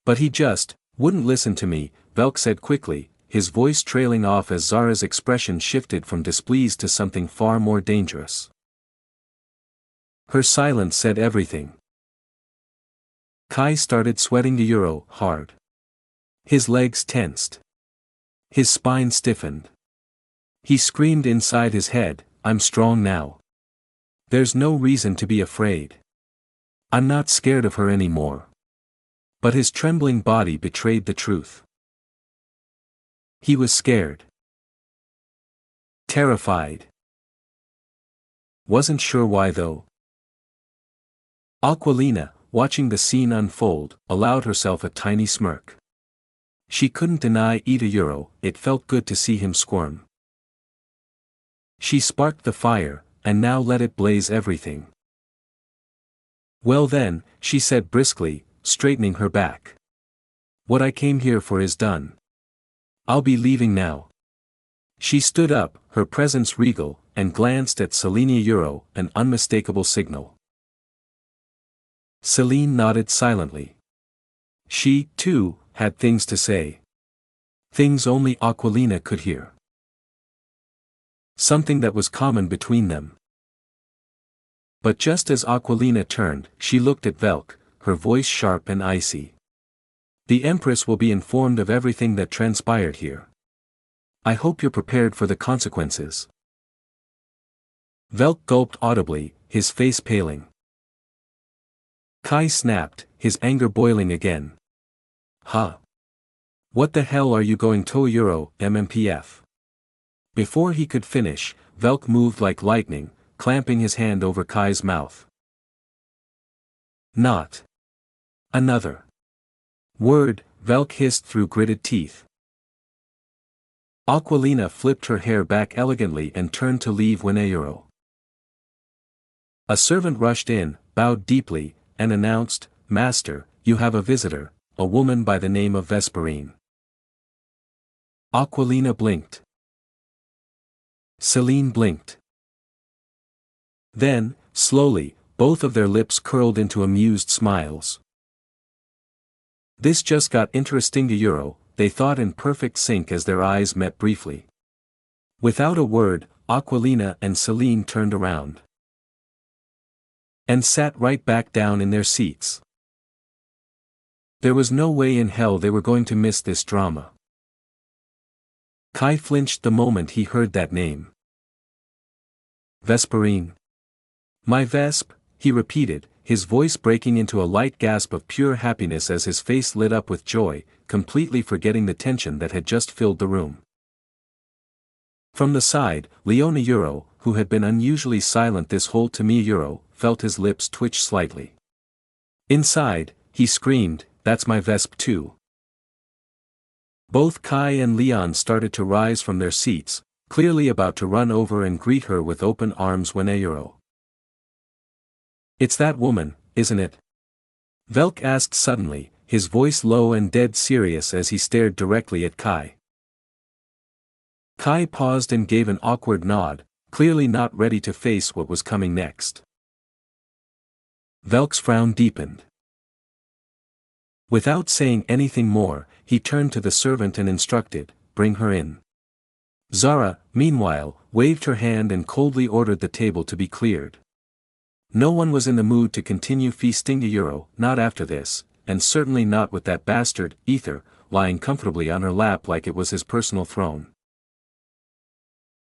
But he just wouldn't listen to me, Velk said quickly, his voice trailing off as Zara's expression shifted from displeased to something far more dangerous. Her silence said everything. Kai started sweating the euro hard. His legs tensed. His spine stiffened. He screamed inside his head, I'm strong now. There's no reason to be afraid. I'm not scared of her anymore. But his trembling body betrayed the truth. He was scared. Terrified. Wasn't sure why though. Aquilina, watching the scene unfold, allowed herself a tiny smirk. She couldn't deny Euro, it felt good to see him squirm. She sparked the fire, and now let it blaze everything. Well then, she said briskly, straightening her back. What I came here for is done. I'll be leaving now. She stood up, her presence regal, and glanced at Selene Euro, an unmistakable signal. Selene nodded silently. She, too, had things to say. Things only Aquilina could hear. Something that was common between them. But just as Aquilina turned, she looked at Velk, her voice sharp and icy. The Empress will be informed of everything that transpired here. I hope you're prepared for the consequences. Velk gulped audibly, his face paling. Kai snapped, his anger boiling again. Huh? What the hell are you going to Euro, MMPF? Before he could finish, Velk moved like lightning, clamping his hand over Kai's mouth. Not another word, Velk hissed through gritted teeth. Aquilina flipped her hair back elegantly and turned to leave when Euro. A servant rushed in, bowed deeply, and announced, Master, you have a visitor, a woman by the name of Vesperine. Aquilina blinked. Selene blinked. Then, slowly, both of their lips curled into amused smiles. This just got interesting, they thought in perfect sync as their eyes met briefly. Without a word, Aquilina and Celine turned around and sat right back down in their seats. There was no way in hell they were going to miss this drama. Kai flinched the moment he heard that name. Vesperine. My Vesp, he repeated, his voice breaking into a light gasp of pure happiness as his face lit up with joy, completely forgetting the tension that had just filled the room. From the side, Leona who had been unusually silent this whole time, felt his lips twitch slightly. Inside, he screamed, "That's my Vesp too." Both Kai and Leon started to rise from their seats, clearly about to run over and greet her with open arms when "It's that woman, isn't it?" Velk asked suddenly, his voice low and dead serious as he stared directly at Kai. Kai paused and gave an awkward nod, clearly not ready to face what was coming next. Velk's frown deepened. Without saying anything more, he turned to the servant and instructed, "Bring her in." Zara, meanwhile, waved her hand and coldly ordered the table to be cleared. No one was in the mood to continue feasting, not after this, and certainly not with that bastard, Ether, lying comfortably on her lap like it was his personal throne.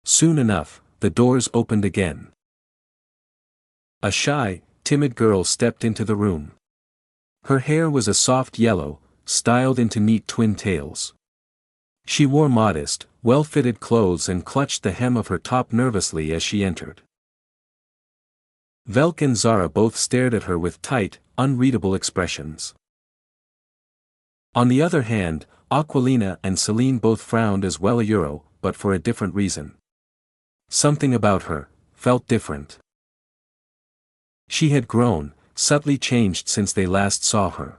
Soon enough, the doors opened again. A shy, timid girl stepped into the room. Her hair was a soft yellow, styled into neat twin tails. She wore modest, well-fitted clothes and clutched the hem of her top nervously as she entered. Velk and Zara both stared at her with tight, unreadable expressions. On the other hand, Aquilina and Celine both frowned as well, but for a different reason. Something about her felt different. She had grown, subtly changed since they last saw her.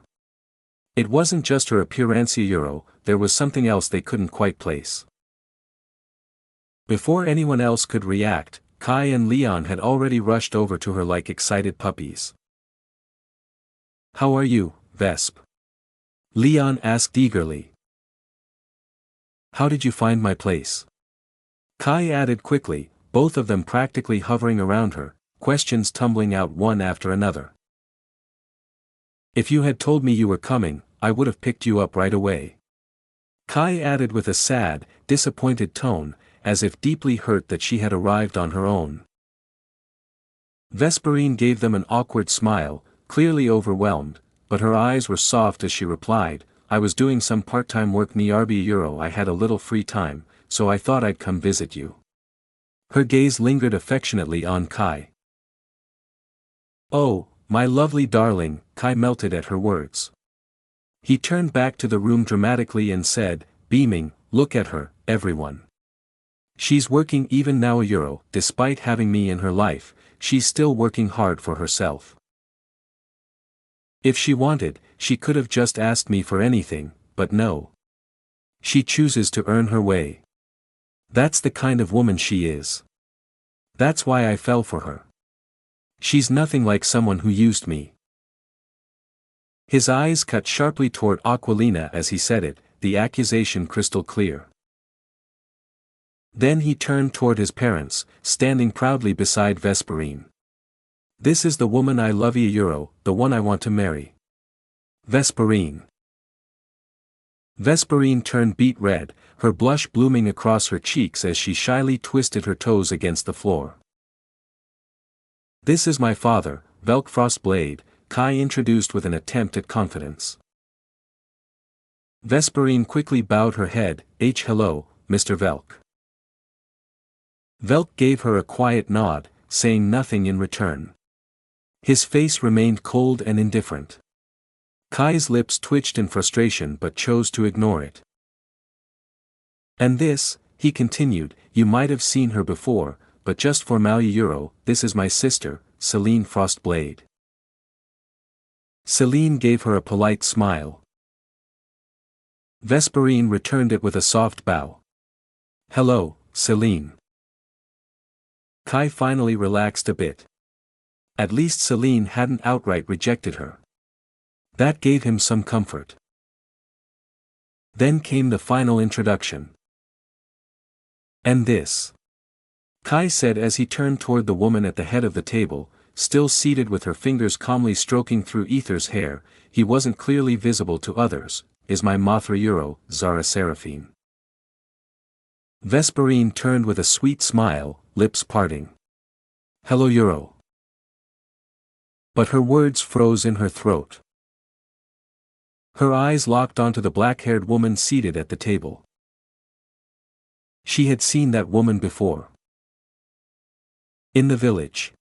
It wasn't just her appearance, there was something else they couldn't quite place. Before anyone else could react, Kai and Leon had already rushed over to her like excited puppies. "How are you, Vesp?" Leon asked eagerly. "How did you find my place?" Kai added quickly, both of them practically hovering around her, questions tumbling out one after another. "If you had told me you were coming, I would have picked you up right away." Kai added with a sad, disappointed tone, as if deeply hurt that she had arrived on her own. Vesperine gave them an awkward smile, clearly overwhelmed, but her eyes were soft as she replied, "I was doing some part-time work near RB I had a little free time, so I thought I'd come visit you." Her gaze lingered affectionately on Kai. "Oh, my lovely darling," Kai melted at her words. He turned back to the room dramatically and said, beaming, "Look at her, everyone. She's working even now, despite having me in her life, she's still working hard for herself. If she wanted, she could have just asked me for anything, but no. She chooses to earn her way. That's the kind of woman she is. That's why I fell for her. She's nothing like someone who used me." His eyes cut sharply toward Aquilina as he said it, the accusation crystal clear. Then he turned toward his parents, standing proudly beside Vesperine. "This is the woman I love, the one I want to marry. Vesperine." Vesperine turned beet red, her blush blooming across her cheeks as she shyly twisted her toes against the floor. "This is my father, Velk Frostblade," Kai introduced with an attempt at confidence. Vesperine quickly bowed her head, "Hello, Mr. Velk." Velk gave her a quiet nod, saying nothing in return. His face remained cold and indifferent. Kai's lips twitched in frustration but chose to ignore it. "And this," he continued, "you might have seen her before, but just for mal, this is my sister, Celine Frostblade." Celine gave her a polite smile. Vesperine returned it with a soft bow. "Hello, Celine." Kai finally relaxed a bit. At least Celine hadn't outright rejected her. That gave him some comfort. Then came the final introduction. "And this?" Kai said as he turned toward the woman at the head of the table, still seated with her fingers calmly stroking through Ether's hair. He wasn't clearly visible to others. "Is my Mothra Euro, Zara Seraphine." Vesperine turned with a sweet smile, lips parting. "Hello Euro." But her words froze in her throat. Her eyes locked onto the black-haired woman seated at the table. She had seen that woman before. In the village.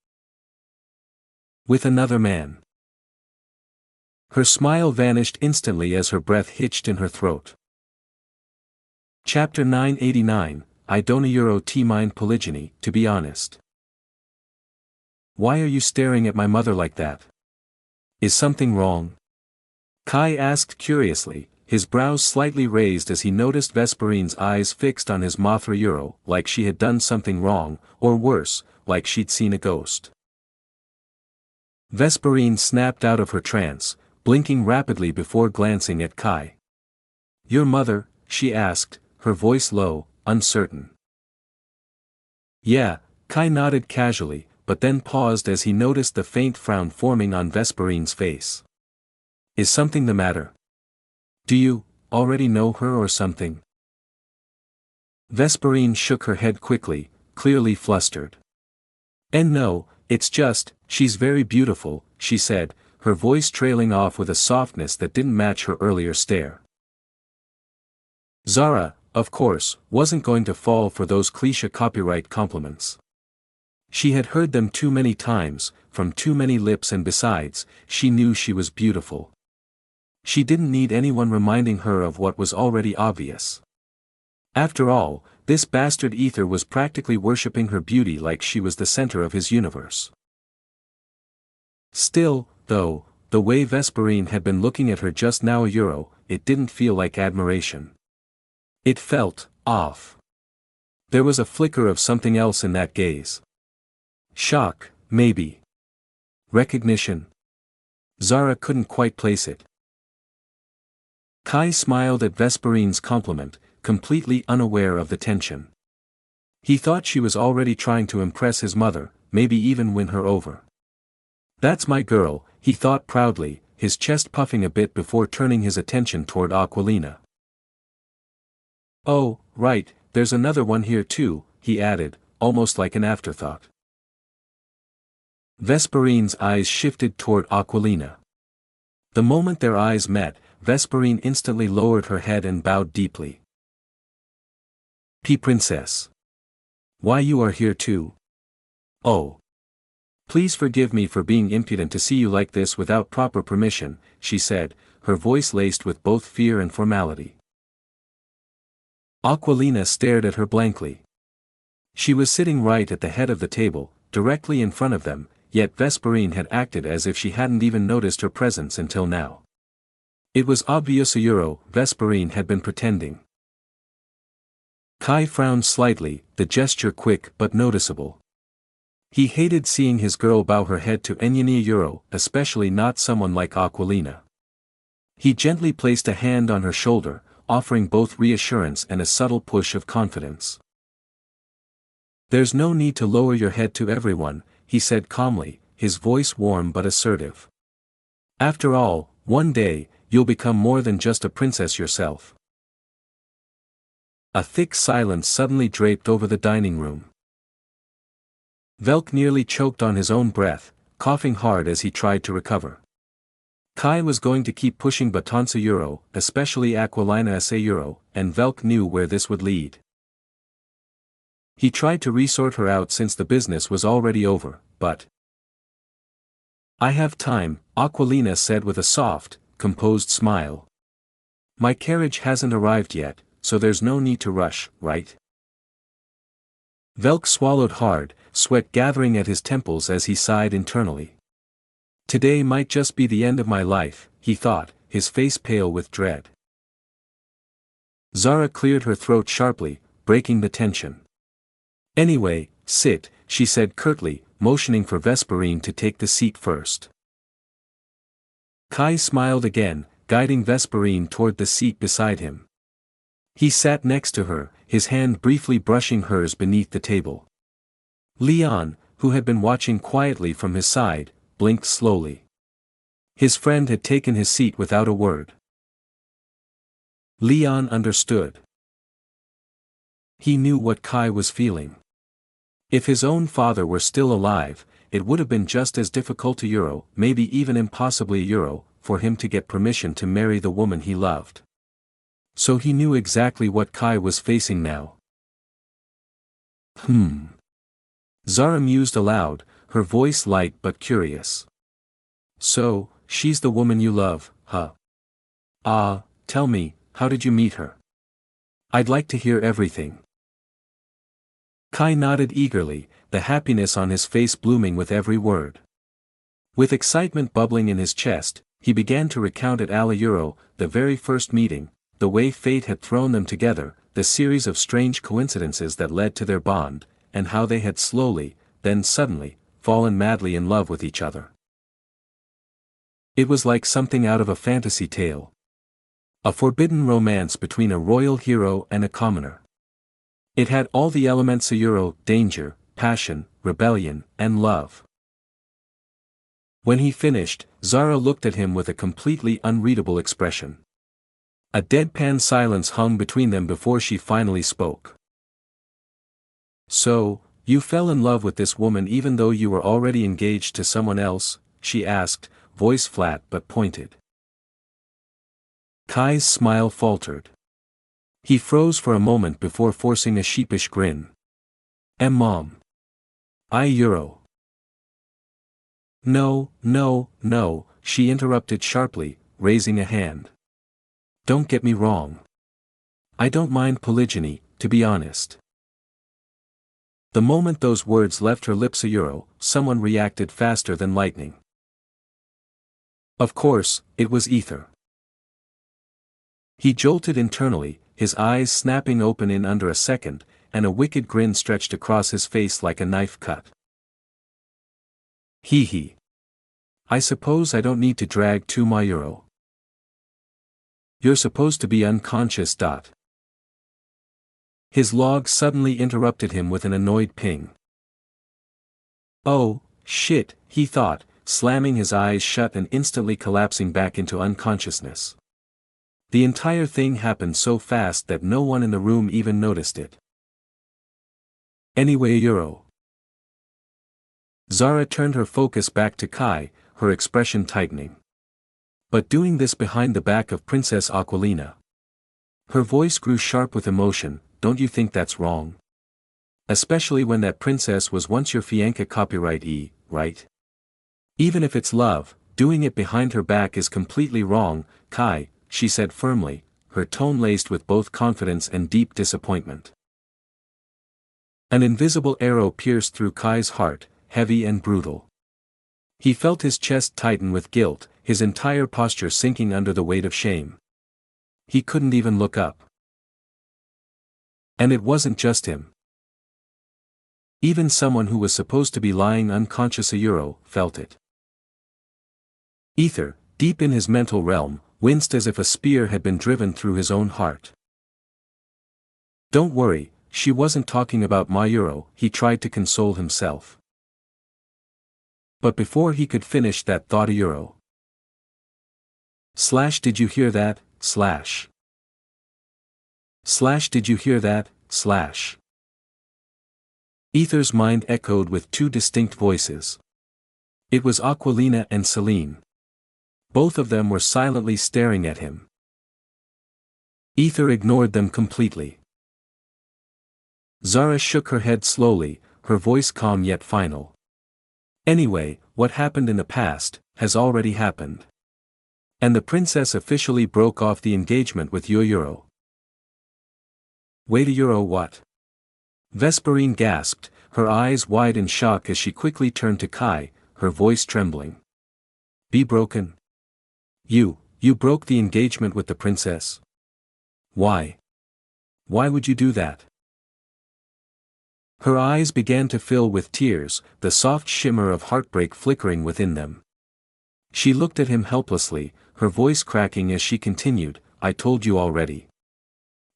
With another man. Her smile vanished instantly as her breath hitched in her throat. Chapter 989, I don't Euro T-mind polygyny, to be honest. "Why are you staring at my mother like that? Is something wrong?" Kai asked curiously, his brows slightly raised as he noticed Vesperine's eyes fixed on his Mothra Euro, like she had done something wrong, or worse, like she'd seen a ghost. Vesperine snapped out of her trance, blinking rapidly before glancing at Kai. "Your mother?" she asked, her voice low, uncertain. "Yeah," Kai nodded casually, but then paused as he noticed the faint frown forming on Vesperine's face. "Is something the matter? Do you already know her or something?" Vesperine shook her head quickly, clearly flustered. "And no, it's just, she's very beautiful," she said, her voice trailing off with a softness that didn't match her earlier stare. Zara, of course, wasn't going to fall for those cliché copyright compliments. She had heard them too many times, from too many lips, and besides, she knew she was beautiful. She didn't need anyone reminding her of what was already obvious. After all, this bastard Ether was practically worshipping her beauty like she was the center of his universe. Still, though, the way Vesperine had been looking at her just now Euro, it didn't feel like admiration. It felt off. There was a flicker of something else in that gaze. Shock, maybe. Recognition. Zara couldn't quite place it. Kai smiled at Vesperine's compliment, completely unaware of the tension. He thought she was already trying to impress his mother, maybe even win her over. "That's my girl," he thought proudly, his chest puffing a bit before turning his attention toward Aquilina. "Oh, right, there's another one here too," he added, almost like an afterthought. Vesperine's eyes shifted toward Aquilina. The moment their eyes met, Vesperine instantly lowered her head and bowed deeply. "Princess. Why you are here too? Oh. Please forgive me for being impudent to see you like this without proper permission," she said, her voice laced with both fear and formality. Aquilina stared at her blankly. She was sitting right at the head of the table, directly in front of them, yet Vesperine had acted as if she hadn't even noticed her presence until now. It was obvious Euro, Vesperine had been pretending. Kai frowned slightly, the gesture quick but noticeable. He hated seeing his girl bow her head to any Euro, especially not someone like Aquilina. He gently placed a hand on her shoulder, offering both reassurance and a subtle push of confidence. "There's no need to lower your head to everyone," he said calmly, his voice warm but assertive. "After all, one day, you'll become more than just a princess yourself." A thick silence suddenly draped over the dining room. Velk nearly choked on his own breath, coughing hard as he tried to recover. Kai was going to keep pushing Batonsa Euro, especially Aquilina SA Euro, and Velk knew where this would lead. He tried to resort her out since the business was already over, but... "I have time," Aquilina said with a soft, composed smile. "My carriage hasn't arrived yet, so there's no need to rush, right?" Velk swallowed hard, sweat gathering at his temples as he sighed internally. Today might just be the end of my life, he thought, his face pale with dread. Zara cleared her throat sharply, breaking the tension. "Anyway, sit," she said curtly, motioning for Vesperine to take the seat first. Kai smiled again, guiding Vesperine toward the seat beside him. He sat next to her, his hand briefly brushing hers beneath the table. Leon, who had been watching quietly from his side, blinked slowly. His friend had taken his seat without a word. Leon understood. He knew what Kai was feeling. If his own father were still alive, it would have been just as difficult maybe even impossibly for him to get permission to marry the woman he loved. So he knew exactly what Kai was facing now. Zara mused aloud, her voice light but curious. So, she's the woman you love, huh? Tell me, how did you meet her? I'd like to hear everything. Kai nodded eagerly, the happiness on his face blooming with every word. With excitement bubbling in his chest, he began to recount at Ala the very first meeting, the way fate had thrown them together, the series of strange coincidences that led to their bond, and how they had slowly, then suddenly, fallen madly in love with each other. It was like something out of a fantasy tale. A forbidden romance between a royal hero and a commoner. It had all the elements of danger, passion, rebellion, and love. When he finished, Zara looked at him with a completely unreadable expression. A deadpan silence hung between them before she finally spoke. So, you fell in love with this woman even though you were already engaged to someone else? She asked, voice flat but pointed. Kai's smile faltered. He froze for a moment before forcing a sheepish grin. Mom. No, she interrupted sharply, raising a hand. Don't get me wrong. I don't mind polygyny, to be honest. The moment those words left her lips someone reacted faster than lightning. Of course, it was Ether. He jolted internally, his eyes snapping open in under a second, and a wicked grin stretched across his face like a knife cut. Hee. I suppose I don't need to drag to my You're supposed to be unconscious. His log suddenly interrupted him with an annoyed ping. Oh, shit, he thought, slamming his eyes shut and instantly collapsing back into unconsciousness. The entire thing happened so fast that no one in the room even noticed it. Anyway, Zara turned her focus back to Kai, her expression tightening. But doing this behind the back of Princess Aquilina. Her voice grew sharp with emotion. Don't you think that's wrong? Especially when that princess was once your fiancée copyright, right? Even if it's love, doing it behind her back is completely wrong, Kai, she said firmly, her tone laced with both confidence and deep disappointment. An invisible arrow pierced through Kai's heart, heavy and brutal. He felt his chest tighten with guilt, his entire posture sinking under the weight of shame. He couldn't even look up. And it wasn't just him. Even someone who was supposed to be lying unconscious felt it. Ether, deep in his mental realm, winced as if a spear had been driven through his own heart. Don't worry, she wasn't talking about my he tried to console himself. But before he could finish that thought Slash, did you hear that? Slash. Slash, did you hear that? Slash. Ether's mind echoed with two distinct voices. It was Aquilina and Celine. Both of them were silently staring at him. Ether ignored them completely. Zara shook her head slowly, her voice calm yet final. Anyway, what happened in the past, has already happened. And the princess officially broke off the engagement with you. Wait what? Vesperine gasped, her eyes wide in shock as she quickly turned to Kai, her voice trembling. Be broken? You broke the engagement with the princess? Why? Why would you do that? Her eyes began to fill with tears, the soft shimmer of heartbreak flickering within them. She looked at him helplessly, her voice cracking as she continued, "I told you already.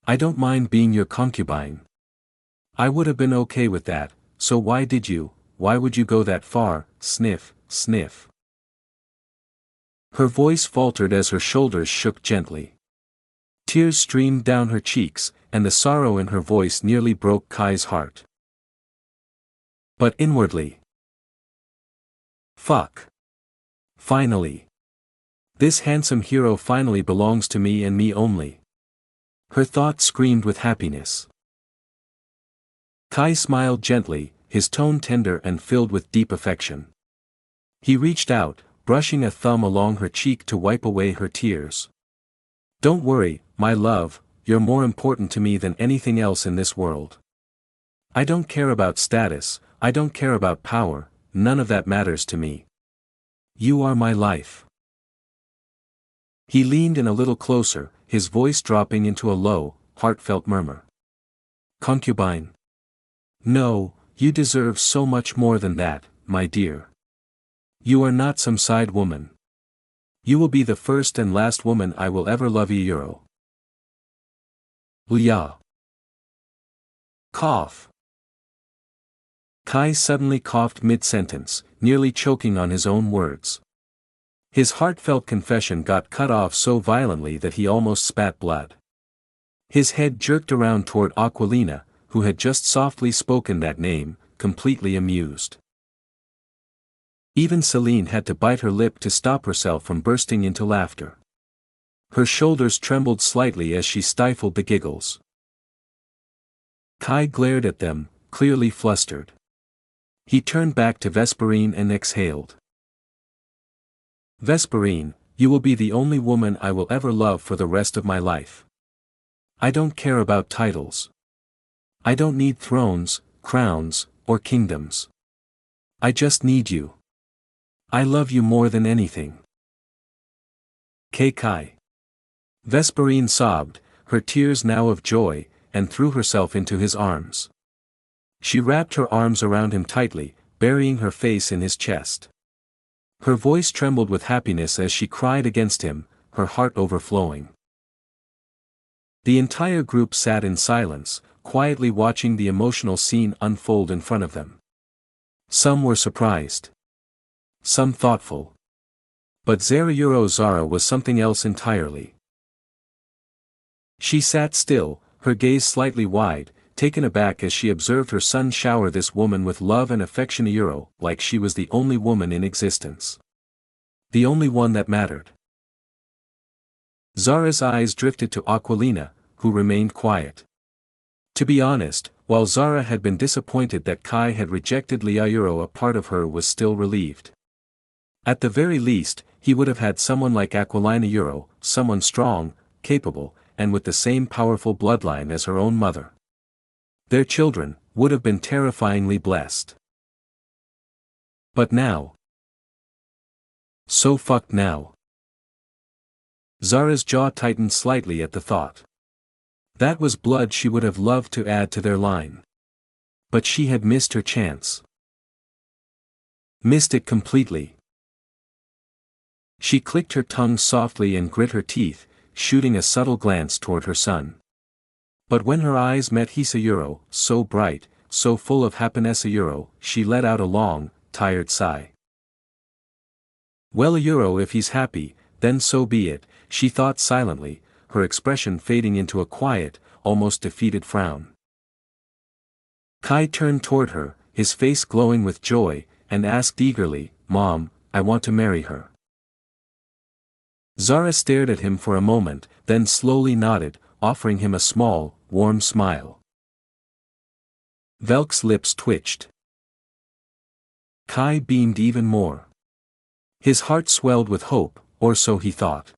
I don't mind being your concubine. I would have been okay with that, so why would you go that far?" Sniff, sniff. Her voice faltered as her shoulders shook gently. Tears streamed down her cheeks, and the sorrow in her voice nearly broke Kai's heart. But inwardly, fuck. Finally. This handsome hero finally belongs to me and me only. Her thought screamed with happiness. Kai smiled gently, his tone tender and filled with deep affection. He reached out, brushing a thumb along her cheek to wipe away her tears. "Don't worry, my love, you're more important to me than anything else in this world. I don't care about status, I don't care about power, none of that matters to me. You are my life." He leaned in a little closer, his voice dropping into a low, heartfelt murmur. "Concubine? No, you deserve so much more than that, my dear. You are not some side woman. You will be the first and last woman I will ever love. Euro. Yeah. Cough. Kai suddenly coughed mid-sentence, nearly choking on his own words. His heartfelt confession got cut off so violently that he almost spat blood. His head jerked around toward Aquilina, who had just softly spoken that name, completely amused. Even Celine had to bite her lip to stop herself from bursting into laughter. Her shoulders trembled slightly as she stifled the giggles. Kai glared at them, clearly flustered. He turned back to Vesperine and exhaled. "Vesperine, you will be the only woman I will ever love for the rest of my life. I don't care about titles. I don't need thrones, crowns, or kingdoms. I just need you. I love you more than anything. Kai." Vesperine sobbed, her tears now of joy, and threw herself into his arms. She wrapped her arms around him tightly, burying her face in his chest. Her voice trembled with happiness as she cried against him, her heart overflowing. The entire group sat in silence, quietly watching the emotional scene unfold in front of them. Some were surprised. Some thoughtful. But Zara was something else entirely. She sat still, her gaze slightly wide, taken aback as she observed her son shower this woman with love and affection like she was the only woman in existence. The only one that mattered. Zara's eyes drifted to Aquilina, who remained quiet. To be honest, while Zara had been disappointed that Kai had rejected Liairo, a part of her was still relieved. At the very least, he would have had someone like Aquilina, someone strong, capable, and with the same powerful bloodline as her own mother. Their children would have been terrifyingly blessed. But now. So fucked now. Zara's jaw tightened slightly at the thought. That was blood she would have loved to add to their line. But she had missed her chance. Missed it completely. She clicked her tongue softly and grit her teeth, shooting a subtle glance toward her son. But when her eyes met his, so bright, so full of happiness, she let out a long, tired sigh. Well, if he's happy, then so be it, she thought silently, her expression fading into a quiet, almost defeated frown. Kai turned toward her, his face glowing with joy, and asked eagerly, "Mom, I want to marry her." Zara stared at him for a moment, then slowly nodded, offering him a small, warm smile. Velk's lips twitched. Kai beamed even more. His heart swelled with hope, or so he thought.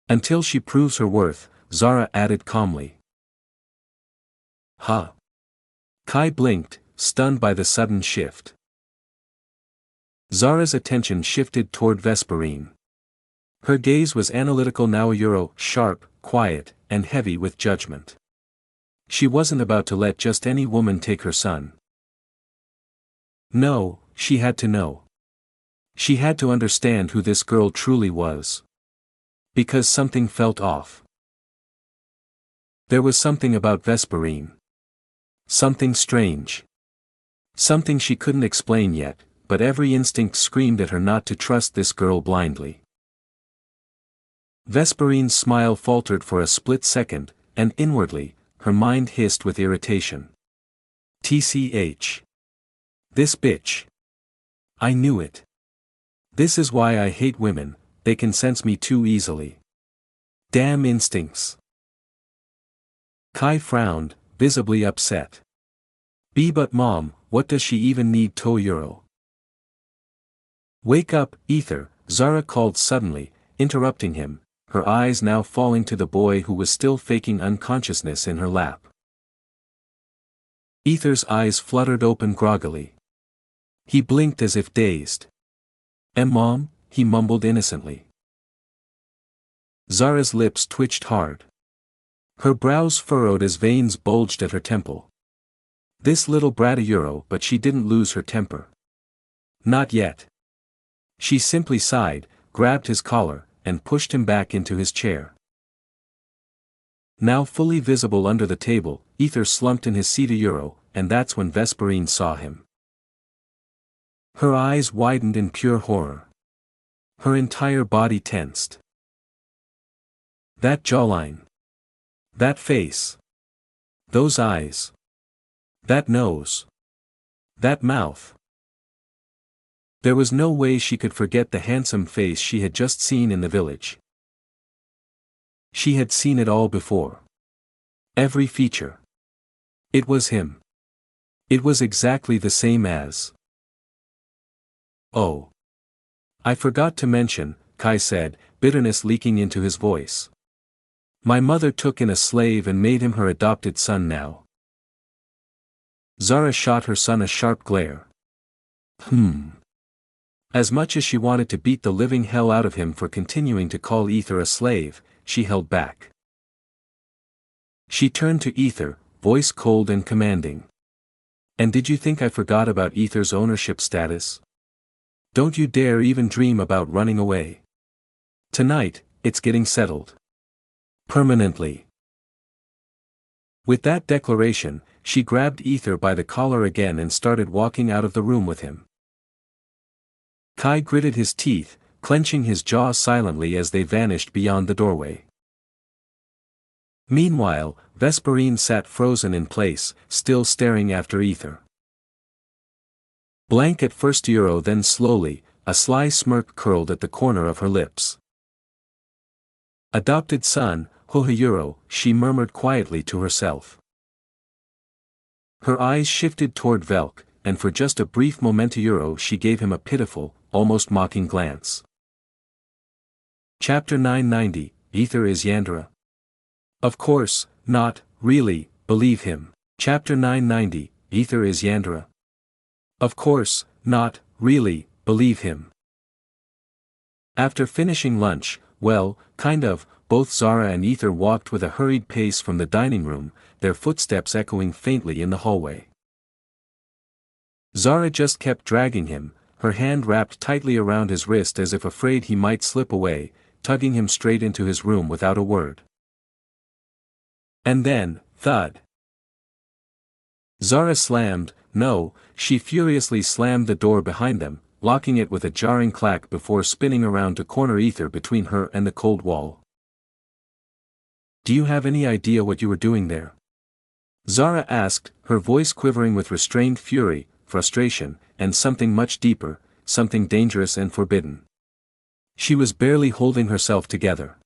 "Until she proves her worth," Zara added calmly. Huh? Kai blinked, stunned by the sudden shift. Zara's attention shifted toward Vesperine. Her gaze was analytical now, sharp, quiet, and heavy with judgment. She wasn't about to let just any woman take her son. No, she had to know. She had to understand who this girl truly was. Because something felt off. There was something about Vesperine. Something strange. Something she couldn't explain yet, but every instinct screamed at her not to trust this girl blindly. Vesperine's smile faltered for a split second, and inwardly, her mind hissed with irritation. TCH. This bitch. I knew it. This is why I hate women, they can sense me too easily. Damn instincts. Kai frowned, visibly upset. But mom, what does she even need Toyuro? Wake up, Ether, Zara called suddenly, interrupting him, her eyes now falling to the boy who was still faking unconsciousness in her lap. Ether's eyes fluttered open groggily. He blinked as if dazed. Mom, he mumbled innocently. Zara's lips twitched hard. Her brows furrowed as veins bulged at her temple. This little brat but she didn't lose her temper. Not yet. She simply sighed, grabbed his collar, and pushed him back into his chair. Now fully visible under the table, Ether slumped in his seat and that's when Vesperine saw him. Her eyes widened in pure horror. Her entire body tensed. That jawline. That face. Those eyes. That nose. That mouth. There was no way she could forget the handsome face she had just seen in the village. She had seen it all before. Every feature. It was him. It was exactly the same as. Oh. I forgot to mention, Kai said, bitterness leaking into his voice. My mother took in a slave and made him her adopted son now. Zara shot her son a sharp glare. As much as she wanted to beat the living hell out of him for continuing to call Ether a slave, she held back. She turned to Ether, voice cold and commanding. And did you think I forgot about Ether's ownership status? Don't you dare even dream about running away. Tonight, it's getting settled. Permanently. With that declaration, she grabbed Ether by the collar again and started walking out of the room with him. Kai gritted his teeth, clenching his jaw silently as they vanished beyond the doorway. Meanwhile, Vesperine sat frozen in place, still staring after Ether. Blank at first then slowly, a sly smirk curled at the corner of her lips. Adopted son, Hohayuro, she murmured quietly to herself. Her eyes shifted toward Velk, and for just a brief moment she gave him a pitiful, almost mocking glance. Chapter 990, Ether is Yandere. Of course, not, really, believe him. Chapter 990, Ether is Yandere. Of course, not, really, believe him. After finishing lunch, well, kind of, both Zara and Ether walked with a hurried pace from the dining room, their footsteps echoing faintly in the hallway. Zara just kept dragging him, her hand wrapped tightly around his wrist as if afraid he might slip away, tugging him straight into his room without a word. And then, thud. Zara slammed, no, she furiously slammed the door behind them, locking it with a jarring clack before spinning around to corner Ether between her and the cold wall. Do you have any idea what you were doing there? Zara asked, her voice quivering with restrained fury, frustration, and something much deeper, something dangerous and forbidden. She was barely holding herself together.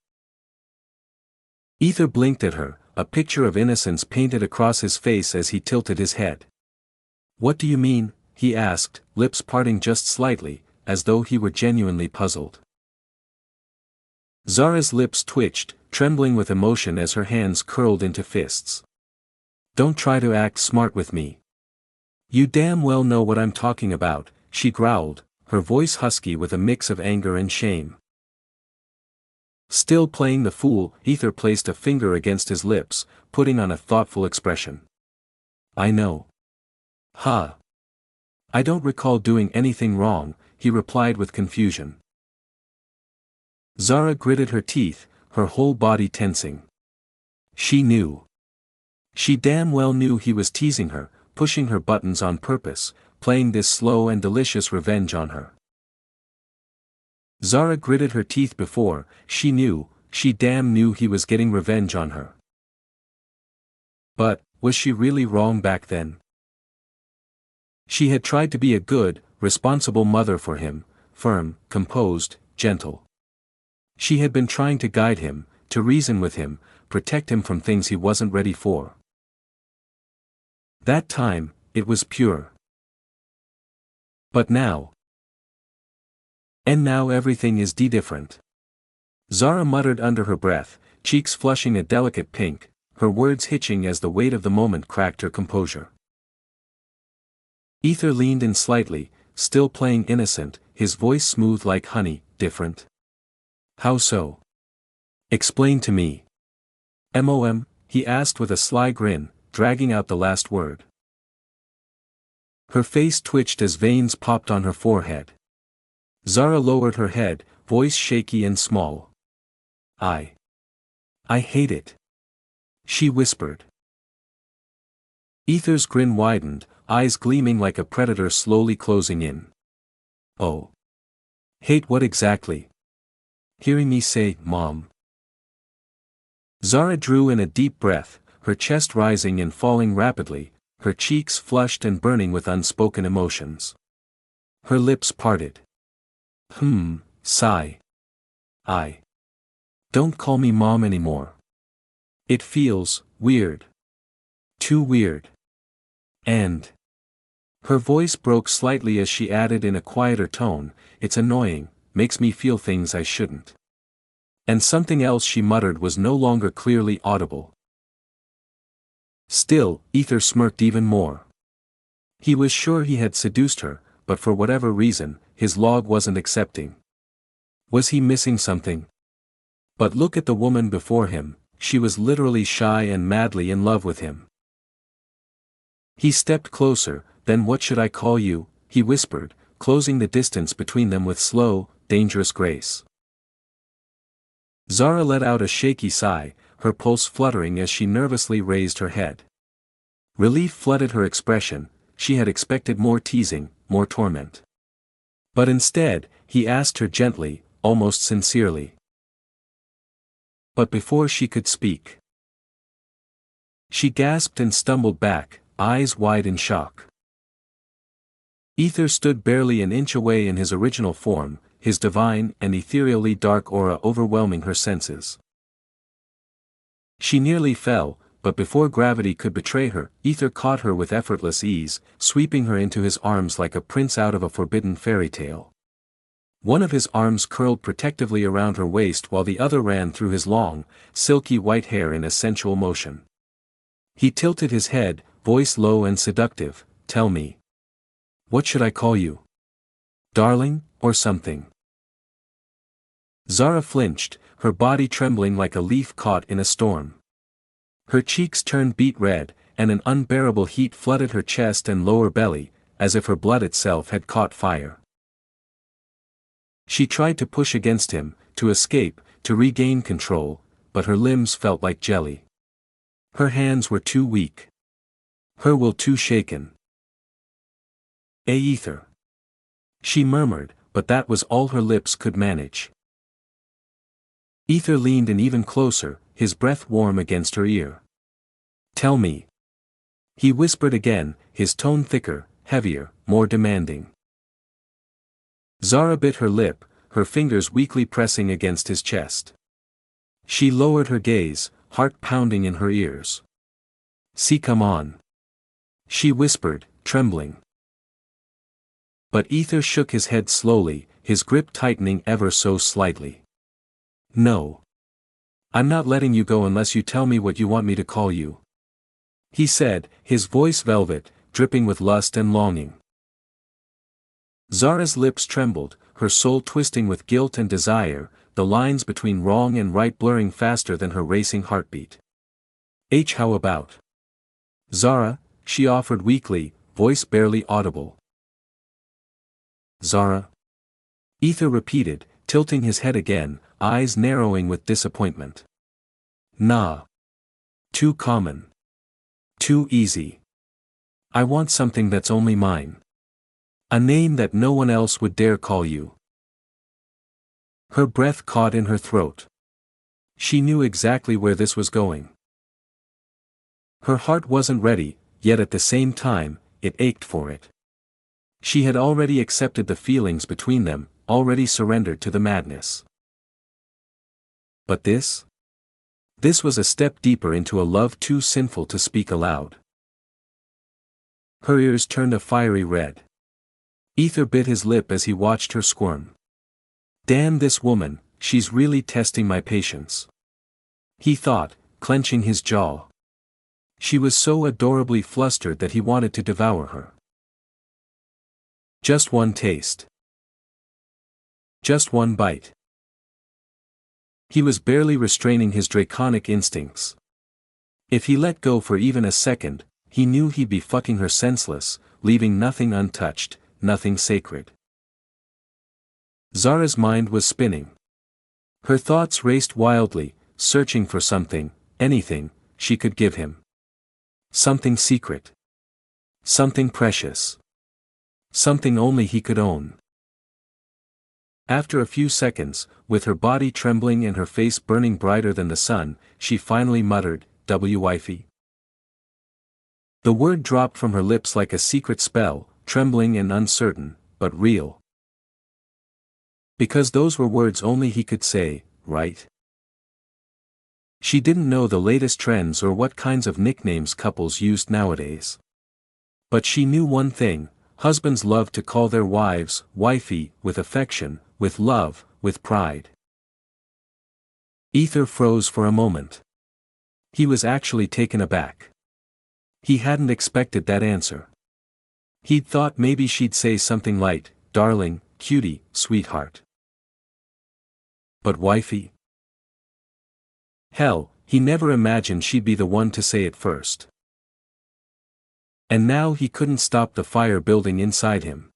Ether blinked at her, a picture of innocence painted across his face as he tilted his head. What do you mean? He asked, lips parting just slightly, as though he were genuinely puzzled. Zara's lips twitched, trembling with emotion as her hands curled into fists. Don't try to act smart with me. You damn well know what I'm talking about, she growled, her voice husky with a mix of anger and shame. Still playing the fool, Ether placed a finger against his lips, putting on a thoughtful expression. I know. Ha. I don't recall doing anything wrong, he replied with confusion. Zara gritted her teeth, her whole body tensing. She knew. She damn well knew he was teasing her, pushing her buttons on purpose, playing this slow and delicious revenge on her. Zara gritted her teeth before, she damn knew he was getting revenge on her. But, was she really wrong back then? She had tried to be a good, responsible mother for him, firm, composed, gentle. She had been trying to guide him, to reason with him, protect him from things he wasn't ready for. That time, it was pure. But now. And now everything is different. Zara muttered under her breath, cheeks flushing a delicate pink, her words hitching as the weight of the moment cracked her composure. Ether leaned in slightly, still playing innocent, his voice smooth like honey. Different? How so? Explain to me. Mom, he asked with a sly grin, dragging out the last word. Her face twitched as veins popped on her forehead. Zara lowered her head, voice shaky and small. I hate it. She whispered. Ether's grin widened, eyes gleaming like a predator slowly closing in. Oh. Hate what exactly? Hearing me say, Mom. Zara drew in a deep breath, her chest rising and falling rapidly, her cheeks flushed and burning with unspoken emotions. Her lips parted. Sigh. Don't call me Mom anymore. It feels weird. Too weird. And. Her voice broke slightly as she added in a quieter tone, it's annoying, makes me feel things I shouldn't. And something else she muttered was no longer clearly audible. Still, Ether smirked even more. He was sure he had seduced her, but for whatever reason, his log wasn't accepting. Was he missing something? But look at the woman before him, she was literally shy and madly in love with him. He stepped closer, then what should I call you, he whispered, closing the distance between them with slow, dangerous grace. Zara let out a shaky sigh, her pulse fluttering as she nervously raised her head. Relief flooded her expression, she had expected more teasing, more torment. But instead, he asked her gently, almost sincerely. But before she could speak, she gasped and stumbled back, eyes wide in shock. Ether stood barely an inch away in his original form, his divine and ethereally dark aura overwhelming her senses. She nearly fell, but before gravity could betray her, Ether caught her with effortless ease, sweeping her into his arms like a prince out of a forbidden fairy tale. One of his arms curled protectively around her waist while the other ran through his long, silky white hair in a sensual motion. He tilted his head, voice low and seductive, tell me. What should I call you? Darling, or something? Zara flinched, her body trembling like a leaf caught in a storm. Her cheeks turned beet red, and an unbearable heat flooded her chest and lower belly, as if her blood itself had caught fire. She tried to push against him, to escape, to regain control, but her limbs felt like jelly. Her hands were too weak. Her will too shaken. Ether. She murmured, but that was all her lips could manage. Ether leaned in even closer, his breath warm against her ear. Tell me. He whispered again, his tone thicker, heavier, more demanding. Zara bit her lip, her fingers weakly pressing against his chest. She lowered her gaze, heart pounding in her ears. See, come on. She whispered, trembling. But Ether shook his head slowly, his grip tightening ever so slightly. No. I'm not letting you go unless you tell me what you want me to call you. He said, his voice velvet, dripping with lust and longing. Zara's lips trembled, her soul twisting with guilt and desire, the lines between wrong and right blurring faster than her racing heartbeat. How about Zara?" she offered weakly, voice barely audible. "Zara?" Ether repeated, tilting his head again, eyes narrowing with disappointment. "Nah. Too common. Too easy. I want something that's only mine. A name that no one else would dare call you." Her breath caught in her throat. She knew exactly where this was going. Her heart wasn't ready, yet at the same time, it ached for it. She had already accepted the feelings between them, already surrendered to the madness. But this? This was a step deeper into a love too sinful to speak aloud. Her ears turned a fiery red. Ether bit his lip as he watched her squirm. "Damn this woman, she's really testing my patience," he thought, clenching his jaw. She was so adorably flustered that he wanted to devour her. Just one taste. Just one bite. He was barely restraining his draconic instincts. If he let go for even a second, he knew he'd be fucking her senseless, leaving nothing untouched, nothing sacred. Zara's mind was spinning. Her thoughts raced wildly, searching for something, anything, she could give him. Something secret. Something precious. Something only he could own. After a few seconds, with her body trembling and her face burning brighter than the sun, she finally muttered, "Wifey." The word dropped from her lips like a secret spell, trembling and uncertain, but real. Because those were words only he could say, right? She didn't know the latest trends or what kinds of nicknames couples used nowadays. But she knew one thing: husbands love to call their wives, wifey, with affection, with love, with pride. Ether froze for a moment. He was actually taken aback. He hadn't expected that answer. He'd thought maybe she'd say something light, darling, cutie, sweetheart. But wifey? Hell, he never imagined she'd be the one to say it first. And now he couldn't stop the fire building inside him.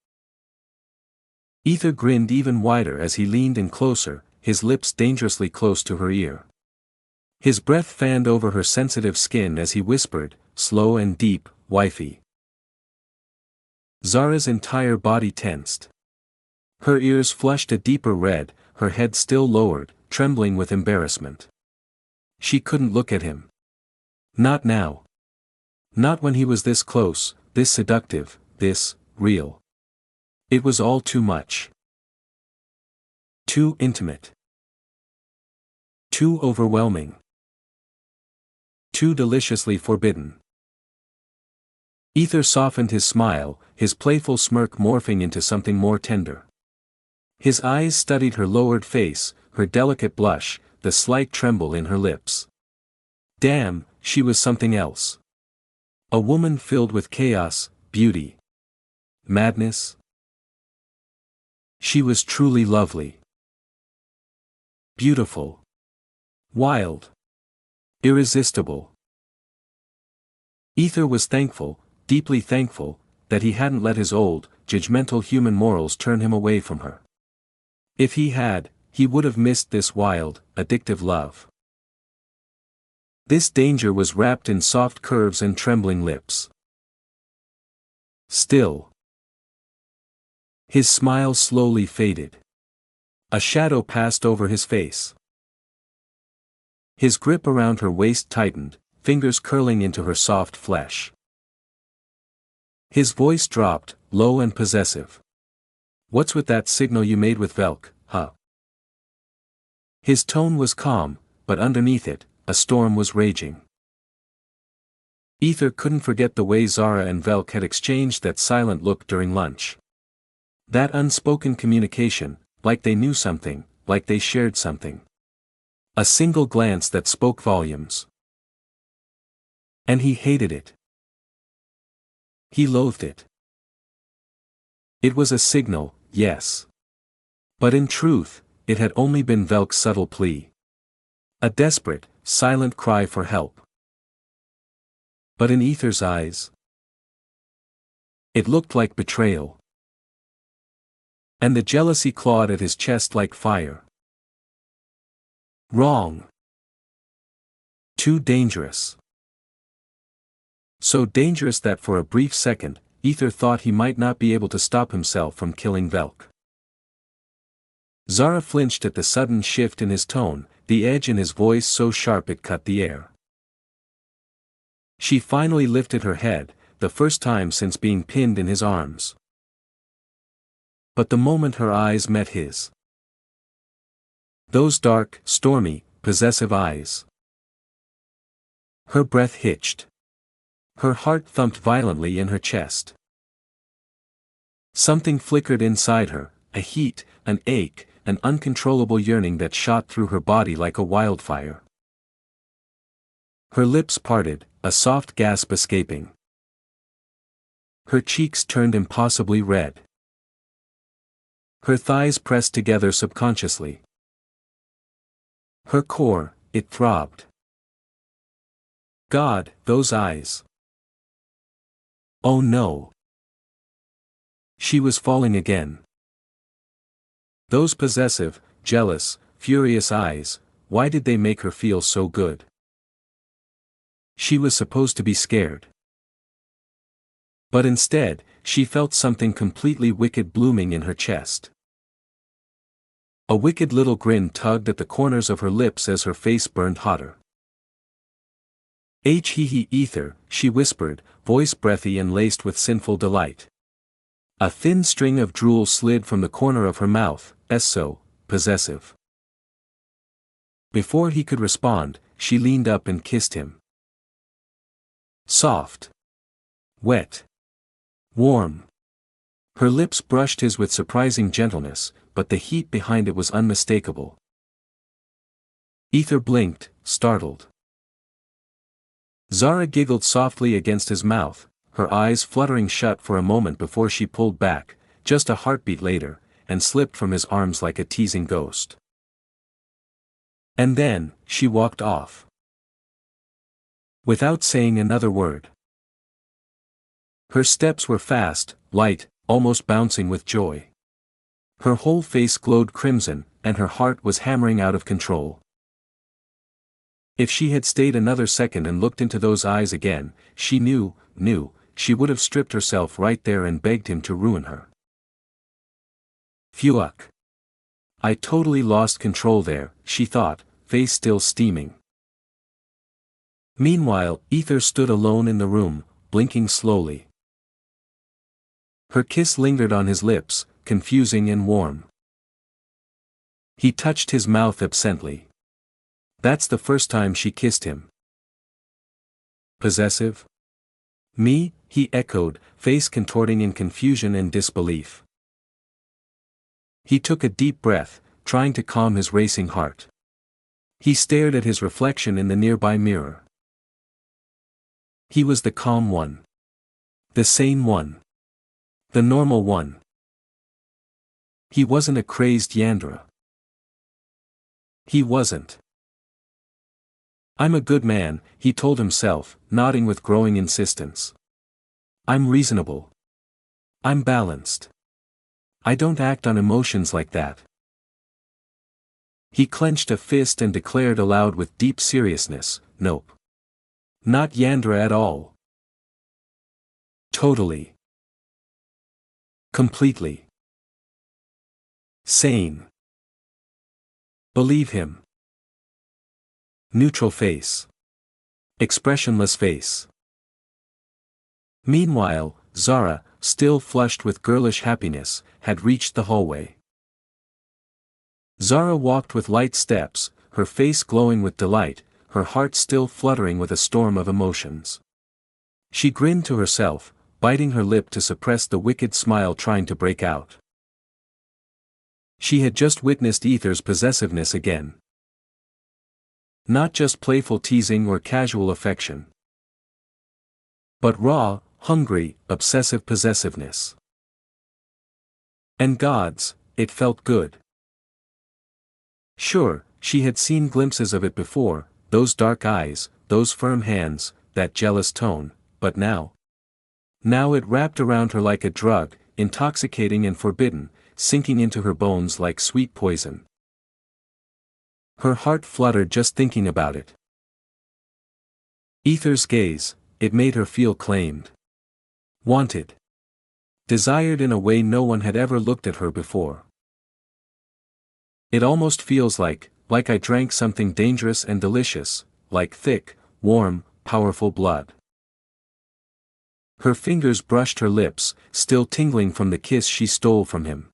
Ether grinned even wider as he leaned in closer, his lips dangerously close to her ear. His breath fanned over her sensitive skin as he whispered, slow and deep, "Wifey." Zara's entire body tensed. Her ears flushed a deeper red, her head still lowered, trembling with embarrassment. She couldn't look at him. Not now. Not when he was this close, this seductive, this real. It was all too much. Too intimate. Too overwhelming. Too deliciously forbidden. Ether softened his smile, his playful smirk morphing into something more tender. His eyes studied her lowered face, her delicate blush, the slight tremble in her lips. Damn, she was something else. A woman filled with chaos, beauty. Madness. She was truly lovely. Beautiful. Wild. Irresistible. Ether was thankful, deeply thankful, that he hadn't let his old, judgmental human morals turn him away from her. If he had, he would have missed this wild, addictive love. This danger was wrapped in soft curves and trembling lips. Still. His smile slowly faded. A shadow passed over his face. His grip around her waist tightened, fingers curling into her soft flesh. His voice dropped, low and possessive. "What's with that signal you made with Velk, huh?" His tone was calm, but underneath it, a storm was raging. Ether couldn't forget the way Zara and Velk had exchanged that silent look during lunch. That unspoken communication, like they knew something, like they shared something. A single glance that spoke volumes. And he hated it. He loathed it. It was a signal, yes. But in truth, it had only been Velk's subtle plea. A desperate, silent cry for help. But in Ether's eyes, it looked like betrayal. And the jealousy clawed at his chest like fire. Wrong. Too dangerous. So dangerous that for a brief second, Ether thought he might not be able to stop himself from killing Velk. Zara flinched at the sudden shift in his tone, the edge in his voice so sharp it cut the air. She finally lifted her head, the first time since being pinned in his arms. But the moment her eyes met his, those dark, stormy, possessive eyes, her breath hitched. Her heart thumped violently in her chest. Something flickered inside her, a heat, an ache, an uncontrollable yearning that shot through her body like a wildfire. Her lips parted, a soft gasp escaping. Her cheeks turned impossibly red. Her thighs pressed together subconsciously. Her core, it throbbed. God, those eyes. Oh no. She was falling again. Those possessive, jealous, furious eyes, why did they make her feel so good? She was supposed to be scared. But instead, she felt something completely wicked blooming in her chest. A wicked little grin tugged at the corners of her lips as her face burned hotter. He Ether, she whispered, voice breathy and laced with sinful delight. A thin string of drool slid from the corner of her mouth, so possessive. Before he could respond, she leaned up and kissed him. Soft. Wet. Warm. Her lips brushed his with surprising gentleness, but the heat behind it was unmistakable. Ether blinked, startled. Zara giggled softly against his mouth, her eyes fluttering shut for a moment before she pulled back, just a heartbeat later, and slipped from his arms like a teasing ghost. And then, she walked off. Without saying another word. Her steps were fast, light, almost bouncing with joy. Her whole face glowed crimson, and her heart was hammering out of control. If she had stayed another second and looked into those eyes again, she knew, she would have stripped herself right there and begged him to ruin her. Phew. I totally lost control there, she thought, face still steaming. Meanwhile, Ether stood alone in the room, blinking slowly. Her kiss lingered on his lips, confusing and warm. He touched his mouth absently. That's the first time she kissed him. Possessive? Me? He echoed, face contorting in confusion and disbelief. He took a deep breath, trying to calm his racing heart. He stared at his reflection in the nearby mirror. He was the calm one. The sane one. The normal one. He wasn't a crazed Yandra. He wasn't. I'm a good man, he told himself, nodding with growing insistence. I'm reasonable. I'm balanced. I don't act on emotions like that. He clenched a fist and declared aloud with deep seriousness, nope. Not Yandra at all. Totally. Completely. Sane. Believe him. Neutral face. Expressionless face. Meanwhile, Zara, still flushed with girlish happiness, had reached the hallway. Zara walked with light steps, her face glowing with delight, her heart still fluttering with a storm of emotions. She grinned to herself, biting her lip to suppress the wicked smile trying to break out. She had just witnessed Ether's possessiveness again. Not just playful teasing or casual affection, but raw, hungry, obsessive possessiveness. And gods, it felt good. Sure, she had seen glimpses of it before, those dark eyes, those firm hands, that jealous tone, but now. Now it wrapped around her like a drug, intoxicating and forbidden, sinking into her bones like sweet poison. Her heart fluttered just thinking about it. Ether's gaze, it made her feel claimed. Wanted. Desired in a way no one had ever looked at her before. It almost feels like I drank something dangerous and delicious, like thick, warm, powerful blood. Her fingers brushed her lips, still tingling from the kiss she stole from him.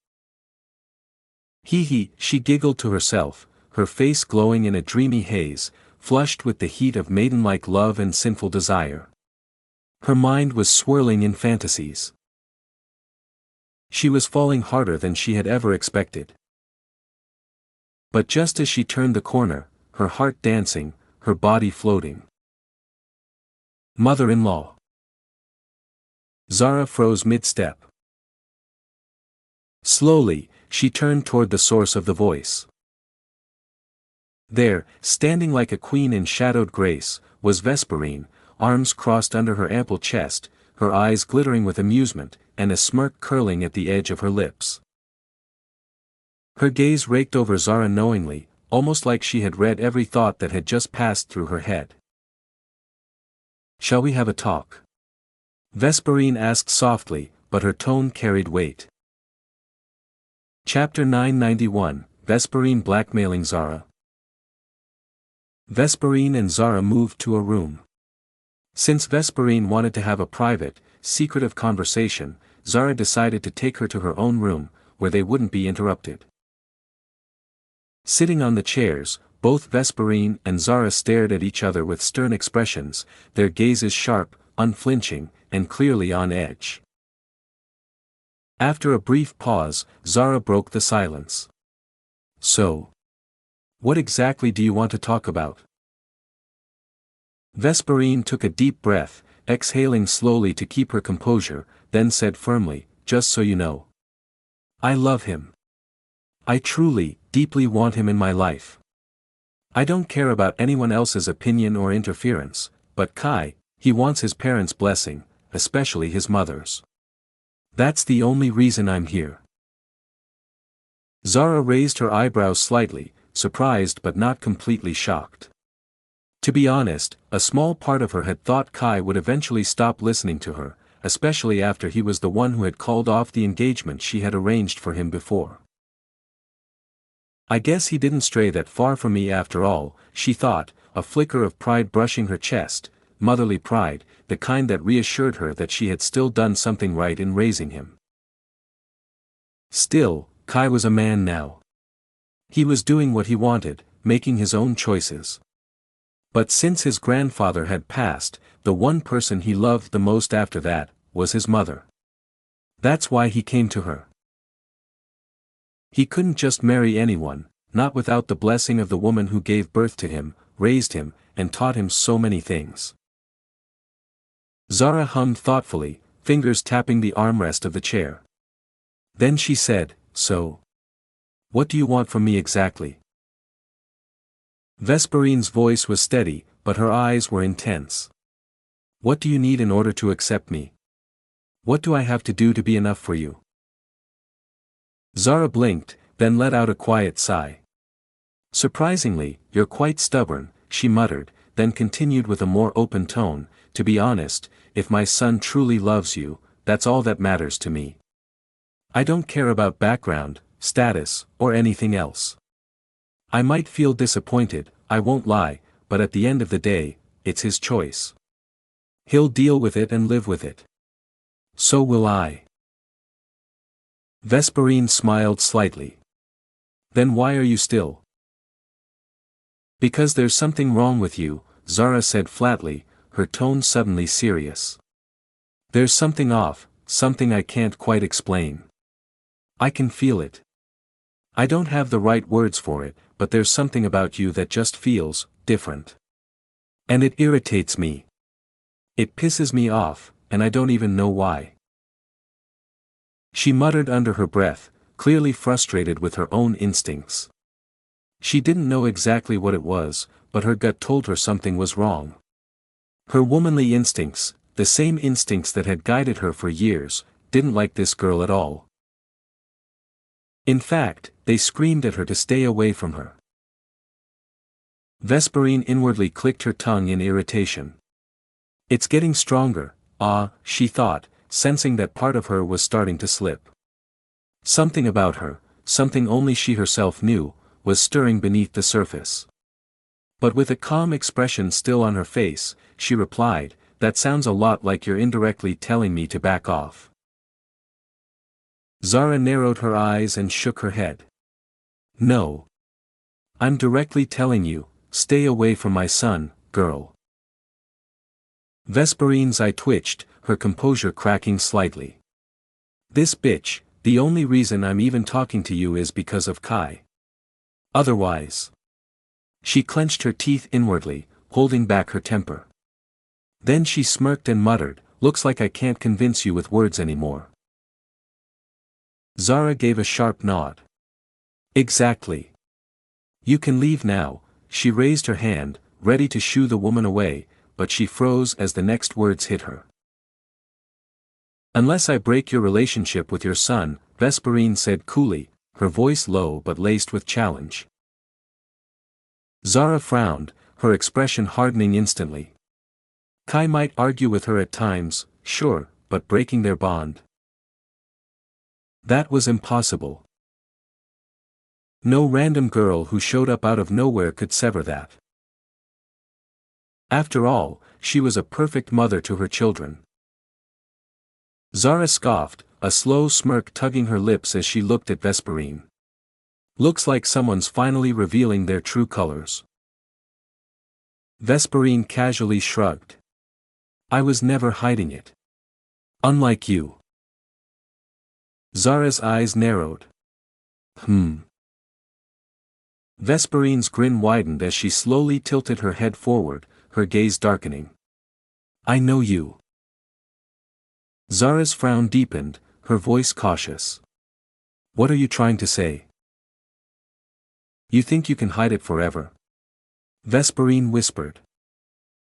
Hee, she giggled to herself, her face glowing in a dreamy haze, flushed with the heat of maidenlike love and sinful desire. Her mind was swirling in fantasies. She was falling harder than she had ever expected. But just as she turned the corner, her heart dancing, her body floating. Mother-in-law. Zara froze mid-step. Slowly, she turned toward the source of the voice. There, standing like a queen in shadowed grace, was Vesperine, arms crossed under her ample chest, her eyes glittering with amusement, and a smirk curling at the edge of her lips. Her gaze raked over Zara knowingly, almost like she had read every thought that had just passed through her head. "Shall we have a talk?" Vesperine asked softly, but her tone carried weight. Chapter 991, Vesperine blackmailing Zara. Vesperine and Zara moved to a room. Since Vesperine wanted to have a private, secretive conversation, Zara decided to take her to her own room, where they wouldn't be interrupted. Sitting on the chairs, both Vesperine and Zara stared at each other with stern expressions, their gazes sharp, unflinching, and clearly on edge. After a brief pause, Zara broke the silence. "So, what exactly do you want to talk about?" Vesperine took a deep breath, exhaling slowly to keep her composure, then said firmly, "Just so you know. I love him. I truly, deeply want him in my life. I don't care about anyone else's opinion or interference, but Kai, he wants his parents' blessing, especially his mother's. That's the only reason I'm here." Zara raised her eyebrows slightly, surprised but not completely shocked. To be honest, a small part of her had thought Kai would eventually stop listening to her, especially after he was the one who had called off the engagement she had arranged for him before. "I guess he didn't stray that far from me after all," she thought, a flicker of pride brushing her chest, motherly pride, the kind that reassured her that she had still done something right in raising him. Still, Kai was a man now. He was doing what he wanted, making his own choices. But since his grandfather had passed, the one person he loved the most after that, was his mother. That's why he came to her. He couldn't just marry anyone, not without the blessing of the woman who gave birth to him, raised him, and taught him so many things. Zara hummed thoughtfully, fingers tapping the armrest of the chair. Then she said, "So, what do you want from me exactly?" Vesperine's voice was steady, but her eyes were intense. "What do you need in order to accept me? What do I have to do to be enough for you?" Zara blinked, then let out a quiet sigh. "Surprisingly, you're quite stubborn," she muttered, then continued with a more open tone, "To be honest, if my son truly loves you, that's all that matters to me. I don't care about background, status, or anything else. I might feel disappointed, I won't lie, but at the end of the day, it's his choice. He'll deal with it and live with it. So will I." Vesperine smiled slightly. "Then why are you still?" "Because there's something wrong with you," Zara said flatly, her tone suddenly serious. "There's something off, something I can't quite explain. I can feel it. I don't have the right words for it, but there's something about you that just feels different. And it irritates me. It pisses me off, and I don't even know why." She muttered under her breath, clearly frustrated with her own instincts. She didn't know exactly what it was, but her gut told her something was wrong. Her womanly instincts, the same instincts that had guided her for years, didn't like this girl at all. In fact, they screamed at her to stay away from her. Vesperine inwardly clicked her tongue in irritation. It's getting stronger, she thought, sensing that part of her was starting to slip. Something about her, something only she herself knew, was stirring beneath the surface. But with a calm expression still on her face, she replied, "That sounds a lot like you're indirectly telling me to back off." Zara narrowed her eyes and shook her head. "No. I'm directly telling you, stay away from my son, girl." Vesperine's eye twitched, her composure cracking slightly. "This bitch, the only reason I'm even talking to you is because of Kai. Otherwise." She clenched her teeth inwardly, holding back her temper. Then she smirked and muttered, "Looks like I can't convince you with words anymore." Zara gave a sharp nod. "Exactly. You can leave now." She raised her hand, ready to shoo the woman away, but she froze as the next words hit her. "Unless I break your relationship with your son," Vesperine said coolly, her voice low but laced with challenge. Zara frowned, her expression hardening instantly. Kai might argue with her at times, sure, but breaking their bond? That was impossible. No random girl who showed up out of nowhere could sever that. After all, she was a perfect mother to her children. Zara scoffed, a slow smirk tugging her lips as she looked at Vesperine. "Looks like someone's finally revealing their true colors." Vesperine casually shrugged. "I was never hiding it. Unlike you." Zara's eyes narrowed. Vesperine's grin widened as she slowly tilted her head forward, her gaze darkening. "I know you." Zara's frown deepened, her voice cautious. "What are you trying to say?" "You think you can hide it forever?" Vesperine whispered.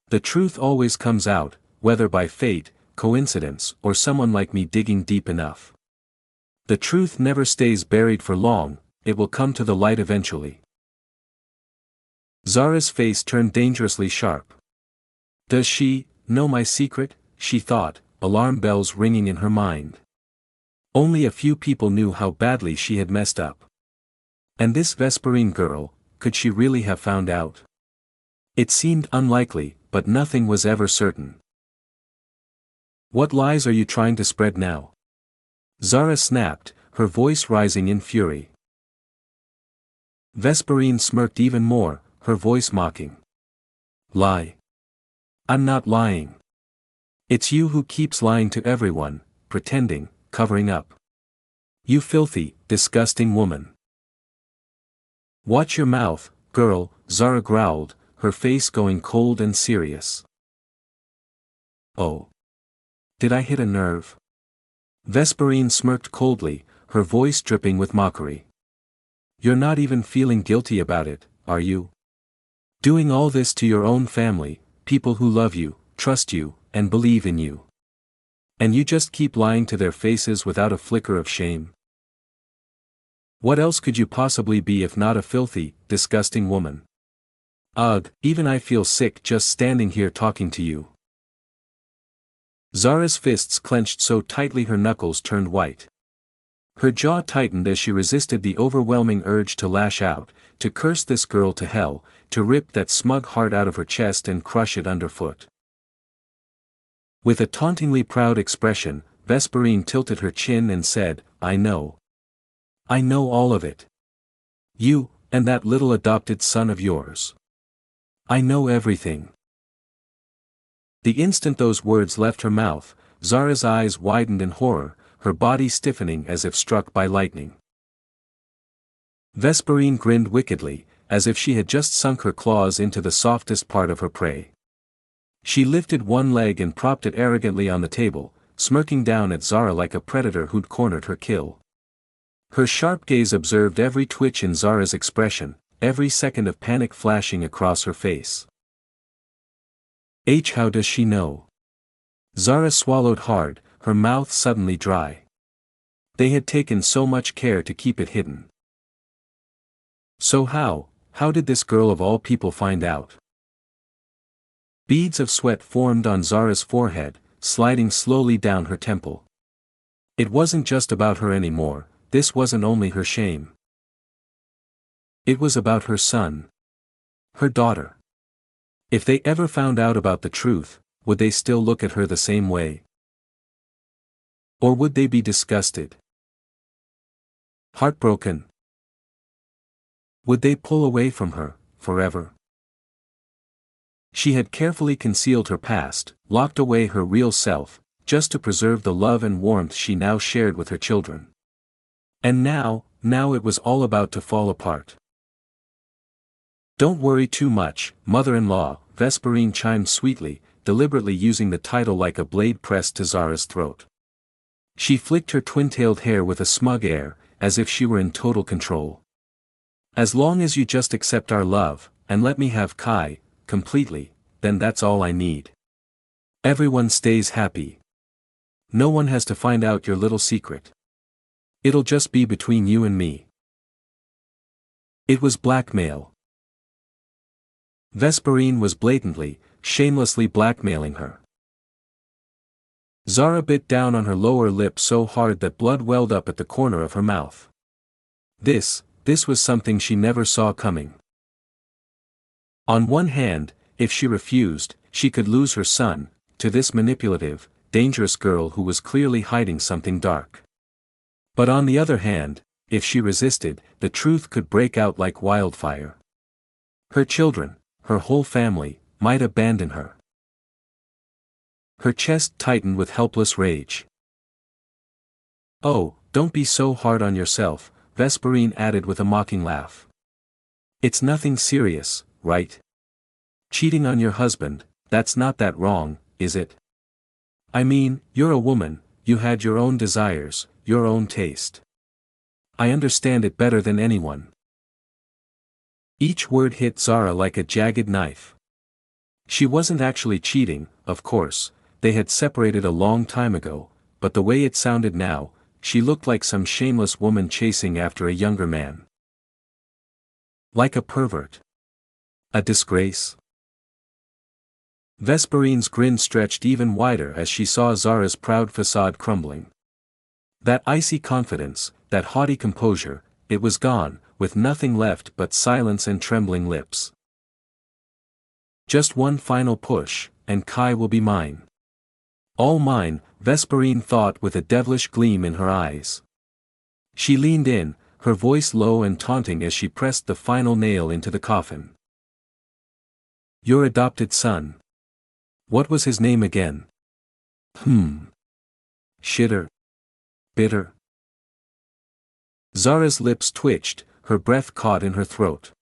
"The truth always comes out, whether by fate, coincidence, or someone like me digging deep enough. The truth never stays buried for long, it will come to the light eventually." Zara's face turned dangerously sharp. "Does she know my secret?" she thought, alarm bells ringing in her mind. Only a few people knew how badly she had messed up. And this Vesperine girl, could she really have found out? It seemed unlikely, but nothing was ever certain. "What lies are you trying to spread now?" Zara snapped, her voice rising in fury. Vesperine smirked even more, her voice mocking. "Lie. I'm not lying. It's you who keeps lying to everyone, pretending, covering up. You filthy, disgusting woman." "Watch your mouth, girl," Zara growled, her face going cold and serious. "Oh. Did I hit a nerve?" Vesperine smirked coldly, her voice dripping with mockery. "You're not even feeling guilty about it, are you? Doing all this to your own family, people who love you, trust you, and believe in you. And you just keep lying to their faces without a flicker of shame? What else could you possibly be if not a filthy, disgusting woman? Ugh, even I feel sick just standing here talking to you." Zara's fists clenched so tightly her knuckles turned white. Her jaw tightened as she resisted the overwhelming urge to lash out, to curse this girl to hell, to rip that smug heart out of her chest and crush it underfoot. With a tauntingly proud expression, Vesperine tilted her chin and said, "I know. I know all of it. You, and that little adopted son of yours. I know everything." The instant those words left her mouth, Zara's eyes widened in horror, her body stiffening as if struck by lightning. Vesperine grinned wickedly, as if she had just sunk her claws into the softest part of her prey. She lifted one leg and propped it arrogantly on the table, smirking down at Zara like a predator who'd cornered her kill. Her sharp gaze observed every twitch in Zara's expression, every second of panic flashing across her face. How does she know? Zara swallowed hard, her mouth suddenly dry. They had taken so much care to keep it hidden. So how did this girl of all people find out? Beads of sweat formed on Zara's forehead, sliding slowly down her temple. It wasn't just about her anymore, this wasn't only her shame. It was about her son. Her daughter. If they ever found out about the truth, would they still look at her the same way? Or would they be disgusted? Heartbroken? Would they pull away from her, forever? She had carefully concealed her past, locked away her real self, just to preserve the love and warmth she now shared with her children. And now it was all about to fall apart. Don't worry too much, mother-in-law, Vesperine chimed sweetly, deliberately using the title like a blade pressed to Zara's throat. She flicked her twin-tailed hair with a smug air, as if she were in total control. As long as you just accept our love, and let me have Kai, completely, then that's all I need. Everyone stays happy. No one has to find out your little secret. It'll just be between you and me. It was blackmail. Vesperine was blatantly, shamelessly blackmailing her. Zara bit down on her lower lip so hard that blood welled up at the corner of her mouth. This was something she never saw coming. On one hand, if she refused, she could lose her son, to this manipulative, dangerous girl who was clearly hiding something dark. But on the other hand, if she resisted, the truth could break out like wildfire. Her children, her whole family, might abandon her. Her chest tightened with helpless rage. Oh, don't be so hard on yourself, Vesperine added with a mocking laugh. It's nothing serious, right? Cheating on your husband, that's not that wrong, is it? I mean, you're a woman, you had your own desires, your own taste. I understand it better than anyone. Each word hit Zara like a jagged knife. She wasn't actually cheating, of course, they had separated a long time ago, but the way it sounded now, she looked like some shameless woman chasing after a younger man. Like a pervert. A disgrace. Vesperine's grin stretched even wider as she saw Zara's proud facade crumbling. That icy confidence, that haughty composure, it was gone, with nothing left but silence and trembling lips. Just one final push, and Kai will be mine. All mine, Vesperine thought with a devilish gleam in her eyes. She leaned in, her voice low and taunting as she pressed the final nail into the coffin. Your adopted son. What was his name again? Shitter. Bitter. Zara's lips twitched, her breath caught in her throat.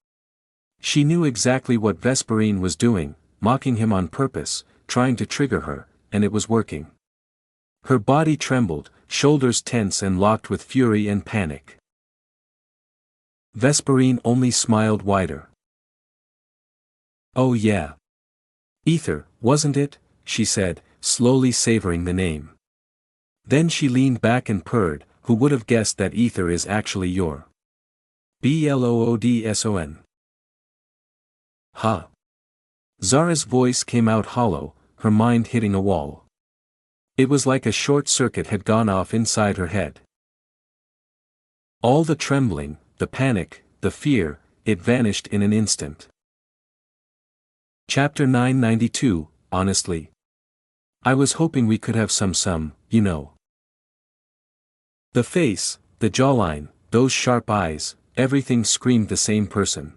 She knew exactly what Vesperine was doing, mocking him on purpose, trying to trigger her, and it was working. Her body trembled, shoulders tense and locked with fury and panic. Vesperine only smiled wider. Oh yeah. Ether, wasn't it? She said, slowly savoring the name. Then she leaned back and purred, who would have guessed that Ether is actually your Bloodson. Huh. Zara's voice came out hollow, her mind hitting a wall. It was like a short circuit had gone off inside her head. All the trembling, the panic, the fear, it vanished in an instant. Chapter 992, Honestly. I was hoping we could have some, you know. The face, the jawline, those sharp eyes, everything screamed the same person.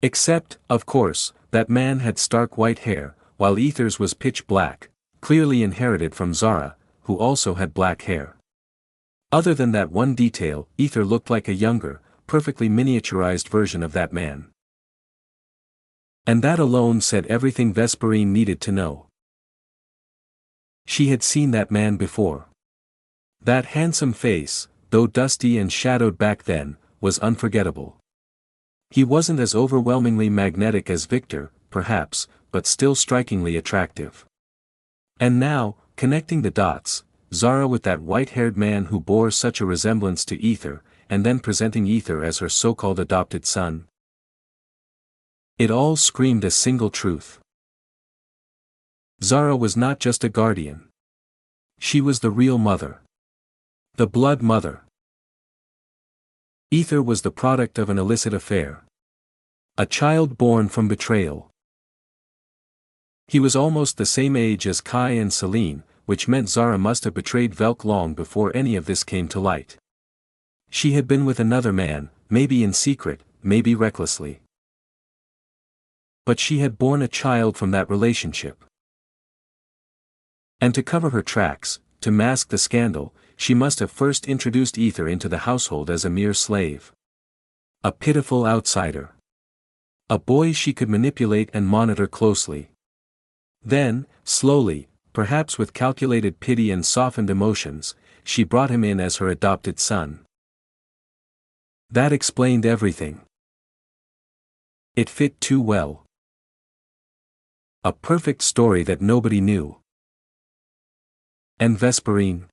Except, of course, that man had stark white hair, while Ether's was pitch black, clearly inherited from Zara, who also had black hair. Other than that one detail, Ether looked like a younger, perfectly miniaturized version of that man. And that alone said everything Vesperine needed to know. She had seen that man before. That handsome face, though dusty and shadowed back then, was unforgettable. He wasn't as overwhelmingly magnetic as Victor, perhaps, but still strikingly attractive. And now, connecting the dots, Zara with that white-haired man who bore such a resemblance to Ether, and then presenting Ether as her so-called adopted son. It all screamed a single truth. Zara was not just a guardian. She was the real mother. The blood mother. Ether was the product of an illicit affair. A child born from betrayal. He was almost the same age as Kai and Celine, which meant Zara must have betrayed Velk long before any of this came to light. She had been with another man, maybe in secret, maybe recklessly. But she had borne a child from that relationship. And to cover her tracks, to mask the scandal, she must have first introduced Ether into the household as a mere slave. A pitiful outsider. A boy she could manipulate and monitor closely. Then, slowly, perhaps with calculated pity and softened emotions, she brought him in as her adopted son. That explained everything. It fit too well. A perfect story that nobody knew. And Vesperine?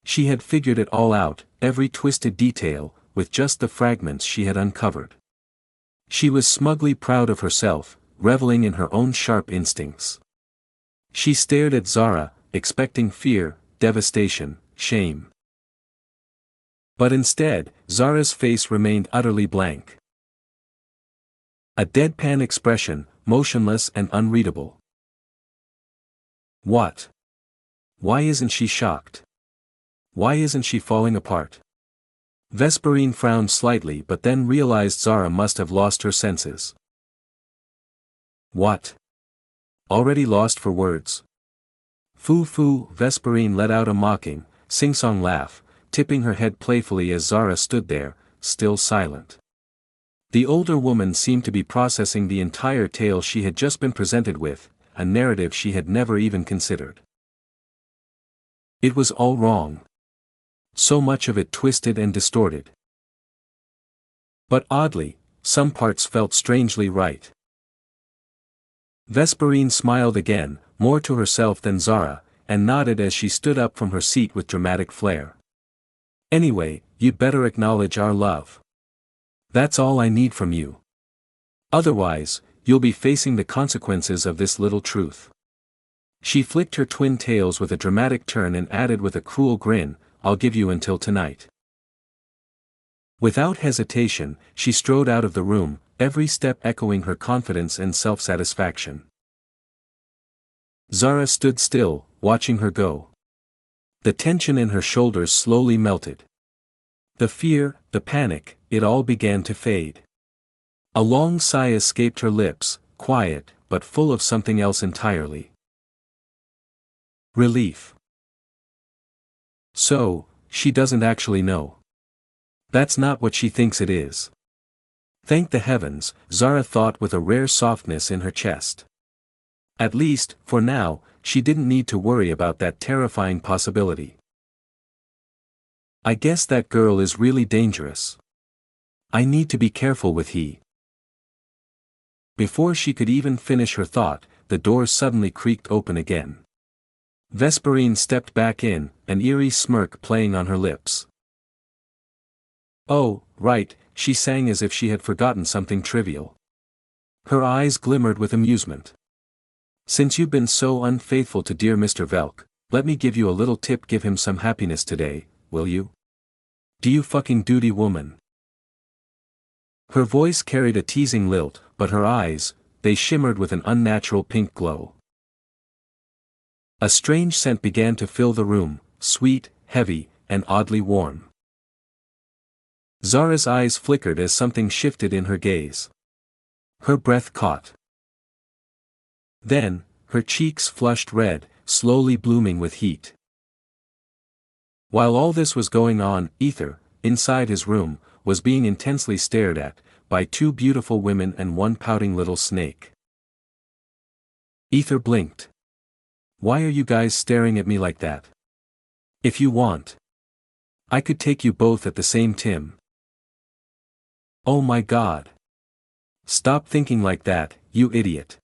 She had figured it all out, every twisted detail, with just the fragments she had uncovered. She was smugly proud of herself, reveling in her own sharp instincts. She stared at Zara, expecting fear, devastation, shame. But instead, Zara's face remained utterly blank. A deadpan expression, motionless and unreadable. What? Why isn't she shocked? Why isn't she falling apart? Vesperine frowned slightly but then realized Zara must have lost her senses. What? Already lost for words? Foo, Vesperine let out a mocking, sing-song laugh, tipping her head playfully as Zara stood there, still silent. The older woman seemed to be processing the entire tale she had just been presented with, a narrative she had never even considered. It was all wrong. So much of it twisted and distorted. But oddly, some parts felt strangely right. Vesperine smiled again, more to herself than Zara, and nodded as she stood up from her seat with dramatic flair. Anyway, you'd better acknowledge our love. That's all I need from you. Otherwise, you'll be facing the consequences of this little truth. She flicked her twin tails with a dramatic turn and added with a cruel grin, I'll give you until tonight. Without hesitation, she strode out of the room, every step echoing her confidence and self-satisfaction. Zara stood still, watching her go. The tension in her shoulders slowly melted. The fear, the panic, it all began to fade. A long sigh escaped her lips, quiet, but full of something else entirely. Relief. So, she doesn't actually know. That's not what she thinks it is. Thank the heavens, Zara thought with a rare softness in her chest. At least, for now, she didn't need to worry about that terrifying possibility. I guess that girl is really dangerous. I need to be careful with he. Before she could even finish her thought, the door suddenly creaked open again. Vesperine stepped back in, an eerie smirk playing on her lips. Oh, right, she sang as if she had forgotten something trivial. Her eyes glimmered with amusement. Since you've been so unfaithful to dear Mr. Velk, let me give you a little tip, give him some happiness today, will you? Do you fucking duty, woman? Her voice carried a teasing lilt, but her eyes, they shimmered with an unnatural pink glow. A strange scent began to fill the room, sweet, heavy, and oddly warm. Zara's eyes flickered as something shifted in her gaze. Her breath caught. Then, her cheeks flushed red, slowly blooming with heat. While all this was going on, Ether, inside his room, was being intensely stared at, by two beautiful women and one pouting little snake. Ether blinked. Why are you guys staring at me like that? If you want, I could take you both at the same time. Oh my God. Stop thinking like that, you idiot.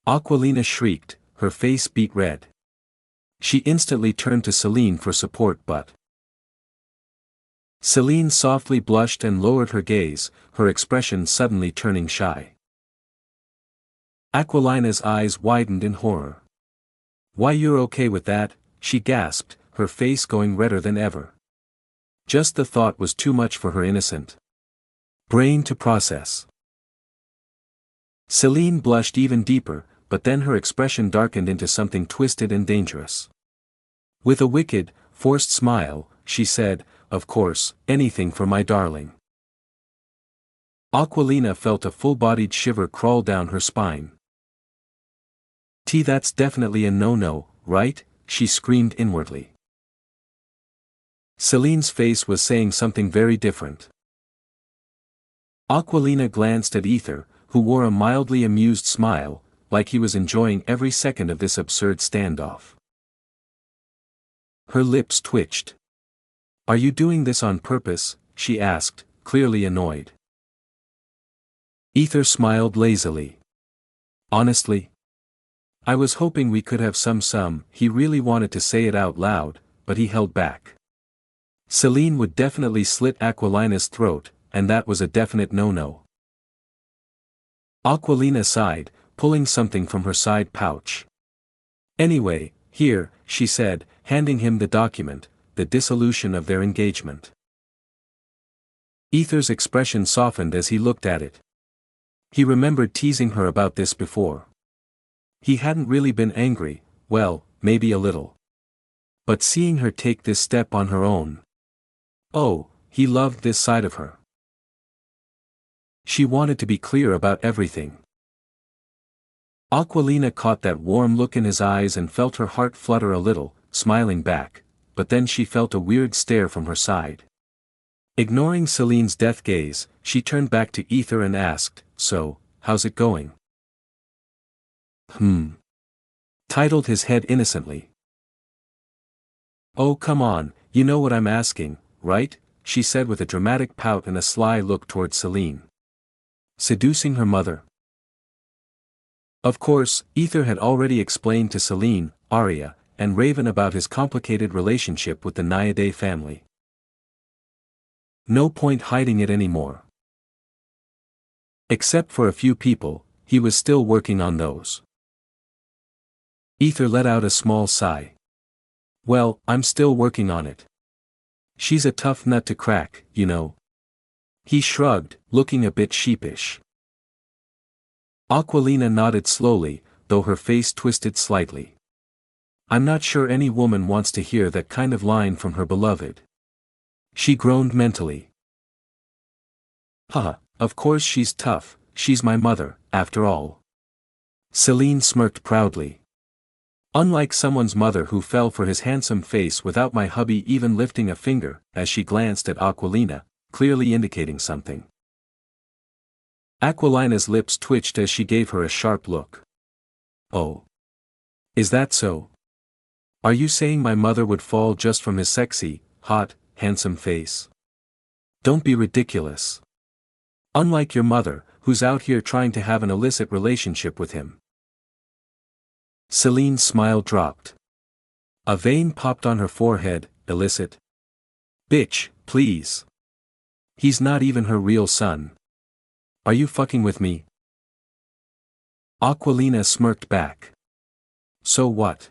Aquilina shrieked, her face beet red. She instantly turned to Celine for support but Celine softly blushed and lowered her gaze, her expression suddenly turning shy. Aquilina's eyes widened in horror. Why, you're okay with that? She gasped, her face going redder than ever. Just the thought was too much for her innocent brain to process. Celine blushed even deeper, but then her expression darkened into something twisted and dangerous. With a wicked, forced smile, she said, "Of course, anything for my darling." Aquilina felt a full-bodied shiver crawl down her spine. That's definitely a no-no, right? She screamed inwardly. Celine's face was saying something very different. Aquilina glanced at Ether, who wore a mildly amused smile, like he was enjoying every second of this absurd standoff. Her lips twitched. "Are you doing this on purpose?" she asked, clearly annoyed. Ether smiled lazily. "Honestly, I was hoping we could have some." He really wanted to say it out loud, but he held back. Celine would definitely slit Aquilina's throat, and that was a definite no-no. Aquilina sighed, pulling something from her side pouch. "Anyway, here," she said, handing him the document, the dissolution of their engagement. Ether's expression softened as he looked at it. He remembered teasing her about this before. He hadn't really been angry, well, maybe a little. But seeing her take this step on her own. Oh, he loved this side of her. She wanted to be clear about everything. Aquilina caught that warm look in his eyes and felt her heart flutter a little, smiling back, but then she felt a weird stare from her side. Ignoring Celine's death gaze, she turned back to Ether and asked, "So, how's it going?" Titled his head innocently. "Oh come on, you know what I'm asking, right?" she said with a dramatic pout and a sly look toward Celine. "Seducing her mother?" Of course, Ether had already explained to Celine, Arya, and Raven about his complicated relationship with the Naiade family. No point hiding it anymore. Except for a few people, he was still working on those. Ether let out a small sigh. "Well, I'm still working on it. She's a tough nut to crack, you know." He shrugged, looking a bit sheepish. Aquilina nodded slowly, though her face twisted slightly. "I'm not sure any woman wants to hear that kind of line from her beloved." She groaned mentally. "Haha, of course she's tough, she's my mother, after all." Celine smirked proudly. "Unlike someone's mother who fell for his handsome face without my hubby even lifting a finger," as she glanced at Aquilina, clearly indicating something. Aquilina's lips twitched as she gave her a sharp look. "Oh. Is that so? Are you saying my mother would fall just from his sexy, hot, handsome face? Don't be ridiculous. Unlike your mother, who's out here trying to have an illicit relationship with him." Celine's smile dropped. A vein popped on her forehead. "Illicit? Bitch, please. He's not even her real son. Are you fucking with me?" Aquilina smirked back. "So what?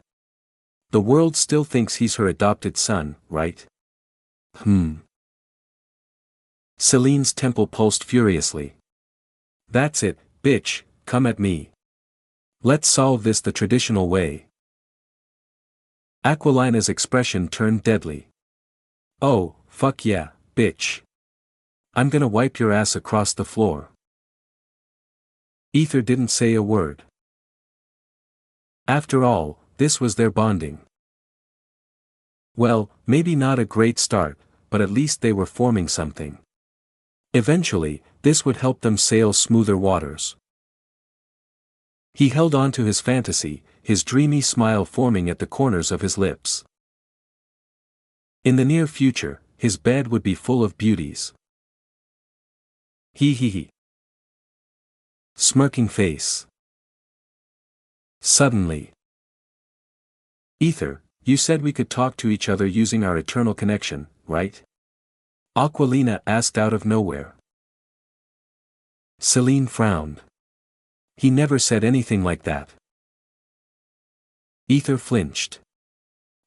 The world still thinks he's her adopted son, right?" Celine's temple pulsed furiously. "That's it, bitch, come at me. Let's solve this the traditional way." Aquilina's expression turned deadly. "Oh, fuck yeah, bitch. I'm gonna wipe your ass across the floor." Ether didn't say a word. After all, this was their bonding. Well, maybe not a great start, but at least they were forming something. Eventually, this would help them sail smoother waters. He held on to his fantasy, his dreamy smile forming at the corners of his lips. In the near future, his bed would be full of beauties. He. Smirking face. Suddenly. Ether, you said we could talk to each other using our eternal connection, right? Aquilina asked out of nowhere. Celine frowned. He never said anything like that. Ether flinched.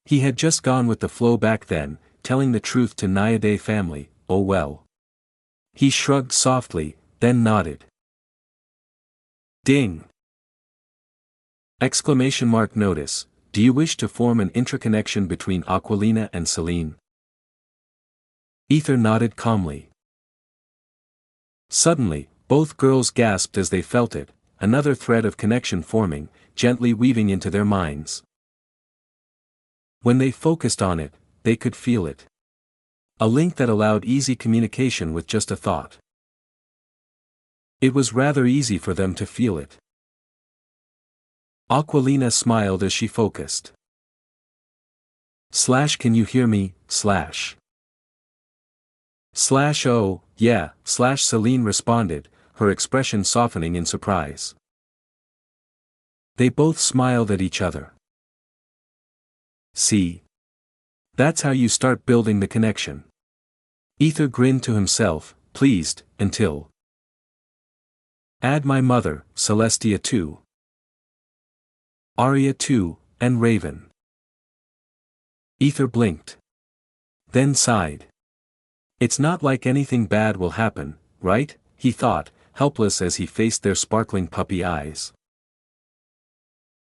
He had just gone with the flow back then, telling the truth to Nayade family, oh well. He shrugged softly, then nodded. Ding! Exclamation mark notice, do you wish to form an interconnection between Aquilina and Celine? Ether nodded calmly. Suddenly, both girls gasped as they felt it, another thread of connection forming, gently weaving into their minds. When they focused on it, they could feel it. A link that allowed easy communication with just a thought. It was rather easy for them to feel it. Aquilina smiled as she focused. Can you hear me, Oh, yeah, Celine responded, her expression softening in surprise. They both smiled at each other. See? That's how you start building the connection. Ether grinned to himself, pleased, until. Add my mother, Celestia too. Arya too, and Raven. Ether blinked. Then sighed. It's not like anything bad will happen, right? He thought, helpless as he faced their sparkling puppy eyes.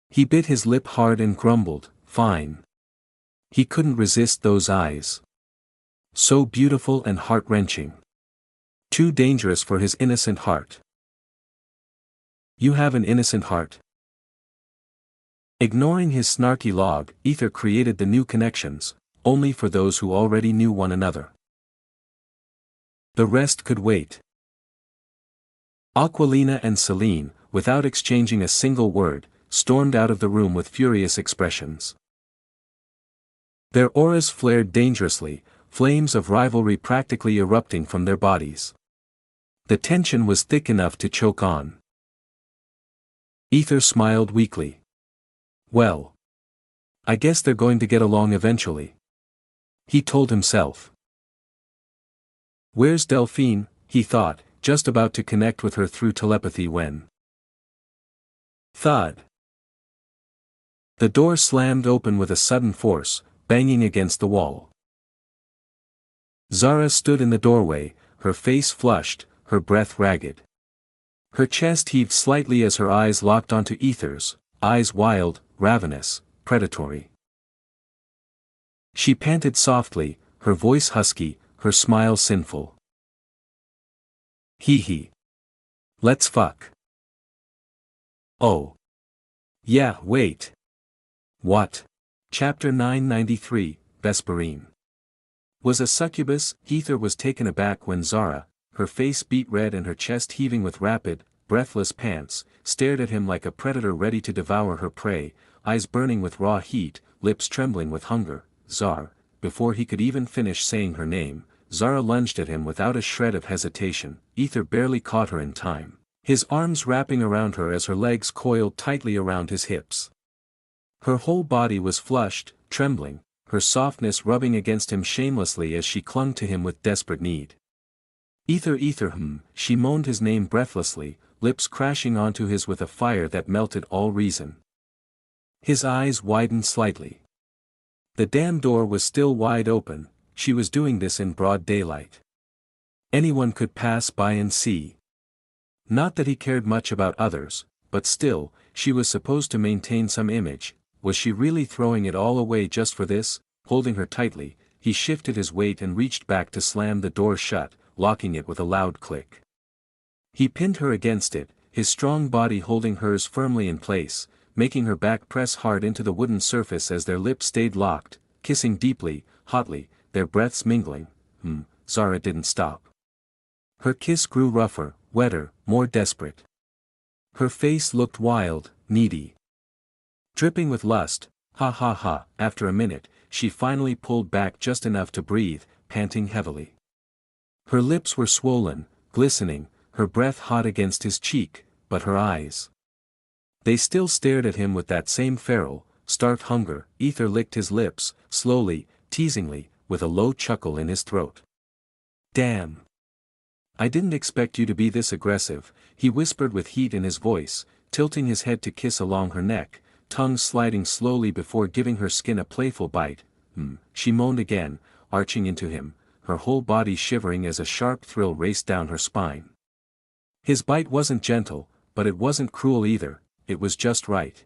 He bit his lip hard and grumbled, fine. He couldn't resist those eyes. So beautiful and heart-wrenching. Too dangerous for his innocent heart. You have an innocent heart? Ignoring his snarky log, Ether created the new connections, only for those who already knew one another. The rest could wait. Aquilina and Celine, without exchanging a single word, stormed out of the room with furious expressions. Their auras flared dangerously, flames of rivalry practically erupting from their bodies. The tension was thick enough to choke on. Ether smiled weakly. Well. I guess they're going to get along eventually. He told himself. Where's Delphine, he thought, just about to connect with her through telepathy when. Thud. The door slammed open with a sudden force, banging against the wall. Zara stood in the doorway, her face flushed, her breath ragged. Her chest heaved slightly as her eyes locked onto Ether's, eyes wild, ravenous, predatory. She panted softly, her voice husky, her smile sinful. Hee. Let's fuck. Oh. Yeah, wait. What? Chapter 993, Vesperine. Was a succubus? Ether was taken aback when Zara, her face beet red and her chest heaving with rapid, breathless pants, stared at him like a predator ready to devour her prey, eyes burning with raw heat, lips trembling with hunger. Zar, before he could even finish saying her name, Zara lunged at him without a shred of hesitation. Ether barely caught her in time, his arms wrapping around her as her legs coiled tightly around his hips. Her whole body was flushed, trembling, her softness rubbing against him shamelessly as she clung to him with desperate need. Ether, she moaned his name breathlessly, lips crashing onto his with a fire that melted all reason. His eyes widened slightly. The damn door was still wide open, she was doing this in broad daylight. Anyone could pass by and see. Not that he cared much about others, but still, she was supposed to maintain some image. Was she really throwing it all away just for this? Holding her tightly, he shifted his weight and reached back to slam the door shut, locking it with a loud click. He pinned her against it, his strong body holding hers firmly in place, making her back press hard into the wooden surface as their lips stayed locked, kissing deeply, hotly, their breaths mingling. Zara didn't stop. Her kiss grew rougher, wetter, more desperate. Her face looked wild, needy. Dripping with lust, ha. After a minute, she finally pulled back just enough to breathe, panting heavily. Her lips were swollen, glistening, her breath hot against his cheek, but her eyes. They still stared at him with that same feral, starved hunger. Ether licked his lips, slowly, teasingly, with a low chuckle in his throat. "Damn. I didn't expect you to be this aggressive," he whispered with heat in his voice, tilting his head to kiss along her neck, tongue sliding slowly before giving her skin a playful bite. She moaned again, arching into him, her whole body shivering as a sharp thrill raced down her spine. His bite wasn't gentle, but it wasn't cruel either, it was just right.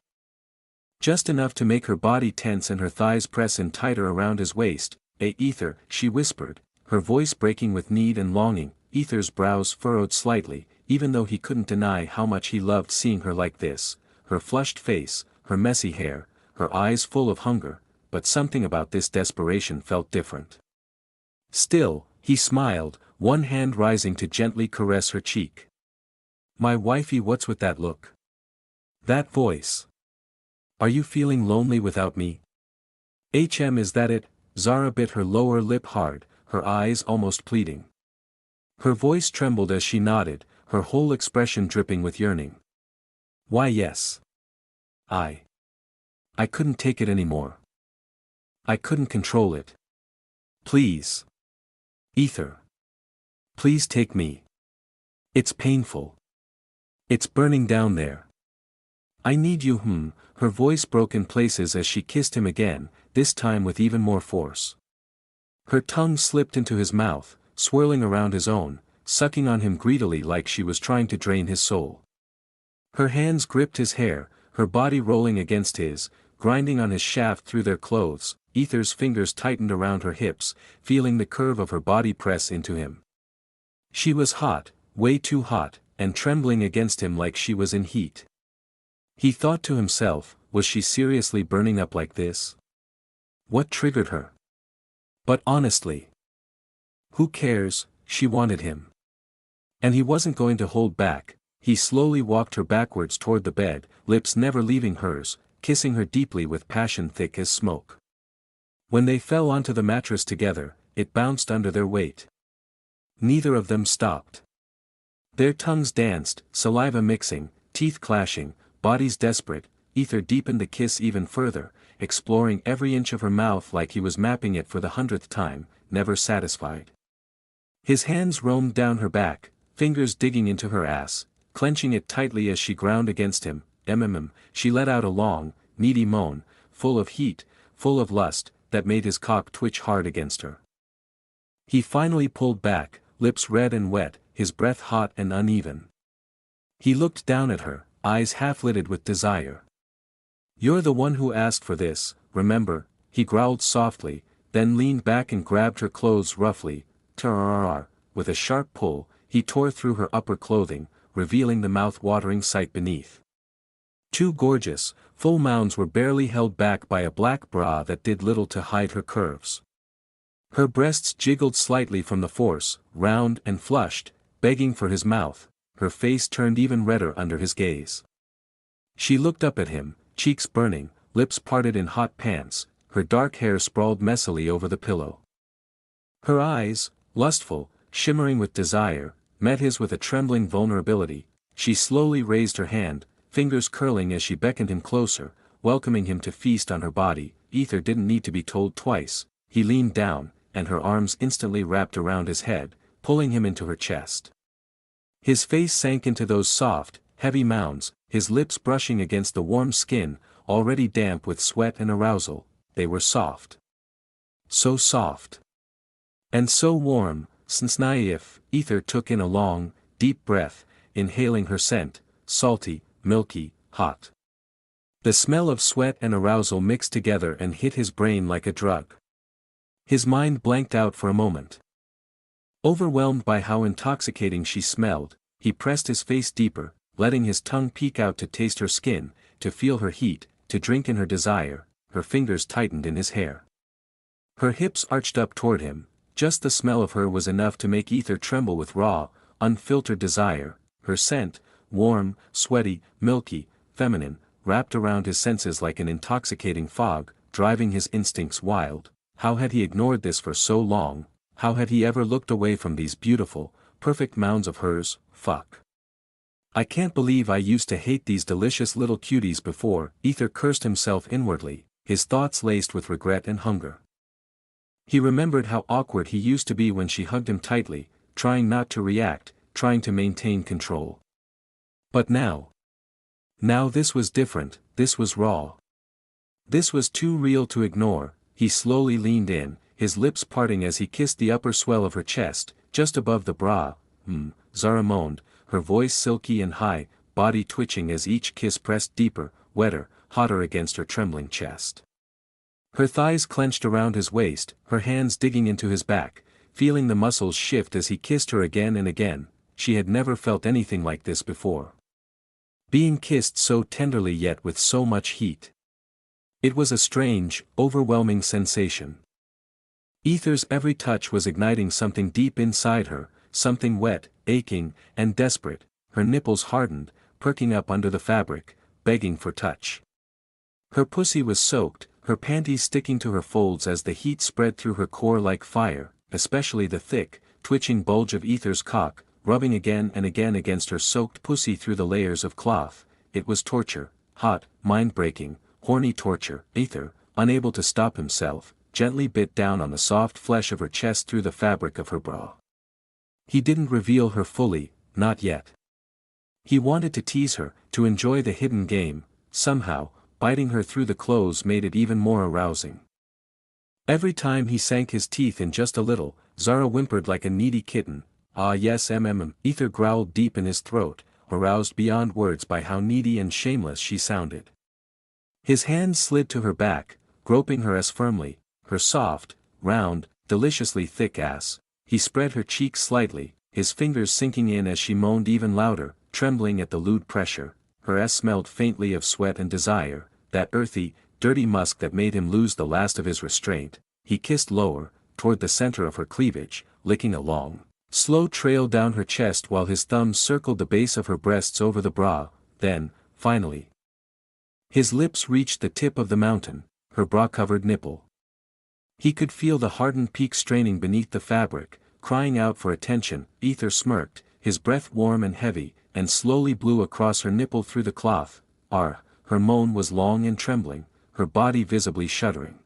Just enough to make her body tense and her thighs press in tighter around his waist. Ether," she whispered, her voice breaking with need and longing. Ether's brows furrowed slightly, even though he couldn't deny how much he loved seeing her like this, her flushed face, her messy hair, her eyes full of hunger, but something about this desperation felt different. Still, he smiled, one hand rising to gently caress her cheek. "My wifey, what's with that look? That voice? Are you feeling lonely without me?" Is that it?" Zara bit her lower lip hard, her eyes almost pleading. Her voice trembled as she nodded, her whole expression dripping with yearning. "Why yes. I couldn't take it anymore. I couldn't control it. Please. Ether. Please take me. It's painful. It's burning down there. I need you." Her voice broke in places as she kissed him again, this time with even more force. Her tongue slipped into his mouth, swirling around his own, sucking on him greedily like she was trying to drain his soul. Her hands gripped his hair, her body rolling against his, grinding on his shaft through their clothes. Ether's fingers tightened around her hips, feeling the curve of her body press into him. She was hot, way too hot, and trembling against him like she was in heat. He thought to himself, was she seriously burning up like this? What triggered her? But honestly, who cares? She wanted him. And he wasn't going to hold back. He slowly walked her backwards toward the bed, lips never leaving hers, kissing her deeply with passion thick as smoke. When they fell onto the mattress together, it bounced under their weight. Neither of them stopped. Their tongues danced, saliva mixing, teeth clashing, bodies desperate. Ether deepened the kiss even further, exploring every inch of her mouth like he was mapping it for the 100th time, never satisfied. His hands roamed down her back, fingers digging into her ass, clenching it tightly as she ground against him. She let out a long, needy moan, full of heat, full of lust, that made his cock twitch hard against her. He finally pulled back, lips red and wet, his breath hot and uneven. He looked down at her, eyes half-lidded with desire. "You're the one who asked for this, remember," he growled softly, then leaned back and grabbed her clothes roughly. With a sharp pull, he tore through her upper clothing, revealing the mouth-watering sight beneath. Two gorgeous, full mounds were barely held back by a black bra that did little to hide her curves. Her breasts jiggled slightly from the force, round and flushed, begging for his mouth, her face turned even redder under his gaze. She looked up at him, cheeks burning, lips parted in hot pants, her dark hair sprawled messily over the pillow. Her eyes, lustful, shimmering with desire, met his with a trembling vulnerability. She slowly raised her hand, fingers curling as she beckoned him closer, welcoming him to feast on her body. Ether didn't need to be told twice. He leaned down, and her arms instantly wrapped around his head, pulling him into her chest. His face sank into those soft, heavy mounds, his lips brushing against the warm skin, already damp with sweat and arousal. They were soft. So soft. And so warm. Ether took in a long, deep breath, inhaling her scent, salty, milky, hot. The smell of sweat and arousal mixed together and hit his brain like a drug. His mind blanked out for a moment. Overwhelmed by how intoxicating she smelled, he pressed his face deeper, letting his tongue peek out to taste her skin, to feel her heat, to drink in her desire. Her fingers tightened in his hair. Her hips arched up toward him. Just the smell of her was enough to make Ether tremble with raw, unfiltered desire. Her scent, warm, sweaty, milky, feminine, wrapped around his senses like an intoxicating fog, driving his instincts wild. How had he ignored this for so long? How had he ever looked away from these beautiful, perfect mounds of hers? Fuck. I can't believe I used to hate these delicious little cuties before. Ether cursed himself inwardly, his thoughts laced with regret and hunger. He remembered how awkward he used to be when she hugged him tightly, trying not to react, trying to maintain control. But now this was different, this was raw. This was too real to ignore. He slowly leaned in, his lips parting as he kissed the upper swell of her chest, just above the bra. Zara moaned, her voice silky and high, body twitching as each kiss pressed deeper, wetter, hotter against her trembling chest. Her thighs clenched around his waist, her hands digging into his back, feeling the muscles shift as he kissed her again and again. She had never felt anything like this before. Being kissed so tenderly yet with so much heat. It was a strange, overwhelming sensation. Ether's every touch was igniting something deep inside her, something wet, aching, and desperate. Her nipples hardened, perking up under the fabric, begging for touch. Her pussy was soaked, her panties sticking to her folds as the heat spread through her core like fire, especially the thick, twitching bulge of Ether's cock, rubbing again and again against her soaked pussy through the layers of cloth. It was torture, hot, mind-breaking, horny torture. Ether, unable to stop himself, gently bit down on the soft flesh of her chest through the fabric of her bra. He didn't reveal her fully, not yet. He wanted to tease her, to enjoy the hidden game. Somehow, biting her through the clothes made it even more arousing. Every time he sank his teeth in just a little, Zara whimpered like a needy kitten. Ah yes, Ether growled deep in his throat, aroused beyond words by how needy and shameless she sounded. His hands slid to her back, groping her as firmly, her soft, round, deliciously thick ass. He spread her cheeks slightly, his fingers sinking in as she moaned even louder, trembling at the lewd pressure. Her ass smelled faintly of sweat and desire, that earthy, dirty musk that made him lose the last of his restraint. He kissed lower, toward the center of her cleavage, licking a long, slow trail down her chest while his thumbs circled the base of her breasts over the bra. Then, finally, his lips reached the tip of the mountain, her bra-covered nipple. He could feel the hardened peak straining beneath the fabric, crying out for attention. Ether smirked, his breath warm and heavy, and slowly blew across her nipple through the cloth. Her moan was long and trembling, her body visibly shuddering.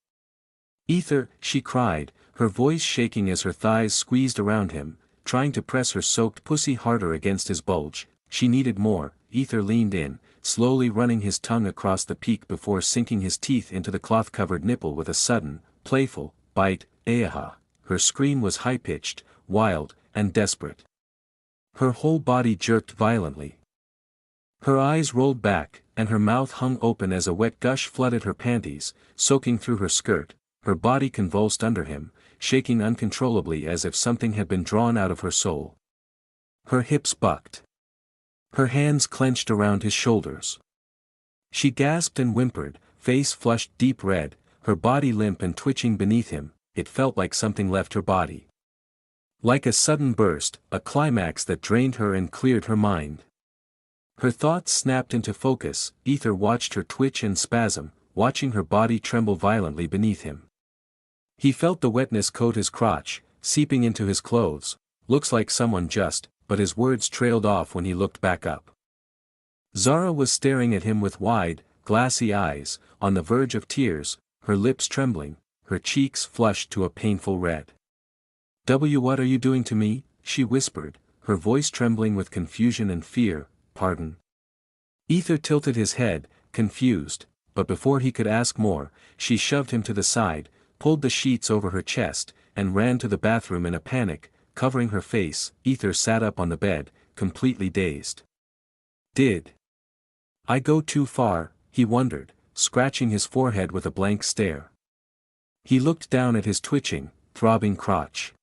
Ether, she cried, her voice shaking as her thighs squeezed around him, trying to press her soaked pussy harder against his bulge. She needed more. Ether leaned in, slowly running his tongue across the peak before sinking his teeth into the cloth-covered nipple with a sudden, playful bite. Aha! Her scream was high-pitched, wild, and desperate. Her whole body jerked violently. Her eyes rolled back, and her mouth hung open as a wet gush flooded her panties, soaking through her skirt. Her body convulsed under him, shaking uncontrollably as if something had been drawn out of her soul. Her hips bucked. Her hands clenched around his shoulders. She gasped and whimpered, face flushed deep red, her body limp and twitching beneath him. It felt like something left her body. Like a sudden burst, a climax that drained her and cleared her mind. Her thoughts snapped into focus. Ether watched her twitch and spasm, watching her body tremble violently beneath him. He felt the wetness coat his crotch, seeping into his clothes. Looks like someone just, but his words trailed off when he looked back up. Zara was staring at him with wide, glassy eyes, on the verge of tears, her lips trembling, her cheeks flushed to a painful red. What are you doing to me?" she whispered, her voice trembling with confusion and fear. "Pardon?" Ether tilted his head, confused, but before he could ask more, she shoved him to the side, pulled the sheets over her chest, and ran to the bathroom in a panic, covering her face. Ether sat up on the bed, completely dazed. Did I go too far, he wondered, scratching his forehead with a blank stare. He looked down at his twitching, throbbing crotch.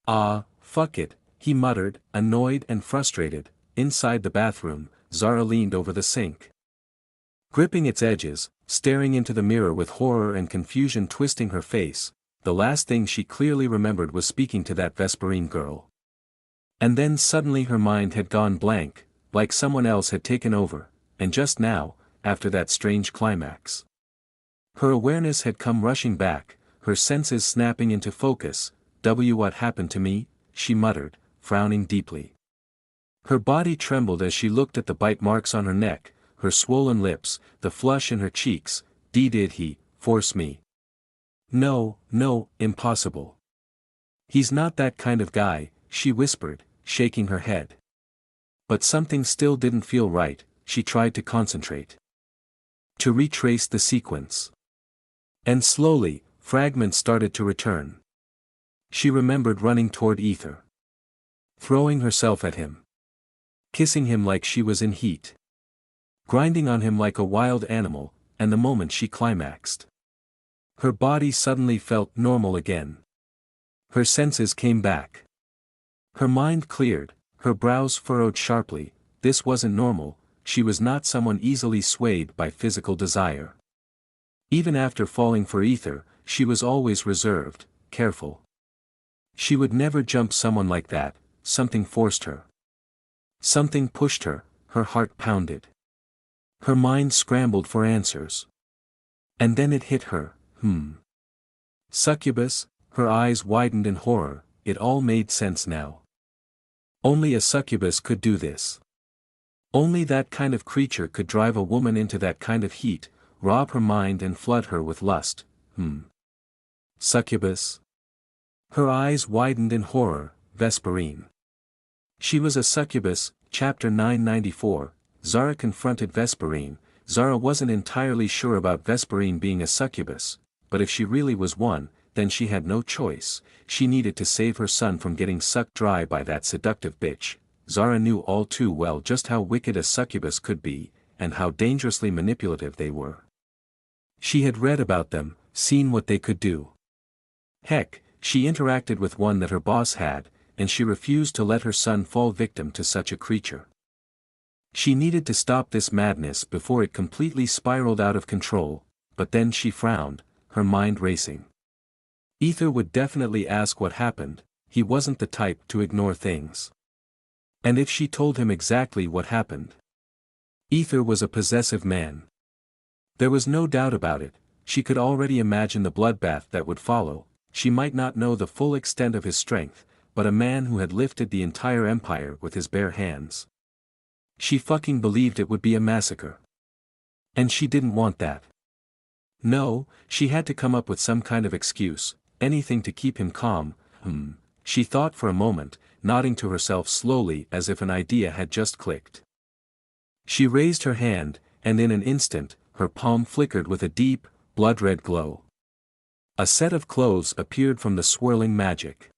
"Ah, fuck it," he muttered, annoyed and frustrated. Inside the bathroom, Zara leaned over the sink. Gripping its edges, staring into the mirror with horror and confusion twisting her face, the last thing she clearly remembered was speaking to that Vesperine girl. And then suddenly her mind had gone blank, like someone else had taken over, and just now, after that strange climax. Her awareness had come rushing back, her senses snapping into focus. What happened to me?" she muttered, frowning deeply. Her body trembled as she looked at the bite marks on her neck, her swollen lips, the flush in her cheeks. Did he force me? No, no, impossible. He's not that kind of guy, she whispered, shaking her head. But something still didn't feel right. She tried to concentrate. To retrace the sequence. And slowly, fragments started to return. She remembered running toward Ether. Throwing herself at him. Kissing him like she was in heat. Grinding on him like a wild animal, and the moment she climaxed. Her body suddenly felt normal again. Her senses came back. Her mind cleared, her brows furrowed sharply. This wasn't normal. She was not someone easily swayed by physical desire. Even after falling for Ether, she was always reserved, careful. She would never jump someone like that. Something forced her. Something pushed her, her heart pounded. Her mind scrambled for answers. And then it hit her, Succubus, her eyes widened in horror. It all made sense now. Only a succubus could do this. Only that kind of creature could drive a woman into that kind of heat, rob her mind and flood her with lust. Succubus. Her eyes widened in horror. Vesperine. She was a succubus. Chapter 994. Zara confronted Vesperine. Zara wasn't entirely sure about Vesperine being a succubus, but if she really was one, then she had no choice. She needed to save her son from getting sucked dry by that seductive bitch. Zara knew all too well just how wicked a succubus could be, and how dangerously manipulative they were. She had read about them, seen what they could do. Heck, she interacted with one that her boss had, and she refused to let her son fall victim to such a creature. She needed to stop this madness before it completely spiraled out of control, but then she frowned, her mind racing. Ether would definitely ask what happened. He wasn't the type to ignore things. And if she told him exactly what happened? Ether was a possessive man. There was no doubt about it. She could already imagine the bloodbath that would follow. She might not know the full extent of his strength, but a man who had lifted the entire empire with his bare hands. She fucking believed it would be a massacre. And she didn't want that. No, she had to come up with some kind of excuse, anything to keep him calm. She thought for a moment, nodding to herself slowly as if an idea had just clicked. She raised her hand, and in an instant, her palm flickered with a deep, blood-red glow. A set of clothes appeared from the swirling magic.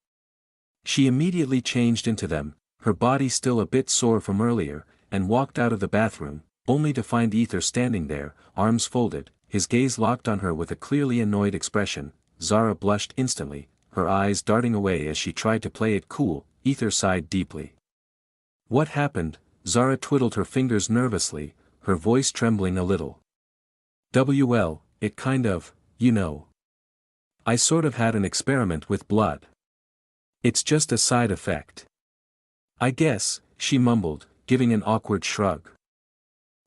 She immediately changed into them, her body still a bit sore from earlier, and walked out of the bathroom, only to find Ether standing there, arms folded, his gaze locked on her with a clearly annoyed expression. Zara blushed instantly, her eyes darting away as she tried to play it cool. Ether sighed deeply. What happened? Zara twiddled her fingers nervously, her voice trembling a little. Well, it kind of, you know. I sort of had an experiment with blood. It's just a side effect. I guess, she mumbled, giving an awkward shrug.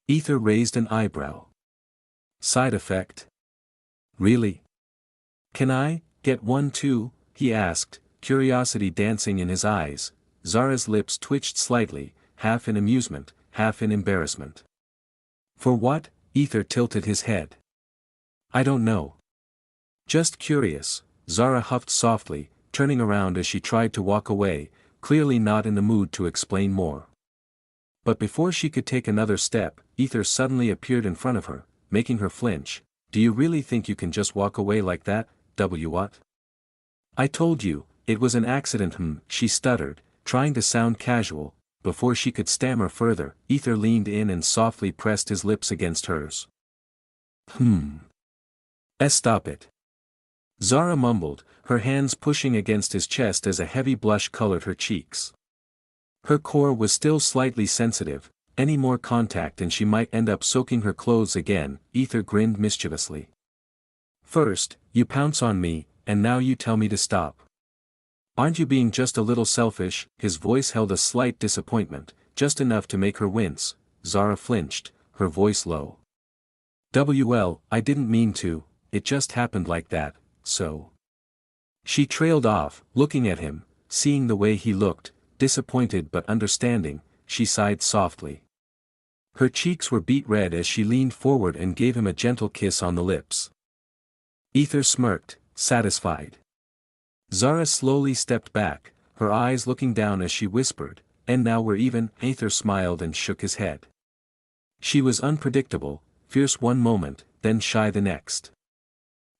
Ether raised an eyebrow. Side effect? Really? Can I get one too? He asked, curiosity dancing in his eyes. Zara's lips twitched slightly, half in amusement, half in embarrassment. For what? Ether tilted his head. I don't know. Just curious. Zara huffed softly, turning around as she tried to walk away, clearly not in the mood to explain more. But before she could take another step, Ether suddenly appeared in front of her, making her flinch. Do you really think you can just walk away like that? What? I told you, it was an accident. She stuttered, trying to sound casual. Before she could stammer further, Ether leaned in and softly pressed his lips against hers. Stop it. Zara mumbled, her hands pushing against his chest as a heavy blush colored her cheeks. Her core was still slightly sensitive. Any more contact and she might end up soaking her clothes again. Ether grinned mischievously. First, you pounce on me, and now you tell me to stop. Aren't you being just a little selfish? His voice held a slight disappointment, just enough to make her wince. Zara flinched, her voice low. Well, I didn't mean to, it just happened like that, so. She trailed off, looking at him, seeing the way he looked, disappointed but understanding. she sighed softly. Her cheeks were beet red as she leaned forward and gave him a gentle kiss on the lips. Ether smirked, satisfied. Zara slowly stepped back, her eyes looking down as she whispered, "And now we're even." Ether smiled and shook his head. She was unpredictable, fierce one moment, then shy the next.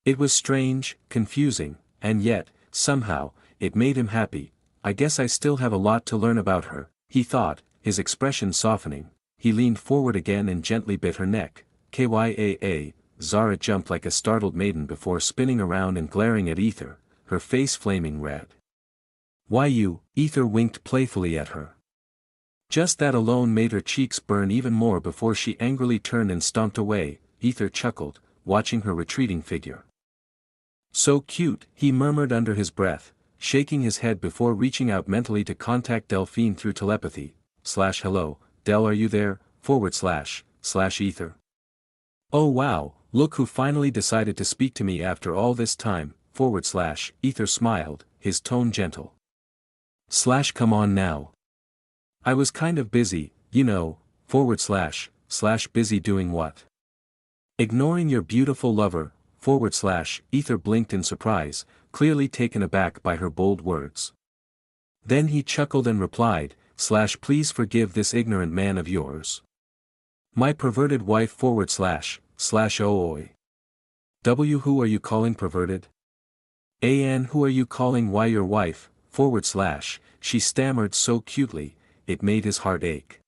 It was strange, confusing, and yet, somehow, it made him happy. "I guess I still have a lot to learn about her," he thought, his expression softening. He leaned forward again and gently bit her neck. "Kyaa." Zara jumped like a startled maiden before spinning around and glaring at Ether, her face flaming red. "Why you?" Ether winked playfully at her. Just that alone made her cheeks burn even more before she angrily turned and stomped away. Ether chuckled, watching her retreating figure. "So cute," he murmured under his breath, shaking his head before reaching out mentally to contact Delphine through telepathy. "Hello, Del, are you there? / Ether. Oh wow, look who finally decided to speak to me after all this time. / Ether smiled, his tone gentle. / Come on now. I was kind of busy, you know. / Busy doing what? Ignoring your beautiful lover. / Ether blinked in surprise, clearly taken aback by her bold words. Then he chuckled and replied, / Please forgive this ignorant man of yours. My perverted wife. / Oi. Who are you calling perverted? Who are you calling why your wife? / She stammered so cutely, it made his heart ache.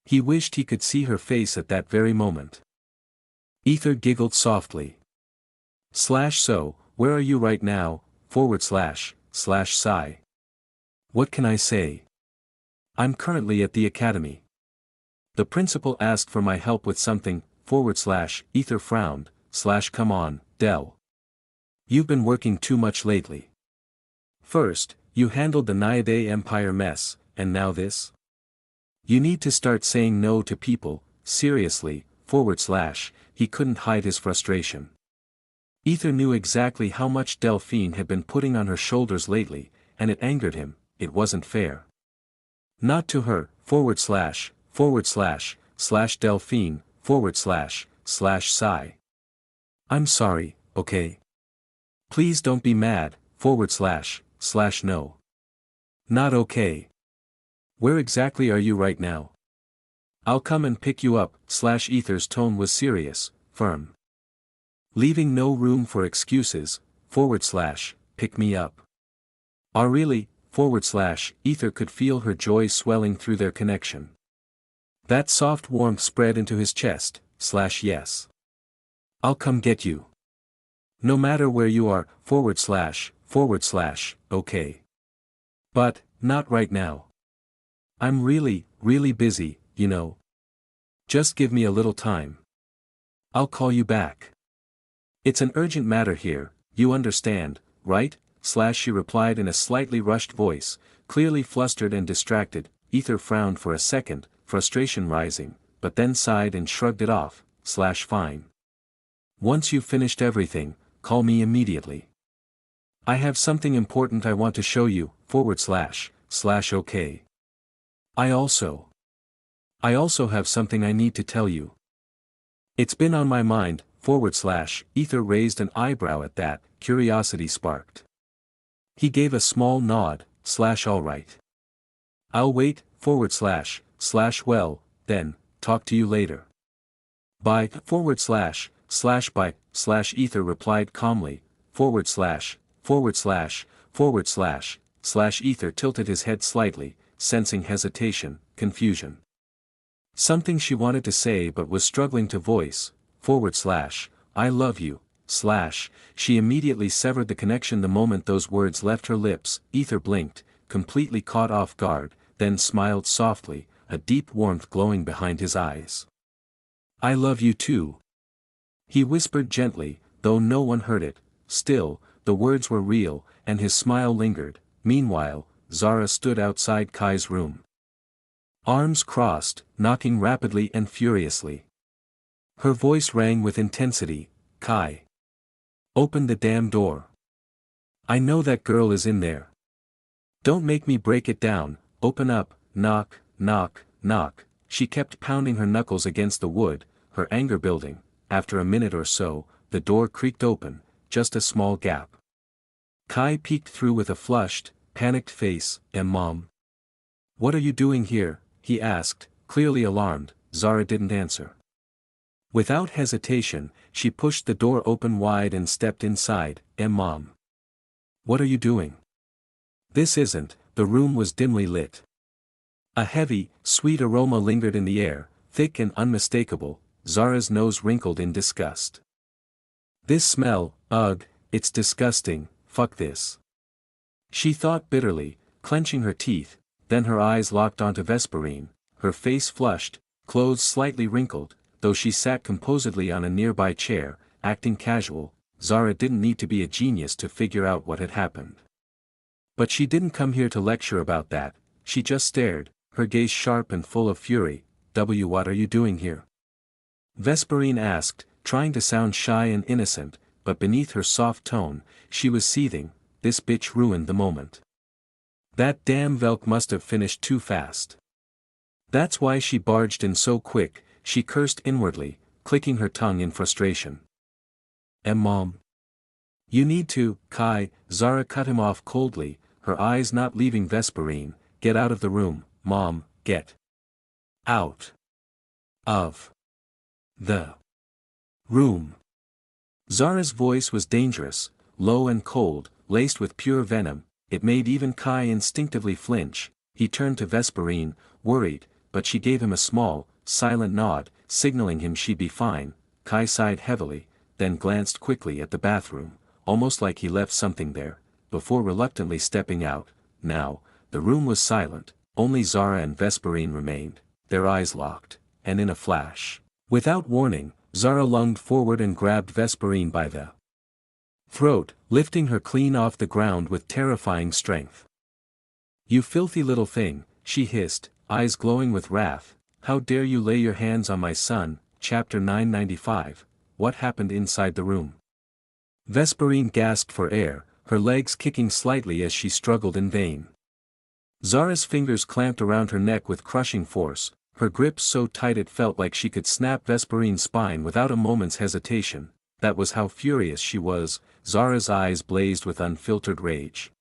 He wished he could see her face at that very moment. Ether giggled softly. / So, where are you right now? / Sigh. What can I say? I'm currently at the academy. The principal asked for my help with something. / Ether frowned. / Come on, Del. You've been working too much lately. First, you handled the Naiade Empire mess, and now this? You need to start saying no to people, seriously. / He couldn't hide his frustration. Ether knew exactly how much Delphine had been putting on her shoulders lately, and it angered him. It wasn't fair. Not to her. / Delphine. / Sigh. I'm sorry, okay? Please don't be mad. / No. Not okay. Where exactly are you right now? I'll come and pick you up. / Ether's tone was serious, firm. Leaving no room for excuses. / Pick me up. Oh really? / Ether could feel her joy swelling through their connection. That soft warmth spread into his chest. / Yes. I'll come get you. No matter where you are. / Okay. But, not right now. I'm really, really busy, you know. Just give me a little time. I'll call you back. It's an urgent matter here, you understand, right? / She replied in a slightly rushed voice, clearly flustered and distracted. Ether frowned for a second, frustration rising, but then sighed and shrugged it off. / Fine. Once you've finished everything, call me immediately. I have something important I want to show you. / Okay. I also have something I need to tell you. It's been on my mind. / Ether raised an eyebrow at that. Curiosity sparked. He gave a small nod. / All right. I'll wait. / Well, then, talk to you later. Bye. / Bye. / Ether replied calmly. / Ether tilted his head slightly, sensing hesitation, confusion. Something she wanted to say but was struggling to voice. / I love you. / She immediately severed the connection the moment those words left her lips. Ether blinked, completely caught off guard, then smiled softly, a deep warmth glowing behind his eyes. I love you too. He whispered gently, though no one heard it. Still, the words were real, and his smile lingered. Meanwhile, Zara stood outside Kai's room. Arms crossed, knocking rapidly and furiously. Her voice rang with intensity. Kai. Open the damn door. I know that girl is in there. Don't make me break it down. Open up, knock, knock, knock. She kept pounding her knuckles against the wood, her anger building. After a minute or so, the door creaked open, just a small gap. Kai peeked through with a flushed, panicked face. Mom. What are you doing here? He asked, clearly alarmed. Zara didn't answer. Without hesitation, she pushed the door open wide and stepped inside. Mom. What are you doing? This isn't. The room was dimly lit. A heavy, sweet aroma lingered in the air, thick and unmistakable. Zara's nose wrinkled in disgust. This smell, ugh, it's disgusting, fuck this. She thought bitterly, clenching her teeth, then her eyes locked onto Vesperine, her face flushed, clothes slightly wrinkled, though she sat composedly on a nearby chair, acting casual. Zara didn't need to be a genius to figure out what had happened. But she didn't come here to lecture about that, she just stared, her gaze sharp and full of fury. What are you doing here? Vesperine asked, trying to sound shy and innocent, but beneath her soft tone, she was seething. This bitch ruined the moment. That damn Velk must have finished too fast. That's why she barged in so quick, she cursed inwardly, clicking her tongue in frustration. Mom. You need to, Kai. Zara cut him off coldly, her eyes not leaving Vesperine. Get out of the room, Mom, get out of the room. Zara's voice was dangerous, low and cold, laced with pure venom. It made even Kai instinctively flinch. He turned to Vesperine, worried, but she gave him a small, silent nod, signaling him she'd be fine. Kai sighed heavily, then glanced quickly at the bathroom, almost like he left something there, before reluctantly stepping out. Now, the room was silent, only Zara and Vesperine remained, their eyes locked, and in a flash, without warning, Zara lunged forward and grabbed Vesperine by the throat, lifting her clean off the ground with terrifying strength. You filthy little thing, she hissed, eyes glowing with wrath. How dare you lay your hands on my son? Chapter 995. What happened inside the room? Vesperine gasped for air, her legs kicking slightly as she struggled in vain. Zara's fingers clamped around her neck with crushing force, her grip so tight it felt like she could snap Vesperine's spine without a moment's hesitation. That was how furious she was. Zara's eyes blazed with unfiltered rage.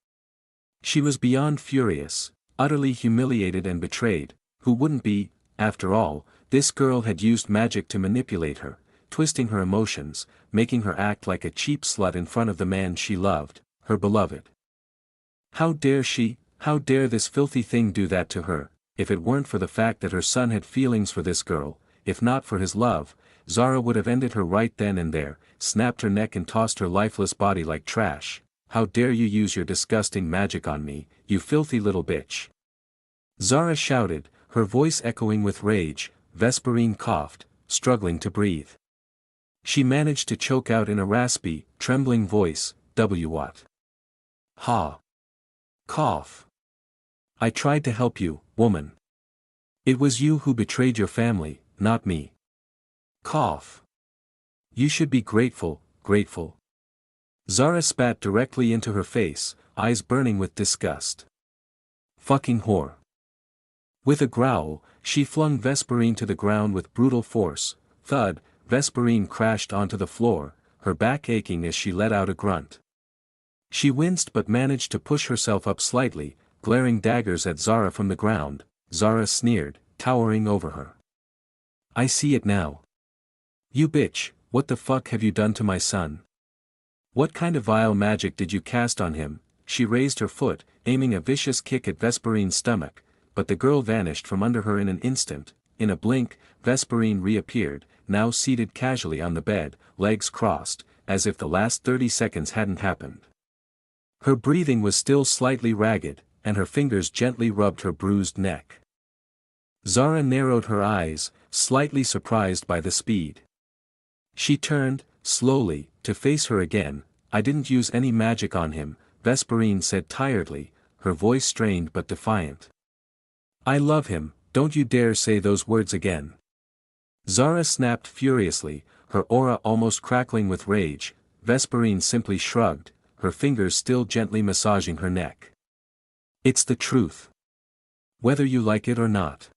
She was beyond furious, utterly humiliated and betrayed. Who wouldn't be? After all, this girl had used magic to manipulate her, twisting her emotions, making her act like a cheap slut in front of the man she loved, her beloved. How dare she? How dare this filthy thing do that to her? If it weren't for the fact that her son had feelings for this girl, if not for his love, Zara would have ended her right then and there, snapped her neck and tossed her lifeless body like trash. How dare you use your disgusting magic on me, you filthy little bitch! Zara shouted, her voice echoing with rage. Vesperine coughed, struggling to breathe. She managed to choke out in a raspy, trembling voice, what? Ha! Cough! I tried to help you, woman. It was you who betrayed your family, not me. Cough. You should be grateful, grateful. Zara spat directly into her face, eyes burning with disgust. Fucking whore. With a growl, she flung Vesperine to the ground with brutal force. Thud, Vesperine crashed onto the floor, her back aching as she let out a grunt. She winced but managed to push herself up slightly, glaring daggers at Zara from the ground. Zara sneered, towering over her. I see it now. You bitch, what the fuck have you done to my son? What kind of vile magic did you cast on him? She raised her foot, aiming a vicious kick at Vesperine's stomach, but the girl vanished from under her in an instant. In a blink, Vesperine reappeared, now seated casually on the bed, legs crossed, as if the last 30 seconds hadn't happened. Her breathing was still slightly ragged, and her fingers gently rubbed her bruised neck. Zara narrowed her eyes, slightly surprised by the speed. She turned, slowly, to face her again. I didn't use any magic on him, Vesperine said tiredly, her voice strained but defiant. I love him, don't you dare say those words again. Zara snapped furiously, her aura almost crackling with rage. Vesperine simply shrugged, her fingers still gently massaging her neck. It's the truth. Whether you like it or not.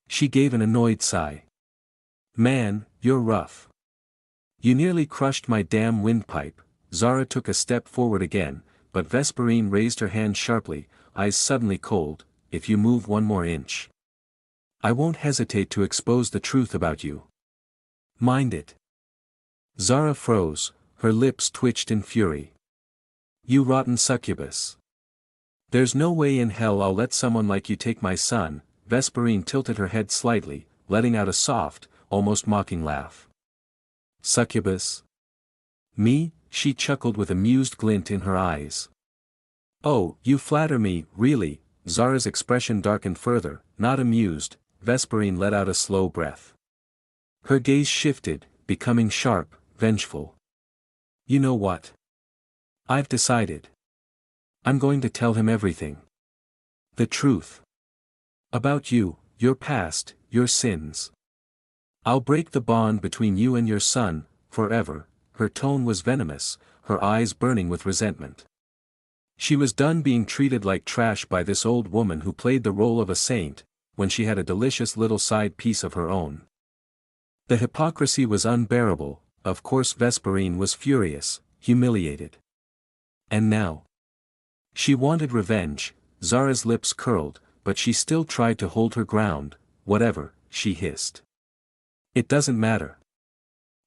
She gave an annoyed sigh. Man, you're rough. You nearly crushed my damn windpipe. Zara took a step forward again, but Vesperine raised her hand sharply, eyes suddenly cold. If you move one more inch, I won't hesitate to expose the truth about you. Mind it. Zara froze, her lips twitched in fury. You rotten succubus. There's no way in hell I'll let someone like you take my son. Vesperine tilted her head slightly, letting out a soft, almost mocking laugh. Succubus? Me? She chuckled with amused glint in her eyes. Oh, you flatter me, really. Zara's expression darkened further, not amused. Vesperine let out a slow breath. Her gaze shifted, becoming sharp, vengeful. You know what? I've decided. I'm going to tell him everything. The truth. About you, your past, your sins. I'll break the bond between you and your son, forever. Her tone was venomous, her eyes burning with resentment. She was done being treated like trash by this old woman who played the role of a saint, when she had a delicious little side piece of her own. The hypocrisy was unbearable. Of course Vesperine was furious, humiliated. And now? She wanted revenge. Zara's lips curled, but she still tried to hold her ground. Whatever, she hissed. It doesn't matter.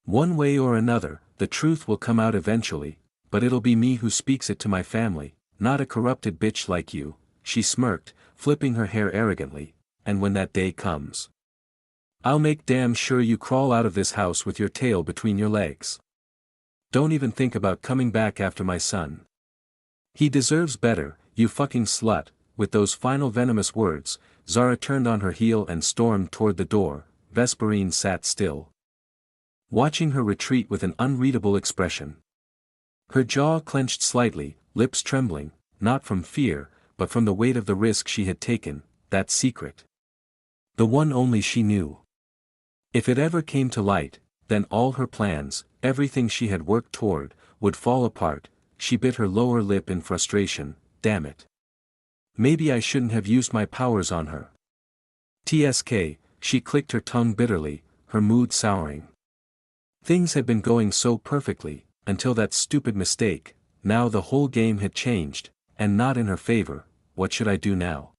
One way or another, the truth will come out eventually, but it'll be me who speaks it to my family, not a corrupted bitch like you. She smirked, flipping her hair arrogantly, and when that day comes, I'll make damn sure you crawl out of this house with your tail between your legs. Don't even think about coming back after my son. He deserves better, you fucking slut. With those final venomous words, Zara turned on her heel and stormed toward the door. Vesperine sat still, watching her retreat with an unreadable expression. Her jaw clenched slightly, lips trembling, not from fear, but from the weight of the risk she had taken, that secret. The one only she knew. If it ever came to light, then all her plans, everything she had worked toward, would fall apart. She bit her lower lip in frustration. Damn it. Maybe I shouldn't have used my powers on her. TSK, she clicked her tongue bitterly, her mood souring. Things had been going so perfectly, until that stupid mistake. Now the whole game had changed, and not in her favor. What should I do now?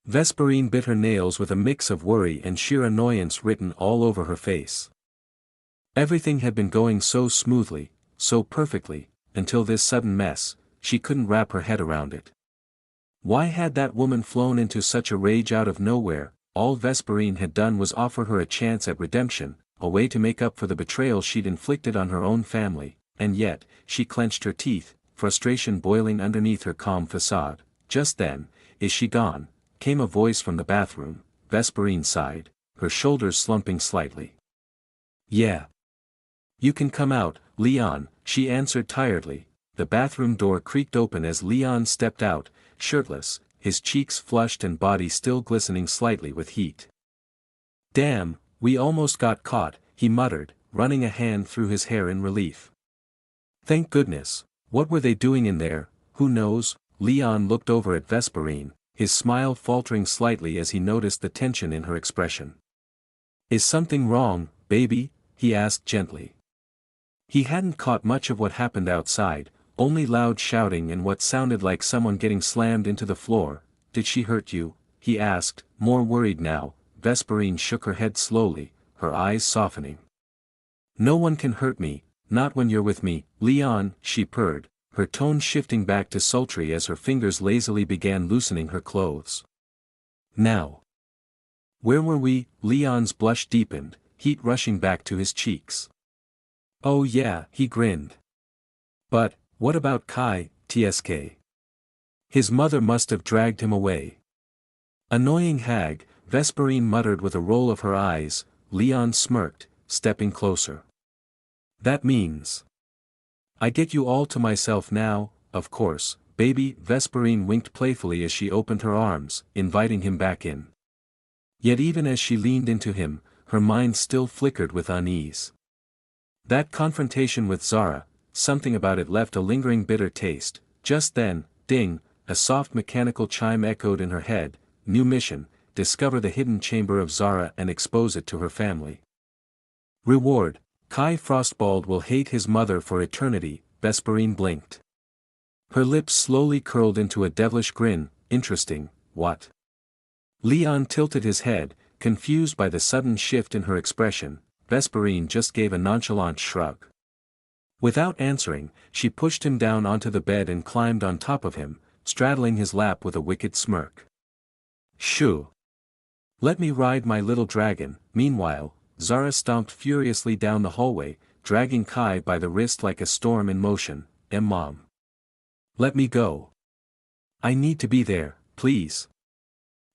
Vesperine bit her nails with a mix of worry and sheer annoyance written all over her face. Everything had been going so smoothly, so perfectly, until this sudden mess. She couldn't wrap her head around it. Why had that woman flown into such a rage out of nowhere? All Vesperine had done was offer her a chance at redemption, a way to make up for the betrayal she'd inflicted on her own family, and yet, she clenched her teeth, frustration boiling underneath her calm facade. Just then, is she gone? Came a voice from the bathroom. Vesperine sighed, her shoulders slumping slightly. Yeah. You can come out, Leon, she answered tiredly. The bathroom door creaked open as Leon stepped out, shirtless, his cheeks flushed and body still glistening slightly with heat. Damn, we almost got caught, he muttered, running a hand through his hair in relief. Thank goodness. What were they doing in there? Who knows? Leon looked over at Vesperine, his smile faltering slightly as he noticed the tension in her expression. Is something wrong, baby? He asked gently. He hadn't caught much of what happened outside, only loud shouting and what sounded like someone getting slammed into the floor. Did she hurt you? He asked, more worried now. Vesperine shook her head slowly, her eyes softening. No one can hurt me, not when you're with me, Leon, she purred, her tone shifting back to sultry as her fingers lazily began loosening her clothes. Now. Where were we? Leon's blush deepened, heat rushing back to his cheeks. Oh yeah, he grinned. But, what about Kai, TSK? His mother must have dragged him away. Annoying hag, Vesperine muttered with a roll of her eyes. Leon smirked, stepping closer. That means I get you all to myself now, of course, baby. Vesperine winked playfully as she opened her arms, inviting him back in. Yet even as she leaned into him, her mind still flickered with unease. That confrontation with Zara, something about it left a lingering bitter taste. Just then, ding, a soft mechanical chime echoed in her head. new mission, discover the hidden chamber of Zara and expose it to her family. Reward, Kai Frostbald will hate his mother for eternity, Vesperine blinked. Her lips slowly curled into a devilish grin. Interesting, what? Leon tilted his head, confused by the sudden shift in her expression. Vesperine just gave a nonchalant shrug. Without answering, she pushed him down onto the bed and climbed on top of him, straddling his lap with a wicked smirk. Shoo! Let me ride my little dragon. Meanwhile, Zara stomped furiously down the hallway, dragging Kai by the wrist like a storm in motion. Mom. Let me go. I need to be there, please.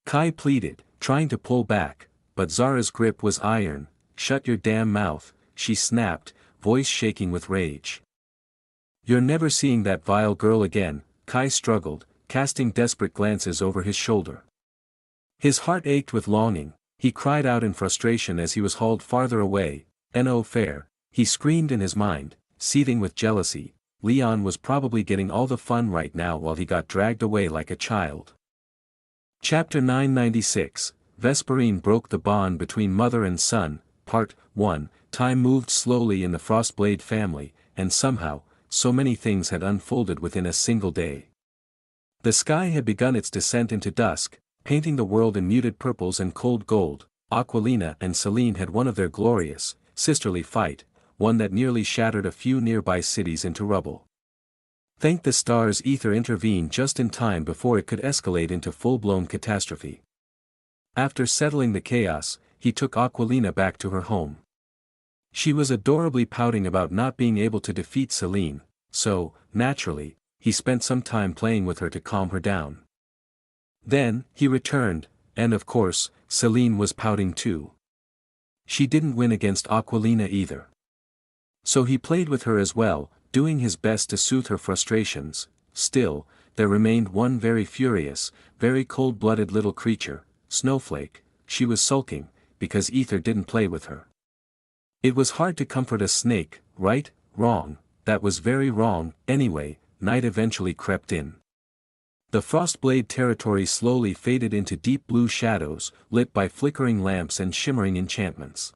Kai pleaded, trying to pull back, but Zara's grip was iron. Shut your damn mouth, she snapped, voice shaking with rage. You're never seeing that vile girl again, Kai struggled, casting desperate glances over his shoulder. His heart ached with longing, he cried out in frustration as he was hauled farther away. No fair, he screamed in his mind, seething with jealousy. Leon was probably getting all the fun right now while he got dragged away like a child. Chapter 996, Vesperine broke the bond between mother and son, Part 1. Time moved slowly in the Frostblade family, and somehow, so many things had unfolded within a single day. The sky had begun its descent into dusk, painting the world in muted purples and cold gold. Aquilina and Celine had one of their glorious, sisterly fight, one that nearly shattered a few nearby cities into rubble. Thank the stars Ether intervened just in time before it could escalate into full-blown catastrophe. After settling the chaos, he took Aquilina back to her home. She was adorably pouting about not being able to defeat Celine, so, naturally, he spent some time playing with her to calm her down. Then, he returned, and of course, Celine was pouting too. She didn't win against Aquilina either. So he played with her as well, doing his best to soothe her frustrations. Still, there remained one very furious, very cold-blooded little creature, Snowflake. She was sulking, because Ether didn't play with her. It was hard to comfort a snake, right? Wrong, that was very wrong. Anyway, night eventually crept in. The Frostblade territory slowly faded into deep blue shadows, lit by flickering lamps and shimmering enchantments.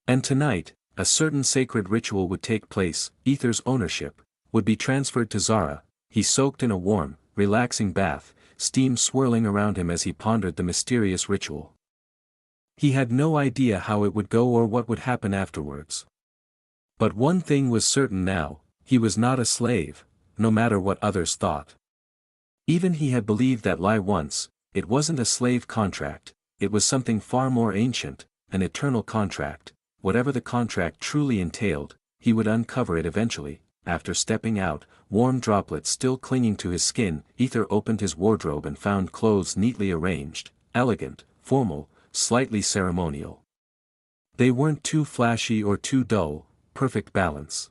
And tonight, a certain sacred ritual would take place. Ether's ownership would be transferred to Zara. He soaked in a warm, relaxing bath, steam swirling around him as he pondered the mysterious ritual. He had no idea how it would go or what would happen afterwards. But one thing was certain now, he was not a slave, no matter what others thought. Even he had believed that lie once. It wasn't a slave contract, it was something far more ancient, an eternal contract. Whatever the contract truly entailed, he would uncover it eventually. After stepping out, warm droplets still clinging to his skin, Ether opened his wardrobe and found clothes neatly arranged, elegant, formal, slightly ceremonial. They weren't too flashy or too dull, perfect balance.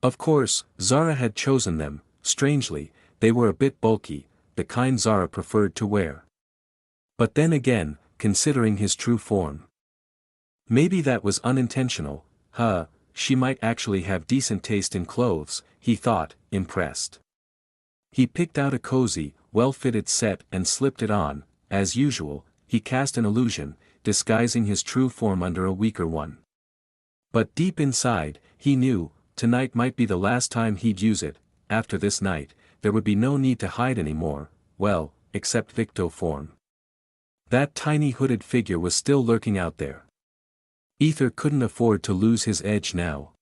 Of course, Zara had chosen them. Strangely, they were a bit bulky, the kind Zara preferred to wear. But then again, considering his true form. Maybe that was unintentional. She might actually have decent taste in clothes, he thought, impressed. He picked out a cozy, well-fitted set and slipped it on. As usual, he cast an illusion, disguising his true form under a weaker one. But deep inside, he knew, tonight might be the last time he'd use it. After this night, there would be no need to hide anymore, well, except Victo form. That tiny hooded figure was still lurking out there. Ether couldn't afford to lose his edge now.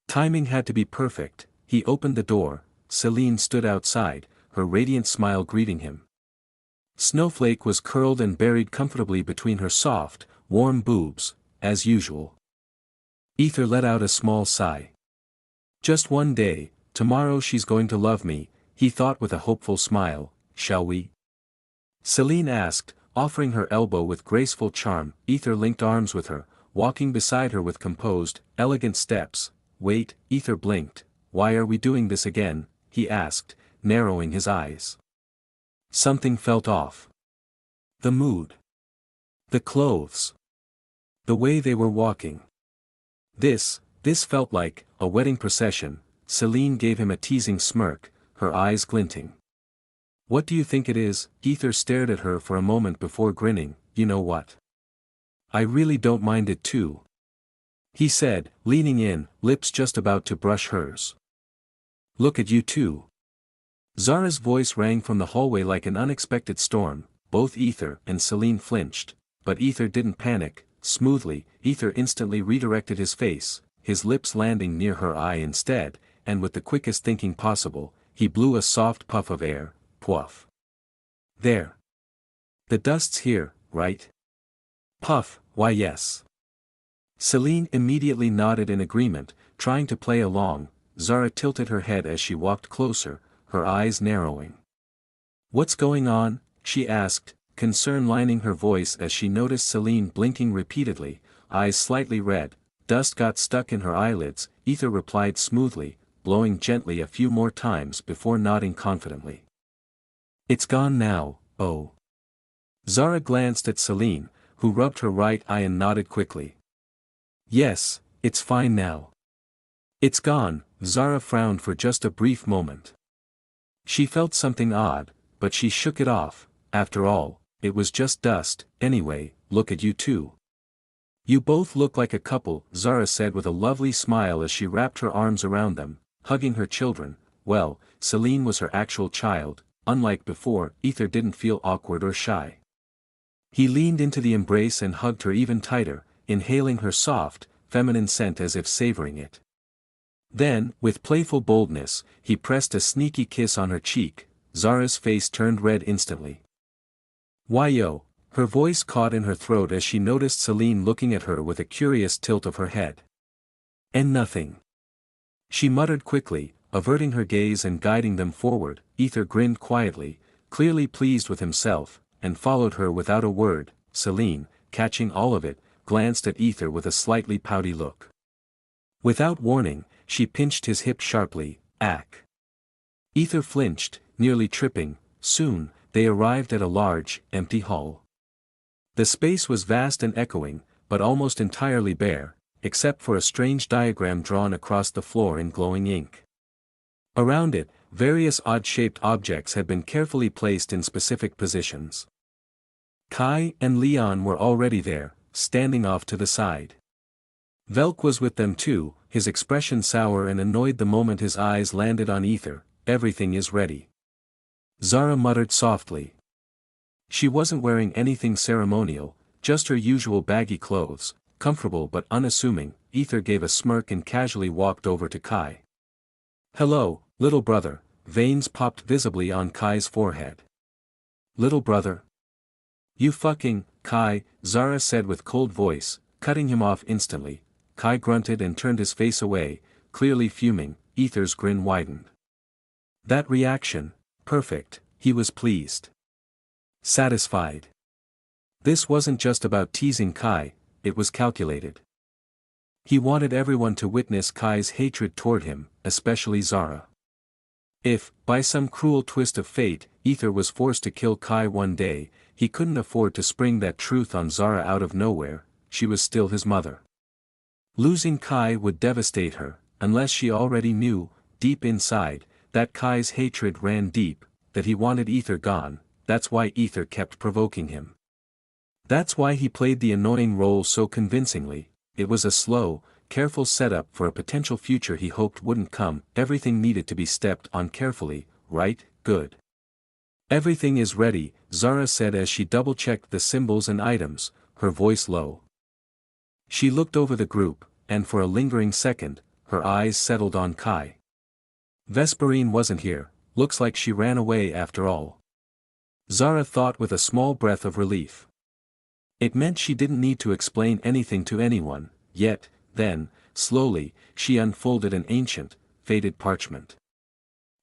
Timing had to be perfect. He opened the door. Celine stood outside, her radiant smile greeting him. Snowflake was curled and buried comfortably between her soft, warm boobs, as usual. Ether let out a small sigh. Just one day, tomorrow she's going to love me, he thought with a hopeful smile. Shall we? Celine asked, offering her elbow with graceful charm. Ether linked arms with her, walking beside her with composed, elegant steps. Wait, Ether blinked. Why are we doing this again? He asked, narrowing his eyes. Something felt off. The mood. The clothes. The way they were walking. This felt like a wedding procession. Celine gave him a teasing smirk, her eyes glinting. What do you think it is? Ether stared at her for a moment before grinning. You know what? I really don't mind it too, he said, leaning in, lips just about to brush hers. Look at you two. Zara's voice rang from the hallway like an unexpected storm. Both Ether and Celine flinched, but Ether didn't panic. Smoothly, Ether instantly redirected his face, his lips landing near her eye instead, and with the quickest thinking possible, he blew a soft puff of air. Puff. There. The dust's here, right? Puff. Why yes. Celine immediately nodded in agreement, trying to play along. Zara tilted her head as she walked closer, her eyes narrowing. What's going on? She asked, concern lining her voice as she noticed Celine blinking repeatedly, eyes slightly red. Dust got stuck in her eyelids, Ether replied smoothly, blowing gently a few more times before nodding confidently. It's gone now, oh. Zara glanced at Celine, who rubbed her right eye and nodded quickly. Yes, it's fine now. It's gone. Zara frowned for just a brief moment. She felt something odd, but she shook it off. After all, it was just dust. Anyway, look at you two. You both look like a couple, Zara said with a lovely smile as she wrapped her arms around them, hugging her children. Well, Celine was her actual child. Unlike before, Ether didn't feel awkward or shy. He leaned into the embrace and hugged her even tighter, inhaling her soft, feminine scent as if savoring it. Then, with playful boldness, he pressed a sneaky kiss on her cheek. Zara's face turned red instantly. Why yo? Her voice caught in her throat as she noticed Celine looking at her with a curious tilt of her head. And nothing. She muttered quickly, averting her gaze and guiding them forward. Ether grinned quietly, clearly pleased with himself, and followed her without a word. Celine, catching all of it, glanced at Ether with a slightly pouty look. Without warning, she pinched his hip sharply. Ack. Ether flinched, nearly tripping. Soon, they arrived at a large, empty hall. The space was vast and echoing, but almost entirely bare, except for a strange diagram drawn across the floor in glowing ink. Around it, various odd-shaped objects had been carefully placed in specific positions. Kai and Leon were already there, standing off to the side. Velk was with them too, his expression sour and annoyed the moment his eyes landed on Ether. Everything is ready. Zara muttered softly. She wasn't wearing anything ceremonial, just her usual baggy clothes, comfortable but unassuming. Ether gave a smirk and casually walked over to Kai. Hello, little brother. Veins popped visibly on Kai's forehead. Little brother? You fucking, Kai, Zara said with cold voice, cutting him off instantly. Kai grunted and turned his face away, clearly fuming. Ether's grin widened. That reaction, perfect, he was pleased. Satisfied. This wasn't just about teasing Kai, it was calculated. He wanted everyone to witness Kai's hatred toward him, especially Zara. If, by some cruel twist of fate, Ether was forced to kill Kai one day, he couldn't afford to spring that truth on Zara out of nowhere. She was still his mother. Losing Kai would devastate her, unless she already knew, deep inside, that Kai's hatred ran deep, that he wanted Ether gone. That's why Ether kept provoking him. That's why he played the annoying role so convincingly. It was a slow, careful setup for a potential future he hoped wouldn't come. Everything needed to be stepped on carefully, right? Good. Everything is ready, Zara said as she double-checked the symbols and items, her voice low. She looked over the group, and for a lingering second, her eyes settled on Kai. Vesperine wasn't here, looks like she ran away after all. Zara thought with a small breath of relief. It meant she didn't need to explain anything to anyone, yet, then, slowly, she unfolded an ancient, faded parchment.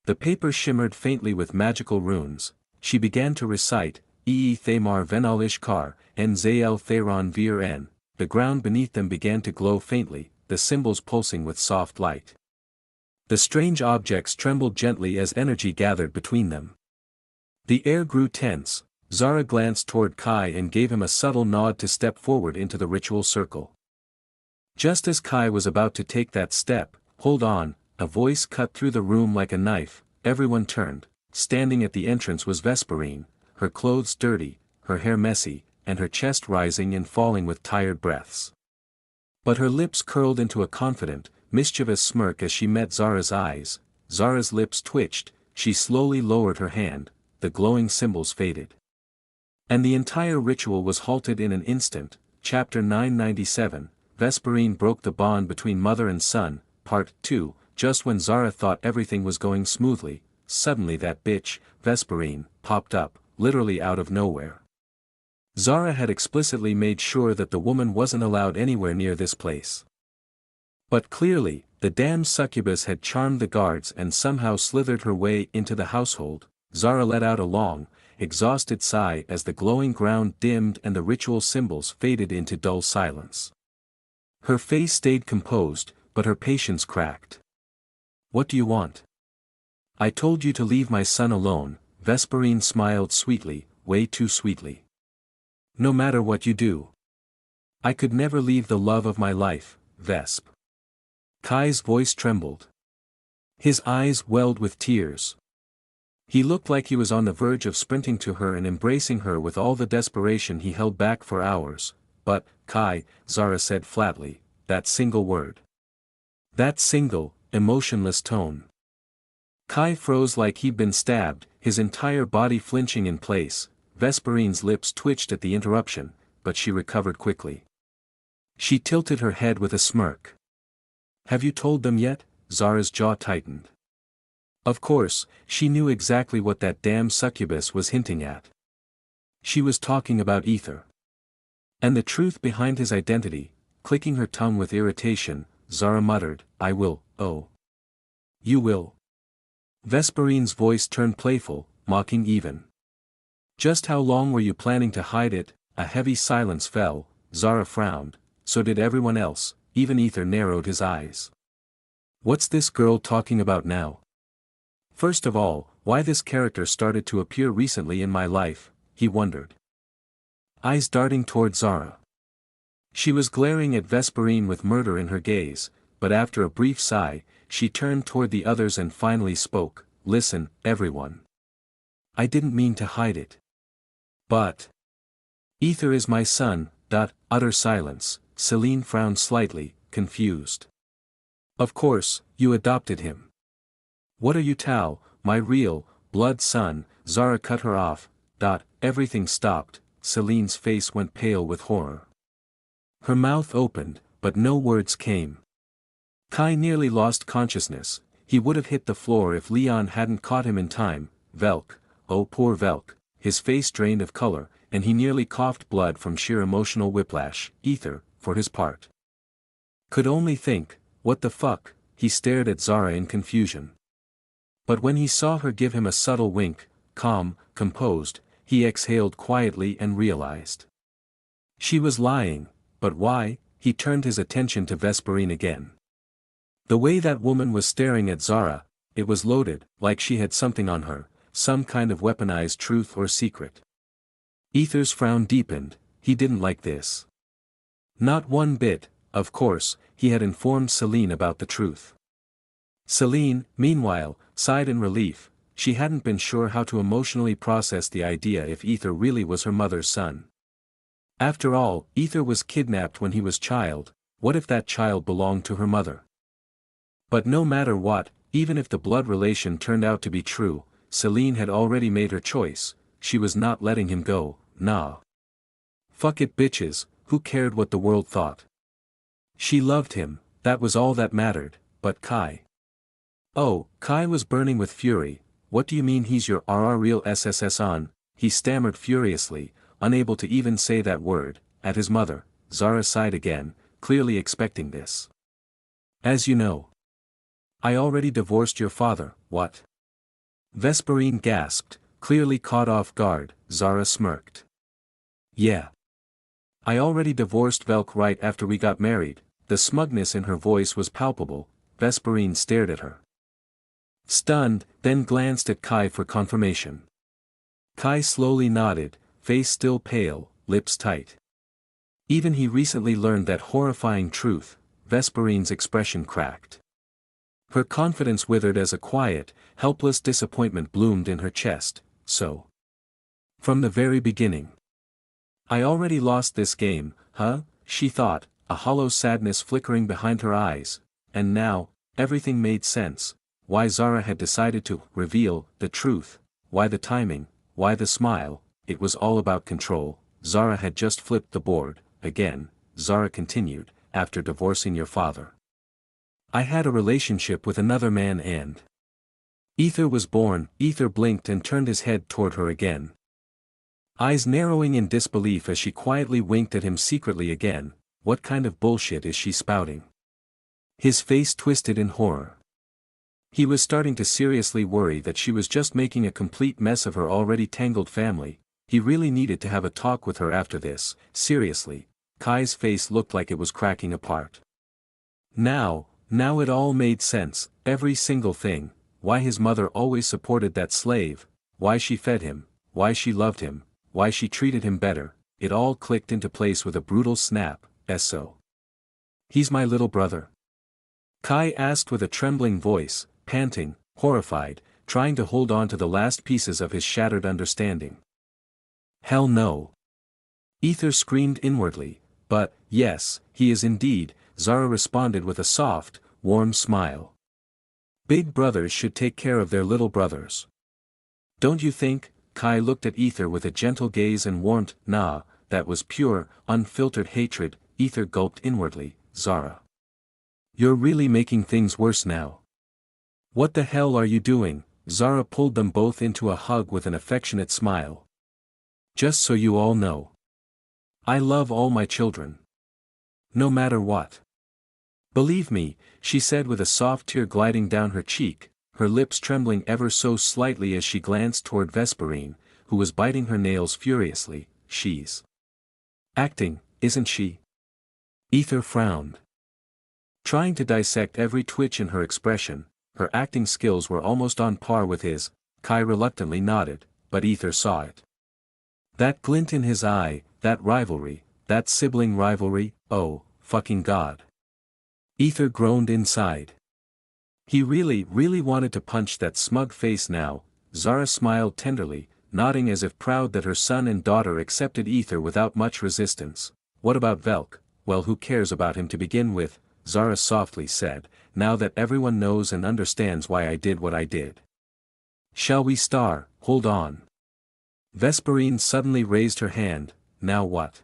The paper shimmered faintly with magical runes. She began to recite, Ee Thamar Venal Ishkar, En Zael Theron Vir En. The ground beneath them began to glow faintly, the symbols pulsing with soft light. The strange objects trembled gently as energy gathered between them. The air grew tense. Zara glanced toward Kai and gave him a subtle nod to step forward into the ritual circle. Just as Kai was about to take that step, hold on, a voice cut through the room like a knife. Everyone turned. Standing at the entrance was Vesperine, her clothes dirty, her hair messy, and her chest rising and falling with tired breaths. But her lips curled into a confident, mischievous smirk as she met Zara's eyes. Zara's lips twitched, she slowly lowered her hand, the glowing symbols faded. And the entire ritual was halted in an instant. Chapter 997, Vesperine broke the bond between mother and son, Part 2. Just when Zara thought everything was going smoothly, suddenly that bitch, Vesperine, popped up, literally out of nowhere. Zara had explicitly made sure that the woman wasn't allowed anywhere near this place. But clearly, the damn succubus had charmed the guards and somehow slithered her way into the household. Zara let out a long, exhausted sigh as the glowing ground dimmed and the ritual symbols faded into dull silence. Her face stayed composed, but her patience cracked. "What do you want?" "I told you to leave my son alone," Vesperine smiled sweetly, way too sweetly. "No matter what you do. I could never leave the love of my life, Vesp." Kai's voice trembled. His eyes welled with tears. He looked like he was on the verge of sprinting to her and embracing her with all the desperation he held back for hours. "But, Kai," Zara said flatly, "that single word. That single, emotionless tone." Kai froze like he'd been stabbed, his entire body flinching in place. Vesperine's lips twitched at the interruption, but she recovered quickly. She tilted her head with a smirk. "Have you told them yet?" Zara's jaw tightened. Of course, she knew exactly what that damn succubus was hinting at. She was talking about Ether. And the truth behind his identity. Clicking her tongue with irritation, Zara muttered, "I will." "Oh. You will?" Vesperine's voice turned playful, mocking even. "Just how long were you planning to hide it?" A heavy silence fell. Zara frowned, so did everyone else, even Ether narrowed his eyes. What's this girl talking about now? First of all, why this character started to appear recently in my life, he wondered. Eyes darting toward Zara. She was glaring at Vesperine with murder in her gaze, but after a brief sigh, she turned toward the others and finally spoke, "Listen, everyone. I didn't mean to hide it. But Ether is my son." Utter silence. Celine frowned slightly, confused. "Of course, you adopted him. What are you, Tal, my real, blood son?" Zara cut her off. Everything stopped. Celine's face went pale with horror. Her mouth opened, but no words came. Kai nearly lost consciousness. He would have hit the floor if Leon hadn't caught him in time. "Velk, oh poor Velk," his face drained of color, and he nearly coughed blood from sheer emotional whiplash. Ether, for his part, could only think, "What the fuck?" He stared at Zara in confusion. But when he saw her give him a subtle wink, calm, composed, he exhaled quietly and realized. She was lying, but why? He turned his attention to Vesperine again. The way that woman was staring at Zara, it was loaded, like she had something on her, some kind of weaponized truth or secret. Ether's frown deepened. He didn't like this. Not one bit. Of course, he had informed Celine about the truth. Celine, meanwhile, sighed in relief. She hadn't been sure how to emotionally process the idea if Ether really was her mother's son. After all, Ether was kidnapped when he was child. What if that child belonged to her mother? But no matter what, even if the blood relation turned out to be true, Celine had already made her choice. She was not letting him go. Nah. Fuck it, bitches, who cared what the world thought? She loved him, that was all that mattered. But Kai. Oh, Kai was burning with fury. "What do you mean he's your real SSS on?" He stammered furiously, unable to even say that word. At his mother, Zara sighed again, clearly expecting this. "As you know, I already divorced your father." "What?" Vesperine gasped, clearly caught off guard. Zara smirked. "Yeah. I already divorced Velk right after we got married." The smugness in her voice was palpable. Vesperine stared at her, stunned, then glanced at Kai for confirmation. Kai slowly nodded, face still pale, lips tight. Even he recently learned that horrifying truth. Vesperine's expression cracked. Her confidence withered as a quiet, helpless disappointment bloomed in her chest. So, from the very beginning, I already lost this game, huh? She thought, a hollow sadness flickering behind her eyes, and now, everything made sense. Why Zara had decided to reveal the truth, why the timing, why the smile. It was all about control. Zara had just flipped the board. Again, Zara continued, after divorcing your father, I had a relationship with another man and Ether was born. Ether blinked and turned his head toward her again, eyes narrowing in disbelief as she quietly winked at him secretly again. What kind of bullshit is she spouting? His face twisted in horror. He was starting to seriously worry that she was just making a complete mess of her already tangled family. He really needed to have a talk with her after this. Seriously, Kai's face looked like it was cracking apart. Now it all made sense, every single thing. Why his mother always supported that slave, why she fed him, why she loved him, why she treated him better. It all clicked into place with a brutal snap. So he's my little brother? Kai asked with a trembling voice, panting, horrified, trying to hold on to the last pieces of his shattered understanding. Hell no. Ether screamed inwardly. But, yes, he is indeed, Zara responded with a soft, warm smile. Big brothers should take care of their little brothers. Don't you think? Kai looked at Ether with a gentle gaze and warmth. Nah, that was pure, unfiltered hatred. Ether gulped inwardly. Zara, you're really making things worse now. What the hell are you doing? Zara pulled them both into a hug with an affectionate smile. Just so you all know, I love all my children. No matter what. Believe me, she said with a soft tear gliding down her cheek, her lips trembling ever so slightly as she glanced toward Vesperine, who was biting her nails furiously. She's acting, isn't she? Ether frowned. Trying to dissect every twitch in her expression, her acting skills were almost on par with his. Kai reluctantly nodded, but Ether saw it. That glint in his eye, that rivalry, that sibling rivalry, oh, fucking God. Ether groaned inside. He really wanted to punch that smug face now. Zara smiled tenderly, nodding as if proud that her son and daughter accepted Ether without much resistance. What about Velk? Well, who cares about him to begin with? Zara softly said, now that everyone knows and understands why I did what I did. Shall we star? Hold on. Vesperine suddenly raised her hand. Now what?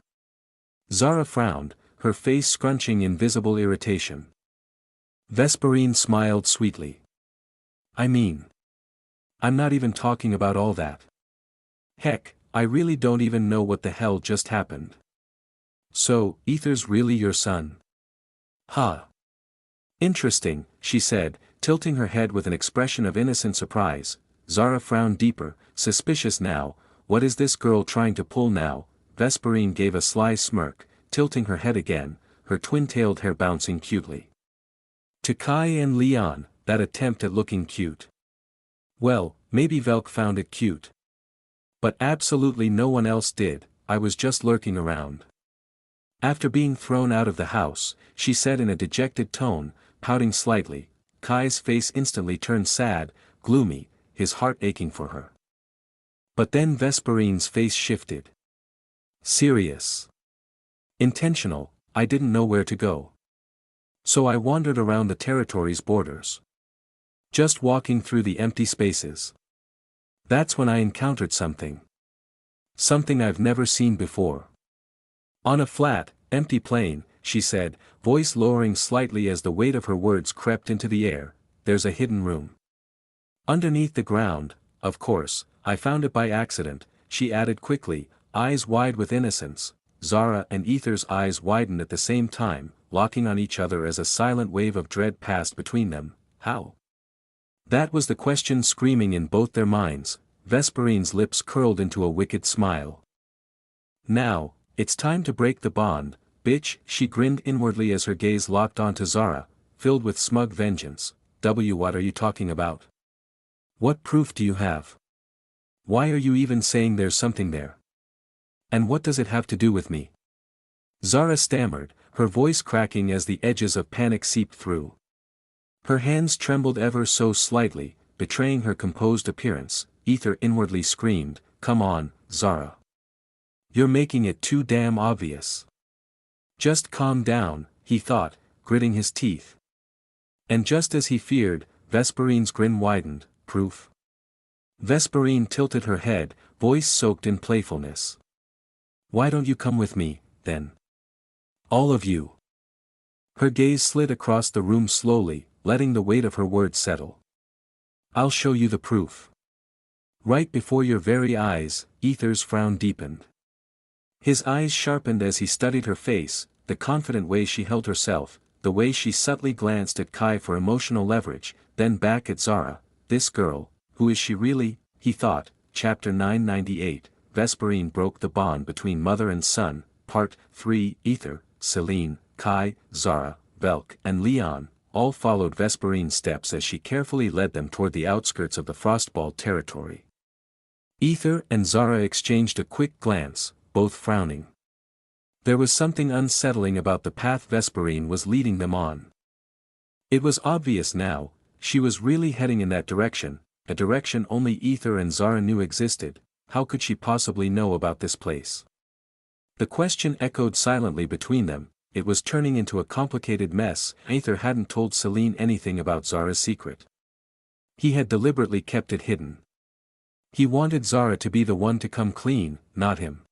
Zara frowned, her face scrunching in visible irritation. Vesperine smiled sweetly. I mean, I'm not even talking about all that. Heck, I really don't even know what the hell just happened. So, Ether's really your son? Huh. Interesting, she said, tilting her head with an expression of innocent surprise. Zara frowned deeper, suspicious now. What is this girl trying to pull now? Vesperine gave a sly smirk, tilting her head again, her twin-tailed hair bouncing cutely. To Kai and Leon, that attempt at looking cute. Well, maybe Velk found it cute. But absolutely no one else did. I was just lurking around. After being thrown out of the house, she said in a dejected tone, pouting slightly. Kai's face instantly turned sad, gloomy, his heart aching for her. But then Vesperine's face shifted. Serious. Intentional. I didn't know where to go. So I wandered around the territory's borders. Just walking through the empty spaces. That's when I encountered something. Something I've never seen before. On a flat, empty plain, she said, voice lowering slightly as the weight of her words crept into the air, there's a hidden room. Underneath the ground, of course, I found it by accident, she added quickly, eyes wide with innocence. Zara and Ether's eyes widened at the same time, locking on each other as a silent wave of dread passed between them. How? That was the question screaming in both their minds. Vesperine's lips curled into a wicked smile. Now, it's time to break the bond, bitch, she grinned inwardly as her gaze locked onto Zara, filled with smug vengeance. What are you talking about? What proof do you have? Why are you even saying there's something there? And what does it have to do with me? Zara stammered, her voice cracking as the edges of panic seeped through. Her hands trembled ever so slightly, betraying her composed appearance. Ether inwardly screamed, "Come on, Zara. You're making it too damn obvious." "Just calm down," he thought, gritting his teeth. And just as he feared, Vesperine's grin widened. "Proof?" Vesperine tilted her head, voice soaked in playfulness. "Why don't you come with me, then? All of you." Her gaze slid across the room slowly, letting the weight of her words settle. "I'll show you the proof." Right before your very eyes. Ether's frown deepened. His eyes sharpened as he studied her face, the confident way she held herself, the way she subtly glanced at Kai for emotional leverage, then back at Zara. This girl, who is she really? He thought. Chapter 998, Vesperine broke the bond between mother and son, Part 3. Ether, Celine, Kai, Zara, Belk, and Leon, all followed Vesperine's steps as she carefully led them toward the outskirts of the Frostball territory. Ether and Zara exchanged a quick glance, both frowning. There was something unsettling about the path Vesperine was leading them on. It was obvious now, she was really heading in that direction, a direction only Ether and Zara knew existed. How could she possibly know about this place? The question echoed silently between them. It was turning into a complicated mess. Ether hadn't told Celine anything about Zara's secret. He had deliberately kept it hidden. He wanted Zara to be the one to come clean, not him.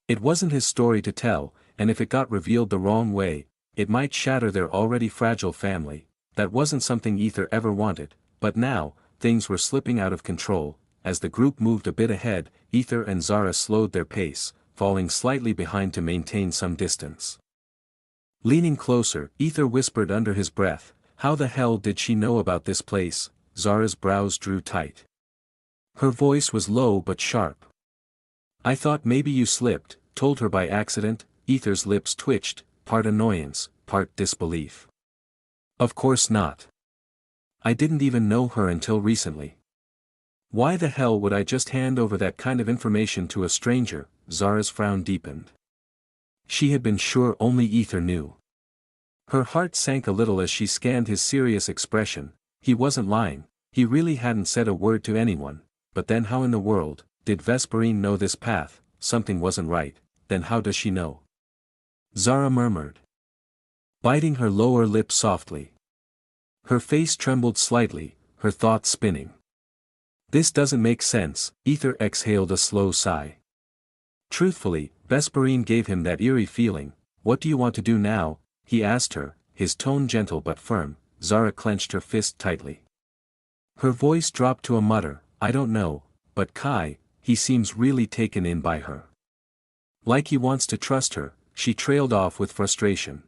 It wasn't his story to tell, and if it got revealed the wrong way, it might shatter their already fragile family. That wasn't something Ether ever wanted, but now, things were slipping out of control. As the group moved a bit ahead, Ether and Zara slowed their pace, falling slightly behind to maintain some distance. Leaning closer, Ether whispered under his breath, "How the hell did she know about this place?" Zara's brows drew tight. Her voice was low but sharp. "I thought maybe you slipped, told her by accident." Ether's lips twitched, part annoyance, part disbelief. "Of course not. I didn't even know her until recently. Why the hell would I just hand over that kind of information to a stranger?" Zara's frown deepened. She had been sure only Ether knew. Her heart sank a little as she scanned his serious expression. He wasn't lying, he really hadn't said a word to anyone, but then how in the world did Vesperine know this path? Something wasn't right. Then how does she know? Zara murmured, biting her lower lip softly. Her face trembled slightly, her thoughts spinning. "This doesn't make sense." Ether exhaled a slow sigh. Truthfully, Vesperine gave him that eerie feeling. "What do you want to do now?" he asked her, his tone gentle but firm. Zara clenched her fist tightly. Her voice dropped to a mutter, "I don't know, but Kai, he seems really taken in by her. Like he wants to trust her." She trailed off with frustration.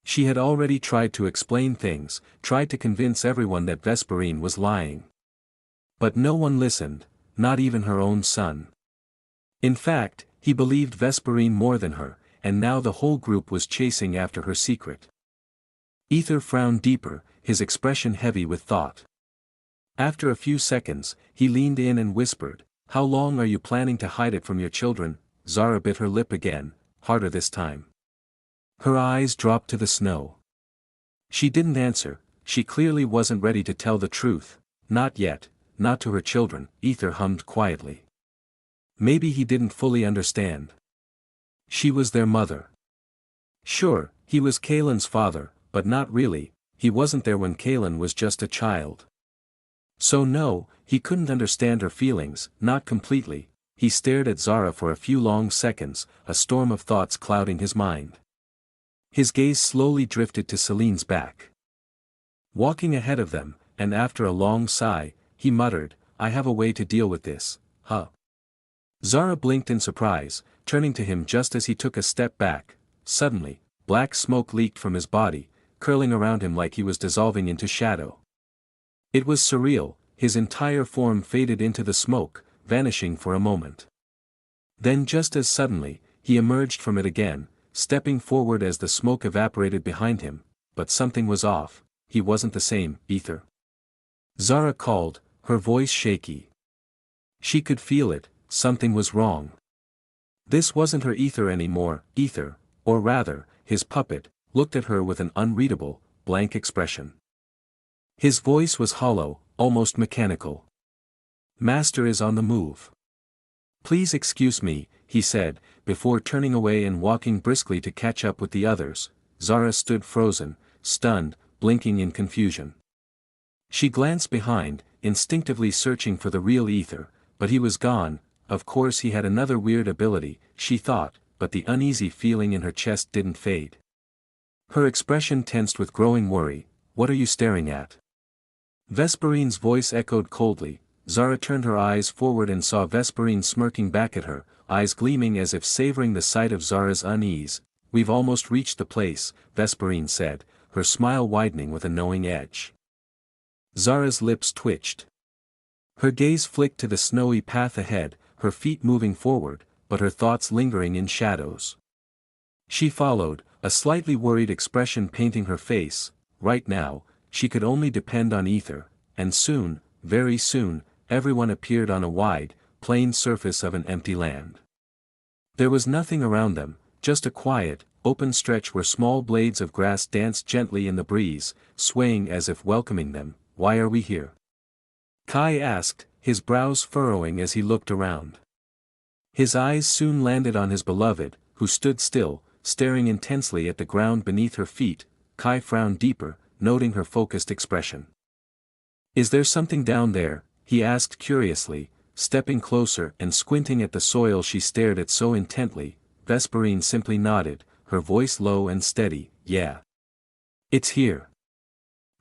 She had already tried to explain things, tried to convince everyone that Vesperine was lying. But no one listened, not even her own son. In fact, he believed Vesperine more than her, and now the whole group was chasing after her secret. Ether frowned deeper, his expression heavy with thought. After a few seconds, he leaned in and whispered, "How long are you planning to hide it from your children?" Zara bit her lip again, harder this time. Her eyes dropped to the snow. She didn't answer, she clearly wasn't ready to tell the truth. Not yet, not to her children. Ether hummed quietly. Maybe he didn't fully understand. She was their mother. Sure, he was Kalen's father, but not really. He wasn't there when Kalen was just a child. So no, he couldn't understand her feelings, not completely. He stared at Zara for a few long seconds, a storm of thoughts clouding his mind. His gaze slowly drifted to Celine's back. Walking ahead of them, and after a long sigh, he muttered, "I have a way to deal with this, huh?" Zara blinked in surprise, turning to him just as he took a step back. Suddenly, black smoke leaked from his body, curling around him like he was dissolving into shadow. It was surreal, his entire form faded into the smoke, vanishing for a moment. Then just as suddenly, he emerged from it again, stepping forward as the smoke evaporated behind him, but something was off. He wasn't the same. "Ether." Zara called, her voice shaky. She could feel it, something was wrong. This wasn't her Ether anymore. Ether, or rather, his puppet, looked at her with an unreadable, blank expression. His voice was hollow, almost mechanical. Master is on the move. Please excuse me, he said, before turning away and walking briskly to catch up with the others. Zara stood frozen, stunned, blinking in confusion. She glanced behind, instinctively searching for the real Ether, but he was gone. Of course he had another weird ability, she thought, but the uneasy feeling in her chest didn't fade. Her expression tensed with growing worry. What are you staring at? Vesperine's voice echoed coldly. Zara turned her eyes forward and saw Vesperine smirking back at her, eyes gleaming as if savoring the sight of Zara's unease. We've almost reached the place, Vesperine said, her smile widening with a knowing edge. Zara's lips twitched. Her gaze flicked to the snowy path ahead, her feet moving forward, but her thoughts lingering in shadows. She followed, a slightly worried expression painting her face. Right now, she could only depend on Ether, and soon, very soon, everyone appeared on a wide, plain surface of an empty land. There was nothing around them, just a quiet, open stretch where small blades of grass danced gently in the breeze, swaying as if welcoming them. Why are we here? Kai asked, his brows furrowing as he looked around. His eyes soon landed on his beloved, who stood still, staring intensely at the ground beneath her feet. Kai frowned deeper, noting her focused expression. Is there something down there? He asked curiously, stepping closer and squinting at the soil she stared at so intently. Vesperine simply nodded, her voice low and steady. Yeah. It's here.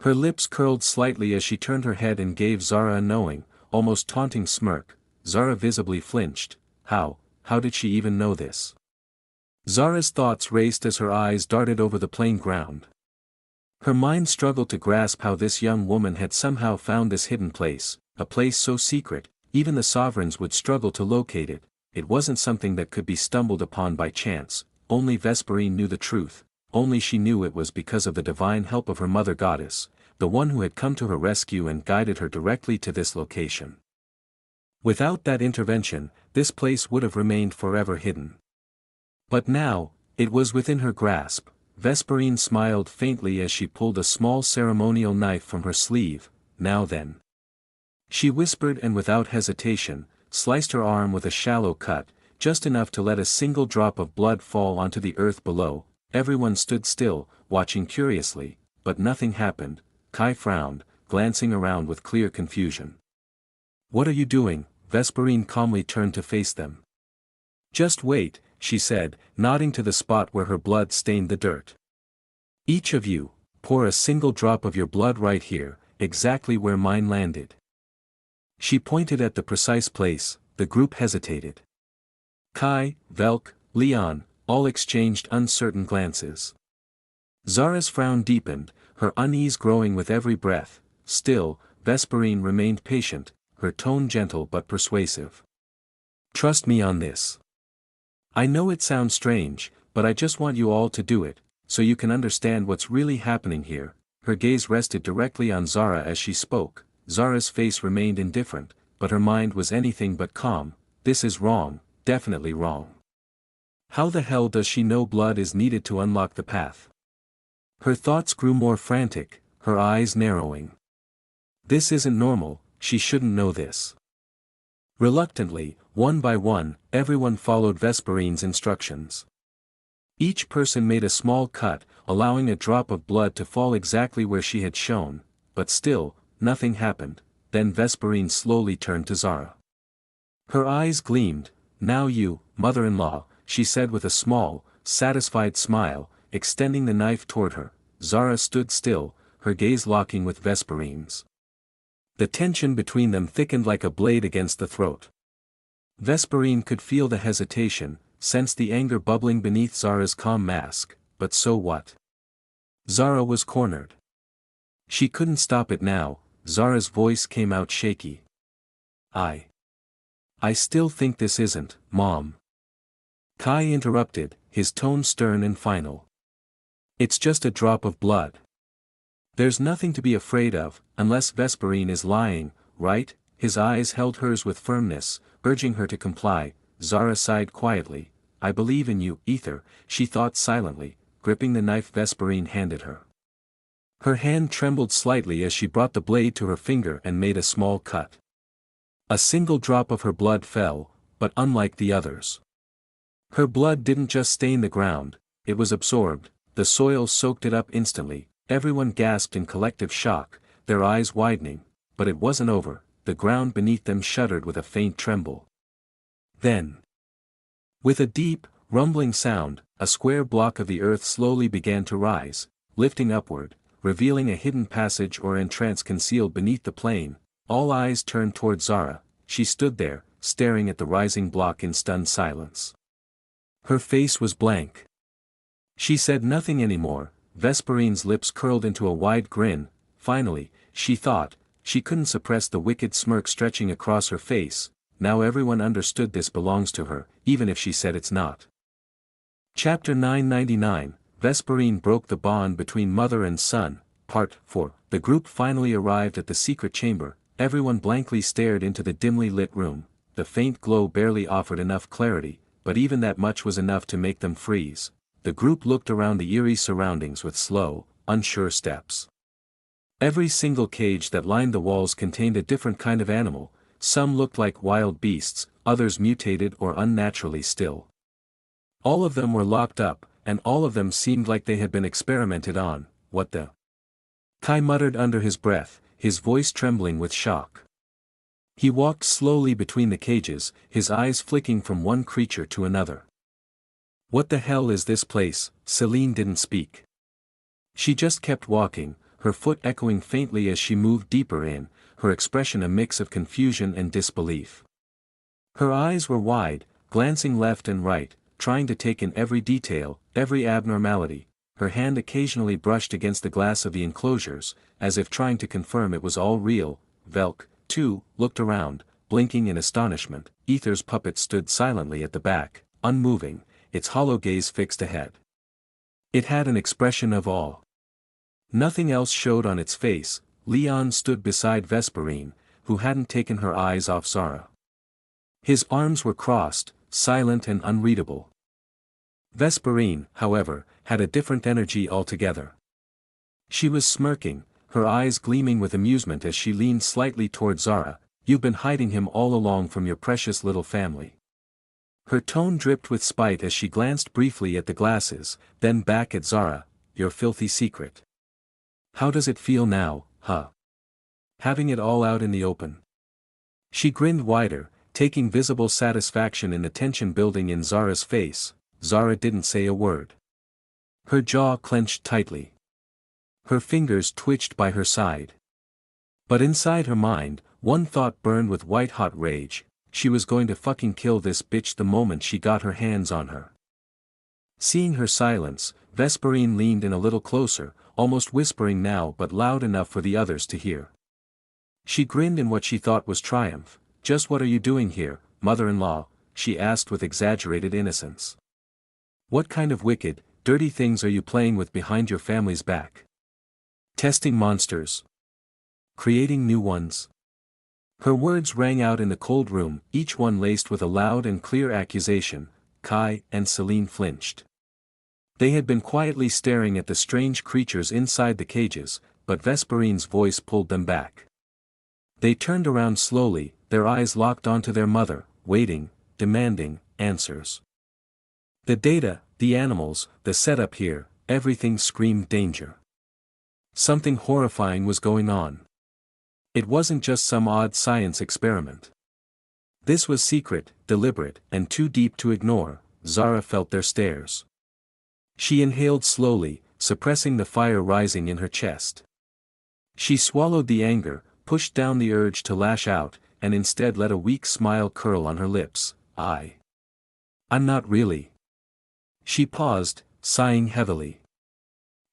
Her lips curled slightly as she turned her head and gave Zara a knowing, almost taunting smirk. Zara visibly flinched. How did she even know this? Zara's thoughts raced as her eyes darted over the plain ground. Her mind struggled to grasp how this young woman had somehow found this hidden place, a place so secret, even the sovereigns would struggle to locate it. It wasn't something that could be stumbled upon by chance. Only Vesperine knew the truth, only she knew it was because of the divine help of her mother goddess, the one who had come to her rescue and guided her directly to this location. Without that intervention, this place would have remained forever hidden. But now, it was within her grasp. Vesperine smiled faintly as she pulled a small ceremonial knife from her sleeve. Now then. She whispered and without hesitation, sliced her arm with a shallow cut, just enough to let a single drop of blood fall onto the earth below. Everyone stood still, watching curiously, but nothing happened. Kai frowned, glancing around with clear confusion. What are you doing? Vesperine calmly turned to face them. Just wait, she said, nodding to the spot where her blood stained the dirt. Each of you, pour a single drop of your blood right here, exactly where mine landed. She pointed at the precise place. The group hesitated. Kai, Velk, Leon, all exchanged uncertain glances. Zara's frown deepened, her unease growing with every breath. Still, Vesperine remained patient, her tone gentle but persuasive. Trust me on this. I know it sounds strange, but I just want you all to do it, so you can understand what's really happening here. Her gaze rested directly on Zara as she spoke. Zara's face remained indifferent, but her mind was anything but calm. This is wrong, definitely wrong. How the hell does she know blood is needed to unlock the path? Her thoughts grew more frantic, her eyes narrowing. This isn't normal, she shouldn't know this. Reluctantly, one by one, everyone followed Vesperine's instructions. Each person made a small cut, allowing a drop of blood to fall exactly where she had shown, but still, nothing happened. Then Vesperine slowly turned to Zara. Her eyes gleamed. Now you, mother-in-law, she said with a small, satisfied smile, extending the knife toward her. Zara stood still, her gaze locking with Vesperine's. The tension between them thickened like a blade against the throat. Vesperine could feel the hesitation, sensed the anger bubbling beneath Zara's calm mask, but so what? Zara was cornered. She couldn't stop it now. Zara's voice came out shaky. I still think this isn't, Mom. Kai interrupted, his tone stern and final. It's just a drop of blood. There's nothing to be afraid of, unless Vesperine is lying, right? His eyes held hers with firmness, urging her to comply. Zara sighed quietly. I believe in you, Ether, she thought silently, gripping the knife Vesperine handed her. Her hand trembled slightly as she brought the blade to her finger and made a small cut. A single drop of her blood fell, but unlike the others. Her blood didn't just stain the ground, it was absorbed, the soil soaked it up instantly. Everyone gasped in collective shock, their eyes widening, but it wasn't over, the ground beneath them shuddered with a faint tremble. Then, with a deep, rumbling sound, a square block of the earth slowly began to rise, lifting upward, revealing a hidden passage or entrance concealed beneath the plain. All eyes turned toward Zara. She stood there, staring at the rising block in stunned silence. Her face was blank. She said nothing anymore. Vesperine's lips curled into a wide grin. Finally, she thought, she couldn't suppress the wicked smirk stretching across her face. Now everyone understood this belongs to her, even if she said it's not. Chapter 999, Vesperine broke the bond between mother and son, Part 4. The group finally arrived at the secret chamber. Everyone blankly stared into the dimly lit room. The faint glow barely offered enough clarity, but even that much was enough to make them freeze. The group looked around the eerie surroundings with slow, unsure steps. Every single cage that lined the walls contained a different kind of animal. Some looked like wild beasts, others mutated or unnaturally still. All of them were locked up, and all of them seemed like they had been experimented on. What the? Kai muttered under his breath, his voice trembling with shock. He walked slowly between the cages, his eyes flicking from one creature to another. What the hell is this place? Celine didn't speak. She just kept walking, her foot echoing faintly as she moved deeper in, her expression a mix of confusion and disbelief. Her eyes were wide, glancing left and right, trying to take in every detail, every abnormality. Her hand occasionally brushed against the glass of the enclosures, as if trying to confirm it was all real. Velk, too, looked around, blinking in astonishment. Ether's puppet stood silently at the back, unmoving, its hollow gaze fixed ahead. It had an expression of awe. Nothing else showed on its face. Leon stood beside Vesperine, who hadn't taken her eyes off Zara. His arms were crossed, silent and unreadable. Vesperine, however, had a different energy altogether. She was smirking, her eyes gleaming with amusement as she leaned slightly toward Zara. You've been hiding him all along from your precious little family. Her tone dripped with spite as she glanced briefly at the glasses, then back at Zara. Your filthy secret. How does it feel now, huh? Having it all out in the open. She grinned wider, taking visible satisfaction in the tension building in Zara's face. Zara didn't say a word. Her jaw clenched tightly. Her fingers twitched by her side. But inside her mind, one thought burned with white-hot rage. She was going to fucking kill this bitch the moment she got her hands on her. Seeing her silence, Vesperine leaned in a little closer, almost whispering now but loud enough for the others to hear. She grinned in what she thought was triumph. Just what are you doing here, mother-in-law? She asked with exaggerated innocence. What kind of wicked, dirty things are you playing with behind your family's back? Testing monsters? Creating new ones? Her words rang out in the cold room, each one laced with a loud and clear accusation. Kai and Celine flinched. They had been quietly staring at the strange creatures inside the cages, but Vesperine's voice pulled them back. They turned around slowly, their eyes locked onto their mother, waiting, demanding, answers. The data, the animals, the setup here, everything screamed danger. Something horrifying was going on. It wasn't just some odd science experiment. This was secret, deliberate, and too deep to ignore. Zara felt their stares. She inhaled slowly, suppressing the fire rising in her chest. She swallowed the anger, pushed down the urge to lash out, and instead let a weak smile curl on her lips. I'm not really. She paused, sighing heavily.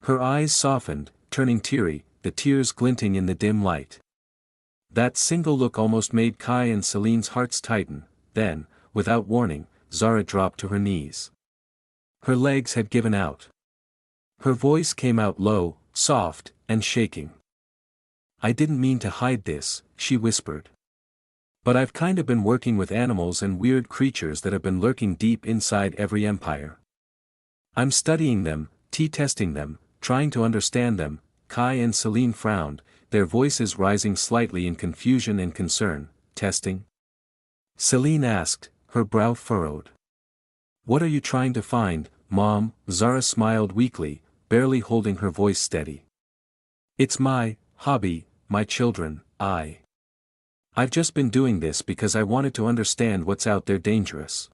Her eyes softened, turning teary, the tears glinting in the dim light. That single look almost made Kai and Celine's hearts tighten. Then, without warning, Zara dropped to her knees. Her legs had given out. Her voice came out low, soft, and shaking. I didn't mean to hide this, she whispered. But I've kinda been working with animals and weird creatures that have been lurking deep inside every empire. I'm studying them, testing them, trying to understand them. Kai and Celine frowned, their voices rising slightly in confusion and concern. Testing? Celine asked, her brow furrowed. What are you trying to find, Mom? Zara smiled weakly, barely holding her voice steady. It's my hobby, my children. I've just been doing this because I wanted to understand what's out there dangerous.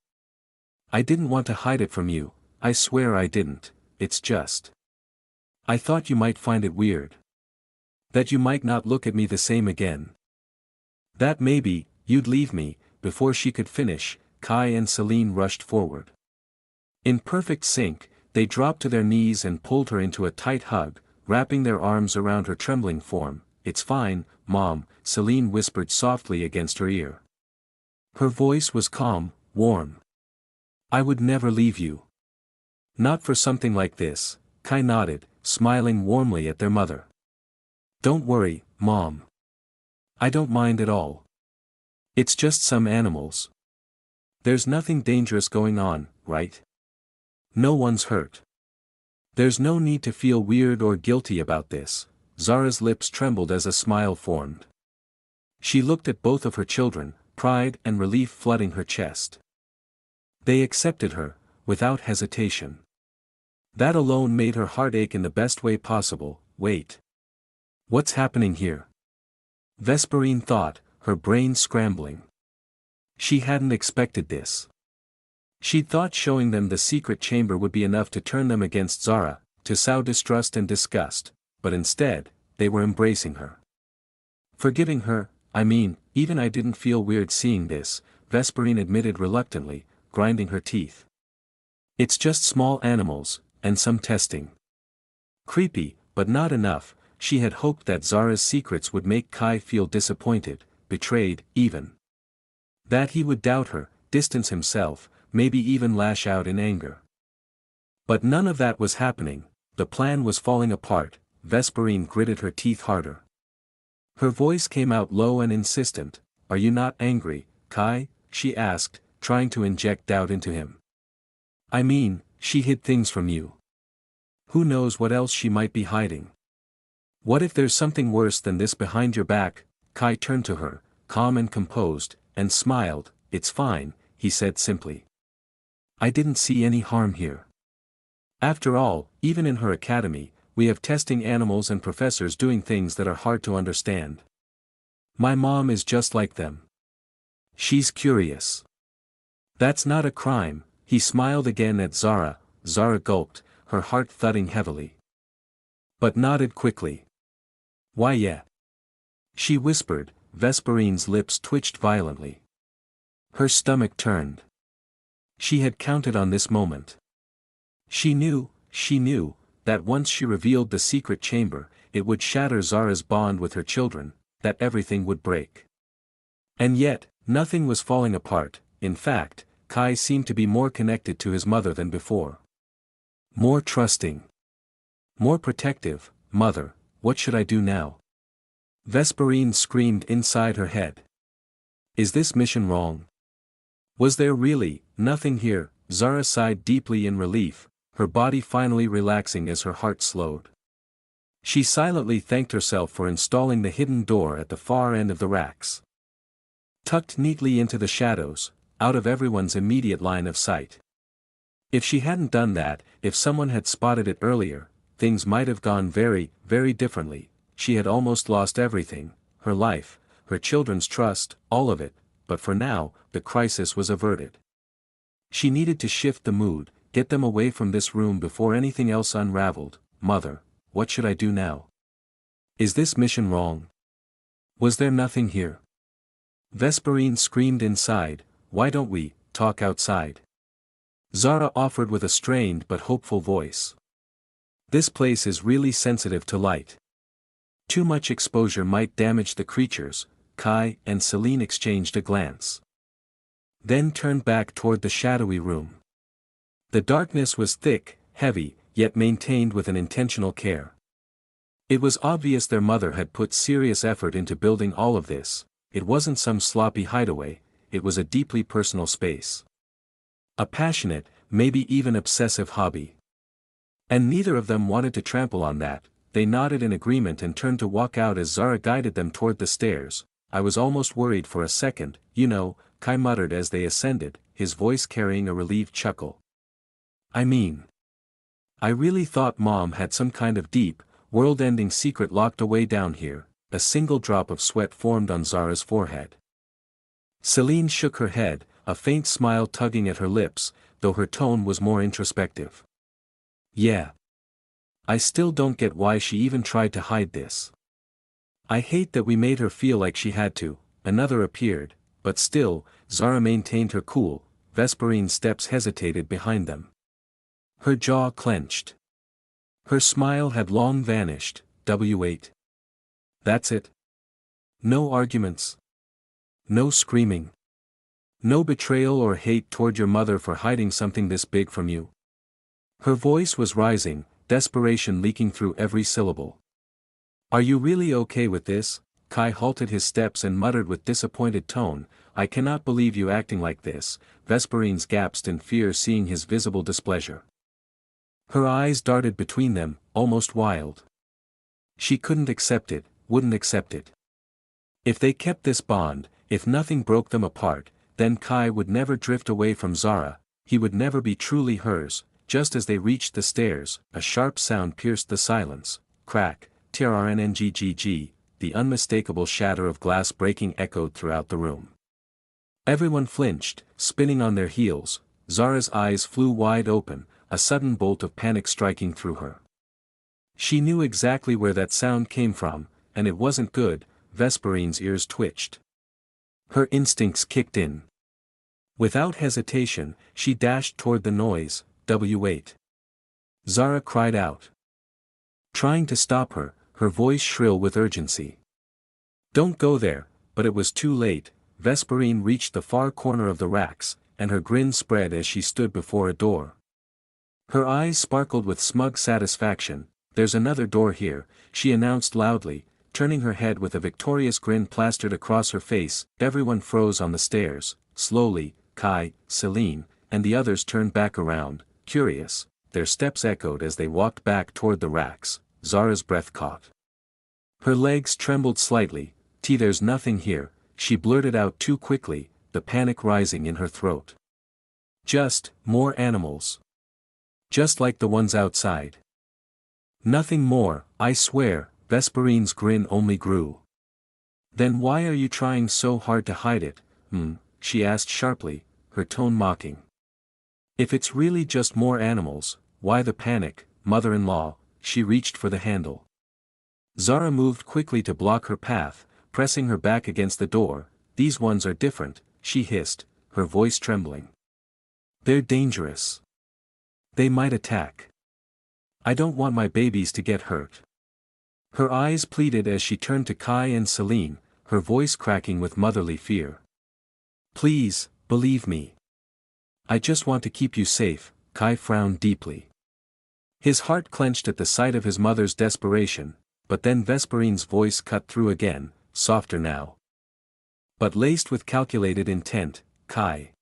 I didn't want to hide it from you, I swear I didn't, it's just. I thought you might find it weird. That you might not look at me the same again. That maybe, you'd leave me. Before she could finish, Kai and Celine rushed forward. In perfect sync, they dropped to their knees and pulled her into a tight hug, wrapping their arms around her trembling form. It's fine, Mom, Celine whispered softly against her ear. Her voice was calm, warm. I would never leave you. Not for something like this, Kai nodded, smiling warmly at their mother. Don't worry, Mom. I don't mind at all. It's just some animals. There's nothing dangerous going on, right? No one's hurt. There's no need to feel weird or guilty about this. Zara's lips trembled as a smile formed. She looked at both of her children, pride and relief flooding her chest. They accepted her, without hesitation. That alone made her heart ache in the best way possible. Wait. What's happening here? Vesperine thought, her brain scrambling. She hadn't expected this. She'd thought showing them the secret chamber would be enough to turn them against Zara, to sow distrust and disgust, but instead, they were embracing her. Forgiving her, even I didn't feel weird seeing this, Vesperine admitted reluctantly, grinding her teeth. It's just small animals, and some testing. Creepy, but not enough. She had hoped that Zara's secrets would make Kai feel disappointed, betrayed, even. That he would doubt her, distance himself, maybe even lash out in anger. But none of that was happening, the plan was falling apart. Vesperine gritted her teeth harder. Her voice came out low and insistent. Are you not angry, Kai? She asked, trying to inject doubt into him. She hid things from you. Who knows what else she might be hiding? What if there's something worse than this behind your back? Kai turned to her, calm and composed, and smiled. It's fine, he said simply. I didn't see any harm here. After all, even in her academy, we have testing animals and professors doing things that are hard to understand. My mom is just like them. She's curious. That's not a crime. He smiled again at Zara. Zara gulped, her heart thudding heavily. But nodded quickly. Why yeah? She whispered. Vesperine's lips twitched violently. Her stomach turned. She had counted on this moment. She knew, that once she revealed the secret chamber, it would shatter Zara's bond with her children, that everything would break. And yet, nothing was falling apart. In fact, Kai seemed to be more connected to his mother than before. More trusting. More protective. Mother, what should I do now? Vesperine screamed inside her head. Is this mission wrong? Was there really nothing here? Zara sighed deeply in relief, her body finally relaxing as her heart slowed. She silently thanked herself for installing the hidden door at the far end of the racks. Tucked neatly into the shadows, out of everyone's immediate line of sight. If she hadn't done that, if someone had spotted it earlier, things might have gone very, very differently. She had almost lost everything, her life, her children's trust, all of it, but for now, the crisis was averted. She needed to shift the mood, get them away from this room before anything else unraveled. Mother, what should I do now? Is this mission wrong? Was there nothing here? Vesperine screamed inside. Why don't we talk outside? Zara offered with a strained but hopeful voice. This place is really sensitive to light. Too much exposure might damage the creatures. Kai and Celine exchanged a glance. Then turned back toward the shadowy room. The darkness was thick, heavy, yet maintained with an intentional care. It was obvious their mother had put serious effort into building all of this. It wasn't some sloppy hideaway, it was a deeply personal space. A passionate, maybe even obsessive hobby. And neither of them wanted to trample on that. They nodded in agreement and turned to walk out as Zara guided them toward the stairs. I was almost worried for a second, you know, Kai muttered as they ascended, his voice carrying a relieved chuckle. I mean, I really thought Mom had some kind of deep, world-ending secret locked away down here. A single drop of sweat formed on Zara's forehead. Celine shook her head, a faint smile tugging at her lips, though her tone was more introspective. Yeah. I still don't get why she even tried to hide this. I hate that we made her feel like she had to. Another appeared, but still, Zara maintained her cool. Vesperine's steps hesitated behind them. Her jaw clenched. Her smile had long vanished. W8. That's it. No arguments. No screaming. No betrayal or hate toward your mother for hiding something this big from you. Her voice was rising, desperation leaking through every syllable. Are you really okay with this? Kai halted his steps and muttered with disappointed tone, I cannot believe you acting like this. Vesperines gasped in fear seeing his visible displeasure. Her eyes darted between them, almost wild. She couldn't accept it, wouldn't accept it. If they kept this bond, if nothing broke them apart, then Kai would never drift away from Zara, he would never be truly hers. Just as they reached the stairs, a sharp sound pierced the silence. Crack, trrnnggg, the unmistakable shatter of glass breaking echoed throughout the room. Everyone flinched, spinning on their heels. Zara's eyes flew wide open, a sudden bolt of panic striking through her. She knew exactly where that sound came from, and it wasn't good. Vesperine's ears twitched. Her instincts kicked in. Without hesitation, she dashed toward the noise. W8. Zara cried out. Trying to stop her, her voice shrill with urgency. Don't go there, but it was too late. Vesperine reached the far corner of the racks, and her grin spread as she stood before a door. Her eyes sparkled with smug satisfaction. There's another door here, she announced loudly, turning her head with a victorious grin plastered across her face. Everyone froze on the stairs. Slowly, Kai, Celine, and the others turned back around, curious. Their steps echoed as they walked back toward the racks. Zara's breath caught. Her legs trembled slightly. There's nothing here, she blurted out too quickly, the panic rising in her throat. Just, more animals. Just like the ones outside. Nothing more, I swear. Vesperine's grin only grew. Then why are you trying so hard to hide it? She asked sharply, her tone mocking. If it's really just more animals, why the panic, mother-in-law? She reached for the handle. Zara moved quickly to block her path, pressing her back against the door. These ones are different, she hissed, her voice trembling. They're dangerous. They might attack. I don't want my babies to get hurt. Her eyes pleaded as she turned to Kai and Celine, her voice cracking with motherly fear. Please, believe me. I just want to keep you safe. Kai frowned deeply. His heart clenched at the sight of his mother's desperation, but then Vesperine's voice cut through again, softer now. But laced with calculated intent. Kai.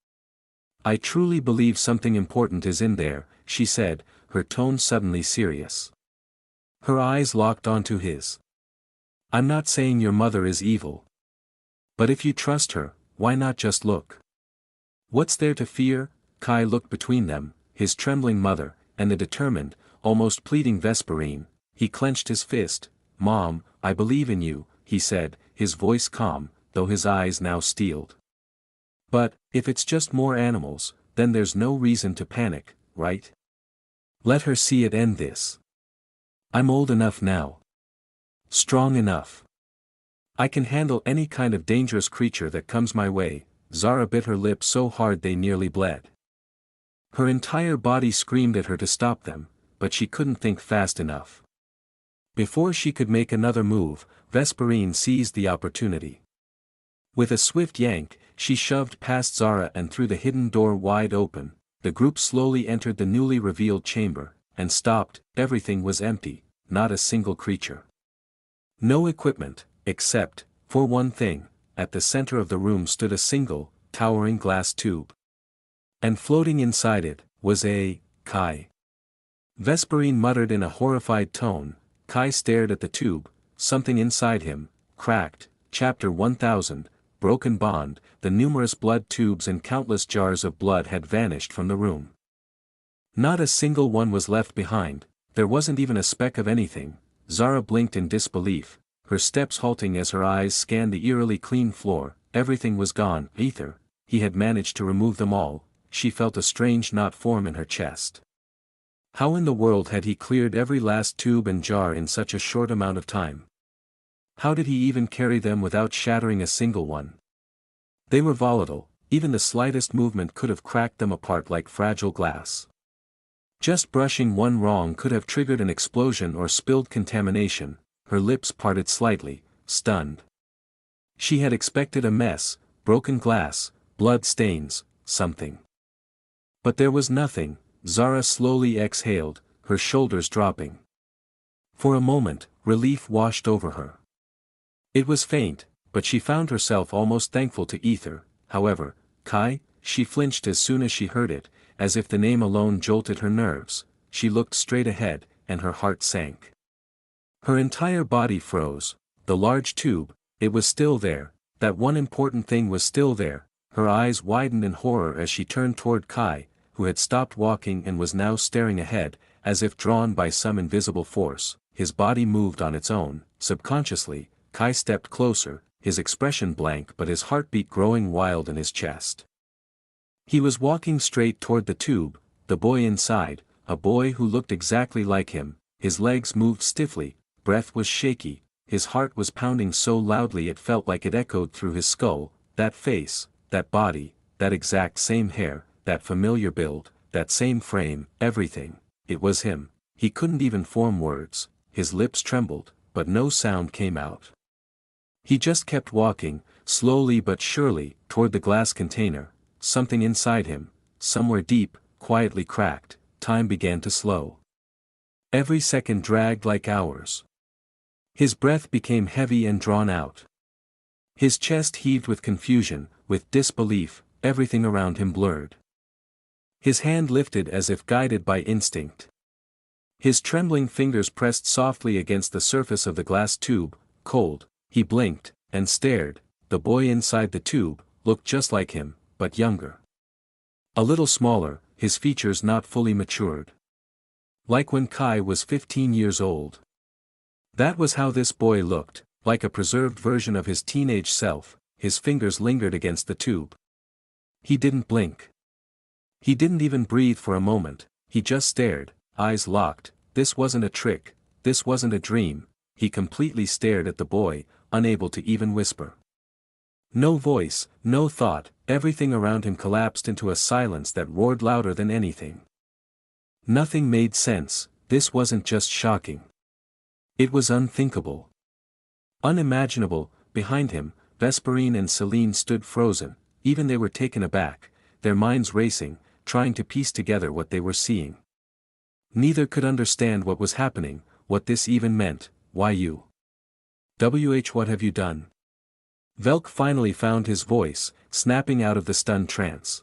I truly believe something important is in there, she said, her tone suddenly serious. Her eyes locked onto his. I'm not saying your mother is evil. But if you trust her, why not just look? What's there to fear? Kai looked between them, his trembling mother, and the determined, almost pleading Vesperine. He clenched his fist. Mom, I believe in you, he said, his voice calm, though his eyes now steeled. But, if it's just more animals, then there's no reason to panic, right? Let her see it end this. I'm old enough now. Strong enough. I can handle any kind of dangerous creature that comes my way. Zara bit her lips so hard they nearly bled. Her entire body screamed at her to stop them, but she couldn't think fast enough. Before she could make another move, Vesperine seized the opportunity. With a swift yank, she shoved past Zara and threw the hidden door wide open. The group slowly entered the newly revealed chamber, and stopped. Everything was empty, not a single creature. No equipment, except, for one thing, at the center of the room stood a single, towering glass tube. And floating inside it, was a Kai. Vesperine muttered in a horrified tone, Kai stared at the tube, something inside him, cracked. Chapter 1000, Broken Bond. The numerous blood tubes and countless jars of blood had vanished from the room. Not a single one was left behind, there wasn't even a speck of anything. Zara blinked in disbelief, her steps halting as her eyes scanned the eerily clean floor. Everything was gone. Ether. He had managed to remove them all. She felt a strange knot form in her chest. How in the world had he cleared every last tube and jar in such a short amount of time? How did he even carry them without shattering a single one? They were volatile, even the slightest movement could have cracked them apart like fragile glass. Just brushing one wrong could have triggered an explosion or spilled contamination. Her lips parted slightly, stunned. She had expected a mess, broken glass, blood stains, something. But there was nothing. Zara slowly exhaled, her shoulders dropping. For a moment, relief washed over her. It was faint, but she found herself almost thankful to Ether. However, Kai, she flinched as soon as she heard it, as if the name alone jolted her nerves. She looked straight ahead, and her heart sank. Her entire body froze. The large tube, it was still there. That one important thing was still there. Her eyes widened in horror as she turned toward Kai, who had stopped walking and was now staring ahead, as if drawn by some invisible force. His body moved on its own. Subconsciously, Kai stepped closer, his expression blank but his heartbeat growing wild in his chest. He was walking straight toward the tube, the boy inside, a boy who looked exactly like him. His legs moved stiffly, breath was shaky, his heart was pounding so loudly it felt like it echoed through his skull. That face, that body, that exact same hair, that familiar build, that same frame, everything, it was him. He couldn't even form words, his lips trembled, but no sound came out. He just kept walking, slowly but surely, toward the glass container. Something inside him, somewhere deep, quietly cracked. Time began to slow. Every second dragged like hours. His breath became heavy and drawn out. His chest heaved with confusion, with disbelief, everything around him blurred. His hand lifted as if guided by instinct. His trembling fingers pressed softly against the surface of the glass tube, cold. He blinked, and stared. The boy inside the tube looked just like him, but younger. A little smaller, his features not fully matured. Like when Kai was 15 years old. That was how this boy looked, like a preserved version of his teenage self. His fingers lingered against the tube. He didn't blink. He didn't even breathe for a moment. He just stared, eyes locked. This wasn't a trick, this wasn't a dream. He completely stared at the boy, unable to even whisper. No voice, no thought, everything around him collapsed into a silence that roared louder than anything. Nothing made sense. This wasn't just shocking. It was unthinkable. Unimaginable. Behind him, Vesperine and Celine stood frozen. Even they were taken aback, their minds racing, trying to piece together what they were seeing. Neither could understand what was happening, what this even meant. Why you? What have you done? Velk finally found his voice, snapping out of the stunned trance.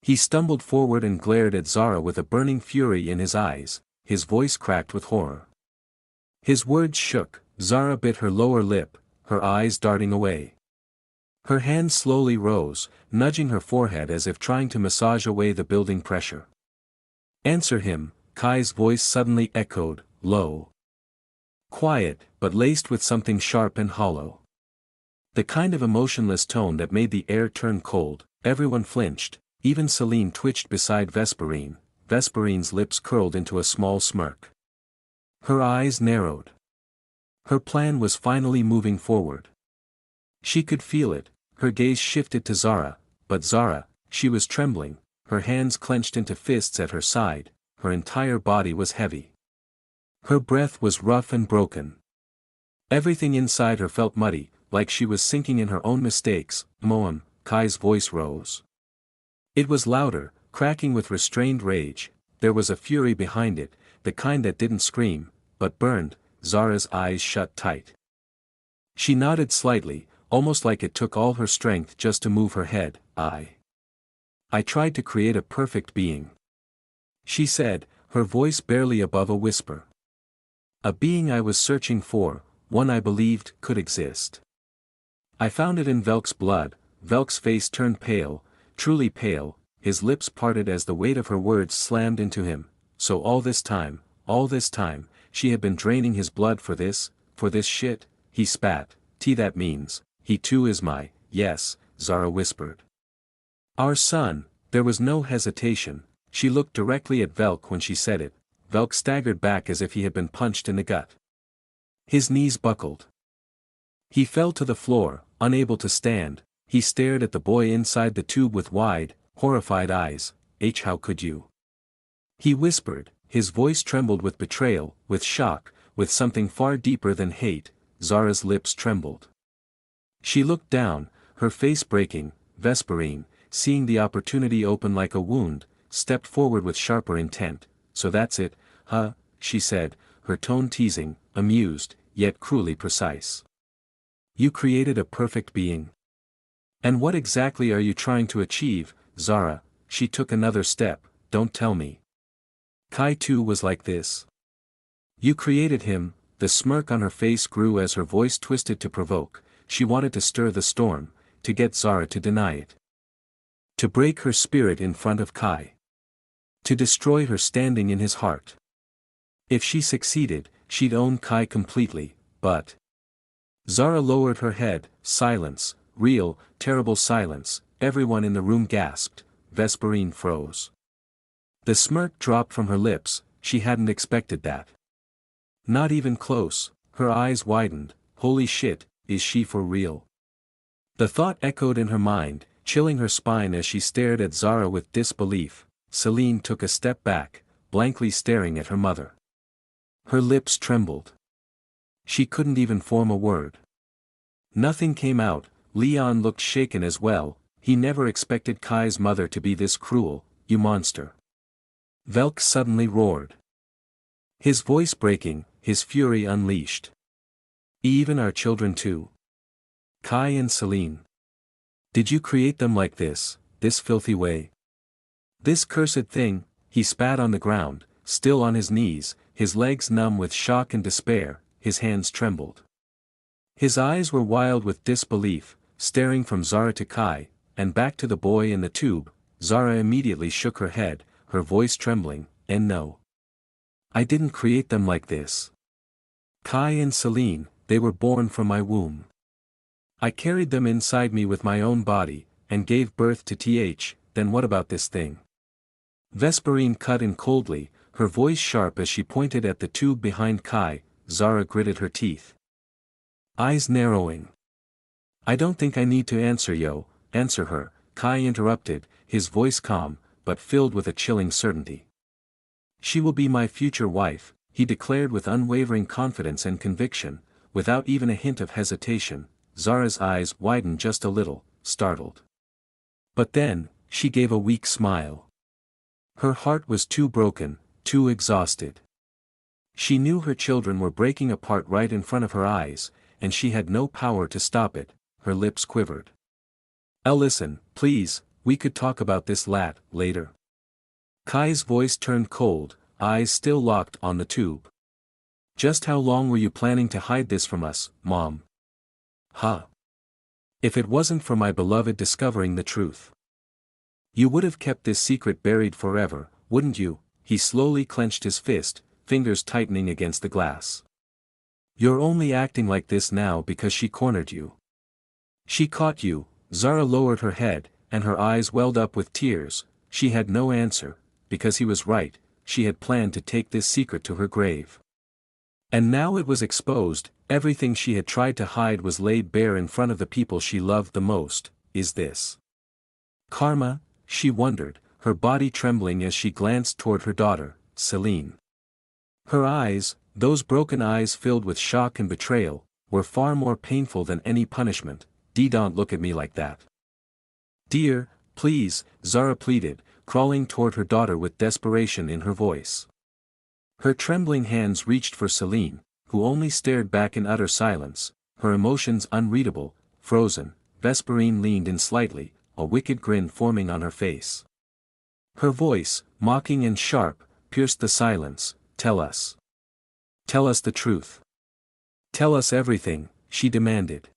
He stumbled forward and glared at Zara with a burning fury in his eyes, his voice cracked with horror. His words shook. Zara bit her lower lip, her eyes darting away. Her hand slowly rose, nudging her forehead as if trying to massage away the building pressure. Answer him, Kai's voice suddenly echoed, low. Quiet, but laced with something sharp and hollow. The kind of emotionless tone that made the air turn cold. Everyone flinched, even Celine twitched beside Vesperine. Vesperine's lips curled into a small smirk. Her eyes narrowed. Her plan was finally moving forward. She could feel it. Her gaze shifted to Zara, but Zara, she was trembling, her hands clenched into fists at her side, her entire body was heavy. Her breath was rough and broken. Everything inside her felt muddy, like she was sinking in her own mistakes. Moam, Kai's voice rose. It was louder, cracking with restrained rage. There was a fury behind it, the kind that didn't scream, but burned. Zara's eyes shut tight. She nodded slightly, almost like it took all her strength just to move her head. I tried to create a perfect being. She said, her voice barely above a whisper. A being I was searching for, one I believed could exist. I found it in Velk's blood. Velk's face turned pale, truly pale, his lips parted as the weight of her words slammed into him. So all this time, she had been draining his blood for this shit, he spat. That means, he too is yes, Zara whispered. Our son. There was no hesitation. She looked directly at Velk when she said it. Velk staggered back as if he had been punched in the gut. His knees buckled. He fell to the floor, unable to stand. He stared at the boy inside the tube with wide, horrified eyes. How could you? He whispered, his voice trembled with betrayal, with shock, with something far deeper than hate. Zara's lips trembled. She looked down, her face breaking. Vesperine, seeing the opportunity open like a wound, stepped forward with sharper intent. So that's it, huh? She said, her tone teasing, amused, yet cruelly precise. You created a perfect being. And what exactly are you trying to achieve, Zara? She took another step. Don't tell me. Kai too was like this. You created him. The smirk on her face grew as her voice twisted to provoke. She wanted to stir the storm, to get Zara to deny it. To break her spirit in front of Kai. To destroy her standing in his heart. If she succeeded, she'd own Kai completely, but... Zara lowered her head. Silence, real, terrible silence. Everyone in the room gasped. Vesperine froze. The smirk dropped from her lips. She hadn't expected that. Not even close. Her eyes widened. Holy shit, is she for real? The thought echoed in her mind, chilling her spine as she stared at Zara with disbelief. Celine took a step back, blankly staring at her mother. Her lips trembled. She couldn't even form a word. Nothing came out. Leon looked shaken as well. He never expected Kai's mother to be this cruel. You monster. Velk suddenly roared. His voice breaking, his fury unleashed. Even our children too. Kai and Celine. Did you create them like this filthy way? This cursed thing? He spat on the ground, still on his knees, his legs numb with shock and despair, his hands trembled. His eyes were wild with disbelief, staring from Zara to Kai, and back to the boy in the tube. Zara immediately shook her head, her voice trembling, and no. I didn't create them like this. Kai and Celine, they were born from my womb. I carried them inside me with my own body, and gave birth to then what about this thing? Vesperine cut in coldly, her voice sharp as she pointed at the tube behind Kai. Zara gritted her teeth. Eyes narrowing. I don't think I need to answer her, Kai interrupted, his voice calm, but filled with a chilling certainty. She will be my future wife, he declared with unwavering confidence and conviction, without even a hint of hesitation. Zara's eyes widened just a little, startled. But then, she gave a weak smile. Her heart was too broken, too exhausted. She knew her children were breaking apart right in front of her eyes, and she had no power to stop it. Her lips quivered. Listen, please, we could talk about this later. Kai's voice turned cold, eyes still locked on the tube. Just how long were you planning to hide this from us, Mom? Huh? If it wasn't for my beloved discovering the truth. You would have kept this secret buried forever, wouldn't you? He slowly clenched his fist, fingers tightening against the glass. You're only acting like this now because she cornered you. She caught you. Zara lowered her head, and her eyes welled up with tears. She had no answer, because he was right, she had planned to take this secret to her grave. And now it was exposed, everything she had tried to hide was laid bare in front of the people she loved the most. Is this karma? She wondered, her body trembling as she glanced toward her daughter, Celine. Her eyes, those broken eyes filled with shock and betrayal, were far more painful than any punishment. Don't look at me like that. Dear, please, Zara pleaded, crawling toward her daughter with desperation in her voice. Her trembling hands reached for Celine, who only stared back in utter silence, her emotions unreadable, frozen. Vesperine leaned in slightly, a wicked grin forming on her face. Her voice, mocking and sharp, pierced the silence. Tell us. Tell us the truth. Tell us everything, she demanded.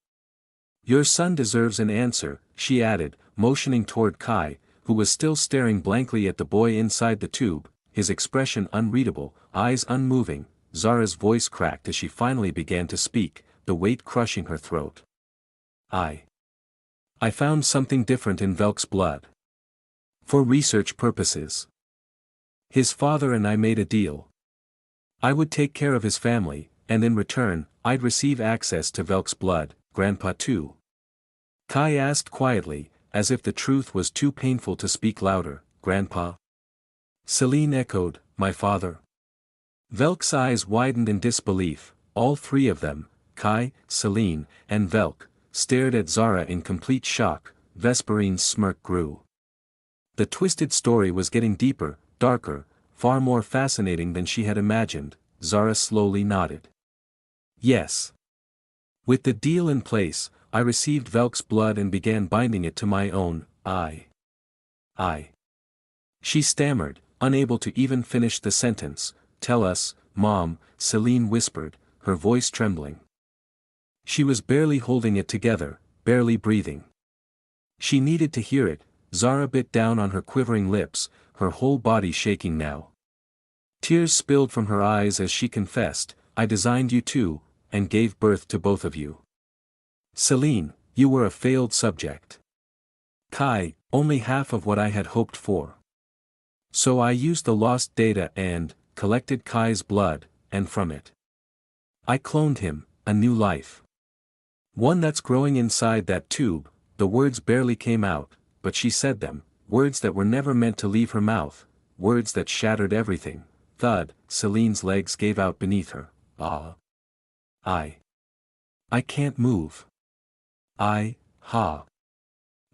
Your son deserves an answer, she added, motioning toward Kai, who was still staring blankly at the boy inside the tube, his expression unreadable, eyes unmoving. Zara's voice cracked as she finally began to speak, the weight crushing her throat. I found something different in Velk's blood. For research purposes. His father and I made a deal. I would take care of his family, and in return, I'd receive access to Velk's blood, Grandpa too. Kai asked quietly, as if the truth was too painful to speak louder. Grandpa? Celine echoed, my father. Velk's eyes widened in disbelief. All three of them, Kai, Celine, and Velk, stared at Zara in complete shock. Vesperine's smirk grew. The twisted story was getting deeper, darker, far more fascinating than she had imagined. Zara slowly nodded. Yes. With the deal in place, I received Velk's blood and began binding it to my own. I. She stammered, unable to even finish the sentence. Tell us, Mom, Celine whispered, her voice trembling. She was barely holding it together, barely breathing. She needed to hear it. Zara bit down on her quivering lips, her whole body shaking now. Tears spilled from her eyes as she confessed, I designed you too, and gave birth to both of you. Celine, you were a failed subject. Kai, only half of what I had hoped for. So I used the lost data and collected Kai's blood, and from it, I cloned him, a new life. One that's growing inside that tube. The words barely came out, but she said them, words that were never meant to leave her mouth, words that shattered everything. Thud, Celine's legs gave out beneath her. I can't move.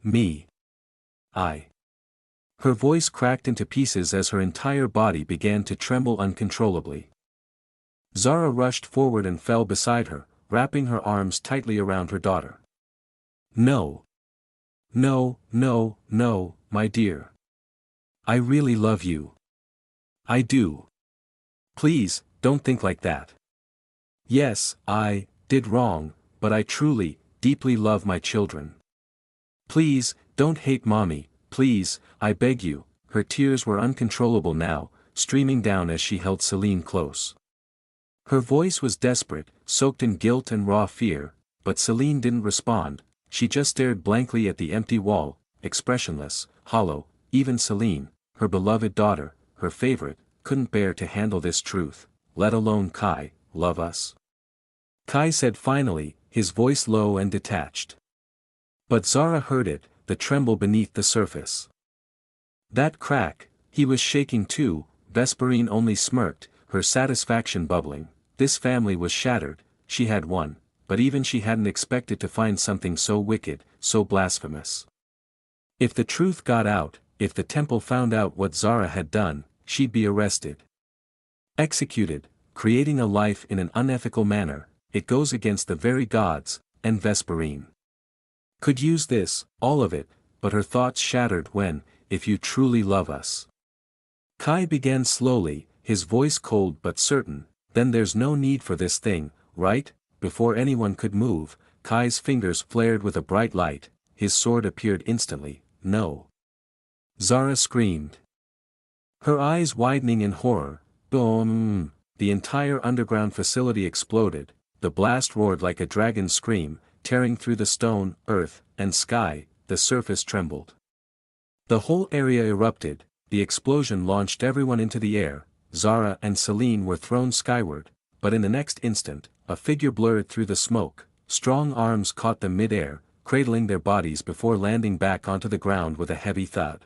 Me. Her voice cracked into pieces as her entire body began to tremble uncontrollably. Zara rushed forward and fell beside her, wrapping her arms tightly around her daughter. No. No, no, no, my dear. I really love you. I do. Please, don't think like that. Yes, I did wrong, but I truly, deeply love my children. Please, don't hate Mommy, please, I beg you. Her tears were uncontrollable now, streaming down as she held Celine close. Her voice was desperate, soaked in guilt and raw fear, but Celine didn't respond. She just stared blankly at the empty wall, expressionless, hollow. Even Celine, her beloved daughter, her favorite, couldn't bear to handle this truth, let alone Kai, love us. Kai said finally, his voice low and detached. But Zara heard it, the tremble beneath the surface. That crack, he was shaking too. Vesperine only smirked, her satisfaction bubbling. This family was shattered, she had won, but even she hadn't expected to find something so wicked, so blasphemous. If the truth got out, if the temple found out what Zara had done, she'd be arrested. Executed, creating a life in an unethical manner. It goes against the very gods, and Vesperine could use this, all of it, but her thoughts shattered when, if you truly love us. Kai began slowly, his voice cold but certain, then there's no need for this thing, right? Before anyone could move, Kai's fingers flared with a bright light, his sword appeared instantly. No. Zara screamed. Her eyes widening in horror. Boom! The entire underground facility exploded, the blast roared like a dragon's scream, tearing through the stone, earth, and sky. The surface trembled. The whole area erupted, the explosion launched everyone into the air. Zara and Celine were thrown skyward, but in the next instant, a figure blurred through the smoke. Strong arms caught them mid-air, cradling their bodies before landing back onto the ground with a heavy thud.